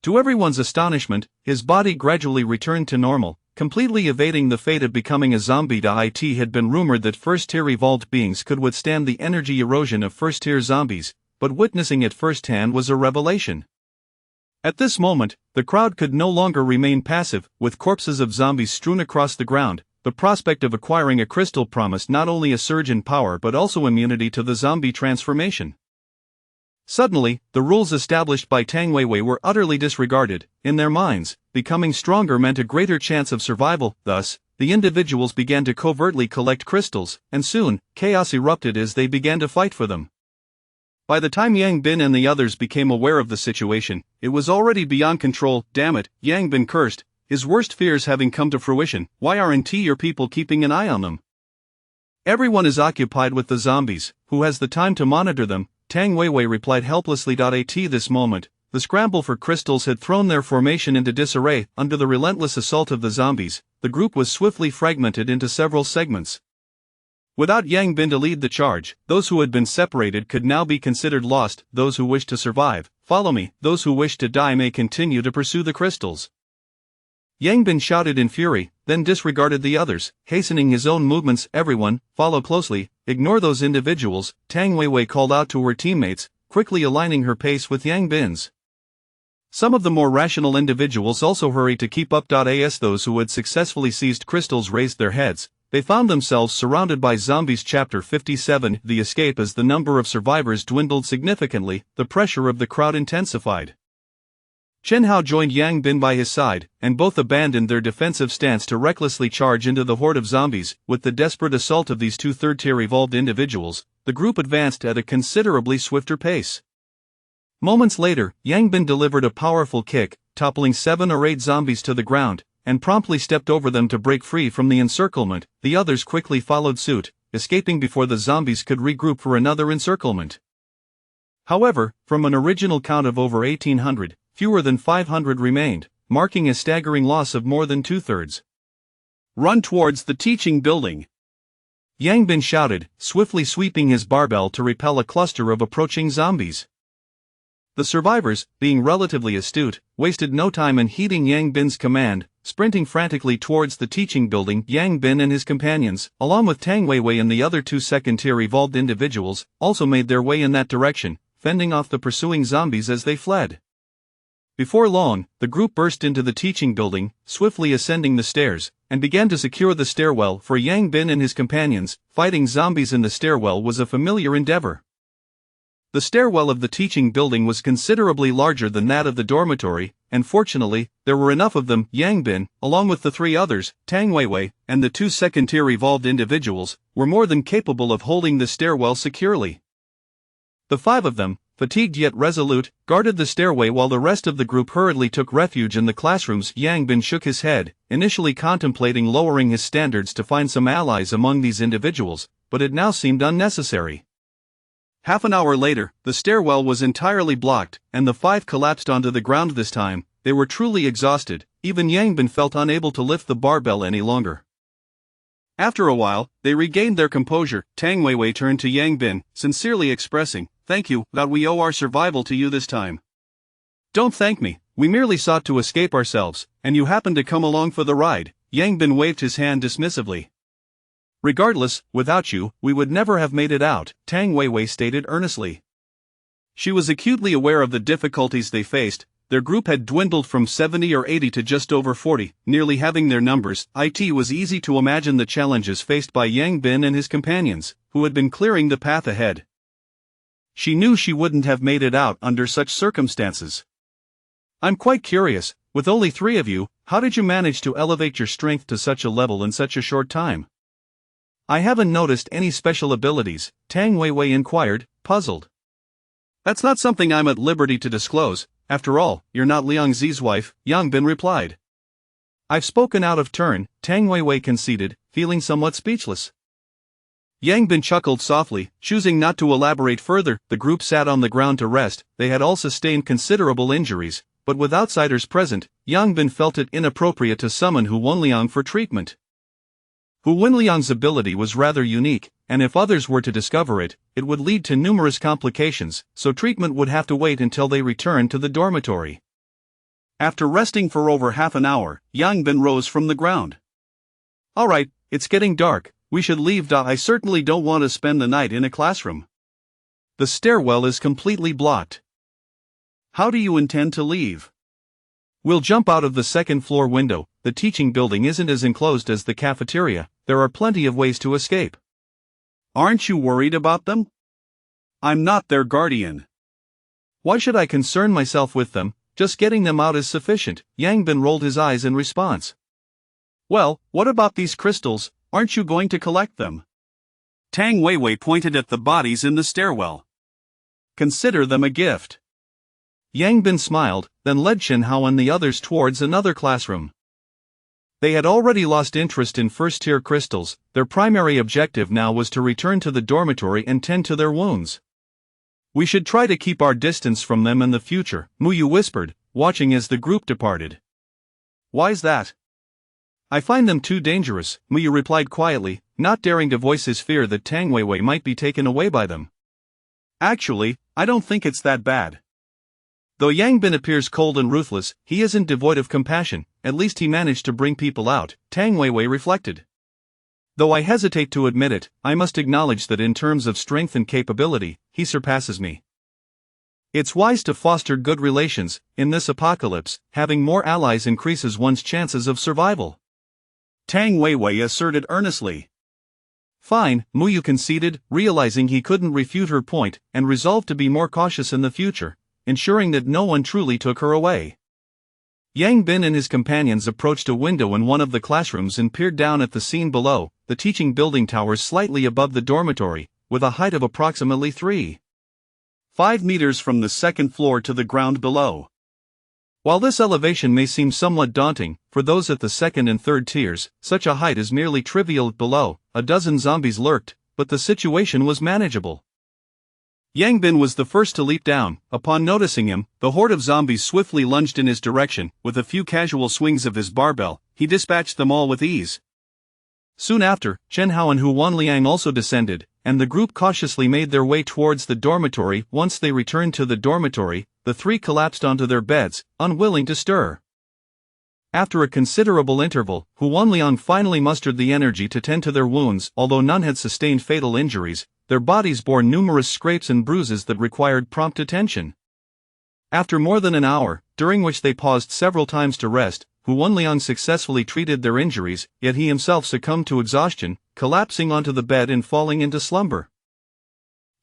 [SPEAKER 1] To everyone's astonishment, his body gradually returned to normal, completely evading the fate of becoming a zombie. It had been rumored that first-tier evolved beings could withstand the energy erosion of first-tier zombies, but witnessing it firsthand was a revelation. At this moment, the crowd could no longer remain passive. With corpses of zombies strewn across the ground, the prospect of acquiring a crystal promised not only a surge in power but also immunity to the zombie transformation. Suddenly, the rules established by Tang Weiwei were utterly disregarded. In their minds, becoming stronger meant a greater chance of survival. Thus, the individuals began to covertly collect crystals, and soon, chaos erupted as they began to fight for them. By the time Yang Bin and the others became aware of the situation, it was already beyond control. Damn it, Yang Bin cursed, his worst fears having come to fruition. Why aren't your people keeping an eye on them? Everyone is occupied with the zombies. Who has the time to monitor them? Tang Weiwei replied helplessly. At this moment, the scramble for crystals had thrown their formation into disarray. Under the relentless assault of the zombies, the group was swiftly fragmented into several segments. Without Yang Bin to lead the charge, those who had been separated could now be considered lost. Those who wish to survive, follow me. Those who wish to die may continue to pursue the crystals. Yang Bin shouted in fury, then disregarded the others, hastening his own movements. Everyone, follow closely, ignore those individuals, Tang Weiwei called out to her teammates, quickly aligning her pace with Yang Bin's. Some of the more rational individuals also hurried to keep up. As those who had successfully seized crystals raised their heads, they found themselves surrounded by zombies. Chapter 57. The escape. As the number of survivors dwindled significantly, the pressure of the crowd intensified. Chen Hao joined Yang Bin by his side, and both abandoned their defensive stance to recklessly charge into the horde of zombies. With the desperate assault of these two third-tier evolved individuals, the group advanced at a considerably swifter pace. Moments later, Yang Bin delivered a powerful kick, toppling 7 or 8 zombies to the ground, and promptly stepped over them to break free from the encirclement. The others quickly followed suit, escaping before the zombies could regroup for another encirclement. However, from an original count of over 1,800, fewer than 500 remained, marking a staggering loss of more than 2/3.
[SPEAKER 2] Run towards the teaching building,
[SPEAKER 1] Yang Bin shouted, swiftly sweeping his barbell to repel a cluster of approaching zombies. The survivors, being relatively astute, wasted no time in heeding Yang Bin's command, sprinting frantically towards the teaching building. Yang Bin and his companions, along with Tang Weiwei and the other 2 second-tier evolved individuals, also made their way in that direction, fending off the pursuing zombies as they fled. Before long, the group burst into the teaching building, swiftly ascending the stairs, and began to secure the stairwell. For Yang Bin and his companions, fighting zombies in the stairwell was a familiar endeavor. The stairwell of the teaching building was considerably larger than that of the dormitory, and fortunately, there were enough of them. Yang Bin, along with the 3 others, Tang Weiwei, and the 2 second-tier evolved individuals, were more than capable of holding the stairwell securely. The 5 of them, fatigued yet resolute, guarded the stairway while the rest of the group hurriedly took refuge in the classrooms. Yang Bin shook his head, initially contemplating lowering his standards to find some allies among these individuals, but it now seemed unnecessary. Half an hour later, the stairwell was entirely blocked, and the 5 collapsed onto the ground. This time, they were truly exhausted. Even Yang Bin felt unable to lift the barbell any longer. After a while, they regained their composure. Tang Weiwei turned to Yang Bin, sincerely expressing, "Thank you, that we owe our survival to you this time." "Don't thank me, we merely sought to escape ourselves, and you happened to come along for the ride." Yang Bin waved his hand dismissively. "Regardless, without you, we would never have made it out," Tang Weiwei stated earnestly. She was acutely aware of the difficulties they faced. Their group had dwindled from 70 or 80 to just over 40, nearly halving their numbers. It was easy to imagine the challenges faced by Yang Bin and his companions, who had been clearing the path ahead. She knew she wouldn't have made it out under such circumstances. "I'm quite curious, with only 3 of you, how did you manage to elevate your strength to such a level in such a short time?" "I haven't noticed any special abilities," Tang Weiwei inquired, puzzled. "That's not something I'm at liberty to disclose. After all, you're not Liang Zi's wife," Yang Bin replied. "I've spoken out of turn," Tang Weiwei conceded, feeling somewhat speechless. Yang Bin chuckled softly, choosing not to elaborate further. The group sat on the ground to rest. They had all sustained considerable injuries, but with outsiders present, Yang Bin felt it inappropriate to summon Hu Wenliang for treatment. Hu Wenliang's ability was rather unique, and if others were to discover it, it would lead to numerous complications, so treatment would have to wait until they returned to the dormitory. After resting for over half an hour, Yang Bin rose from the ground. "All right, it's getting dark, we should leave. I certainly don't want to spend the night in a classroom. The stairwell is completely blocked." "How do you intend to leave?" "We'll jump out of the second-floor window. The teaching building isn't as enclosed as the cafeteria. There are plenty of ways to escape." "Aren't you worried about them?" "I'm not their guardian." "Why should I concern myself with them? Just getting them out is sufficient." Yang Bin rolled his eyes in response. "Well, what about these crystals? Aren't you going to collect them?" Tang Weiwei pointed at the bodies in the stairwell. "Consider them a gift." Yang Bin smiled, then led Chen Hao and the others towards another classroom. They had already lost interest in first-tier crystals. Their primary objective now was to return to the dormitory and tend to their wounds. "We should try to keep our distance from them in the future," Muyu whispered, watching as the group departed. "Why's that?" "I find them too dangerous," Muyu replied quietly, not daring to voice his fear that Tang Weiwei might be taken away by them. "Actually, I don't think it's that bad. Though Yang Bin appears cold and ruthless, he isn't devoid of compassion. At least he managed to bring people out," Tang Weiwei reflected. "Though I hesitate to admit it, I must acknowledge that in terms of strength and capability, he surpasses me. It's wise to foster good relations. In this apocalypse, having more allies increases one's chances of survival," Tang Weiwei asserted earnestly. "Fine," Muyu conceded, realizing he couldn't refute her point, and resolved to be more cautious in the future, ensuring that no one truly took her away. Yang Bin and his companions approached a window in one of the classrooms and peered down at the scene below. The teaching building towers slightly above the dormitory, with a height of approximately 3.5 meters from the second floor to the ground below. While this elevation may seem somewhat daunting, for those at the second and third tiers, such a height is merely trivial. Below, a dozen zombies lurked, but the situation was manageable. Yang Bin was the first to leap down. Upon noticing him, the horde of zombies swiftly lunged in his direction. With a few casual swings of his barbell, he dispatched them all with ease. Soon after, Chen Hao and Hu Wanliang also descended, and the group cautiously made their way towards the dormitory. Once they returned to the dormitory, the three collapsed onto their beds, unwilling to stir. After a considerable interval, Hu Wanliang finally mustered the energy to tend to their wounds. Although none had sustained fatal injuries, their bodies bore numerous scrapes and bruises that required prompt attention. After more than an hour, during which they paused several times to rest, Hu Wanliang successfully treated their injuries, yet he himself succumbed to exhaustion, collapsing onto the bed and falling into slumber.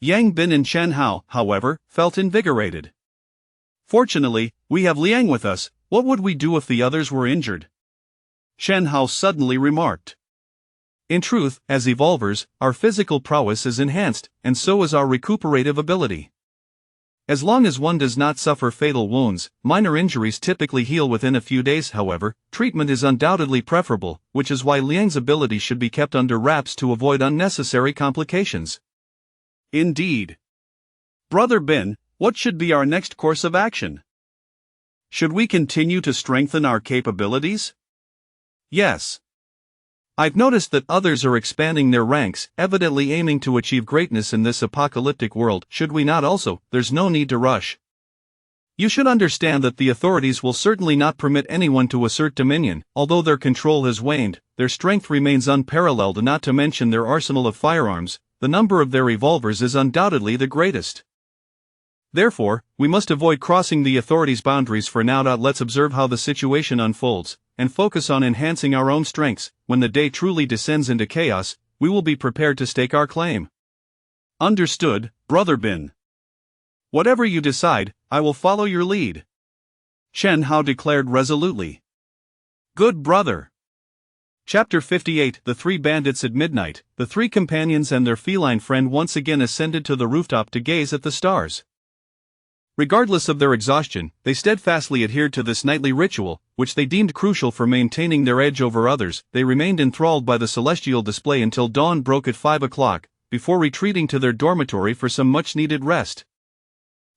[SPEAKER 1] Yang Bin and Chen Hao, however, felt invigorated. "Fortunately, we have Liang with us. What would we do if the others were injured?" Chen Hao suddenly remarked. "In truth, as evolvers, our physical prowess is enhanced, and so is our recuperative ability. As long as one does not suffer fatal wounds, minor injuries typically heal within a few days. However, treatment is undoubtedly preferable, which is why Liang's ability should be kept under wraps to avoid unnecessary complications." "Indeed. Brother Bin, what should be our next course of action? Should we continue to strengthen our capabilities?" "Yes. I've noticed that others are expanding their ranks, evidently aiming to achieve greatness in this apocalyptic world. Should we not also? There's no need to rush. You should understand that the authorities will certainly not permit anyone to assert dominion. Although their control has waned, their strength remains unparalleled. Not to mention their arsenal of firearms, the number of their revolvers is undoubtedly the greatest. Therefore, we must avoid crossing the authorities' boundaries for now. Let's observe how the situation unfolds, and focus on enhancing our own strengths. When the day truly descends into chaos, we will be prepared to stake our claim." "Understood, Brother Bin. Whatever you decide, I will follow your lead," Chen Hao declared resolutely. "Good brother." Chapter 58. The Three Bandits. At midnight, the three companions and their feline friend once again ascended to the rooftop to gaze at the stars. Regardless of their exhaustion, they steadfastly adhered to this nightly ritual, which they deemed crucial for maintaining their edge over others. They remained enthralled by the celestial display until dawn broke at 5 o'clock, before retreating to their dormitory for some much-needed rest.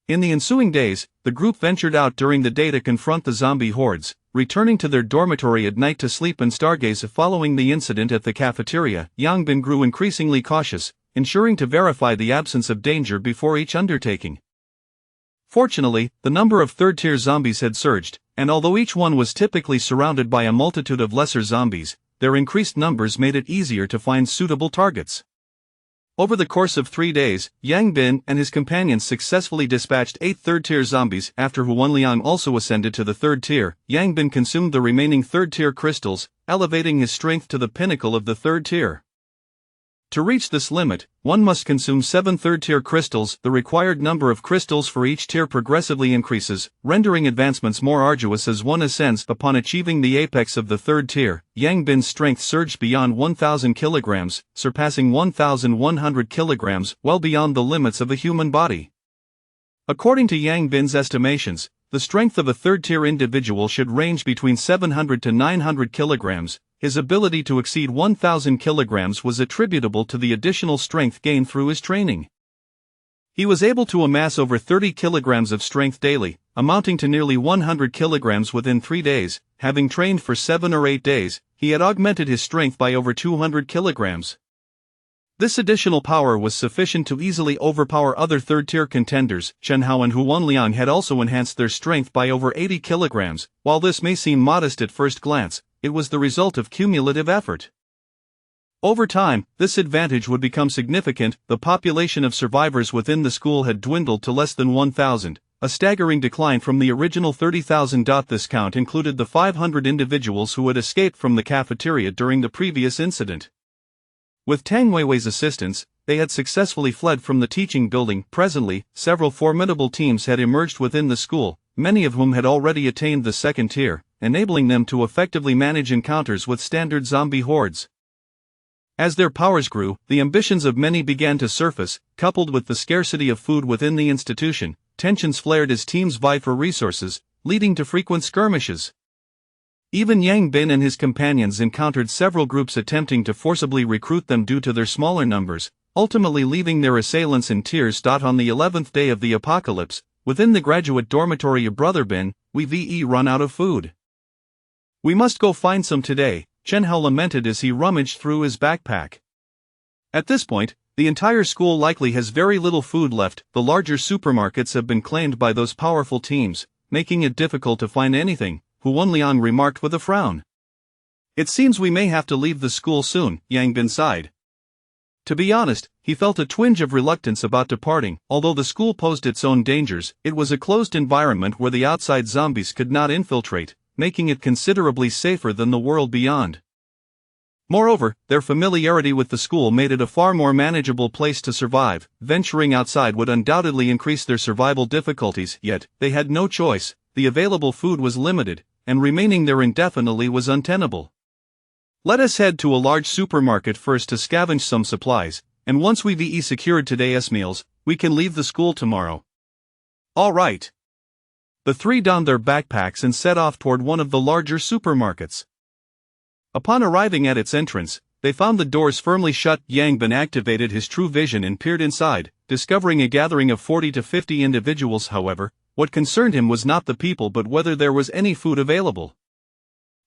[SPEAKER 1] In the ensuing days, the group ventured out during the day to confront the zombie hordes, returning to their dormitory at night to sleep and stargaze. Following the incident at the cafeteria, Yang Bin grew increasingly cautious, ensuring to verify the absence of danger before each undertaking. Fortunately, the number of third-tier zombies had surged, and although each one was typically surrounded by a multitude of lesser zombies, their increased numbers made it easier to find suitable targets. Over the course of 3 days, Yang Bin and his companions successfully dispatched 8 third-tier zombies. After Hu Wanliang also ascended to the third tier, Yang Bin consumed the remaining third-tier crystals, elevating his strength to the pinnacle of the third tier. To reach this limit, one must consume 7 third-tier crystals. The required number of crystals for each tier progressively increases, rendering advancements more arduous as one ascends. Upon achieving the apex of the third tier, Yang Bin's strength surged beyond 1,000 kilograms, surpassing 1,100 kilograms, well beyond the limits of a human body. According to Yang Bin's estimations, the strength of a third-tier individual should range between 700 to 900 kilograms. His ability to exceed 1,000 kilograms was attributable to the additional strength gained through his training. He was able to amass over 30 kilograms of strength daily, amounting to nearly 100 kilograms within 3 days. Having trained for 7 or 8 days, he had augmented his strength by over 200 kilograms. This additional power was sufficient to easily overpower other third-tier contenders. Chen Hao and Hu Wanliang had also enhanced their strength by over 80 kilograms. While this may seem modest at first glance, it was the result of cumulative effort. Over time, this advantage would become significant. The population of survivors within the school had dwindled to less than 1,000, a staggering decline from the original 30,000. This count included the 500 individuals who had escaped from the cafeteria during the previous incident. With Tang Weiwei's assistance, they had successfully fled from the teaching building. Presently, several formidable teams had emerged within the school, many of whom had already attained the second tier, enabling them to effectively manage encounters with standard zombie hordes. As their powers grew, the ambitions of many began to surface, coupled with the scarcity of food within the institution. Tensions flared as teams vied for resources, leading to frequent skirmishes. Even Yang Bin and his companions encountered several groups attempting to forcibly recruit them due to their smaller numbers, ultimately leaving their assailants in tears. On the 11th day of the apocalypse, within the graduate dormitory of Brother Bin, we've run out of food. We must go find some today, Chen Hao lamented as he rummaged through his backpack. At this point, the entire school likely has very little food left. The larger supermarkets have been claimed by those powerful teams, making it difficult to find anything, Hu Wenliang remarked with a frown. It seems we may have to leave the school soon, Yang Bin sighed. To be honest, he felt a twinge of reluctance about departing. Although the school posed its own dangers, it was a closed environment where the outside zombies could not infiltrate, making it considerably safer than the world beyond. Moreover, their familiarity with the school made it a far more manageable place to survive. Venturing outside would undoubtedly increase their survival difficulties, yet they had no choice. The available food was limited, and remaining there indefinitely was untenable. Let us head to a large supermarket first to scavenge some supplies, and once we've secured today's meals, we can leave the school tomorrow. All right. The three donned their backpacks and set off toward one of the larger supermarkets. Upon arriving at its entrance, they found the doors firmly shut. Yang Bin activated his true vision and peered inside, discovering a gathering of 40 to 50 individuals. However, what concerned him was not the people but whether there was any food available.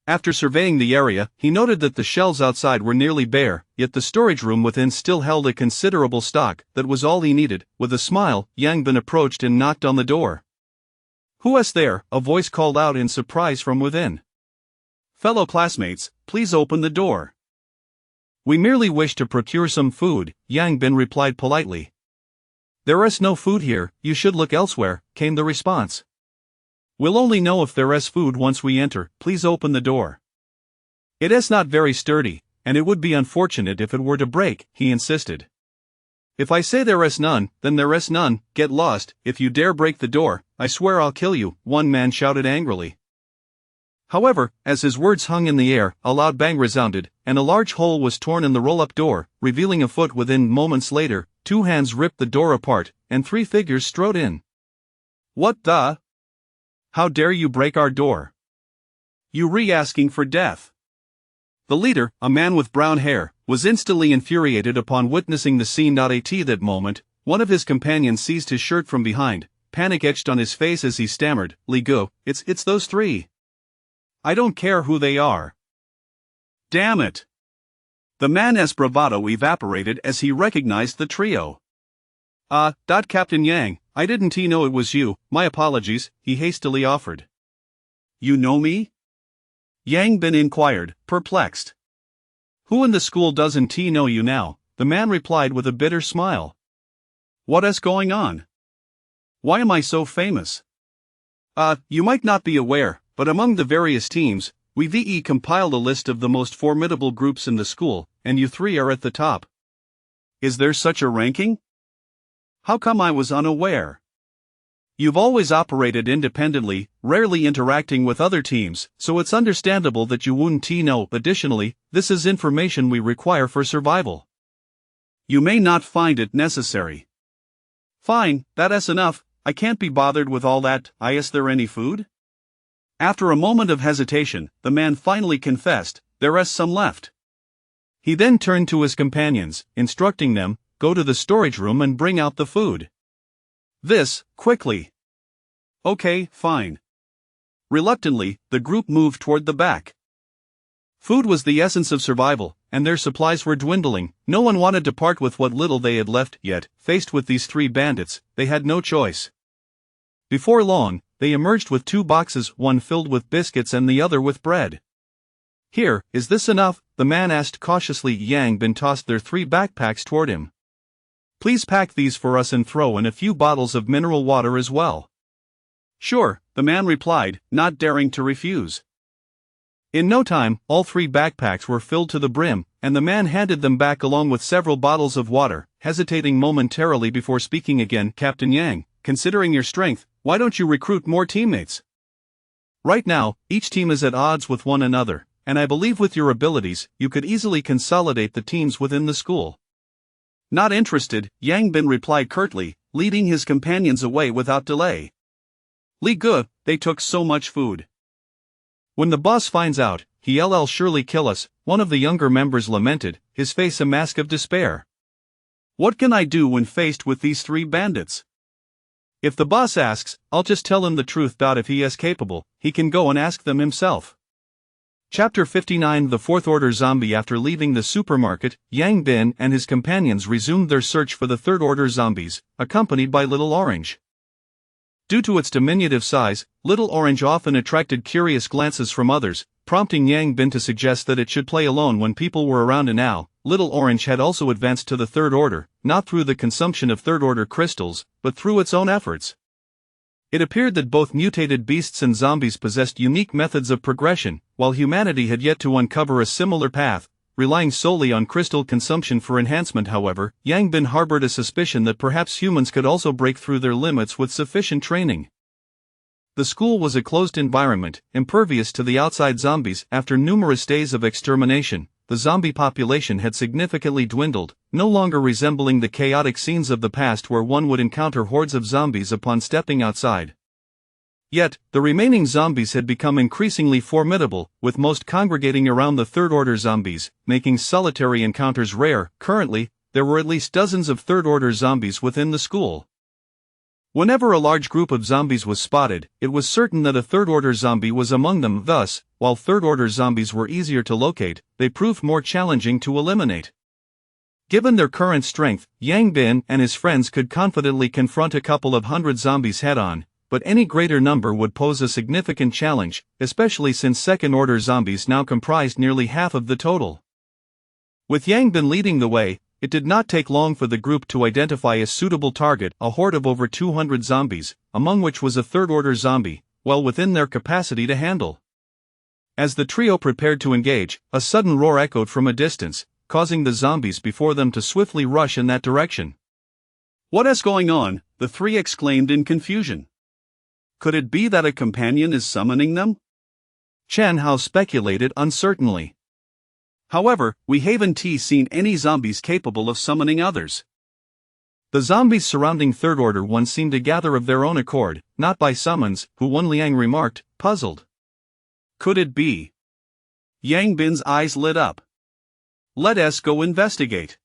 [SPEAKER 1] After surveying the area, he noted that the shelves outside were nearly bare, yet the storage room within still held a considerable stock. That was all he needed. With a smile, Yang Bin approached and knocked on the door. "Who is there?" a voice called out in surprise from within. "Fellow classmates, please open the door." "We merely wish to procure some food," Yang Bin replied politely. "There is no food here, you should look elsewhere," came the response. "We'll only know if there is food once we enter, please open the door." "It is not very sturdy, and it would be unfortunate if it were to break," he insisted. "If I say there is none, then there is none. Get lost. If you dare break the door, I swear I'll kill you," one man shouted angrily. However, as his words hung in the air, a loud bang resounded, and a large hole was torn in the roll-up door, revealing a foot within. Moments later, two hands ripped the door apart, and three figures strode in. "What the? How dare you break our door? You re-asking for death?" The leader, a man with brown hair, was instantly infuriated upon witnessing the scene. At that moment, one of his companions seized his shirt from behind, panic etched on his face as he stammered, "Li Gu, it's those three. I don't care who they are." "Damn it!" The man's bravado evaporated as he recognized the trio. Captain Yang, I didn't know it was you, my apologies," he hastily offered. "You know me?" Yang Bin inquired, perplexed. "Who in the school doesn't know you now?" the man replied with a bitter smile. "What is going on? Why am I so famous?" You might not be aware, but among the various teams, we've compiled a list of the most formidable groups in the school, and you three are at the top." "Is there such a ranking? How come I was unaware?" "You've always operated independently, rarely interacting with other teams, so it's understandable that you wouldn't know. Additionally, this is information we require for survival. You may not find it necessary." "Fine, that is enough. I can't be bothered with all that. Is there any food?" After a moment of hesitation, the man finally confessed, "There is some left." He then turned to his companions, instructing them, "Go to the storage room and bring out the food. This, quickly." "Okay, fine." Reluctantly, the group moved toward the back. Food was the essence of survival, and their supplies were dwindling. No one wanted to part with what little they had left, yet, faced with these three bandits, they had no choice. Before long, they emerged with two boxes, one filled with biscuits and the other with bread. "Here, is this enough?" the man asked cautiously. Yang Bin tossed their three backpacks toward him. "Please pack these for us and throw in a few bottles of mineral water as well." "Sure," the man replied, not daring to refuse. In no time, all three backpacks were filled to the brim, and the man handed them back along with several bottles of water, hesitating momentarily before speaking again. "Captain Yang, considering your strength, why don't you recruit more teammates? Right now, each team is at odds with one another, and I believe with your abilities, you could easily consolidate the teams within the school. Not interested, Yang Bin replied curtly, leading his companions away without delay. Li Ge, they took so much food. When the boss finds out, he'll surely kill us, one of the younger members lamented, his face a mask of despair. What can I do when faced with these three bandits? If the boss asks, I'll just tell him the truth. If he is capable, he can go and ask them himself. Chapter 59 The Fourth Order Zombie. After leaving the supermarket, Yang Bin and his companions resumed their search for the Third Order zombies, accompanied by Little Orange. Due to its diminutive size, Little Orange often attracted curious glances from others, prompting Yang Bin to suggest that it should play alone when people were around. And now, Little Orange had also advanced to the Third Order, not through the consumption of Third Order crystals, but through its own efforts. It appeared that both mutated beasts and zombies possessed unique methods of progression, while humanity had yet to uncover a similar path, relying solely on crystal consumption for enhancement. However, Yang Bin harbored a suspicion that perhaps humans could also break through their limits with sufficient training. The school was a closed environment, impervious to the outside zombies. After numerous days of extermination, the zombie population had significantly dwindled, no longer resembling the chaotic scenes of the past where one would encounter hordes of zombies upon stepping outside. Yet, the remaining zombies had become increasingly formidable, with most congregating around the Third Order zombies, making solitary encounters rare. Currently, there were at least dozens of Third Order zombies within the school. Whenever a large group of zombies was spotted, it was certain that a Third Order zombie was among them. Thus, while Third Order zombies were easier to locate, they proved more challenging to eliminate. Given their current strength, Yang Bin and his friends could confidently confront a couple of hundred zombies head-on, but any greater number would pose a significant challenge, especially since Second Order zombies now comprised nearly half of the total. With Yang Bin leading the way, it did not take long for the group to identify a suitable target, a horde of over 200 zombies, among which was a Third Order zombie, well within their capacity to handle. As the trio prepared to engage, a sudden roar echoed from a distance, causing the zombies before them to swiftly rush in that direction. What is going on? The three exclaimed in confusion. Could it be that a companion is summoning them? Chen Hao speculated uncertainly. However, we haven't seen any zombies capable of summoning others. The zombies surrounding Third Order ones seemed to gather of their own accord, not by summons, Hu Wenliang remarked, puzzled. Could it be? Yang Bin's eyes lit up. Let us go investigate.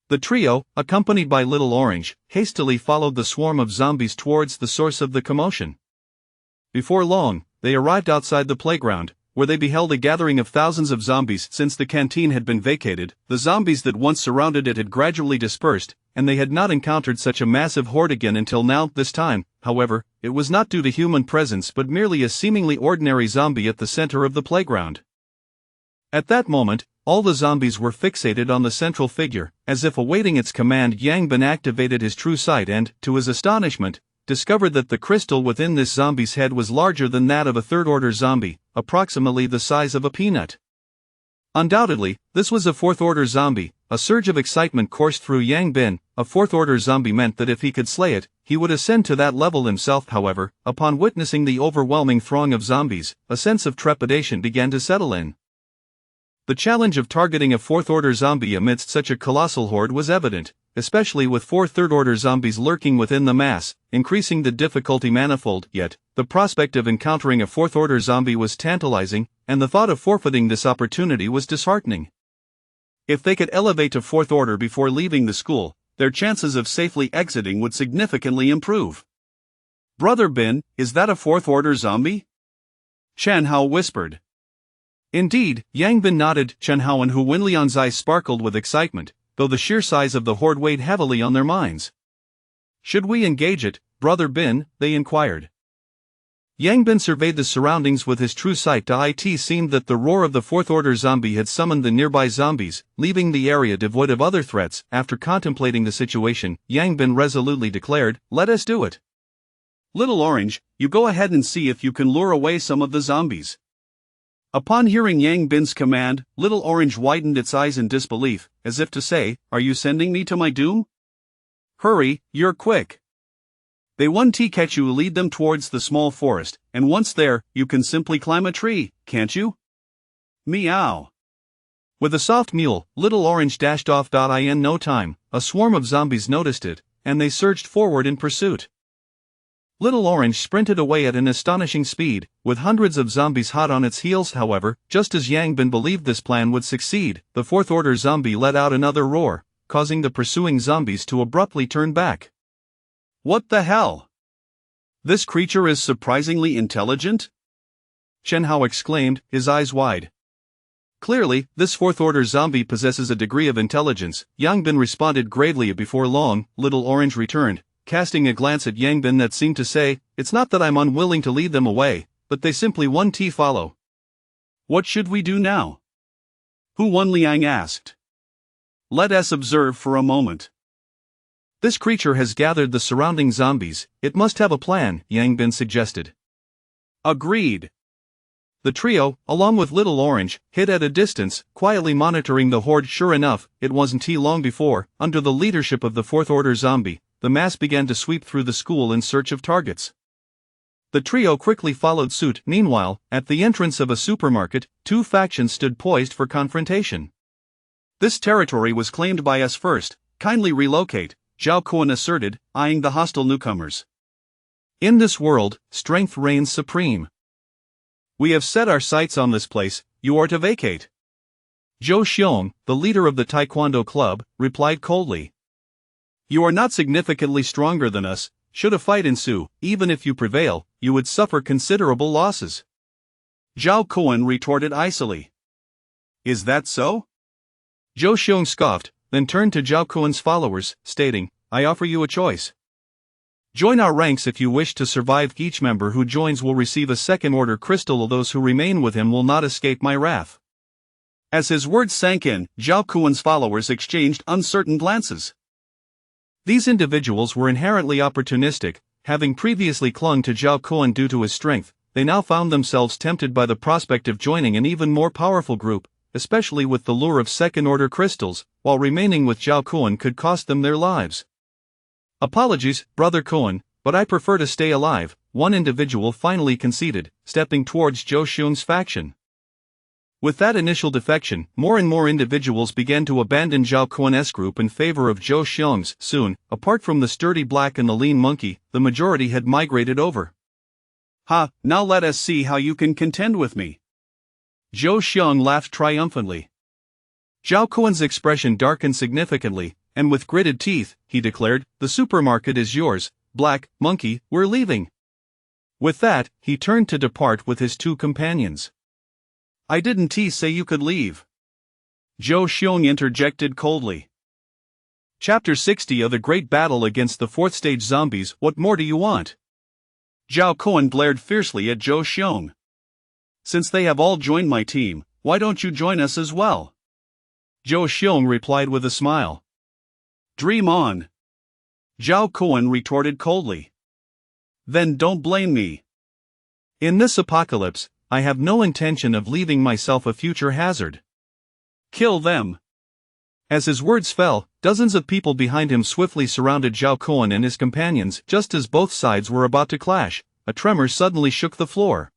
[SPEAKER 1] The trio, accompanied by Little Orange, hastily followed the swarm of zombies towards the source of the commotion. Before long, they arrived outside the playground, where they beheld a gathering of thousands of zombies. Since the canteen had been vacated, the zombies that once surrounded it had gradually dispersed, and they had not encountered such a massive horde again until now. This time, however, it was not due to human presence but merely a seemingly ordinary zombie at the center of the playground. At that moment, all the zombies were fixated on the central figure, as if awaiting its command. Yang Bin activated his true sight and, to his astonishment, discovered that the crystal within this zombie's head was larger than that of a Third Order zombie, approximately the size of a peanut. Undoubtedly, this was a Fourth Order zombie. A surge of excitement coursed through Yang Bin. A Fourth Order zombie meant that if he could slay it, he would ascend to that level himself. However, upon witnessing the overwhelming throng of zombies, a sense of trepidation began to settle in. The challenge of targeting a Fourth Order zombie amidst such a colossal horde was evident, especially with 4 Third Order zombies lurking within the mass, increasing the difficulty manifold. Yet, the prospect of encountering a Fourth Order zombie was tantalizing, and the thought of forfeiting this opportunity was disheartening. If they could elevate to Fourth Order before leaving the school, their chances of safely exiting would significantly improve. Brother Bin, is that a Fourth Order zombie? Chen Hao whispered. Indeed, Yang Bin nodded. Chen Hao and Hu Wenliang's eyes sparkled with excitement, though the sheer size of the horde weighed heavily on their minds. Should we engage it, Brother Bin? They inquired. Yang Bin surveyed the surroundings with his true sight. It seemed that the roar of the Fourth Order zombie had summoned the nearby zombies, leaving the area devoid of other threats. After contemplating the situation, Yang Bin resolutely declared, "Let us do it. Little Orange, you go ahead and see if you can lure away some of the zombies." Upon hearing Yang Bin's command, Little Orange widened its eyes in disbelief, as if to say, "Are you sending me to my doom? Hurry, you're quick."
[SPEAKER 2] They 1T catch you lead them towards the small forest, and once there, you can simply climb a tree, can't you? Meow.
[SPEAKER 1] With a soft mule, Little Orange dashed off. In no time, a swarm of zombies noticed it, and they surged forward in pursuit. Little Orange sprinted away at an astonishing speed, with hundreds of zombies hot on its heels. However, just as Yangbin believed this plan would succeed, the fourth-order zombie let out another roar, causing the pursuing zombies to abruptly turn back.
[SPEAKER 2] What the hell? This creature is surprisingly intelligent?
[SPEAKER 1] Chen Hao exclaimed, his eyes wide. Clearly, this fourth-order zombie possesses a degree of intelligence. Yangbin responded gravely. Before long, Little Orange returned, casting a glance at Yangbin that seemed to say, "It's not that I'm unwilling to lead them away, but they simply 1T follow."
[SPEAKER 2] What should we do now? Hu Wenliang asked. Let us observe for a moment.
[SPEAKER 1] This creature has gathered the surrounding zombies, it must have a plan, Yangbin suggested.
[SPEAKER 2] Agreed.
[SPEAKER 1] The trio, along with Little Orange, hid at a distance, quietly monitoring the horde. Sure enough, it wasn't too long before, under the leadership of the fourth-order zombie, the mass began to sweep through the school in search of targets. The trio quickly followed suit. Meanwhile, at the entrance of a supermarket, two factions stood poised for confrontation.
[SPEAKER 2] This territory was claimed by us first, kindly relocate, Zhao Kuan asserted, eyeing the hostile newcomers.
[SPEAKER 1] In this world, strength reigns supreme.
[SPEAKER 2] We have set our sights on this place, you are to vacate.
[SPEAKER 1] Zhou Xiong, the leader of the Taekwondo club, replied coldly.
[SPEAKER 2] You are not significantly stronger than us. Should a fight ensue, even if you prevail, you would suffer considerable losses. Zhao Kuan retorted icily. Is that so?
[SPEAKER 1] Zhou Xiong scoffed, then turned to Zhao Kuan's followers, stating, I offer you a choice. Join our ranks if you wish to survive. Each member who joins will receive a second-order crystal. Those who remain with him will not escape my wrath.
[SPEAKER 2] As his words sank in, Zhao Kuan's followers exchanged uncertain glances.
[SPEAKER 1] These individuals were inherently opportunistic, having previously clung to Zhao Kuan due to his strength. They now found themselves tempted by the prospect of joining an even more powerful group, especially with the lure of second-order crystals, while remaining with Zhao Kuan could cost them their lives. Apologies, Brother Kuan, but I prefer to stay alive, one individual finally conceded, stepping towards Zhou Xiong's faction. With that initial defection, more and more individuals began to abandon Zhao Kuan's group in favor of Zhou Xiong's. Soon, apart from the sturdy black and the lean monkey, the majority had migrated over.
[SPEAKER 2] Ha, now let us see how you can contend with me.
[SPEAKER 1] Zhou Xiong laughed triumphantly. Zhao Kuan's expression darkened significantly, and with gritted teeth, he declared, the supermarket is yours, Black Monkey, we're leaving. With that, he turned to depart with his two companions.
[SPEAKER 2] I didn't say you could leave. Zhou Xiong interjected coldly.
[SPEAKER 1] Chapter 60 of the Great Battle Against the Fourth Stage Zombies. What more do you want?
[SPEAKER 2] Zhao Kuan glared fiercely at Zhou Xiong. Since they have all joined my team, why don't you join us as well?
[SPEAKER 1] Zhou Xiong replied with a smile.
[SPEAKER 2] Dream on. Zhao Kuan retorted coldly. Then don't blame me.
[SPEAKER 1] In this apocalypse, I have no intention of leaving myself a future hazard.
[SPEAKER 2] Kill them.
[SPEAKER 1] As his words fell, dozens of people behind him swiftly surrounded Zhao Kuan and his companions. Just as both sides were about to clash, a tremor suddenly shook the floor.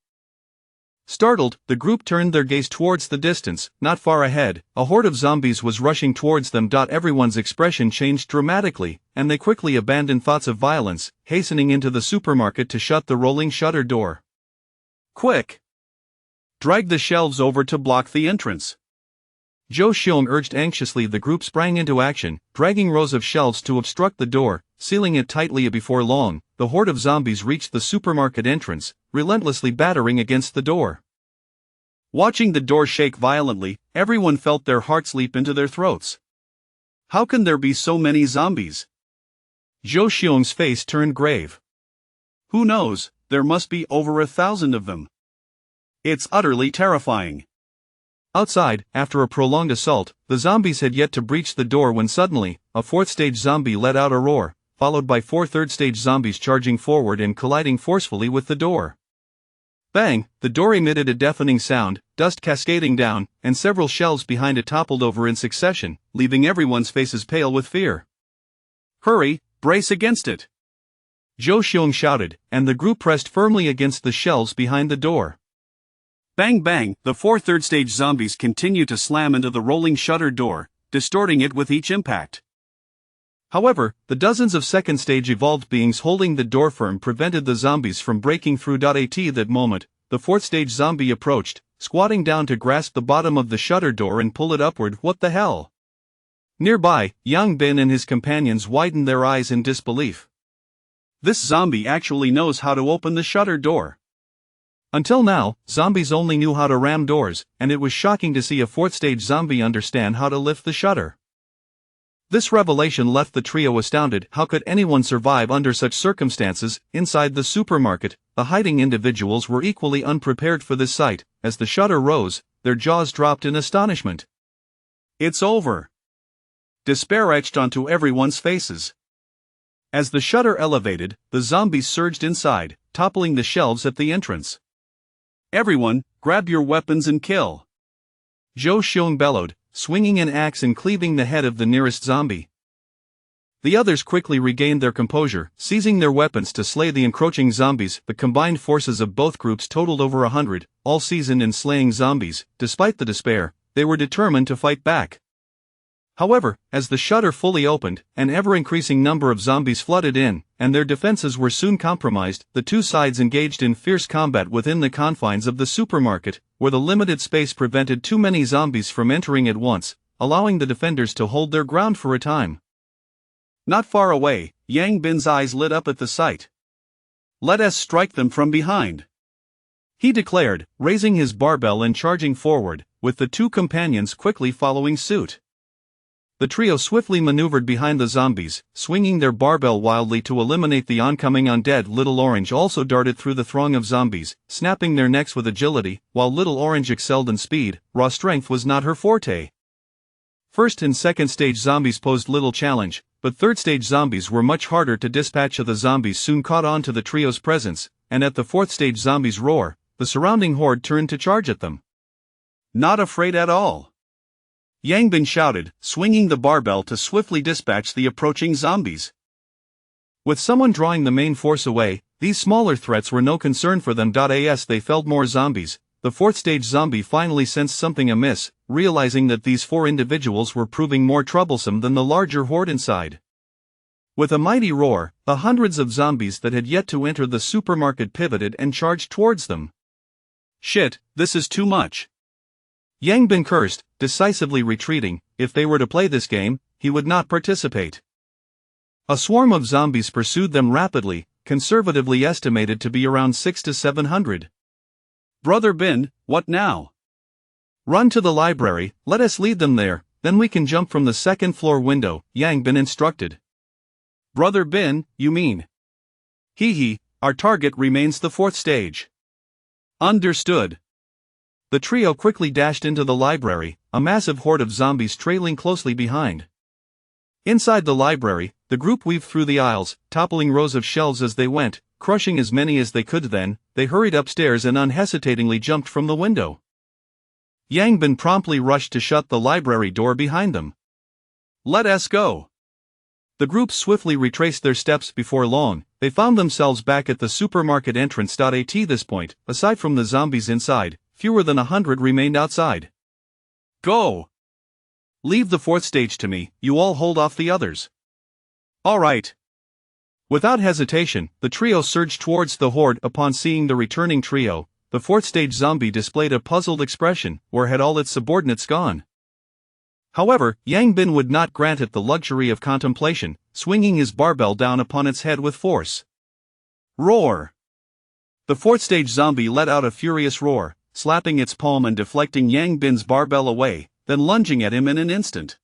[SPEAKER 1] Startled, the group turned their gaze towards the distance. Not far ahead, a horde of zombies was rushing towards them. Everyone's expression changed dramatically, and they quickly abandoned thoughts of violence, hastening into the supermarket to shut the rolling shutter door.
[SPEAKER 2] Quick! Drag the shelves over to block the entrance.
[SPEAKER 1] Zhou Xiong urged anxiously. The group sprang into action, dragging rows of shelves to obstruct the door, sealing it tightly. Before long, the horde of zombies reached the supermarket entrance, relentlessly battering against the door.
[SPEAKER 2] Watching the door shake violently, everyone felt their hearts leap into their throats. How can there be so many zombies?
[SPEAKER 1] Zhou Xiong's face turned grave.
[SPEAKER 2] Who knows, there must be over 1,000 of them. It's utterly terrifying.
[SPEAKER 1] Outside, after a prolonged assault, the zombies had yet to breach the door when suddenly, a fourth-stage zombie let out a roar, followed by 4 third-stage zombies charging forward and colliding forcefully with the door. Bang! The door emitted a deafening sound, dust cascading down, and several shelves behind it toppled over in succession, leaving everyone's faces pale with fear.
[SPEAKER 2] Hurry, brace against it!
[SPEAKER 1] Zhou Xiong shouted, and the group pressed firmly against the shelves behind the door.
[SPEAKER 2] Bang bang, the four third-stage zombies continue to slam into the rolling shutter door, distorting it with each impact.
[SPEAKER 1] However, the dozens of second-stage evolved beings holding the door firm prevented the zombies from breaking through. At that moment, the fourth-stage zombie approached, squatting down to grasp the bottom of the shutter door and pull it upward. What the hell? Nearby, Yang Bin and his companions widened their eyes in disbelief.
[SPEAKER 2] This zombie actually knows how to open the shutter door.
[SPEAKER 1] Until now, zombies only knew how to ram doors, and it was shocking to see a fourth-stage zombie understand how to lift the shutter. This revelation left the trio astounded. How could anyone survive under such circumstances? Inside the supermarket, the hiding individuals were equally unprepared for this sight. As the shutter rose, their jaws dropped in astonishment.
[SPEAKER 2] It's over. Despair etched onto everyone's faces.
[SPEAKER 1] As the shutter elevated, the zombies surged inside, toppling the shelves at the entrance.
[SPEAKER 2] Everyone, grab your weapons and kill!
[SPEAKER 1] Zhou Xiong bellowed, swinging an axe and cleaving the head of the nearest zombie. The others quickly regained their composure, seizing their weapons to slay the encroaching zombies. The combined forces of both groups totaled over 100, all seasoned in slaying zombies. Despite the despair, they were determined to fight back. However, as the shutter fully opened, an ever-increasing number of zombies flooded in, and their defenses were soon compromised. The two sides engaged in fierce combat within the confines of the supermarket, where the limited space prevented too many zombies from entering at once, allowing the defenders to hold their ground for a time.
[SPEAKER 2] Not far away, Yang Bin's eyes lit up at the sight. Let us strike them from behind,
[SPEAKER 1] he declared, raising his barbell and charging forward, with the two companions quickly following suit. The trio swiftly maneuvered behind the zombies, swinging their barbell wildly to eliminate the oncoming undead. Little Orange also darted through the throng of zombies, snapping their necks with agility. While Little Orange excelled in speed, raw strength was not her forte. First and second stage zombies posed little challenge, but third stage zombies were much harder to dispatch. The zombies soon caught on to the trio's presence, and at the fourth stage zombies' roar, the surrounding horde turned to charge at them.
[SPEAKER 2] Not afraid at all, Yang Bin shouted, swinging the barbell to swiftly dispatch the approaching zombies.
[SPEAKER 1] With someone drawing the main force away, these smaller threats were no concern for them. As they felled more zombies, the fourth stage zombie finally sensed something amiss, realizing that these four individuals were proving more troublesome than the larger horde inside. With a mighty roar, the hundreds of zombies that had yet to enter the supermarket pivoted and charged towards them.
[SPEAKER 2] Shit, this is too much,
[SPEAKER 1] Yang Bin cursed, decisively retreating. If they were to play this game, he would not participate. A swarm of zombies pursued them rapidly, conservatively estimated to be around 600 to 700.
[SPEAKER 2] Brother Bin, what now?
[SPEAKER 1] Run to the library, let us lead them there, then we can jump from the second floor window, Yang Bin instructed.
[SPEAKER 2] Brother Bin, you mean?
[SPEAKER 1] Hee, our target remains the fourth stage.
[SPEAKER 2] Understood.
[SPEAKER 1] The trio quickly dashed into the library, a massive horde of zombies trailing closely behind. Inside the library, the group weaved through the aisles, toppling rows of shelves as they went, crushing as many as they could. Then, they hurried upstairs and unhesitatingly jumped from the window. Yang Bin promptly rushed to shut the library door behind them.
[SPEAKER 2] Let us go.
[SPEAKER 1] The group swiftly retraced their steps. Before long, they found themselves back at the supermarket entrance. At this point, aside from the zombies inside, fewer than 100 remained outside.
[SPEAKER 2] Go!
[SPEAKER 1] Leave the fourth stage to me, you all hold off the others.
[SPEAKER 2] All right.
[SPEAKER 1] Without hesitation, the trio surged towards the horde. Upon seeing the returning trio, the fourth stage zombie displayed a puzzled expression. Where had all its subordinates gone? However, Yang Bin would not grant it the luxury of contemplation, swinging his barbell down upon its head with force.
[SPEAKER 2] Roar!
[SPEAKER 1] The fourth stage zombie let out a furious roar, slapping its palm and deflecting Yang Bin's barbell away, then lunging at him in an instant.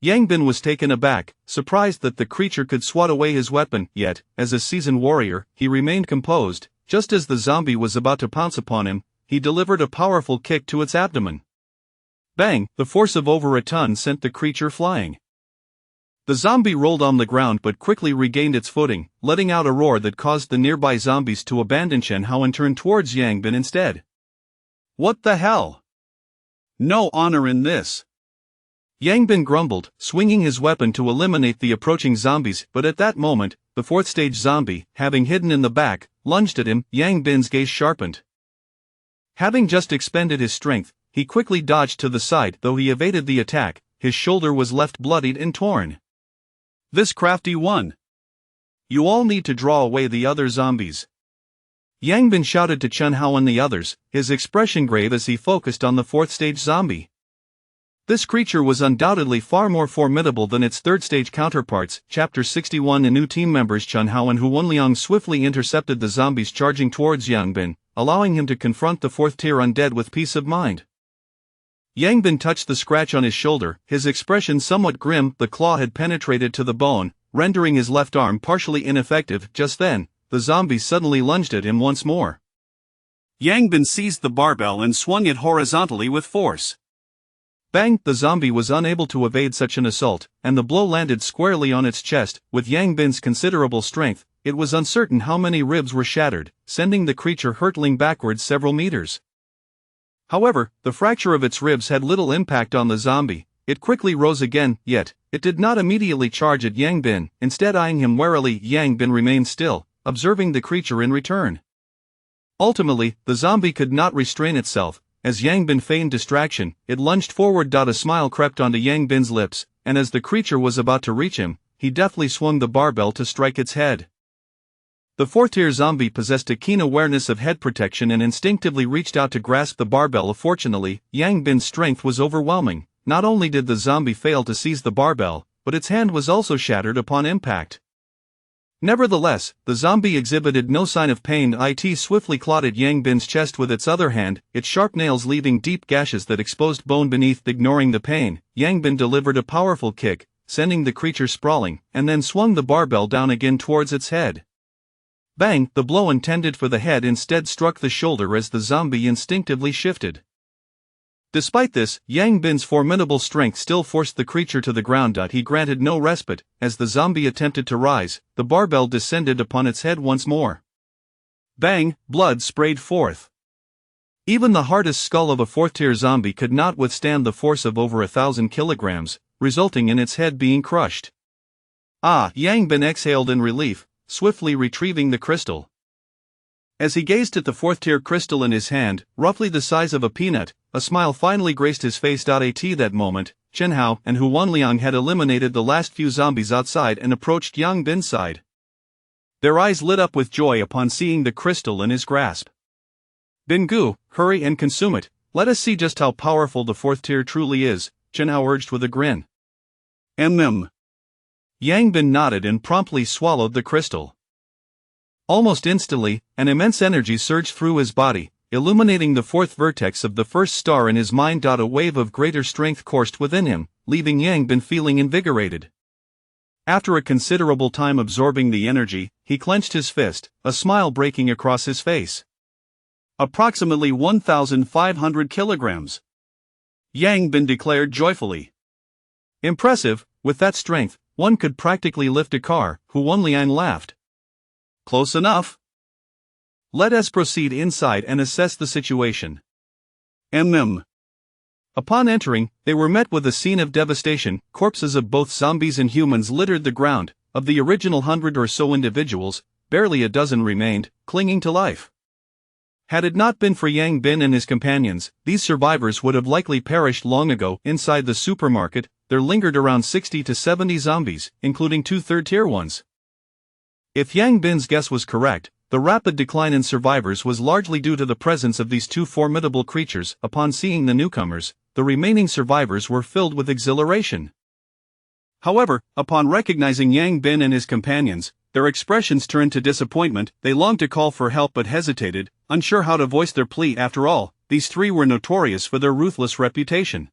[SPEAKER 1] Yang Bin was taken aback, surprised that the creature could swat away his weapon. Yet, as a seasoned warrior, he remained composed. Just as the zombie was about to pounce upon him, he delivered a powerful kick to its abdomen. Bang! The force of over a ton sent the creature flying. The zombie rolled on the ground but quickly regained its footing, letting out a roar that caused the nearby zombies to abandon Chen Hao and turn towards Yang Bin instead.
[SPEAKER 2] What the hell? No honor in this.
[SPEAKER 1] Yang Bin grumbled, swinging his weapon to eliminate the approaching zombies. But at that moment, the fourth stage zombie, having hidden in the back, lunged at him. Yang Bin's gaze sharpened. Having just expended his strength, he quickly dodged to the side. Though he evaded the attack, his shoulder was left bloodied and torn. This crafty one. You all need to draw away the other zombies. Yang Bin shouted to Chen Hao and the others, his expression grave as he focused on the fourth stage zombie. This creature was undoubtedly far more formidable than its third stage counterparts. Chapter 61. The new team members Chen Hao and Hu Wenliang swiftly intercepted the zombies charging towards Yang Bin, allowing him to confront the fourth tier undead with peace of mind. Yang Bin touched the scratch on his shoulder, his expression somewhat grim. The claw had penetrated to the bone, rendering his left arm partially ineffective. Just then, the zombies suddenly lunged at him once more. Yang Bin seized the barbell and swung it horizontally with force. Bang! The zombie was unable to evade such an assault, and the blow landed squarely on its chest. With Yang Bin's considerable strength, it was uncertain how many ribs were shattered, sending the creature hurtling backwards several meters. However, the fracture of its ribs had little impact on the zombie. It quickly rose again, yet it did not immediately charge at Yang Bin, instead eyeing him warily. Yang Bin remained still, observing the creature in return. Ultimately, the zombie could not restrain itself. As Yang Bin feigned distraction, it lunged forward. A smile crept onto Yang Bin's lips, and as the creature was about to reach him, he deftly swung the barbell to strike its head. The fourth-tier zombie possessed a keen awareness of head protection and instinctively reached out to grasp the barbell. Fortunately, Yang Bin's strength was overwhelming. Not only did the zombie fail to seize the barbell, but its hand was also shattered upon impact. Nevertheless, the zombie exhibited no sign of pain. It swiftly clawed at Yang Bin's chest with its other hand, its sharp nails leaving deep gashes that exposed bone beneath. Ignoring the pain, Yang Bin delivered a powerful kick, sending the creature sprawling, and then swung the barbell down again towards its head. Bang! The blow intended for the head instead struck the shoulder as the zombie instinctively shifted. Despite this, Yang Bin's formidable strength still forced the creature to the ground. He granted no respite. As the zombie attempted to rise, the barbell descended upon its head once more. Bang! Blood sprayed forth. Even the hardest skull of a fourth-tier zombie could not withstand the force of over 1,000 kilograms, resulting in its head being crushed. Yang Bin exhaled in relief, swiftly retrieving the crystal. As he gazed at the fourth-tier crystal in his hand, roughly the size of a peanut, a smile finally graced his face. At that moment, Chen Hao and Hu Wenliang had eliminated the last few zombies outside and approached Yang Bin's side. Their eyes lit up with joy upon seeing the crystal in his grasp. Bingu, hurry and consume it. Let us see just how powerful the fourth tier truly is, Chen Hao urged with a grin. Yang Bin nodded and promptly swallowed the crystal. Almost instantly, an immense energy surged through his body, illuminating the fourth vertex of the first star in his mind. A wave of greater strength coursed within him, leaving Yang Bin feeling invigorated. After a considerable time absorbing the energy, he clenched his fist, a smile breaking across his face. Approximately 1,500 kilograms. Yang Bin declared joyfully. Impressive, with that strength, one could practically lift a car. Hu Wenliang laughed. Close enough. Let us proceed inside and assess the situation. Upon entering, they were met with a scene of devastation. Corpses of both zombies and humans littered the ground. Of the original 100 or so individuals, barely a dozen remained, clinging to life. Had it not been for Yang Bin and his companions, these survivors would have likely perished long ago. Inside the supermarket, there lingered around 60 to 70 zombies, including 2 third-tier ones. If Yang Bin's guess was correct, the rapid decline in survivors was largely due to the presence of these two formidable creatures. Upon seeing the newcomers, the remaining survivors were filled with exhilaration. However, upon recognizing Yang Bin and his companions, their expressions turned to disappointment. They longed to call for help but hesitated, unsure how to voice their plea. After all, these three were notorious for their ruthless reputation.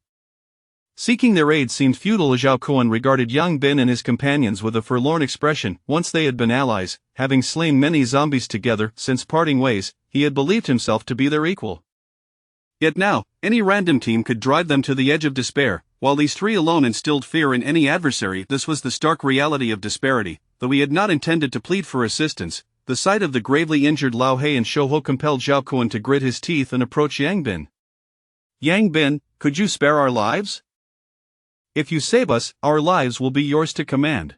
[SPEAKER 1] Seeking their aid seemed futile. Zhao Kuan regarded Yang Bin and his companions with a forlorn expression. Once they had been allies, having slain many zombies together. Since parting ways, he had believed himself to be their equal. Yet now, any random team could drive them to the edge of despair, while these three alone instilled fear in any adversary. This was the stark reality of disparity. Though he had not intended to plead for assistance, the sight of the gravely injured Lao He and Shouho compelled Zhao Kuan to grit his teeth and approach Yang Bin. Yang Bin, could you spare our lives? If you save us, our lives will be yours to command.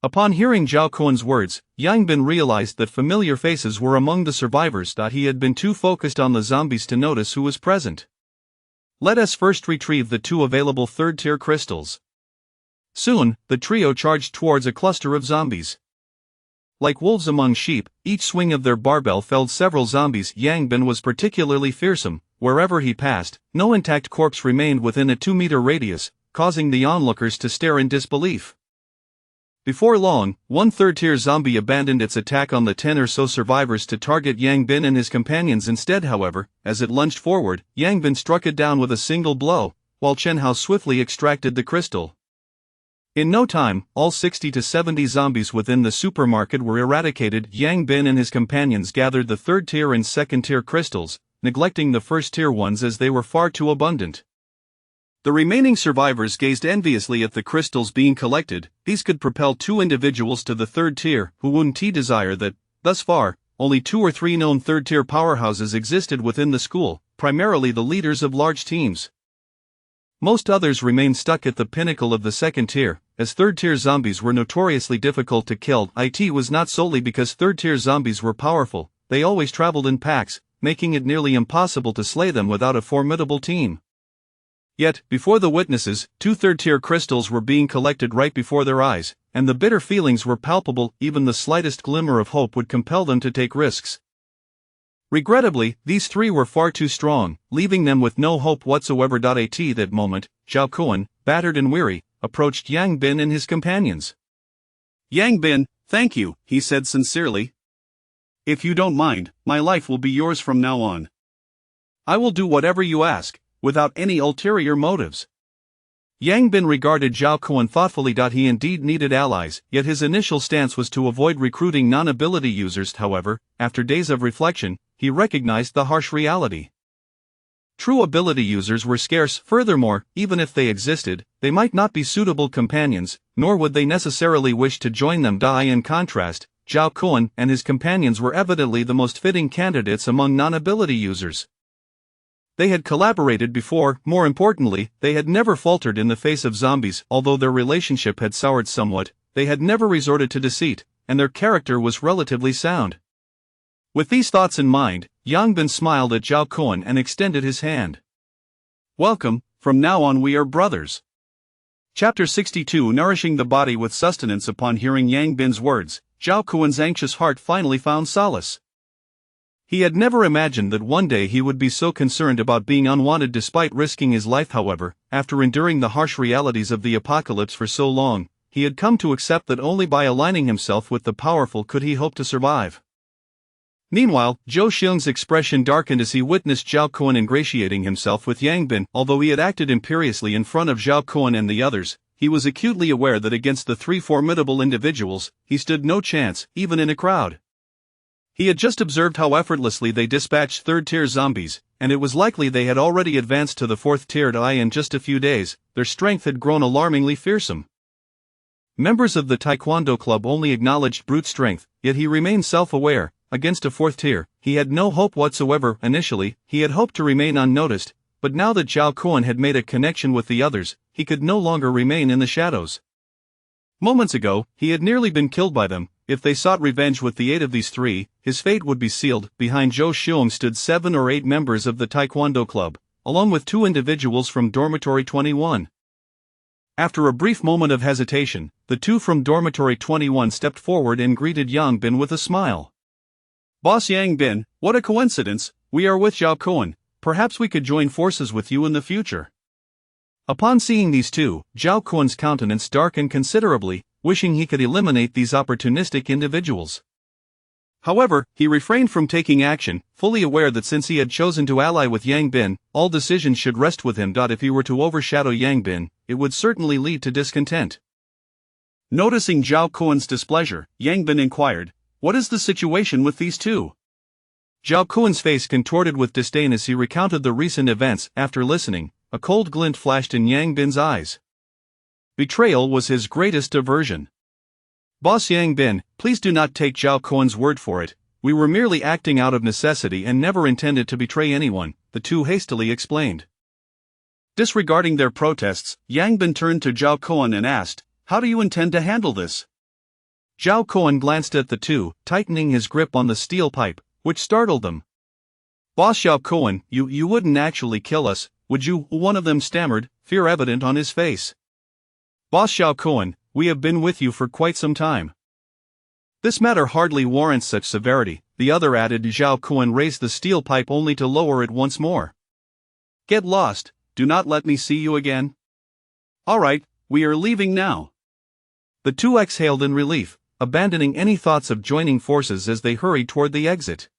[SPEAKER 1] Upon hearing Zhao Kuan's words, Yang Bin realized that familiar faces were among the survivors. He had been too focused on the zombies to notice who was present. Let us first retrieve the 2 available third-tier crystals. Soon, the trio charged towards a cluster of zombies. Like wolves among sheep, each swing of their barbell felled several zombies. Yang Bin was particularly fearsome. Wherever he passed, no intact corpse remained within a 2-meter radius, causing the onlookers to stare in disbelief. Before long, one third-tier zombie abandoned its attack on the 10 or so survivors to target Yang Bin and his companions instead. However, as it lunged forward, Yang Bin struck it down with a single blow, while Chen Hao swiftly extracted the crystal. In no time, all 60 to 70 zombies within the supermarket were eradicated. Yang Bin and his companions gathered the third-tier and second-tier crystals, neglecting the first-tier ones as they were far too abundant. The remaining survivors gazed enviously at the crystals being collected. These could propel 2 individuals to the third tier, who wouldn't desire that. Thus far, only 2 or 3 known third-tier powerhouses existed within the school, primarily the leaders of large teams. Most others remained stuck at the pinnacle of the second tier, as third-tier zombies were notoriously difficult to kill. It was not solely because third-tier zombies were powerful, they always traveled in packs, making it nearly impossible to slay them without a formidable team. Yet, before the witnesses, 2 third-tier crystals were being collected right before their eyes, and the bitter feelings were palpable. Even the slightest glimmer of hope would compel them to take risks. Regrettably, these 3 were far too strong, leaving them with no hope whatsoever. At that moment, Zhao Kuan, battered and weary, approached Yang Bin and his companions.
[SPEAKER 2] Yang Bin, thank you, he said sincerely. If you don't mind, my life will be yours from now on.
[SPEAKER 1] I will do whatever you ask, without any ulterior motives. Yang Bin regarded Zhao Kuan thoughtfully. He indeed needed allies, yet his initial stance was to avoid recruiting non-ability users. However, after days of reflection, he recognized the harsh reality. True ability users were scarce. Furthermore, even if they existed, they might not be suitable companions, nor would they necessarily wish to join them. In contrast, Zhao Kuan and his companions were evidently the most fitting candidates among non-ability users. They had collaborated before. More importantly, they had never faltered in the face of zombies. Although their relationship had soured somewhat, they had never resorted to deceit, and their character was relatively sound. With these thoughts in mind, Yang Bin smiled at Zhao Kuan and extended his hand.
[SPEAKER 2] Welcome, from now on we are brothers.
[SPEAKER 1] Chapter 62 Nourishing the body with sustenance. Upon hearing Yang Bin's words, Zhao Kuan's anxious heart finally found solace. He had never imagined that one day he would be so concerned about being unwanted despite risking his life. However, after enduring the harsh realities of the apocalypse for so long, he had come to accept that only by aligning himself with the powerful could he hope to survive. Meanwhile, Zhou Xiong's expression darkened as he witnessed Zhao Kuan ingratiating himself with Yang Bin. Although he had acted imperiously in front of Zhao Kuan and the others, he was acutely aware that against the 3 formidable individuals, he stood no chance, even in a crowd. He had just observed how effortlessly they dispatched third-tier zombies, and it was likely they had already advanced to the 4th tier. In just a few days, their strength had grown alarmingly fearsome. Members of the Taekwondo club only acknowledged brute strength, yet he remained self-aware. Against a 4th tier, he had no hope whatsoever. Initially, he had hoped to remain unnoticed, but now that Zhao Kuan had made a connection with the others, he could no longer remain in the shadows. Moments ago, he had nearly been killed by them. If they sought revenge with the aid of these 3, his fate would be sealed. Behind Zhou Xiong stood 7 or 8 members of the Taekwondo club, along with 2 individuals from Dormitory 21. After a brief moment of hesitation, the 2 from Dormitory 21 stepped forward and greeted Yang Bin with a smile.
[SPEAKER 2] Boss Yang Bin, what a coincidence, we are with Zhao Kuan, perhaps we could join forces with you in the future.
[SPEAKER 1] Upon seeing these 2, Zhao Kuan's countenance darkened considerably, wishing he could eliminate these opportunistic individuals. However, he refrained from taking action, fully aware that since he had chosen to ally with Yang Bin, all decisions should rest with him. If he were to overshadow Yang Bin, it would certainly lead to discontent.
[SPEAKER 2] Noticing Zhao Kuan's displeasure, Yang Bin inquired, "What is the situation with these 2?
[SPEAKER 1] Zhao Kuan's face contorted with disdain as he recounted the recent events. After listening, a cold glint flashed in Yang Bin's eyes. Betrayal was his greatest aversion. Boss Yang Bin, please do not take Zhao Kuan's word for it. We were merely acting out of necessity and never intended to betray anyone, the 2 hastily explained.
[SPEAKER 2] Disregarding their protests, Yang Bin turned to Zhao Kuan and asked, "How do you intend to handle this?"
[SPEAKER 1] Zhao Kuan glanced at the two, tightening his grip on the steel pipe, which startled them. "Boss Zhao Kuan, you wouldn't actually kill us, would you?" one of them stammered, fear evident on his face. "Boss Zhao Kuan, we have been with you for quite some time. This matter hardly warrants such severity," the other added. Zhao Kuan raised the steel pipe only to lower it once more. "Get lost, do not let me see you again." "All right, we are leaving now." The two exhaled in relief, abandoning any thoughts of joining forces as they hurried toward the exit.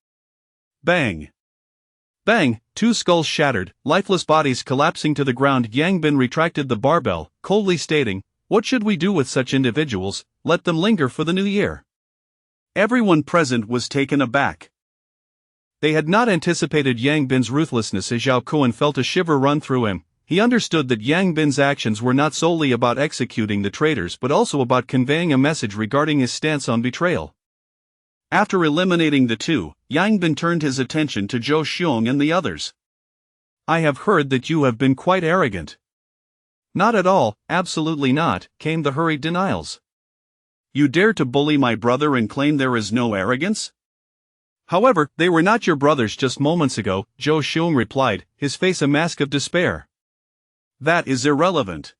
[SPEAKER 1] Bang! Bang! Two skulls shattered, lifeless bodies collapsing to the ground. Yang Bin retracted the barbell, coldly stating, "What should we do with such individuals? Let them linger for the new year." Everyone present was taken aback. They had not anticipated Yang Bin's ruthlessness as Zhao Kuan felt a shiver run through him. He understood that Yang Bin's actions were not solely about executing the traitors but also about conveying a message regarding his stance on betrayal. After eliminating the two, Yang Bin turned his attention to Zhou Xiong and the others. "I have heard that you have been quite arrogant." "Not at all, absolutely not," came the hurried denials. "You dare to bully my brother and claim there is no arrogance?" "However, they were not your brothers just moments ago," Zhou Xiong replied, his face a mask of despair. "That is irrelevant.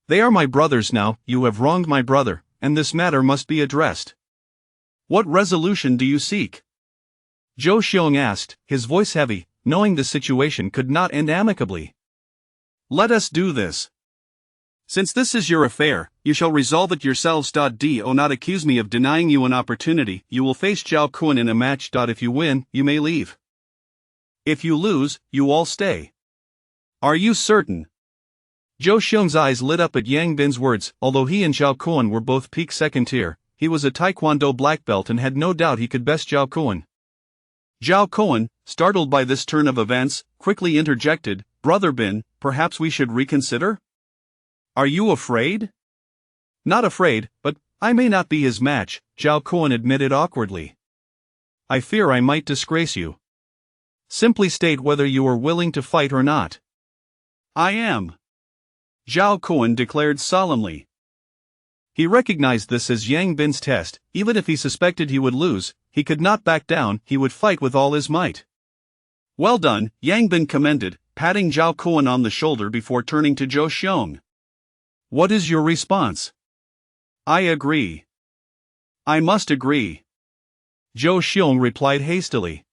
[SPEAKER 1] They are my brothers now. You have wronged my brother, and this matter must be addressed." "What resolution do you seek?" Zhou Xiong asked, his voice heavy, knowing the situation could not end amicably. "Let us do this. Since this is your affair, you shall resolve it yourselves. Do not accuse me of denying you an opportunity. You will face Zhao Kuan in a match. If you win, you may leave. If you lose, you all stay." "Are you certain?" Zhou Xiong's eyes lit up at Yang Bin's words. Although he and Zhao Kuan were both peak second tier, he was a Taekwondo black belt and had no doubt he could best Zhao Kuan. Zhao Kuan, startled by this turn of events, quickly interjected, "Brother Bin, perhaps we should reconsider?" "Are you afraid?" "Not afraid, but I may not be his match," Zhao Kuan admitted awkwardly. "I fear I might disgrace you. Simply state whether you are willing to fight or not." "I am," Zhao Kuan declared solemnly. He recognized this as Yang Bin's test. Even if he suspected he would lose, he could not back down. He would fight with all his might. "Well done," Yang Bin commended, patting Zhao Kuan on the shoulder before turning to Zhou Xiong. "What is your response?" "I agree." "I must agree," Zhou Xiong replied hastily.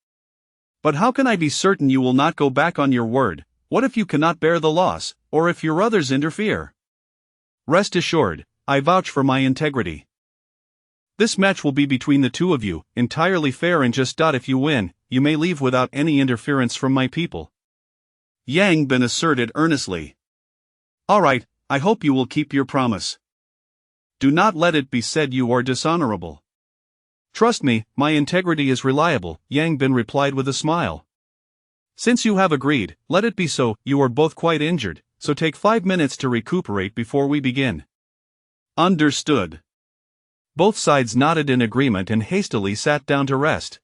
[SPEAKER 1] "But how can I be certain you will not go back on your word? What if you cannot bear the loss, or if your others interfere?" "Rest assured, I vouch for my integrity. This match will be between the two of you, entirely fair and just. If you win, you may leave without any interference from my people," Yang Bin asserted earnestly. "All right, I hope you will keep your promise. Do not let it be said you are dishonorable." "Trust me, my integrity is reliable," Yang Bin replied with a smile. "Since you have agreed, let it be so. You are both quite injured, so take 5 minutes to recuperate before we begin." "Understood." Both sides nodded in agreement and hastily sat down to rest.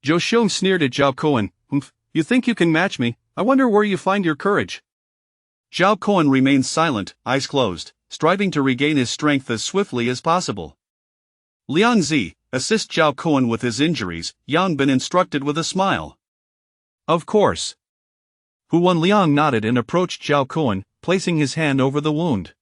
[SPEAKER 1] Zhou Xiong sneered at Zhao Kuan. "You think you can match me? I wonder where you find your courage." Zhao Kuan remained silent, eyes closed, striving to regain his strength as swiftly as possible. "Liang Zi, assist Zhao Kuan with his injuries," Yang Bin instructed with a smile. "Of course." Huan Liang nodded and approached Zhao Kuan, placing his hand over the wound.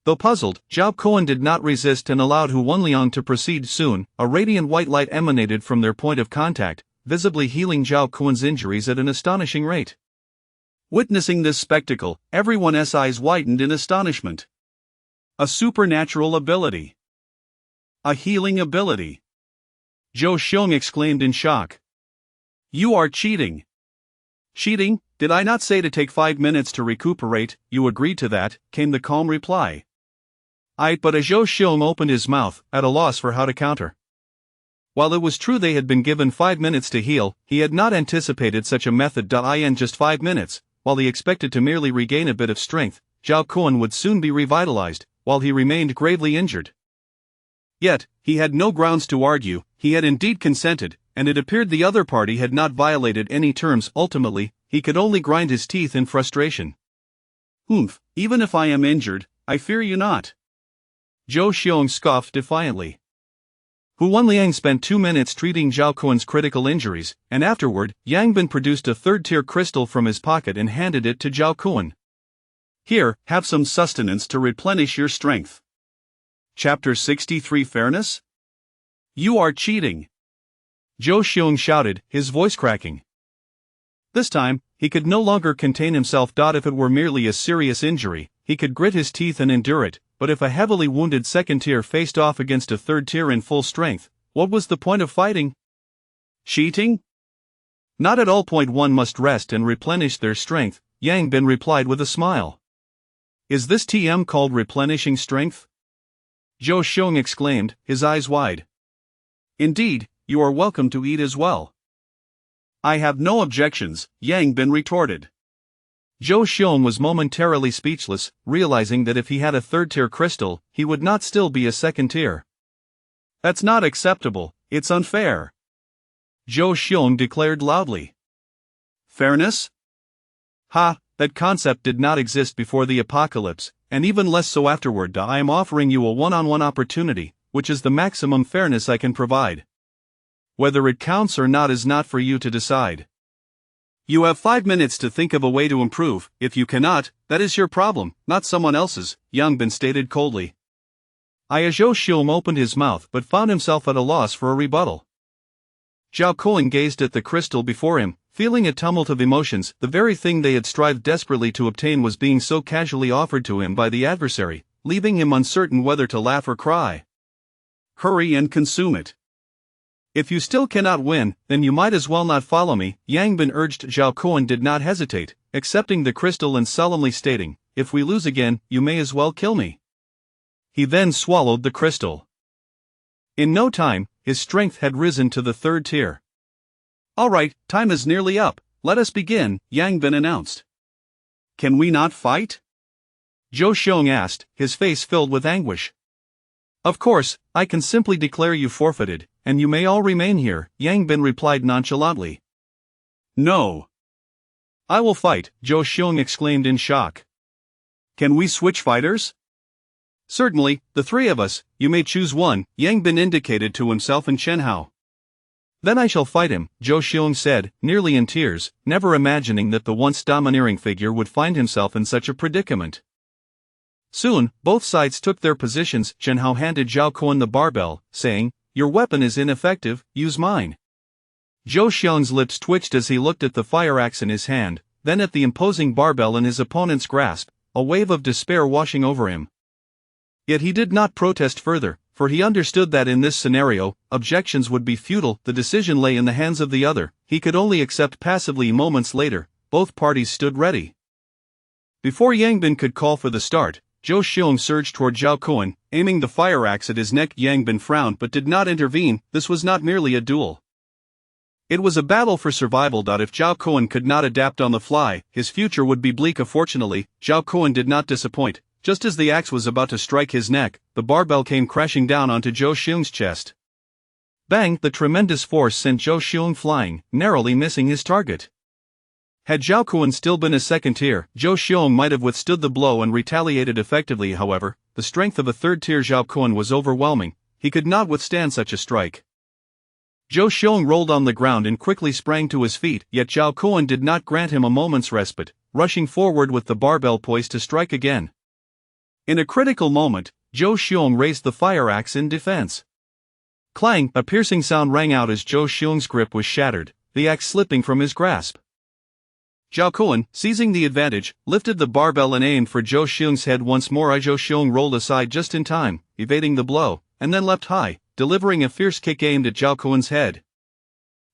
[SPEAKER 1] Though puzzled, Zhao Kuan did not resist and allowed Huan Liang to proceed. Soon, a radiant white light emanated from their point of contact, visibly healing Zhao Kuan's injuries at an astonishing rate. Witnessing this spectacle, everyone's eyes widened in astonishment. A supernatural ability. A healing ability. Zhou Xiong exclaimed in shock. "You are cheating." "Cheating? Did I not say to take 5 minutes to recuperate? You agreed to that," came the calm reply. But as Zhou Xiong opened his mouth, at a loss for how to counter. While it was true they had been given 5 minutes to heal, he had not anticipated such a method. In just 5 minutes, while he expected to merely regain a bit of strength, Zhao Kuan would soon be revitalized, while he remained gravely injured. Yet, he had no grounds to argue. He had indeed consented, and it appeared the other party had not violated any terms. Ultimately, he could only grind his teeth in frustration. "Even if I am injured, I fear you not." Zhou Xiong scoffed defiantly. Hu Wanliang spent 2 minutes treating Zhao Kuan's critical injuries, and afterward, Yang Bin produced a third-tier crystal from his pocket and handed it to Zhao Kuan. Here, have some sustenance to replenish your strength. Chapter 63 Fairness? You are cheating! Zhou Xiong shouted, his voice cracking. This time, he could no longer contain himself. If it were merely a serious injury, he could grit his teeth and endure it, but if a heavily wounded second-tier faced off against a third-tier in full strength, what was the point of fighting? Cheating? Not at all. One must rest and replenish their strength, Yang Bin replied with a smile. Is this TM called replenishing strength? Zhou Xiong exclaimed, his eyes wide. Indeed, you are welcome to eat as well. I have no objections, Yang Bin retorted. Zhou Xiong was momentarily speechless, realizing that if he had a third-tier crystal, he would not still be a second-tier. That's not acceptable, it's unfair. Zhou Xiong declared loudly. Fairness? Ha, that concept did not exist before the apocalypse, and even less so afterward. I am offering you a one-on-one opportunity, which is the maximum fairness I can provide. Whether it counts or not is not for you to decide. You have 5 minutes to think of a way to improve. If you cannot, that is your problem, not someone else's, Yang Bin stated coldly. Zhou Xiong opened his mouth but found himself at a loss for a rebuttal. Zhao Kuan gazed at the crystal before him, feeling a tumult of emotions. The very thing they had strived desperately to obtain was being so casually offered to him by the adversary, leaving him uncertain whether to laugh or cry. Hurry and consume it. If you still cannot win, then you might as well not follow me, Yang Bin urged. Zhao Kuan did not hesitate, accepting the crystal and solemnly stating, if we lose again, you may as well kill me. He then swallowed the crystal. In no time, his strength had risen to the third tier. All right, time is nearly up, let us begin, Yang Bin announced. Can we not fight? Zhou Xiong asked, his face filled with anguish. Of course, I can simply declare you forfeited, and you may all remain here, Yang Bin replied nonchalantly. No. I will fight, Zhou Xiong exclaimed in shock. Can we switch fighters? Certainly, the three of us, you may choose one, Yang Bin indicated to himself and Chen Hao. Then I shall fight him, Zhou Xiong said, nearly in tears, never imagining that the once domineering figure would find himself in such a predicament. Soon, both sides took their positions. Chen Hao handed Zhao Kuan the barbell, saying, your weapon is ineffective, use mine. Zhou Xiong's lips twitched as he looked at the fire axe in his hand, then at the imposing barbell in his opponent's grasp, a wave of despair washing over him. Yet he did not protest further, for he understood that in this scenario, objections would be futile. The decision lay in the hands of the other, he could only accept passively. Moments later, both parties stood ready. Before Yang Bin could call for the start, Zhou Xiong surged toward Zhao Kuan, aiming the fire axe at his neck. Yang Bin frowned but did not intervene. This was not merely a duel. It was a battle for survival. If Zhao Kuan could not adapt on the fly, his future would be bleak. Fortunately, Zhao Kuan did not disappoint. Just as the axe was about to strike his neck, the barbell came crashing down onto Zhou Xiong's chest. Bang! The tremendous force sent Zhou Xiong flying, narrowly missing his target. Had Zhao Kuan still been a second tier, Zhou Xiong might have withstood the blow and retaliated effectively. However, the strength of a third tier Zhao Kuan was overwhelming. He could not withstand such a strike. Zhou Xiong rolled on the ground and quickly sprang to his feet, yet Zhao Kuan did not grant him a moment's respite, rushing forward with the barbell poised to strike again. In a critical moment, Zhou Xiong raised the fire axe in defense. Clang! A piercing sound rang out as Zhou Xiong's grip was shattered, the axe slipping from his grasp. Zhao Kuan, seizing the advantage, lifted the barbell and aimed for Zhou Xiong's head once more. Zhou Xiong rolled aside just in time, evading the blow, and then leapt high, delivering a fierce kick aimed at Zhao Kuan's head.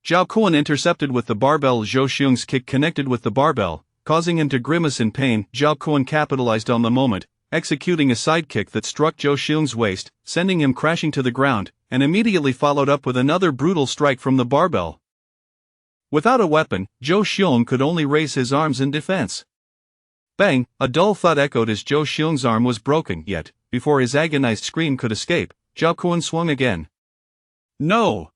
[SPEAKER 1] Zhao Kuan intercepted with the barbell. Zhou Xiong's kick connected with the barbell, causing him to grimace in pain. Zhao Kuan capitalized on the moment, executing a sidekick that struck Zhou Xiong's waist, sending him crashing to the ground, and immediately followed up with another brutal strike from the barbell. Without a weapon, Zhou Xiong could only raise his arms in defense. Bang! A dull thud echoed as Zhou Xiong's arm was broken, yet, before his agonized scream could escape, Zhao Kuan swung again. No!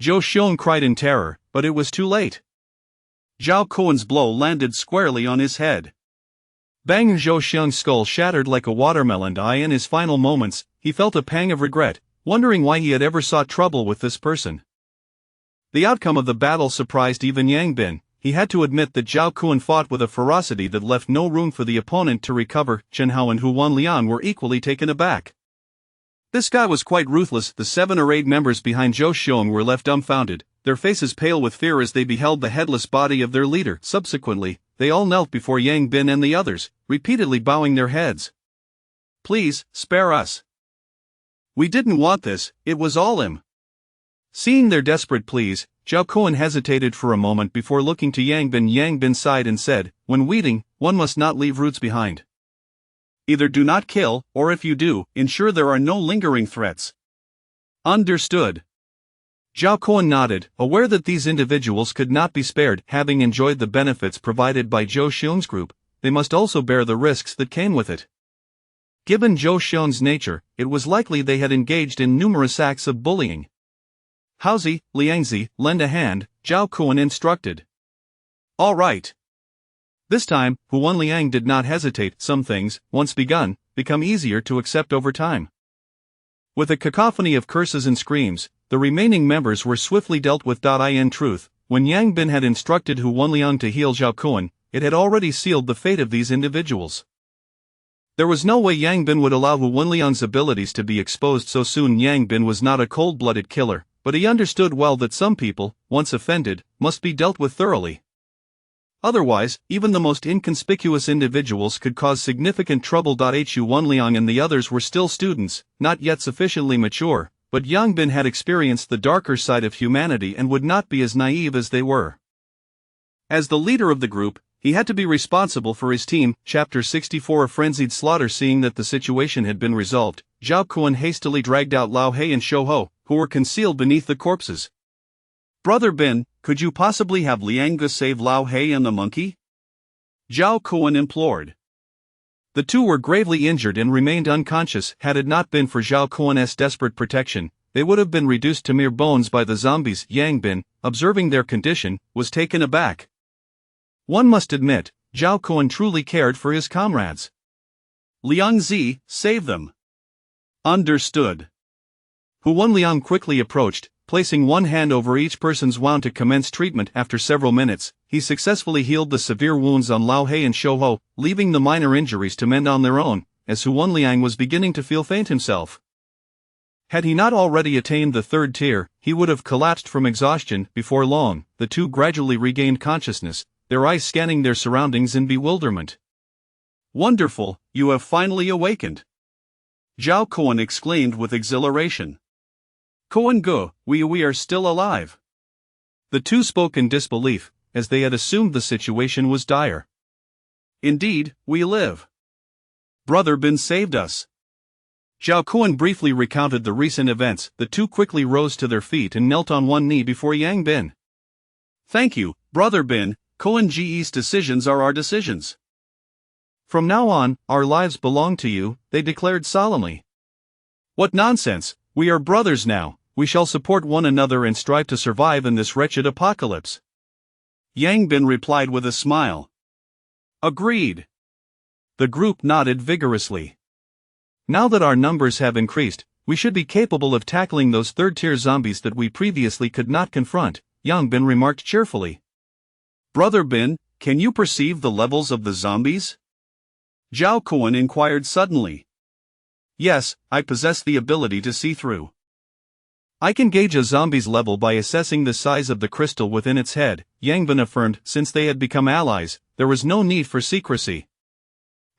[SPEAKER 1] Zhou Xiong cried in terror, but it was too late. Zhao Kuan's blow landed squarely on his head. Bang! Zhou Xiang's skull shattered like a watermelon. In his final moments, he felt a pang of regret, wondering why he had ever sought trouble with this person. The outcome of the battle surprised even Yang Bin. He had to admit that Zhao Kuan fought with a ferocity that left no room for the opponent to recover. Chen Hao and Hu Wanliang were equally taken aback. This guy was quite ruthless. The 7 or 8 members behind Zhou Xiong were left dumbfounded, their faces pale with fear as they beheld the headless body of their leader. Subsequently, they all knelt before Yang Bin and the others, repeatedly bowing their heads. "Please, spare us. We didn't want this, it was all him." Seeing their desperate pleas, Zhao Kuan hesitated for a moment before looking to Yang Bin. Yang Bin sighed and said, "When weeding, one must not leave roots behind. Either do not kill, or if you do, ensure there are no lingering threats." "Understood." Zhao Kuan nodded, aware that these individuals could not be spared. Having enjoyed the benefits provided by Zhou Xiong's group, they must also bear the risks that came with it. Given Zhou Xiong's nature, it was likely they had engaged in numerous acts of bullying. "Haozi, Liangzi, lend a hand," Zhao Kuan instructed. "All right." This time, Hu Wanliang did not hesitate. Some things, once begun, become easier to accept over time. With a cacophony of curses and screams, the remaining members were swiftly dealt with. In truth, when Yang Bin had instructed Hu Wanliang to heal Zhao Kuan, it had already sealed the fate of these individuals. There was no way Yang Bin would allow Hu Wanliang's abilities to be exposed so soon. Yang Bin was not a cold-blooded killer, but he understood well that some people, once offended, must be dealt with thoroughly. Otherwise, even the most inconspicuous individuals could cause significant trouble. Hu Wanliang and the others were still students, not yet sufficiently mature, but Yang Bin had experienced the darker side of humanity and would not be as naive as they were. As the leader of the group, he had to be responsible for his team. Chapter 64 A Frenzied Slaughter. Seeing that the situation had been resolved, Zhao Kuan hastily dragged out Lao He and Shou Ho, who were concealed beneath the corpses. "Brother Bin, could you possibly have Lianga save Lao He and the monkey?" Zhao Kuan implored. The two were gravely injured and remained unconscious. Had it not been for Zhao Kuan's desperate protection, they would have been reduced to mere bones by the zombies. Yang Bin, observing their condition, was taken aback. One must admit, Zhao Kuan truly cared for his comrades. "Liang Zi, save them." "Understood." Hu Wanliang quickly approached, placing one hand over each person's wound to commence treatment. After several minutes, he successfully healed the severe wounds on Lao He and Shou Ho, leaving the minor injuries to mend on their own, as Hu Wanliang was beginning to feel faint himself. Had he not already attained the 3rd tier, he would have collapsed from exhaustion. Before long, the two gradually regained consciousness, their eyes scanning their surroundings in bewilderment. "Wonderful, you have finally awakened!" Zhao Kuan exclaimed with exhilaration. "Kuan Ge, we are still alive." The two spoke in disbelief, as they had assumed the situation was dire. "Indeed, we live. Brother Bin saved us." Zhao Kuan briefly recounted the recent events. The two quickly rose to their feet and knelt on one knee before Yang Bin. "Thank you, Brother Bin. Kuan Ge's decisions are our decisions. From now on, our lives belong to you," they declared solemnly. "What nonsense, we are brothers now, we shall support one another and strive to survive in this wretched apocalypse." Yang Bin replied with a smile. "Agreed." The group nodded vigorously. "Now that our numbers have increased, we should be capable of tackling those 3rd-tier zombies that we previously could not confront," Yang Bin remarked cheerfully. "Brother Bin, can you perceive the levels of the zombies?" Zhao Kuan inquired suddenly. "Yes, I possess the ability to see through. I can gauge a zombie's level by assessing the size of the crystal within its head," Yang Bin affirmed. Since they had become allies, there was no need for secrecy.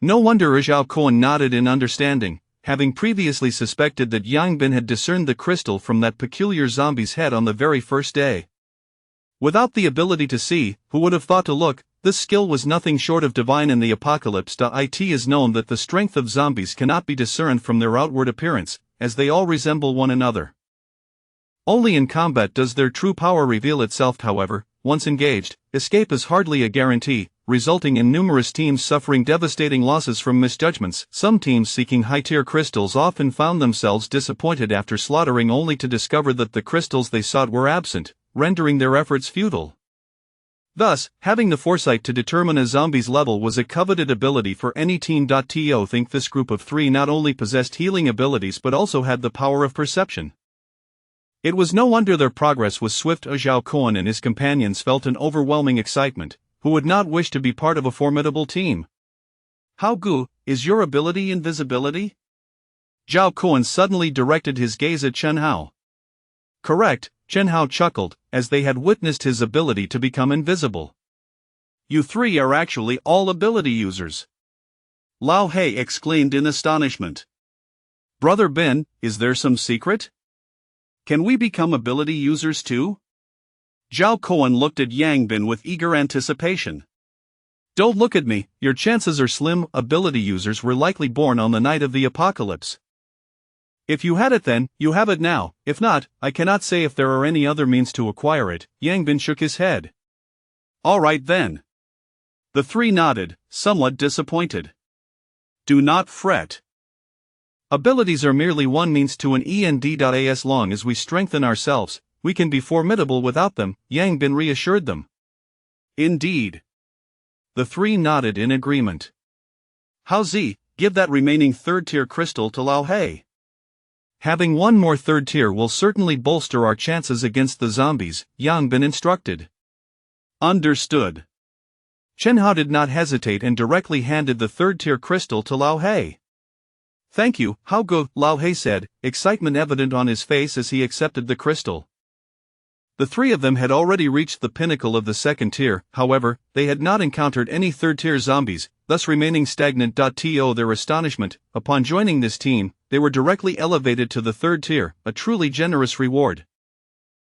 [SPEAKER 1] No wonder Zhao Kuan nodded in understanding, having previously suspected that Yang Bin had discerned the crystal from that peculiar zombie's head on the very first day. Without the ability to see, who would have thought to look? This skill was nothing short of divine in the apocalypse. It is known that the strength of zombies cannot be discerned from their outward appearance, as they all resemble one another. Only in combat does their true power reveal itself. However, once engaged, escape is hardly a guarantee, resulting in numerous teams suffering devastating losses from misjudgments. Some teams seeking high-tier crystals often found themselves disappointed after slaughtering only to discover that the crystals they sought were absent, rendering their efforts futile. Thus, having the foresight to determine a zombie's level was a coveted ability for any team. To think this group of three not only possessed healing abilities but also had the power of perception. It was no wonder their progress was swift. Zhao Kuan and his companions felt an overwhelming excitement. Who would not wish to be part of a formidable team? How Gu, is your ability invisibility? Zhao Kuan suddenly directed his gaze at Chen Hao. Correct, Chen Hao chuckled, as they had witnessed his ability to become invisible. You three are actually all ability users. Lao He exclaimed in astonishment. Brother Ben, is there some secret? Can we become ability users too? Zhao Kuan looked at Yang Bin with eager anticipation. Don't look at me, your chances are slim. Ability users were likely born on the night of the apocalypse. If you had it then, you have it now. If not, I cannot say if there are any other means to acquire it. Yang Bin shook his head. All right then. The three nodded, somewhat disappointed. Do not fret. Abilities are merely one means to an end. As long as we strengthen ourselves, we can be formidable without them, Yang Bin reassured them. Indeed. The three nodded in agreement. Hao Zi, give that remaining third-tier crystal to Lao He. Having one more third tier will certainly bolster our chances against the zombies, Yang Bin instructed. Understood. Chen Hao did not hesitate and directly handed the third tier crystal to Lao He. Thank you, Hao Gu, Lao He said, excitement evident on his face as he accepted the crystal. The three of them had already reached the pinnacle of the second tier, however, they had not encountered any third-tier zombies, thus remaining stagnant. To their astonishment, upon joining this team, they were directly elevated to the third tier, a truly generous reward.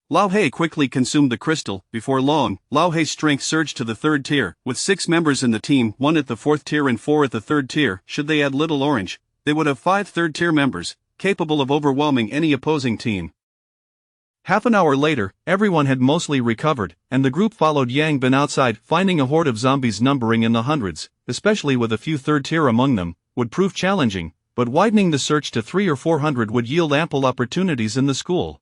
[SPEAKER 1] Lao He quickly consumed the crystal. Before long, Lao He's strength surged to the third tier, with 6 members in the team, 1 at the fourth tier and 4 at the third tier. Should they add Little Orange, they would have 5 third-tier members, capable of overwhelming any opposing team. Half an hour later, everyone had mostly recovered, and the group followed Yang Bin outside. Finding a horde of zombies numbering in the hundreds, especially with a few third-tier among them, would prove challenging, but widening the search to 300 or 400 would yield ample opportunities in the school.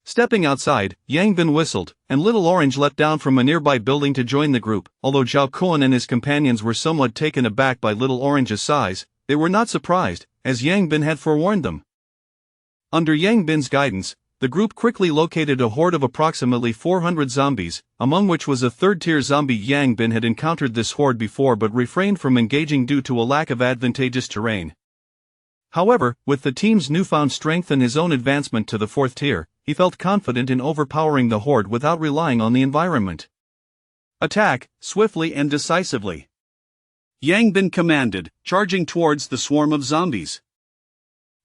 [SPEAKER 1] Stepping outside, Yang Bin whistled, and Little Orange leapt down from a nearby building to join the group. Although Zhao Kuan and his companions were somewhat taken aback by Little Orange's size, they were not surprised, as Yang Bin had forewarned them. Under Yang Bin's guidance, the group quickly located a horde of approximately 400 zombies, among which was a third-tier zombie. Yang Bin had encountered this horde before but refrained from engaging due to a lack of advantageous terrain. However, with the team's newfound strength and his own advancement to the fourth tier, he felt confident in overpowering the horde without relying on the environment. Attack, swiftly and decisively. Yang Bin commanded, charging towards the swarm of zombies.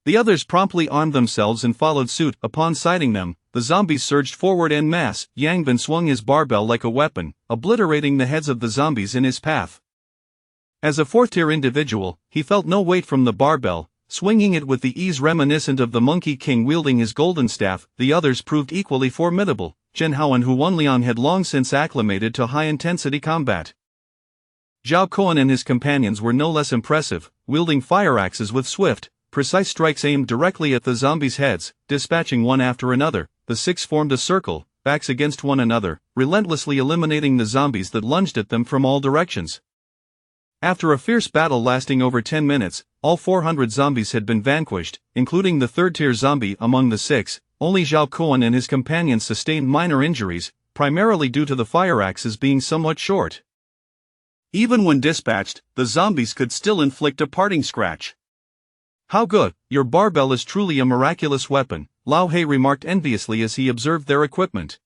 [SPEAKER 1] The others promptly armed themselves and followed suit. Upon sighting them, the zombies surged forward en masse. Yang Bin swung his barbell like a weapon, obliterating the heads of the zombies in his path. As a fourth-tier individual, he felt no weight from the barbell, swinging it with the ease reminiscent of the Monkey King wielding his golden staff. The others proved equally formidable. Chen Hao and Huan Liang had long since acclimated to high-intensity combat. Zhao Kuan and his companions were no less impressive, wielding fire axes with swift, precise strikes aimed directly at the zombies' heads. Dispatching one after another, the 6 formed a circle, backs against one another, relentlessly eliminating the zombies that lunged at them from all directions. After a fierce battle lasting over 10 minutes, all 400 zombies had been vanquished, including the third-tier zombie. Among the 6, only Zhao Kuan and his companions sustained minor injuries, primarily due to the fire axes being somewhat short. Even when dispatched, the zombies could still inflict a parting scratch. How good, your barbell is truly a miraculous weapon, Lao He remarked enviously as he observed their equipment.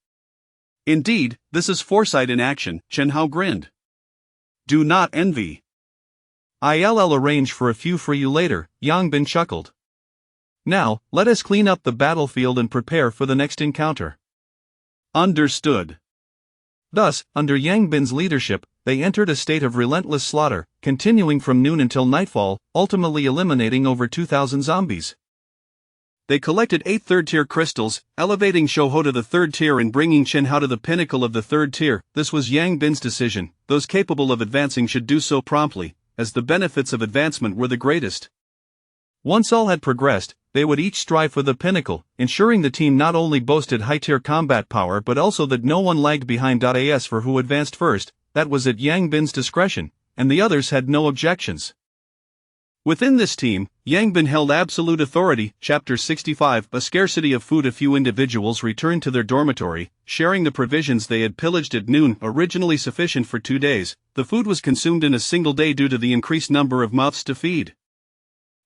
[SPEAKER 1] Indeed, this is foresight in action, Chen Hao grinned. Do not envy. I'll arrange for a few for you later, Yang Bin chuckled. Now, let us clean up the battlefield and prepare for the next encounter. Understood. Thus, under Yang Bin's leadership, they entered a state of relentless slaughter, continuing from noon until nightfall, ultimately eliminating over 2,000 zombies. They collected 8 third-tier crystals, elevating Shouho to the third tier and bringing Chen Hao to the pinnacle of the third tier. This was Yang Bin's decision. Those capable of advancing should do so promptly, as the benefits of advancement were the greatest. Once all had progressed, they would each strive for the pinnacle, ensuring the team not only boasted high-tier combat power but also that no one lagged behind. As for who advanced first, that was at Yang Bin's discretion, and the others had no objections. Within this team, Yang Bin held absolute authority. Chapter 65. A scarcity of food. A few individuals returned to their dormitory, sharing the provisions they had pillaged at noon. Originally sufficient for 2 days, the food was consumed in a single day due to the increased number of mouths to feed.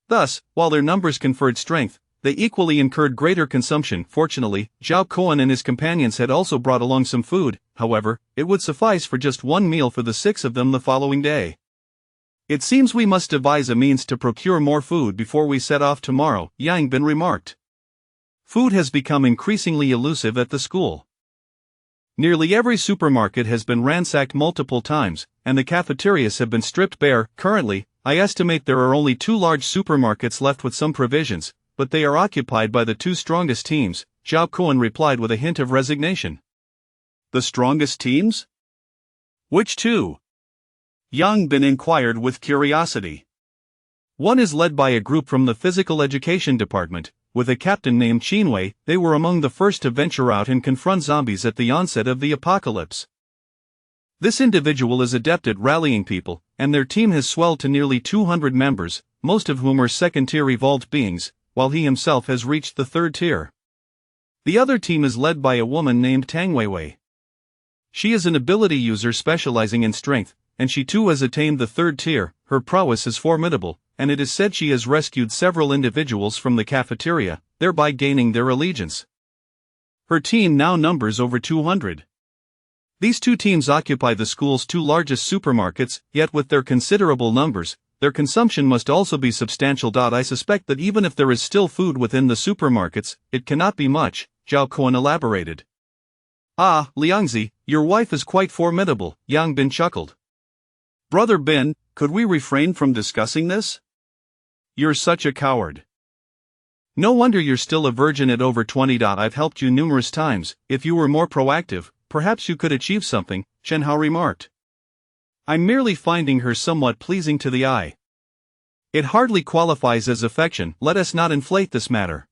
[SPEAKER 1] Thus, while their numbers conferred strength, they equally incurred greater consumption. Fortunately, Zhao Kuan and his companions had also brought along some food. However, it would suffice for just one meal for the 6 of them the following day. It seems we must devise a means to procure more food before we set off tomorrow, Yang Bin remarked. Food has become increasingly elusive at the school. Nearly every supermarket has been ransacked multiple times, and the cafeterias have been stripped bare. Currently, I estimate there are only 2 large supermarkets left with some provisions, but they are occupied by the 2 strongest teams, Zhao Kuan replied with a hint of resignation. The strongest teams? Which 2? Yang Bin inquired with curiosity. One is led by a group from the physical education department, with a captain named Qinwei. They were among the first to venture out and confront zombies at the onset of the apocalypse. This individual is adept at rallying people, and their team has swelled to nearly 200 members, most of whom are second-tier evolved beings, while he himself has reached the 3rd tier. The other team is led by a woman named Tang Weiwei. She is an ability user specializing in strength, and she too has attained the 3rd tier. Her prowess is formidable, and it is said she has rescued several individuals from the cafeteria, thereby gaining their allegiance. Her team now numbers over 200. These 2 teams occupy the school's 2 largest supermarkets, yet with their considerable numbers, their consumption must also be substantial. I suspect that even if there is still food within the supermarkets, it cannot be much, Zhao Kuan elaborated. Ah, Liangzi, your wife is quite formidable, Yang Bin chuckled. Brother Bin, could we refrain from discussing this? You're such a coward. No wonder you're still a virgin at over 20. I've helped you numerous times. If you were more proactive, perhaps you could achieve something, Chen Hao remarked. I'm merely finding her somewhat pleasing to the eye. It hardly qualifies as affection. Let us not inflate this matter.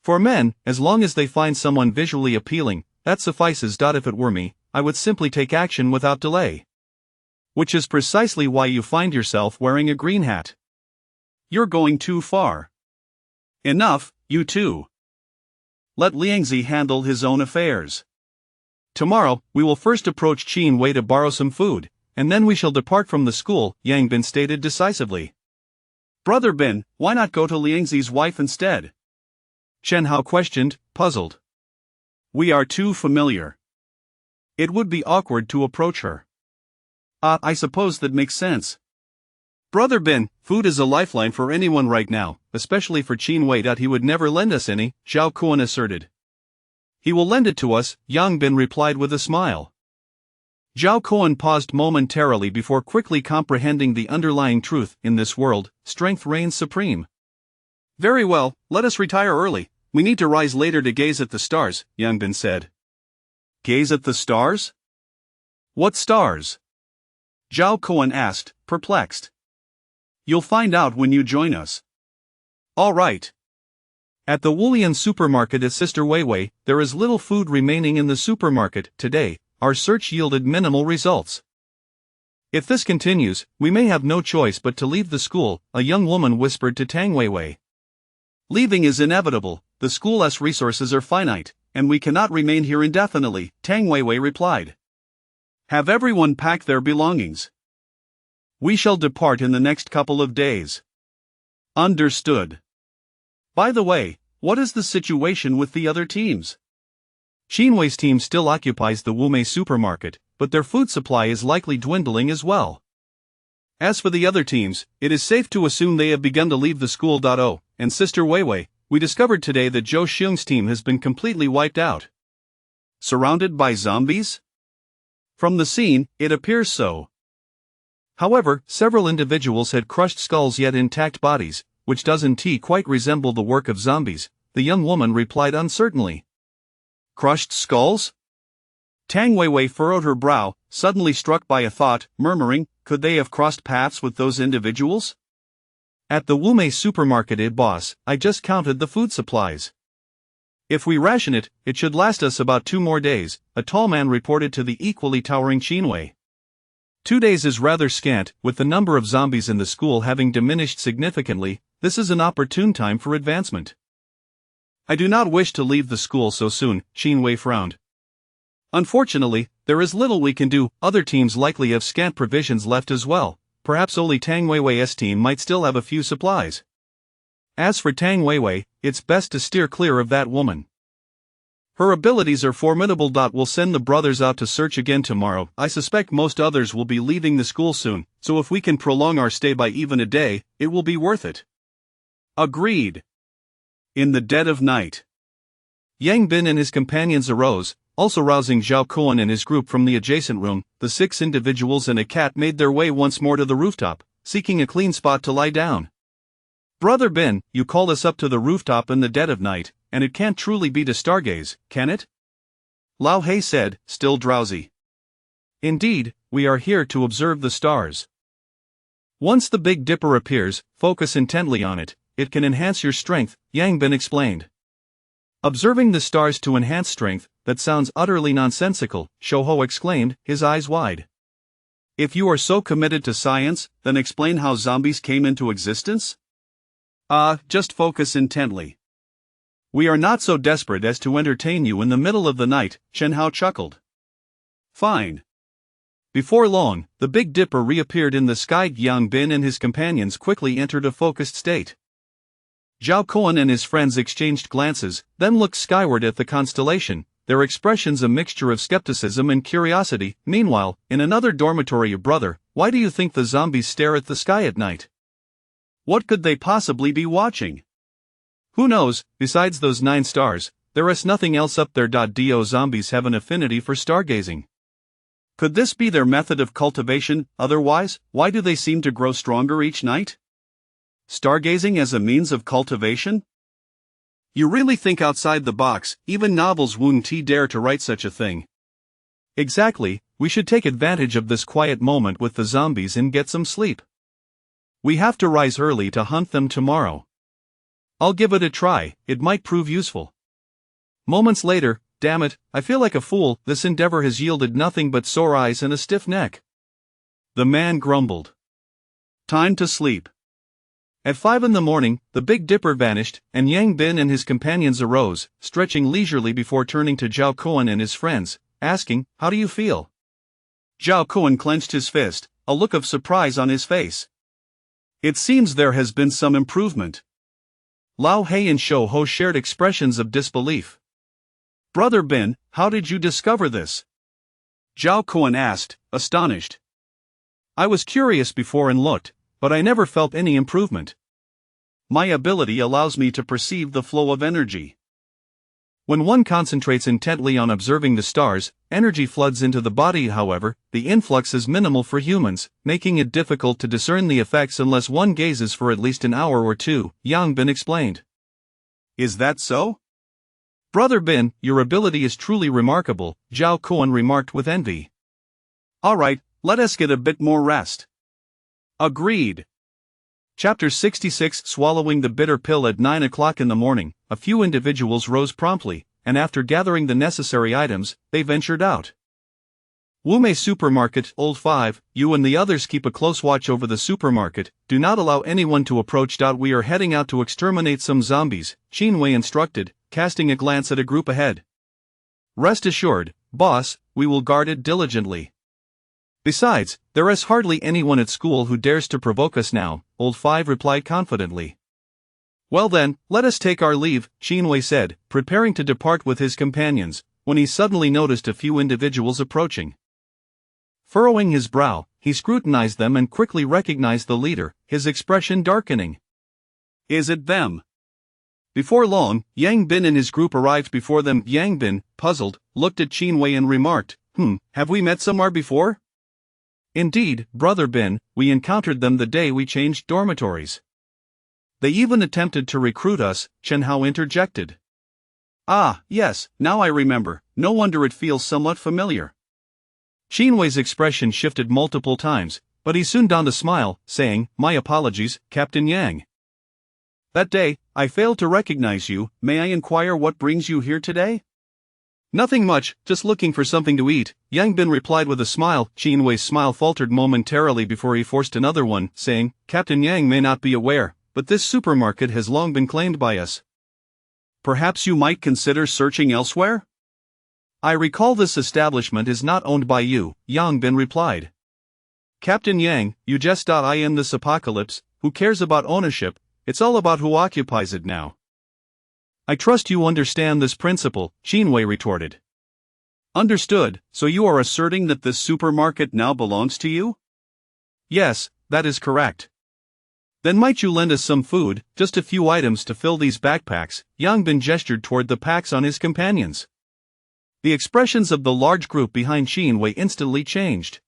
[SPEAKER 1] For men, as long as they find someone visually appealing, that suffices. If it were me, I would simply take action without delay. Which is precisely why you find yourself wearing a green hat. You're going too far. Enough, you two. Let Liangzi handle his own affairs. Tomorrow, we will first approach Qin Wei to borrow some food, and then we shall depart from the school, Yang Bin stated decisively. Brother Bin, why not go to Liangzi's wife instead? Chen Hao questioned, puzzled. We are too familiar. It would be awkward to approach her. I suppose that makes sense. Brother Bin, food is a lifeline for anyone right now, especially for Qin Wei. He would never lend us any, Zhao Kuan asserted. He will lend it to us, Yang Bin replied with a smile. Zhao Kuan paused momentarily before quickly comprehending the underlying truth. In this world, strength reigns supreme. Very well, let us retire early. We need to rise later to gaze at the stars, Yang Bin said. Gaze at the stars? What stars? Zhao Kuan asked, perplexed. You'll find out when you join us. All right. At the Wulian supermarket at Sister Weiwei, there is little food remaining in the supermarket. Today, our search yielded minimal results. If this continues, we may have no choice but to leave the school, a young woman whispered to Tang Weiwei. Leaving is inevitable, the school's resources are finite, and we cannot remain here indefinitely, Tang Weiwei replied. Have everyone pack their belongings. We shall depart in the next couple of days. Understood. By the way, what is the situation with the other teams? Qinwei's team still occupies the Wumei supermarket, but their food supply is likely dwindling as well. As for the other teams, it is safe to assume they have begun to leave the school. And Sister Weiwei, we discovered today that Zhou Xiong's team has been completely wiped out. Surrounded by zombies? From the scene, it appears so. However, several individuals had crushed skulls yet intact bodies, which doesn't quite resemble the work of zombies, the young woman replied uncertainly. Crushed skulls? Tang Weiwei furrowed her brow, suddenly struck by a thought, murmuring, could they have crossed paths with those individuals? At the Wume supermarket, boss, I just counted the food supplies. If we ration it, it should last us about 2 more days, a tall man reported to the equally towering Qinwei. 2 days is rather scant, with the number of zombies in the school having diminished significantly. This is an opportune time for advancement. I do not wish to leave the school so soon, Qinwei frowned. Unfortunately, there is little we can do. Other teams likely have scant provisions left as well. Perhaps only Tang Weiwei's team might still have a few supplies. As for Tang Weiwei, it's best to steer clear of that woman. Her abilities are formidable. We'll send the brothers out to search again tomorrow. I suspect most others will be leaving the school soon, so if we can prolong our stay by even a day, it will be worth it. Agreed. In the dead of night, Yang Bin and his companions arose, also rousing Zhao Kuan and his group from the adjacent room. The 6 individuals and a cat made their way once more to the rooftop, seeking a clean spot to lie down. Brother Bin, you called us up to the rooftop in the dead of night, and it can't truly be to stargaze, can it? Lao Hei said, still drowsy. Indeed, we are here to observe the stars. Once the Big Dipper appears, focus intently on it. It can enhance your strength, Yang Bin explained. Observing the stars to enhance strength, that sounds utterly nonsensical, Shouho exclaimed, his eyes wide. If you are so committed to science, then explain how zombies came into existence? Just focus intently. We are not so desperate as to entertain you in the middle of the night, Shen Hao chuckled. Fine. Before long, the Big Dipper reappeared in the sky. Yang Bin and his companions quickly entered a focused state. Zhao Kuan and his friends exchanged glances, then looked skyward at the constellation, their expressions a mixture of skepticism and curiosity. Meanwhile, in another dormitory, brother, why do you think the zombies stare at the sky at night? What could they possibly be watching? Who knows, besides those 9 stars, there is nothing else up there. Do zombies have an affinity for stargazing? Could this be their method of cultivation? Otherwise, why do they seem to grow stronger each night? Stargazing as a means of cultivation? You really think outside the box. Even novels wouldn't dare to write such a thing. Exactly, we should take advantage of this quiet moment with the zombies and get some sleep. We have to rise early to hunt them tomorrow. I'll give it a try, it might prove useful. Moments later, damn it, I feel like a fool. This endeavor has yielded nothing but sore eyes and a stiff neck. The man grumbled. Time to sleep. At 5 in the morning, the Big Dipper vanished, and Yang Bin and his companions arose, stretching leisurely before turning to Zhao Kuan and his friends, asking, how do you feel? Zhao Kuan clenched his fist, a look of surprise on his face. It seems there has been some improvement. Lao Hei and Shouho shared expressions of disbelief. Brother Bin, how did you discover this? Zhao Kuan asked, astonished. I was curious before and looked, but I never felt any improvement. My ability allows me to perceive the flow of energy. When one concentrates intently on observing the stars, energy floods into the body. However, the influx is minimal for humans, making it difficult to discern the effects unless one gazes for at least an hour or 2, Yang Bin explained. Is that so? Brother Bin, your ability is truly remarkable, Zhao Kuan remarked with envy. Alright, let us get a bit more rest. Agreed. Chapter 66. Swallowing the bitter pill. At 9 o'clock in the morning, a few individuals rose promptly, and after gathering the necessary items, they ventured out. Wume Supermarket, Old 5, you and the others keep a close watch over the supermarket, do not allow anyone to approach. We are heading out to exterminate some zombies, Qinwei instructed, casting a glance at a group ahead. Rest assured, boss, we will guard it diligently. Besides, there is hardly anyone at school who dares to provoke us now, Old 5 replied confidently. Well then, let us take our leave, Qinwei said, preparing to depart with his companions, when he suddenly noticed a few individuals approaching. Furrowing his brow, he scrutinized them and quickly recognized the leader, his expression darkening. Is it them? Before long, Yang Bin and his group arrived before them. Yang Bin, puzzled, looked at Qinwei and remarked, have we met somewhere before? Indeed, Brother Bin, we encountered them the day we changed dormitories. They even attempted to recruit us, Chen Hao interjected. Ah, yes, now I remember, no wonder it feels somewhat familiar. Qinwei's expression shifted multiple times, but he soon donned a smile, saying, "My apologies, Captain Yang. That day, I failed to recognize you. May I inquire what brings you here today?" "Nothing much, just looking for something to eat," Yang Bin replied with a smile. Qin Wei's smile faltered momentarily before he forced another one, saying, "Captain Yang may not be aware, but this supermarket has long been claimed by us. Perhaps you might consider searching elsewhere?" "I recall this establishment is not owned by you," Yang Bin replied. "Captain Yang, you just I in this apocalypse, who cares about ownership? It's all about who occupies it now." "I trust you understand this principle," Qin Wei retorted.
[SPEAKER 2] "Understood, so you are asserting that this supermarket now belongs to you?"
[SPEAKER 1] "Yes, that is correct." "Then might you lend us some food, just a few items to fill these backpacks?" Yang Bin gestured toward the packs on his companions. The expressions of the large group behind Qin Wei instantly changed.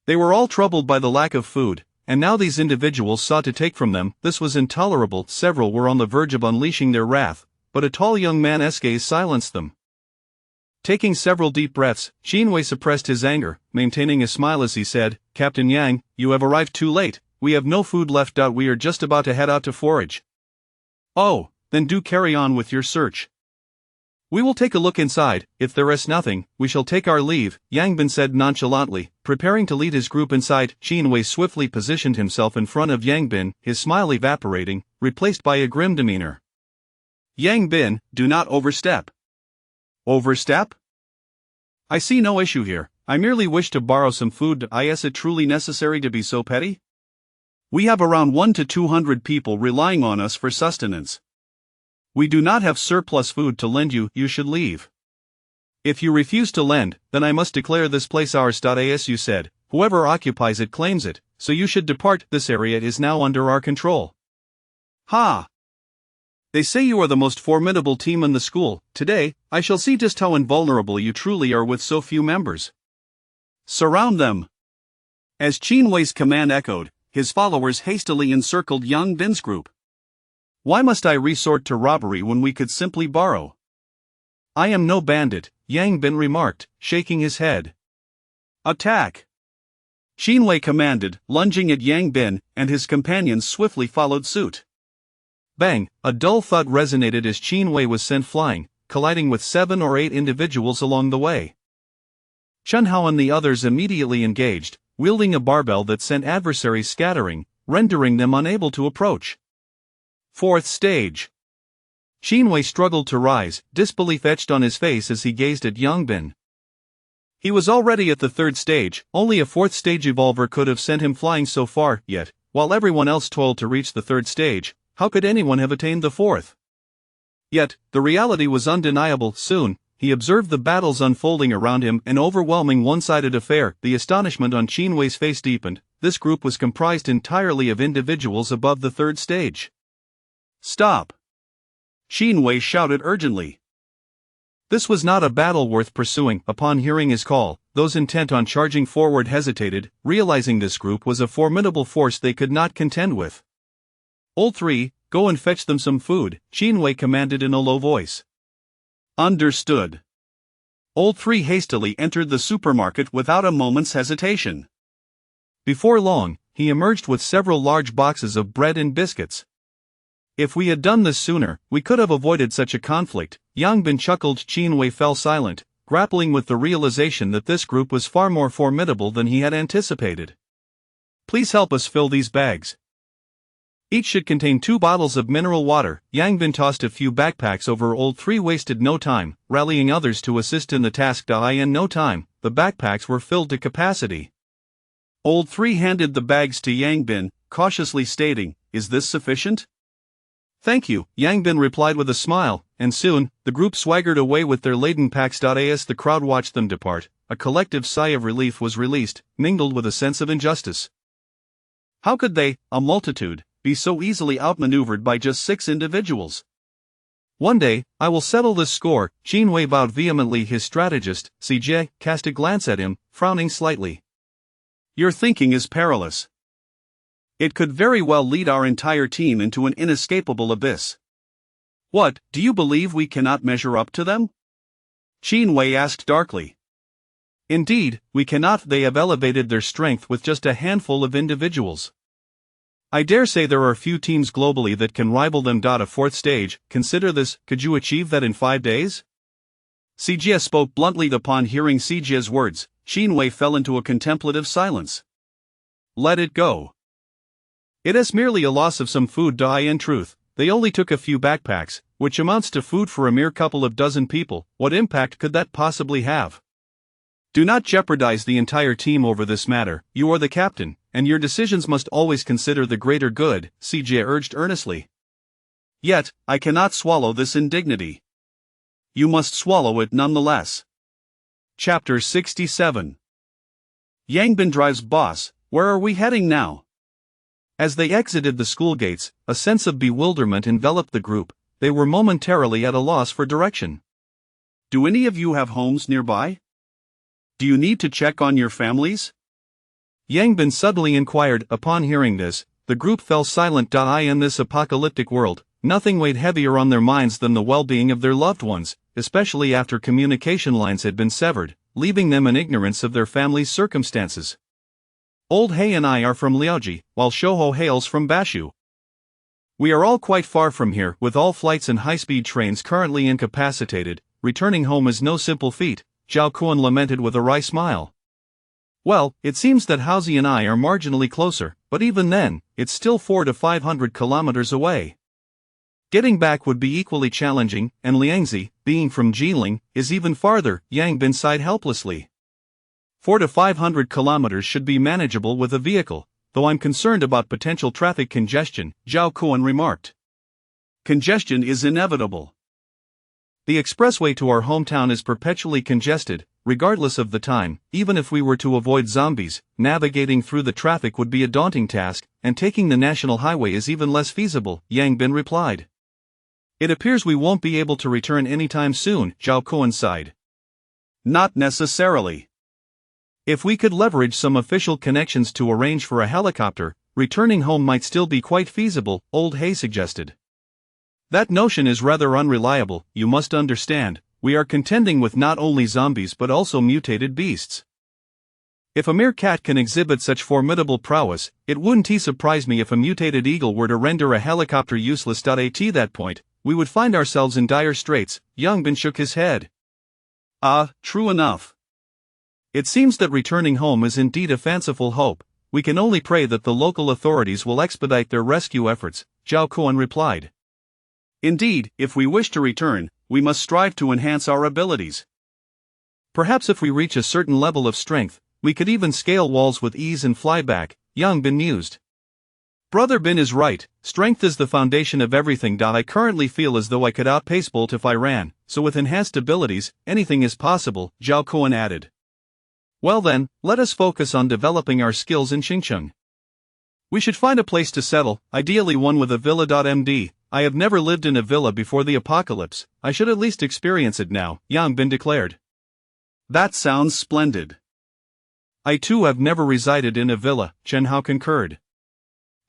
[SPEAKER 1] They were all troubled by the lack of food, and now these individuals sought to take from them. This was intolerable. Several were on the verge of unleashing their wrath, but a tall young man's gaze silenced them. Taking several deep breaths, Qin Wei suppressed his anger, maintaining a smile as he said, "Captain Yang, you have arrived too late. We have no food left. We are just about to head out to forage." "Oh, then do carry on with your search. We will take a look inside. If there is nothing, we shall take our leave," Yang Bin said nonchalantly, preparing to lead his group inside. Qin Wei swiftly positioned himself in front of Yang Bin, his smile evaporating, replaced by a grim demeanor.
[SPEAKER 2] "Yang Bin, do not overstep."
[SPEAKER 1] "Overstep? I see no issue here. I merely wish to borrow some food. Is it truly necessary to be so petty?
[SPEAKER 2] We have around 100 to 200 people relying on us for sustenance. We do not have surplus food to lend you. You should leave."
[SPEAKER 1] "If you refuse to lend, then I must declare this place ours. As you said, whoever occupies it claims it, so you should depart. This area is now under our control."
[SPEAKER 2] "Ha! They say you are the most formidable team in the school. Today, I shall see just how invulnerable you truly are with so few members. Surround them." As Qin Wei's command echoed, his followers hastily encircled Yang Bin's group.
[SPEAKER 1] "Why must I resort to robbery when we could simply borrow?" "I am no bandit," Yang Bin remarked, shaking his head.
[SPEAKER 2] "Attack!" Qin Wei commanded, lunging at Yang Bin, and his companions swiftly followed suit.
[SPEAKER 1] Bang! A dull thud resonated as Qin Wei was sent flying, colliding with 7 or 8 individuals along the way. Chen Hao and the others immediately engaged, wielding a barbell that sent adversaries scattering, rendering them unable to approach. Fourth stage. Qin Wei struggled to rise, disbelief etched on his face as he gazed at Yang Bin. He was already at the third stage. Only a fourth stage evolver could have sent him flying so far, yet, while everyone else toiled to reach the third stage, how could anyone have attained the fourth? Yet, the reality was undeniable. Soon, he observed the battles unfolding around him, an overwhelming one-sided affair. The astonishment on Qin Wei's face deepened. This group was comprised entirely of individuals above the third stage.
[SPEAKER 2] "Stop!" Qin Wei shouted urgently.
[SPEAKER 1] This was not a battle worth pursuing. Upon hearing his call, those intent on charging forward hesitated, realizing this group was a formidable force they could not contend with. "Old 3, go and fetch them some food," Qin Wei commanded in a low voice.
[SPEAKER 2] "Understood."
[SPEAKER 1] Old 3 hastily entered the supermarket without a moment's hesitation. Before long, he emerged with several large boxes of bread and biscuits. "If we had done this sooner, we could have avoided such a conflict," Yang Bin chuckled. Qin Wei fell silent, grappling with the realization that this group was far more formidable than he had anticipated. "Please help us fill these bags. Each should contain 2 bottles of mineral water." Yang Bin tossed a few backpacks over. Old 3 wasted no time, rallying others to assist in the task. In no time, the backpacks were filled to capacity.
[SPEAKER 2] Old 3 handed the bags to Yang Bin, cautiously stating, "Is this sufficient?"
[SPEAKER 1] "Thank you," Yang Bin replied with a smile, and soon, the group swaggered away with their laden packs. As the crowd watched them depart, a collective sigh of relief was released, mingled with a sense of injustice. How could they, a multitude, be so easily outmaneuvered by just 6 individuals? "One day, I will settle this score," Qin Wei vowed vehemently. His strategist, CJ, cast a glance at him, frowning slightly.
[SPEAKER 2] "Your thinking is perilous. It could very well lead our entire team into an inescapable abyss." "What, do you believe we cannot measure up to them?" Qin Wei asked darkly.
[SPEAKER 1] Indeed, we cannot. They have elevated their strength with just a handful of individuals. I dare say there are few teams globally that can rival them. A fourth stage, consider this, could you achieve that in 5 days? Sijie spoke bluntly. Upon hearing Sijie's words, Shinwei fell into a contemplative silence. Let it go. It is merely a loss of some food. In truth, they only took a few backpacks, which amounts to food for a mere couple of dozen people. What impact could that possibly have? Do not jeopardize the entire team over this matter. You are the captain, and your decisions must always consider the greater good, Sijie urged earnestly. Yet, I cannot swallow this indignity. You must swallow it nonetheless. Chapter 67. Yangbin drives boss. Where are we heading now? As they exited the school gates, a sense of bewilderment enveloped the group. They were momentarily at a loss for direction. Do any of you have homes nearby? Do you need to check on your families? Yangbin suddenly inquired. Upon hearing this, the group fell silent. In this apocalyptic world, nothing weighed heavier on their minds than the well-being of their loved ones, especially after communication lines had been severed, leaving them in ignorance of their family's circumstances. Old Hei and I are from Liaoji, while Shouho hails from Bashu. We are all quite far from here, with all flights and high-speed trains currently incapacitated. Returning home is no simple feat, Zhao Kuan lamented with a wry smile. Well, it seems that Haozi and I are marginally closer, but even then, it's still 400 to 500 kilometers away. Getting back would be equally challenging, and Liangzi, being from Jiling, is even farther. Yangbin sighed helplessly. 400 to 500 kilometers should be manageable with a vehicle, though I'm concerned about potential traffic congestion, Zhao Kuan remarked. Congestion is inevitable. The expressway to our hometown is perpetually congested, regardless of the time. Even if we were to avoid zombies, navigating through the traffic would be a daunting task, and taking the national highway is even less feasible, Yangbin replied. It appears we won't be able to return anytime soon, Zhao Kuan sighed. Not necessarily. If we could leverage some official connections to arrange for a helicopter, returning home might still be quite feasible, Old Hei suggested. That notion is rather unreliable. You must understand, we are contending with not only zombies but also mutated beasts. If a mere cat can exhibit such formidable prowess, it wouldn't surprise me if a mutated eagle were to render a helicopter useless. At that point, we would find ourselves in dire straits. Yangbin shook his head. True enough. It seems that returning home is indeed a fanciful hope. We can only pray that the local authorities will expedite their rescue efforts, Zhao Kuan replied. Indeed, if we wish to return, we must strive to enhance our abilities. Perhaps if we reach a certain level of strength, we could even scale walls with ease and fly back, Yangbin mused. Brother Bin is right, strength is the foundation of everything. I currently feel as though I could outpace Bolt if I ran, so with enhanced abilities, anything is possible, Zhao Kuan added. Well then, let us focus on developing our skills in Xingcheng. We should find a place to settle, ideally one with a villa. Md. I have never lived in a villa before the apocalypse. I should at least experience it now, Yangbin declared. That sounds splendid. I too have never resided in a villa, Chen Hao concurred.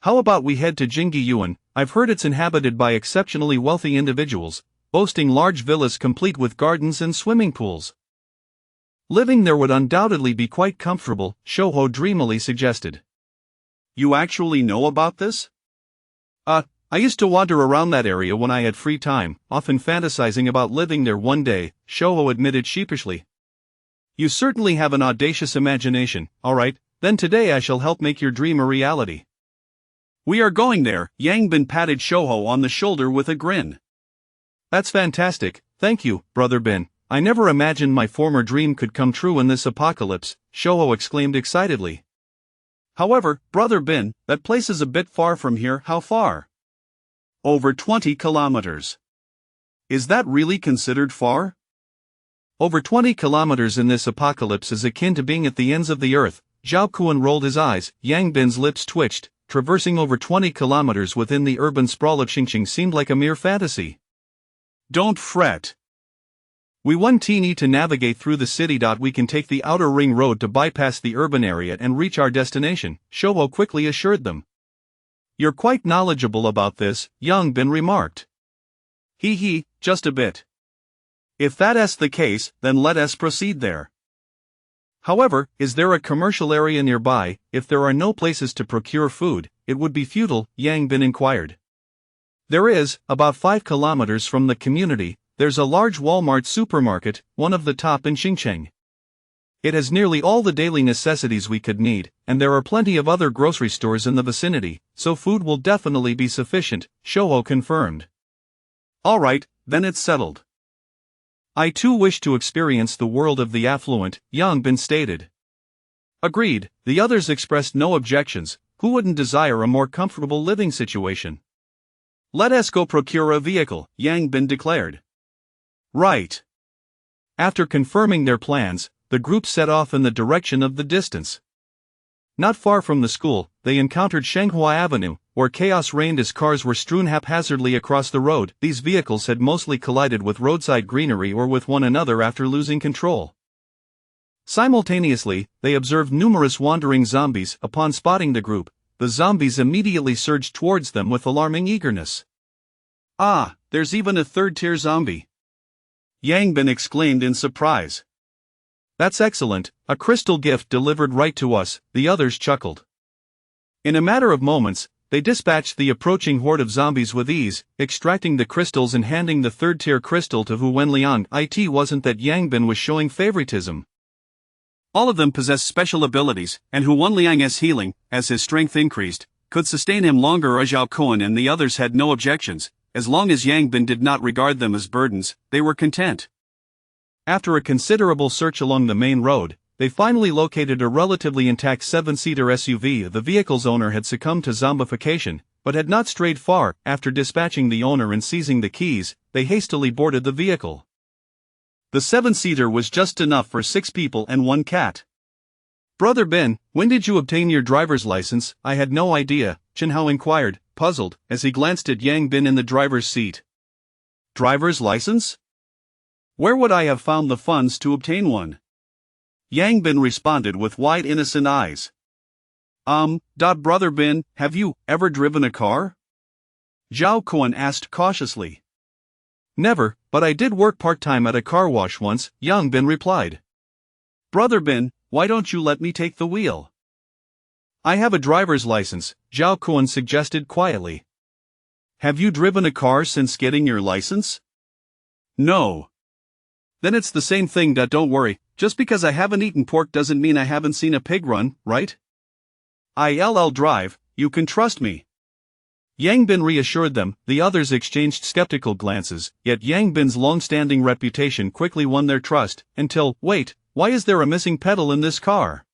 [SPEAKER 1] How about we head to Jingyuan? I've heard it's inhabited by exceptionally wealthy individuals, boasting large villas complete with gardens and swimming pools. Living there would undoubtedly be quite comfortable, Shouho dreamily suggested. You actually know about this? I used to wander around that area when I had free time, often fantasizing about living there one day, Shouho admitted sheepishly. You certainly have an audacious imagination. Alright, then today I shall help make your dream a reality. We are going there, Yangbin patted Shouho on the shoulder with a grin. That's fantastic, thank you, Brother Bin. I never imagined my former dream could come true in this apocalypse, Shouho exclaimed excitedly. However, Brother Bin, that place is a bit far from here. How far? Over 20 kilometers. Is that really considered far? Over 20 kilometers in this apocalypse is akin to being at the ends of the earth. Zhao Kuan rolled his eyes, Yangbin's lips twitched. Traversing over 20 kilometers within the urban sprawl of Xingcheng seemed like a mere fantasy. Don't fret. We want need to navigate through the city. We can take the outer ring road to bypass the urban area and reach our destination, Shouho quickly assured them. You're quite knowledgeable about this, Yangbin remarked. Just a bit. If that's the case, then let us proceed there. However, is there a commercial area nearby? If there are no places to procure food, it would be futile, Yang Bin inquired. There is, about 5 kilometers from the community, there's a large Walmart supermarket, one of the top in Xinjiang. It has nearly all the daily necessities we could need, and there are plenty of other grocery stores in the vicinity, so food will definitely be sufficient, Shouho confirmed. Alright, then it's settled. I too wish to experience the world of the affluent, Yang Bin stated. Agreed, the others expressed no objections. Who wouldn't desire a more comfortable living situation? Let us go procure a vehicle, Yang Bin declared. Right. After confirming their plans, the group set off in the direction of the distance. Not far from the school, they encountered Shanghua Avenue, where chaos reigned as cars were strewn haphazardly across the road. These vehicles had mostly collided with roadside greenery or with one another after losing control. Simultaneously, they observed numerous wandering zombies. Upon spotting the group, the zombies immediately surged towards them with alarming eagerness. Ah, there's even a third-tier zombie! Yang Bin exclaimed in surprise. That's excellent, a crystal gift delivered right to us, the others chuckled. In a matter of moments, they dispatched the approaching horde of zombies with ease, extracting the crystals and handing the third-tier crystal to Hu Wenliang. It wasn't that Yang Bin was showing favoritism. All of them possessed special abilities, and Hu Wenliang's healing, as his strength increased, could sustain him longer. Zhao Kuan and the others had no objections. As long as Yang Bin did not regard them as burdens, they were content. After a considerable search along the main road, they finally located a relatively intact 7-seater SUV. The vehicle's owner had succumbed to zombification, but had not strayed far. After dispatching the owner and seizing the keys, they hastily boarded the vehicle. The 7-seater was just enough for 6 people and 1 cat. Brother Bin, when did you obtain your driver's license? I had no idea, Chen Hao inquired, puzzled, as he glanced at Yang Bin in the driver's seat. Driver's license? Where would I have found the funds to obtain one? Yang Bin responded with wide innocent eyes. Brother Bin, have you ever driven a car? Zhao Kuan asked cautiously. Never, but I did work part-time at a car wash once, Yang Bin replied. Brother Bin, why don't you let me take the wheel? I have a driver's license, Zhao Kuan suggested quietly. Have you driven a car since getting your license? No. Then it's the same thing. Don't worry, just because I haven't eaten pork doesn't mean I haven't seen a pig run, right? I'll drive, you can trust me. Yang Bin reassured them. The others exchanged skeptical glances, yet Yang Bin's long-standing reputation quickly won their trust, until, wait, why is there a missing pedal in this car?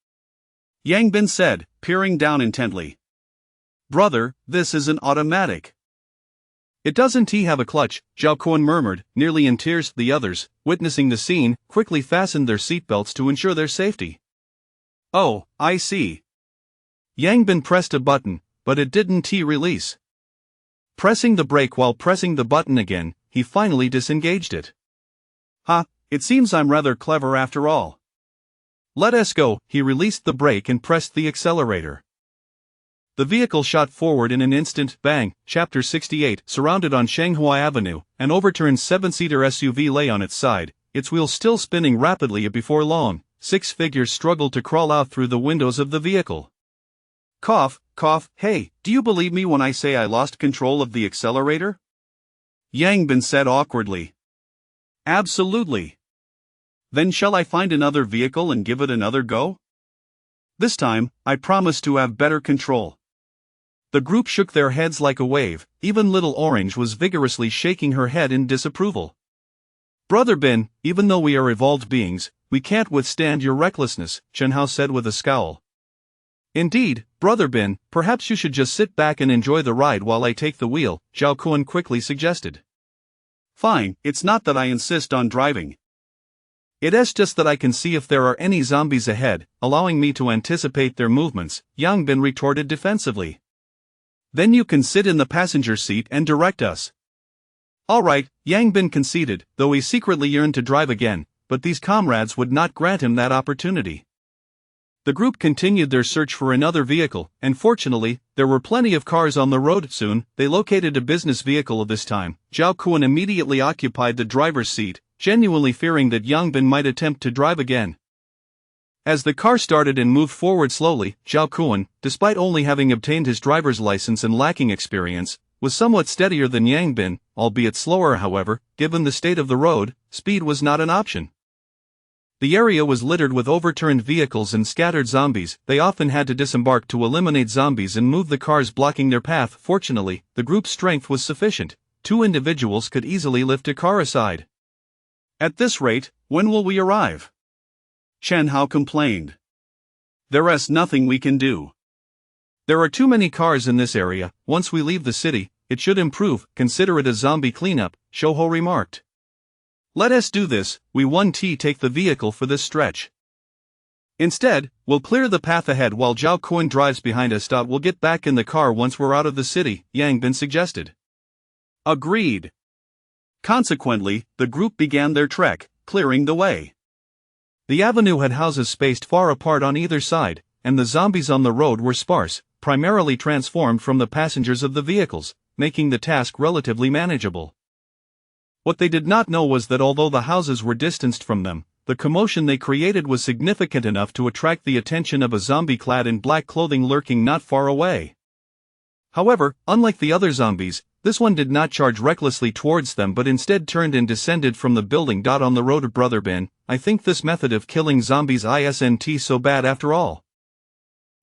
[SPEAKER 1] Yang Bin said, peering down intently. Brother, this is an automatic. It doesn't have a clutch, Zhao Kuan murmured, nearly in tears. The others, witnessing the scene, quickly fastened their seatbelts to ensure their safety. Oh, I see. Yang Bin pressed a button, but it didn't release. Pressing the brake while pressing the button again, he finally disengaged it. It seems I'm rather clever after all. Let us go. He released the brake and pressed the accelerator. The vehicle shot forward in an instant. Bang! Chapter 68. Surrounded on Shanghua Avenue, an overturned 7-seater SUV lay on its side, its wheels still spinning rapidly. Before long, 6 figures struggled to crawl out through the windows of the vehicle. Cough, cough. Hey, do you believe me when I say I lost control of the accelerator? Yang Bin said awkwardly. Absolutely. Then shall I find another vehicle and give it another go? This time, I promise to have better control. The group shook their heads like a wave. Even Little Orange was vigorously shaking her head in disapproval. Brother Bin, even though we are evolved beings, we can't withstand your recklessness, Chen Hao said with a scowl. Indeed, Brother Bin, perhaps you should just sit back and enjoy the ride while I take the wheel, Zhao Kuan quickly suggested. Fine, it's not that I insist on driving. It's just that I can see if there are any zombies ahead, allowing me to anticipate their movements, Yang Bin retorted defensively. Then you can sit in the passenger seat and direct us. Alright, Yang Bin conceded, though he secretly yearned to drive again, but these comrades would not grant him that opportunity. The group continued their search for another vehicle, and fortunately, there were plenty of cars on the road. Soon, they located a business vehicle. This time, Zhao Kuan immediately occupied the driver's seat, genuinely fearing that Yang Bin might attempt to drive again. As the car started and moved forward slowly, Zhao Kuan, despite only having obtained his driver's license and lacking experience, was somewhat steadier than Yang Bin, albeit slower. However, given the state of the road, speed was not an option. The area was littered with overturned vehicles and scattered zombies. They often had to disembark to eliminate zombies and move the cars blocking their path. Fortunately, the group's strength was sufficient. 2 individuals could easily lift a car aside.
[SPEAKER 2] At this rate, when will we arrive? Chen Hao complained. There's nothing we can do.
[SPEAKER 1] There are too many cars in this area. Once we leave the city, it should improve. Consider it a zombie cleanup, Shouho remarked.
[SPEAKER 2] Let us do this. We won't take the vehicle for this stretch. Instead, we'll clear the path ahead while Zhao Kuan drives behind us. We'll get back in the car once we're out of the city, Yang Bin suggested.
[SPEAKER 1] Agreed. Consequently, the group began their trek, clearing the way. The avenue had houses spaced far apart on either side, and the zombies on the road were sparse, primarily transformed from the passengers of the vehicles, making the task relatively manageable. What they did not know was that although the houses were distanced from them, the commotion they created was significant enough to attract the attention of a zombie clad in black clothing lurking not far away. However, unlike the other zombies, this one did not charge recklessly towards them but instead turned and descended from the building. On the road, Brother Ben, I think this method of killing zombies isn't so bad after all.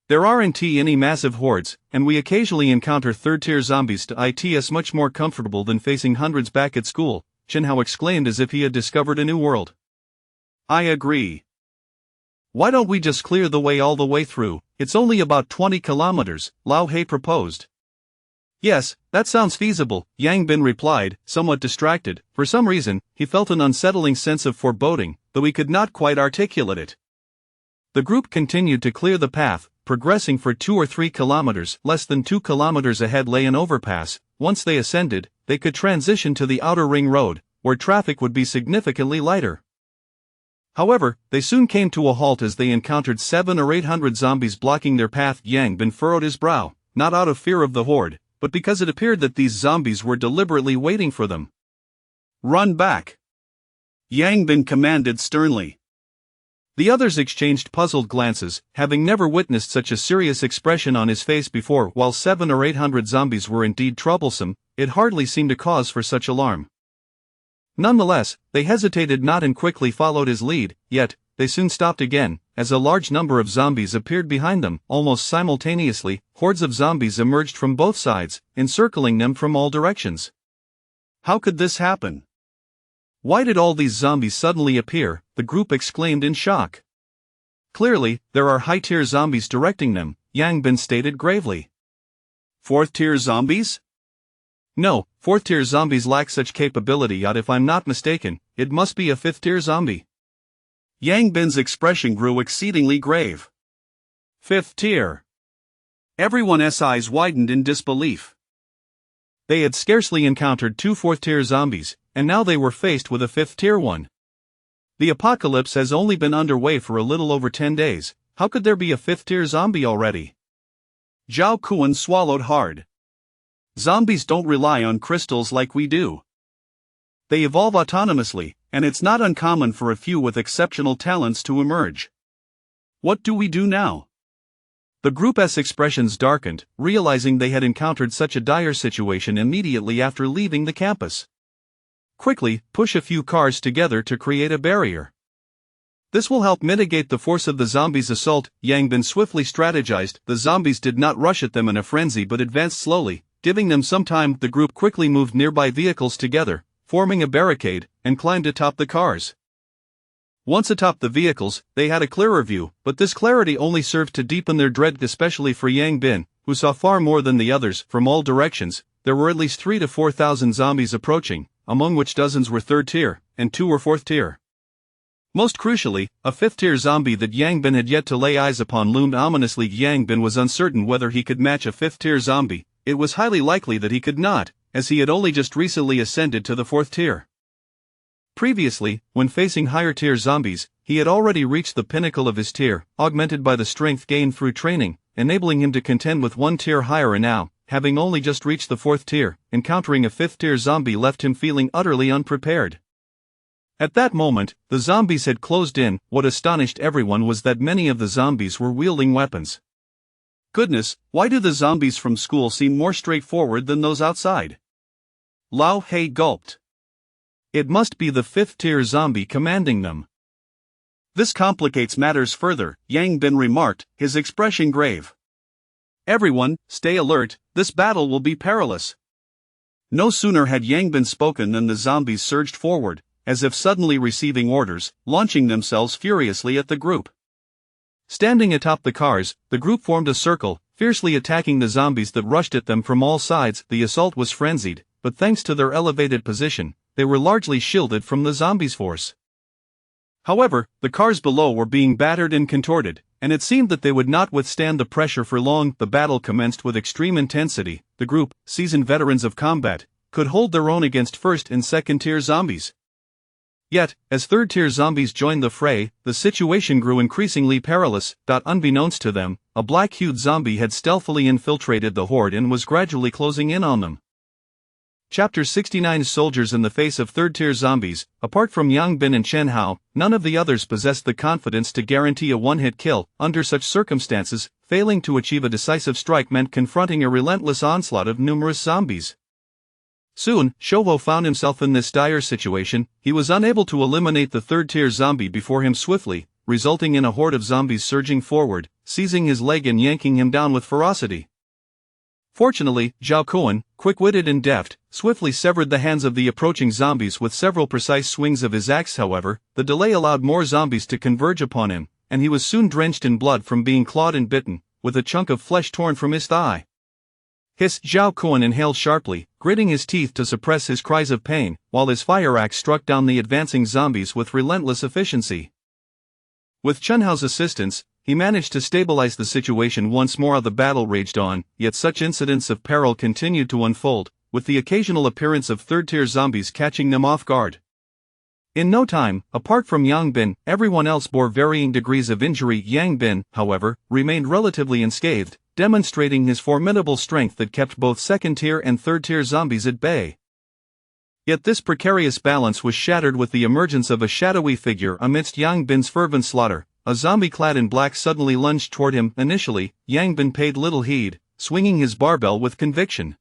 [SPEAKER 1] There aren't any massive hordes, and we occasionally encounter third-tier zombies. It's much more comfortable than facing hundreds back at school, Chen Hao exclaimed as if he had discovered a new world.
[SPEAKER 2] I agree.
[SPEAKER 1] Why don't we just clear the way all the way through? It's only about 20 kilometers, Lao Hei proposed.
[SPEAKER 2] Yes, that sounds feasible, Yang Bin replied, somewhat distracted. For some reason, he felt an unsettling sense of foreboding, though he could not quite articulate it.
[SPEAKER 1] The group continued to clear the path, progressing for 2 or 3 kilometers. Less than 2 kilometers ahead lay an overpass. Once they ascended, they could transition to the outer ring road, where traffic would be significantly lighter. However, they soon came to a halt as they encountered 700 or 800 zombies blocking their path. Yang Bin furrowed his brow, not out of fear of the horde, but because it appeared that these zombies were deliberately waiting for them.
[SPEAKER 2] Run back! Yang Bin commanded sternly.
[SPEAKER 1] The others exchanged puzzled glances, having never witnessed such a serious expression on his face before. While 700 or 800 zombies were indeed troublesome, it hardly seemed a cause for such alarm. Nonetheless, they hesitated not and quickly followed his lead, yet, they soon stopped again, as a large number of zombies appeared behind them. Almost simultaneously, hordes of zombies emerged from both sides, encircling them from all directions.
[SPEAKER 2] How could this happen?
[SPEAKER 1] Why did all these zombies suddenly appear? The group exclaimed in shock. Clearly, there are high-tier zombies directing them, Yang Bin stated gravely.
[SPEAKER 2] 4th-tier zombies?
[SPEAKER 1] No, 4th-tier zombies lack such capability. If I'm not mistaken, it must be a 5th-tier zombie.
[SPEAKER 2] Yang Bin's expression grew exceedingly grave. 5th tier. Everyone's eyes widened in disbelief.
[SPEAKER 1] They had scarcely encountered 2 4th-tier zombies, and now they were faced with a 5th-tier one. The apocalypse has only been underway for a little over 10 days, how could there be a 5th-tier zombie already?
[SPEAKER 2] Zhao Kuan swallowed hard. Zombies don't rely on crystals like we do. They evolve autonomously, and it's not uncommon for a few with exceptional talents to emerge. What do we do now?
[SPEAKER 1] The group's expressions darkened, realizing they had encountered such a dire situation immediately after leaving the campus. Quickly, push a few cars together to create a barrier. This will help mitigate the force of the zombies' assault, Yang Bin swiftly strategized. The zombies did not rush at them in a frenzy but advanced slowly, giving them some time. The group quickly moved nearby vehicles together, forming a barricade, and climbed atop the cars. Once atop the vehicles, they had a clearer view, but this clarity only served to deepen their dread, especially for Yang Bin, who saw far more than the others. From all directions, there were at least 3,000 to 4,000 zombies approaching, among which dozens were 3rd tier, and 2 were 4th tier. Most crucially, a 5th tier zombie that Yang Bin had yet to lay eyes upon loomed ominously. Yang Bin was uncertain whether he could match a 5th tier zombie. It was highly likely that he could not, as he had only just recently ascended to the 4th tier. Previously, when facing higher tier zombies, he had already reached the pinnacle of his tier, augmented by the strength gained through training, enabling him to contend with 1 tier higher, and now, having only just reached the 4th tier, encountering a 5th tier zombie left him feeling utterly unprepared. At that moment, the zombies had closed in. What astonished everyone was that many of the zombies were wielding weapons. Goodness, why do the zombies from school seem more straightforward than those outside? Lao Hei gulped. It must be the 5th-tier zombie commanding them. This complicates matters further, Yang Bin remarked, his expression grave. Everyone, stay alert, this battle will be perilous. No sooner had Yang Bin spoken than the zombies surged forward, as if suddenly receiving orders, launching themselves furiously at the group. Standing atop the cars, the group formed a circle, fiercely attacking the zombies that rushed at them from all sides. The assault was frenzied, but thanks to their elevated position, they were largely shielded from the zombies' force. However, the cars below were being battered and contorted, and it seemed that they would not withstand the pressure for long. The battle commenced with extreme intensity. The group, seasoned veterans of combat, could hold their own against 1st and 2nd-tier zombies. Yet, as 3rd-tier zombies joined the fray, the situation grew increasingly perilous. Unbeknownst to them, a black-hued zombie had stealthily infiltrated the horde and was gradually closing in on them. Chapter 69 Soldiers in the face of 3rd-tier zombies. Apart from Yang Bin and Chen Hao, none of the others possessed the confidence to guarantee a one-hit kill. Under such circumstances, failing to achieve a decisive strike meant confronting a relentless onslaught of numerous zombies. Soon, Shouho found himself in this dire situation. He was unable to eliminate the 3rd-tier zombie before him swiftly, resulting in a horde of zombies surging forward, seizing his leg and yanking him down with ferocity. Fortunately, Zhao Kuan, quick-witted and deft, swiftly severed the hands of the approaching zombies with several precise swings of his axe. However, the delay allowed more zombies to converge upon him, and he was soon drenched in blood from being clawed and bitten, with a chunk of flesh torn from his thigh. Hiss! Zhao Kuan inhaled sharply, gritting his teeth to suppress his cries of pain, while his fire axe struck down the advancing zombies with relentless efficiency. With Chen Hao's assistance, he managed to stabilize the situation once more. The battle raged on, yet such incidents of peril continued to unfold, with the occasional appearance of 3rd-tier zombies catching them off guard. In no time, apart from Yang Bin, everyone else bore varying degrees of injury. Yang Bin, however, remained relatively unscathed, demonstrating his formidable strength that kept both 2nd-tier and 3rd-tier zombies at bay. Yet this precarious balance was shattered with the emergence of a shadowy figure amidst Yang Bin's fervent slaughter. A zombie clad in black suddenly lunged toward him. Initially, Yang Bin paid little heed, swinging his barbell with conviction.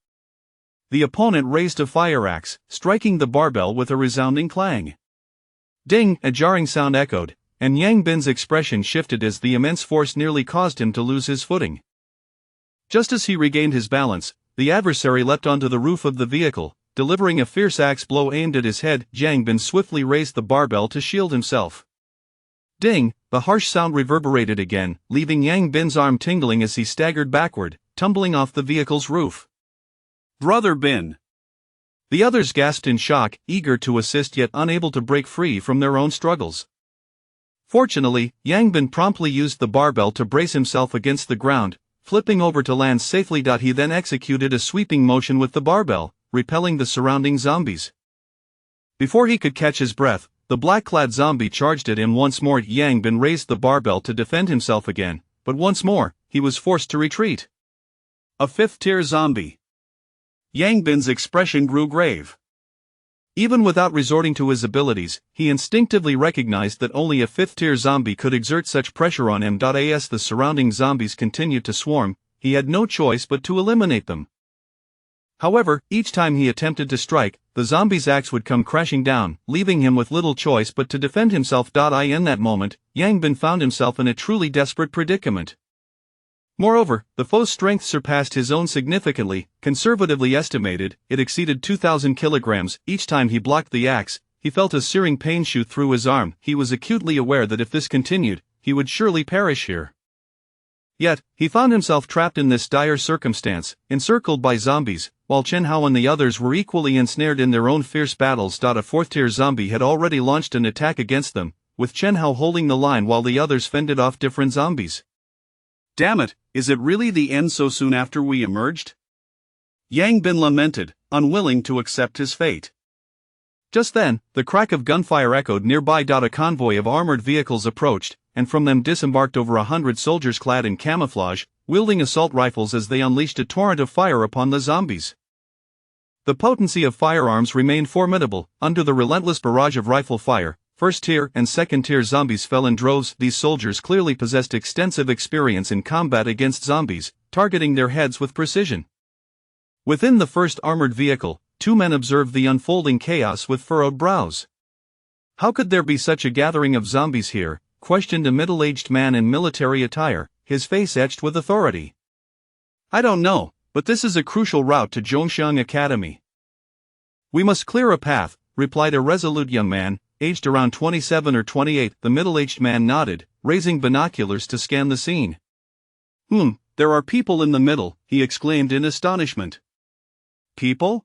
[SPEAKER 1] The opponent raised a fire axe, striking the barbell with a resounding clang. Ding! A jarring sound echoed, and Yang Bin's expression shifted as the immense force nearly caused him to lose his footing. Just as he regained his balance, the adversary leapt onto the roof of the vehicle, delivering a fierce axe blow aimed at his head. Yang Bin swiftly raised the barbell to shield himself. Ding! The harsh sound reverberated again, leaving Yang Bin's arm tingling as he staggered backward, tumbling off the vehicle's roof. Brother Bin! The others gasped in shock, eager to assist yet unable to break free from their own struggles. Fortunately, Yang Bin promptly used the barbell to brace himself against the ground, flipping over to land safely. He then executed a sweeping motion with the barbell, repelling the surrounding zombies. Before he could catch his breath, the black-clad zombie charged at him once more. Yang Bin raised the barbell to defend himself again, but once more, he was forced to retreat. A 5th-tier zombie. Yang Bin's expression grew grave. Even without resorting to his abilities, he instinctively recognized that only a 5th-tier zombie could exert such pressure on him. As the surrounding zombies continued to swarm, he had no choice but to eliminate them. However, each time he attempted to strike, the zombie's axe would come crashing down, leaving him with little choice but to defend himself. In that moment, Yang Bin found himself in a truly desperate predicament. Moreover, the foe's strength surpassed his own significantly. Conservatively estimated, it exceeded 2,000 kilograms. Each time he blocked the axe, he felt a searing pain shoot through his arm. He was acutely aware that if this continued, he would surely perish here. Yet, he found himself trapped in this dire circumstance, encircled by zombies, while Chen Hao and the others were equally ensnared in their own fierce battles. A 4th-tier zombie had already launched an attack against them, with Chen Hao holding the line while the others fended off different zombies. Damn it, is it really the end so soon after we emerged? Yang Bin lamented, unwilling to accept his fate. Just then, the crack of gunfire echoed nearby. A convoy of armored vehicles approached, and from them disembarked over 100 soldiers clad in camouflage, wielding assault rifles as they unleashed a torrent of fire upon the zombies. The potency of firearms remained formidable. Under the relentless barrage of rifle fire, first-tier and second-tier zombies fell in droves. These soldiers clearly possessed extensive experience in combat against zombies, targeting their heads with precision. Within the first armored vehicle, two men observed the unfolding chaos with furrowed brows. "How could there be such a gathering of zombies here?" questioned a middle-aged man in military attire, his face etched with authority. "I don't know, but this is a crucial route to Zhongxiang Academy. We must clear a path," replied a resolute young man, aged around 27 or 28. The middle-aged man nodded, raising binoculars to scan the scene. There are people in the middle," he exclaimed in astonishment. "People?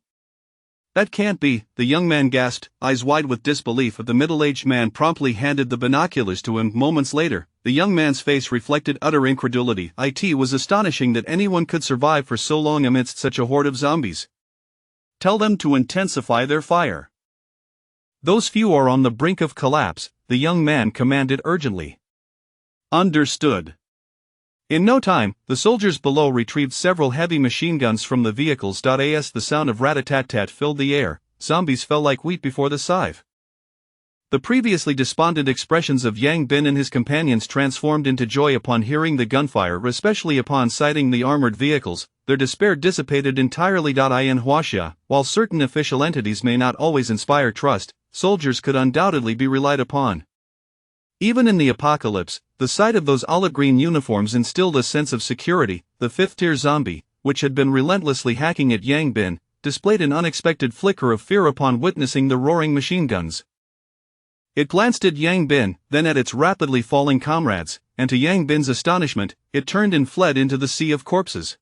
[SPEAKER 1] That can't be," the young man gasped, eyes wide with disbelief. The middle-aged man promptly handed the binoculars to him. Moments later, the young man's face reflected utter incredulity. It was astonishing that anyone could survive for so long amidst such a horde of zombies. "Tell them to intensify their fire. Those few are on the brink of collapse," the young man commanded urgently. "Understood." In no time, the soldiers below retrieved several heavy machine guns from the vehicles. As the sound of rat-a-tat-tat filled the air, zombies fell like wheat before the scythe. The previously despondent expressions of Yang Bin and his companions transformed into joy upon hearing the gunfire, especially upon sighting the armored vehicles. Their despair dissipated entirely. In Huaxia, while certain official entities may not always inspire trust, soldiers could undoubtedly be relied upon. Even in the apocalypse, the sight of those olive-green uniforms instilled a sense of security. The fifth-tier zombie, which had been relentlessly hacking at Yang Bin, displayed an unexpected flicker of fear upon witnessing the roaring machine guns. It glanced at Yang Bin, then at its rapidly falling comrades, and to Yang Bin's astonishment, it turned and fled into the sea of corpses.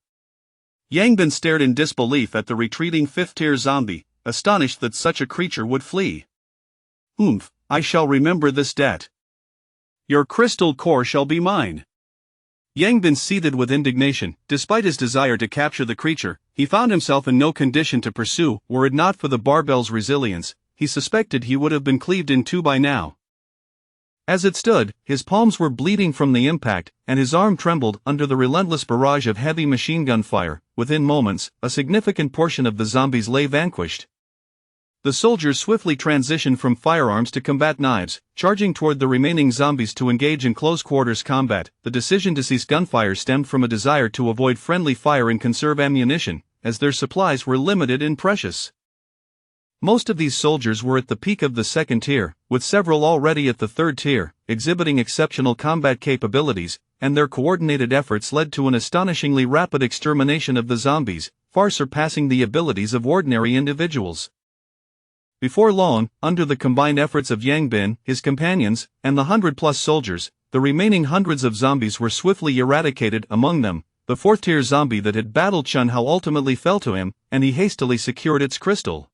[SPEAKER 1] Yang Bin stared in disbelief at the retreating fifth-tier zombie, astonished that such a creature would flee. I shall remember this debt. Your crystal core shall be mine." Yang Bin seethed with indignation. Despite his desire to capture the creature, he found himself in no condition to pursue. Were it not for the barbell's resilience, he suspected he would have been cleaved in two by now. As it stood, his palms were bleeding from the impact, and his arm trembled under the relentless barrage of heavy machine gun fire. Within moments, a significant portion of the zombies lay vanquished. The soldiers swiftly transitioned from firearms to combat knives, charging toward the remaining zombies to engage in close-quarters combat. The decision to cease gunfire stemmed from a desire to avoid friendly fire and conserve ammunition, as their supplies were limited and precious. Most of these soldiers were at the peak of the second tier, with several already at the third tier, exhibiting exceptional combat capabilities, and their coordinated efforts led to an astonishingly rapid extermination of the zombies, far surpassing the abilities of ordinary individuals. Before long, under the combined efforts of Yang Bin, his companions, and the 100-plus soldiers, the remaining hundreds of zombies were swiftly eradicated. Among them, the fourth-tier zombie that had battled Chun Hao ultimately fell to him, and he hastily secured its crystal.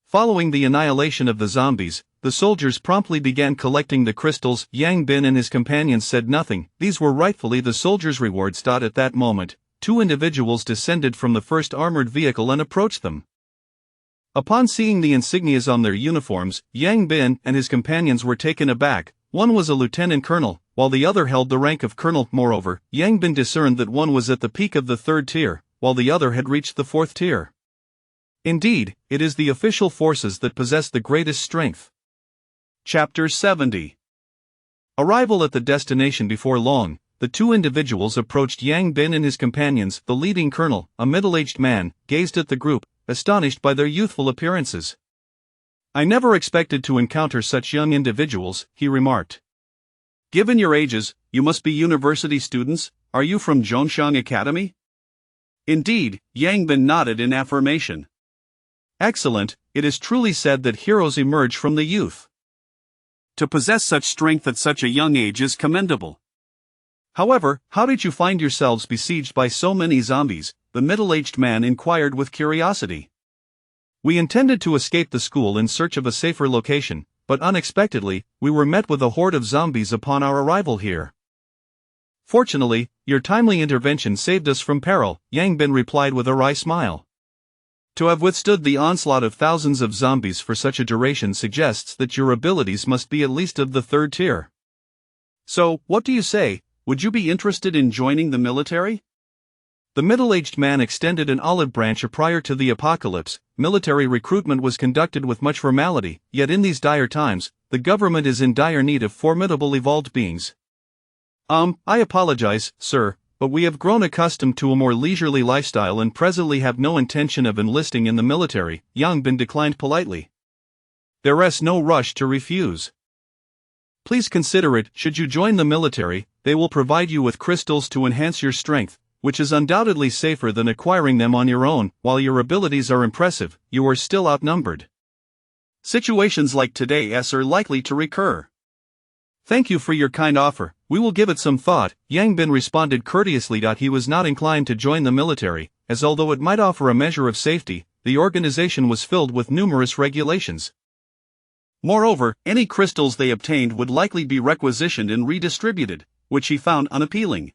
[SPEAKER 1] Following the annihilation of the zombies, the soldiers promptly began collecting the crystals. Yang Bin and his companions said nothing. These were rightfully the soldiers' rewards. At that moment, two individuals descended from the first armored vehicle and approached them. Upon seeing the insignias on their uniforms, Yang Bin and his companions were taken aback. One was a lieutenant colonel, while the other held the rank of colonel. Moreover, Yang Bin discerned that one was at the peak of the third tier, while the other had reached the fourth tier. Indeed, it is the official forces that possess the greatest strength. Chapter 70. Arrival at the destination. Before long, the two individuals approached. Yang Bin and his companions. The leading colonel, a middle-aged man, gazed at the group, astonished by their youthful appearances. "I never expected to encounter such young individuals," he remarked. "Given your ages, you must be university students. Are you from Zhongxiang Academy?" "Indeed," Yang Bin nodded in affirmation. "Excellent, it is truly said that heroes emerge from the youth. To possess such strength at such a young age is commendable. However, how did you find yourselves besieged by so many zombies?" the middle-aged man inquired with curiosity. "We intended to escape the school in search of a safer location, but unexpectedly, we were met with a horde of zombies upon our arrival here. Fortunately, your timely intervention saved us from peril," Yang Bin replied with a wry smile. "To have withstood the onslaught of thousands of zombies for such a duration suggests that your abilities must be at least of the third tier. So, what do you say, would you be interested in joining the military?" The middle-aged man extended an olive branch. Prior to the apocalypse, military recruitment was conducted with much formality, yet in these dire times, the government is in dire need of formidable evolved beings. I apologize, sir, but we have grown accustomed to a more leisurely lifestyle and presently have no intention of enlisting in the military, Yang Bin declined politely. There's no rush to refuse. Please consider it. Should you join the military, they will provide you with crystals to enhance your strength, which is undoubtedly safer than acquiring them on your own. While your abilities are impressive, you are still outnumbered. Situations like today's are likely to recur. Thank you for your kind offer, we will give it some thought, Yang Bin responded courteously. He was not inclined to join the military, as although it might offer a measure of safety, the organization was filled with numerous regulations. Moreover, any crystals they obtained would likely be requisitioned and redistributed, which he found unappealing.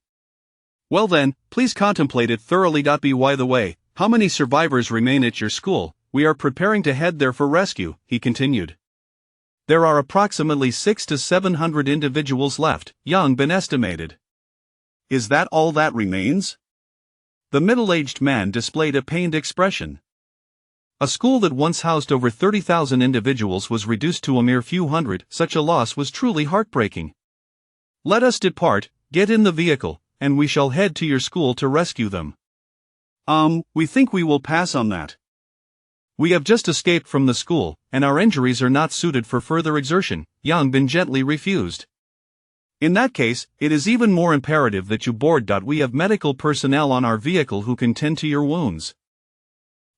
[SPEAKER 1] Well then, please contemplate it thoroughly. By the way, how many survivors remain at your school? We are preparing to head there for rescue, he continued. There are approximately 600 to 700 individuals left, Yang Bin estimated. Is that all that remains? The middle-aged man displayed a pained expression. A school that once housed over 30,000 individuals was reduced to a mere few hundred. Such a loss was truly heartbreaking. Let us depart, get in the vehicle, and we shall head to your school to rescue them. We think we will pass on that. We have just escaped from the school, and our injuries are not suited for further exertion, Yang Bin gently refused. In that case, it is even more imperative that you board. We have medical personnel on our vehicle who can tend to your wounds.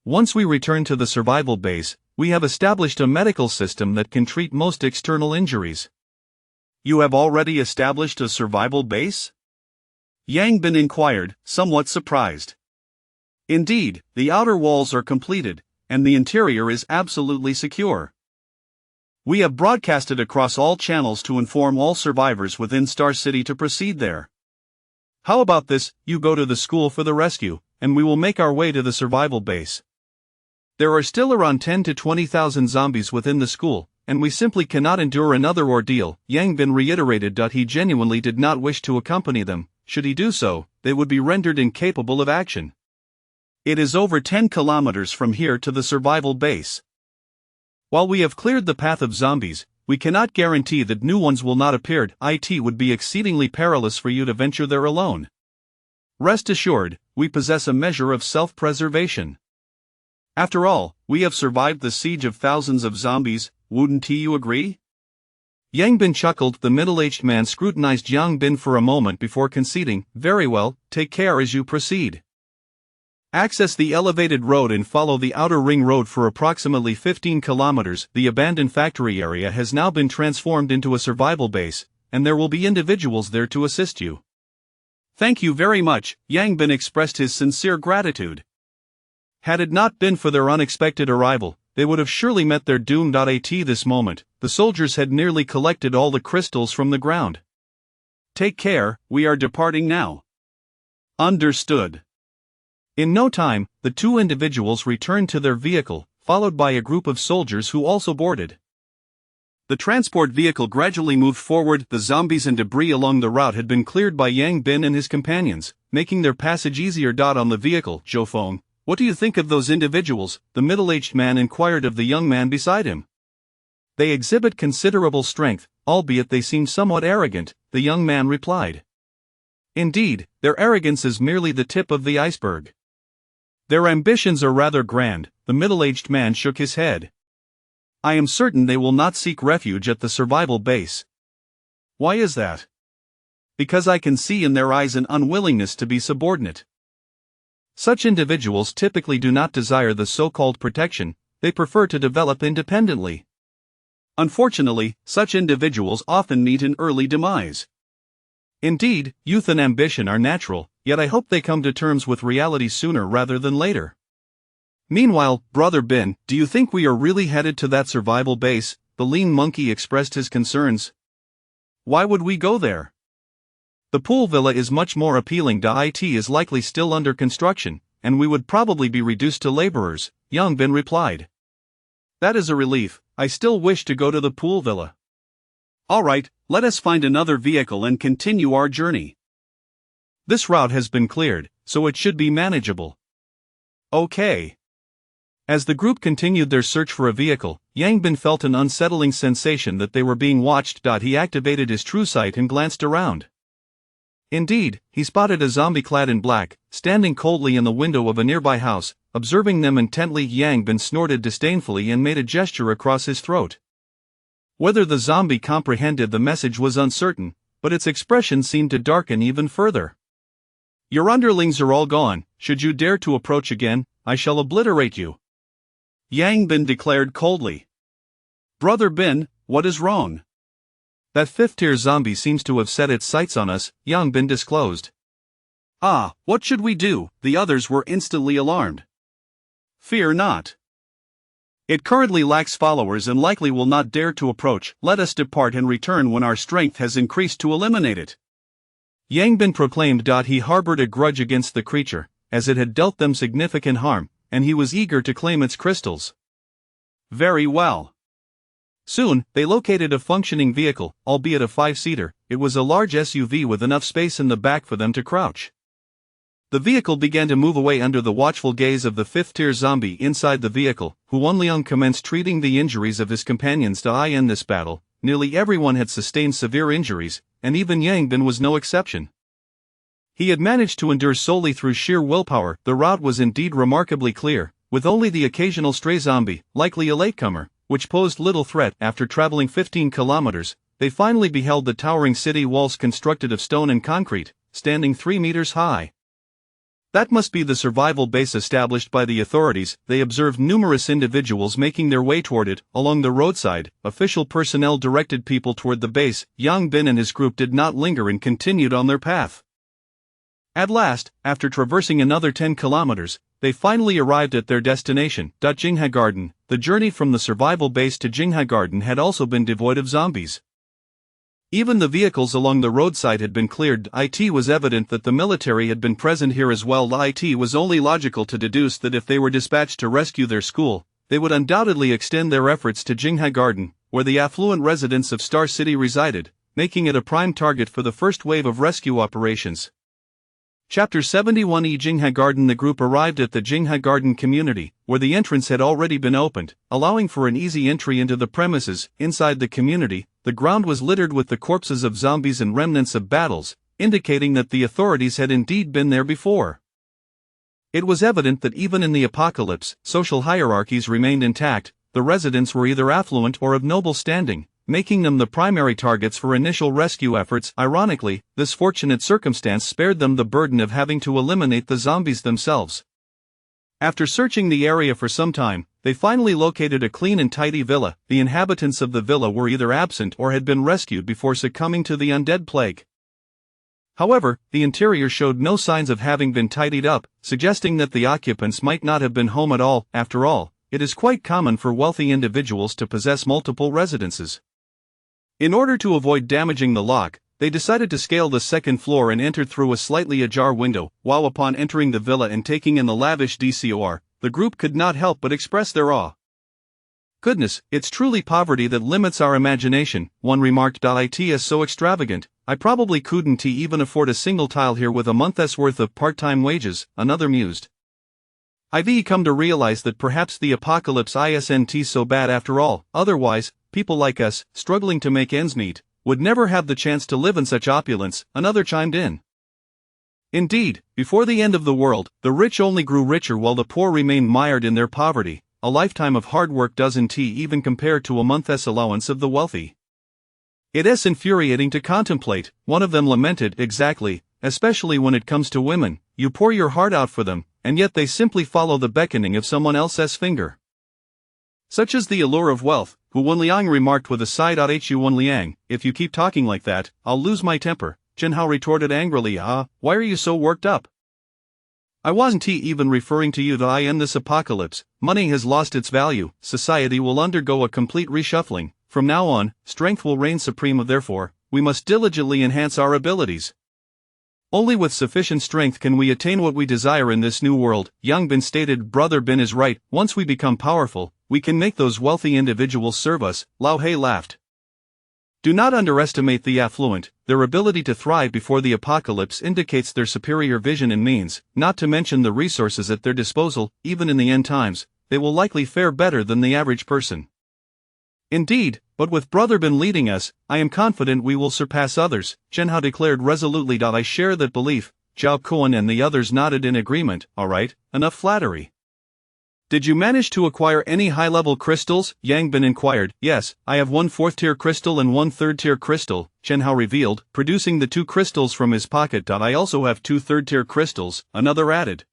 [SPEAKER 1] Once we return to the survival base, we have established a medical system that can treat most external injuries. You have already established a survival base? Yang Bin inquired, somewhat surprised. Indeed, the outer walls are completed, and the interior is absolutely secure. We have broadcasted across all channels to inform all survivors within Star City to proceed there. How about this, you go to the school for the rescue, and we will make our way to the survival base. There are still around 10 to 20,000 zombies within the school, and we simply cannot endure another ordeal, Yang Bin reiterated. He genuinely did not wish to accompany them. Should he do so, they would be rendered incapable of action. It is over 10 kilometers from here to the survival base. While we have cleared the path of zombies, we cannot guarantee that new ones will not appear. It would be exceedingly perilous for you to venture there alone. Rest assured, we possess a measure of self-preservation. After all, we have survived the siege of thousands of zombies, wouldn't you agree? Yang Bin chuckled. The middle-aged man scrutinized Yang Bin for a moment before conceding, very well, take care as you proceed. Access the elevated road and follow the outer ring road for approximately 15 kilometers. The abandoned factory area has now been transformed into a survival base, and there will be individuals there to assist you. Thank you very much, Yang Bin expressed his sincere gratitude. Had it not been for their unexpected arrival, they would have surely met their doom. At this moment, the soldiers had nearly collected all the crystals from the ground. Take care, we are departing now. Understood. In no time, the two individuals returned to their vehicle, followed by a group of soldiers who also boarded. The transport vehicle gradually moved forward. The zombies and debris along the route had been cleared by Yang Bin and his companions, making their passage easier. On the vehicle, Zhou Feng, what do you think of those individuals? The middle-aged man inquired of the young man beside him. They exhibit considerable strength, albeit they seem somewhat arrogant, the young man replied. Indeed, their arrogance is merely the tip of the iceberg. Their ambitions are rather grand, the middle-aged man shook his head. I am certain they will not seek refuge at the survival base. Why is that? Because I can see in their eyes an unwillingness to be subordinate. Such individuals typically do not desire the so-called protection, they prefer to develop independently. Unfortunately, such individuals often meet an early demise. Indeed, youth and ambition are natural, yet I hope they come to terms with reality sooner rather than later. Meanwhile, Brother Bin, do you think we are really headed to that survival base? The lean monkey expressed his concerns. Why would we go there? The pool villa is much more appealing. It is likely still under construction, and we would probably be reduced to laborers, Yang Bin replied. That is a relief, I still wish to go to the pool villa. Alright, let us find another vehicle and continue our journey. This route has been cleared, so it should be manageable. Okay. As the group continued their search for a vehicle, Yang Bin felt an unsettling sensation that they were being watched. He activated his true sight and glanced around. Indeed, he spotted a zombie clad in black, standing coldly in the window of a nearby house. Observing them intently, Yang Bin snorted disdainfully and made a gesture across his throat. Whether the zombie comprehended the message was uncertain, but its expression seemed to darken even further. Your underlings are all gone. Should you dare to approach again, I shall obliterate you, Yang Bin declared coldly. Brother Bin, what is wrong? That fifth-tier zombie seems to have set its sights on us, Yang Bin disclosed. Ah, what should we do? The others were instantly alarmed. Fear not. It currently lacks followers and likely will not dare to approach. Let us depart and return when our strength has increased to eliminate it, Yang Bin proclaimed. He harbored a grudge against the creature, as it had dealt them significant harm, and he was eager to claim its crystals. Very well. Soon, they located a functioning vehicle, albeit a 5-seater. It was a large SUV with enough space in the back for them to crouch. The vehicle began to move away under the watchful gaze of the fifth-tier zombie inside the vehicle, who Wanliang commenced treating the injuries of his companions. In this battle, nearly everyone had sustained severe injuries, and even Yang Bin was no exception. He had managed to endure solely through sheer willpower. The route was indeed remarkably clear, with only the occasional stray zombie, likely a latecomer, which posed little threat. After traveling 15 kilometers, they finally beheld the towering city walls constructed of stone and concrete, standing 3 meters high. That must be the survival base established by the authorities. They observed numerous individuals making their way toward it. Along the roadside, official personnel directed people toward the base. Yang Bin and his group did not linger and continued on their path. At last, after traversing another 10 kilometers, they finally arrived at their destination, Jingha Garden. The journey from the survival base to Jingha Garden had also been devoid of zombies. Even the vehicles along the roadside had been cleared. It was evident that the military had been present here as well. It was only logical to deduce that if they were dispatched to rescue their school, they would undoubtedly extend their efforts to Jingha Garden, where the affluent residents of Star City resided, making it a prime target for the first wave of rescue operations. Chapter 71 Jingha Garden. The group arrived at the Jingha Garden community, where the entrance had already been opened, allowing for an easy entry into the premises. Inside the community, the ground was littered with the corpses of zombies and remnants of battles, indicating that the authorities had indeed been there before. It was evident that even in the apocalypse, social hierarchies remained intact. The residents were either affluent or of noble standing, making them the primary targets for initial rescue efforts. Ironically, this fortunate circumstance spared them the burden of having to eliminate the zombies themselves. After searching the area for some time, they finally located a clean and tidy villa. The inhabitants of the villa were either absent or had been rescued before succumbing to the undead plague. However, the interior showed no signs of having been tidied up, suggesting that the occupants might not have been home at all. After all, it is quite common for wealthy individuals to possess multiple residences. In order to avoid damaging the lock, they decided to scale the second floor and entered through a slightly ajar window. While upon entering the villa and taking in the lavish decor, the group could not help but express their awe. Goodness, it's truly poverty that limits our imagination, one remarked. It is so extravagant, I probably couldn't even afford a single tile here with a month's worth of part-time wages, another mused. I've come to realize that perhaps the apocalypse isn't so bad after all. Otherwise, people like us, struggling to make ends meet, would never have the chance to live in such opulence, another chimed in. Indeed, before the end of the world, the rich only grew richer while the poor remained mired in their poverty. A lifetime of hard work doesn't even compare to a month's allowance of the wealthy. It's infuriating to contemplate, one of them lamented. Exactly, especially when it comes to women. You pour your heart out for them, and yet they simply follow the beckoning of someone else's finger. Such is the allure of wealth, Hu Wenliang remarked with a sigh. Hu Wenliang, if you keep talking like that, I'll lose my temper, Jinhao retorted angrily. Why are you so worked up? I wasn't even referring to you. In this apocalypse, money has lost its value, society will undergo a complete reshuffling. From now on, strength will reign supreme. Therefore, we must diligently enhance our abilities. Only with sufficient strength can we attain what we desire in this new world, Yang Bin stated. Brother Bin is right, once we become powerful, we can make those wealthy individuals serve us, Lao He laughed. Do not underestimate the affluent. Their ability to thrive before the apocalypse indicates their superior vision and means, not to mention the resources at their disposal. Even in the end times, they will likely fare better than the average person. Indeed, but with Brother Ben leading us, I am confident we will surpass others, Chen Hao declared resolutely. I share that belief. Zhao Kuan and the others nodded in agreement. Alright, enough flattery. Did you manage to acquire any high-level crystals? Yang Bin inquired. Yes, I have one 4th-tier crystal and one 3rd-tier crystal, Chen Hao revealed, producing the 2 crystals from his pocket. I also have 2 3rd-tier crystals, another added.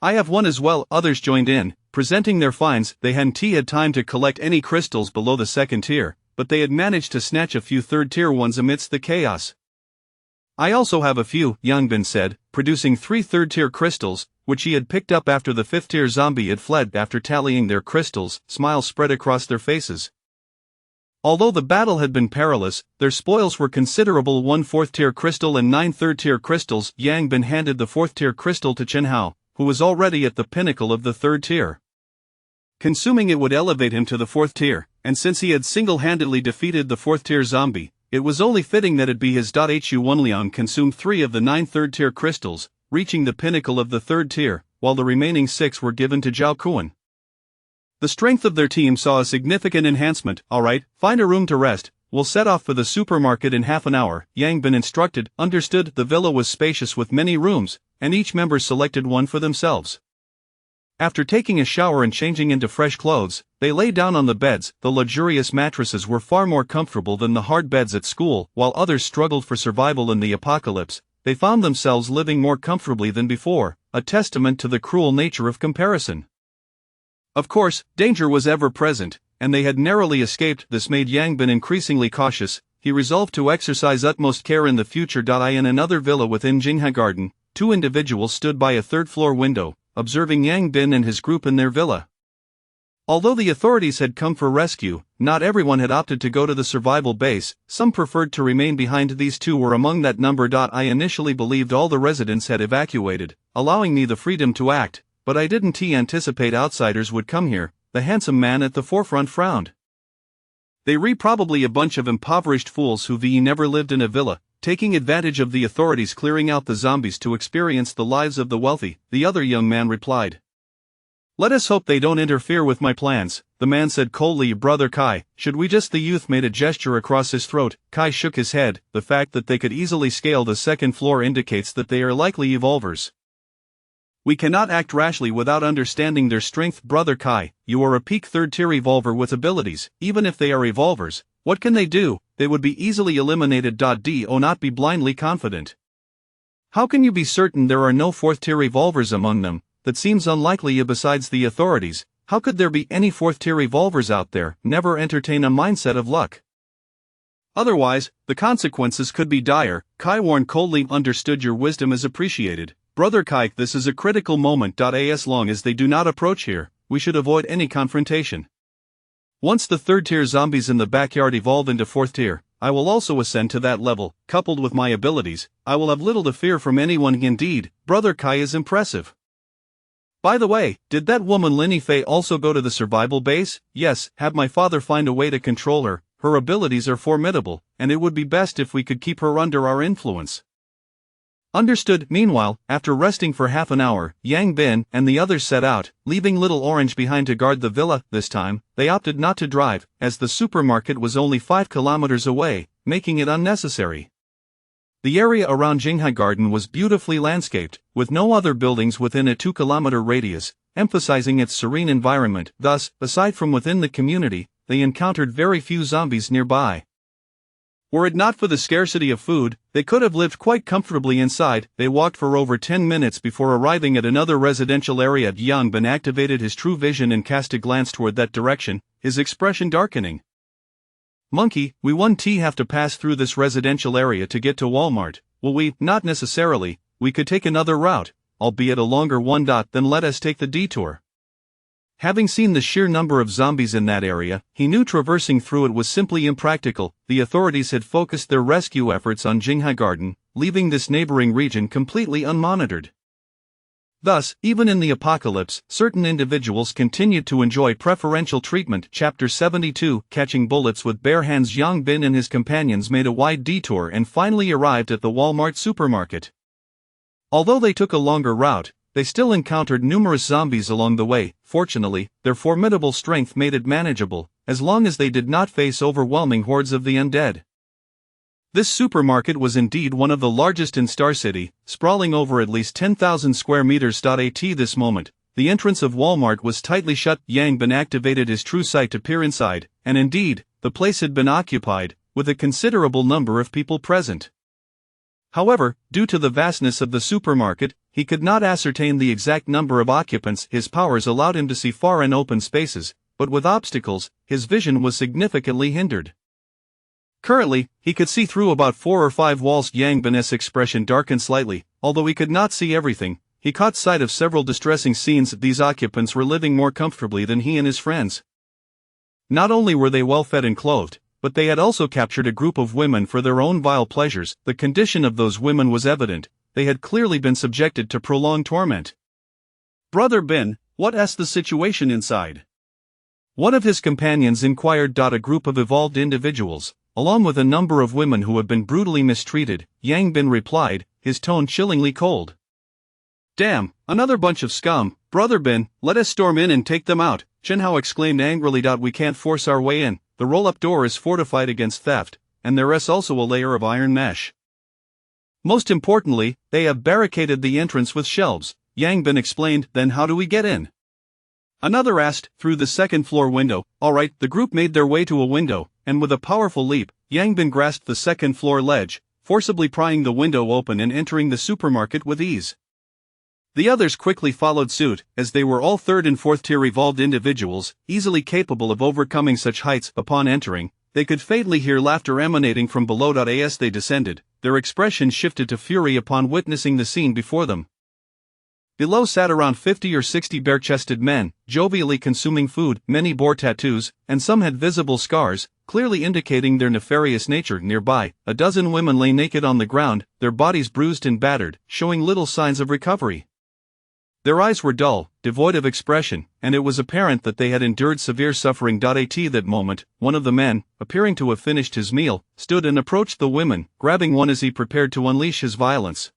[SPEAKER 1] I have one as well, others joined in, presenting their finds. They hadn't had time to collect any crystals below the 2nd tier, but they had managed to snatch a few 3rd-tier ones amidst the chaos. I also have a few, Yang Bin said, producing 3 3rd-tier crystals, which he had picked up after the 5th-tier zombie had fled. After tallying their crystals, smiles spread across their faces. Although the battle had been perilous, their spoils were considerable. 1 4th-tier crystal and 9 3rd-tier crystals. Yang Bin handed the 4th-tier crystal to Chen Hao, who was already at the pinnacle of the 3rd tier. Consuming it would elevate him to the 4th tier, and since he had single-handedly defeated the 4th-tier zombie, it was only fitting that it be his. Hu Wenliang consumed 3 of the 9 3rd-tier crystals, reaching the pinnacle of the 3rd tier, while the remaining 6 were given to Zhao Kuan. The strength of their team saw a significant enhancement. Alright, find a room to rest, we'll set off for the supermarket in half an hour, Yang Bin instructed. Understood. The villa was spacious with many rooms, and each member selected one for themselves. After taking a shower and changing into fresh clothes, they lay down on the beds. The luxurious mattresses were far more comfortable than the hard beds at school. While others struggled for survival in the apocalypse, they found themselves living more comfortably than before, a testament to the cruel nature of comparison. Of course, danger was ever present, and they had narrowly escaped. This made Yang Bin increasingly cautious. He resolved to exercise utmost care in the future. In another villa within Jingha Garden, 2 individuals stood by a 3rd-floor window, observing Yang Bin and his group in their villa. Although the authorities had come for rescue, not everyone had opted to go to the survival base. Some preferred to remain behind. These 2 were among that number. I initially believed all the residents had evacuated, allowing me the freedom to act, but I didn't anticipate outsiders would come here. The handsome man at the forefront frowned. They were probably a bunch of impoverished fools who never lived in a villa, taking advantage of the authorities clearing out the zombies to experience the lives of the wealthy, the other young man replied. Let us hope they don't interfere with my plans, the man said coldly. Brother Kai, should we just? The youth made a gesture across his throat. Kai shook his head. The fact that they could easily scale the 2nd floor indicates that they are likely evolvers. We cannot act rashly without understanding their strength. Brother Kai, you are a peak 3rd-tier evolver with abilities. Even if they are evolvers, what can they do? They would be easily eliminated. Do not be blindly confident. How can you be certain there are no 4th-tier evolvers among them? That seems unlikely. Besides the authorities, how could there be any 4th-tier evolvers out there? Never entertain a mindset of luck. Otherwise, the consequences could be dire. Kai warned coldly. Understood. Your wisdom is appreciated. Brother Kai, this is a critical moment. As long as they do not approach here, we should avoid any confrontation. Once the 3rd-tier zombies in the backyard evolve into 4th tier, I will also ascend to that level. Coupled with my abilities, I will have little to fear from anyone. Indeed, Brother Kai is impressive. By the way, did that woman Lin Fei also go to the survival base? Yes, have my father find a way to control her. Her abilities are formidable, and it would be best if we could keep her under our influence. Understood. Meanwhile, after resting for half an hour, Yang Bin and the others set out, leaving Little Orange behind to guard the villa. This time, they opted not to drive, as the supermarket was only 5 kilometers away, making it unnecessary. The area around Jingha Garden was beautifully landscaped, with no other buildings within a 2-kilometer radius, emphasizing its serene environment. Thus, aside from within the community, they encountered very few zombies nearby. Were it not for the scarcity of food, they could have lived quite comfortably inside. They walked for over 10 minutes before arriving at another residential area. Yang Bin activated his true vision and cast a glance toward that direction, his expression darkening. Monkey, we have to pass through this residential area to get to Walmart. Will we? Not necessarily, we could take another route, albeit a longer one. Then let us take the detour. Having seen the sheer number of zombies in that area, he knew traversing through it was simply impractical. The authorities had focused their rescue efforts on Jingha Garden, leaving this neighboring region completely unmonitored. Thus, even in the apocalypse, certain individuals continued to enjoy preferential treatment. Chapter 72 Catching bullets with bare hands. Yang Bin and his companions made a wide detour and finally arrived at the Walmart supermarket. Although they took a longer route, they still encountered numerous zombies along the way. Fortunately, their formidable strength made it manageable, as long as they did not face overwhelming hordes of the undead. This supermarket was indeed one of the largest in Star City, sprawling over at least 10,000 square meters. At this moment, the entrance of Walmart was tightly shut. Yang Bin activated his true sight to peer inside, and indeed, the place had been occupied, with a considerable number of people present. However, due to the vastness of the supermarket, he could not ascertain the exact number of occupants. His powers allowed him to see far in open spaces, but with obstacles, his vision was significantly hindered. Currently, he could see through about 4 or 5 walls. Yang Bin's expression darkened slightly. Although he could not see everything, he caught sight of several distressing scenes. These occupants were living more comfortably than he and his friends. Not only were they well fed and clothed, but they had also captured a group of women for their own vile pleasures. The condition of those women was evident. They had clearly been subjected to prolonged torment. "Brother Bin, what's the situation inside?" one of his companions inquired. A group of evolved individuals, along with a number of women who had been brutally mistreated, Yang Bin replied, his tone chillingly cold. "Damn, another bunch of scum. Brother Bin, let us storm in and take them out," Chen Hao exclaimed angrily. "We can't force our way in. The roll-up door is fortified against theft, and there is also a layer of iron mesh. Most importantly, they have barricaded the entrance with shelves," Yang Bin explained. "Then how do we get in?" another asked. "Through the second-floor window." Alright, the group made their way to a window, and with a powerful leap, Yang Bin grasped the second-floor ledge, forcibly prying the window open and entering the supermarket with ease. The others quickly followed suit, as they were all 3rd and 4th tier evolved individuals, easily capable of overcoming such heights. Upon entering, they could faintly hear laughter emanating from below. As they descended, their expression shifted to fury upon witnessing the scene before them. Below sat around 50 or 60 bare-chested men, jovially consuming food. Many bore tattoos, and some had visible scars, clearly indicating their nefarious nature. Nearby, a dozen women lay naked on the ground, their bodies bruised and battered, showing little signs of recovery. Their eyes were dull, devoid of expression, and it was apparent that they had endured severe suffering. At that moment, one of the men, appearing to have finished his meal, stood and approached the women, grabbing one as he prepared to unleash his violence.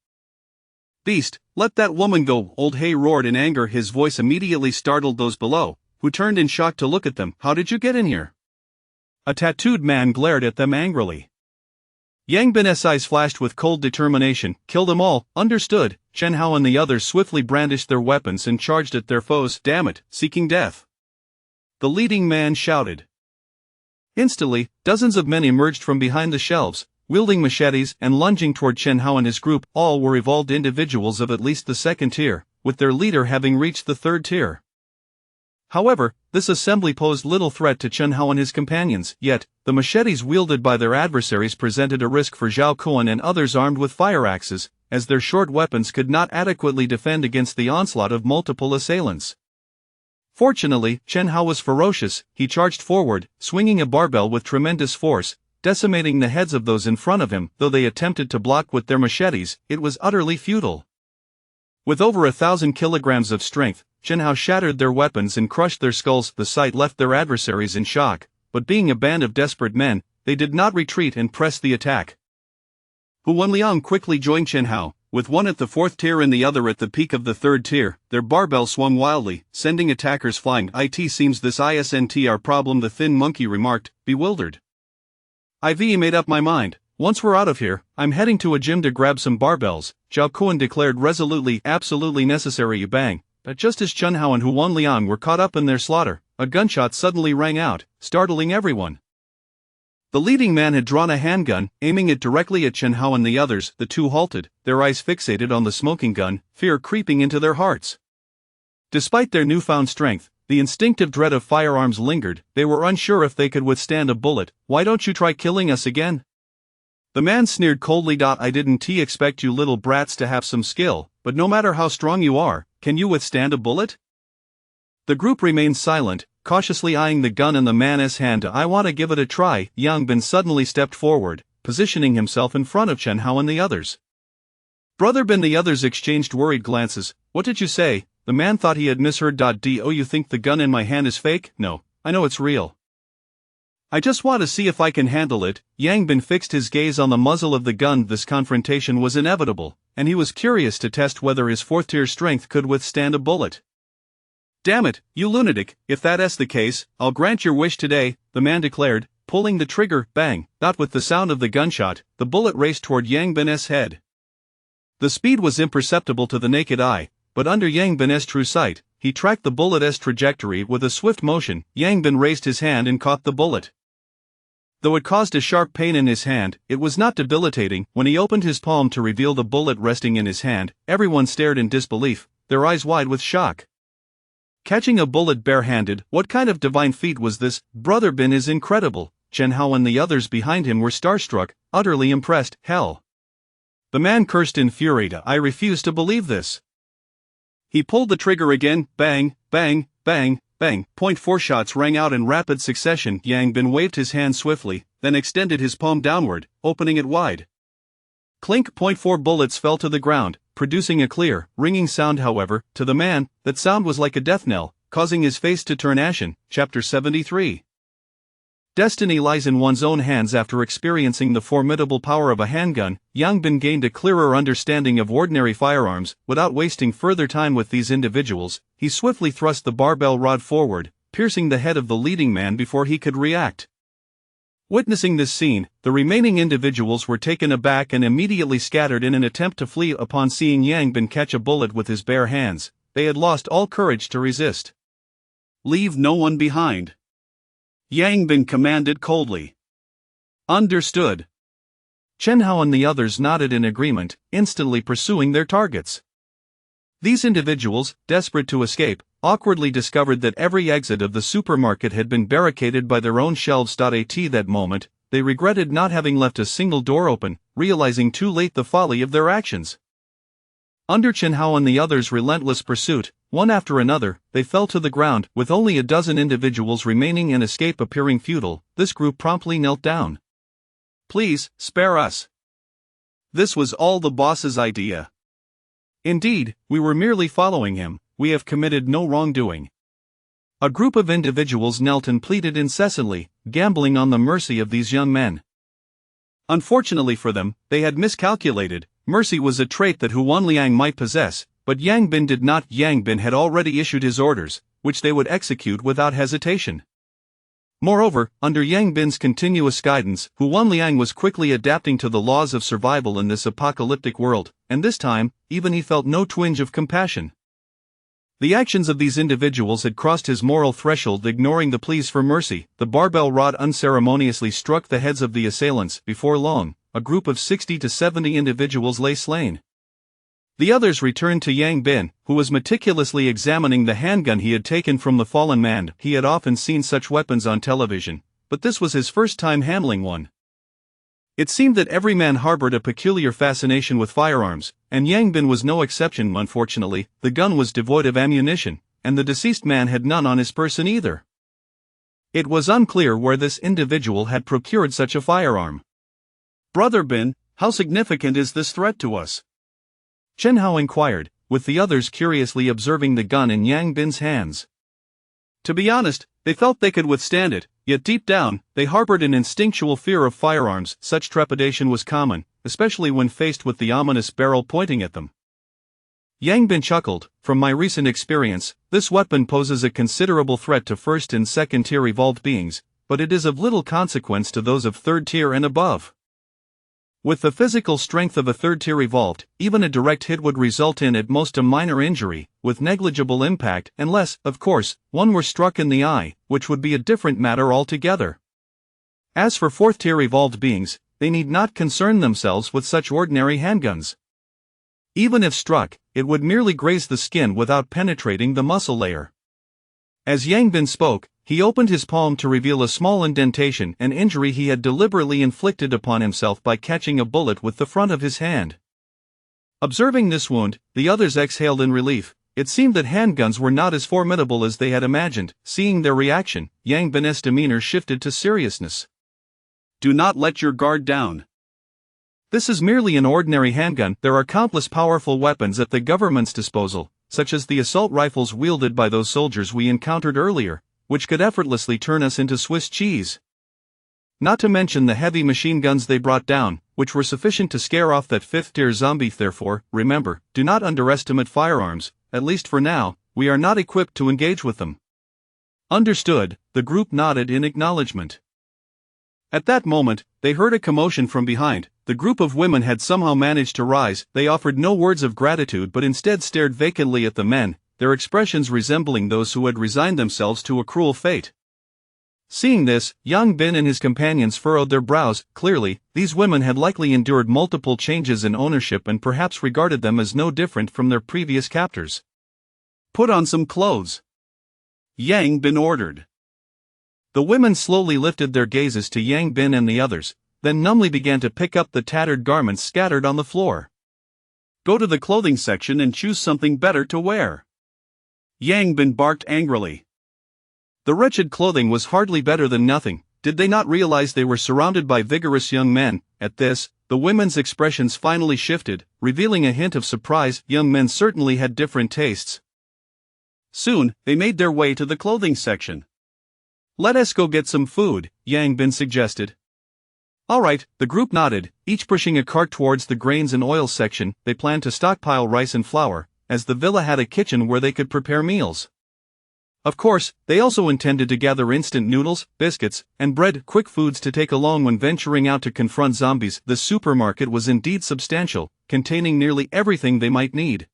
[SPEAKER 1] "Beast, let that woman go!" Old Hay roared in anger. His voice immediately startled those below, who turned in shock to look at them. "How did you get in here?" A tattooed man glared at them angrily. Yang Bin's eyes flashed with cold determination. "Kill them all." "Understood." Chen Hao and the others swiftly brandished their weapons and charged at their foes. "Damn it, seeking death!" the leading man shouted. Instantly, dozens of men emerged from behind the shelves, wielding machetes and lunging toward Chen Hao and his group. All were evolved individuals of at least the 2nd tier, with their leader having reached the 3rd tier. However, this assembly posed little threat to Chen Hao and his companions. Yet, the machetes wielded by their adversaries presented a risk for Zhao Kuan and others armed with fire axes, as their short weapons could not adequately defend against the onslaught of multiple assailants. Fortunately, Chen Hao was ferocious. He charged forward, swinging a barbell with tremendous force, decimating the heads of those in front of him. Though they attempted to block with their machetes, it was utterly futile. With over 1,000 kilograms of strength, Chen Hao shattered their weapons and crushed their skulls. The sight left their adversaries in shock, but being a band of desperate men, they did not retreat and pressed the attack. Hu Wenliang quickly joined Chen Hao, with one at the 4th tier and the other at the peak of the 3rd tier. Their barbell swung wildly, sending attackers flying. "It seems this isn't our problem," the thin monkey remarked, bewildered. "I've made up my mind. Once we're out of here, I'm heading to a gym to grab some barbells," Zhao Kuan declared resolutely. "Absolutely necessary." Bang! But just as Chen Hao and Hu Wenliang were caught up in their slaughter, a gunshot suddenly rang out, startling everyone. The leading man had drawn a handgun, aiming it directly at Chen Hao and the others. The two halted, their eyes fixated on the smoking gun, fear creeping into their hearts. Despite their newfound strength, the instinctive dread of firearms lingered. They were unsure if they could withstand a bullet. "Why don't you try killing us again?" the man sneered coldly. "I didn't expect you little brats to have some skill, but no matter how strong you are, can you withstand a bullet?" The group remained silent, cautiously eyeing the gun in the man's hand. "I want to give it a try." Yang Bin suddenly stepped forward, positioning himself in front of Chen Hao and the others. Brother Ben, the others exchanged worried glances. What did you say? The man thought he had misheard. Do you think the gun in my hand is fake? No, I know it's real. I just want to see if I can handle it. Yang Bin fixed his gaze on the muzzle of the gun. This confrontation was inevitable, and he was curious to test whether his fourth-tier strength could withstand a bullet. Damn it, you lunatic, if that's the case, I'll grant your wish today, the man declared, pulling the trigger. Bang! Not with the sound of the gunshot, the bullet raced toward Yang Bin's head. The speed was imperceptible to the naked eye, but under Yang Bin's true sight, he tracked the bullet's trajectory with a swift motion. Yang Bin raised his hand and caught the bullet. Though it caused a sharp pain in his hand, it was not debilitating. When he opened his palm to reveal the bullet resting in his hand, everyone stared in disbelief, their eyes wide with shock. Catching a bullet barehanded, what kind of divine feat was this? Brother Bin is incredible. Chen Hao and the others behind him were starstruck, utterly impressed. Hell! The man cursed in fury. I refuse to believe this. He pulled the trigger again. Bang, bang, bang, bang. 4 shots rang out in rapid succession. Yang Bin waved his hand swiftly, then extended his palm downward, opening it wide. Clink. 4 bullets fell to the ground, producing a clear, ringing sound. However, to the man, that sound was like a death knell, causing his face to turn ashen. Chapter 73. Destiny lies in one's own hands. After experiencing the formidable power of a handgun, Yang Bin gained a clearer understanding of ordinary firearms. Without wasting further time with these individuals, he swiftly thrust the barbell rod forward, piercing the head of the leading man before he could react. Witnessing this scene, the remaining individuals were taken aback and immediately scattered in an attempt to flee. Upon seeing Yang Bin catch a bullet with his bare hands, they had lost all courage to resist. Leave no one behind, Yang Bin commanded coldly. Understood. Chen Hao and the others nodded in agreement, instantly pursuing their targets. These individuals, desperate to escape, awkwardly discovered that every exit of the supermarket had been barricaded by their own shelves. At that moment, they regretted not having left a single door open, realizing too late the folly of their actions. Under Chen Hao and the others' relentless pursuit, one after another, they fell to the ground. With only a dozen individuals remaining and escape appearing futile, this group promptly knelt down. Please, spare us. This was all the boss's idea. Indeed, we were merely following him. We have committed no wrongdoing. A group of individuals knelt and pleaded incessantly, gambling on the mercy of these young men. Unfortunately for them, they had miscalculated. Mercy was a trait that Huan Liang might possess, but Yang Bin did not. Yang Bin had already issued his orders, which they would execute without hesitation. Moreover, under Yang Bin's continuous guidance, Huan Liang was quickly adapting to the laws of survival in this apocalyptic world, and this time, even he felt no twinge of compassion. The actions of these individuals had crossed his moral threshold. Ignoring the pleas for mercy, the barbell rod unceremoniously struck the heads of the assailants. Before long, a group of 60 to 70 individuals lay slain. The others returned to Yang Bin, who was meticulously examining the handgun he had taken from the fallen man. He had often seen such weapons on television, but this was his first time handling one. It seemed that every man harbored a peculiar fascination with firearms, and Yang Bin was no exception. Unfortunately, the gun was devoid of ammunition, and the deceased man had none on his person either. It was unclear where this individual had procured such a firearm. Brother Bin, how significant is this threat to us? Chen Hao inquired, with the others curiously observing the gun in Yang Bin's hands. To be honest, they felt they could withstand it, yet deep down, they harbored an instinctual fear of firearms. Such trepidation was common, especially when faced with the ominous barrel pointing at them. Yang Bin chuckled. From my recent experience, this weapon poses a considerable threat to first and second tier evolved beings, but it is of little consequence to those of third tier and above. With the physical strength of a third-tier evolved, even a direct hit would result in at most a minor injury, with negligible impact, unless, of course, one were struck in the eye, which would be a different matter altogether. As for fourth-tier evolved beings, they need not concern themselves with such ordinary handguns. Even if struck, it would merely graze the skin without penetrating the muscle layer. As Yang Bin spoke, he opened his palm to reveal a small indentation, an injury he had deliberately inflicted upon himself by catching a bullet with the front of his hand. Observing this wound, the others exhaled in relief. It seemed that handguns were not as formidable as they had imagined. Seeing their reaction, Yang Bin's demeanor shifted to seriousness. Do not let your guard down. This is merely an ordinary handgun. There are countless powerful weapons at the government's disposal, such as the assault rifles wielded by those soldiers we encountered earlier, which could effortlessly turn us into Swiss cheese. Not to mention the heavy machine guns they brought down, which were sufficient to scare off that fifth-tier zombie. Therefore, remember, do not underestimate firearms. At least for now, we are not equipped to engage with them. Understood, the group nodded in acknowledgement. At that moment, they heard a commotion from behind. The group of women had somehow managed to rise. They offered no words of gratitude but instead stared vacantly at the men, their expressions resembling those who had resigned themselves to a cruel fate. Seeing this, Yang Bin and his companions furrowed their brows. Clearly, these women had likely endured multiple changes in ownership and perhaps regarded them as no different from their previous captors. "Put on some clothes," Yang Bin ordered. The women slowly lifted their gazes to Yang Bin and the others, then numbly began to pick up the tattered garments scattered on the floor. "Go to the clothing section and choose something better to wear," Yang Bin barked angrily. The wretched clothing was hardly better than nothing. Did they not realize they were surrounded by vigorous young men? At this, the women's expressions finally shifted, revealing a hint of surprise. Young men certainly had different tastes. Soon, they made their way to the clothing section. "Let us go get some food," Yang Bin suggested. "All right," the group nodded, each pushing a cart towards the grains and oil section. They planned to stockpile rice and flour, as the villa had a kitchen where they could prepare meals. Of course, they also intended to gather instant noodles, biscuits, and bread, quick foods to take along when venturing out to confront zombies. The supermarket was indeed substantial, containing nearly everything they might need.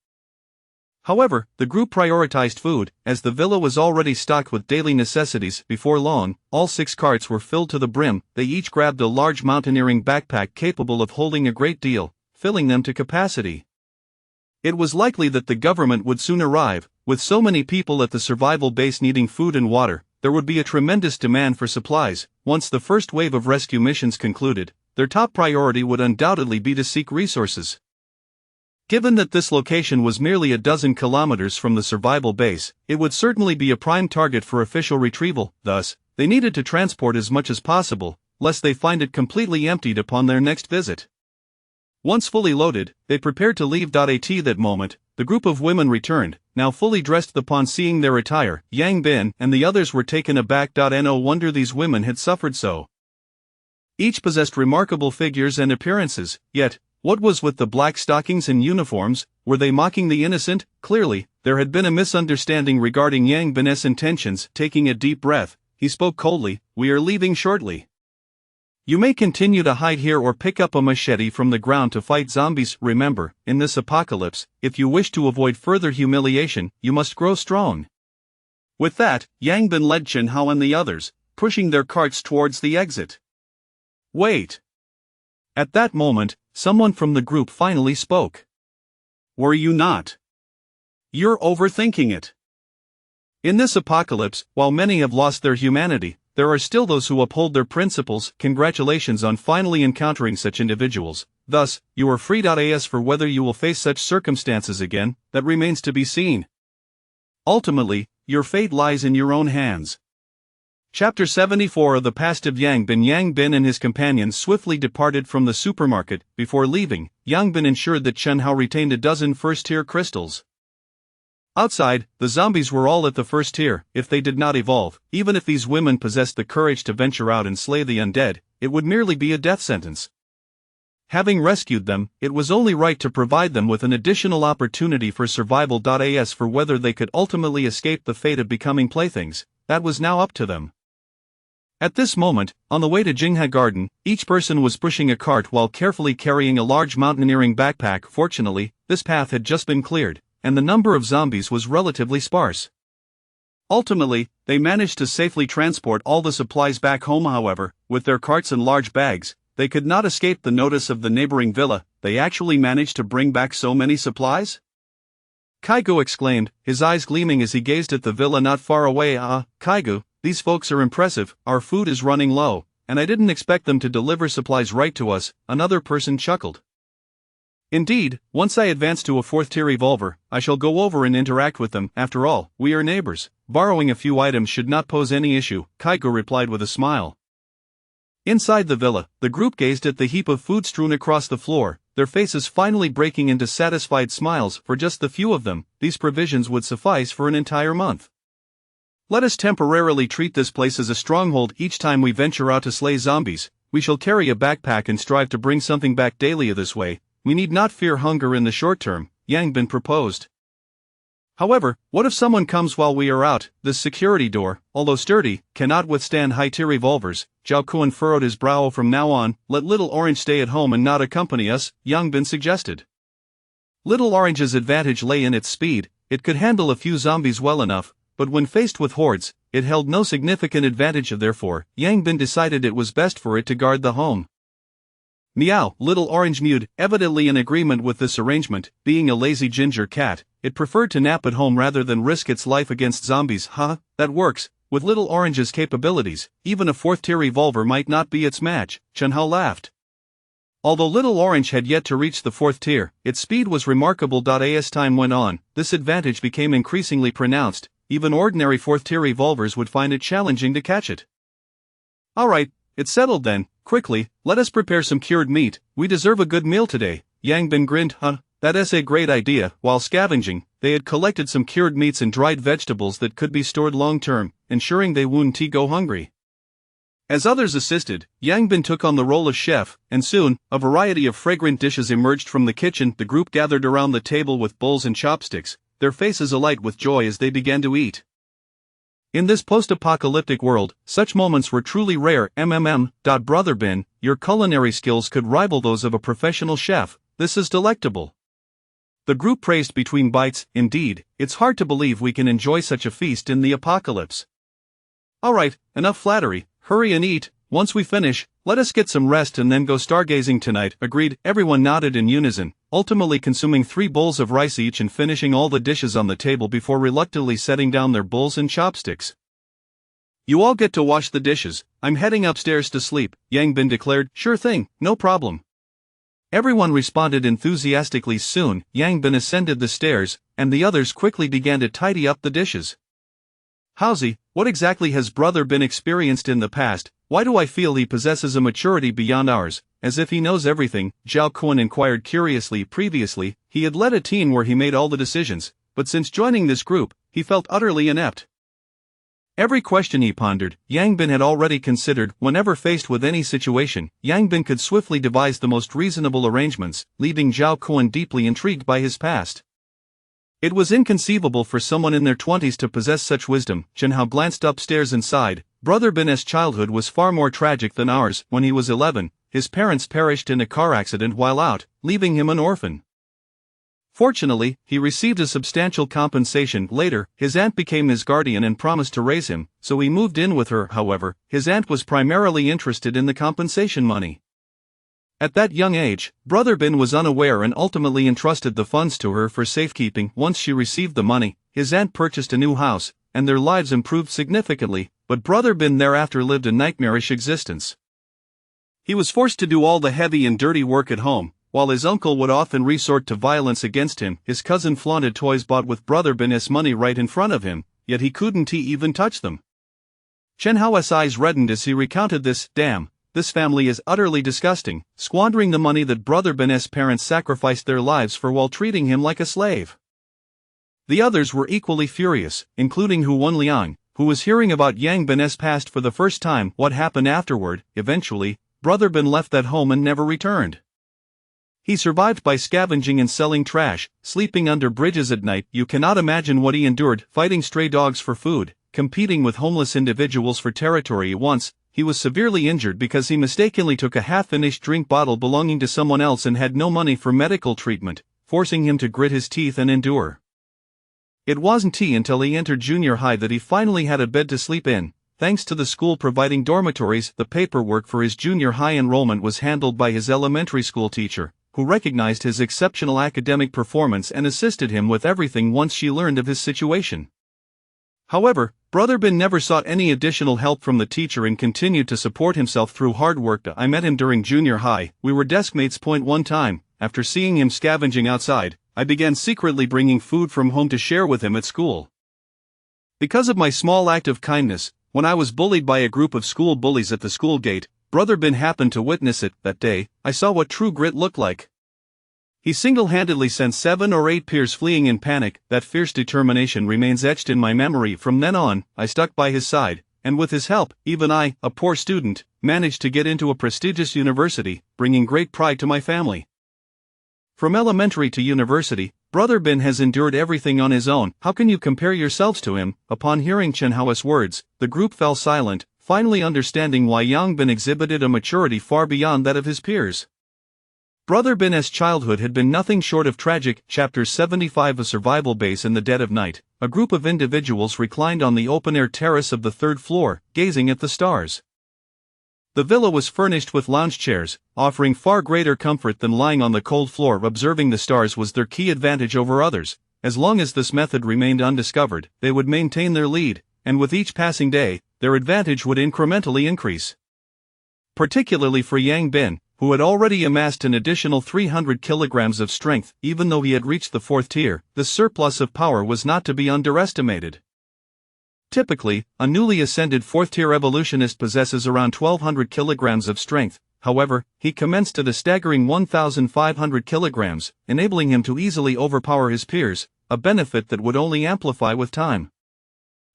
[SPEAKER 1] However, the group prioritized food, as the villa was already stocked with daily necessities. Before long, all 6 carts were filled to the brim. They each grabbed a large mountaineering backpack capable of holding a great deal, filling them to capacity. It was likely that the government would soon arrive. With so many people at the survival base needing food and water, there would be a tremendous demand for supplies. Once the first wave of rescue missions concluded, their top priority would undoubtedly be to seek resources. Given that this location was merely a dozen kilometers from the survival base, it would certainly be a prime target for official retrieval. Thus, they needed to transport as much as possible, lest they find it completely emptied upon their next visit. Once fully loaded, they prepared to leave. At that moment, the group of women returned, now fully dressed. Upon seeing their attire, Yang Bin and the others were taken aback. No wonder these women had suffered so. Each possessed remarkable figures and appearances, yet, what was with the black stockings and uniforms? Were they mocking the innocent? Clearly, there had been a misunderstanding regarding Yang Bin's intentions. Taking a deep breath, he spoke coldly, "We are leaving shortly. You may continue to hide here or pick up a machete from the ground to fight zombies. Remember, in this apocalypse, if you wish to avoid further humiliation, you must grow strong." With that, Yang Bin led Chen Hao and the others, pushing their carts towards the exit. "Wait." At that moment, someone from the group finally spoke. "Were you not? You're overthinking it. In this apocalypse, while many have lost their humanity, there are still those who uphold their principles. Congratulations on finally encountering such individuals. Thus, you are free. As for whether you will face such circumstances again, that remains to be seen. Ultimately, your fate lies in your own hands." Chapter 74 of the Past of Yang Bin. Yang Bin and his companions swiftly departed from the supermarket. Before leaving, Yang Bin ensured that Chen Hao retained a dozen first-tier crystals. Outside, the zombies were all at the first tier. If they did not evolve, even if these women possessed the courage to venture out and slay the undead, it would merely be a death sentence. Having rescued them, it was only right to provide them with an additional opportunity for survival. As for whether they could ultimately escape the fate of becoming playthings, that was now up to them. At this moment, on the way to Jingha Garden, each person was pushing a cart while carefully carrying a large mountaineering backpack. Fortunately, this path had just been cleared, and the number of zombies was relatively sparse. Ultimately, they managed to safely transport all the supplies back home. However, with their carts and large bags, they could not escape the notice of the neighboring villa. They actually managed to bring back so many supplies? Kaigo exclaimed, his eyes gleaming as he gazed at the villa not far away. Kaigo, these folks are impressive. Our food is running low, and I didn't expect them to deliver supplies right to us, another person chuckled. Indeed, once I advance to a 4th-tier evolver, I shall go over and interact with them. After all, we are neighbors. Borrowing a few items should not pose any issue, Kaigo replied with a smile. Inside the villa, the group gazed at the heap of food strewn across the floor, their faces finally breaking into satisfied smiles. For just the few of them, these provisions would suffice for an entire month. Let us temporarily treat this place as a stronghold. Each time we venture out to slay zombies, we shall carry a backpack and strive to bring something back daily. This way, we need not fear hunger in the short term, Yang Bin proposed. However, what if someone comes while we are out? This security door, although sturdy, cannot withstand high-tier revolvers. Zhao Kuan furrowed his brow. From now on, let Little Orange stay at home and not accompany us, Yang Bin suggested. Little Orange's advantage lay in its speed. It could handle a few zombies well enough, but when faced with hordes, it held no significant advantage. Therefore, Yang Bin decided it was best for it to guard the home. Meow, Little Orange mewed, evidently in agreement with this arrangement. Being a lazy ginger cat, it preferred to nap at home rather than risk its life against zombies. That works. With Little Orange's capabilities, even a fourth-tier revolver might not be its match, Chen Hao laughed. Although Little Orange had yet to reach the fourth tier, its speed was remarkable. As time went on, this advantage became increasingly pronounced. Even ordinary fourth-tier revolvers would find it challenging to catch it. Alright, it's settled then. Quickly, let us prepare some cured meat. We deserve a good meal today. Yang Bin grinned. That's a great idea. While scavenging, they had collected some cured meats and dried vegetables that could be stored long-term, ensuring they wouldn't go hungry. As others assisted, Yang Bin took on the role of chef, and soon, a variety of fragrant dishes emerged from the kitchen. The group gathered around the table with bowls and chopsticks, their faces alight with joy as they began to eat. In this post-apocalyptic world, such moments were truly rare. Brother Bin, your culinary skills could rival those of a professional chef. This is delectable. The group praised between bites. Indeed, it's hard to believe we can enjoy such a feast in the apocalypse. Alright, enough flattery, hurry and eat. Once we finish, let us get some rest and then go stargazing tonight. Agreed, everyone nodded in unison, ultimately consuming 3 bowls of rice each and finishing all the dishes on the table before reluctantly setting down their bowls and chopsticks. You all get to wash the dishes. I'm heading upstairs to sleep, Yang Bin declared. Sure thing, no problem. Everyone responded enthusiastically. Soon, Yang Bin ascended the stairs, and the others quickly began to tidy up the dishes. Howsy, what exactly has Brother Bin experienced in the past? Why do I feel he possesses a maturity beyond ours, as if he knows everything? Zhao Kuan inquired curiously. Previously, he had led a team where he made all the decisions, but since joining this group, he felt utterly inept. Every question he pondered, Yang Bin had already considered. Whenever faced with any situation, Yang Bin could swiftly devise the most reasonable arrangements, leaving Zhao Kuan deeply intrigued by his past. It was inconceivable for someone in their 20s to possess such wisdom. Chen Hao glanced upstairs and sighed. Brother Bin's childhood was far more tragic than ours. When he was 11, his parents perished in a car accident while out, leaving him an orphan. Fortunately, he received a substantial compensation. Later, his aunt became his guardian and promised to raise him, so he moved in with her. However, his aunt was primarily interested in the compensation money. At that young age, Brother Bin was unaware and ultimately entrusted the funds to her for safekeeping. Once she received the money, his aunt purchased a new house, and their lives improved significantly, but Brother Bin thereafter lived a nightmarish existence. He was forced to do all the heavy and dirty work at home, while his uncle would often resort to violence against him. His cousin flaunted toys bought with Brother Bin's money right in front of him, yet he couldn't even touch them. Chen Hao's eyes reddened as he recounted this. Damn, this family is utterly disgusting, squandering the money that Brother Bin's parents sacrificed their lives for while treating him like a slave. The others were equally furious, including Hu Wenliang, who was hearing about Yang Bin's past for the first time. What happened afterward? Eventually, Brother Bin left that home and never returned. He survived by scavenging and selling trash, sleeping under bridges at night. You cannot imagine what he endured, fighting stray dogs for food, competing with homeless individuals for territory. Once, he was severely injured because he mistakenly took a half-finished drink bottle belonging to someone else and had no money for medical treatment, forcing him to grit his teeth and endure. It wasn't until he entered junior high that he finally had a bed to sleep in. Thanks to the school providing dormitories, the paperwork for his junior high enrollment was handled by his elementary school teacher, who recognized his exceptional academic performance and assisted him with everything once she learned of his situation. However, Brother Bin never sought any additional help from the teacher and continued to support himself through hard work. I met him during junior high. We were deskmates. One time, after seeing him scavenging outside, I began secretly bringing food from home to share with him at school. Because of my small act of kindness, when I was bullied by a group of school bullies at the school gate, Brother Bin happened to witness it. That day, I saw what true grit looked like. He single-handedly sent 7 or 8 peers fleeing in panic. That fierce determination remains etched in my memory. From then on, I stuck by his side, and with his help, even I, a poor student, managed to get into a prestigious university, bringing great pride to my family. From elementary to university, Brother Bin has endured everything on his own. How can you compare yourselves to him? Upon hearing Chen Hao's words, the group fell silent, finally understanding why Yang Bin exhibited a maturity far beyond that of his peers. Brother Bin's childhood had been nothing short of tragic. Chapter 75. A survival base. In the dead of night, a group of individuals reclined on the open-air terrace of the 3rd floor, gazing at the stars. The villa was furnished with lounge chairs, offering far greater comfort than lying on the cold floor. Observing the stars was their key advantage over others. As long as this method remained undiscovered, they would maintain their lead, and with each passing day, their advantage would incrementally increase. Particularly for Yang Bin, who had already amassed an additional 300 kilograms of strength. Even though he had reached the 4th tier, the surplus of power was not to be underestimated. Typically, a newly ascended 4th tier evolutionist possesses around 1200 kilograms of strength. However, he commenced at a staggering 1500 kilograms, enabling him to easily overpower his peers, a benefit that would only amplify with time.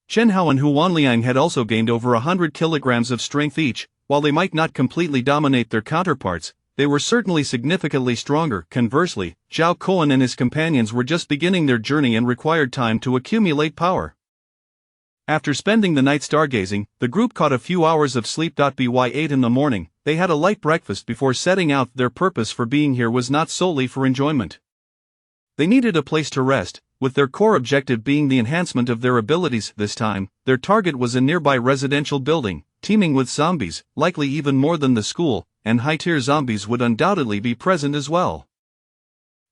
[SPEAKER 1] Chen Hao and Hu Wanliang had also gained over 100 kilograms of strength each. While they might not completely dominate their counterparts, they were certainly significantly stronger. Conversely, Zhao Koan and his companions were just beginning their journey and required time to accumulate power. After spending the night stargazing, the group caught a few hours of sleep. By 8 in the morning, they had a light breakfast before setting out. Their purpose for being here was not solely for enjoyment. They needed a place to rest, with their core objective being the enhancement of their abilities. This time, their target was a nearby residential building, teeming with zombies, likely even more than the school, and high-tier zombies would undoubtedly be present as well.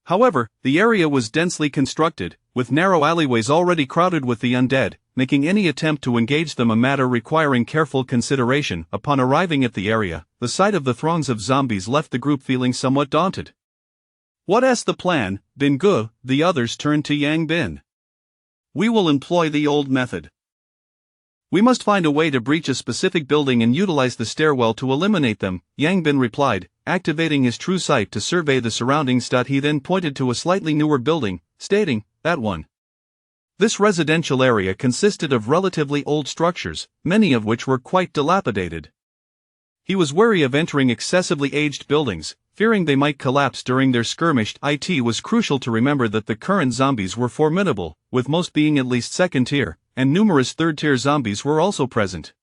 [SPEAKER 1] However, the area was densely constructed, with narrow alleyways already crowded with the undead, making any attempt to engage them a matter requiring careful consideration. Upon arriving at the area, the sight of the throngs of zombies left the group feeling somewhat daunted. What's the plan, Bin Gu? The others turned to Yang Bin. We will employ the old method. We must find a way to breach a specific building and utilize the stairwell to eliminate them, Yang Bin replied, activating his true sight to survey the surroundings. He then pointed to a slightly newer building, stating, that one. This residential area consisted of relatively old structures, many of which were quite dilapidated. He was wary of entering excessively aged buildings, fearing they might collapse during their skirmish. It was crucial to remember that the current zombies were formidable, with most being at least 2nd tier, and numerous 3rd tier zombies were also present.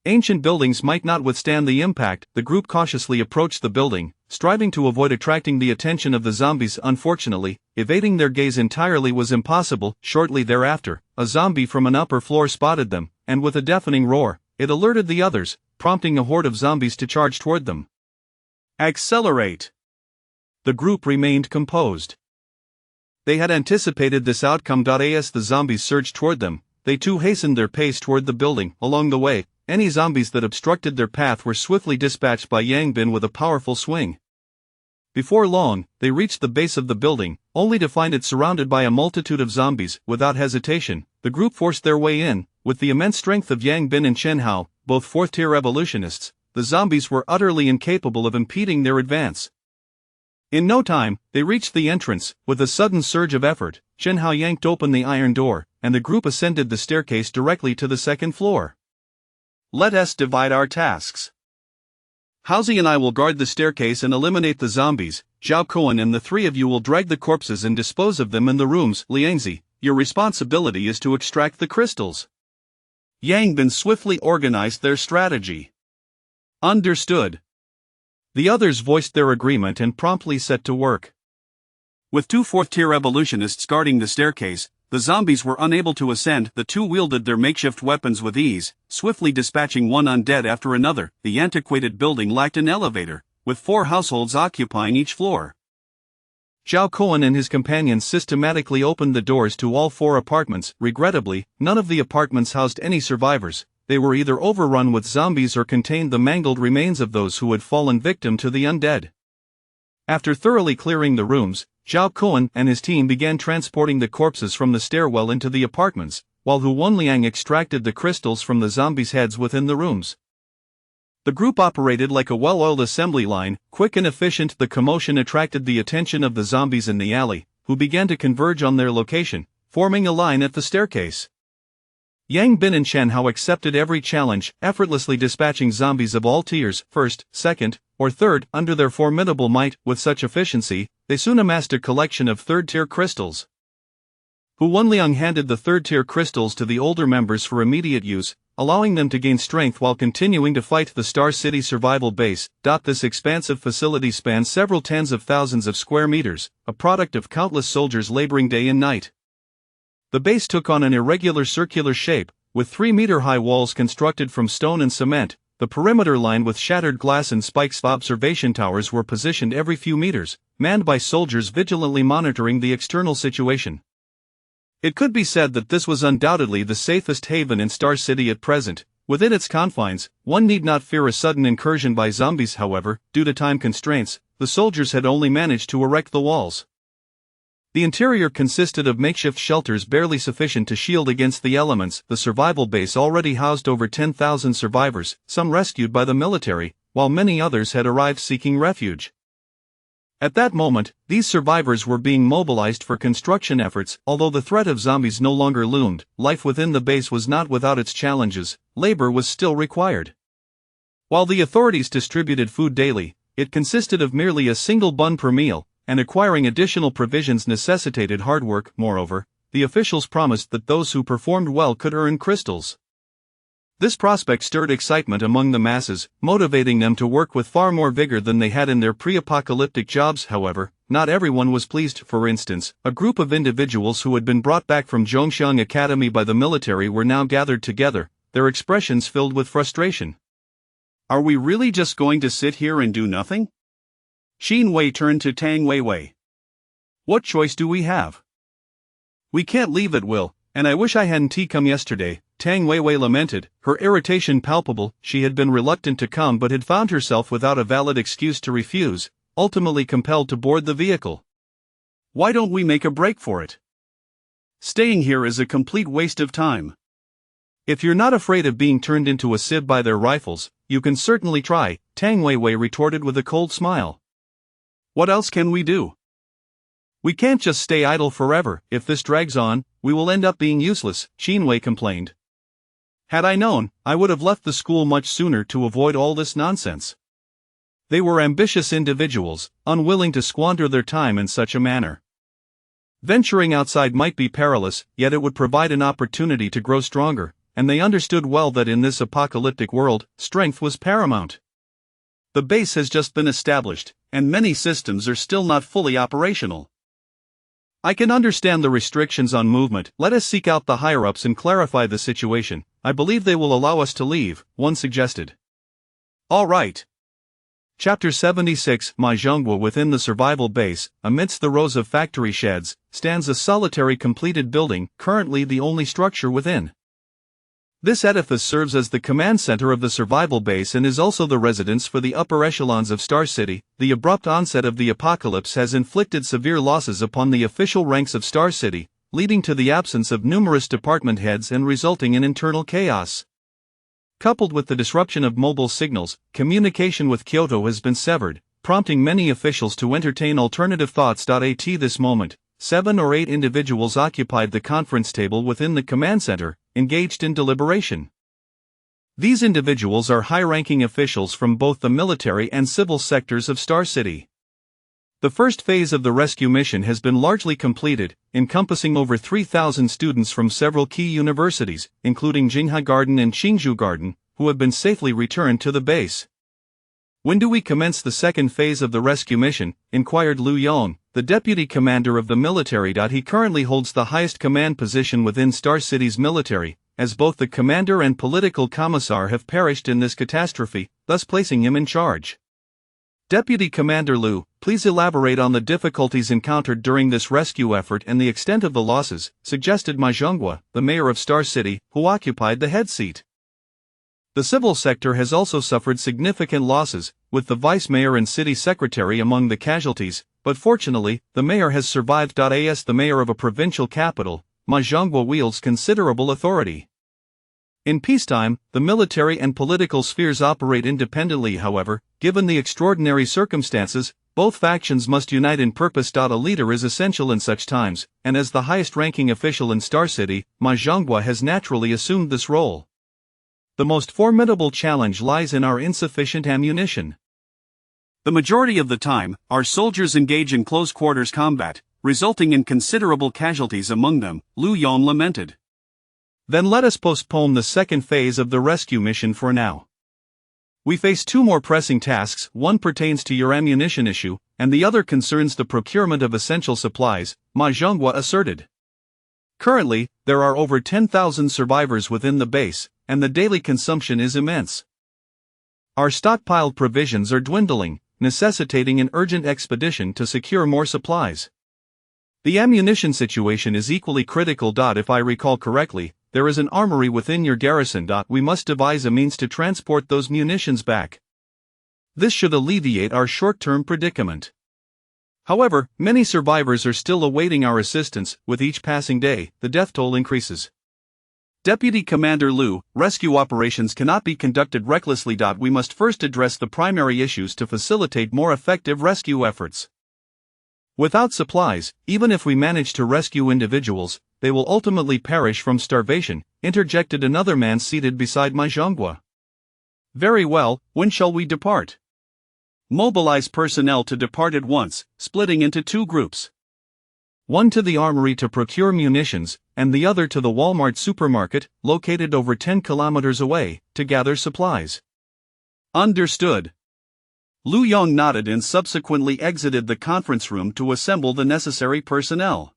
[SPEAKER 1] Ancient buildings might not withstand the impact. The group cautiously approached the building, striving to avoid attracting the attention of the zombies. Unfortunately, evading their gaze entirely was impossible. Shortly thereafter, a zombie from an upper floor spotted them, and with a deafening roar, it alerted the others, prompting a horde of zombies to charge toward them. Accelerate! The group remained composed. They had anticipated this outcome. As the zombies surged toward them, they too hastened their pace toward the building. Along the way, any zombies that obstructed their path were swiftly dispatched by Yang Bin with a powerful swing. Before long, they reached the base of the building, only to find it surrounded by a multitude of zombies. Without hesitation, the group forced their way in. With the immense strength of Yang Bin and Chen Hao, both 4th tier evolutionists, the zombies were utterly incapable of impeding their advance. In no time, they reached the entrance. With a sudden surge of effort, Chen Hao yanked open the iron door, and the group ascended the staircase directly to the 2nd floor. Let us divide our tasks. Haozi and I will guard the staircase and eliminate the zombies. Zhao Koan and the 3 of you will drag the corpses and dispose of them in the rooms. Liangzi, your responsibility is to extract the crystals. Yang Bin swiftly organized their strategy. Understood. The others voiced their agreement and promptly set to work. With 2 4th tier evolutionists guarding the staircase, the zombies were unable to ascend. The 2 wielded their makeshift weapons with ease, swiftly dispatching one undead after another. The antiquated building lacked an elevator, with 4 households occupying each floor. Zhao Koan and his companions systematically opened the doors to all 4 apartments. Regrettably, none of the apartments housed any survivors. They were either overrun with zombies or contained the mangled remains of those who had fallen victim to the undead. After thoroughly clearing the rooms, Zhao Koan and his team began transporting the corpses from the stairwell into the apartments, while Hu Wanliang extracted the crystals from the zombies' heads within the rooms. The group operated like a well-oiled assembly line, quick and efficient. The commotion attracted the attention of the zombies in the alley, who began to converge on their location, forming a line at the staircase. Yang Bin and Shen Hao accepted every challenge, effortlessly dispatching zombies of all tiers, first, second, or third, under their formidable might. With such efficiency, they soon amassed a collection of third-tier crystals. Hu Wenliang handed the third-tier crystals to the older members for immediate use, allowing them to gain strength while continuing to fight the Star City survival base. This expansive facility spans several tens of thousands of square meters, a product of countless soldiers laboring day and night. The base took on an irregular circular shape, with 3-meter-high walls constructed from stone and cement. The perimeter lined with shattered glass and spikes. Observation towers were positioned every few meters, manned by soldiers vigilantly monitoring the external situation. It could be said that this was undoubtedly the safest haven in Star City at present. Within its confines, one need not fear a sudden incursion by zombies. However, due to time constraints, the soldiers had only managed to erect the walls. The interior consisted of makeshift shelters barely sufficient to shield against the elements. The survival base already housed over 10,000 survivors, some rescued by the military, while many others had arrived seeking refuge. At that moment, these survivors were being mobilized for construction efforts. Although the threat of zombies no longer loomed, life within the base was not without its challenges. Labor was still required. While the authorities distributed food daily, it consisted of merely a single bun per meal, and acquiring additional provisions necessitated hard work. Moreover, the officials promised that those who performed well could earn crystals. This prospect stirred excitement among the masses, motivating them to work with far more vigor than they had in their pre-apocalyptic jobs. However, not everyone was pleased. For instance, a group of individuals who had been brought back from Zhongxiang Academy by the military were now gathered together, their expressions filled with frustration.
[SPEAKER 2] Are we really just going to sit here and do nothing? Xin Wei turned to Tang Weiwei.
[SPEAKER 1] What choice do we have? We can't leave at will, and I wish I hadn't come yesterday, Tang Weiwei lamented, her irritation palpable. She had been reluctant to come but had found herself without a valid excuse to refuse, ultimately compelled to board the vehicle.
[SPEAKER 2] Why don't we make a break for it? Staying here is a complete waste of time.
[SPEAKER 1] If you're not afraid of being turned into a sieve by their rifles, you can certainly try, Tang Weiwei retorted with a cold smile.
[SPEAKER 2] What else can we do?
[SPEAKER 1] We can't just stay idle forever. If this drags on, we will end up being useless, Xin Wei complained. Had I known, I would have left the school much sooner to avoid all this nonsense. They were ambitious individuals, unwilling to squander their time in such a manner. Venturing outside might be perilous, yet it would provide an opportunity to grow stronger, and they understood well that in this apocalyptic world, strength was paramount.
[SPEAKER 2] The base has just been established, and many systems are still not fully operational.
[SPEAKER 1] I can understand the restrictions on movement. Let us seek out the higher-ups and clarify the situation. I believe they will allow us to leave, one suggested.
[SPEAKER 2] All right.
[SPEAKER 1] Chapter 76 Ma Zhonghua. Within the survival base, amidst the rows of factory sheds, stands a solitary completed building, currently the only structure within. This edifice serves as the command center of the survival base and is also the residence for the upper echelons of Star City. The abrupt onset of the apocalypse has inflicted severe losses upon the official ranks of Star City, leading to the absence of numerous department heads and resulting in internal chaos. Coupled with the disruption of mobile signals, communication with Kyoto has been severed, prompting many officials to entertain alternative thoughts. At this moment, 7 or 8 individuals occupied the conference table within the command center, engaged in deliberation. These individuals are high-ranking officials from both the military and civil sectors of Star City. The first phase of the rescue mission has been largely completed, encompassing over 3,000 students from several key universities, including Jinghai Garden and Qingzhou Garden, who have been safely returned to the base. When do we commence the second phase of the rescue mission? Inquired Liu Yong, the deputy commander of the military. He currently holds the highest command position within Star City's military, as both the commander and political commissar have perished in this catastrophe, thus placing him in charge. Deputy Commander Liu, please elaborate on the difficulties encountered during this rescue effort and the extent of the losses, suggested Ma Zhonghua, the mayor of Star City, who occupied the head seat. The civil sector has also suffered significant losses, with the vice mayor and city secretary among the casualties, but fortunately, the mayor has survived. As the mayor of a provincial capital, Ma Zhonghua wields considerable authority. In peacetime, the military and political spheres operate independently. However, given the extraordinary circumstances, both factions must unite in purpose. A leader is essential in such times, and as the highest-ranking official in Star City, Ma Zhonghua has naturally assumed this role. The most formidable challenge lies in our insufficient ammunition.
[SPEAKER 2] The majority of the time, our soldiers engage in close-quarters combat, resulting in considerable casualties among them, Lu Yong lamented.
[SPEAKER 1] Then let us postpone the second phase of the rescue mission for now. We face two more pressing tasks. One pertains to your ammunition issue, and the other concerns the procurement of essential supplies, Ma Zhonghua asserted. Currently, there are over 10,000 survivors within the base, and the daily consumption is immense. Our stockpiled provisions are dwindling, necessitating an urgent expedition to secure more supplies. The ammunition situation is equally critical. If I recall correctly, there is an armory within your garrison. We must devise a means to transport those munitions back. This should alleviate our short-term predicament. However, many survivors are still awaiting our assistance. With each passing day, the death toll increases. Deputy Commander Lu, rescue operations cannot be conducted recklessly. We must first address the primary issues to facilitate more effective rescue efforts. Without supplies, even if we manage to rescue individuals, they will ultimately perish from starvation, interjected another man seated beside Ma Zhonghua. Very well, when shall we depart? Mobilize personnel to depart at once, splitting into two groups. One to the armory to procure munitions, and the other to the Walmart supermarket, located over 10 kilometers away, to gather supplies. Understood. Lu Yong nodded and subsequently exited the conference room to assemble the necessary personnel.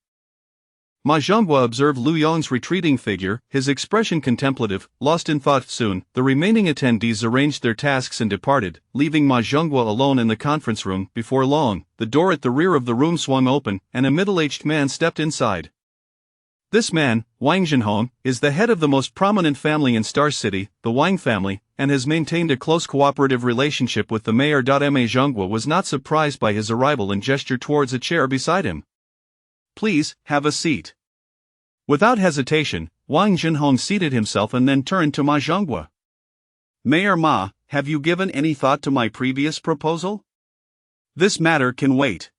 [SPEAKER 1] Ma Zhonghua observed Lu Yong's retreating figure, his expression contemplative, lost in thought. Soon, the remaining attendees arranged their tasks and departed, leaving Ma Zhonghua alone in the conference room. Before long, the door at the rear of the room swung open, and a middle-aged man stepped inside. This man, Wang Zhenhong, is the head of the most prominent family in Star City, the Wang family, and has maintained a close cooperative relationship with the mayor. Ma Zhonghua was not surprised by his arrival and gestured towards a chair beside him. Please, have a seat. Without hesitation, Wang Zhenhong seated himself and then turned to Ma Zhonghua. Mayor Ma, have you given any thought to my previous proposal? This matter can wait.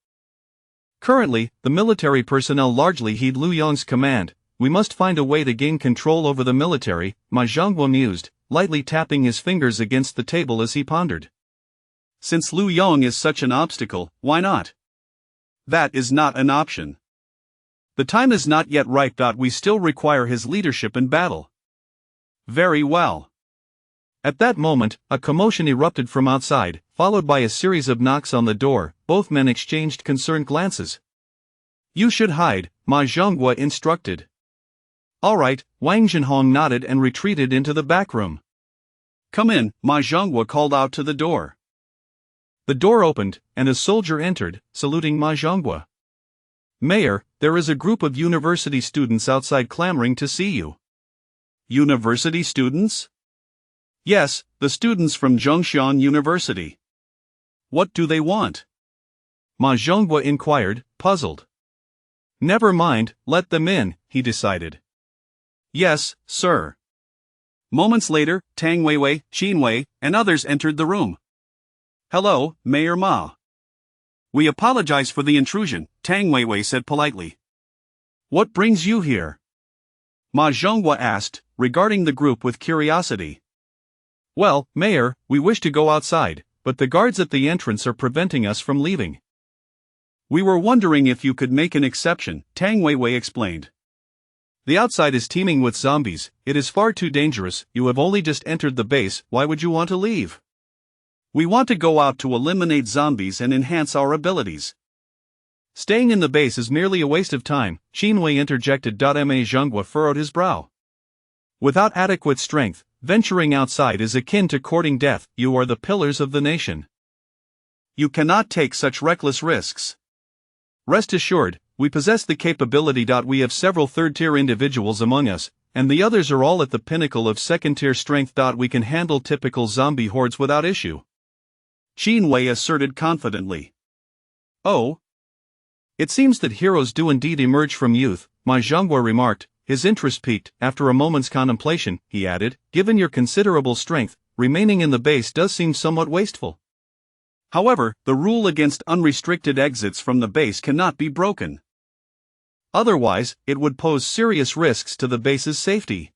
[SPEAKER 1] Currently, the military personnel largely heed Lu Yong's command. We must find a way to gain control over the military, Ma Zhonghua mused, lightly tapping his fingers against the table as he pondered. Since Lu Yong is such an obstacle, why not? That is not an option. The time is not yet ripe. We still require his leadership in battle. Very well. At that moment, a commotion erupted from outside, followed by a series of knocks on the door. Both men exchanged concerned glances. You should hide, Ma Zhonghua instructed. All right, Wang Zhenhong nodded and retreated into the back room. Come in, Ma Zhonghua called out to the door. The door opened, and a soldier entered, saluting Ma Zhonghua. Mayor, there is a group of university students outside clamoring to see you. University students? Yes, the students from Zhongshan University. What do they want? Ma Zhonghua inquired, puzzled. Never mind, let them in, he decided. Yes, sir. Moments later, Tang Weiwei, Qin Wei, and others entered the room. Hello, Mayor Ma. We apologize for the intrusion, Tang Weiwei said politely. What brings you here? Ma Zhonghua asked, regarding the group with curiosity. Well, Mayor, we wish to go outside, but the guards at the entrance are preventing us from leaving. We were wondering if you could make an exception, Tang Weiwei explained. The outside is teeming with zombies. It is far too dangerous. You have only just entered the base. Why would you want to leave? We want to go out to eliminate zombies and enhance our abilities. Staying in the base is merely a waste of time, Qin Wei interjected. Ma Zhonghua furrowed his brow. Without adequate strength, venturing outside is akin to courting death. You are the pillars of the nation. You cannot take such reckless risks. Rest assured, we possess the capability. We have several third-tier individuals among us, and the others are all at the pinnacle of second-tier strength. We can handle typical zombie hordes without issue. Qin Wei asserted confidently. Oh? It seems that heroes do indeed emerge from youth, Ma Zhonghua remarked, his interest piqued. After a moment's contemplation, he added, given your considerable strength, remaining in the base does seem somewhat wasteful. However, the rule against unrestricted exits from the base cannot be broken. Otherwise, it would pose serious risks to the base's safety.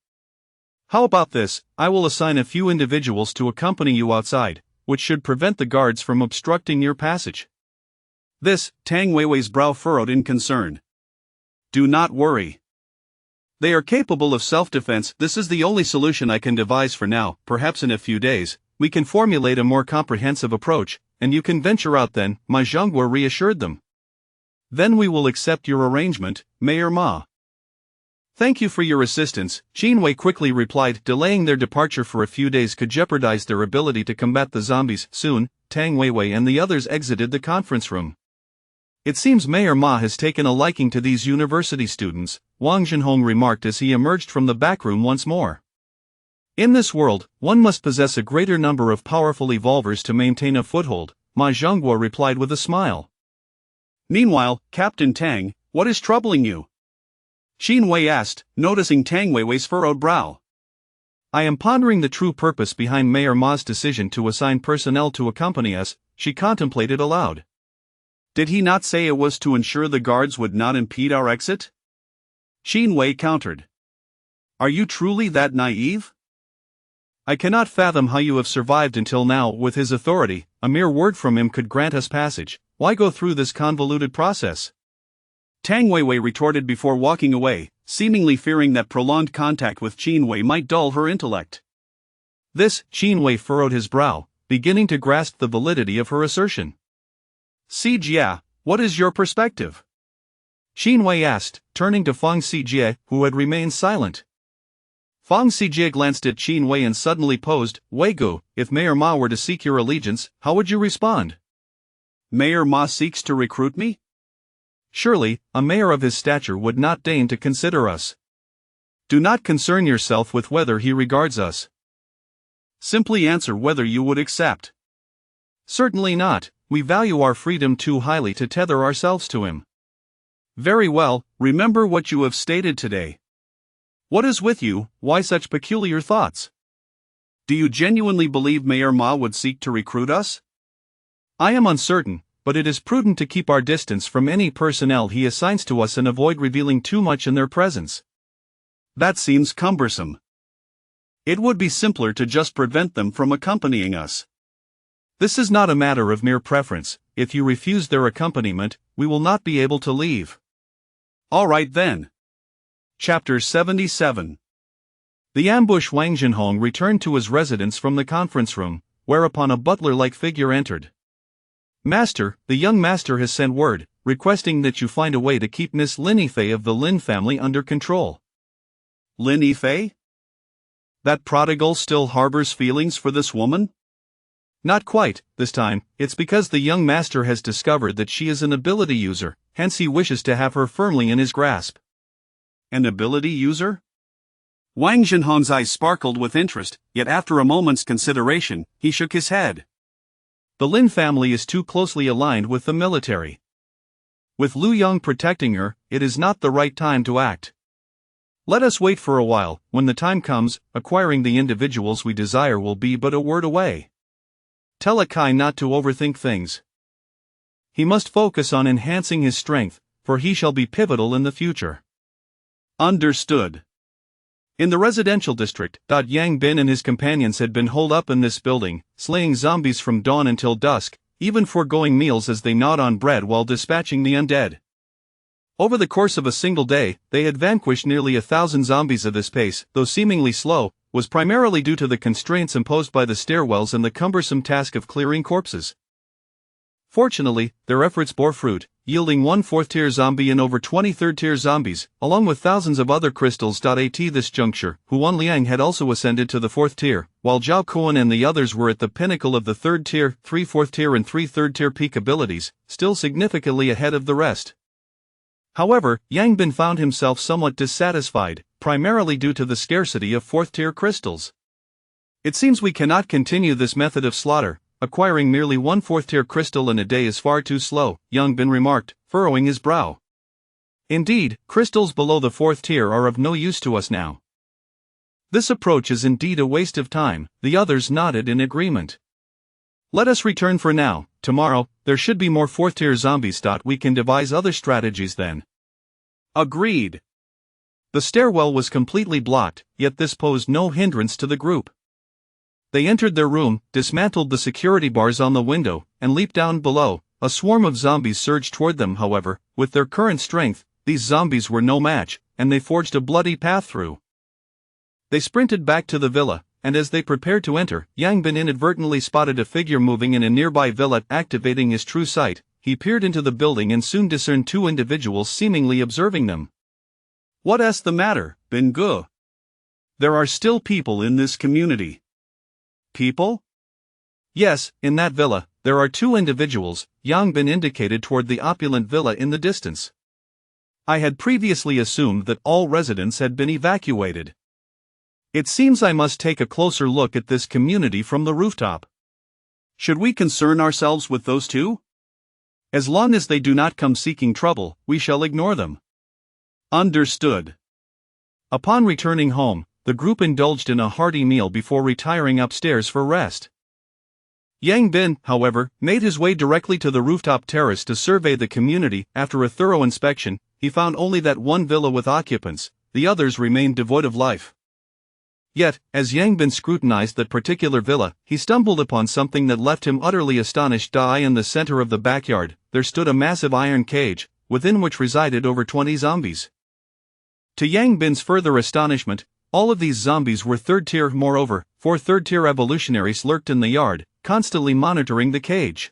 [SPEAKER 1] How about this? I will assign a few individuals to accompany you outside, which should prevent the guards from obstructing your passage. This, Tang Weiwei's brow furrowed in concern. Do not worry. They are capable of self-defense. This is the only solution I can devise for now. Perhaps in a few days, we can formulate a more comprehensive approach, and you can venture out then, Ma Zhonghua reassured them. Then we will accept your arrangement, Mayor Ma. Thank you for your assistance, Qin Wei quickly replied. Delaying their departure for a few days could jeopardize their ability to combat the zombies. Soon, Tang Weiwei and the others exited the conference room. It seems Mayor Ma has taken a liking to these university students, Wang Zhenhong remarked as he emerged from the back room once more. In this world, one must possess a greater number of powerful evolvers to maintain a foothold, Ma Zhonghua replied with a smile. Meanwhile, Captain Tang, what is troubling you? Qin Wei asked, noticing Tang Weiwei's furrowed brow. I am pondering the true purpose behind Mayor Ma's decision to assign personnel to accompany us, she contemplated aloud. Did he not say it was to ensure the guards would not impede our exit? Qin Wei countered. Are you truly that naive? I cannot fathom how you have survived until now. With his authority, a mere word from him could grant us passage. Why go through this convoluted process? Tang Weiwei retorted before walking away, seemingly fearing that prolonged contact with Qin Wei might dull her intellect. This, Qin Wei furrowed his brow, beginning to grasp the validity of her assertion. Si Jia, what is your perspective? Qin Wei asked, turning to Fang Sijie, who had remained silent. Fang Sijie glanced at Qin Wei and suddenly posed, Weigu, if Mayor Ma were to seek your allegiance, how would you respond? Mayor Ma seeks to recruit me? Surely, a mayor of his stature would not deign to consider us. Do not concern yourself with whether he regards us. Simply answer whether you would accept. Certainly not, we value our freedom too highly to tether ourselves to him. Very well, remember what you have stated today. What is with you? Why such peculiar thoughts? Do you genuinely believe Mayor Ma would seek to recruit us? I am uncertain, but it is prudent to keep our distance from any personnel he assigns to us and avoid revealing too much in their presence. That seems cumbersome. It would be simpler to just prevent them from accompanying us. This is not a matter of mere preference. If you refuse their accompaniment, we will not be able to leave. All right then. Chapter 77. The ambushed Wang Zhenhong returned to his residence from the conference room, whereupon a butler-like figure entered. Master, the young master has sent word, requesting that you find a way to keep Miss Lin Yifei of the Lin family under control. Lin Yifei? That prodigal still harbors feelings for this woman? Not quite, this time. It's because the young master has discovered that she is an ability user, hence he wishes to have her firmly in his grasp. An ability user? Wang Zhenhong's eyes sparkled with interest, yet after a moment's consideration, he shook his head. The Lin family is too closely aligned with the military. With Lu Yong protecting her, it is not the right time to act. Let us wait for a while. When the time comes, acquiring the individuals we desire will be but a word away. Tell Akai not to overthink things. He must focus on enhancing his strength, for he shall be pivotal in the future. Understood. In the residential district, Yang Bin and his companions had been holed up in this building, slaying zombies from dawn until dusk, even foregoing meals as they gnawed on bread while dispatching the undead. Over the course of a single day, they had vanquished nearly 1,000 zombies at this pace, though seemingly slow, was primarily due to the constraints imposed by the stairwells and the cumbersome task of clearing corpses. Fortunately, their efforts bore fruit, yielding one 4th-tier zombie and over 20 3rd-tier zombies, along with thousands of other crystals. At this juncture, Huan Liang had also ascended to the 4th tier, while Zhao Kuan and the others were at the pinnacle of the 3rd tier, 3 4th-tier and 3 3rd-tier peak abilities, still significantly ahead of the rest. However, Yang Bin found himself somewhat dissatisfied, primarily due to the scarcity of 4th-tier crystals. It seems we cannot continue this method of slaughter. Acquiring merely one 4th-tier crystal in a day is far too slow, Yang Bin remarked, furrowing his brow. Indeed, crystals below the 4th tier are of no use to us now. This approach is indeed a waste of time, the others nodded in agreement. Let us return for now. Tomorrow, there should be more 4th tier zombies. We can devise other strategies then.
[SPEAKER 2] Agreed.
[SPEAKER 1] The stairwell was completely blocked, yet this posed no hindrance to the group. They entered their room, dismantled the security bars on the window, and leaped down below. A swarm of zombies surged toward them. However, with their current strength, these zombies were no match, and they forged a bloody path through. They sprinted back to the villa, and as they prepared to enter, Yang Bin inadvertently spotted a figure moving in a nearby villa. Activating his true sight, he peered into the building and soon discerned 2 individuals seemingly observing them.
[SPEAKER 2] What's the matter, Bin Gu? There are still people in this community.
[SPEAKER 1] People? Yes, in that villa, there are 2 individuals, Yang Bin indicated toward the opulent villa in the distance. I had previously assumed that all residents had been evacuated. It seems I must take a closer look at this community from the rooftop.
[SPEAKER 2] Should we concern ourselves with those 2?
[SPEAKER 1] As long as they do not come seeking trouble, we shall ignore them.
[SPEAKER 2] Understood.
[SPEAKER 1] Upon returning home, the group indulged in a hearty meal before retiring upstairs for rest. Yang Bin, however, made his way directly to the rooftop terrace to survey the community. After a thorough inspection, he found only that one villa with occupants, the others remained devoid of life. Yet, as Yang Bin scrutinized that particular villa, he stumbled upon something that left him utterly astonished. In the center of the backyard, there stood a massive iron cage, within which resided over 20 zombies. To Yang Bin's further astonishment, all of these zombies were 3rd tier. Moreover, 4 3rd tier evolutionaries lurked in the yard, constantly monitoring the cage.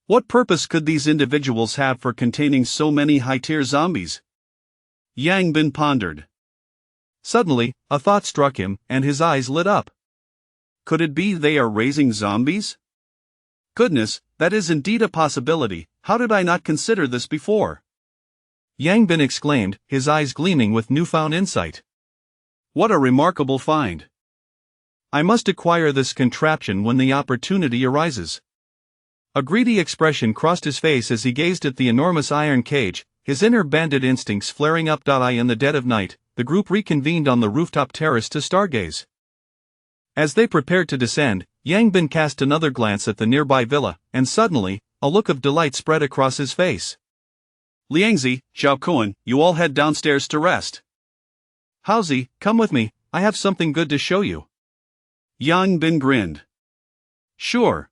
[SPEAKER 2] What purpose could these individuals have for containing so many high-tier zombies? Yang Bin pondered.
[SPEAKER 1] Suddenly, a thought struck him, and his eyes lit up.
[SPEAKER 2] Could it be they are raising zombies? Goodness, that is indeed a possibility. How did I not consider this before?
[SPEAKER 1] Yang Bin exclaimed, his eyes gleaming with newfound insight.
[SPEAKER 2] What a remarkable find.
[SPEAKER 1] I must acquire this contraption when the opportunity arises. A greedy expression crossed his face as he gazed at the enormous iron cage, his inner bandit instincts flaring up. In the dead of night, the group reconvened on the rooftop terrace to stargaze. As they prepared to descend, Yang Bin cast another glance at the nearby villa, and suddenly, a look of delight spread across his face.
[SPEAKER 2] Liangzi, Zhao Kuan, you all head downstairs to rest.
[SPEAKER 1] Haozi, come with me, I have something good to show you.
[SPEAKER 2] Yang Bin grinned.
[SPEAKER 1] Sure.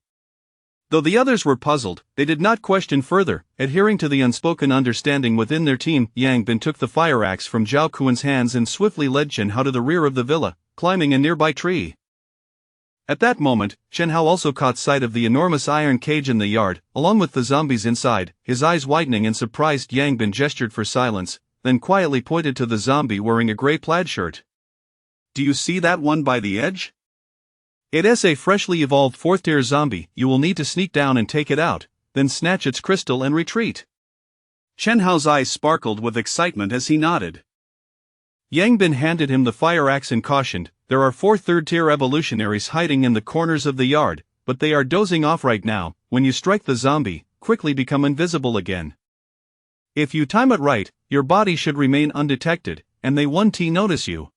[SPEAKER 1] Though the others were puzzled, they did not question further. Adhering to the unspoken understanding within their team, Yang Bin took the fire axe from Zhao Kuan's hands and swiftly led Chen Hao to the rear of the villa, climbing a nearby tree. At that moment, Chen Hao also caught sight of the enormous iron cage in the yard, along with the zombies inside. His eyes widening in surprise, Yang Bin gestured for silence, then quietly pointed to the zombie wearing a gray plaid shirt.
[SPEAKER 2] Do you see that one by the edge?
[SPEAKER 1] It is a freshly evolved 4th tier zombie. You will need to sneak down and take it out, then snatch its crystal and retreat.
[SPEAKER 2] Chen Hao's eyes sparkled with excitement as he nodded.
[SPEAKER 1] Yang Bin handed him the fire axe and cautioned, there are 4 3rd tier evolutionaries hiding in the corners of the yard, but they are dozing off right now. When you strike the zombie, quickly become invisible again. If you time it right, your body should remain undetected, and they won't notice you.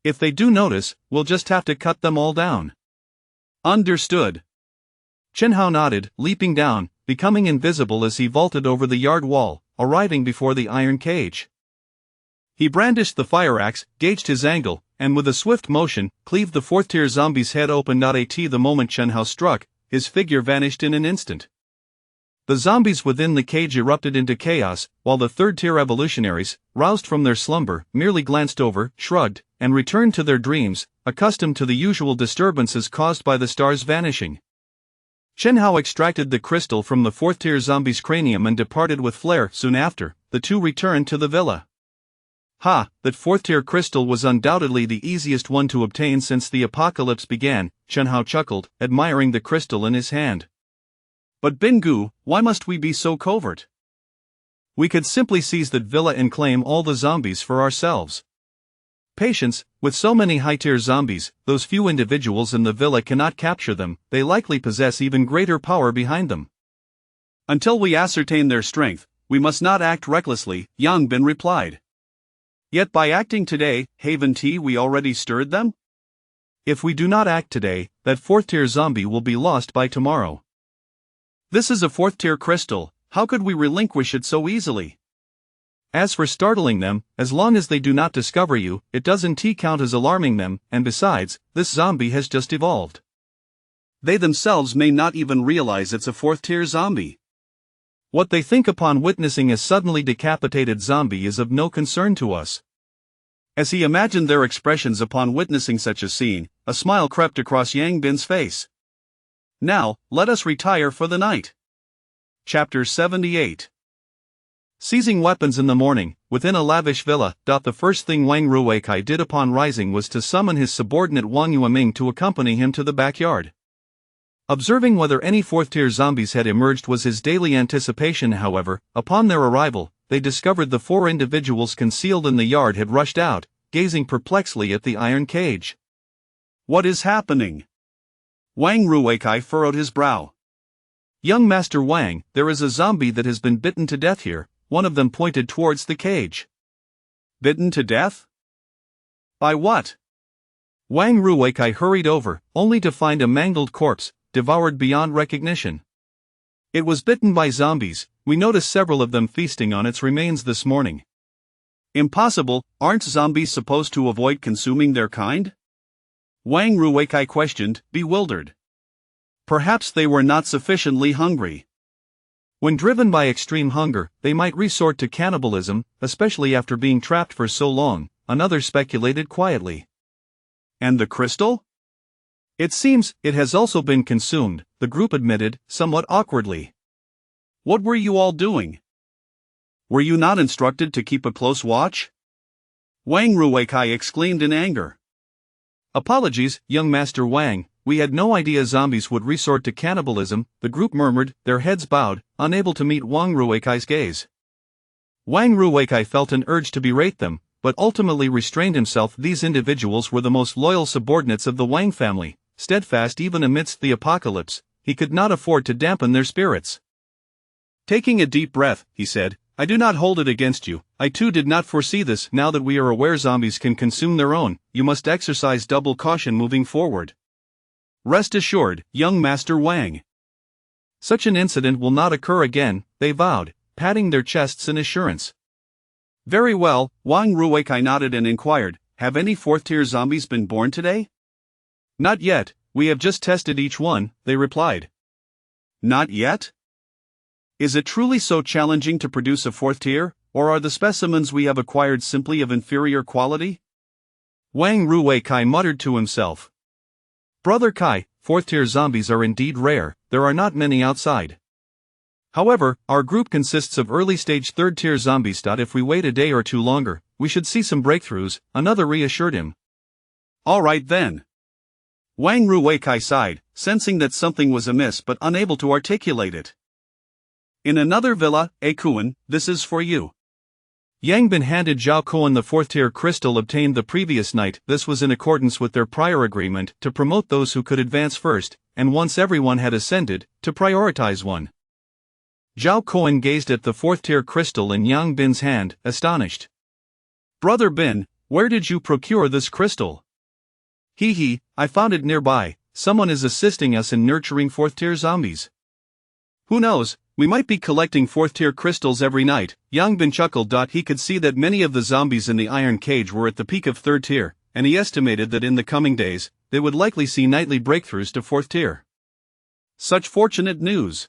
[SPEAKER 1] If they do notice, we'll just have to cut them all down.
[SPEAKER 2] Understood.
[SPEAKER 1] Chen Hao nodded, leaping down, becoming invisible as he vaulted over the yard wall, arriving before the iron cage. He brandished the fire axe, gauged his angle, and with a swift motion, cleaved the 4th tier zombie's head open. The moment Chen Hao struck, his figure vanished in an instant. The zombies within the cage erupted into chaos, while the 3rd tier evolutionaries, roused from their slumber, merely glanced over, shrugged, and returned to their dreams, accustomed to the usual disturbances caused by the stars vanishing. Chen Hao extracted the crystal from the 4th tier zombie's cranium and departed with flair. Soon after, the two returned to the villa. That 4th tier crystal was undoubtedly the easiest one to obtain since the apocalypse began, Chen Hao chuckled, admiring the crystal in his hand.
[SPEAKER 2] But Bin Gu, why must we be so covert?
[SPEAKER 1] We could simply seize that villa and claim all the zombies for ourselves. Patience, with so many high-tier zombies, those few individuals in the villa cannot capture them. They likely possess even greater power behind them.
[SPEAKER 2] Until we ascertain their strength, we must not act recklessly, Yang Bin replied. Yet by acting today, Haven Tea, we already stirred them?
[SPEAKER 1] If we do not act today, that 4th tier zombie will be lost by tomorrow.
[SPEAKER 2] This is a 4th tier crystal, how could we relinquish it so easily?
[SPEAKER 1] As for startling them, as long as they do not discover you, it doesn't count as alarming them, and besides, this zombie has just evolved.
[SPEAKER 2] They themselves may not even realize it's a 4th tier zombie.
[SPEAKER 1] What they think upon witnessing a suddenly decapitated zombie is of no concern to us.
[SPEAKER 2] As he imagined their expressions upon witnessing such a scene, a smile crept across Yang Bin's face. Now, let us retire for the night. Chapter 78.
[SPEAKER 1] Seizing weapons in the morning, within a lavish villa, the first thing Wang Ruikai did upon rising was to summon his subordinate Wang Yueming to accompany him to the backyard. Observing whether any 4th tier zombies had emerged was his daily anticipation. However, upon their arrival, they discovered the 4 individuals concealed in the yard had rushed out, gazing perplexedly at the iron cage.
[SPEAKER 2] What is happening? Wang Ruikai furrowed his brow.
[SPEAKER 1] Young Master Wang, there is a zombie that has been bitten to death here, one of them pointed towards the cage.
[SPEAKER 2] Bitten to death? By what?
[SPEAKER 1] Wang Ruikai hurried over, only to find a mangled corpse, devoured beyond recognition. It was bitten by zombies, we noticed several of them feasting on its remains this morning.
[SPEAKER 2] Impossible, aren't zombies supposed to avoid consuming their kind? Wang Ruikai questioned, bewildered. Perhaps they were not sufficiently hungry.
[SPEAKER 1] When driven by extreme hunger, they might resort to cannibalism, especially after being trapped for so long, another speculated quietly.
[SPEAKER 2] And the crystal?
[SPEAKER 1] It seems it has also been consumed, the group admitted, somewhat awkwardly.
[SPEAKER 2] What were you all doing? Were you not instructed to keep a close watch? Wang Ruikai exclaimed in anger.
[SPEAKER 1] Apologies, young Master Wang, we had no idea zombies would resort to cannibalism, the group murmured, their heads bowed, unable to meet Wang Ruikai's gaze. Wang Ruikai felt an urge to berate them, but ultimately restrained himself. These individuals were the most loyal subordinates of the Wang family, steadfast even amidst the apocalypse. He could not afford to dampen their spirits.
[SPEAKER 2] Taking a deep breath, he said, I do not hold it against you. I too did not foresee this. Now that we are aware zombies can consume their own, you must exercise double caution moving forward. Rest assured, young Master Wang.
[SPEAKER 1] Such an incident will not occur again, they vowed, patting their chests in assurance.
[SPEAKER 2] Very well, Wang Ruikai nodded and inquired, have any 4th tier zombies been born today?
[SPEAKER 1] Not yet, we have just tested each one, they replied.
[SPEAKER 2] Not yet? Is it truly so challenging to produce a 4th tier, or are the specimens we have acquired simply of inferior quality?
[SPEAKER 1] Wang Ruikai muttered to himself. Brother Kai, 4th tier zombies are indeed rare, there are not many outside. However, our group consists of early-stage 3rd tier zombies. If we wait a day or 2 longer, we should see some breakthroughs, another reassured him.
[SPEAKER 2] All right then. Wang Ruikai sighed, sensing that something was amiss but unable to articulate it. In another villa, Akuan, this is for you.
[SPEAKER 1] Yang Bin handed Zhao Kuan the 4th tier crystal obtained the previous night. This was in accordance with their prior agreement to promote those who could advance first, and once everyone had ascended, to prioritize one. Zhao Kuan gazed at the 4th tier crystal in Yang Bin's hand, astonished.
[SPEAKER 2] Brother Bin, where did you procure this crystal?
[SPEAKER 1] I found it nearby. Someone is assisting us in nurturing 4th tier zombies.
[SPEAKER 2] Who knows, we might be collecting 4th tier crystals every night. Yang Bin chuckled. He could see that many of the zombies in the iron cage were at the peak of 3rd tier, and he estimated that in the coming days, they would likely see nightly breakthroughs to 4th tier. Such fortunate news.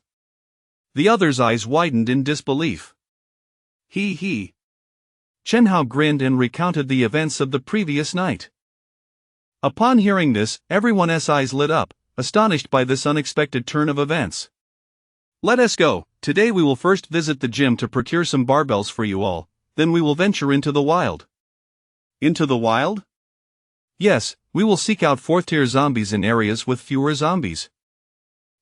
[SPEAKER 2] The other's eyes widened in disbelief.
[SPEAKER 1] Chen Hao grinned and recounted the events of the previous night. Upon hearing this, everyone's eyes lit up, astonished by this unexpected turn of events.
[SPEAKER 2] Let us go. Today we will first visit the gym to procure some barbells for you all, then we will venture into the wild. Into the wild?
[SPEAKER 1] Yes, we will seek out 4th tier zombies in areas with fewer zombies.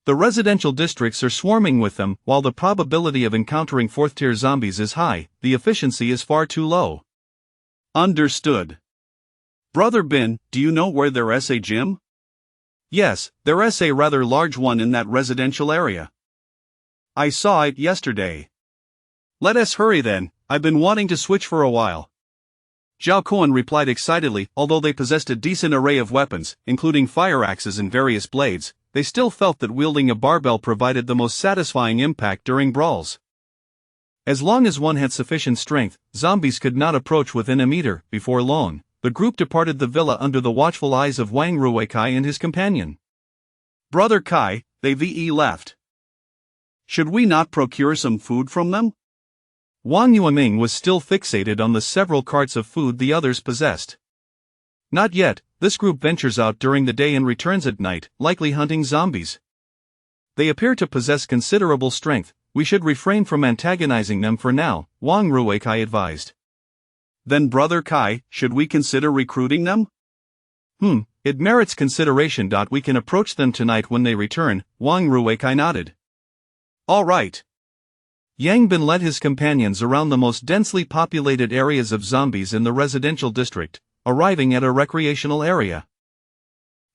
[SPEAKER 1] The residential districts are swarming with them. While the probability of encountering 4th tier zombies is high, the efficiency is far too low.
[SPEAKER 2] Understood. Brother Bin, do you know where there's a gym?
[SPEAKER 1] Yes, there's a rather large one in that residential area.
[SPEAKER 2] I saw it yesterday.
[SPEAKER 1] Let us hurry then, I've been wanting to switch for a while. Zhao Kuan replied excitedly. Although they possessed a decent array of weapons, including fire axes and various blades, they still felt that wielding a barbell provided the most satisfying impact during brawls. As long as one had sufficient strength, zombies could not approach within a meter. Before long, the group departed the villa under the watchful eyes of Wang Ruikai and his companion. Brother Kai, they left. Should we not procure some food from them? Wang Yueming was still fixated on the several carts of food the others possessed. Not yet, this group ventures out during the day and returns at night, likely hunting zombies. They appear to possess considerable strength. We should refrain from antagonizing them for now, Wang Ruikai advised. Then Brother Kai, should we consider recruiting them? It merits consideration. We can approach them tonight when they return, Wang Ruikai nodded. All right. Yang Bin led his companions around the most densely populated areas of zombies in the residential district, arriving at a recreational area.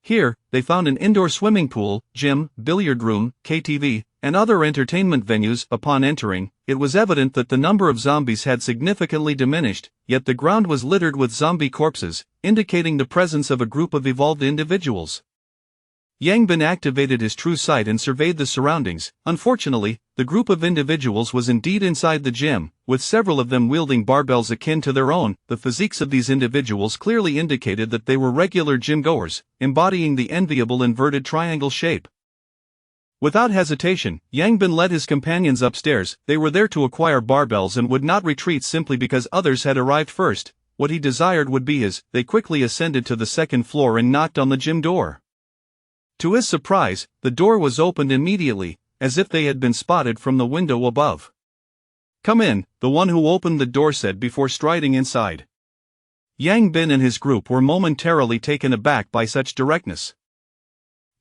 [SPEAKER 1] Here, they found an indoor swimming pool, gym, billiard room, KTV, and other entertainment venues. Upon entering, it was evident that the number of zombies had significantly diminished, yet the ground was littered with zombie corpses, indicating the presence of a group of evolved individuals. Yang Bin activated his true sight and surveyed the surroundings. Unfortunately, the group of individuals was indeed inside the gym, with several of them wielding barbells akin to their own. The physiques of these individuals clearly indicated that they were regular gym-goers, embodying the enviable inverted triangle shape. Without hesitation, Yang Bin led his companions upstairs. They were there to acquire barbells and would not retreat simply because others had arrived first. What he desired would be his. They quickly ascended to the second floor and knocked on the gym door. To his surprise, the door was opened immediately, as if they had been spotted from the window above. Come in, the one who opened the door said before striding inside. Yang Bin and his group were momentarily taken aback by such directness.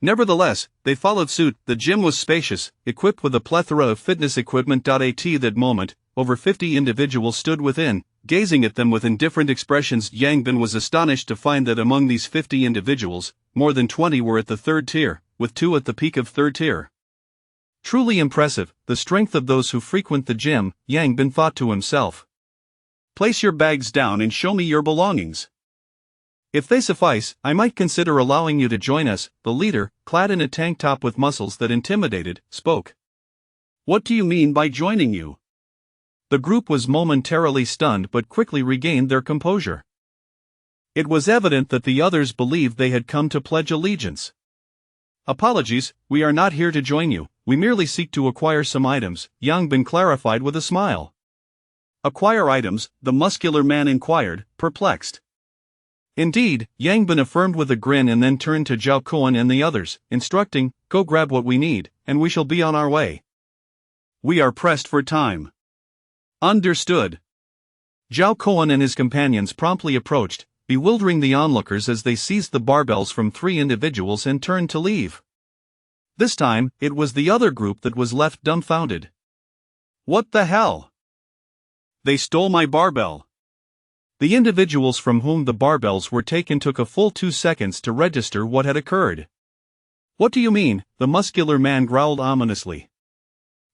[SPEAKER 1] Nevertheless, they followed suit. The gym was spacious, equipped with a plethora of fitness equipment. At that moment, over 50 individuals stood within, gazing at them with indifferent expressions. Yang Bin was astonished to find that among these 50 individuals, more than 20 were at the third tier, with 2 at the peak of third tier. Truly impressive, the strength of those who frequent the gym, Yang Bin thought to himself. Place your bags down and show me your belongings. If they suffice, I might consider allowing you to join us, the leader, clad in a tank top with muscles that intimidated, spoke. What do you mean by joining you? The group was momentarily stunned but quickly regained their composure. It was evident that the others believed they had come to pledge allegiance. Apologies, we are not here to join you, we merely seek to acquire some items, Yang Bin clarified with a smile. Acquire items, the muscular man inquired, perplexed. Indeed, Yang Bin affirmed with a grin and then turned to Zhao Kuan and the others, instructing, go grab what we need, and we shall be on our way. We are pressed for time. Understood. Zhao Kuan and his companions promptly approached, bewildering the onlookers as they seized the barbells from 3 individuals and turned to leave. This time, it was the other group that was left dumbfounded. What the hell? They stole my barbell. The individuals from whom the barbells were taken took a full 2 seconds to register what had occurred. What do you mean? The muscular man growled ominously.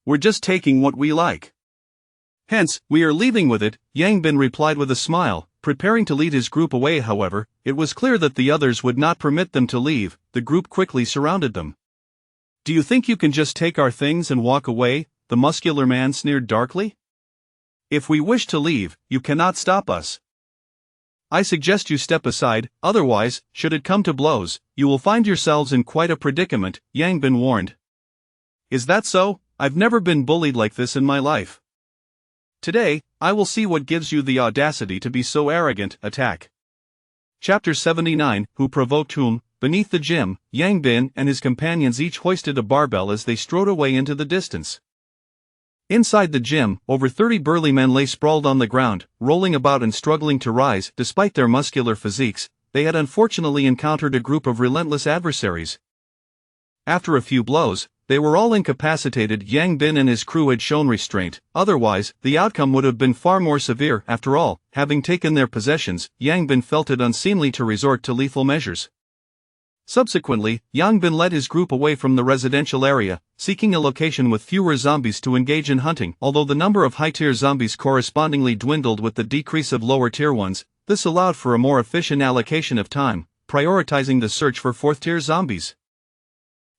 [SPEAKER 1] We're just taking what we like. Hence, we are leaving with it, Yang Bin replied with a smile, preparing to lead his group away. However, it was clear that the others would not permit them to leave. The group quickly surrounded them. Do you think you can just take our things and walk away? The muscular man sneered darkly. If we wish to leave, you cannot stop us. I suggest you step aside, otherwise, should it come to blows, you will find yourselves in quite a predicament, Yang Bin warned. Is that so? I've never been bullied like this in my life. Today, I will see what gives you the audacity to be so arrogant. Attack. Chapter 79, Who Provoked Whom? Beneath the gym, Yang Bin and his companions each hoisted a barbell as they strode away into the distance. Inside the gym, over 30 burly men lay sprawled on the ground, rolling about and struggling to rise. Despite their muscular physiques, they had unfortunately encountered a group of relentless adversaries. After a few blows, they were all incapacitated. Yang Bin and his crew had shown restraint, otherwise, the outcome would have been far more severe. After all, having taken their possessions, Yang Bin felt it unseemly to resort to lethal measures. Subsequently, Yang Bin led his group away from the residential area, seeking a location with fewer zombies to engage in hunting. Although the number of high-tier zombies correspondingly dwindled with the decrease of lower-tier ones, this allowed for a more efficient allocation of time, prioritizing the search for fourth-tier zombies.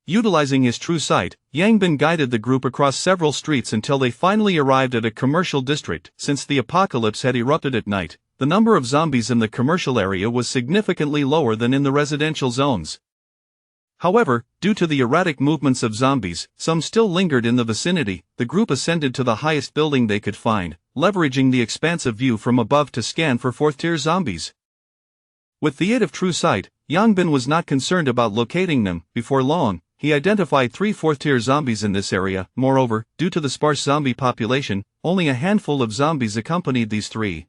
[SPEAKER 1] Utilizing his true sight, Yang Bin guided the group across several streets until they finally arrived at a commercial district. Since the apocalypse had erupted at night, the number of zombies in the commercial area was significantly lower than in the residential zones. However, due to the erratic movements of zombies, some still lingered in the vicinity. The group ascended to the highest building they could find, leveraging the expansive view from above to scan for fourth-tier zombies. With the aid of true sight, Yang Bin was not concerned about locating them. Before long, he identified 3 fourth-tier zombies in this area. Moreover, due to the sparse zombie population, only a handful of zombies accompanied these 3.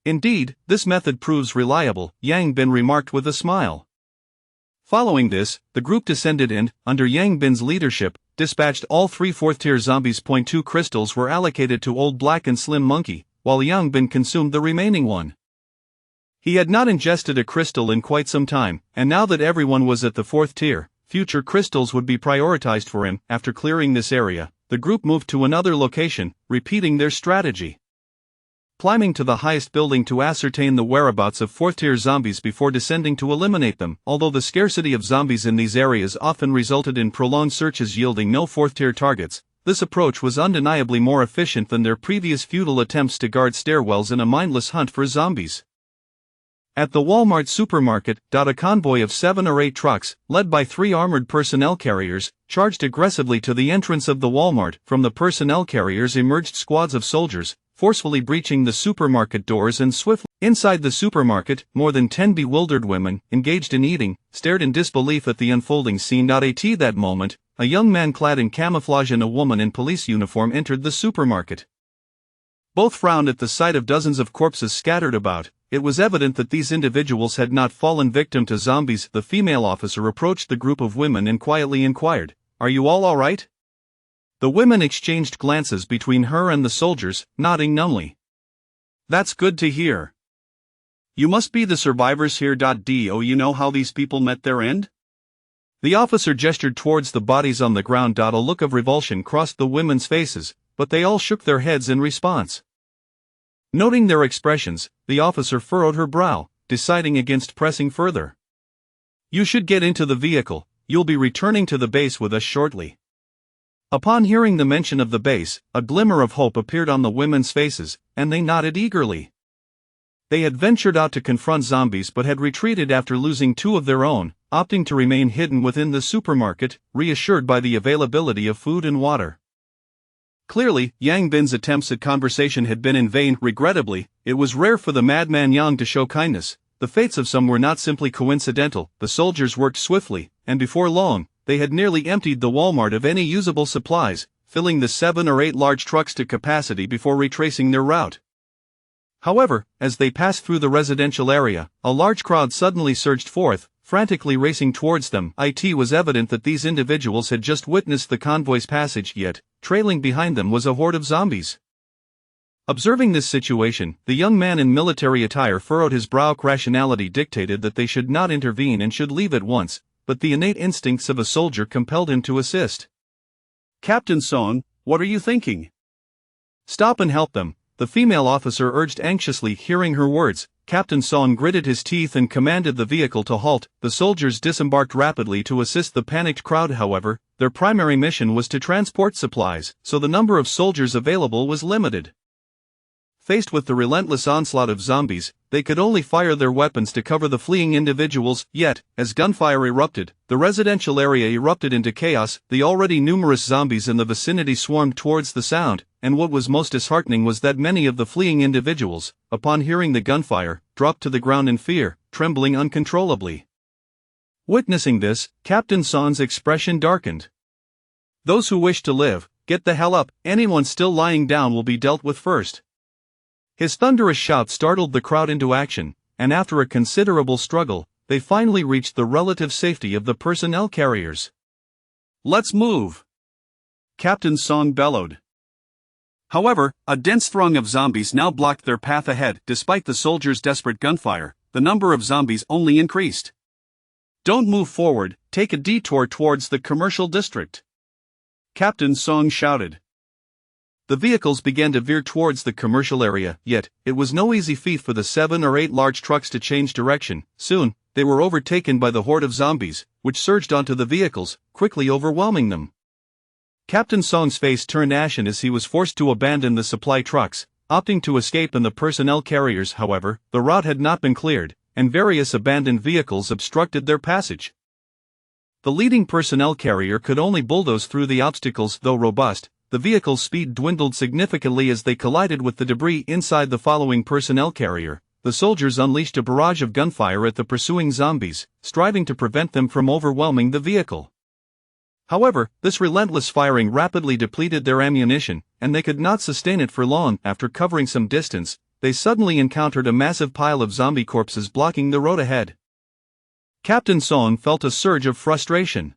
[SPEAKER 1] Indeed, this method proves reliable, Yang Bin remarked with a smile. Following this, the group descended and, under Yang Bin's leadership, dispatched all 3 fourth-tier zombies. 2 crystals were allocated to Old Black and Slim Monkey, while Yang Bin consumed the remaining 1. He had not ingested a crystal in quite some time, and now that everyone was at the 4th tier, future crystals would be prioritized for him. After clearing this area, the group moved to another location, repeating their strategy. Climbing to the highest building to ascertain the whereabouts of 4th-tier zombies before descending to eliminate them. Although the scarcity of zombies in these areas often resulted in prolonged searches yielding no 4th-tier targets, this approach was undeniably more efficient than their previous futile attempts to guard stairwells in a mindless hunt for zombies. At the Walmart supermarket, a convoy of 7 or 8 trucks, led by 3 armored personnel carriers, charged aggressively to the entrance of the Walmart. From the personnel carriers emerged squads of soldiers, forcefully breaching the supermarket doors and swiftly. Inside the supermarket, more than 10 bewildered women, engaged in eating, stared in disbelief at the unfolding scene. At that moment, a young man clad in camouflage and a woman in police uniform entered the supermarket. Both frowned at the sight of dozens of corpses scattered about. It was evident that these individuals had not fallen victim to zombies. The female officer approached the group of women and quietly inquired, "Are you all right?" The women exchanged glances between her and the soldiers, nodding numbly. "That's good to hear. You must be the survivors here. Do you know how these people met their end?" The officer gestured towards the bodies on the ground. A look of revulsion crossed the women's faces, but they all shook their heads in response. Noting their expressions, the officer furrowed her brow, deciding against pressing further. "You should get into the vehicle. You'll be returning to the base with us shortly." Upon hearing the mention of the base, a glimmer of hope appeared on the women's faces, and they nodded eagerly. They had ventured out to confront zombies but had retreated after losing 2 of their own, opting to remain hidden within the supermarket, reassured by the availability of food and water. Clearly, Yang Bin's attempts at conversation had been in vain. Regrettably, it was rare for the madman Yang to show kindness. The fates of some were not simply coincidental. The soldiers worked swiftly, and before long, they had nearly emptied the Walmart of any usable supplies, filling the 7 or 8 large trucks to capacity before retracing their route. However, as they passed through the residential area, a large crowd suddenly surged forth, frantically racing towards them. It was evident that these individuals had just witnessed the convoy's passage, yet, trailing behind them was a horde of zombies. Observing this situation, the young man in military attire furrowed his brow. Rationality dictated that they should not intervene and should leave at once, but the innate instincts of a soldier compelled him to assist. "Captain Song, what are you thinking? Stop and help them," the female officer urged anxiously. Hearing her words, Captain Song gritted his teeth and commanded the vehicle to halt. The soldiers disembarked rapidly to assist the panicked crowd. However, their primary mission was to transport supplies, so the number of soldiers available was limited. Faced with the relentless onslaught of zombies, they could only fire their weapons to cover the fleeing individuals. Yet, as gunfire erupted, the residential area erupted into chaos. The already numerous zombies in the vicinity swarmed towards the sound, and what was most disheartening was that many of the fleeing individuals, upon hearing the gunfire, dropped to the ground in fear, trembling uncontrollably. Witnessing this, Captain Son's expression darkened. "Those who wish to live, get the hell up. Anyone still lying down will be dealt with first." His thunderous shout startled the crowd into action, and after a considerable struggle, they finally reached the relative safety of the personnel carriers. "Let's move!" Captain Song bellowed. However, a dense throng of zombies now blocked their path ahead. Despite the soldiers' desperate gunfire, the number of zombies only increased. Don't move forward, take a detour towards the commercial district," Captain Song shouted. The vehicles began to veer towards the commercial area, yet, it was no easy feat for the 7 or 8 large trucks to change direction. Soon, they were overtaken by the horde of zombies, which surged onto the vehicles, quickly overwhelming them. Captain Song's face turned ashen as he was forced to abandon the supply trucks, opting to escape in the personnel carriers. However, the route had not been cleared, and various abandoned vehicles obstructed their passage. The leading personnel carrier could only bulldoze through the obstacles. Though robust, the vehicle's speed dwindled significantly as they collided with the debris inside the following personnel carrier. The soldiers unleashed a barrage of gunfire at the pursuing zombies, striving to prevent them from overwhelming the vehicle. However, this relentless firing rapidly depleted their ammunition, and they could not sustain it for long. After covering some distance, they suddenly encountered a massive pile of zombie corpses blocking the road ahead. Captain Song felt a surge of frustration.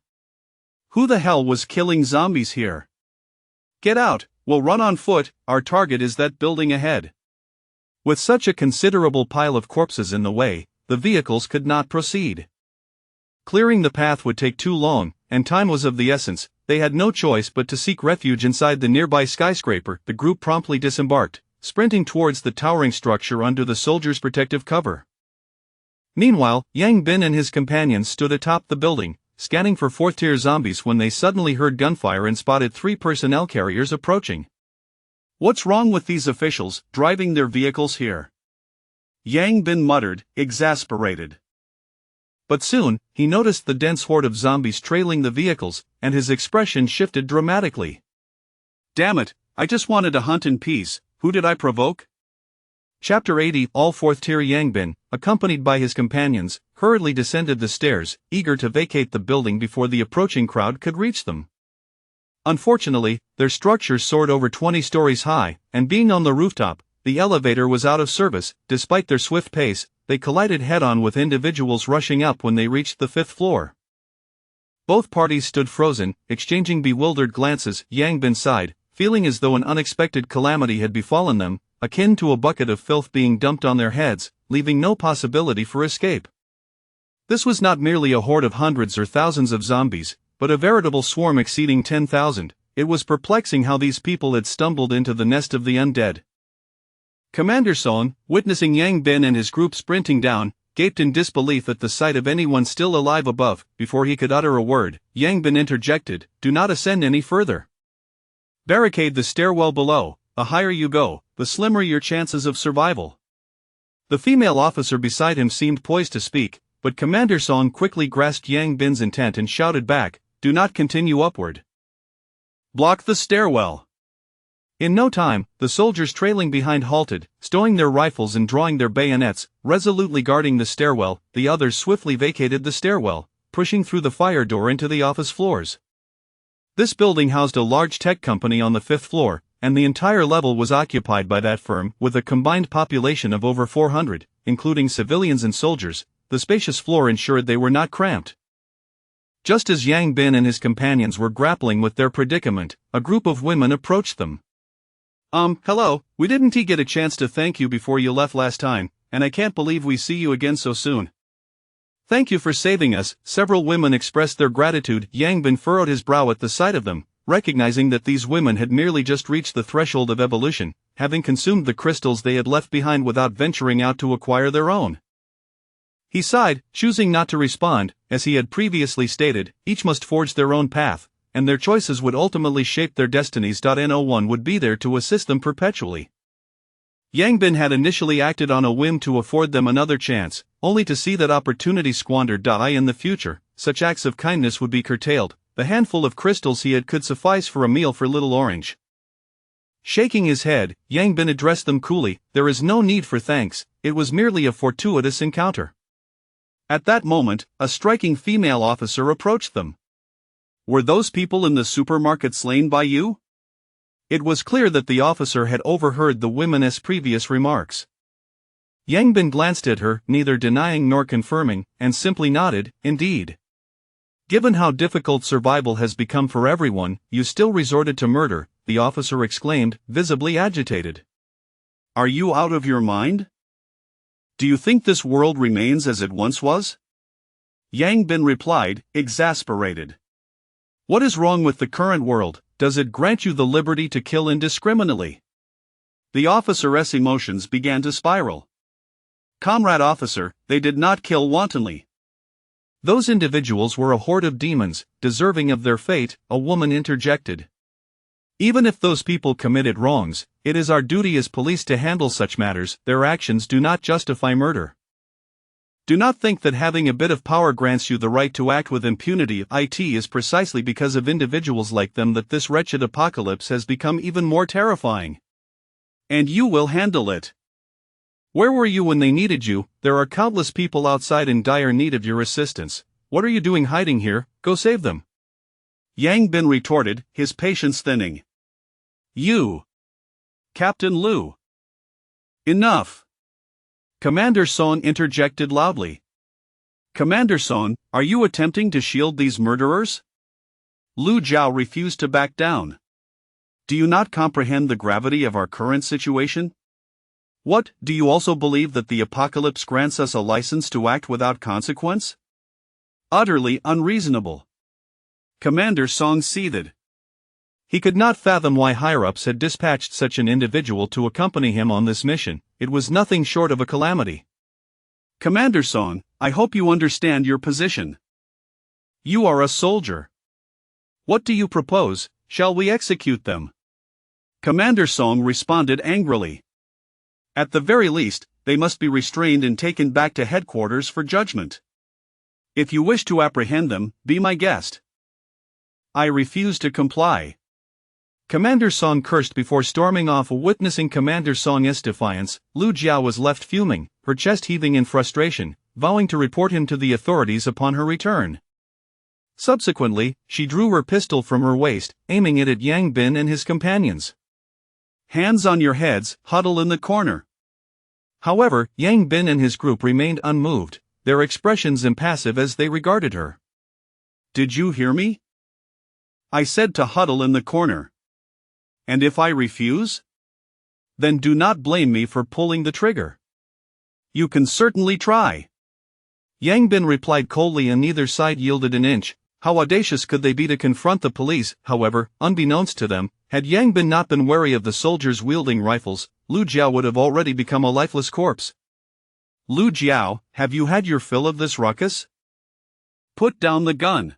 [SPEAKER 1] Who the hell was killing zombies here? Get out, we'll run on foot, our target is that building ahead. With such a considerable pile of corpses in the way, the vehicles could not proceed. Clearing the path would take too long, and time was of the essence. They had no choice but to seek refuge inside the nearby skyscraper. The group promptly disembarked, sprinting towards the towering structure under the soldiers' protective cover. Meanwhile, Yang Bin and his companions stood atop the building, scanning for fourth-tier zombies when they suddenly heard gunfire and spotted 3 personnel carriers approaching. What's wrong with these officials, driving their vehicles here? Yang Bin muttered, exasperated. But soon, he noticed the dense horde of zombies trailing the vehicles, and his expression shifted dramatically. Damn it, I just wanted to hunt in peace, who did I provoke? Chapter 80. All fourth-tier Yang Bin, accompanied by his companions, hurriedly descended the stairs, eager to vacate the building before the approaching crowd could reach them. Unfortunately, their structure soared over 20 stories high, and being on the rooftop, the elevator was out of service. Despite their swift pace, they collided head-on with individuals rushing up when they reached the 5th floor. Both parties stood frozen, exchanging bewildered glances. Yang Bin sighed, feeling as though an unexpected calamity had befallen them, akin to a bucket of filth being dumped on their heads, leaving no possibility for escape. This was not merely a horde of hundreds or thousands of zombies, but a veritable swarm exceeding 10,000. It was perplexing how these people had stumbled into the nest of the undead. Commander Song, witnessing Yang Bin and his group sprinting down, gaped in disbelief at the sight of anyone still alive above. Before he could utter a word, Yang Bin interjected, "Do not ascend any further. Barricade the stairwell below. The higher you go, the slimmer your chances of survival." The female officer beside him seemed poised to speak, but Commander Song quickly grasped Yang Bin's intent and shouted back, "Do not continue upward. Block the stairwell." In no time, the soldiers trailing behind halted, stowing their rifles and drawing their bayonets, resolutely guarding the stairwell. The others swiftly vacated the stairwell, pushing through the fire door into the office floors. This building housed a large tech company on the 5th floor, and the entire level was occupied by that firm. With a combined population of over 400, including civilians and soldiers, the spacious floor ensured they were not cramped. Just as Yang Bin and his companions were grappling with their predicament, a group of women approached them. Hello, we didn't get a chance to thank you before you left last time, and I can't believe we see you again so soon. Thank you for saving us." Several women expressed their gratitude. Yang Bin furrowed his brow at the sight of them, recognizing that these women had merely just reached the threshold of evolution, having consumed the crystals they had left behind without venturing out to acquire their own. He sighed, choosing not to respond. As he had previously stated, each must forge their own path, and their choices would ultimately shape their destinies. No one would be there to assist them perpetually. Yang Bin had initially acted on a whim to afford them another chance, only to see that opportunity squandered. In the future, such acts of kindness would be curtailed. The handful of crystals he had could suffice for a meal for Little Orange. Shaking his head, Yang Bin addressed them coolly, "There is no need for thanks, it was merely a fortuitous encounter." At that moment, a striking female officer approached them. "Were those people in the supermarket slain by you?" It was clear that the officer had overheard the women's previous remarks. Yang Bin glanced at her, neither denying nor confirming, and simply nodded, "Indeed. Given how difficult survival has become for everyone, you still resorted to murder," the officer exclaimed, visibly agitated. "Are you out of your mind? Do you think this world remains as it once was? Yang Bin replied, exasperated. What is wrong with the current world? Does it grant you the liberty to kill indiscriminately? The officer's emotions began to spiral. Comrade officer, they did not kill wantonly. Those individuals were a horde of demons, deserving of their fate, a woman interjected. Even if those people committed wrongs, it is our duty as police to handle such matters. Their actions do not justify murder. Do not think that having a bit of power grants you the right to act with impunity. It is precisely because of individuals like them that this wretched apocalypse has become even more terrifying. And you will handle it. Where were you when they needed you? There are countless people outside in dire need of your assistance. What are you doing hiding here? Go save them. Yang Bin retorted, his patience thinning. You! Captain Liu! Enough! Commander Song interjected loudly. Commander Song, are you attempting to shield these murderers? Lu Jiao refused to back down. Do you not comprehend the gravity of our current situation? What, do you also believe that the apocalypse grants us a license to act without consequence? Utterly unreasonable. Commander Song seethed. He could not fathom why higher-ups had dispatched such an individual to accompany him on this mission. It was nothing short of a calamity. Commander Song, I hope you understand your position. You are a soldier. What do you propose? Shall we execute them? Commander Song responded angrily. At the very least, they must be restrained and taken back to headquarters for judgment. If you wish to apprehend them, be my guest. I refuse to comply. Commander Song cursed before storming off. Witnessing Commander Song's defiance, Lu Jiao was left fuming, her chest heaving in frustration, vowing to report him to the authorities upon her return. Subsequently, she drew her pistol from her waist, aiming it at Yang Bin and his companions. Hands on your heads, huddle in the corner. However, Yang Bin and his group remained unmoved, their expressions impassive as they regarded her. Did you hear me? I said to huddle in the corner. And if I refuse? Then do not blame me for pulling the trigger. You can certainly try. Yang Bin replied coldly, and neither side yielded an inch. How audacious could they be to confront the police? However, unbeknownst to them, had Yang Bin not been wary of the soldiers wielding rifles, Lu Jiao would have already become a lifeless corpse. Lu Jiao, have you had your fill of this ruckus? Put down the gun.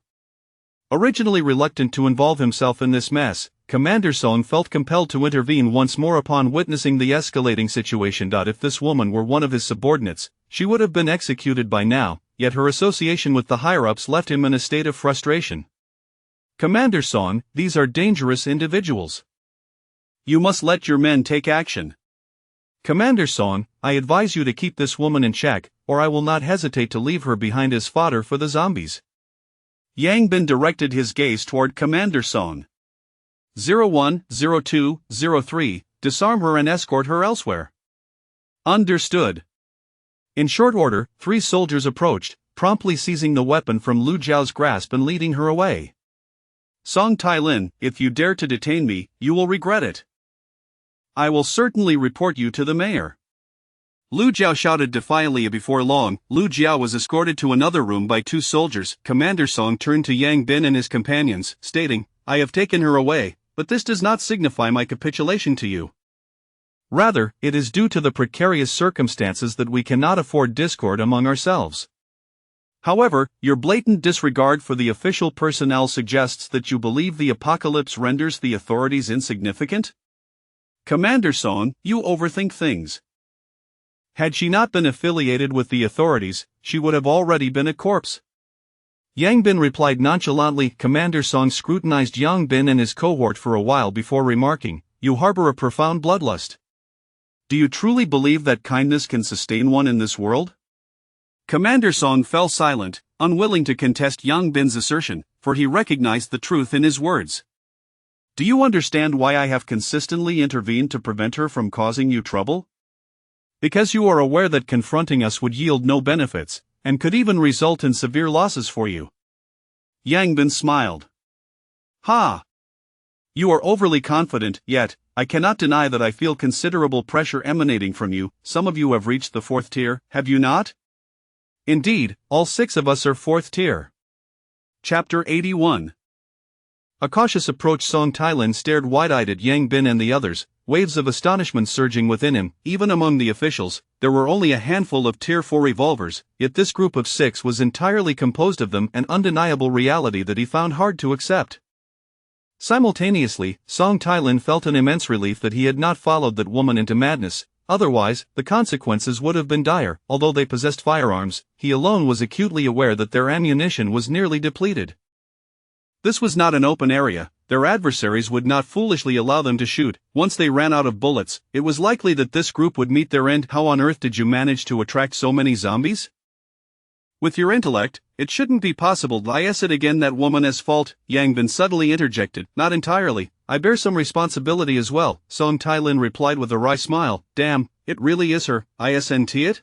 [SPEAKER 1] Originally reluctant to involve himself in this mess, Commander Song felt compelled to intervene once more upon witnessing the escalating situation. If this woman were one of his subordinates, she would have been executed by now, yet her association with the higher-ups left him in a state of frustration. Commander Song, these are dangerous individuals. You must let your men take action. Commander Song, I advise you to keep this woman in check, or I will not hesitate to leave her behind as fodder for the zombies. Yang Bin directed his gaze toward Commander Song. 01, 02, 03, disarm her and escort her elsewhere. Understood. In short order, 3 soldiers approached, promptly seizing the weapon from Lu Jiao's grasp and leading her away. Song Tailin, if you dare to detain me, you will regret it. I will certainly report you to the mayor. Lu Jiao shouted defiantly. Before long, Lu Jiao was escorted to another room by 2 soldiers. Commander Song turned to Yang Bin and his companions, stating, I have taken her away, but this does not signify my capitulation to you. Rather, it is due to the precarious circumstances that we cannot afford discord among ourselves. However, your blatant disregard for the official personnel suggests that you believe the apocalypse renders the authorities insignificant? Commander Song, you overthink things. Had she not been affiliated with the authorities, she would have already been a corpse. Yang Bin replied nonchalantly. Commander Song scrutinized Yang Bin and his cohort for a while before remarking, You harbor a profound bloodlust. Do you truly believe that kindness can sustain one in this world? Commander Song fell silent, unwilling to contest Yang Bin's assertion, for he recognized the truth in his words. Do you understand why I have consistently intervened to prevent her from causing you trouble? Because you are aware that confronting us would yield no benefits, and could even result in severe losses for you. Yang Bin smiled. Ha! You are overly confident, yet, I cannot deny that I feel considerable pressure emanating from you. Some of you have reached the 4th tier, have you not? Indeed, all 6 of us are 4th tier. Chapter 81. A cautious approach. Song Tailin stared wide-eyed at Yang Bin and the others, waves of astonishment surging within him. Even among the officials, there were only a handful of Tier 4 revolvers, yet this group of 6 was entirely composed of them, an undeniable reality that he found hard to accept. Simultaneously, Song Tailin felt an immense relief that he had not followed that woman into madness. Otherwise, the consequences would have been dire. Although they possessed firearms, he alone was acutely aware that their ammunition was nearly depleted. This was not an open area. Their adversaries would not foolishly allow them to shoot. Once they ran out of bullets, it was likely that this group would meet their end. How on earth did you manage to attract so many zombies? With your intellect, it shouldn't be possible. I said again, that woman has fault, Yang Bin suddenly interjected. Not entirely. I bear some responsibility as well, Song Tailin replied with a wry smile. Damn, it really is her, isn't it?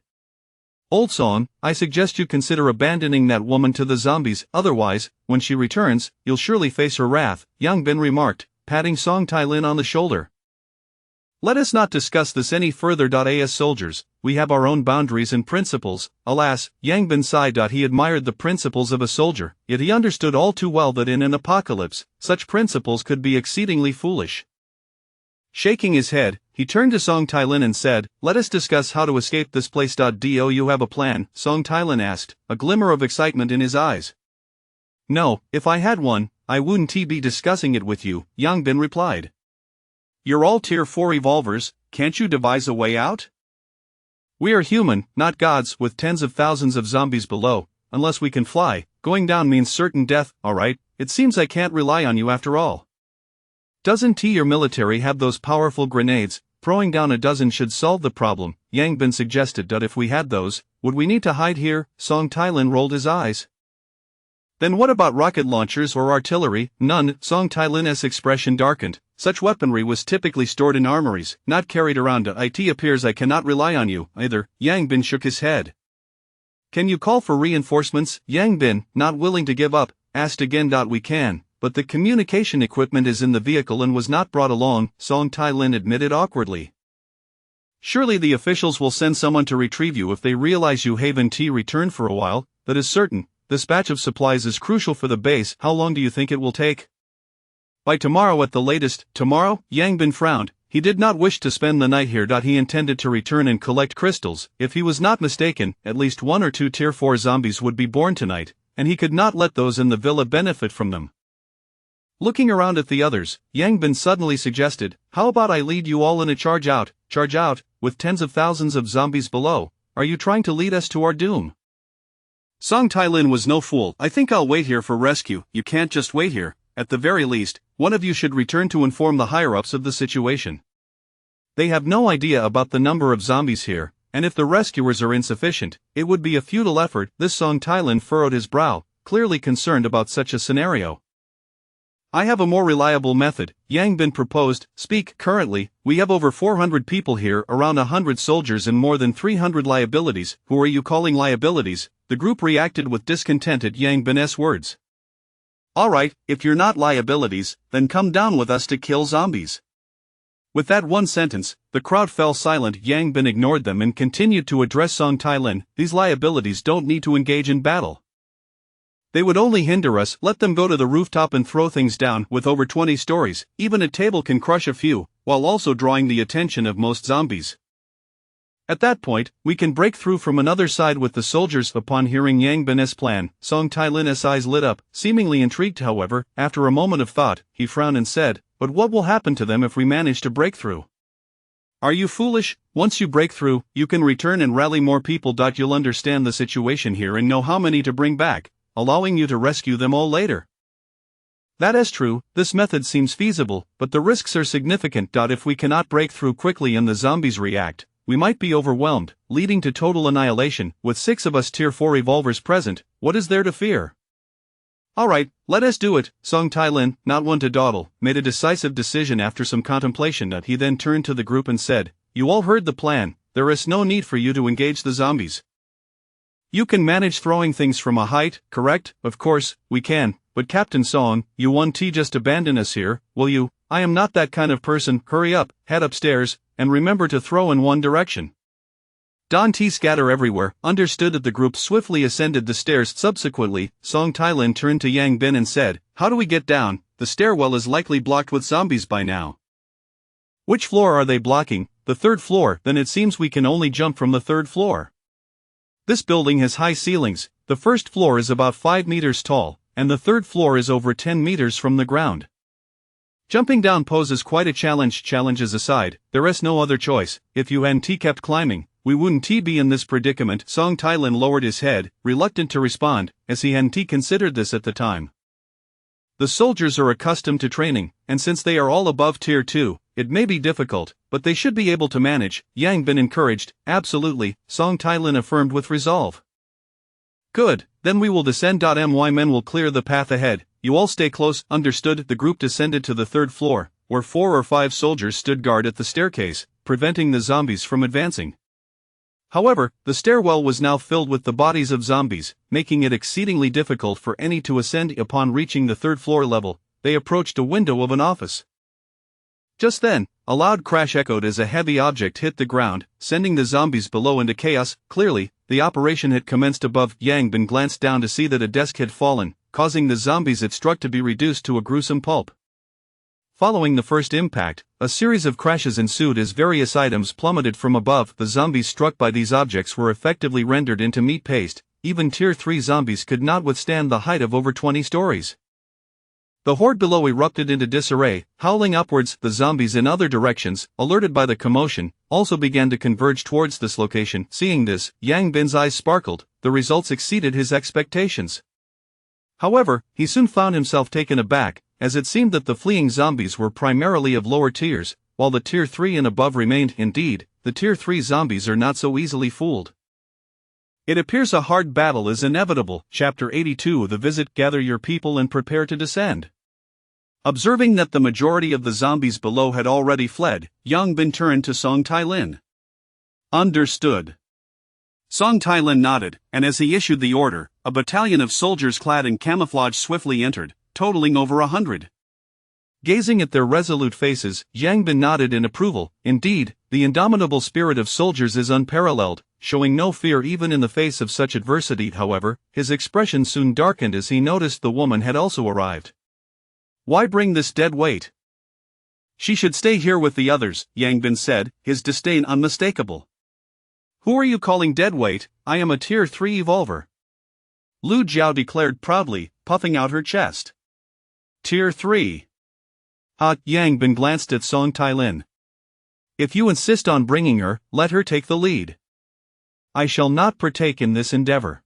[SPEAKER 1] Old Song, I suggest you consider abandoning that woman to the zombies, otherwise, when she returns, you'll surely face her wrath, Yang Bin remarked, patting Song Tailin on the shoulder. Let us not discuss this any further. As soldiers, we have our own boundaries and principles. Alas, Yang Bin sighed. He admired the principles of a soldier, yet he understood all too well that in an apocalypse, such principles could be exceedingly foolish. Shaking his head, he turned to Song Tailin and said, let us discuss how to escape this place. Do you have a plan? Song Tailin asked, a glimmer of excitement in his eyes. No, if I had one, I wouldn't be discussing it with you, Yang Bin replied. You're all Tier 4 revolvers, can't you devise a way out? We are human, not gods, with tens of thousands of zombies below. Unless we can fly, going down means certain death. Alright, it seems I can't rely on you after all. Doesn't your military have those powerful grenades? Throwing down a dozen should solve the problem, Yang Bin suggested. If we had those, would we need to hide here? Song Tailin rolled his eyes. Then what about rocket launchers or artillery? None. Song Tailin's expression darkened. Such weaponry was typically stored in armories, not carried around. It appears I cannot rely on you, either. Yang Bin shook his head. Can you call for reinforcements? Yang Bin, not willing to give up, asked again. We can, but the communication equipment is in the vehicle and was not brought along, Song Tailin admitted awkwardly. Surely the officials will send someone to retrieve you if they realize you haven't returned for a while. That is certain. This batch of supplies is crucial for the base. How long do you think it will take? By tomorrow at the latest. Tomorrow? Yang Bin frowned. He did not wish to spend the night here. He intended to return and collect crystals. If he was not mistaken, at least 1 or 2 Tier 4 zombies would be born tonight, and he could not let those in the villa benefit from them. Looking around at the others, Yang Bin suddenly suggested, how about I lead you all in a charge out, with tens of thousands of zombies below? Are you trying to lead us to our doom? Song Tailin was no fool. I think I'll wait here for rescue. You can't just wait here. At the very least, one of you should return to inform the higher-ups of the situation. They have no idea about the number of zombies here, and if the rescuers are insufficient, it would be a futile effort. This Song Tailin furrowed his brow, clearly concerned about such a scenario. I have a more reliable method, Yang Bin proposed. Speak. Currently, we have over 400 people here, around 100 soldiers and more than 300 liabilities. Who are you calling liabilities? The group reacted with discontent at Yang Bin's words. Alright, if you're not liabilities, then come down with us to kill zombies. With that one sentence, the crowd fell silent. Yang Bin ignored them and continued to address Song Tailin. These liabilities don't need to engage in battle. They would only hinder us. Let them go to the rooftop and throw things down. With over 20 stories, even a table can crush a few, while also drawing the attention of most zombies. At that point, we can break through from another side with the soldiers. Upon hearing Yang Bin's plan, Song Tailin's eyes lit up, seemingly intrigued. However, after a moment of thought, he frowned and said, but what will happen to them if we manage to break through? Are you foolish? Once you break through, you can return and rally more people. You'll understand the situation here and know how many to bring back, allowing you to rescue them all later. That is true. This method seems feasible, but the risks are significant. If we cannot break through quickly and the zombies react, we might be overwhelmed, leading to total annihilation. With 6 of us Tier 4 revolvers present, what is there to fear? Alright, let us do it. Song Tailin, not one to dawdle, made a decisive decision after some contemplation. He then turned to the group and said, you all heard the plan. There is no need for you to engage the zombies. You can manage throwing things from a height, correct? Of course, we can, but Captain Song, you won't just abandon us here, will you? I am not that kind of person. Hurry up, head upstairs, and remember to throw in one direction.
[SPEAKER 2] Don T scatter everywhere. Understood that the group swiftly ascended the stairs. Subsequently, Song Tailin turned to Yang Bin and said, "How do we get down? The stairwell is likely blocked with zombies by now." "Which floor are they blocking?" "The third floor." "Then it seems we can only jump from the third floor. This building has high ceilings. The first floor is about 5 meters tall, and the third floor is over 10 meters from the ground. Jumping down poses quite a challenge. Challenges aside, there is no other choice. If you and T kept climbing, we wouldn't be in this predicament." Song Tailin lowered his head, reluctant to respond, as he and T considered this at the time. The soldiers are accustomed to training, and since they are all above Tier 2, it may be difficult, but they should be able to manage. Yang Bin encouraged. "Absolutely," Song Tailin affirmed with resolve. "Good, then we will descend. My men will clear the path ahead. You all stay close." Understood. The group descended to the third floor, where 4 or 5 soldiers stood guard at the staircase, preventing the zombies from advancing. However, the stairwell was now filled with the bodies of zombies, making it exceedingly difficult for any to ascend. Upon reaching the third floor level, they approached a window of an office. Just then, a loud crash echoed as a heavy object hit the ground, sending the zombies below into chaos. Clearly, the operation had commenced above. Yang Bin glanced down to see that a desk had fallen, causing the zombies it struck to be reduced to a gruesome pulp. Following the first impact, a series of crashes ensued as various items plummeted from above. The zombies struck by these objects were effectively rendered into meat paste. Even Tier 3 zombies could not withstand the height of over 20 stories. The horde below erupted into disarray, howling upwards. The zombies in other directions, alerted by the commotion, also began to converge towards this location. Seeing this, Yang Bin's eyes sparkled. The results exceeded his expectations. However, he soon found himself taken aback, as it seemed that the fleeing zombies were primarily of lower tiers, while the Tier 3 and above remained. Indeed, the Tier 3 zombies are not so easily fooled. It appears a hard battle is inevitable. Chapter 82. The Visit. Gather your people and prepare to descend. Observing that the majority of the zombies below had already fled, Yang Bin turned to Song Tailin. "Understood." Song Tailin nodded, and as he issued the order, a battalion of soldiers clad in camouflage swiftly entered, totaling over 100. Gazing at their resolute faces, Yang Bin nodded in approval. Indeed, the indomitable spirit of soldiers is unparalleled, showing no fear even in the face of such adversity. However, his expression soon darkened as he noticed the woman had also arrived. "Why bring this dead weight? She should stay here with the others," Yang Bin said, his disdain unmistakable. "Who are you calling deadweight? I am a Tier 3 evolver," Lu Jiao declared proudly, puffing out her chest. "Tier 3. Yang Bin glanced at Song Tailin. "If you insist on bringing her, let her take the lead. I shall not partake in this endeavor."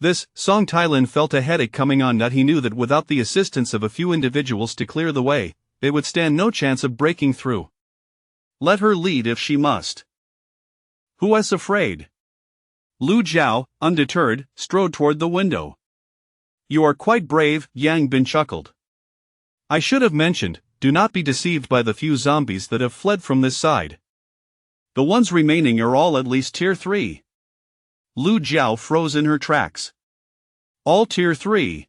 [SPEAKER 2] This, Song Tailin felt a headache coming on. That he knew that without the assistance of a few individuals to clear the way, they would stand no chance of breaking through. Let her lead if she must. Who is afraid? Lu Jiao, undeterred, strode toward the window. "You are quite brave," Yang Bin chuckled. "I should have mentioned, do not be deceived by the few zombies that have fled from this side. The ones remaining are all at least Tier 3. Lu Jiao froze in her tracks. "All Tier 3?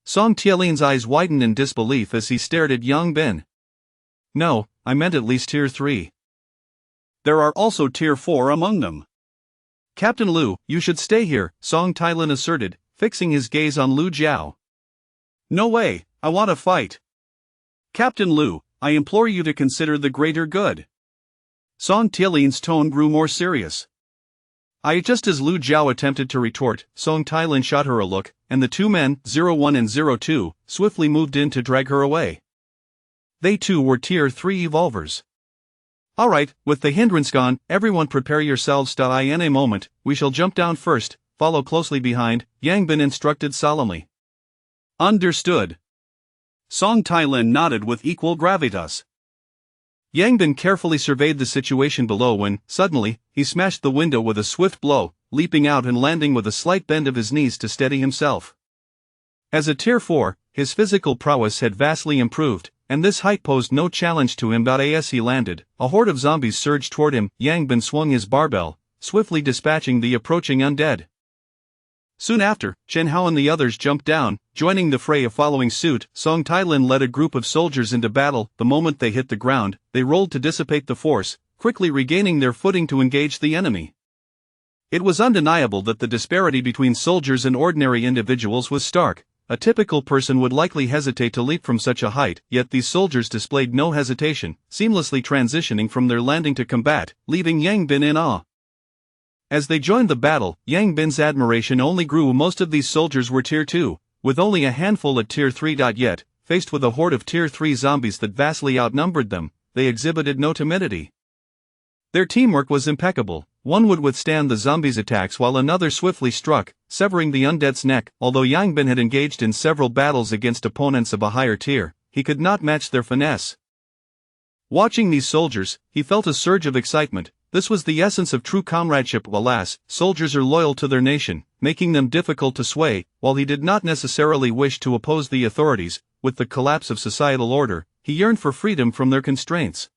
[SPEAKER 2] Song Tailin's eyes widened in disbelief as he stared at Yang Bin. "No, I meant at least Tier 3. There are also Tier 4 among them." "Captain Lu, you should stay here," Song Tailin asserted, fixing his gaze on Lu Jiao. "No way, I want to fight. Captain Lu, I implore you to consider the greater good." Song Tailin's tone grew more serious. Just as Lu Jiao attempted to retort, Song Tailin shot her a look, and the two men, 01 and 02, swiftly moved in to drag her away. They too were Tier 3 evolvers. "Alright, with the hindrance gone, everyone prepare yourselves. In a moment, we shall jump down first, follow closely behind," Yang Bin instructed solemnly. "Understood." Song Tailin nodded with equal gravitas. Yang Bin carefully surveyed the situation below when, suddenly, he smashed the window with a swift blow, leaping out and landing with a slight bend of his knees to steady himself. As a Tier 4, his physical prowess had vastly improved, and this height posed no challenge to him. As he landed, a horde of zombies surged toward him. Yang Bin swung his barbell, swiftly dispatching the approaching undead. Soon after, Chen Hao and the others jumped down, joining the fray. Following suit, Song Tailin led a group of soldiers into battle. The moment they hit the ground, they rolled to dissipate the force, quickly regaining their footing to engage the enemy. It was undeniable that the disparity between soldiers and ordinary individuals was stark. A typical person would likely hesitate to leap from such a height, yet these soldiers displayed no hesitation, seamlessly transitioning from their landing to combat, leaving Yang Bin in awe. As they joined the battle, Yang Bin's admiration only grew. Most of these soldiers were Tier 2, with only a handful at Tier 3. Yet, faced with a horde of Tier 3 zombies that vastly outnumbered them, they exhibited no timidity. Their teamwork was impeccable. One would withstand the zombies' attacks while another swiftly struck, severing the undead's neck. Although Yang Bin had engaged in several battles against opponents of a higher tier, he could not match their finesse. Watching these soldiers, he felt a surge of excitement. This was the essence of true comradeship. Alas, soldiers are loyal to their nation, making them difficult to sway. While he did not necessarily wish to oppose the authorities, with the collapse of societal order, he yearned for freedom from their constraints.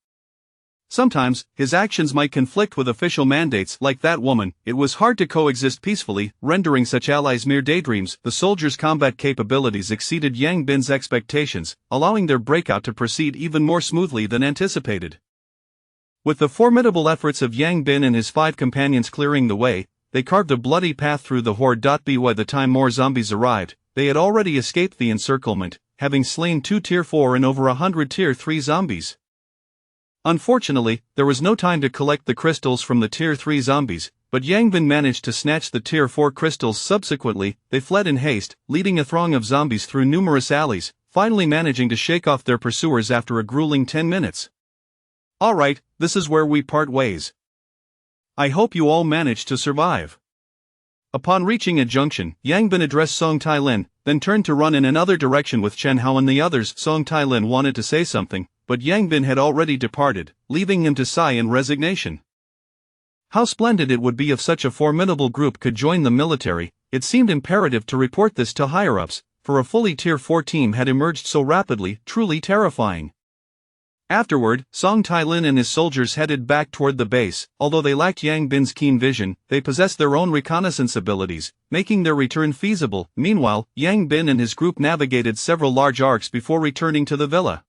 [SPEAKER 2] Sometimes, his actions might conflict with official mandates. Like that woman, it was hard to coexist peacefully, rendering such allies mere daydreams. The soldiers' combat capabilities exceeded Yang Bin's expectations, allowing their breakout to proceed even more smoothly than anticipated. With the formidable efforts of Yang Bin and his 5 companions clearing the way, they carved a bloody path through the horde. By the time more zombies arrived, they had already escaped the encirclement, having slain 2 Tier 4 and over 100 Tier 3 zombies. Unfortunately, there was no time to collect the crystals from the Tier 3 zombies, but Yang Bin managed to snatch the Tier 4 crystals. Subsequently, they fled in haste, leading a throng of zombies through numerous alleys, finally managing to shake off their pursuers after a grueling 10 minutes. Alright, this is where we part ways. I hope you all managed to survive. Upon reaching a junction, Yang Bin addressed Song Tai-lin, then turned to run in another direction with Chen Hao and the others. Song Tai-lin wanted to say something, but Yang Bin had already departed, leaving him to sigh in resignation. How splendid it would be if such a formidable group could join the military. It seemed imperative to report this to higher-ups, for a fully Tier 4 team had emerged so rapidly, truly terrifying. Afterward, Song Tai-lin and his soldiers headed back toward the base. Although they lacked Yang Bin's keen vision, they possessed their own reconnaissance abilities, making their return feasible. Meanwhile, Yang Bin and his group navigated several large arcs before returning to the villa.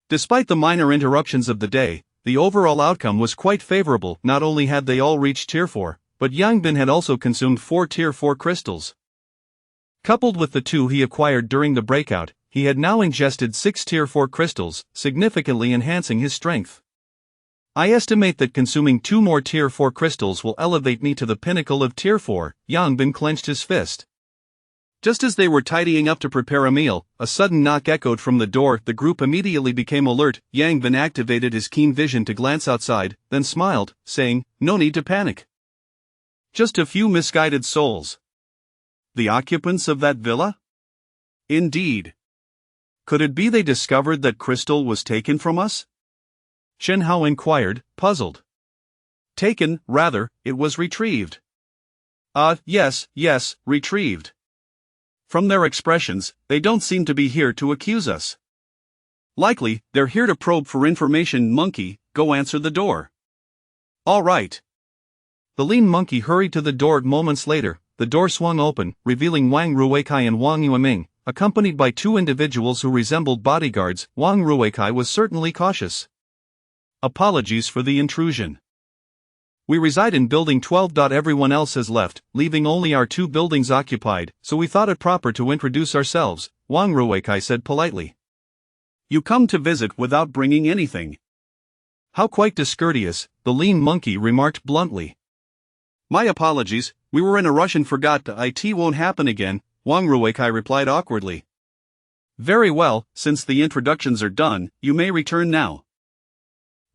[SPEAKER 2] Despite the minor interruptions of the day, the overall outcome was quite favorable. Not only had they all reached Tier 4, but Yang Bin had also consumed 4 Tier 4 crystals. Coupled with the 2 he acquired during the breakout, he had now ingested 6 Tier 4 crystals, significantly enhancing his strength. I estimate that consuming 2 more Tier 4 crystals will elevate me to the pinnacle of Tier 4, Yang Bin clenched his fist. Just as they were tidying up to prepare a meal, a sudden knock echoed from the door. The group immediately became alert. Yang Bin activated his keen vision to glance outside, then smiled, saying, "No need to panic. Just a few misguided souls." The occupants of that villa? Indeed. Could it be they discovered that crystal was taken from us? Chen Hao inquired, puzzled. Taken, rather, it was retrieved. Yes, retrieved. From their expressions, they don't seem to be here to accuse us. Likely, they're here to probe for information. Monkey, go answer the door. All right. The lean monkey hurried to the door. Moments later, the door swung open, revealing Wang Ruikai and Wang Yueming, accompanied by 2 individuals who resembled bodyguards. Wang Ruikai was certainly cautious. Apologies for the intrusion. We reside in Building 12. Everyone else has left, leaving only our 2 buildings occupied, so we thought it proper to introduce ourselves, Wang Ruikai said politely. You come to visit without bringing anything. How quite discourteous, the lean monkey remarked bluntly. My apologies, we were in a rush and forgot. It won't happen again, Wang Ruikai replied awkwardly. Very well, since the introductions are done, you may return now.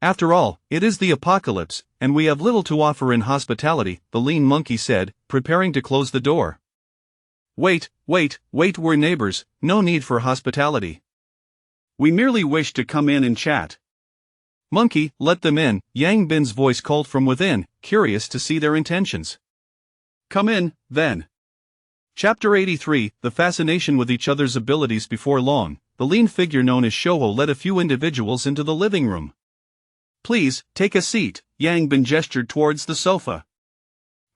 [SPEAKER 2] After all, it is the apocalypse, and we have little to offer in hospitality, the lean monkey said, preparing to close the door. Wait, we're neighbors, no need for hospitality. We merely wish to come in and chat. Monkey, let them in, Yang Bin's voice called from within, curious to see their intentions. Come in, then. Chapter 83, The Fascination with Each Other's Abilities. Before long, the lean figure known as Shouho led a few individuals into the living room. Please, take a seat, Yang Bin gestured towards the sofa.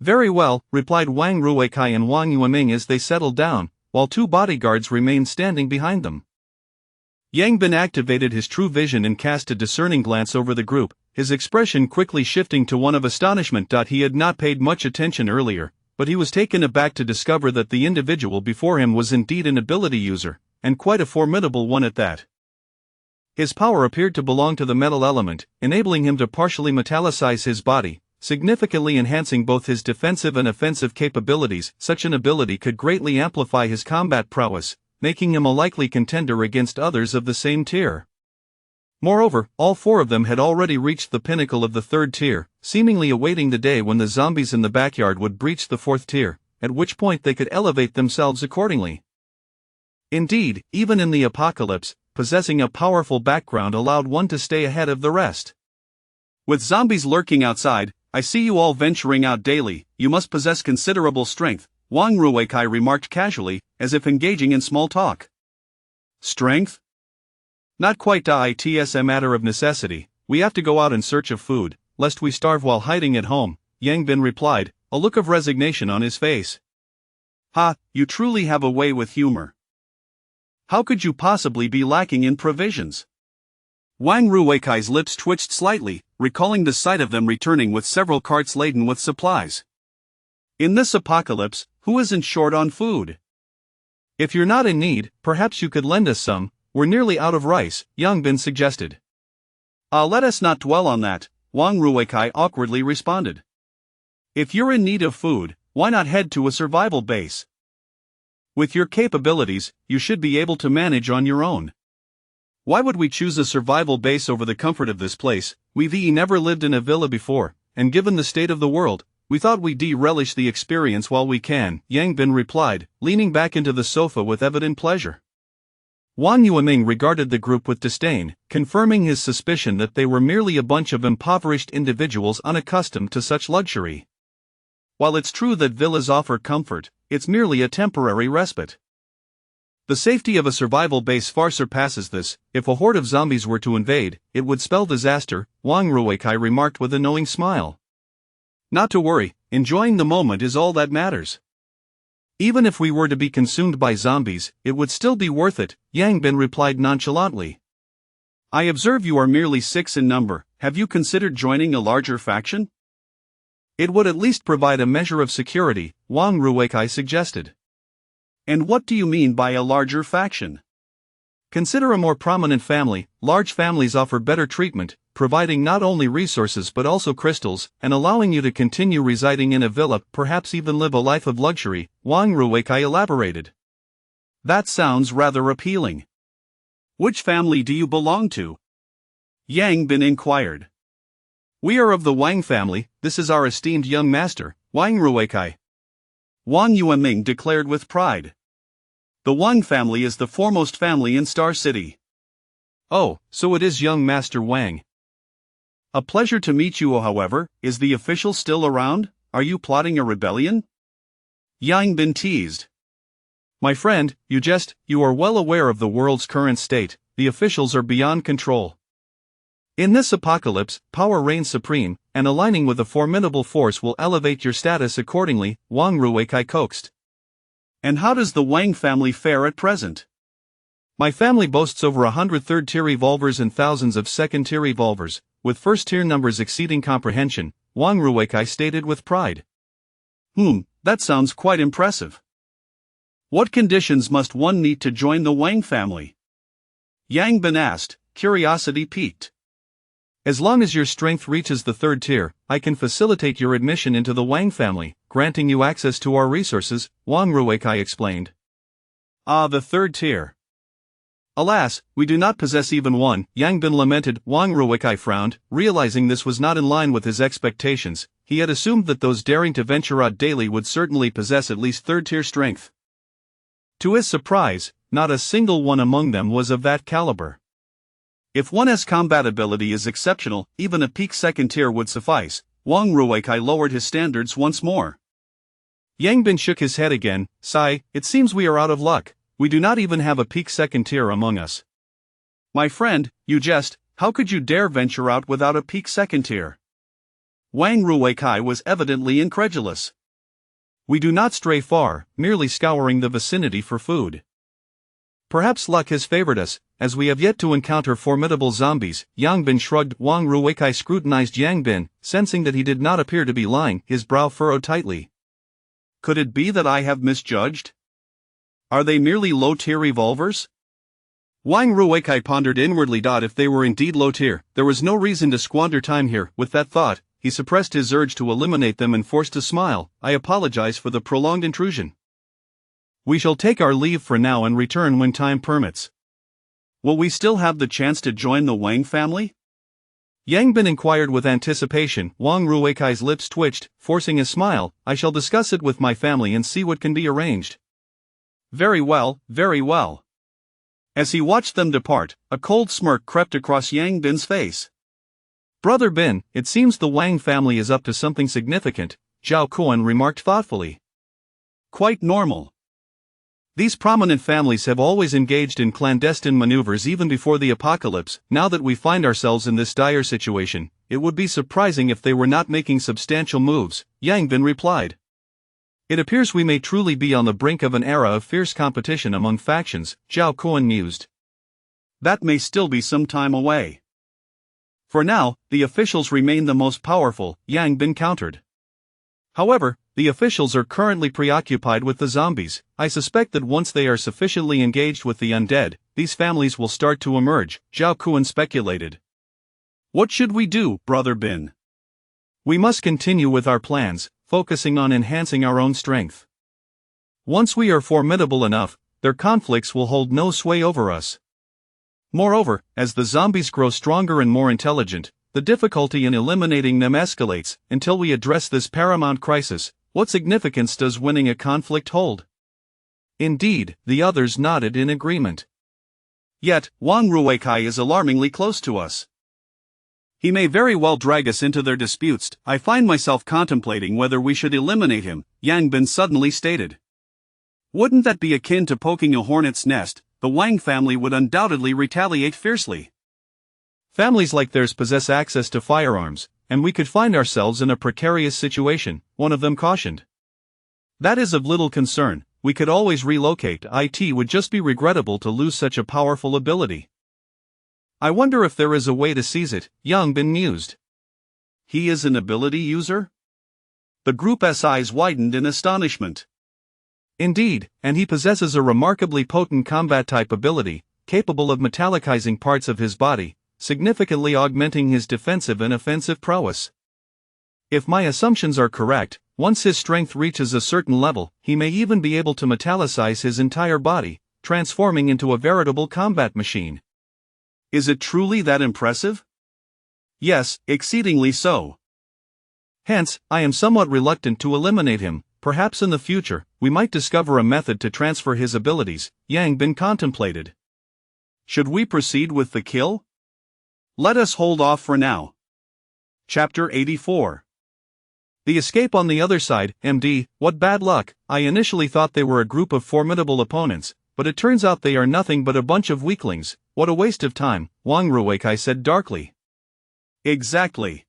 [SPEAKER 2] Very well, replied Wang Ruikai and Wang Yueming as they settled down, while 2 bodyguards remained standing behind them.
[SPEAKER 1] Yang Bin activated his true vision and cast a discerning glance over the group, his expression quickly shifting to one of astonishment. He had not paid much attention earlier, but he was taken aback to discover that the individual before him was indeed an ability user, and quite a formidable one at that. His power appeared to belong to the metal element, enabling him to partially metallicize his body, significantly enhancing both his defensive and offensive capabilities. Such an ability could greatly amplify his combat prowess, making him a likely contender against others of the same tier. Moreover, all four of them had already reached the pinnacle of the third tier, seemingly awaiting the day when the zombies in the backyard would breach the fourth tier, at which point they could elevate themselves accordingly. Indeed, even in the apocalypse, possessing a powerful background allowed one to stay ahead of the rest. With zombies lurking outside, I see you all venturing out daily. You must possess considerable strength, Wang Ruikai remarked casually, as if engaging in small talk. Strength? Not quite. It's a matter of necessity. We have to go out in search of food, lest we starve while hiding at home, Yang Bin replied, a look of resignation on his face. Ha, you truly have a way with humor. How could you possibly be lacking in provisions? Wang Ruweikai's lips twitched slightly, recalling the sight of them returning with several carts laden with supplies. In this apocalypse, who isn't short on food? If you're not in need, perhaps you could lend us some. We're nearly out of rice, Yang Bin suggested. Let us not dwell on that, Wang Ruweikai awkwardly responded. If you're in need of food, why not head to a survival base? With your capabilities, you should be able to manage on your own. Why would we choose a survival base over the comfort of this place? We've never lived in a villa before, and given the state of the world, we thought we'd relish the experience while we can, Yang Bin replied, leaning back into the sofa with evident pleasure. Wang Yueming regarded the group with disdain, confirming his suspicion that they were merely a bunch of impoverished individuals unaccustomed to such luxury. While it's true that villas offer comfort, it's merely a temporary respite. The safety of a survival base far surpasses this. If a horde of zombies were to invade, it would spell disaster, Wang Ruweikai remarked with a knowing smile. Not to worry, enjoying the moment is all that matters. Even if we were to be consumed by zombies, it would still be worth it, Yang Bin replied nonchalantly. I observe you are merely 6 in number. Have you considered joining a larger faction? It would at least provide a measure of security, Wang Ruweikai suggested. And what do you mean by a larger faction? Consider a more prominent family. Large families offer better treatment, providing not only resources but also crystals, and allowing you to continue residing in a villa, perhaps even live a life of luxury, Wang Ruweikai elaborated. That sounds rather appealing. Which family do you belong to? Yang Bin inquired. We are of the Wang family. This is our esteemed young master, Wang Ruweikai. Wang Yueming declared with pride. The Wang family is the foremost family in Star City. Oh, so it is young Master Wang. A pleasure to meet you. However, is the official still around? Are you plotting a rebellion? Yang Bin teased. My friend, you are well aware of the world's current state. The officials are beyond control. In this apocalypse, power reigns supreme, and aligning with a formidable force will elevate your status accordingly, Wang Ruweikai coaxed. And how does the Wang family fare at present? My family boasts over 100 third-tier revolvers and thousands of second-tier revolvers, with first-tier numbers exceeding comprehension, Wang Ruweikai stated with pride. That sounds quite impressive. What conditions must one meet to join the Wang family? Yang Bin asked, curiosity piqued. As long as your strength reaches the third tier, I can facilitate your admission into the Wang family, granting you access to our resources, Wang Ruweikai explained. The third tier. Alas, we do not possess even one, Yang Bin lamented. Wang Ruweikai frowned, realizing this was not in line with his expectations. He had assumed that those daring to venture out daily would certainly possess at least third-tier strength. To his surprise, not a single one among them was of that caliber. If one's combat ability is exceptional, even a peak second tier would suffice. Wang Ruweikai lowered his standards once more. Yang Bin shook his head again. Sigh, it seems we are out of luck. We do not even have a peak second tier among us. My friend, you jest. How could you dare venture out without a peak second tier? Wang Ruweikai was evidently incredulous. We do not stray far, merely scouring the vicinity for food. Perhaps luck has favored us, as we have yet to encounter formidable zombies. Yang Bin shrugged. Wang Ruikai scrutinized Yang Bin, sensing that he did not appear to be lying, his brow furrowed tightly.
[SPEAKER 2] Could it be that I have misjudged? Are they merely low-tier revolvers? Wang Ruikai pondered inwardly. If they were indeed low-tier, there was no reason to squander time here. With that thought, he suppressed his urge to eliminate them and forced a smile. I apologize for the prolonged intrusion. We shall take our leave for now and return when time permits. Will we still have the chance to join the Wang family?
[SPEAKER 1] Yang Bin inquired with anticipation. Wang Ruikai's lips twitched, forcing a smile. I shall discuss it with my family and see what can be arranged.
[SPEAKER 2] Very well, very well. As he watched them depart, a cold smirk crept across Yang Bin's face.
[SPEAKER 1] Brother Bin, it seems the Wang family is up to something significant, Zhao Kuan remarked thoughtfully.
[SPEAKER 2] Quite normal.
[SPEAKER 1] These prominent families have always engaged in clandestine maneuvers even before the apocalypse. Now that we find ourselves in this dire situation, it would be surprising if they were not making substantial moves, Yang Bin replied. It appears we may truly be on the brink of an era of fierce competition among factions, Zhao Kuan mused.
[SPEAKER 2] That may still be some time away. For now, the officials remain the most powerful, Yang Bin countered.
[SPEAKER 1] However, the officials are currently preoccupied with the zombies. I suspect that once they are sufficiently engaged with the undead, these families will start to emerge, Zhao Kuan speculated.
[SPEAKER 2] What should we do, Brother Bin?
[SPEAKER 1] We must continue with our plans, focusing on enhancing our own strength. Once we are formidable enough, their conflicts will hold no sway over us. Moreover, as the zombies grow stronger and more intelligent, the difficulty in eliminating them escalates. Until we address this paramount crisis, what significance does winning a conflict hold? Indeed, the others nodded in agreement.
[SPEAKER 2] Yet, Wang Ruikai is alarmingly close to us. He may very well drag us into their disputes. I find myself contemplating whether we should eliminate him, Yang Bin suddenly stated. Wouldn't that be akin to poking a hornet's nest? The Wang family would undoubtedly retaliate fiercely.
[SPEAKER 1] Families like theirs possess access to firearms, and we could find ourselves in a precarious situation, one of them cautioned. That is of little concern, we could always relocate. It would just be regrettable to lose such a powerful ability. I wonder if there is a way to seize it, Yang Bin mused.
[SPEAKER 2] He is an ability user? The group's eyes widened in astonishment.
[SPEAKER 1] Indeed, and he possesses a remarkably potent combat-type ability, capable of metallicizing parts of his body, significantly augmenting his defensive and offensive prowess. If my assumptions are correct, once his strength reaches a certain level, he may even be able to metallicize his entire body, transforming into a veritable combat machine.
[SPEAKER 2] Is it truly that impressive?
[SPEAKER 1] Yes, exceedingly so. Hence, I am somewhat reluctant to eliminate him. Perhaps in the future, we might discover a method to transfer his abilities, Yang Bin contemplated.
[SPEAKER 2] Should we proceed with the kill? Let us hold off for now. Chapter 84.
[SPEAKER 1] The escape on the other side. MD, what bad luck. I initially thought they were a group of formidable opponents, but it turns out they are nothing but a bunch of weaklings. What a waste of time, Wang Ruikai said darkly.
[SPEAKER 2] Exactly.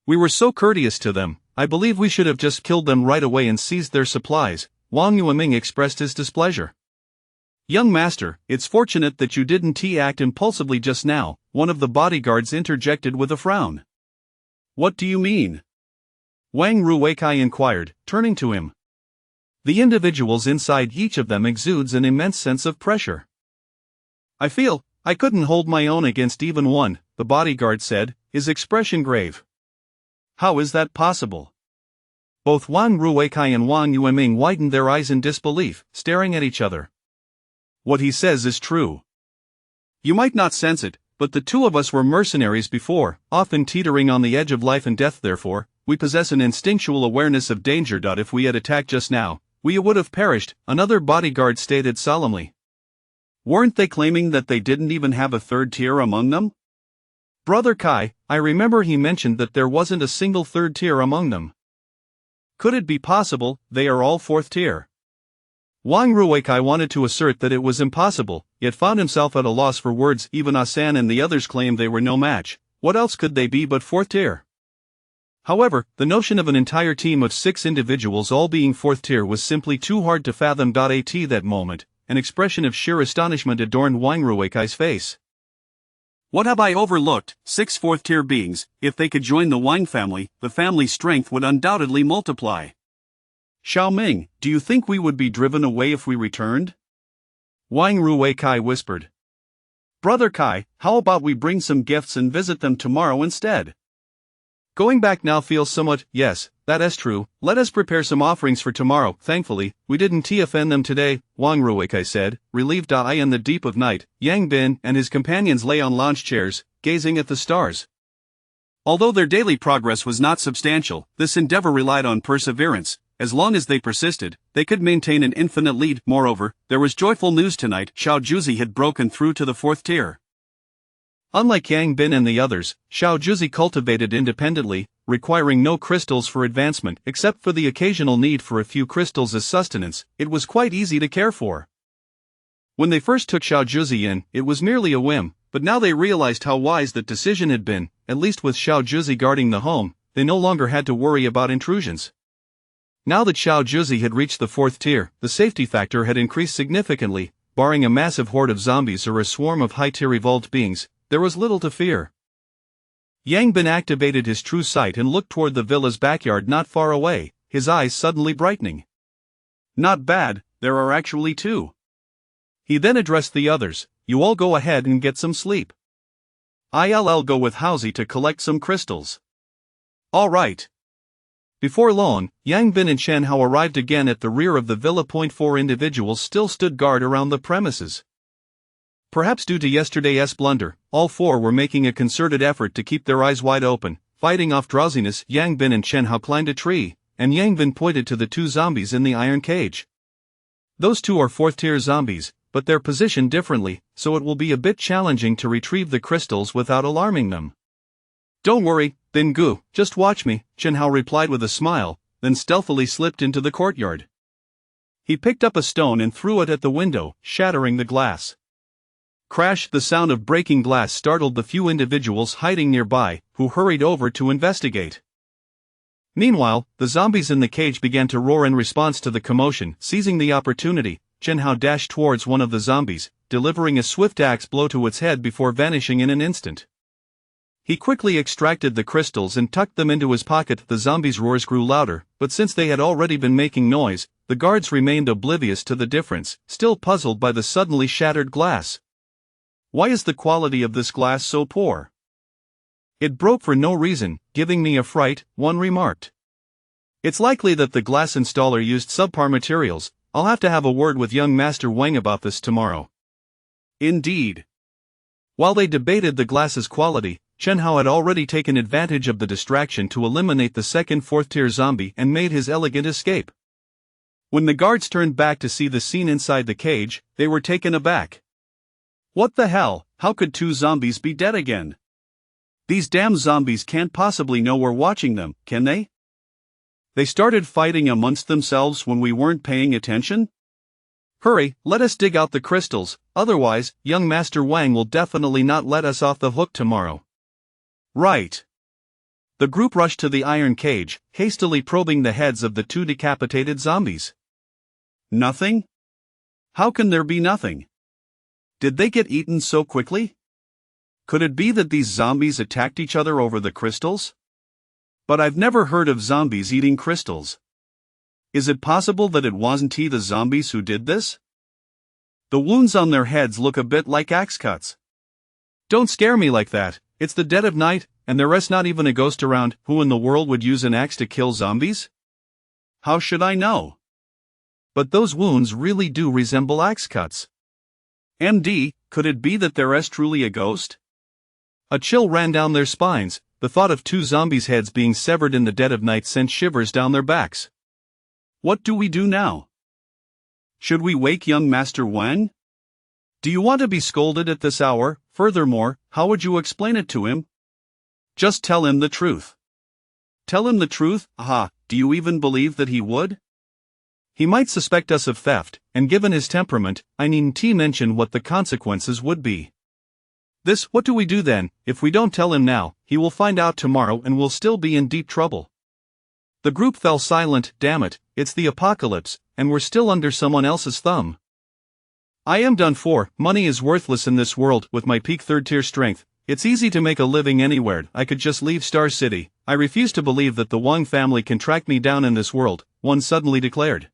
[SPEAKER 1] We were so courteous to them. I believe we should have just killed them right away and seized their supplies. Wang Yueming expressed his displeasure. Young master, it's fortunate that you didn't act impulsively just now, one of the bodyguards interjected with a frown.
[SPEAKER 2] What do you mean?
[SPEAKER 1] Wang Ruikai inquired, turning to him. The individuals inside each of them exudes an immense sense of pressure. I feel I couldn't hold my own against even one, the bodyguard said, his expression grave.
[SPEAKER 2] How is that possible?
[SPEAKER 1] Both Wang Ruikai and Wang Yueming widened their eyes in disbelief, staring at each other.
[SPEAKER 2] What he says is true. You might not sense it, but the two of us were mercenaries before, often teetering on the edge of life and death. Therefore, we possess an instinctual awareness of danger. If we had attacked just now, we would have perished, another bodyguard stated solemnly. Weren't they claiming that they didn't even have a third tier among them?
[SPEAKER 1] Brother Kai, I remember he mentioned that there wasn't a single third tier among them.
[SPEAKER 2] Could it be possible they are all fourth tier?
[SPEAKER 1] Wang Ruikai wanted to assert that it was impossible, yet found himself at a loss for words. Even Asan and the others claimed they were no match. What else could they be but fourth tier? However, the notion of an entire team of 6 individuals all being fourth tier was simply too hard to fathom. At that moment, an expression of sheer astonishment adorned Wang Ruweikai's face.
[SPEAKER 2] What have I overlooked? 6 fourth-tier beings. If they could join the Wang family, the family's strength would undoubtedly multiply.
[SPEAKER 1] Xiao Ming, do you think we would be driven away if we returned? Wang Ruweikai whispered. Brother Kai, how about we bring some gifts and visit them tomorrow instead? Going back now feels somewhat, yes, that is true. Let us prepare some offerings for tomorrow. Thankfully, we didn't TFN them today, Wang Ruweikai said, relieved. In the deep of night, Yang Bin and his companions lay on lounge chairs, gazing at the stars.
[SPEAKER 2] Although their daily progress was not substantial, this endeavor relied on perseverance. As long as they persisted, they could maintain an infinite lead. Moreover, there was joyful news tonight. Xiao Juzi had broken through to the 4th tier.
[SPEAKER 1] Unlike Yang Bin and the others, Xiao Juzi cultivated independently, requiring no crystals for advancement except for the occasional need for a few crystals as sustenance. It was quite easy to care for. When they first took Xiao Juzi in, it was merely a whim, but now they realized how wise that decision had been. At least with Xiao Juzi guarding the home, they no longer had to worry about intrusions. Now that Xiao Juzi had reached the 4th tier, the safety factor had increased significantly. Barring a massive horde of zombies or a swarm of high-tier evolved beings, there was little to fear. Yang Bin activated his true sight and looked toward the villa's backyard not far away, his eyes suddenly brightening.
[SPEAKER 2] Not bad, there are actually 2.
[SPEAKER 1] He then addressed the others. You all go ahead and get some sleep. I'll go with Hausi to collect some crystals.
[SPEAKER 2] All right.
[SPEAKER 1] Before long, Yang Bin and Shen Hao arrived again at the rear of the villa. 4 individuals still stood guard around the premises. Perhaps due to yesterday's blunder, all 4 were making a concerted effort to keep their eyes wide open, fighting off drowsiness. Yang Bin and Shen Hao climbed a tree, and Yang Bin pointed to the 2 zombies in the iron cage. Those 2 are 4th-tier zombies, but they're positioned differently, so it will be a bit challenging to retrieve the crystals without alarming them.
[SPEAKER 2] Don't worry, Bin Gu,
[SPEAKER 1] just watch me, Shen Hao replied with a smile, then stealthily slipped into the courtyard. He picked up a stone and threw it at the window, shattering the glass. Crash! The sound of breaking glass startled the few individuals hiding nearby, who hurried over to investigate. Meanwhile, the zombies in the cage began to roar in response to the commotion. Seizing the opportunity, Shen Hao dashed towards one of the zombies, delivering a swift axe blow to its head before vanishing in an instant. He quickly extracted the crystals and tucked them into his pocket. The zombies' roars grew louder, but since they had already been making noise, the guards remained oblivious to the difference, still puzzled by the suddenly shattered glass. Why is the quality of this glass so poor? It broke for no reason, giving me a fright, one remarked. It's likely that the glass installer used subpar materials. I'll have to have a word with young Master Wang about this tomorrow.
[SPEAKER 2] Indeed.
[SPEAKER 1] While they debated the glass's quality, Shen Hao had already taken advantage of the distraction to eliminate the second 4th-tier zombie and made his elegant escape. When the guards turned back to see the scene inside the cage, they were taken aback.
[SPEAKER 2] What the hell? How could 2 zombies be dead again? These damn zombies can't possibly know we're watching them, can they? They started fighting amongst themselves when we weren't paying attention?
[SPEAKER 1] Hurry, let us dig out the crystals, otherwise, young Master Wang will definitely not let us off the hook tomorrow.
[SPEAKER 2] Right.
[SPEAKER 1] The group rushed to the iron cage, hastily probing the heads of the 2 decapitated zombies.
[SPEAKER 2] Nothing? How can there be nothing? Did they get eaten so quickly? Could it be that these zombies attacked each other over the crystals? But I've never heard of zombies eating crystals. Is it possible that it wasn't the zombies who did this? The wounds on their heads look a bit like axe cuts.
[SPEAKER 1] Don't scare me like that. It's the dead of night, and there's not even a ghost around. Who in the world would use an axe to kill zombies?
[SPEAKER 2] How should I know?
[SPEAKER 1] But those wounds really do resemble axe cuts.
[SPEAKER 2] MD, could it be that there's truly a ghost?
[SPEAKER 1] A chill ran down their spines. The thought of 2 zombies' heads being severed in the dead of night sent shivers down their backs.
[SPEAKER 2] What do we do now? Should we wake young Master Wang?
[SPEAKER 1] Do you want to be scolded at this hour? Furthermore, how would you explain it to him?
[SPEAKER 2] Just tell him the truth. Tell him the truth? Aha, do you even believe that he would?
[SPEAKER 1] He might suspect us of theft, and given his temperament, I needn't mention what the consequences would be. What do we do then? If we don't tell him now, he will find out tomorrow and we'll still be in deep trouble. The group fell silent. Damn it, it's the apocalypse, and we're still under someone else's thumb. I am done for. Money is worthless in this world. With my peak 3rd tier strength, it's easy to make a living anywhere. I could just leave Star City. I refuse to believe that the Wang family can track me down in this world, one suddenly declared.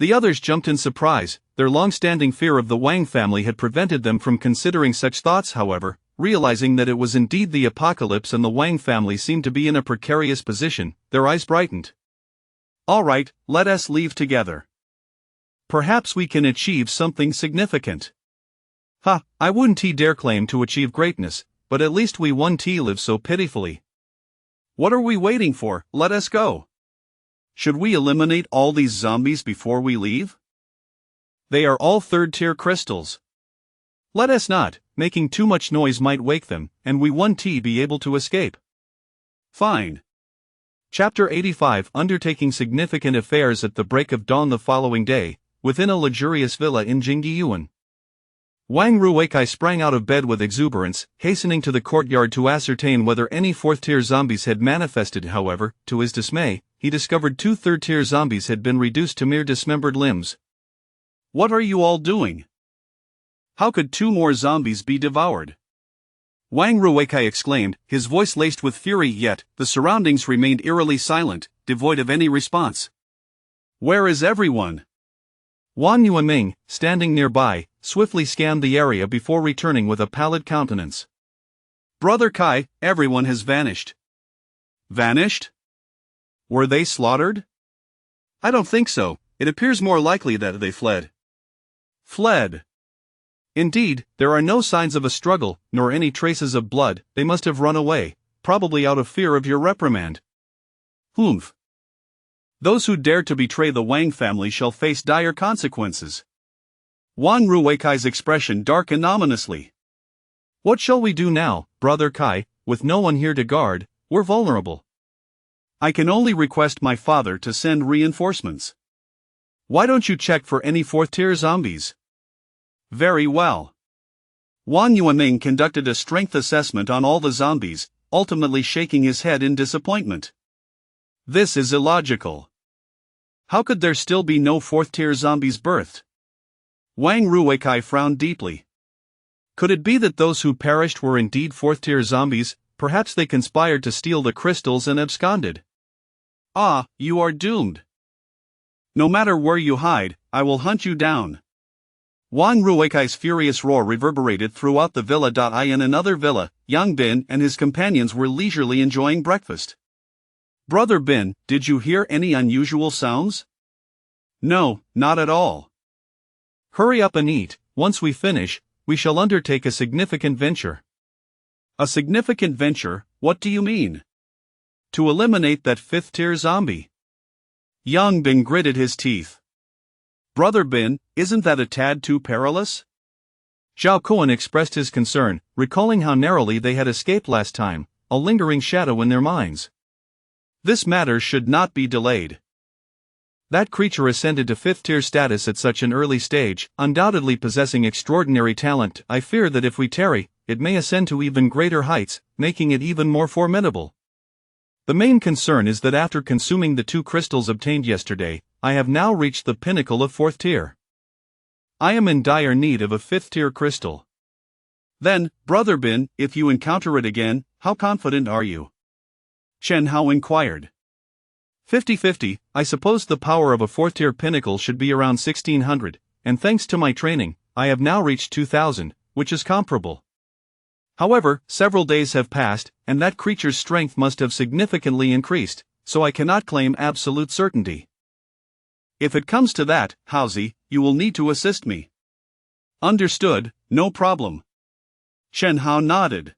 [SPEAKER 1] The others jumped in surprise. Their long-standing fear of the Wang family had prevented them from considering such thoughts. However, realizing that it was indeed the apocalypse and the Wang family seemed to be in a precarious position, their eyes brightened. All right, let us leave together. Perhaps we can achieve something significant. Ha, I wouldn't dare claim to achieve greatness, but at least we won't live so pitifully. What are we waiting for? Let us go. Should we eliminate all these zombies before we leave? They are all 3rd tier crystals. Let us not. Making too much noise might wake them, and we won't be able to escape. Fine. Chapter 85. Undertaking significant affairs. At the break of dawn the following day, within a luxurious villa in Jingyuan, Wang Ruikai sprang out of bed with exuberance, hastening to the courtyard to ascertain whether any 4th tier zombies had manifested. However, to his dismay, he discovered 2 3rd tier zombies had been reduced to mere dismembered limbs. What are you all doing? How could 2 more zombies be devoured? Wang Ruikai exclaimed, his voice laced with fury, yet the surroundings remained eerily silent, devoid of any response. Where is everyone? Wan Yuanming, standing nearby, swiftly scanned the area before returning with a pallid countenance. Brother Kai, everyone has vanished. Vanished? Were they slaughtered? I don't think so. It appears more likely that they fled. Fled? Indeed, there are no signs of a struggle, nor any traces of blood. They must have run away, probably out of fear of your reprimand. Humph. Those who dare to betray the Wang family shall face dire consequences. Wang Ruweikai's expression darkened ominously. What shall we do now, Brother Kai? With no one here to guard, we're vulnerable. I can only request my father to send reinforcements. Why don't you check for any 4th tier zombies? Very well. Wan Yuanming conducted a strength assessment on all the zombies, ultimately shaking his head in disappointment. This is illogical. How could there still be no 4th tier zombies birthed? Wang Ruikai frowned deeply. Could it be that those who perished were indeed 4th tier zombies? Perhaps they conspired to steal the crystals and absconded. Ah, you are doomed. No matter where you hide, I will hunt you down. Wang Ruweikai's furious roar reverberated throughout the villa. In another villa, Yang Bin and his companions were leisurely enjoying breakfast. Brother Bin, did you hear any unusual sounds? No, not at all. Hurry up and eat. Once we finish, we shall undertake a significant venture. A significant venture? What do you mean? To eliminate that 5th tier zombie. Yang Bin gritted his teeth. Brother Bin, isn't that a tad too perilous? Zhao Kuan expressed his concern, recalling how narrowly they had escaped last time, a lingering shadow in their minds. This matter should not be delayed. That creature ascended to 5th tier status at such an early stage, undoubtedly possessing extraordinary talent. I fear that if we tarry, it may ascend to even greater heights, making it even more formidable. The main concern is that after consuming the 2 crystals obtained yesterday, I have now reached the pinnacle of 4th tier. I am in dire need of a 5th tier crystal. Then, Brother Bin, if you encounter it again, how confident are you? Chen Hao inquired. 50-50, I suppose the power of a 4th tier pinnacle should be around 1600, and thanks to my training, I have now reached 2000, which is comparable. However, several days have passed, and that creature's strength must have significantly increased, so I cannot claim absolute certainty. If it comes to that, Haozi, you will need to assist me. Understood, no problem. Chen Hao nodded.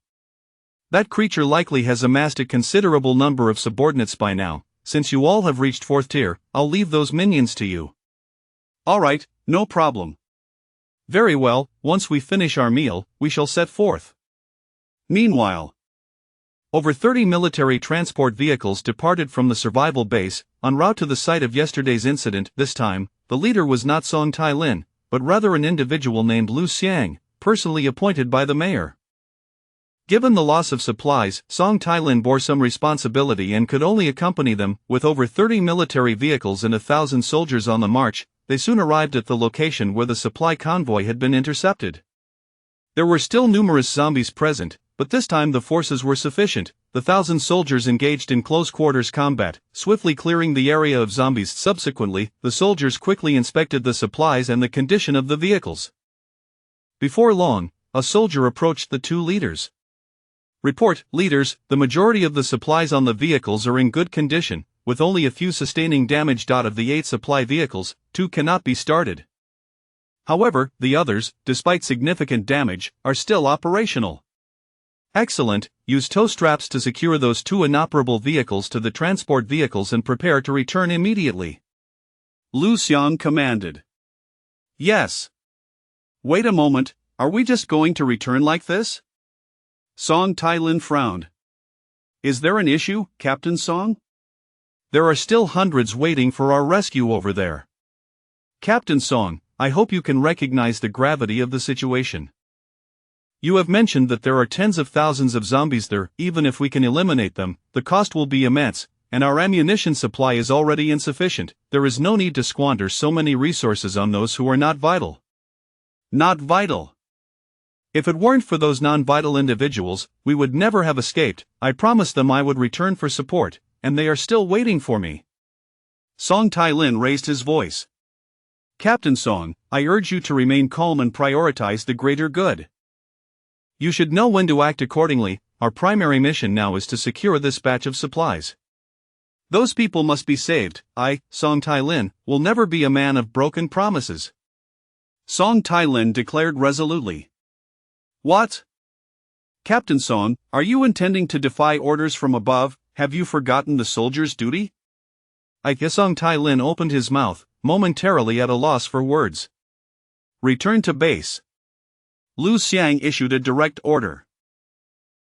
[SPEAKER 1] That creature likely has amassed a considerable number of subordinates by now. Since you all have reached 4th tier, I'll leave those minions to you. Alright, no problem. Very well, once we finish our meal, we shall set forth. Meanwhile, over 30 military transport vehicles departed from the survival base, en route to the site of yesterday's incident. This time, the leader was not Song Tai Lin, but rather an individual named Lu Xiang, personally appointed by the mayor. Given the loss of supplies, Song Tai Lin bore some responsibility and could only accompany them. With over 30 military vehicles and 1,000 soldiers on the march, they soon arrived at the location where the supply convoy had been intercepted. There were still numerous zombies present, but this time the forces were sufficient. The 1,000 soldiers engaged in close-quarters combat, swiftly clearing the area of zombies. Subsequently, the soldiers quickly inspected the supplies and the condition of the vehicles. Before long, a soldier approached the two leaders. "Report, leaders, the majority of the supplies on the vehicles are in good condition, with only a few sustaining damage. Of the 8 supply vehicles, 2 cannot be started. However, the others, despite significant damage, are still operational." "Excellent, use tow straps to secure those 2 inoperable vehicles to the transport vehicles and prepare to return immediately," Lu Xiang commanded. "Yes. Wait a moment, are we just going to return like this?" Song Tailin frowned. "Is there an issue, Captain Song? There are still hundreds waiting for our rescue over there. Captain Song, I hope you can recognize the gravity of the situation. You have mentioned that there are tens of thousands of zombies there. Even if we can eliminate them, the cost will be immense, and our ammunition supply is already insufficient. There is no need to squander so many resources on those who are not vital." "Not vital? If it weren't for those non-vital individuals, we would never have escaped. I promised them I would return for support, and they are still waiting for me." Song Tailin raised his voice. "Captain Song, I urge you to remain calm and prioritize the greater good. You should know when to act accordingly. Our primary mission now is to secure this batch of supplies. Those people must be saved. I, Song Tailin, will never be a man of broken promises," Song Tailin declared resolutely. "What? Captain Song, are you intending to defy orders from above? Have you forgotten the soldier's duty?" Song Tailin opened his mouth, momentarily at a loss for words. "Return to base." Lu Xiang issued a direct order.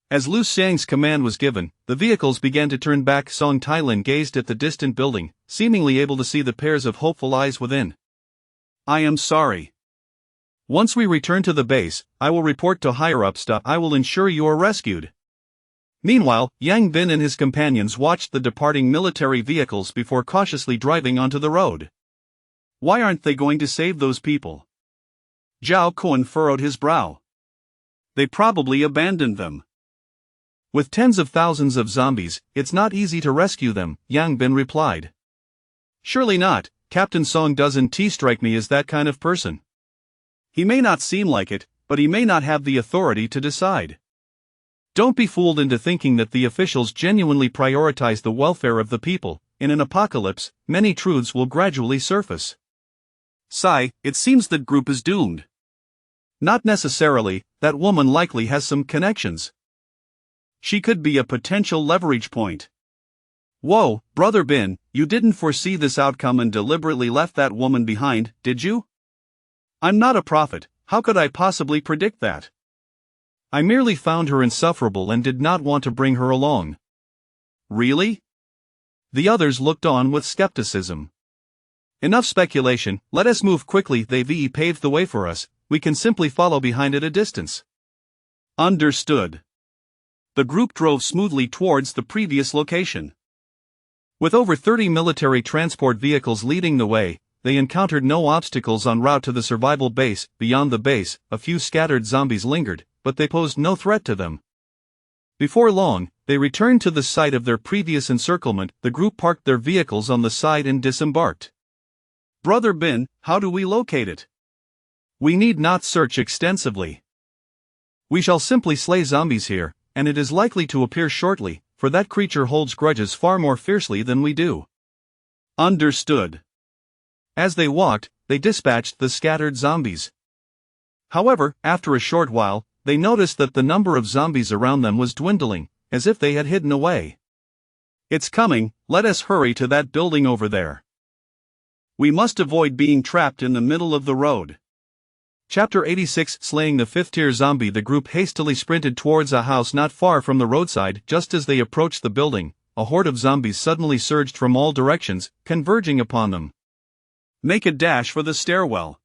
[SPEAKER 1] As Lu Xiang's command was given, the vehicles began to turn back. Song Tailin gazed at the distant building, seemingly able to see the pairs of hopeful eyes within. "I am sorry. Once we return to the base, I will report to higher-ups. I will ensure you are rescued." Meanwhile, Yang Bin and his companions watched the departing military vehicles before cautiously driving onto the road. "Why aren't they going to save those people?" Zhao Kuan furrowed his brow. "They probably abandoned them." "With tens of thousands of zombies, it's not easy to rescue them," Yang Bin replied. "Surely not. Captain Song doesn't strike me as that kind of person. He may not seem like it, but he may not have the authority to decide. Don't be fooled into thinking that the officials genuinely prioritize the welfare of the people. In an apocalypse, many truths will gradually surface." "Sigh, it seems that group is doomed." "Not necessarily, that woman likely has some connections. She could be a potential leverage point." "Whoa, Brother Bin, you didn't foresee this outcome and deliberately left that woman behind, did you?" "I'm not a prophet, how could I possibly predict that? I merely found her insufferable and did not want to bring her along." "Really?" The others looked on with skepticism. "Enough speculation, let us move quickly. They paved the way for us, we can simply follow behind at a distance." "Understood." The group drove smoothly towards the previous location. With over 30 military transport vehicles leading the way, they encountered no obstacles en route to the survival base. Beyond the base, a few scattered zombies lingered, but they posed no threat to them. Before long, they returned to the site of their previous encirclement. The group parked their vehicles on the side and disembarked. "Brother Bin, how do we locate it?" "We need not search extensively. We shall simply slay zombies here, and it is likely to appear shortly, for that creature holds grudges far more fiercely than we do." "Understood." As they walked, they dispatched the scattered zombies. However, after a short while, they noticed that the number of zombies around them was dwindling, as if they had hidden away. "It's coming, let us hurry to that building over there. We must avoid being trapped in the middle of the road." Chapter 86 Slaying the 5th-tier zombie. The group hastily sprinted towards a house not far from the roadside. Just as they approached the building, a horde of zombies suddenly surged from all directions, converging upon them. "Make a dash for the stairwell,"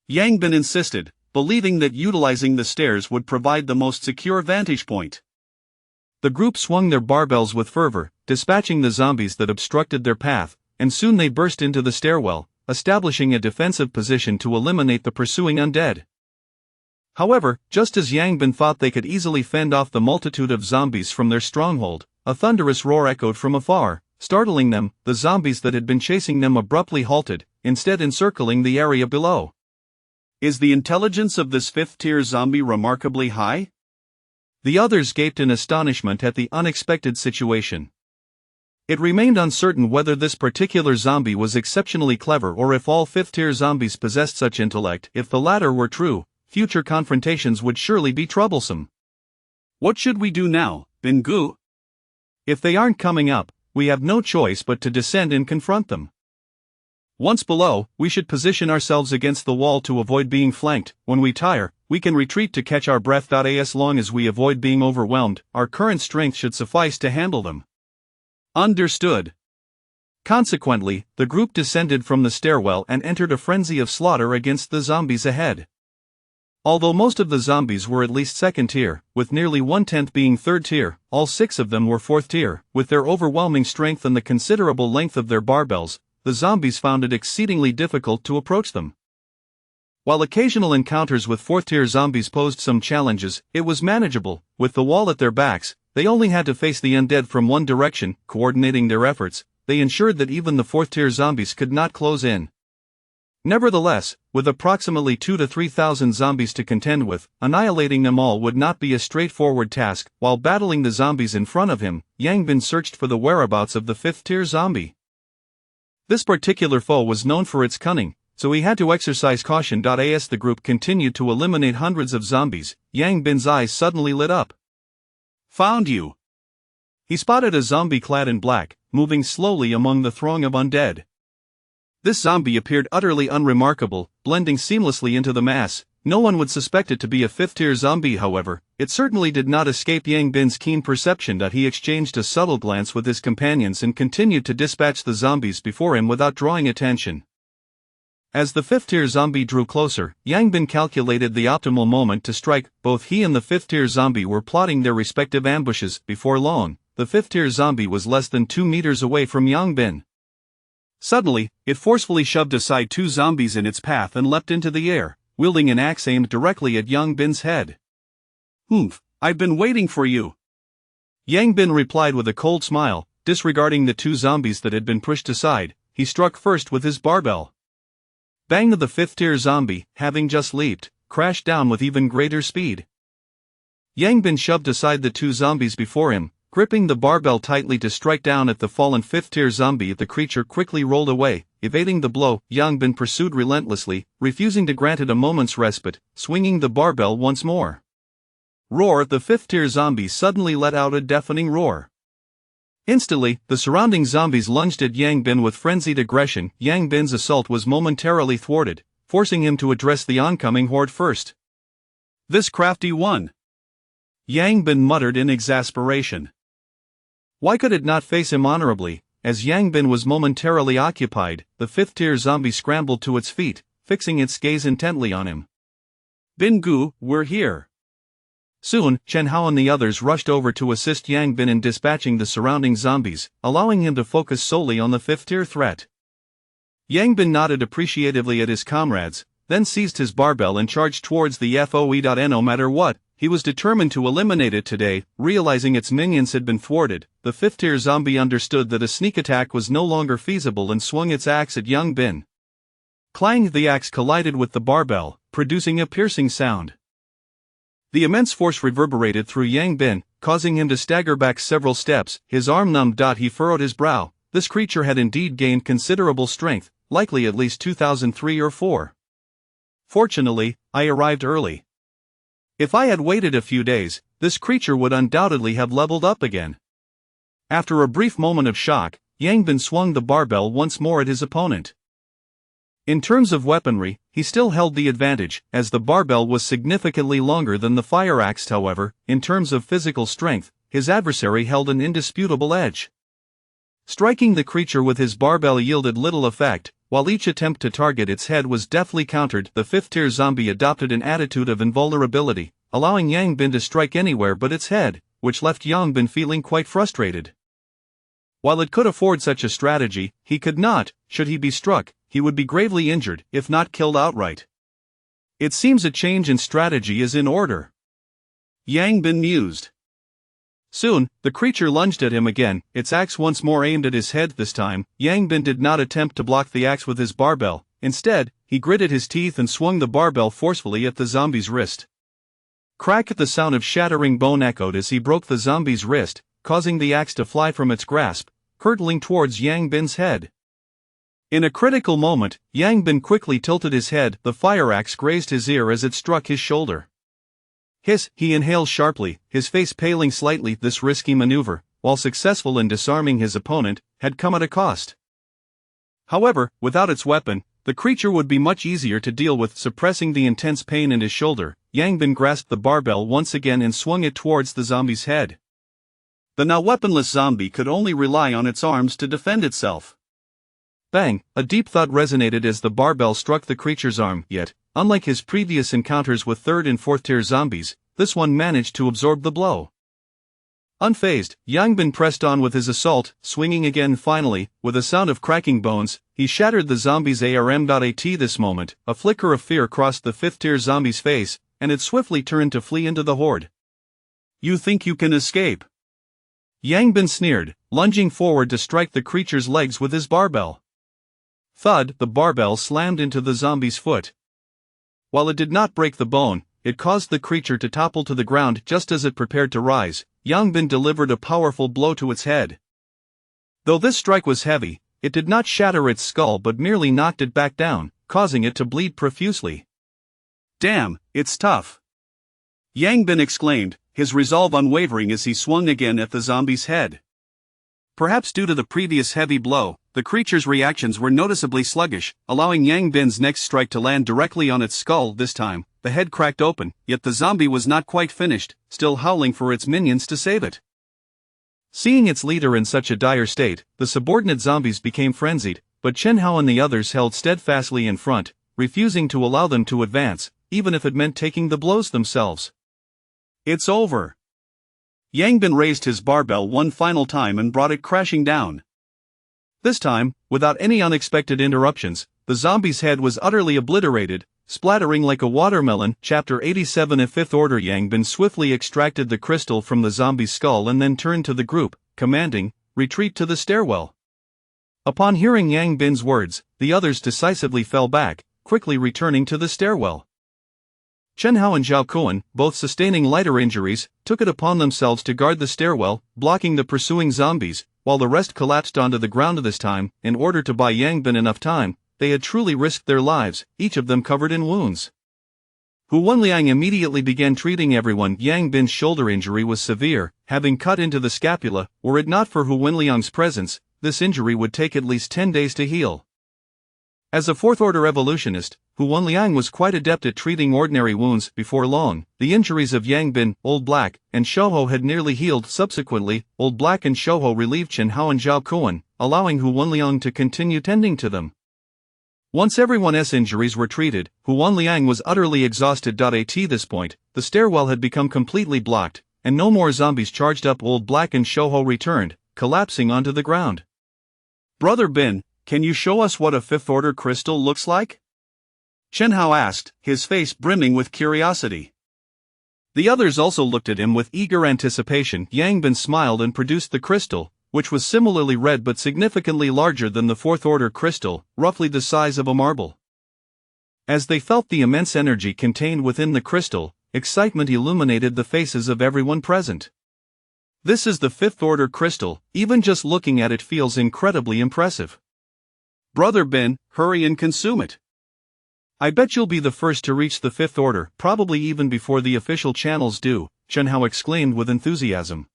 [SPEAKER 1] Yang Bin insisted, believing that utilizing the stairs would provide the most secure vantage point. The group swung their barbells with fervor, dispatching the zombies that obstructed their path, and soon they burst into the stairwell. establishing a defensive position to eliminate the pursuing undead. However, just as Yang Bin thought they could easily fend off the multitude of zombies from their stronghold, a thunderous roar echoed from afar. Startling them, the zombies that had been chasing them abruptly halted, instead encircling the area below.
[SPEAKER 2] Is the intelligence of this fifth-tier zombie remarkably high?
[SPEAKER 1] The others gaped in astonishment at the unexpected situation. It remained uncertain whether this particular zombie was exceptionally clever or if all fifth-tier zombies possessed such intellect. If the latter were true, future confrontations would surely be troublesome.
[SPEAKER 2] What should we do now, Bingu?
[SPEAKER 1] If they aren't coming up, we have no choice but to descend and confront them. Once below, we should position ourselves against the wall to avoid being flanked. When we tire, we can retreat to catch our breath. As long as we avoid being overwhelmed, our current strength should suffice to handle them.
[SPEAKER 2] Understood.
[SPEAKER 1] Consequently, the group descended from the stairwell and entered a frenzy of slaughter against the zombies ahead. Although most of the zombies were at least second tier, with nearly 1/10 being third tier, all 6 of them were fourth tier. With their overwhelming strength and the considerable length of their barbells, the zombies found it exceedingly difficult to approach them. While occasional encounters with fourth tier zombies posed some challenges, it was manageable. With the wall at their backs, they only had to face the undead from one direction. Coordinating their efforts, they ensured that even the fourth tier zombies could not close in. Nevertheless, with approximately 2,000 to 3,000 zombies to contend with, annihilating them all would not be a straightforward task. While battling the zombies in front of him, Yang Bin searched for the whereabouts of the fifth-tier zombie. This particular foe was known for its cunning, so he had to exercise caution. As the group continued to eliminate hundreds of zombies, Yang Bin's eyes suddenly lit up.
[SPEAKER 2] Found you!
[SPEAKER 1] He spotted a zombie clad in black, moving slowly among the throng of undead. This zombie appeared utterly unremarkable, blending seamlessly into the mass. No one would suspect it to be a fifth-tier zombie. However, it certainly did not escape Yang Bin's keen perception. He exchanged a subtle glance with his companions and continued to dispatch the zombies before him without drawing attention. As the fifth-tier zombie drew closer, Yang Bin calculated the optimal moment to strike. Both he and the fifth-tier zombie were plotting their respective ambushes. Before long, the fifth-tier zombie was less than 2 meters away from Yang Bin. Suddenly, it forcefully shoved aside 2 zombies in its path and leapt into the air, wielding an axe aimed directly at Yang Bin's head.
[SPEAKER 2] "Humph, I've been waiting for you,"
[SPEAKER 1] Yang Bin replied with a cold smile. Disregarding the 2 zombies that had been pushed aside, he struck first with his barbell. Bang! The fifth-tier zombie, having just leaped, crashed down with even greater speed. Yang Bin shoved aside the 2 zombies before him, gripping the barbell tightly to strike down at the fallen fifth-tier zombie. The creature quickly rolled away, evading the blow. Yang Bin pursued relentlessly, refusing to grant it a moment's respite, swinging the barbell once more. Roar! The fifth-tier zombie suddenly let out a deafening roar. Instantly, the surrounding zombies lunged at Yang Bin with frenzied aggression. Yang Bin's assault was momentarily thwarted, forcing him to address the oncoming horde first.
[SPEAKER 2] "This crafty one,"
[SPEAKER 1] Yang Bin muttered in exasperation. Why could it not face him honorably? As Yang Bin was momentarily occupied, the fifth-tier zombie scrambled to its feet, fixing its gaze intently on him.
[SPEAKER 2] "Bingu, we're here."
[SPEAKER 1] Soon, Chen Hao and the others rushed over to assist Yang Bin in dispatching the surrounding zombies, allowing him to focus solely on the fifth-tier threat. Yang Bin nodded appreciatively at his comrades, then seized his barbell and charged towards the foe. No matter what, he was determined to eliminate it today. Realizing its minions had been thwarted, the fifth-tier zombie understood that a sneak attack was no longer feasible and swung its axe at Yang Bin. Clang! The axe collided with the barbell, producing a piercing sound. The immense force reverberated through Yang Bin, causing him to stagger back several steps. His arm numbed. He furrowed his brow. This creature had indeed gained considerable strength, likely at least 2003 or 4. Fortunately, I arrived early. If I had waited a few days, this creature would undoubtedly have leveled up again. After a brief moment of shock, Yang Bin swung the barbell once more at his opponent. In terms of weaponry, he still held the advantage, as the barbell was significantly longer than the fire axe. However, in terms of physical strength, his adversary held an indisputable edge. Striking the creature with his barbell yielded little effect, while each attempt to target its head was deftly countered. The fifth-tier zombie adopted an attitude of invulnerability, allowing Yang Bin to strike anywhere but its head, which left Yang Bin feeling quite frustrated. While it could afford such a strategy, he could not. Should he be struck, he would be gravely injured, if not killed outright. It seems a change in strategy is in order. Yang Bin mused. Soon, the creature lunged at him again, its axe once more aimed at his head. This time, Yang Bin did not attempt to block the axe with his barbell. Instead, he gritted his teeth and swung the barbell forcefully at the zombie's wrist. Crack! The sound of shattering bone echoed as he broke the zombie's wrist, causing the axe to fly from its grasp, hurtling towards Yang Bin's head. In a critical moment, Yang Bin quickly tilted his head. The fire axe grazed his ear as it struck his shoulder. Hiss! He inhaled sharply, his face paling slightly. This risky maneuver, while successful in disarming his opponent, had come at a cost. However, without its weapon, the creature would be much easier to deal with. Suppressing the intense pain in his shoulder, Yang Bin grasped the barbell once again and swung it towards the zombie's head. The now weaponless zombie could only rely on its arms to defend itself. Bang! A deep thud resonated as the barbell struck the creature's arm, yet, unlike his previous encounters with third and fourth tier zombies, this one managed to absorb the blow. Unfazed, Yang Bin pressed on with his assault, swinging again. Finally, with a sound of cracking bones, he shattered the zombie's arm.at. This moment, a flicker of fear crossed the fifth tier zombie's face, and it swiftly turned to flee into the horde. You think you can escape? Yang Bin sneered, lunging forward to strike the creature's legs with his barbell. Thud! The barbell slammed into the zombie's foot. While it did not break the bone, it caused the creature to topple to the ground. Just as it prepared to rise, Yang Bin delivered a powerful blow to its head. Though this strike was heavy, it did not shatter its skull but merely knocked it back down, causing it to bleed profusely. Damn, it's tough! Yang Bin exclaimed, his resolve unwavering as he swung again at the zombie's head. Perhaps due to the previous heavy blow, the creature's reactions were noticeably sluggish, allowing Yang Bin's next strike to land directly on its skull. This time, the head cracked open, yet the zombie was not quite finished, still howling for its minions to save it. Seeing its leader in such a dire state, the subordinate zombies became frenzied, but Chen Hao and the others held steadfastly in front, refusing to allow them to advance, even if it meant taking the blows themselves. It's over. Yang Bin raised his barbell one final time and brought it crashing down. This time, without any unexpected interruptions, the zombie's head was utterly obliterated, splattering like a watermelon. Chapter 87 of Fifth Order. Yang Bin swiftly extracted the crystal from the zombie's skull and then turned to the group, commanding, "Retreat to the stairwell." Upon hearing Yang Bin's words, the others decisively fell back, quickly returning to the stairwell. Chen Hao and Zhao Kuan, both sustaining lighter injuries, took it upon themselves to guard the stairwell, blocking the pursuing zombies, while the rest collapsed onto the ground. This time, in order to buy Yang Bin enough time, they had truly risked their lives, each of them covered in wounds. Hu Wenliang immediately began treating everyone. Yang Bin's shoulder injury was severe, having cut into the scapula. Were it not for Hu Wenliang's presence, this injury would take at least 10 days to heal. As a Fourth Order evolutionist, Hu Wenliang was quite adept at treating ordinary wounds. Before long, the injuries of Yang Bin, Old Black, and Shouho had nearly healed. Subsequently, Old Black and Shouho relieved Chen Hao and Zhao Kuan, allowing Hu Wenliang to continue tending to them. Once everyone's injuries were treated, Hu Wenliang was utterly exhausted. At this point, the stairwell had become completely blocked, and no more zombies charged up. Old Black and Shouho returned, collapsing onto the ground. Brother Bin, can you show us what a Fifth Order crystal looks like? Chen Hao asked, his face brimming with curiosity. The others also looked at him with eager anticipation. Yang Bin smiled and produced the crystal, which was similarly red but significantly larger than the Fourth Order crystal, roughly the size of a marble. As they felt the immense energy contained within the crystal, excitement illuminated the faces of everyone present. This is the Fifth Order crystal. Even just looking at it feels incredibly impressive. Brother Bin, hurry and consume it. I bet you'll be the first to reach the Fifth Order, probably even before the official channels do, Chen Hao exclaimed with enthusiasm.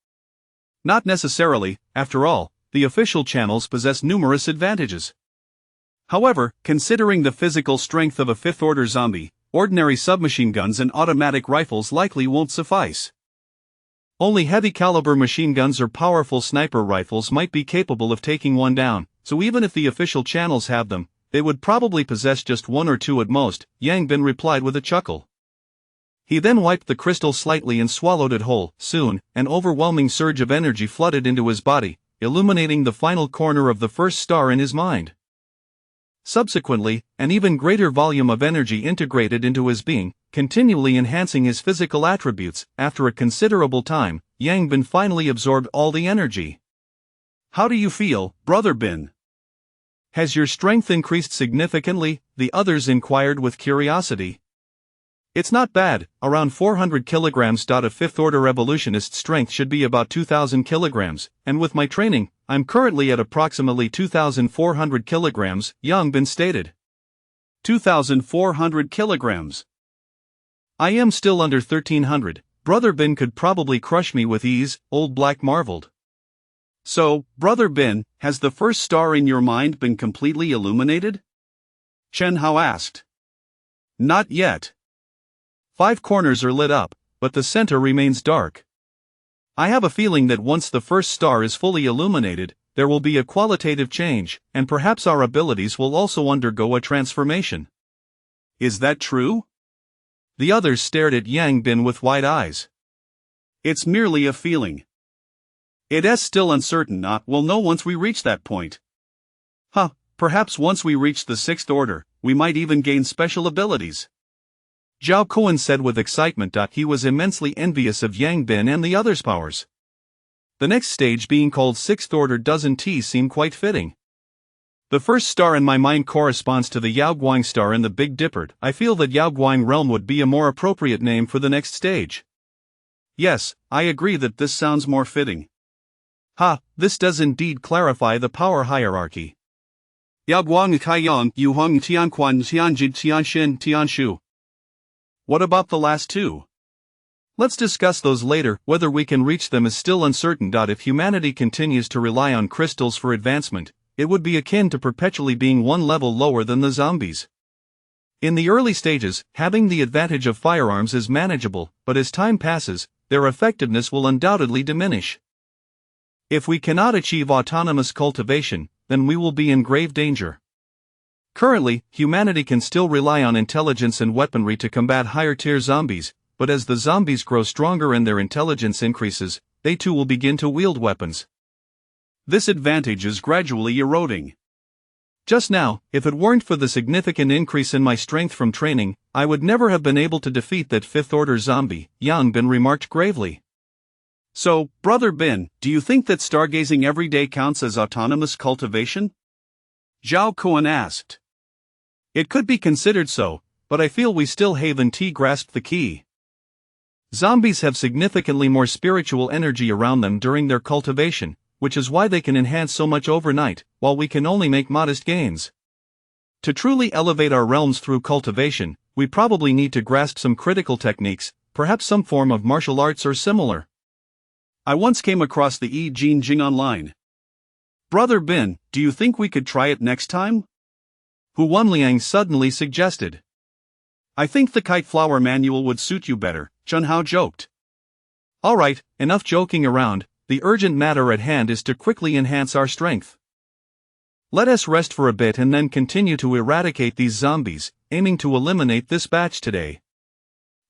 [SPEAKER 1] Not necessarily, after all, the official channels possess numerous advantages. However, considering the physical strength of a Fifth Order zombie, ordinary submachine guns and automatic rifles likely won't suffice. Only heavy-caliber machine guns or powerful sniper rifles might be capable of taking one down, so even if the official channels have them, they would probably possess just one or two at most, Yang Bin replied with a chuckle. He then wiped the crystal slightly and swallowed it whole. Soon, an overwhelming surge of energy flooded into his body, illuminating the final corner of the first star in his mind. Subsequently, an even greater volume of energy integrated into his being, continually enhancing his physical attributes. After a considerable time, Yang Bin finally absorbed all the energy.
[SPEAKER 2] How do you feel, Brother Bin?
[SPEAKER 1] Has your strength increased significantly? The others inquired with curiosity. It's not bad, around 400 kilograms. A fifth-order evolutionist's strength should be about 2,000 kilograms, and with my training, I'm currently at approximately 2,400 kilograms, Yang Bin stated.
[SPEAKER 2] 2,400 kilograms.
[SPEAKER 1] I am still under 1,300, Brother Bin could probably crush me with ease, Old Black marveled.
[SPEAKER 2] So, Brother Bin, has the first star in your mind been completely illuminated? Chen Hao asked.
[SPEAKER 1] Not yet. 5 corners are lit up, but the center remains dark. I have a feeling that once the first star is fully illuminated, there will be a qualitative change, and perhaps our abilities will also undergo a transformation.
[SPEAKER 2] Is that true?
[SPEAKER 1] The others stared at Yang Bin with wide eyes.
[SPEAKER 2] It's merely a feeling. It is still uncertain. We'll know once we reach that point.
[SPEAKER 1] Perhaps once we reach the 6th order, we might even gain special abilities. Zhao Kuan said with excitement. He was immensely envious of Yang Bin and the others' powers. The next stage being called 6th order doesn't seem quite fitting. The first star in my mind corresponds to the Yaoguang star in the Big Dipper. I feel that Yaoguang realm would be a more appropriate name for the next stage.
[SPEAKER 2] Yes, I agree that this sounds more fitting.
[SPEAKER 1] This does indeed clarify the power hierarchy.
[SPEAKER 2] Yaoguang Kaiyang, Yuheng Tianquan Tianjid Tianxin Tianshu.
[SPEAKER 1] What about the last two? Let's discuss those later. Whether we can reach them is still uncertain. If humanity continues to rely on crystals for advancement, it would be akin to perpetually being one level lower than the zombies. In the early stages, having the advantage of firearms is manageable, but as time passes, their effectiveness will undoubtedly diminish. If we cannot achieve autonomous cultivation, then we will be in grave danger. Currently, humanity can still rely on intelligence and weaponry to combat higher-tier zombies, but as the zombies grow stronger and their intelligence increases, they too will begin to wield weapons.
[SPEAKER 2] This advantage is gradually eroding.
[SPEAKER 1] Just now, if it weren't for the significant increase in my strength from training, I would never have been able to defeat that 5th-order zombie, Yang Bin remarked gravely.
[SPEAKER 2] So, Brother Bin, do you think that stargazing every day counts as autonomous cultivation? Zhao Kuan asked.
[SPEAKER 1] It could be considered so, but I feel we still haven't grasped the key. Zombies have significantly more spiritual energy around them during their cultivation, which is why they can enhance so much overnight, while we can only make modest gains. To truly elevate our realms through cultivation, we probably need to grasp some critical techniques, perhaps some form of martial arts or similar.
[SPEAKER 2] I once came across the Yi Jin Jing online. Brother Bin, do you think we could try it next time?
[SPEAKER 1] Hu Wanliang suddenly suggested.
[SPEAKER 2] I think the kite flower manual would suit you better, Chen Hao joked.
[SPEAKER 1] Alright, enough joking around, the urgent matter at hand is to quickly enhance our strength. Let us rest for a bit and then continue to eradicate these zombies, aiming to eliminate this batch today.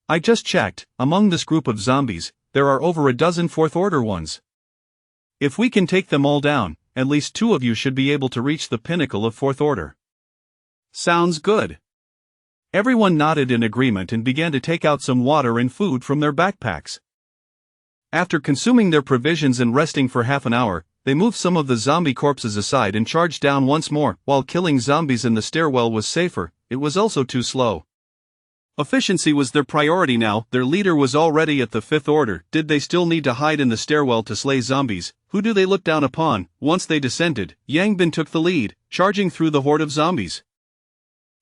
[SPEAKER 1] I just checked, among this group of zombies, there are over a dozen 4th-order ones. If we can take them all down, at least 2 of you should be able to reach the pinnacle of 4th order.
[SPEAKER 2] Sounds good.
[SPEAKER 1] Everyone nodded in agreement and began to take out some water and food from their backpacks. After consuming their provisions and resting for half an hour, they moved some of the zombie corpses aside and charged down once more. While killing zombies in the stairwell was safer, it was also too slow. Efficiency was their priority now. Their leader was already at the 5th order. Did they still need to hide in the stairwell to slay zombies? Who do they look down upon? Once they descended, Yang Bin took the lead, charging through the horde of zombies.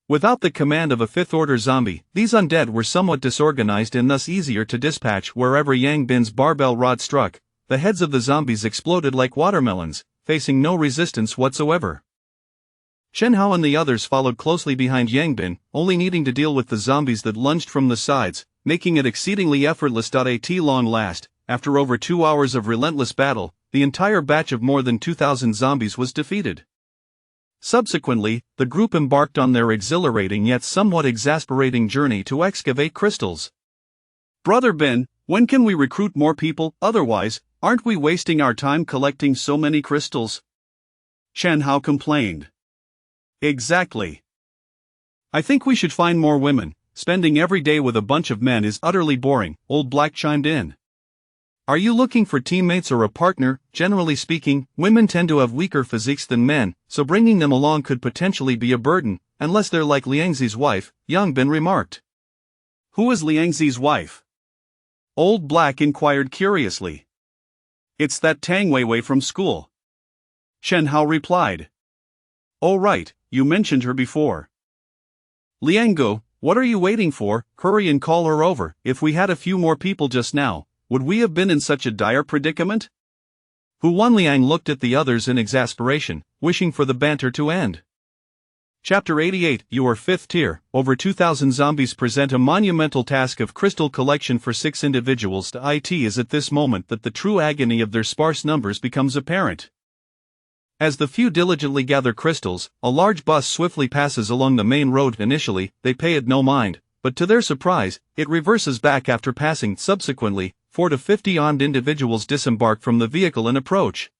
[SPEAKER 1] Without the command of a 5th-order zombie, these undead were somewhat disorganized and thus easier to dispatch. Wherever Yang Bin's barbell rod struck, the heads of the zombies exploded like watermelons, facing no resistance whatsoever. Shen Hao and the others followed closely behind Yang Bin, only needing to deal with the zombies that lunged from the sides, making it exceedingly effortless. At long last, after over 2 hours of relentless battle, the entire batch of more than 2,000 zombies was defeated. Subsequently, the group embarked on their exhilarating yet somewhat exasperating journey to excavate crystals.
[SPEAKER 2] Brother Bin, when can we recruit more people? Otherwise,
[SPEAKER 1] Aren't we wasting our time collecting so many crystals? Chen Hao complained. Exactly. I think we should find more women. Spending every day with a bunch of men is utterly boring, Old Black chimed in. Are you looking for teammates or a partner? Generally speaking, women tend to have weaker physiques than men, so bringing them along could potentially be a burden, unless they're like Liangzi's wife, Yang Bin remarked. Who is Liangzi's wife? Old Black inquired curiously. It's that Tang Weiwei from school. Chen Hao replied. Oh right, you mentioned her before. Liango, what are you waiting for? Hurry and call her over. If we had a few more people just now, would we have been in such a dire predicament? Hu Wanliang looked at the others in exasperation, wishing for the banter to end. Chapter 88. You are 5th tier. Over 2,000 zombies present a monumental task of crystal collection for 6 individuals. It is at this moment that the true agony of their sparse numbers becomes apparent. As the few diligently gather crystals, a large bus swiftly passes along the main road. Initially, they pay it no mind, but to their surprise, it reverses back after passing. Subsequently, 4 to 50 armed individuals disembark from the vehicle and approach.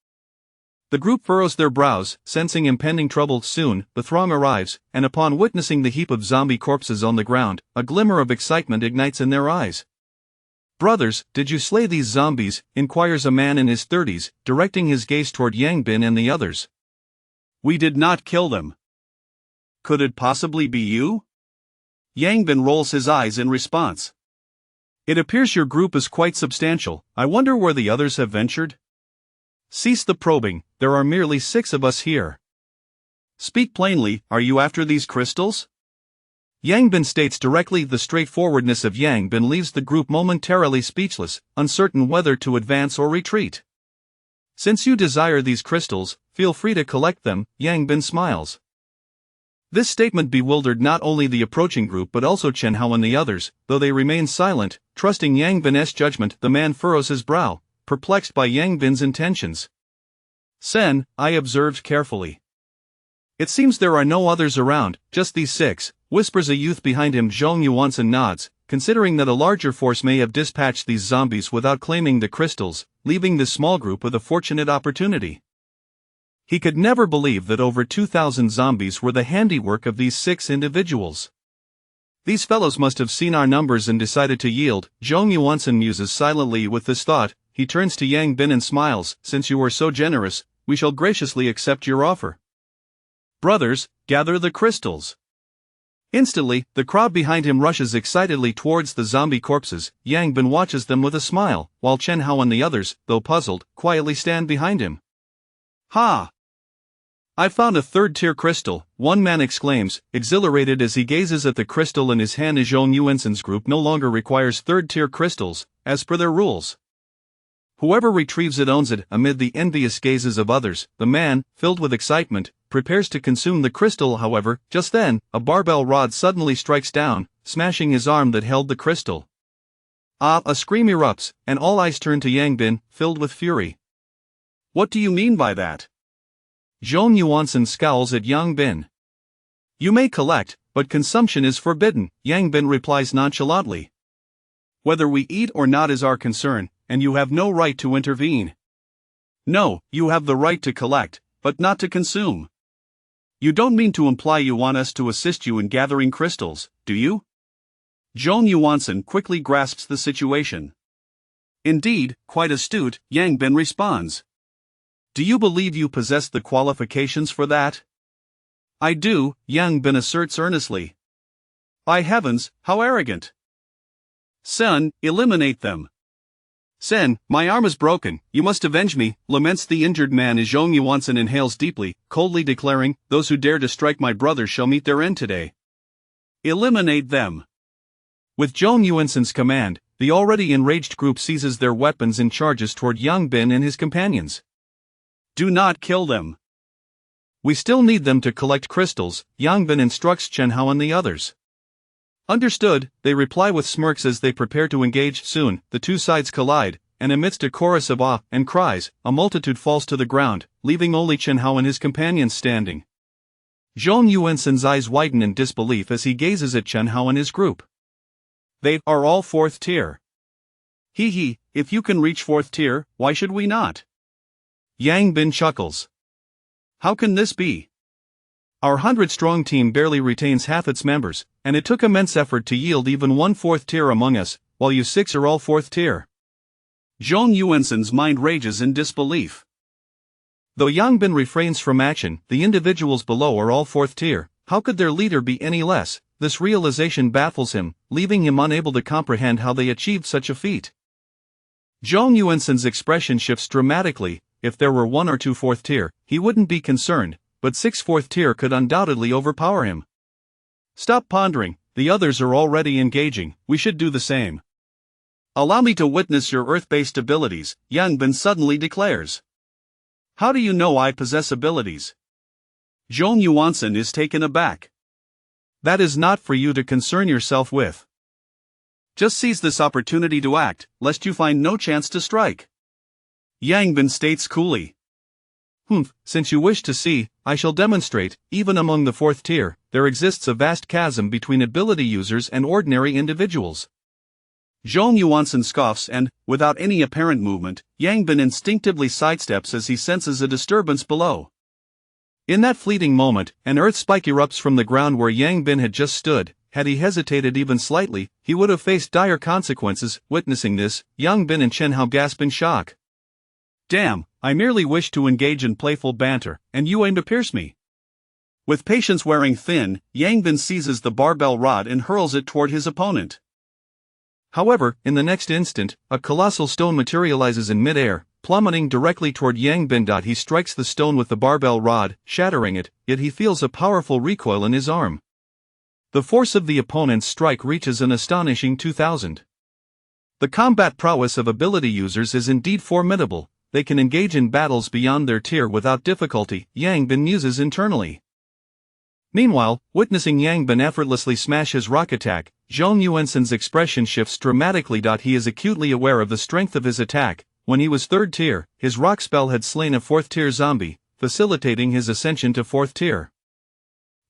[SPEAKER 1] The group furrows their brows, sensing impending trouble. Soon, the throng arrives, and upon witnessing the heap of zombie corpses on the ground, a glimmer of excitement ignites in their eyes. Brothers, did you slay these zombies? Inquires a man in his 30s, directing his gaze toward Yang Bin and the others. We did not kill them. Could it possibly be you? Yang Bin rolls his eyes in response. It appears your group is quite substantial. I wonder where the others have ventured? Cease the probing, there are merely 6 of us here. Speak plainly, are you after these crystals? Yang Bin states directly. The straightforwardness of Yang Bin leaves the group momentarily speechless, uncertain whether to advance or retreat. Since you desire these crystals, feel free to collect them, Yang Bin smiles. This statement bewildered not only the approaching group but also Chen Hao and the others, though they remain silent, trusting Yang Bin's judgment. The man furrows his brow, perplexed by Yang Bin's intentions. Sen, I observed carefully. It seems there are no others around, just these 6, whispers a youth behind him. Zhong Yuansen nods, considering that a larger force may have dispatched these zombies without claiming the crystals, leaving this small group with a fortunate opportunity. He could never believe that over 2,000 zombies were the handiwork of these 6 individuals. These fellows must have seen our numbers and decided to yield. Zhong Yuansen muses silently with this thought. He turns to Yang Bin and smiles. Since you are so generous, we shall graciously accept your offer. Brothers, gather the crystals. Instantly, the crowd behind him rushes excitedly towards the zombie corpses. Yang Bin watches them with a smile, while Chen Hao and the others, though puzzled, quietly stand behind him. Ha! I've found a 3rd-tier crystal, one man exclaims, exhilarated as he gazes at the crystal in his hand. Zhong Yuansen's group no longer requires 3rd-tier crystals, as per their rules. Whoever retrieves it owns it. Amid the envious gazes of others, the man, filled with excitement, prepares to consume the crystal. However, just then, a barbell rod suddenly strikes down, smashing his arm that held the crystal. Ah! A scream erupts, and all eyes turn to Yang Bin, filled with fury. What do you mean by that? Zhong Yuansen scowls at Yang Bin. You may collect, but consumption is forbidden, Yang Bin replies nonchalantly. Whether we eat or not is our concern, and you have no right to intervene. No, you have the right to collect, but not to consume. You don't mean to imply you want us to assist you in gathering crystals, do you? Zhong Yuansen quickly grasps the situation. Indeed, quite astute, Yang Bin responds. Do you believe you possess the qualifications for that? I do, Yang Bin asserts earnestly. By heavens, how arrogant! Sen, eliminate them. Sen, my arm is broken, you must avenge me, laments the injured man as Zhong Yuansen inhales deeply, coldly declaring, those who dare to strike my brother shall meet their end today. Eliminate them. With Zhong Yuansen's command, the already enraged group seizes their weapons and charges toward Yang Bin and his companions. Do not kill them. We still need them to collect crystals, Yang Bin instructs Chen Hao and the others. Understood, they reply with smirks as they prepare to engage. Soon, the two sides collide, and amidst a chorus of awe and cries, a multitude falls to the ground, leaving only Chen Hao and his companions standing. Zhong Yuansen's eyes widen in disbelief as he gazes at Chen Hao and his group. They are all 4th tier. Hee hee, if you can reach 4th tier, why should we not? Yang Bin chuckles. How can this be? Our 100-strong team barely retains half its members, and it took immense effort to yield even one 4th tier among us, while you 6 are all 4th tier. Zhong Yuansen's mind rages in disbelief. Though Yang Bin refrains from action, the individuals below are all 4th tier. How could their leader be any less? This realization baffles him, leaving him unable to comprehend how they achieved such a feat. Zhong Yuansen's expression shifts dramatically. If there were 1 or 2 4th tier, he wouldn't be concerned, but 6 4th tier could undoubtedly overpower him. Stop pondering, the others are already engaging, we should do the same. Allow me to witness your earth-based abilities, Yang Bin suddenly declares. How do you know I possess abilities? Zhong Yuansen is taken aback. That is not for you to concern yourself with. Just seize this opportunity to act, lest you find no chance to strike. Yang Bin states coolly. Since you wish to see, I shall demonstrate. Even among the 4th tier, there exists a vast chasm between ability users and ordinary individuals. Zhong Yuansen scoffs and, without any apparent movement, Yang Bin instinctively sidesteps as he senses a disturbance below. In that fleeting moment, an earth spike erupts from the ground where Yang Bin had just stood. Had he hesitated even slightly, he would have faced dire consequences. Witnessing this, Yang Bin and Chen Hao gasp in shock. Damn, I merely wished to engage in playful banter, and you aim to pierce me. With patience wearing thin, Yang Bin seizes the barbell rod and hurls it toward his opponent. However, in the next instant, a colossal stone materializes in mid-air, plummeting directly toward Yang Bin. He strikes the stone with the barbell rod, shattering it, yet he feels a powerful recoil in his arm. The force of the opponent's strike reaches an astonishing 2,000. The combat prowess of ability users is indeed formidable. They can engage in battles beyond their tier without difficulty, Yang Bin muses internally. Meanwhile, witnessing Yang Bin effortlessly smash his rock attack, Zhong Yuansen's expression shifts dramatically. He is acutely aware of the strength of his attack. When he was 3rd tier, his rock spell had slain a 4th tier zombie, facilitating his ascension to 4th tier.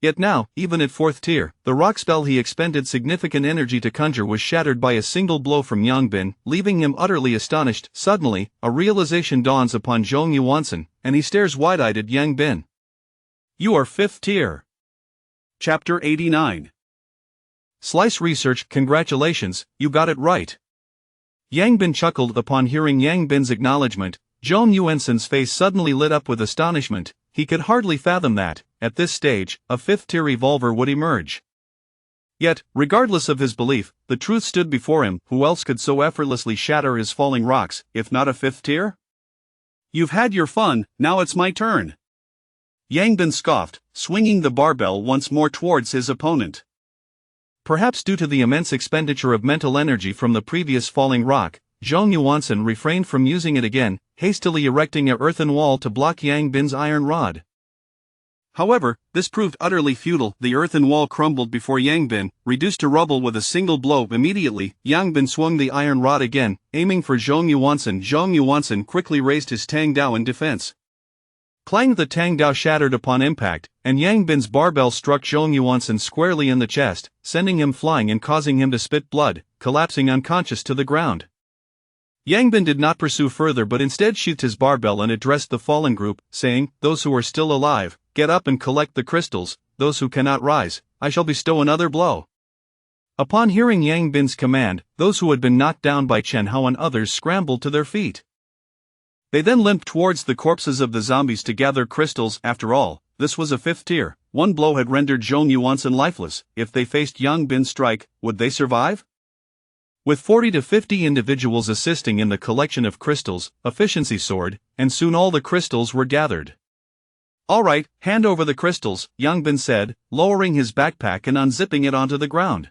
[SPEAKER 1] Yet now, even at 4th tier, the rock spell he expended significant energy to conjure was shattered by a single blow from Yang Bin, leaving him utterly astonished. Suddenly, a realization dawns upon Zhong Yuansen, and he stares wide-eyed at Yang Bin. You are 5th tier. Chapter 89. Slice Research. Congratulations, you got it right. Yang Bin chuckled upon hearing Yang Bin's acknowledgement. Zhong Yuansen's face suddenly lit up with astonishment. He could hardly fathom that, at this stage, a 5th tier evolver would emerge. Yet, regardless of his belief, the truth stood before him. Who else could so effortlessly shatter his falling rocks, if not a 5th tier? You've had your fun, now it's my turn. Yang Bin scoffed, swinging the barbell once more towards his opponent. Perhaps due to the immense expenditure of mental energy from the previous falling rock, Zhong Yuansen refrained from using it again, hastily erecting an earthen wall to block Yang Bin's iron rod. However, this proved utterly futile. The earthen wall crumbled before Yang Bin, reduced to rubble with a single blow. Immediately, Yang Bin swung the iron rod again, aiming for Zhong Yuansen. Zhong Yuansen quickly raised his Tang Dao in defense. Clang! The Tang Dao shattered upon impact, and Yang Bin's barbell struck Zhong Yuansen squarely in the chest, sending him flying and causing him to spit blood, collapsing unconscious to the ground. Yang Bin did not pursue further but instead sheathed his barbell and addressed the fallen group, saying, "Those who are still alive, get up and collect the crystals. Those who cannot rise, I shall bestow another blow." Upon hearing Yang Bin's command, those who had been knocked down by Chen Hao and others scrambled to their feet. They then limped towards the corpses of the zombies to gather crystals. After all, this was a 5th tier. One blow had rendered Zhong Yuansen lifeless. If they faced Yang Bin's strike, would they survive? With 40 to 50 individuals assisting in the collection of crystals, efficiency soared, and soon all the crystals were gathered. "All right, hand over the crystals," Yang Bin said, lowering his backpack and unzipping it onto the ground.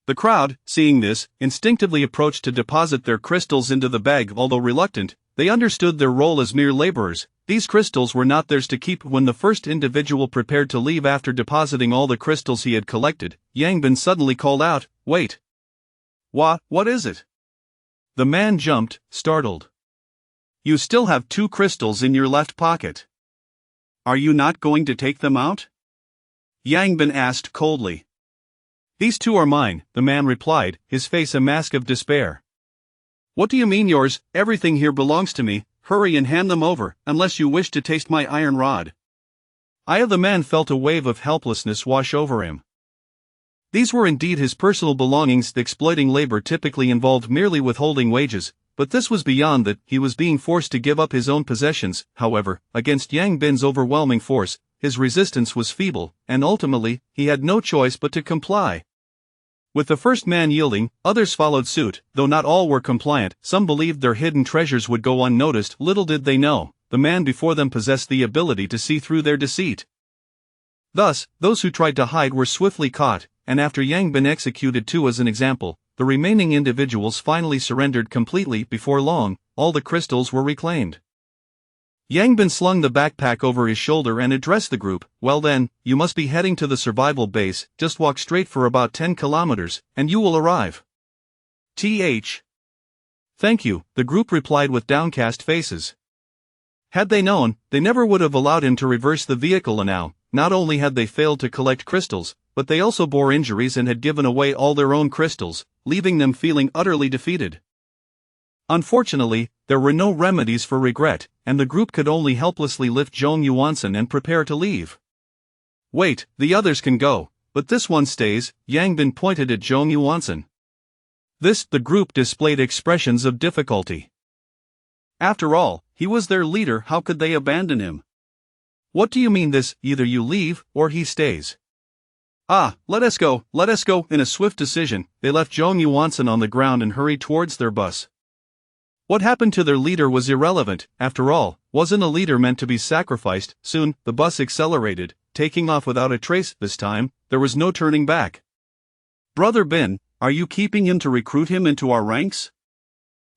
[SPEAKER 1] The crowd, seeing this, instinctively approached to deposit their crystals into the bag. Although reluctant, they understood their role as mere laborers. These crystals were not theirs to keep. When the first individual prepared to leave after depositing all the crystals he had collected, Yang Bin suddenly called out, "Wait! What is it?" The man jumped, startled. "You still have 2 crystals in your left pocket. Are you not going to take them out?" Yang Bin asked coldly. "These 2 are mine," the man replied, his face a mask of despair. What do you mean yours? Everything here belongs to me. Hurry and hand them over, unless you wish to taste my iron rod. The man felt a wave of helplessness wash over him. These were indeed his personal belongings. Exploiting labor typically involved merely withholding wages, but this was beyond that. He was being forced to give up his own possessions. However, against Yang Bin's overwhelming force, his resistance was feeble, and ultimately, he had no choice but to comply. With the first man yielding, others followed suit. Though not all were compliant, some believed their hidden treasures would go unnoticed. Little did they know, the man before them possessed the ability to see through their deceit. Thus, those who tried to hide were swiftly caught, and after Yang Bin executed two as an example, the remaining individuals finally surrendered completely. Before long, all the crystals were reclaimed. Yang Bin slung the backpack over his shoulder and addressed the group. Well then, you must be heading to the survival base. Just walk straight for about 10 kilometers, and you will arrive. Th. Thank you, the group replied with downcast faces. Had they known, they never would have allowed him to reverse the vehicle, and now, not only had they failed to collect crystals, but they also bore injuries and had given away all their own crystals, leaving them feeling utterly defeated. Unfortunately, there were no remedies for regret, and the group could only helplessly lift Zhong Yuansen and prepare to leave. Wait, the others can go, but this one stays. Yang Bin pointed at Zhong Yuansen. The group displayed expressions of difficulty. After all, he was their leader. How could they abandon him? What do you mean this? Either you leave, or he stays. Let us go. In a swift decision, they left Zhong Yuansen on the ground and hurried towards their bus. What happened to their leader was irrelevant. After all, wasn't a leader meant to be sacrificed? Soon, the bus accelerated, taking off without a trace. This time, there was no turning back. Brother Bin, are you keeping him to recruit him into our ranks?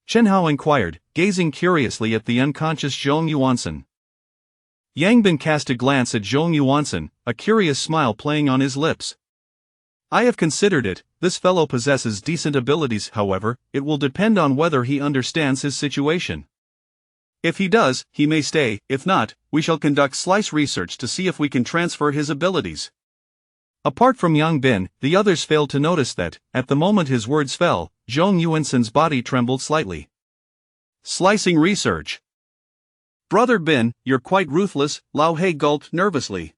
[SPEAKER 1] Chen Hao inquired, gazing curiously at the unconscious Zhong Yuansen. Yang Bin cast a glance at Zhong Yuansen, a curious smile playing on his lips. I have considered it. This fellow possesses decent abilities. However, it will depend on whether he understands his situation. If he does, he may stay. If not, we shall conduct slice research to see if we can transfer his abilities. Apart from Yang Bin, the others failed to notice that, at the moment his words fell, Zhong Yuansen's body trembled slightly. Slicing research. Brother Bin, you're quite ruthless, Lao He gulped nervously.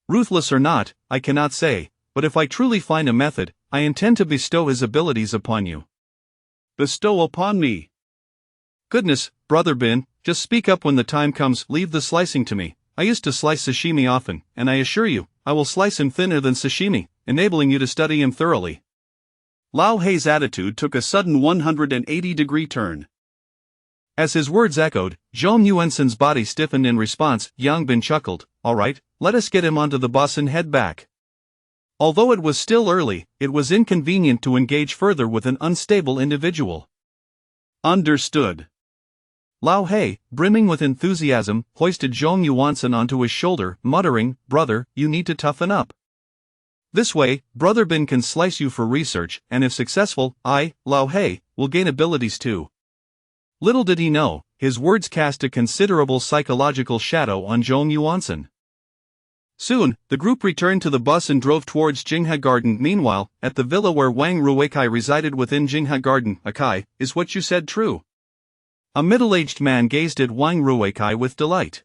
[SPEAKER 1] Ruthless or not, I cannot say, but if I truly find a method, I intend to bestow his abilities upon you. Bestow upon me? Goodness, Brother Bin, just speak up when the time comes. Leave the slicing to me. I used to slice sashimi often, and I assure you, I will slice him thinner than sashimi, enabling you to study him thoroughly. Lao Hei's attitude took a sudden 180-degree turn. As his words echoed, Zhong Yuansen's body stiffened in response. Yang Bin chuckled. All right, let us get him onto the bus and head back. Although it was still early, it was inconvenient to engage further with an unstable individual. Understood. Lao He, brimming with enthusiasm, hoisted Zhong Yuansen onto his shoulder, muttering, Brother, you need to toughen up. This way, Brother Bin can slice you for research, and if successful, I, Lao He, will gain abilities too. Little did he know, his words cast a considerable psychological shadow on Zhong Yuansen. Soon, the group returned to the bus and drove towards Jinghe Garden. Meanwhile, at the villa where Wang Ruikai resided within Jinghe Garden, Akai, is what you said true? A middle-aged man gazed at Wang Ruikai with delight.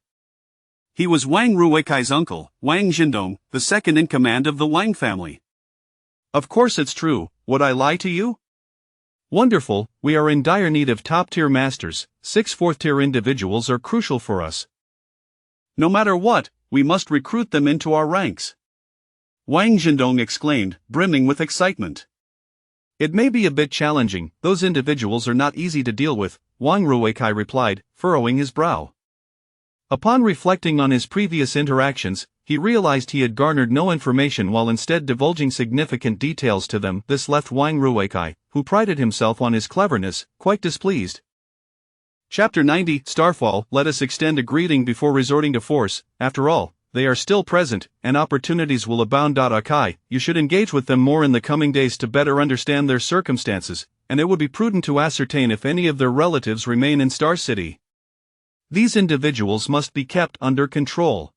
[SPEAKER 1] He was Wang Ruikai's uncle, Wang Jindong, the second in command of the Wang family. Of course it's true, would I lie to you? Wonderful, we are in dire need of top-tier masters. 6 fourth-tier individuals are crucial for us. No matter what, we must recruit them into our ranks. Wang Jindong exclaimed, brimming with excitement. It may be a bit challenging, those individuals are not easy to deal with, Wang Ruikai replied, furrowing his brow. Upon reflecting on his previous interactions, he realized he had garnered no information while instead divulging significant details to them. This left Wang Ruikai, who prided himself on his cleverness, quite displeased. Chapter 90 Starfall. Let us extend a greeting before resorting to force. After all, they are still present, and opportunities will abound. Akai, you should engage with them more in the coming days to better understand their circumstances, and it would be prudent to ascertain if any of their relatives remain in Star City. These individuals must be kept under control.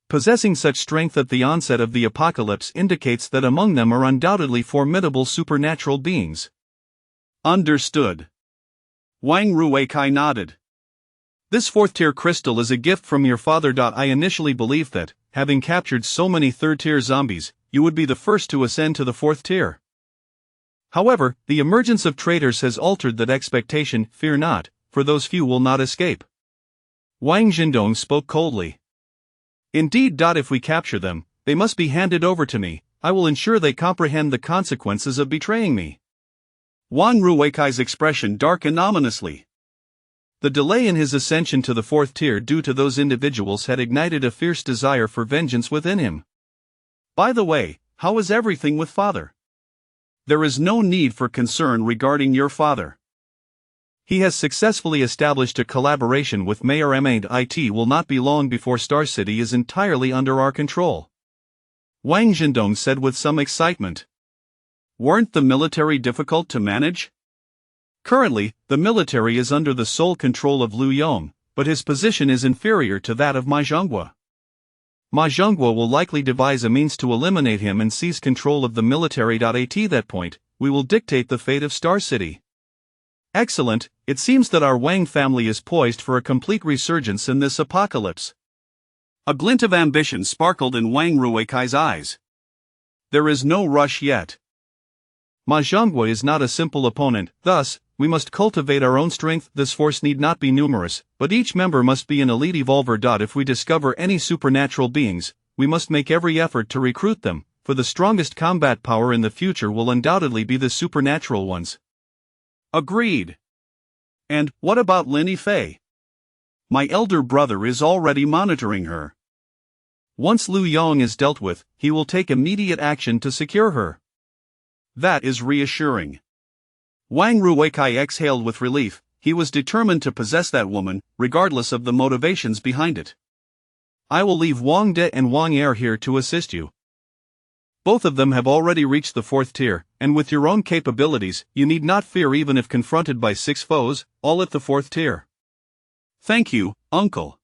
[SPEAKER 1] Possessing such strength at the onset of the apocalypse indicates that among them are undoubtedly formidable supernatural beings. Understood.
[SPEAKER 2] Wang Ruikai nodded. This fourth-tier crystal is a gift from your father. I initially believed that, having captured so many third-tier zombies, you would be the first to ascend to the fourth tier. However, the emergence of traitors has altered that expectation. Fear not, for those few will not escape. Wang Jindong spoke coldly. Indeed. If we capture them, they must be handed over to me. I will ensure they comprehend the consequences of betraying me. Wang Ruikai's expression darkened ominously. The delay in his ascension to the fourth tier due to those individuals had ignited a fierce desire for vengeance within him. By the way, how is everything with father? There is no need for concern regarding your father. He has successfully established a collaboration with Mayor M, and it will not be long before Star City is entirely under our control. Wang Jindong said with some excitement. Weren't the military difficult to manage? Currently, the military is under the sole control of Liu Yong, but his position is inferior to that of Ma Zhonghua. Ma Zhonghua will likely devise a means to eliminate him and seize control of the military. At that point, we will dictate the fate of Star City. Excellent, it seems that our Wang family is poised for a complete resurgence in this apocalypse. A glint of ambition sparkled in Wang Ruikai's eyes. There is no rush yet. Ma Zhonghua is not a simple opponent, thus, we must cultivate our own strength. This force need not be numerous, but each member must be an elite evolver. If we discover any supernatural beings, we must make every effort to recruit them, for the strongest combat power in the future will undoubtedly be the supernatural ones. Agreed. And what about Lin Yifei? My elder brother is already monitoring her. Once Liu Yong is dealt with, he will take immediate action to secure her. That is reassuring. Wang Ruikai exhaled with relief. He was determined to possess that woman, regardless of the motivations behind it. I will leave Wang De and Wang Er here to assist you. Both of them have already reached the fourth tier, and with your own capabilities, you need not fear even if confronted by 6 foes, all at the fourth tier. Thank you, uncle.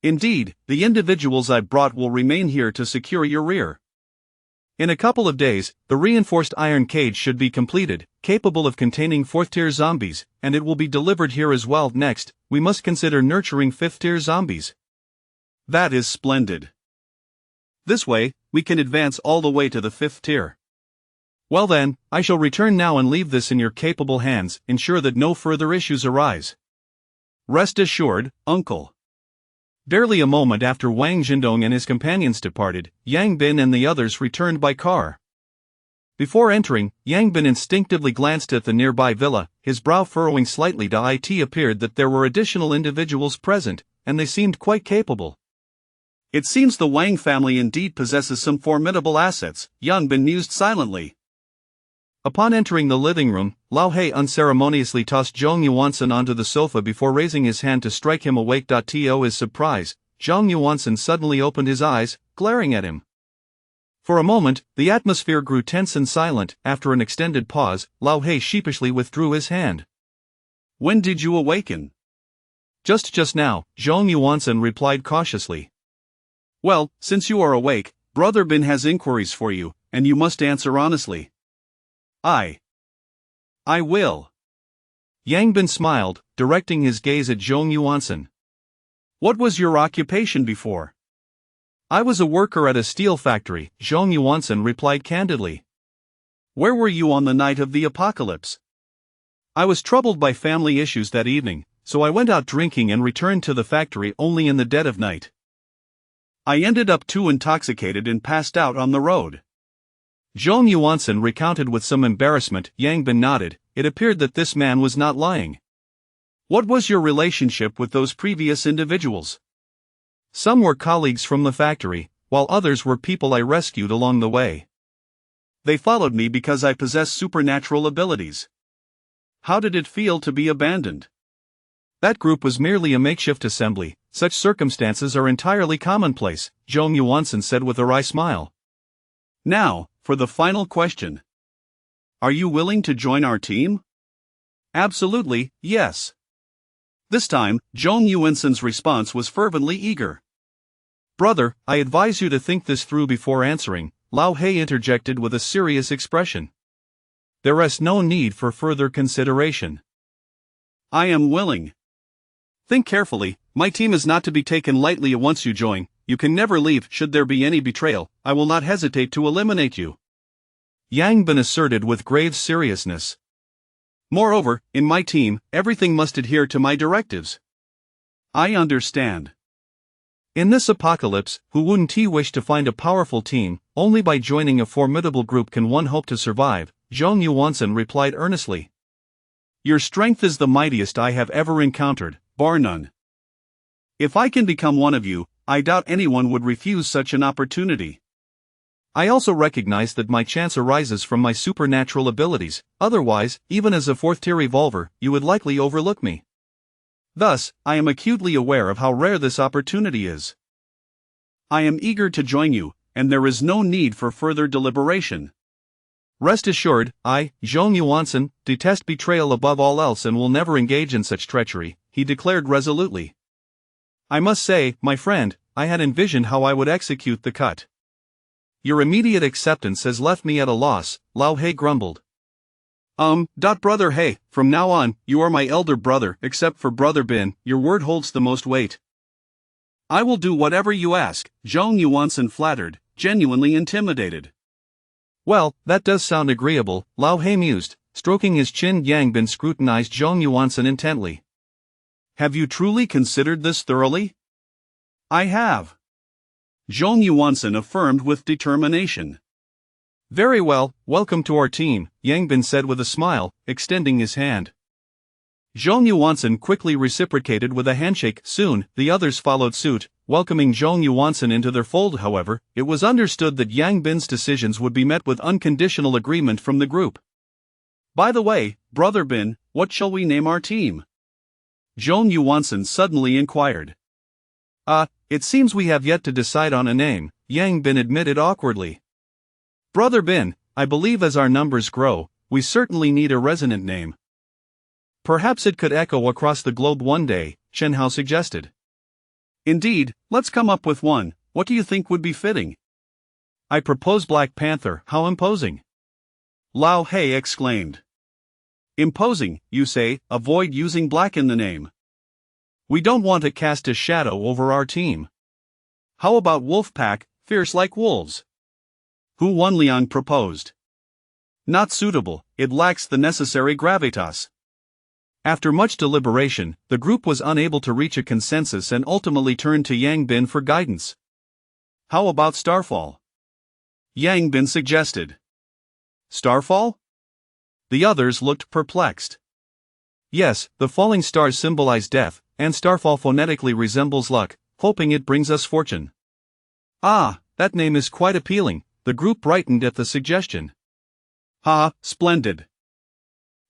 [SPEAKER 2] Indeed, the individuals I brought will remain here to secure your rear. In a couple of days, the reinforced iron cage should be completed, capable of containing 4th-tier zombies, and it will be delivered here as well. Next, we must consider nurturing 5th-tier zombies. That is splendid. This way, we can advance all the way to the 5th tier. Well then, I shall return now and leave this in your capable hands. Ensure that no further issues arise. Rest assured, uncle. Barely a moment after Wang Jindong and his companions departed, Yang Bin and the others returned by car. Before entering, Yang Bin instinctively glanced at the nearby villa, his brow furrowing slightly. It appeared that there were additional individuals present, and they seemed quite capable. It seems the Wang family indeed possesses some formidable assets, Yan Bin mused silently. Upon entering the living room, Lao He unceremoniously tossed Zhong Yuansen onto the sofa before raising his hand to strike him awake. To his surprise, Zhong Yuansen suddenly opened his eyes, glaring at him. For a moment, the atmosphere grew tense and silent. After an extended pause, Lao He sheepishly withdrew his hand. When did you awaken? Just now, Zhong Yuansen replied cautiously. Well, since you are awake, Brother Bin has inquiries for you, and you must answer honestly. I will. Yang Bin smiled, directing his gaze at Zhong Yuansen. What was your occupation before? I was a worker at a steel factory, Zhong Yuansen replied candidly. Where were you on the night of the apocalypse? I was troubled by family issues that evening, so I went out drinking and returned to the factory only in the dead of night. I ended up too intoxicated and passed out on the road. Zhong Yuansen recounted with some embarrassment. Yang Bin nodded. It appeared that this man was not lying. What was your relationship with those previous individuals? Some were colleagues from the factory, while others were people I rescued along the way. They followed me because I possess supernatural abilities. How did it feel to be abandoned? That group was merely a makeshift assembly. Such circumstances are entirely commonplace, Zhong Yuansen said with a wry smile. Now, for the final question. Are you willing to join our team? Absolutely, yes. This time, Zhong Yuansen's response was fervently eager. Brother, I advise you to think this through before answering, Lao He interjected with a serious expression. There is no need for further consideration.
[SPEAKER 1] I am willing. Think carefully, my team is not to be taken lightly. Once you join, you can never leave. Should there be any betrayal, I will not hesitate to eliminate you," Yang Bin asserted with grave seriousness. "Moreover, in my team, everything must adhere to my directives." "I understand." In this apocalypse, who wouldn't wish to find a powerful team? Only by joining a formidable group can one hope to survive, Zhong Yuansen replied earnestly. "Your strength is the mightiest I have ever encountered, bar none. If I can become one of you, I doubt anyone would refuse such an opportunity. I also recognize that my chance arises from my supernatural abilities, otherwise, even as a fourth-tier revolver, you would likely overlook me. Thus, I am acutely aware of how rare this opportunity is. I am eager to join you, and there is no need for further deliberation. Rest assured, I, Zhong Yuansen, detest betrayal above all else and will never engage in such treachery," he declared resolutely. "I must say, my friend, I had envisioned how I would execute the cut. Your immediate acceptance has left me at a loss," Lao He grumbled. Brother He, from now on, you are my elder brother. Except for Brother Bin, your word holds the most weight." "I will do whatever you ask," Zhong Yuansen flattered, genuinely intimidated. "Well, that does sound agreeable," Lao He mused, stroking his chin. Yang Bin scrutinized Zhong Yuansen intently. "Have you truly considered this thoroughly?" "I have," Zhong Yuansen affirmed with determination. "Very well, welcome to our team," Yang Bin said with a smile, extending his hand. Zhong Yuansen quickly reciprocated with a handshake. Soon, the others followed suit, welcoming Zhong Yuansen into their fold. However, it was understood that Yang Bin's decisions would be met with unconditional agreement from the group. "By the way, Brother Bin, what shall we name our team?" Zhong Yuansen suddenly inquired. It seems we have yet to decide on a name," Yang Bin admitted awkwardly. "Brother Bin, I believe as our numbers grow, we certainly need a resonant name. Perhaps it could echo across the globe one day," Chen Hao suggested. "Indeed, let's come up with one. What do you think would be fitting?" "I propose Black Panther." "How imposing!" Lao He exclaimed. "Imposing, you say? Avoid using black in the name. We don't want to cast a shadow over our team. How about Wolf Pack, fierce like wolves?" Hu Wanliang proposed. "Not suitable, it lacks the necessary gravitas." After much deliberation, the group was unable to reach a consensus and ultimately turned to Yang Bin for guidance. "How about Starfall?" Yang Bin suggested. "Starfall?" The others looked perplexed. "Yes, the falling stars symbolize death, and Starfall phonetically resembles luck, hoping it brings us fortune." "Ah, that name is quite appealing," the group brightened at the suggestion. "Ha, splendid.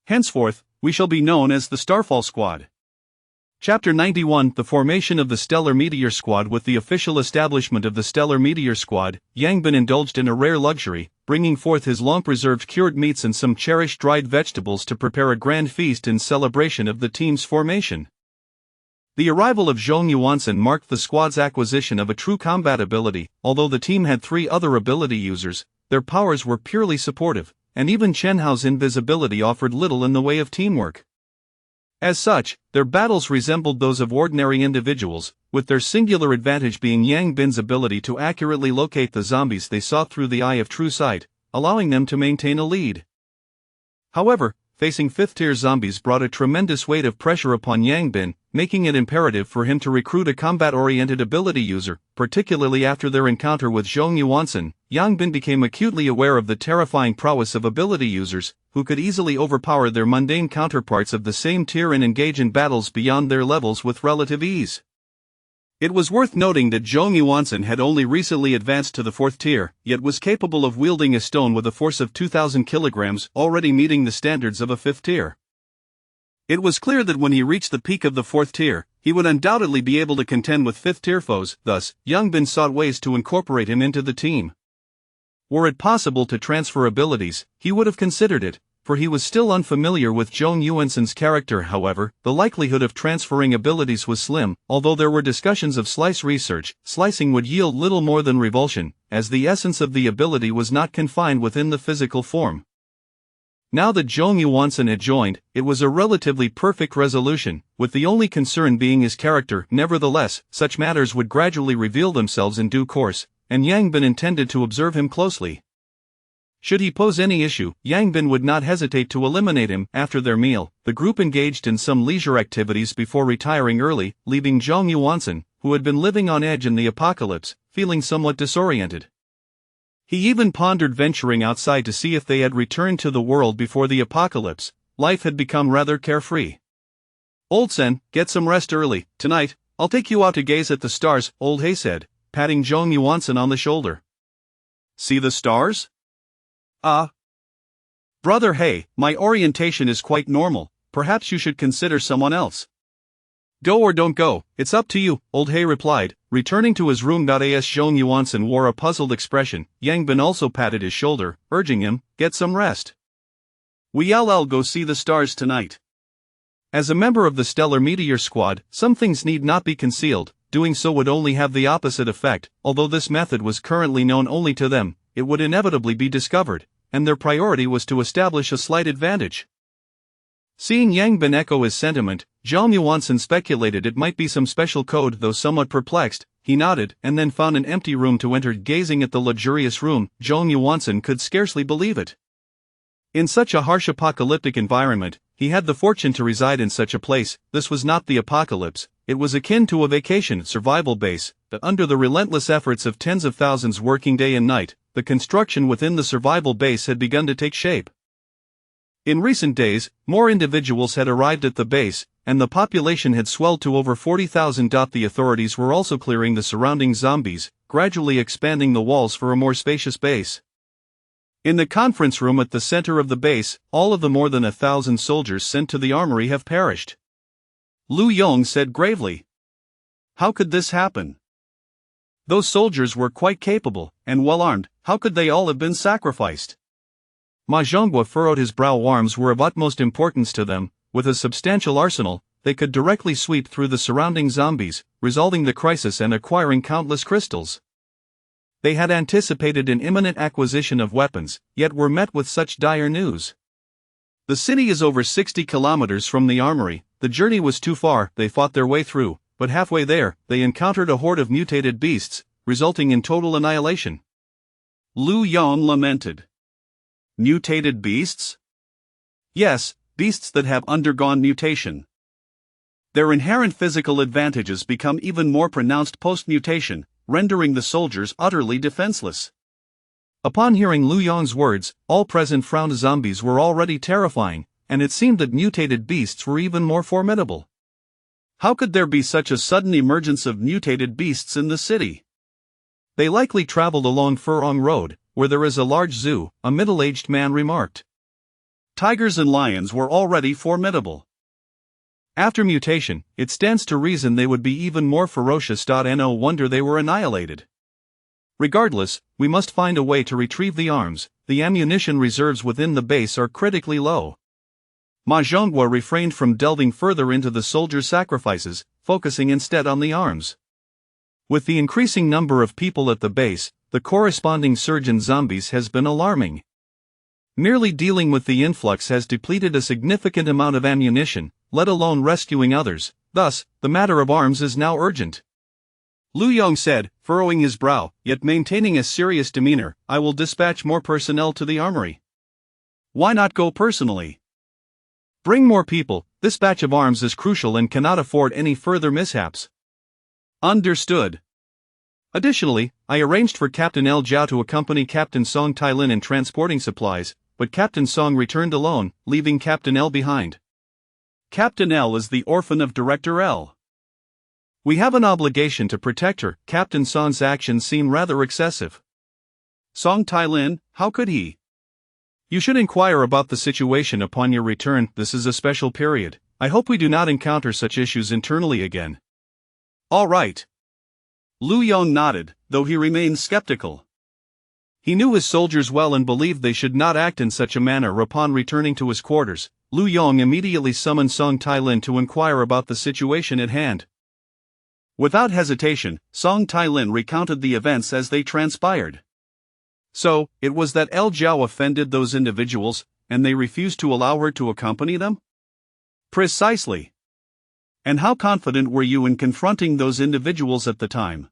[SPEAKER 1] Henceforth, we shall be known as the Starfall Squad." Chapter 91: The formation of the Stellar Meteor Squad. With the official establishment of the Stellar Meteor Squad, Yang Bin indulged in a rare luxury, bringing forth his long-preserved cured meats and some cherished dried vegetables to prepare a grand feast in celebration of the team's formation. The arrival of Zhong Yuansen marked the squad's acquisition of a true combat ability. Although the team had 3 other ability users, their powers were purely supportive, and even Chen Hao's invisibility offered little in the way of teamwork. As such, their battles resembled those of ordinary individuals, with their singular advantage being Yang Bin's ability to accurately locate the zombies they saw through the eye of true sight, allowing them to maintain a lead. However, facing 5th-tier zombies brought a tremendous weight of pressure upon Yang Bin, making it imperative for him to recruit a combat-oriented ability user. Particularly after their encounter with Zhong Yuansen, Yang Bin became acutely aware of the terrifying prowess of ability users, who could easily overpower their mundane counterparts of the same tier and engage in battles beyond their levels with relative ease. It was worth noting that Zhong Yuansen had only recently advanced to the 4th tier, yet was capable of wielding a stone with a force of 2,000 kilograms, already meeting the standards of a 5th tier. It was clear that when he reached the peak of the 4th tier, he would undoubtedly be able to contend with 5th tier foes. Thus, Yang Bin sought ways to incorporate him into the team. Were it possible to transfer abilities, he would have considered it, for he was still unfamiliar with Zhong Yuansen's character. However, the likelihood of transferring abilities was slim. Although there were discussions of slice research, slicing would yield little more than revulsion, as the essence of the ability was not confined within the physical form.
[SPEAKER 2] Now that Zhong Yuansen had joined, it was a relatively perfect resolution, with the only concern being his character. Nevertheless, such matters would gradually reveal themselves in due course, and Yang Bin intended to observe him closely. Should he pose any issue, Yang Bin would not hesitate to eliminate him. After their meal, the group engaged in some leisure activities before retiring early, leaving Zhong Yuansen, who had been living on edge in the apocalypse, feeling somewhat disoriented. He even pondered venturing outside to see if they had returned to the world before the apocalypse. Life had become rather carefree. "Old Sen, get some rest early. Tonight, I'll take you out to gaze at the stars," Old He said, patting Zhong Yuansen on the shoulder. "See the stars?" Brother He, my orientation is quite normal. Perhaps you should consider someone else." "Go or don't go, it's up to you," Old He replied, returning to his room. As Zhong Yuansen wore a puzzled expression, Yang Bin also patted his shoulder, urging him, "Get some rest. We'll go see the stars tonight." As a member of the Stellar Meteor Squad, some things need not be concealed. Doing so would only have the opposite effect. Although this method was currently known only to them, it would inevitably be discovered, and their priority was to establish a slight advantage. Seeing Yang Bin echo his sentiment, Zhong Yuansen speculated it might be some special code. Though somewhat perplexed, he nodded and then found an empty room to enter. Gazing at the luxurious room, Zhong Yuansen could scarcely believe it. In such a harsh apocalyptic environment, he had the fortune to reside in such a place. This was not the apocalypse, it was akin to a vacation survival base, that under the relentless efforts of tens of thousands working day and night, the construction within the survival base had begun to take shape. In recent days, more individuals had arrived at the base, and the population had swelled to over 40,000. The authorities were also clearing the surrounding zombies, gradually expanding the walls for a more spacious base. In the conference room at the center of the base, all of the more than 1,000 soldiers sent to the armory have perished. Lu Yong said gravely. "How could this happen? Those soldiers were quite capable, and well armed. How could they all have been sacrificed?" Ma Zhonghua furrowed his brow. Arms were of utmost importance to them. With a substantial arsenal, they could directly sweep through the surrounding zombies, resolving the crisis and acquiring countless crystals. They had anticipated an imminent acquisition of weapons, yet were met with such dire news. "The city is over 60 kilometers from the armory. The journey was too far." They fought their way through, but halfway there, they encountered a horde of mutated beasts, resulting in total annihilation. Lu Yong lamented. "Mutated beasts?" "Yes, beasts that have undergone mutation. Their inherent physical advantages become even more pronounced post-mutation, rendering the soldiers utterly defenseless." Upon hearing Lu Yong's words, all present frowned. Zombies were already terrifying, and it seemed that mutated beasts were even more formidable. How could there be such a sudden emergence of mutated beasts in the city? They likely traveled along Furong Road, where there is a large zoo, a middle-aged man remarked. Tigers and lions were already formidable. After mutation, it stands to reason they would be even more ferocious. No wonder they were annihilated. Regardless, we must find a way to retrieve the arms. The ammunition reserves within the base are critically low. Ma Zhonghua refrained from delving further into the soldiers' sacrifices, focusing instead on the arms. With the increasing number of people at the base, the corresponding surge in zombies has been alarming. Merely dealing with the influx has depleted a significant amount of ammunition, let alone rescuing others. Thus, the matter of arms is now urgent. Lu Yong said, furrowing his brow, yet maintaining a serious demeanor, "I will dispatch more personnel to the armory." "Why not go personally?" "Bring more people. This batch of arms is crucial and cannot afford any further mishaps." "Understood." Additionally, I arranged for Captain L. Jiao to accompany Captain Song Tailin in transporting supplies, but Captain Song returned alone, leaving Captain L behind. Captain L is the orphan of Director L. We have an obligation to protect her. Captain Song's actions seem rather excessive. Song Tailin, how could he? You should inquire about the situation upon your return. This is a special period. I hope we do not encounter such issues internally again. All right. Lu Yong nodded, though he remained skeptical. He knew his soldiers well and believed they should not act in such a manner. Upon returning to his quarters, Lu Yong immediately summoned Song Tailin to inquire about the situation at hand. Without hesitation, Song Tailin recounted the events as they transpired. So, it was that El Jiao offended those individuals,
[SPEAKER 1] and they refused to allow her to accompany them? Precisely. And how confident were you in confronting those individuals at the time?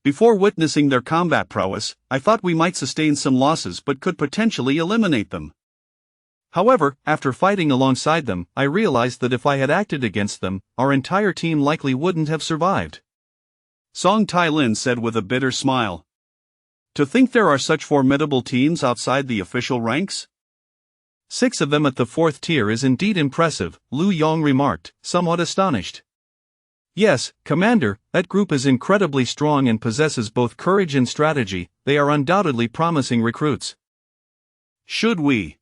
[SPEAKER 1] Before witnessing their combat prowess, I thought we might sustain some losses but could potentially eliminate them. However, after fighting alongside them, I realized that if I had acted against them, our entire team likely wouldn't have survived. Song Tai-lin said with a bitter smile. To think there are such formidable teams outside the official ranks? 6 of them at the 4th tier is indeed impressive, Lu Yong remarked, somewhat astonished. Yes, Commander, that group is incredibly strong and possesses both courage and strategy. They are undoubtedly promising recruits. Should we?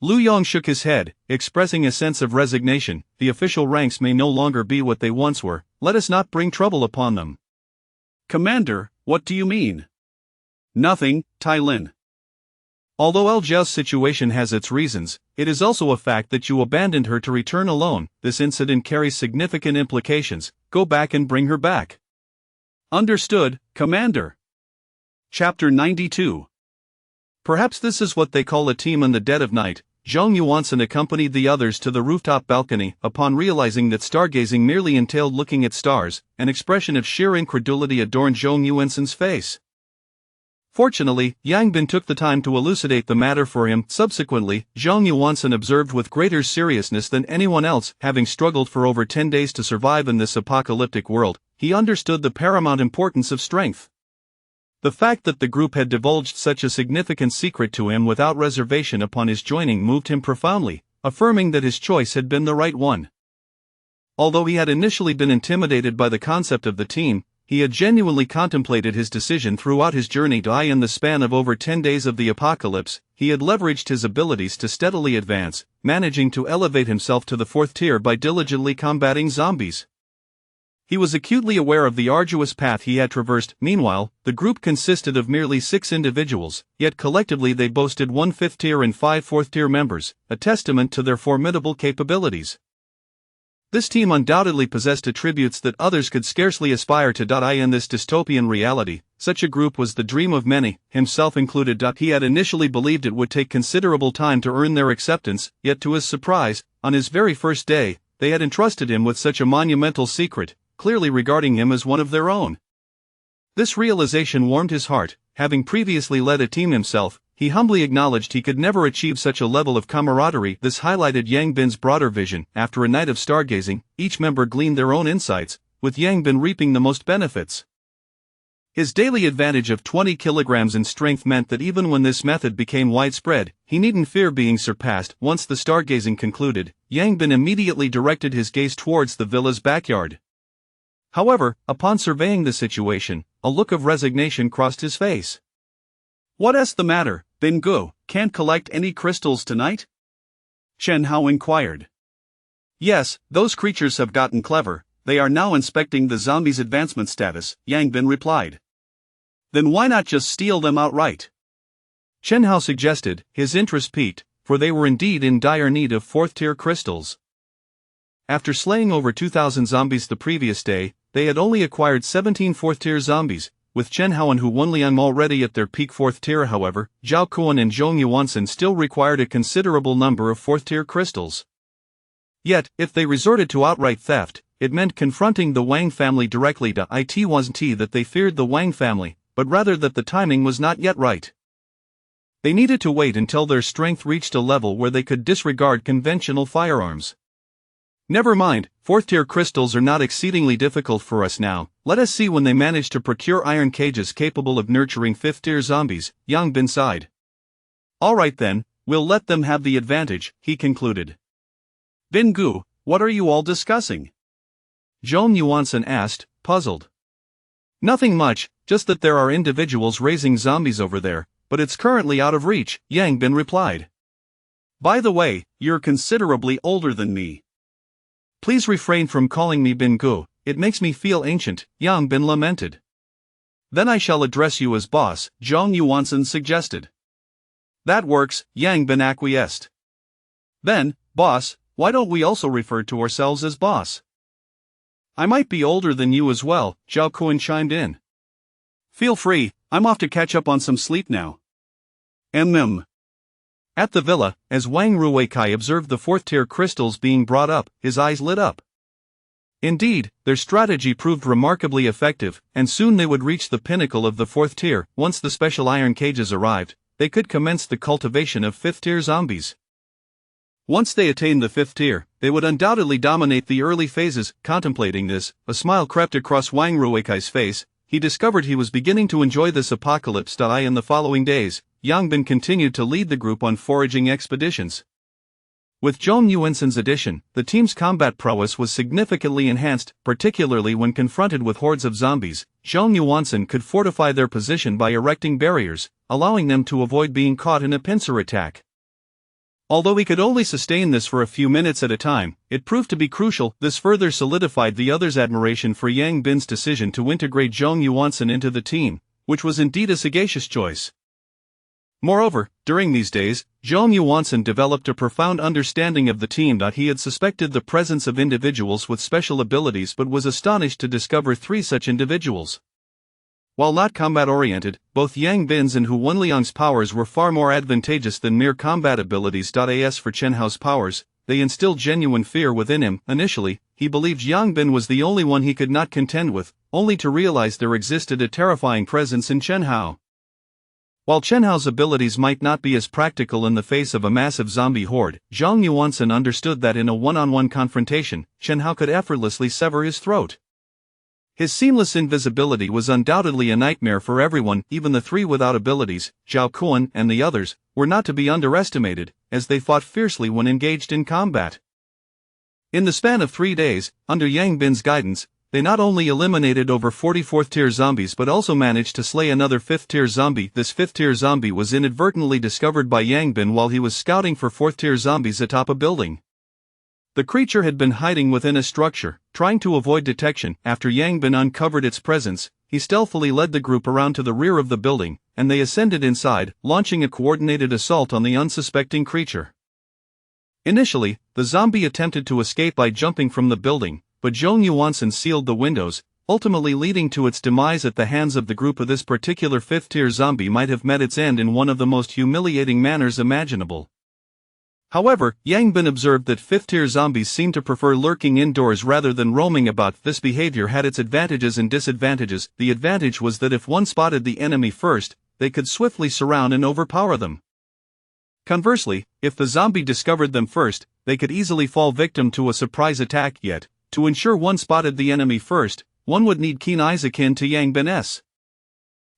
[SPEAKER 1] Lu Yong shook his head, expressing a sense of resignation. The official ranks may no longer be what they once were. Let us not bring trouble upon them. Commander, what do you mean? Nothing, Tai-lin. Although El Zhao's situation has its reasons, it is also a fact that you abandoned her to return alone. This incident carries significant implications. Go back and bring her back. Understood, Commander. Chapter 92. Perhaps this is what they call a team in the dead of night. Zhang Yuansen accompanied the others to the rooftop balcony. Upon realizing that stargazing merely entailed looking at stars, an expression of sheer incredulity adorned Zhang Yuansen's face. Fortunately, Yang Bin took the time to elucidate the matter for him. Subsequently, Zhang Yuansen observed with greater seriousness than anyone else. Having struggled for over 10 days to survive in this apocalyptic world, he understood the paramount importance of strength. The fact that the group had divulged such a significant secret to him without reservation upon his joining moved him profoundly, affirming that his choice had been the right one. Although he had initially been intimidated by the concept of the team, he had genuinely contemplated his decision throughout his journey to in the span of over 10 days of the apocalypse. He had leveraged his abilities to steadily advance, managing to elevate himself to the 4th tier by diligently combating zombies. He was acutely aware of the arduous path he had traversed. Meanwhile, the group consisted of merely 6 individuals, yet collectively they boasted 1 5th tier and 5 4th tier members, a testament to their formidable capabilities. This team undoubtedly possessed attributes that others could scarcely aspire to. In this dystopian reality, such a group was the dream of many, himself included. He had initially believed it would take considerable time to earn their acceptance, yet to his surprise, on his very first day, they had entrusted him with such a monumental secret, clearly regarding him as one of their own. This realization warmed his heart. Having previously led a team himself, he humbly acknowledged he could never achieve such a level of camaraderie. This highlighted Yang Bin's broader vision. After a night of stargazing, each member gleaned their own insights, with Yang Bin reaping the most benefits. His daily advantage of 20 kilograms in strength meant that even when this method became widespread, he needn't fear being surpassed. Once the stargazing concluded, Yang Bin immediately directed his gaze towards the villa's backyard. However, upon surveying the situation, a look of resignation crossed his face. What's the matter, Bin Gu? Can't collect any crystals tonight? Chen Hao inquired. Yes, those creatures have gotten clever. They are now inspecting the zombies' advancement status, Yang Bin replied. Then why not just steal them outright? Chen Hao suggested, his interest piqued, for they were indeed in dire need of 4th tier crystals. After slaying over 2,000 zombies the previous day, they had only acquired 17 4th tier zombies, with Chen Hao and Hu Wenliang already at their peak 4th tier. However, Zhao Kuan and Zhong Yuansen still required a considerable number of 4th tier crystals. Yet, if they resorted to outright theft, it meant confronting the Wang family directly. It wasn't that they feared the Wang family, but rather that the timing was not yet right. They needed to wait until their strength reached a level where they could disregard conventional firearms. Never mind, 4th tier crystals are not exceedingly difficult for us now. Let us see when they manage to procure iron cages capable of nurturing 5th tier zombies, Yang Bin sighed. Alright then, we'll let them have the advantage, he concluded. Bin Gu, what are you all discussing? Zhong Yuansen asked, puzzled. Nothing much, just that there are individuals raising zombies over there, but it's currently out of reach, Yang Bin replied. By the way, you're considerably older than me. Please refrain from calling me Bin Gu, it makes me feel ancient, Yang Bin lamented. Then I shall address you as boss, Zhong Yuansen suggested. That works, Yang Bin acquiesced. Then, boss, why don't we also refer to ourselves as boss? I might be older than you as well, Zhao Kuan chimed in. Feel free, I'm off to catch up on some sleep now. At the villa, as Wang Ruikai observed the fourth-tier crystals being brought up, his eyes lit up. Indeed, their strategy proved remarkably effective, and soon they would reach the pinnacle of the fourth tier. Once the special iron cages arrived, they could commence the cultivation of fifth-tier zombies. Once they attained the fifth tier, they would undoubtedly dominate the early phases. Contemplating this, a smile crept across Wang Ruikai's face. He discovered he was beginning to enjoy this apocalypse. In the following days, Yang Bin continued to lead the group on foraging expeditions. With Zhong Yuansen's addition, the team's combat prowess was significantly enhanced, particularly when confronted with hordes of zombies. Zhong Yuansen could fortify their position by erecting barriers, allowing them to avoid being caught in a pincer attack. Although he could only sustain this for a few minutes at a time, it proved to be crucial. This further solidified the others' admiration for Yang Bin's decision to integrate Zhong Yuansen into the team, which was indeed a sagacious choice. Moreover, during these days, Zhong Yuansen developed a profound understanding of the team. He had suspected the presence of individuals with special abilities but was astonished to discover 3 such individuals. While not combat-oriented, both Yang Bin's and Hu Wenliang's powers were far more advantageous than mere combat abilities. As for Chen Hao's powers, they instilled genuine fear within him. Initially, he believed Yang Bin was the only one he could not contend with, only to realize there existed a terrifying presence in Chen Hao. While Chen Hao's abilities might not be as practical in the face of a massive zombie horde, Zhong Yuansen understood that in a one-on-one confrontation, Chen Hao could effortlessly sever his throat. His seamless invisibility was undoubtedly a nightmare for everyone. Even the 3 without abilities, Zhao Kuan and the others, were not to be underestimated, as they fought fiercely when engaged in combat. In the span of 3 days, under Yang Bin's guidance, they not only eliminated over 40 fourth-tier zombies but also managed to slay another fifth-tier zombie. This fifth-tier zombie was inadvertently discovered by Yang Bin while he was scouting for fourth-tier zombies atop a building. The creature had been hiding within a structure, trying to avoid detection. After Yang Bin uncovered its presence, he stealthily led the group around to the rear of the building, and they ascended inside, launching a coordinated assault on the unsuspecting creature. Initially, the zombie attempted to escape by jumping from the building, but Zhong Yuansen sealed the windows, ultimately leading to its demise at the hands of the group. Of this particular fifth-tier zombie might have met its end in one of the most humiliating manners imaginable. However, Yang Bin observed that fifth-tier zombies seemed to prefer lurking indoors rather than roaming about. This behavior had its advantages and disadvantages. The advantage was that if one spotted the enemy first, they could swiftly surround and overpower them. Conversely, if the zombie discovered them first, they could easily fall victim to a surprise attack. Yet, to ensure one spotted the enemy first, one would need keen eyes akin to Yang Bin's.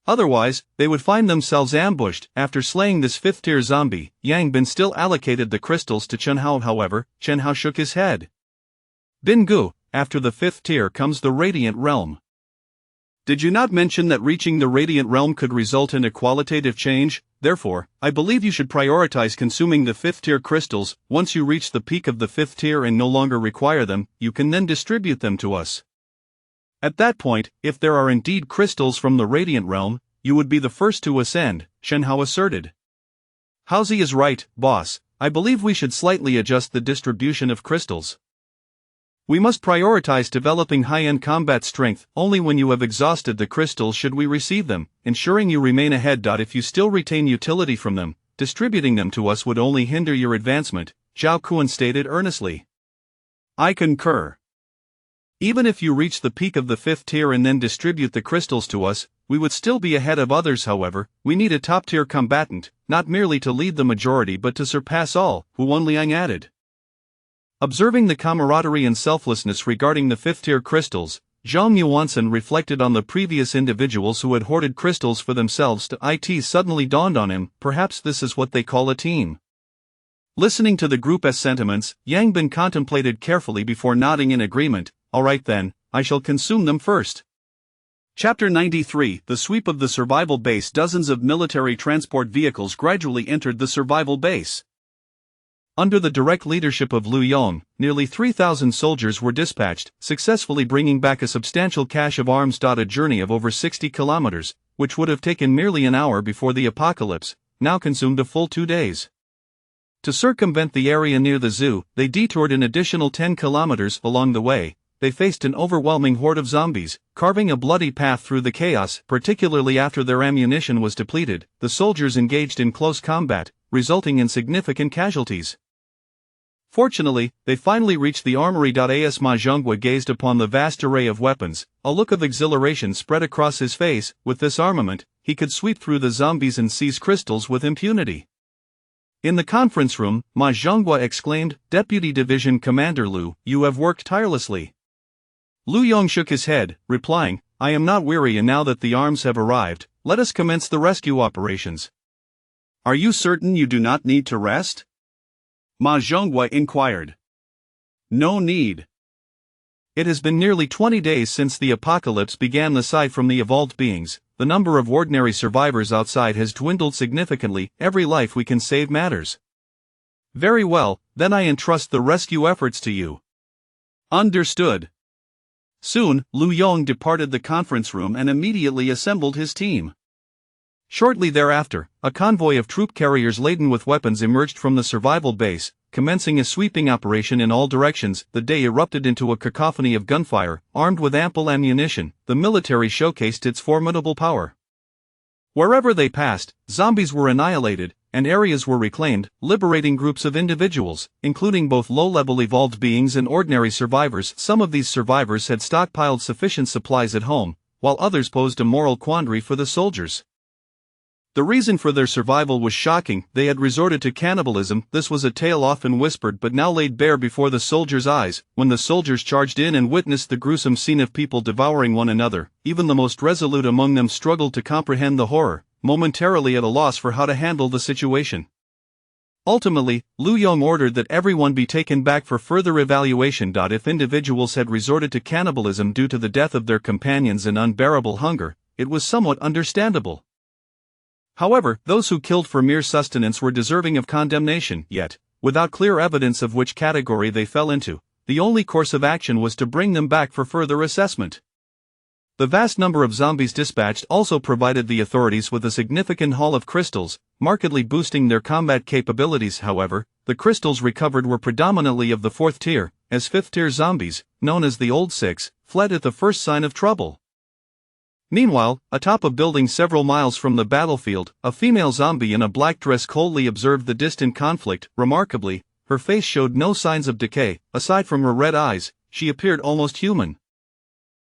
[SPEAKER 1] Otherwise, they would find themselves ambushed. After slaying this fifth-tier zombie, Yang Bin still allocated the crystals to Chen Hao. However, Chen Hao shook his head. Bin Gu, after the fifth tier comes the Radiant Realm. Did you not mention that reaching the Radiant Realm could result in a qualitative change? Therefore, I believe you should prioritize consuming the fifth-tier crystals. Once you reach the peak of the fifth tier and no longer require them, you can then distribute them to us. At that point, if there are indeed crystals from the Radiant Realm, you would be the first to ascend, Chen Hao asserted. Haozi is right, boss. I believe we should slightly adjust the distribution of crystals. We must prioritize developing high-end combat strength. Only when you have exhausted the crystals should we receive them, ensuring you remain ahead. If you still retain utility from them, distributing them to us would only hinder your advancement, Zhao Kuan stated earnestly. I concur. Even if you reach the peak of the fifth tier and then distribute the crystals to us, we would still be ahead of others. However, we need a top-tier combatant, not merely to lead the majority but to surpass all, Hu Wenliang added. Observing the camaraderie and selflessness regarding the fifth-tier crystals, Zhong Yuansen reflected on the previous individuals who had hoarded crystals for themselves. It suddenly dawned on him, perhaps this is what they call a team. Listening to the group's sentiments, Yang Bin contemplated carefully before nodding in agreement. Alright then, I shall consume them first. Chapter 93, The Sweep of the Survival Base. Dozens of military transport vehicles gradually entered the survival base. Under the direct leadership of Lu Yong, nearly 3,000 soldiers were dispatched, successfully bringing back a substantial cache of arms. A journey of over 60 kilometers, which would have taken merely an hour before the apocalypse, now consumed a full 2 days. To circumvent the area near the zoo, they detoured an additional 10 kilometers. Along the way, they faced an overwhelming horde of zombies, carving a bloody path through the chaos. Particularly after their ammunition was depleted, the soldiers engaged in close combat, resulting in significant casualties. Fortunately, they finally reached the armory. As Ma Zhonghua gazed upon the vast array of weapons, a look of exhilaration spread across his face. With this armament, he could sweep through the zombies and seize crystals with impunity. In the conference room, Ma Zhonghua exclaimed, "Deputy Division Commander Lu, you have worked tirelessly." Lu Yong shook his head, replying, "I am not weary, and now that the arms have arrived, let us commence the rescue operations." "Are you certain you do not need to rest?" Ma Zhonghua inquired. "No need. It has been nearly 20 days since the apocalypse began. Aside from the evolved beings, the number of ordinary survivors outside has dwindled significantly. Every life we can save matters." "Very well, then I entrust the rescue efforts to you." "Understood." Soon, Lu Yong departed the conference room and immediately assembled his team. Shortly thereafter, a convoy of troop carriers laden with weapons emerged from the survival base, commencing a sweeping operation in all directions. The day erupted into a cacophony of gunfire. Armed with ample ammunition, the military showcased its formidable power. Wherever they passed, zombies were annihilated, and areas were reclaimed, liberating groups of individuals, including both low-level evolved beings and ordinary survivors. Some of these survivors had stockpiled sufficient supplies at home, while others posed a moral quandary for the soldiers. The reason for their survival was shocking. They had resorted to cannibalism. This was a tale often whispered but now laid bare before the soldiers' eyes. When the soldiers charged in and witnessed the gruesome scene of people devouring one another, even the most resolute among them struggled to comprehend the horror, momentarily at a loss for how to handle the situation. Ultimately, Lu Yong ordered that everyone be taken back for further evaluation. If individuals had resorted to cannibalism due to the death of their companions and unbearable hunger, it was somewhat understandable. However, those who killed for mere sustenance were deserving of condemnation. Yet, without clear evidence of which category they fell into, the only course of action was to bring them back for further assessment. The vast number of zombies dispatched also provided the authorities with a significant haul of crystals, markedly boosting their combat capabilities. However, the crystals recovered were predominantly of the 4th tier, as 5th-tier zombies, known as the Old Six, fled at the first sign of trouble. Meanwhile, atop a building several miles from the battlefield, a female zombie in a black dress coldly observed the distant conflict. Remarkably, her face showed no signs of decay. Aside from her red eyes, she appeared almost human.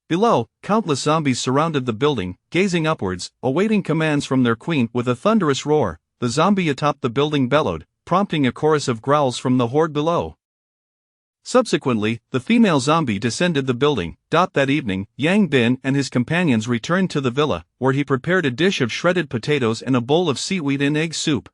[SPEAKER 1] Below, countless zombies surrounded the building, gazing upwards, awaiting commands from their queen. With a thunderous roar, the zombie atop the building bellowed, prompting a chorus of growls from the horde below. Subsequently, the female zombie descended the building. That evening, Yang Bin and his companions returned to the villa, where he prepared a dish of shredded potatoes and a bowl of seaweed and egg soup.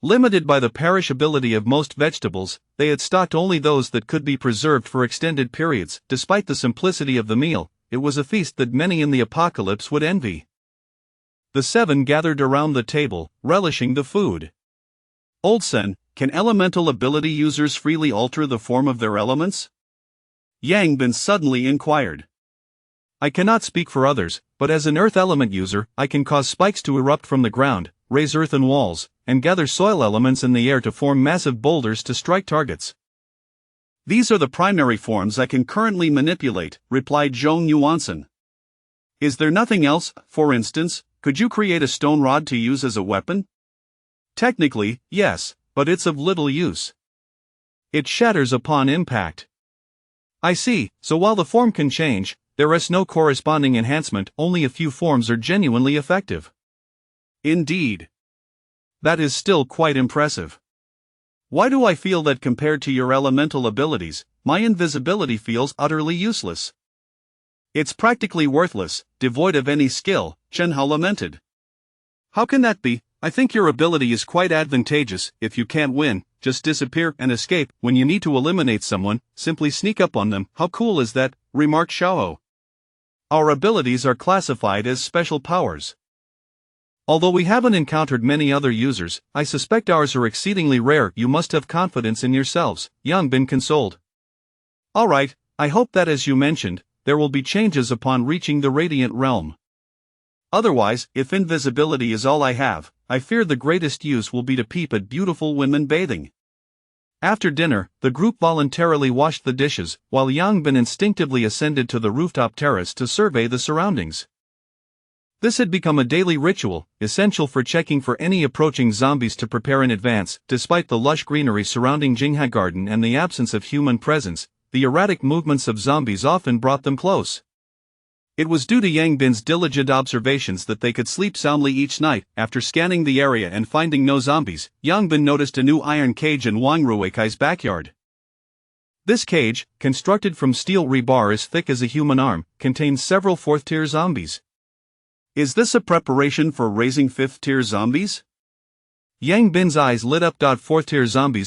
[SPEAKER 1] Limited by the perishability of most vegetables, they had stocked only those that could be preserved for extended periods. Despite the simplicity of the meal, it was a feast that many in the apocalypse would envy. The 7 gathered around the table, relishing the food. "Old Sen, can elemental ability users freely alter the form of their elements?" Yang Bin suddenly inquired. "I cannot speak for others, but as an earth element user, I can cause spikes to erupt from the ground, raise earthen walls, and gather soil elements in the air to form massive boulders to strike targets. These are the primary forms I can currently manipulate," replied Zhong Yuansen. "Is there nothing else? For instance, could you create a stone rod to use as a weapon?" "Technically, yes, but it's of little use. It shatters upon impact." "I see, so while the form can change, there is no corresponding enhancement. Only a few forms are genuinely effective." "Indeed. That is still quite impressive. Why do I feel that compared to your elemental abilities, my invisibility feels utterly useless?" "It's practically worthless, devoid of any skill," Chen Hao lamented. "How can that be? I think your ability is quite advantageous. If you can't win, just disappear and escape. When you need to eliminate someone, simply sneak up on them." "How cool is that?" remarked Xiao. "Our abilities are classified as special powers. Although we haven't encountered many other users, I suspect ours are exceedingly rare." "You must have confidence in yourselves," Yang Bin consoled. "Alright, I hope that as you mentioned, there will be changes upon reaching the Radiant Realm. Otherwise, if invisibility is all I have, I fear the greatest use will be to peep at beautiful women bathing." After dinner, the group voluntarily washed the dishes, while Yang Bin instinctively ascended to the rooftop terrace to survey the surroundings. This had become a daily ritual, essential for checking for any approaching zombies to prepare in advance. Despite the lush greenery surrounding Jingha Garden and the absence of human presence, the erratic movements of zombies often brought them close. It was due to Yang Bin's diligent observations that they could sleep soundly each night. After scanning the area and finding no zombies, Yang Bin noticed a new iron cage in Wang Ruweikai's backyard. This cage, constructed from steel rebar as thick as a human arm, contains several fourth-tier zombies.
[SPEAKER 2] Is this a preparation for raising fifth-tier zombies?
[SPEAKER 1] Yang Bin's eyes lit up. Fourth-tier zombies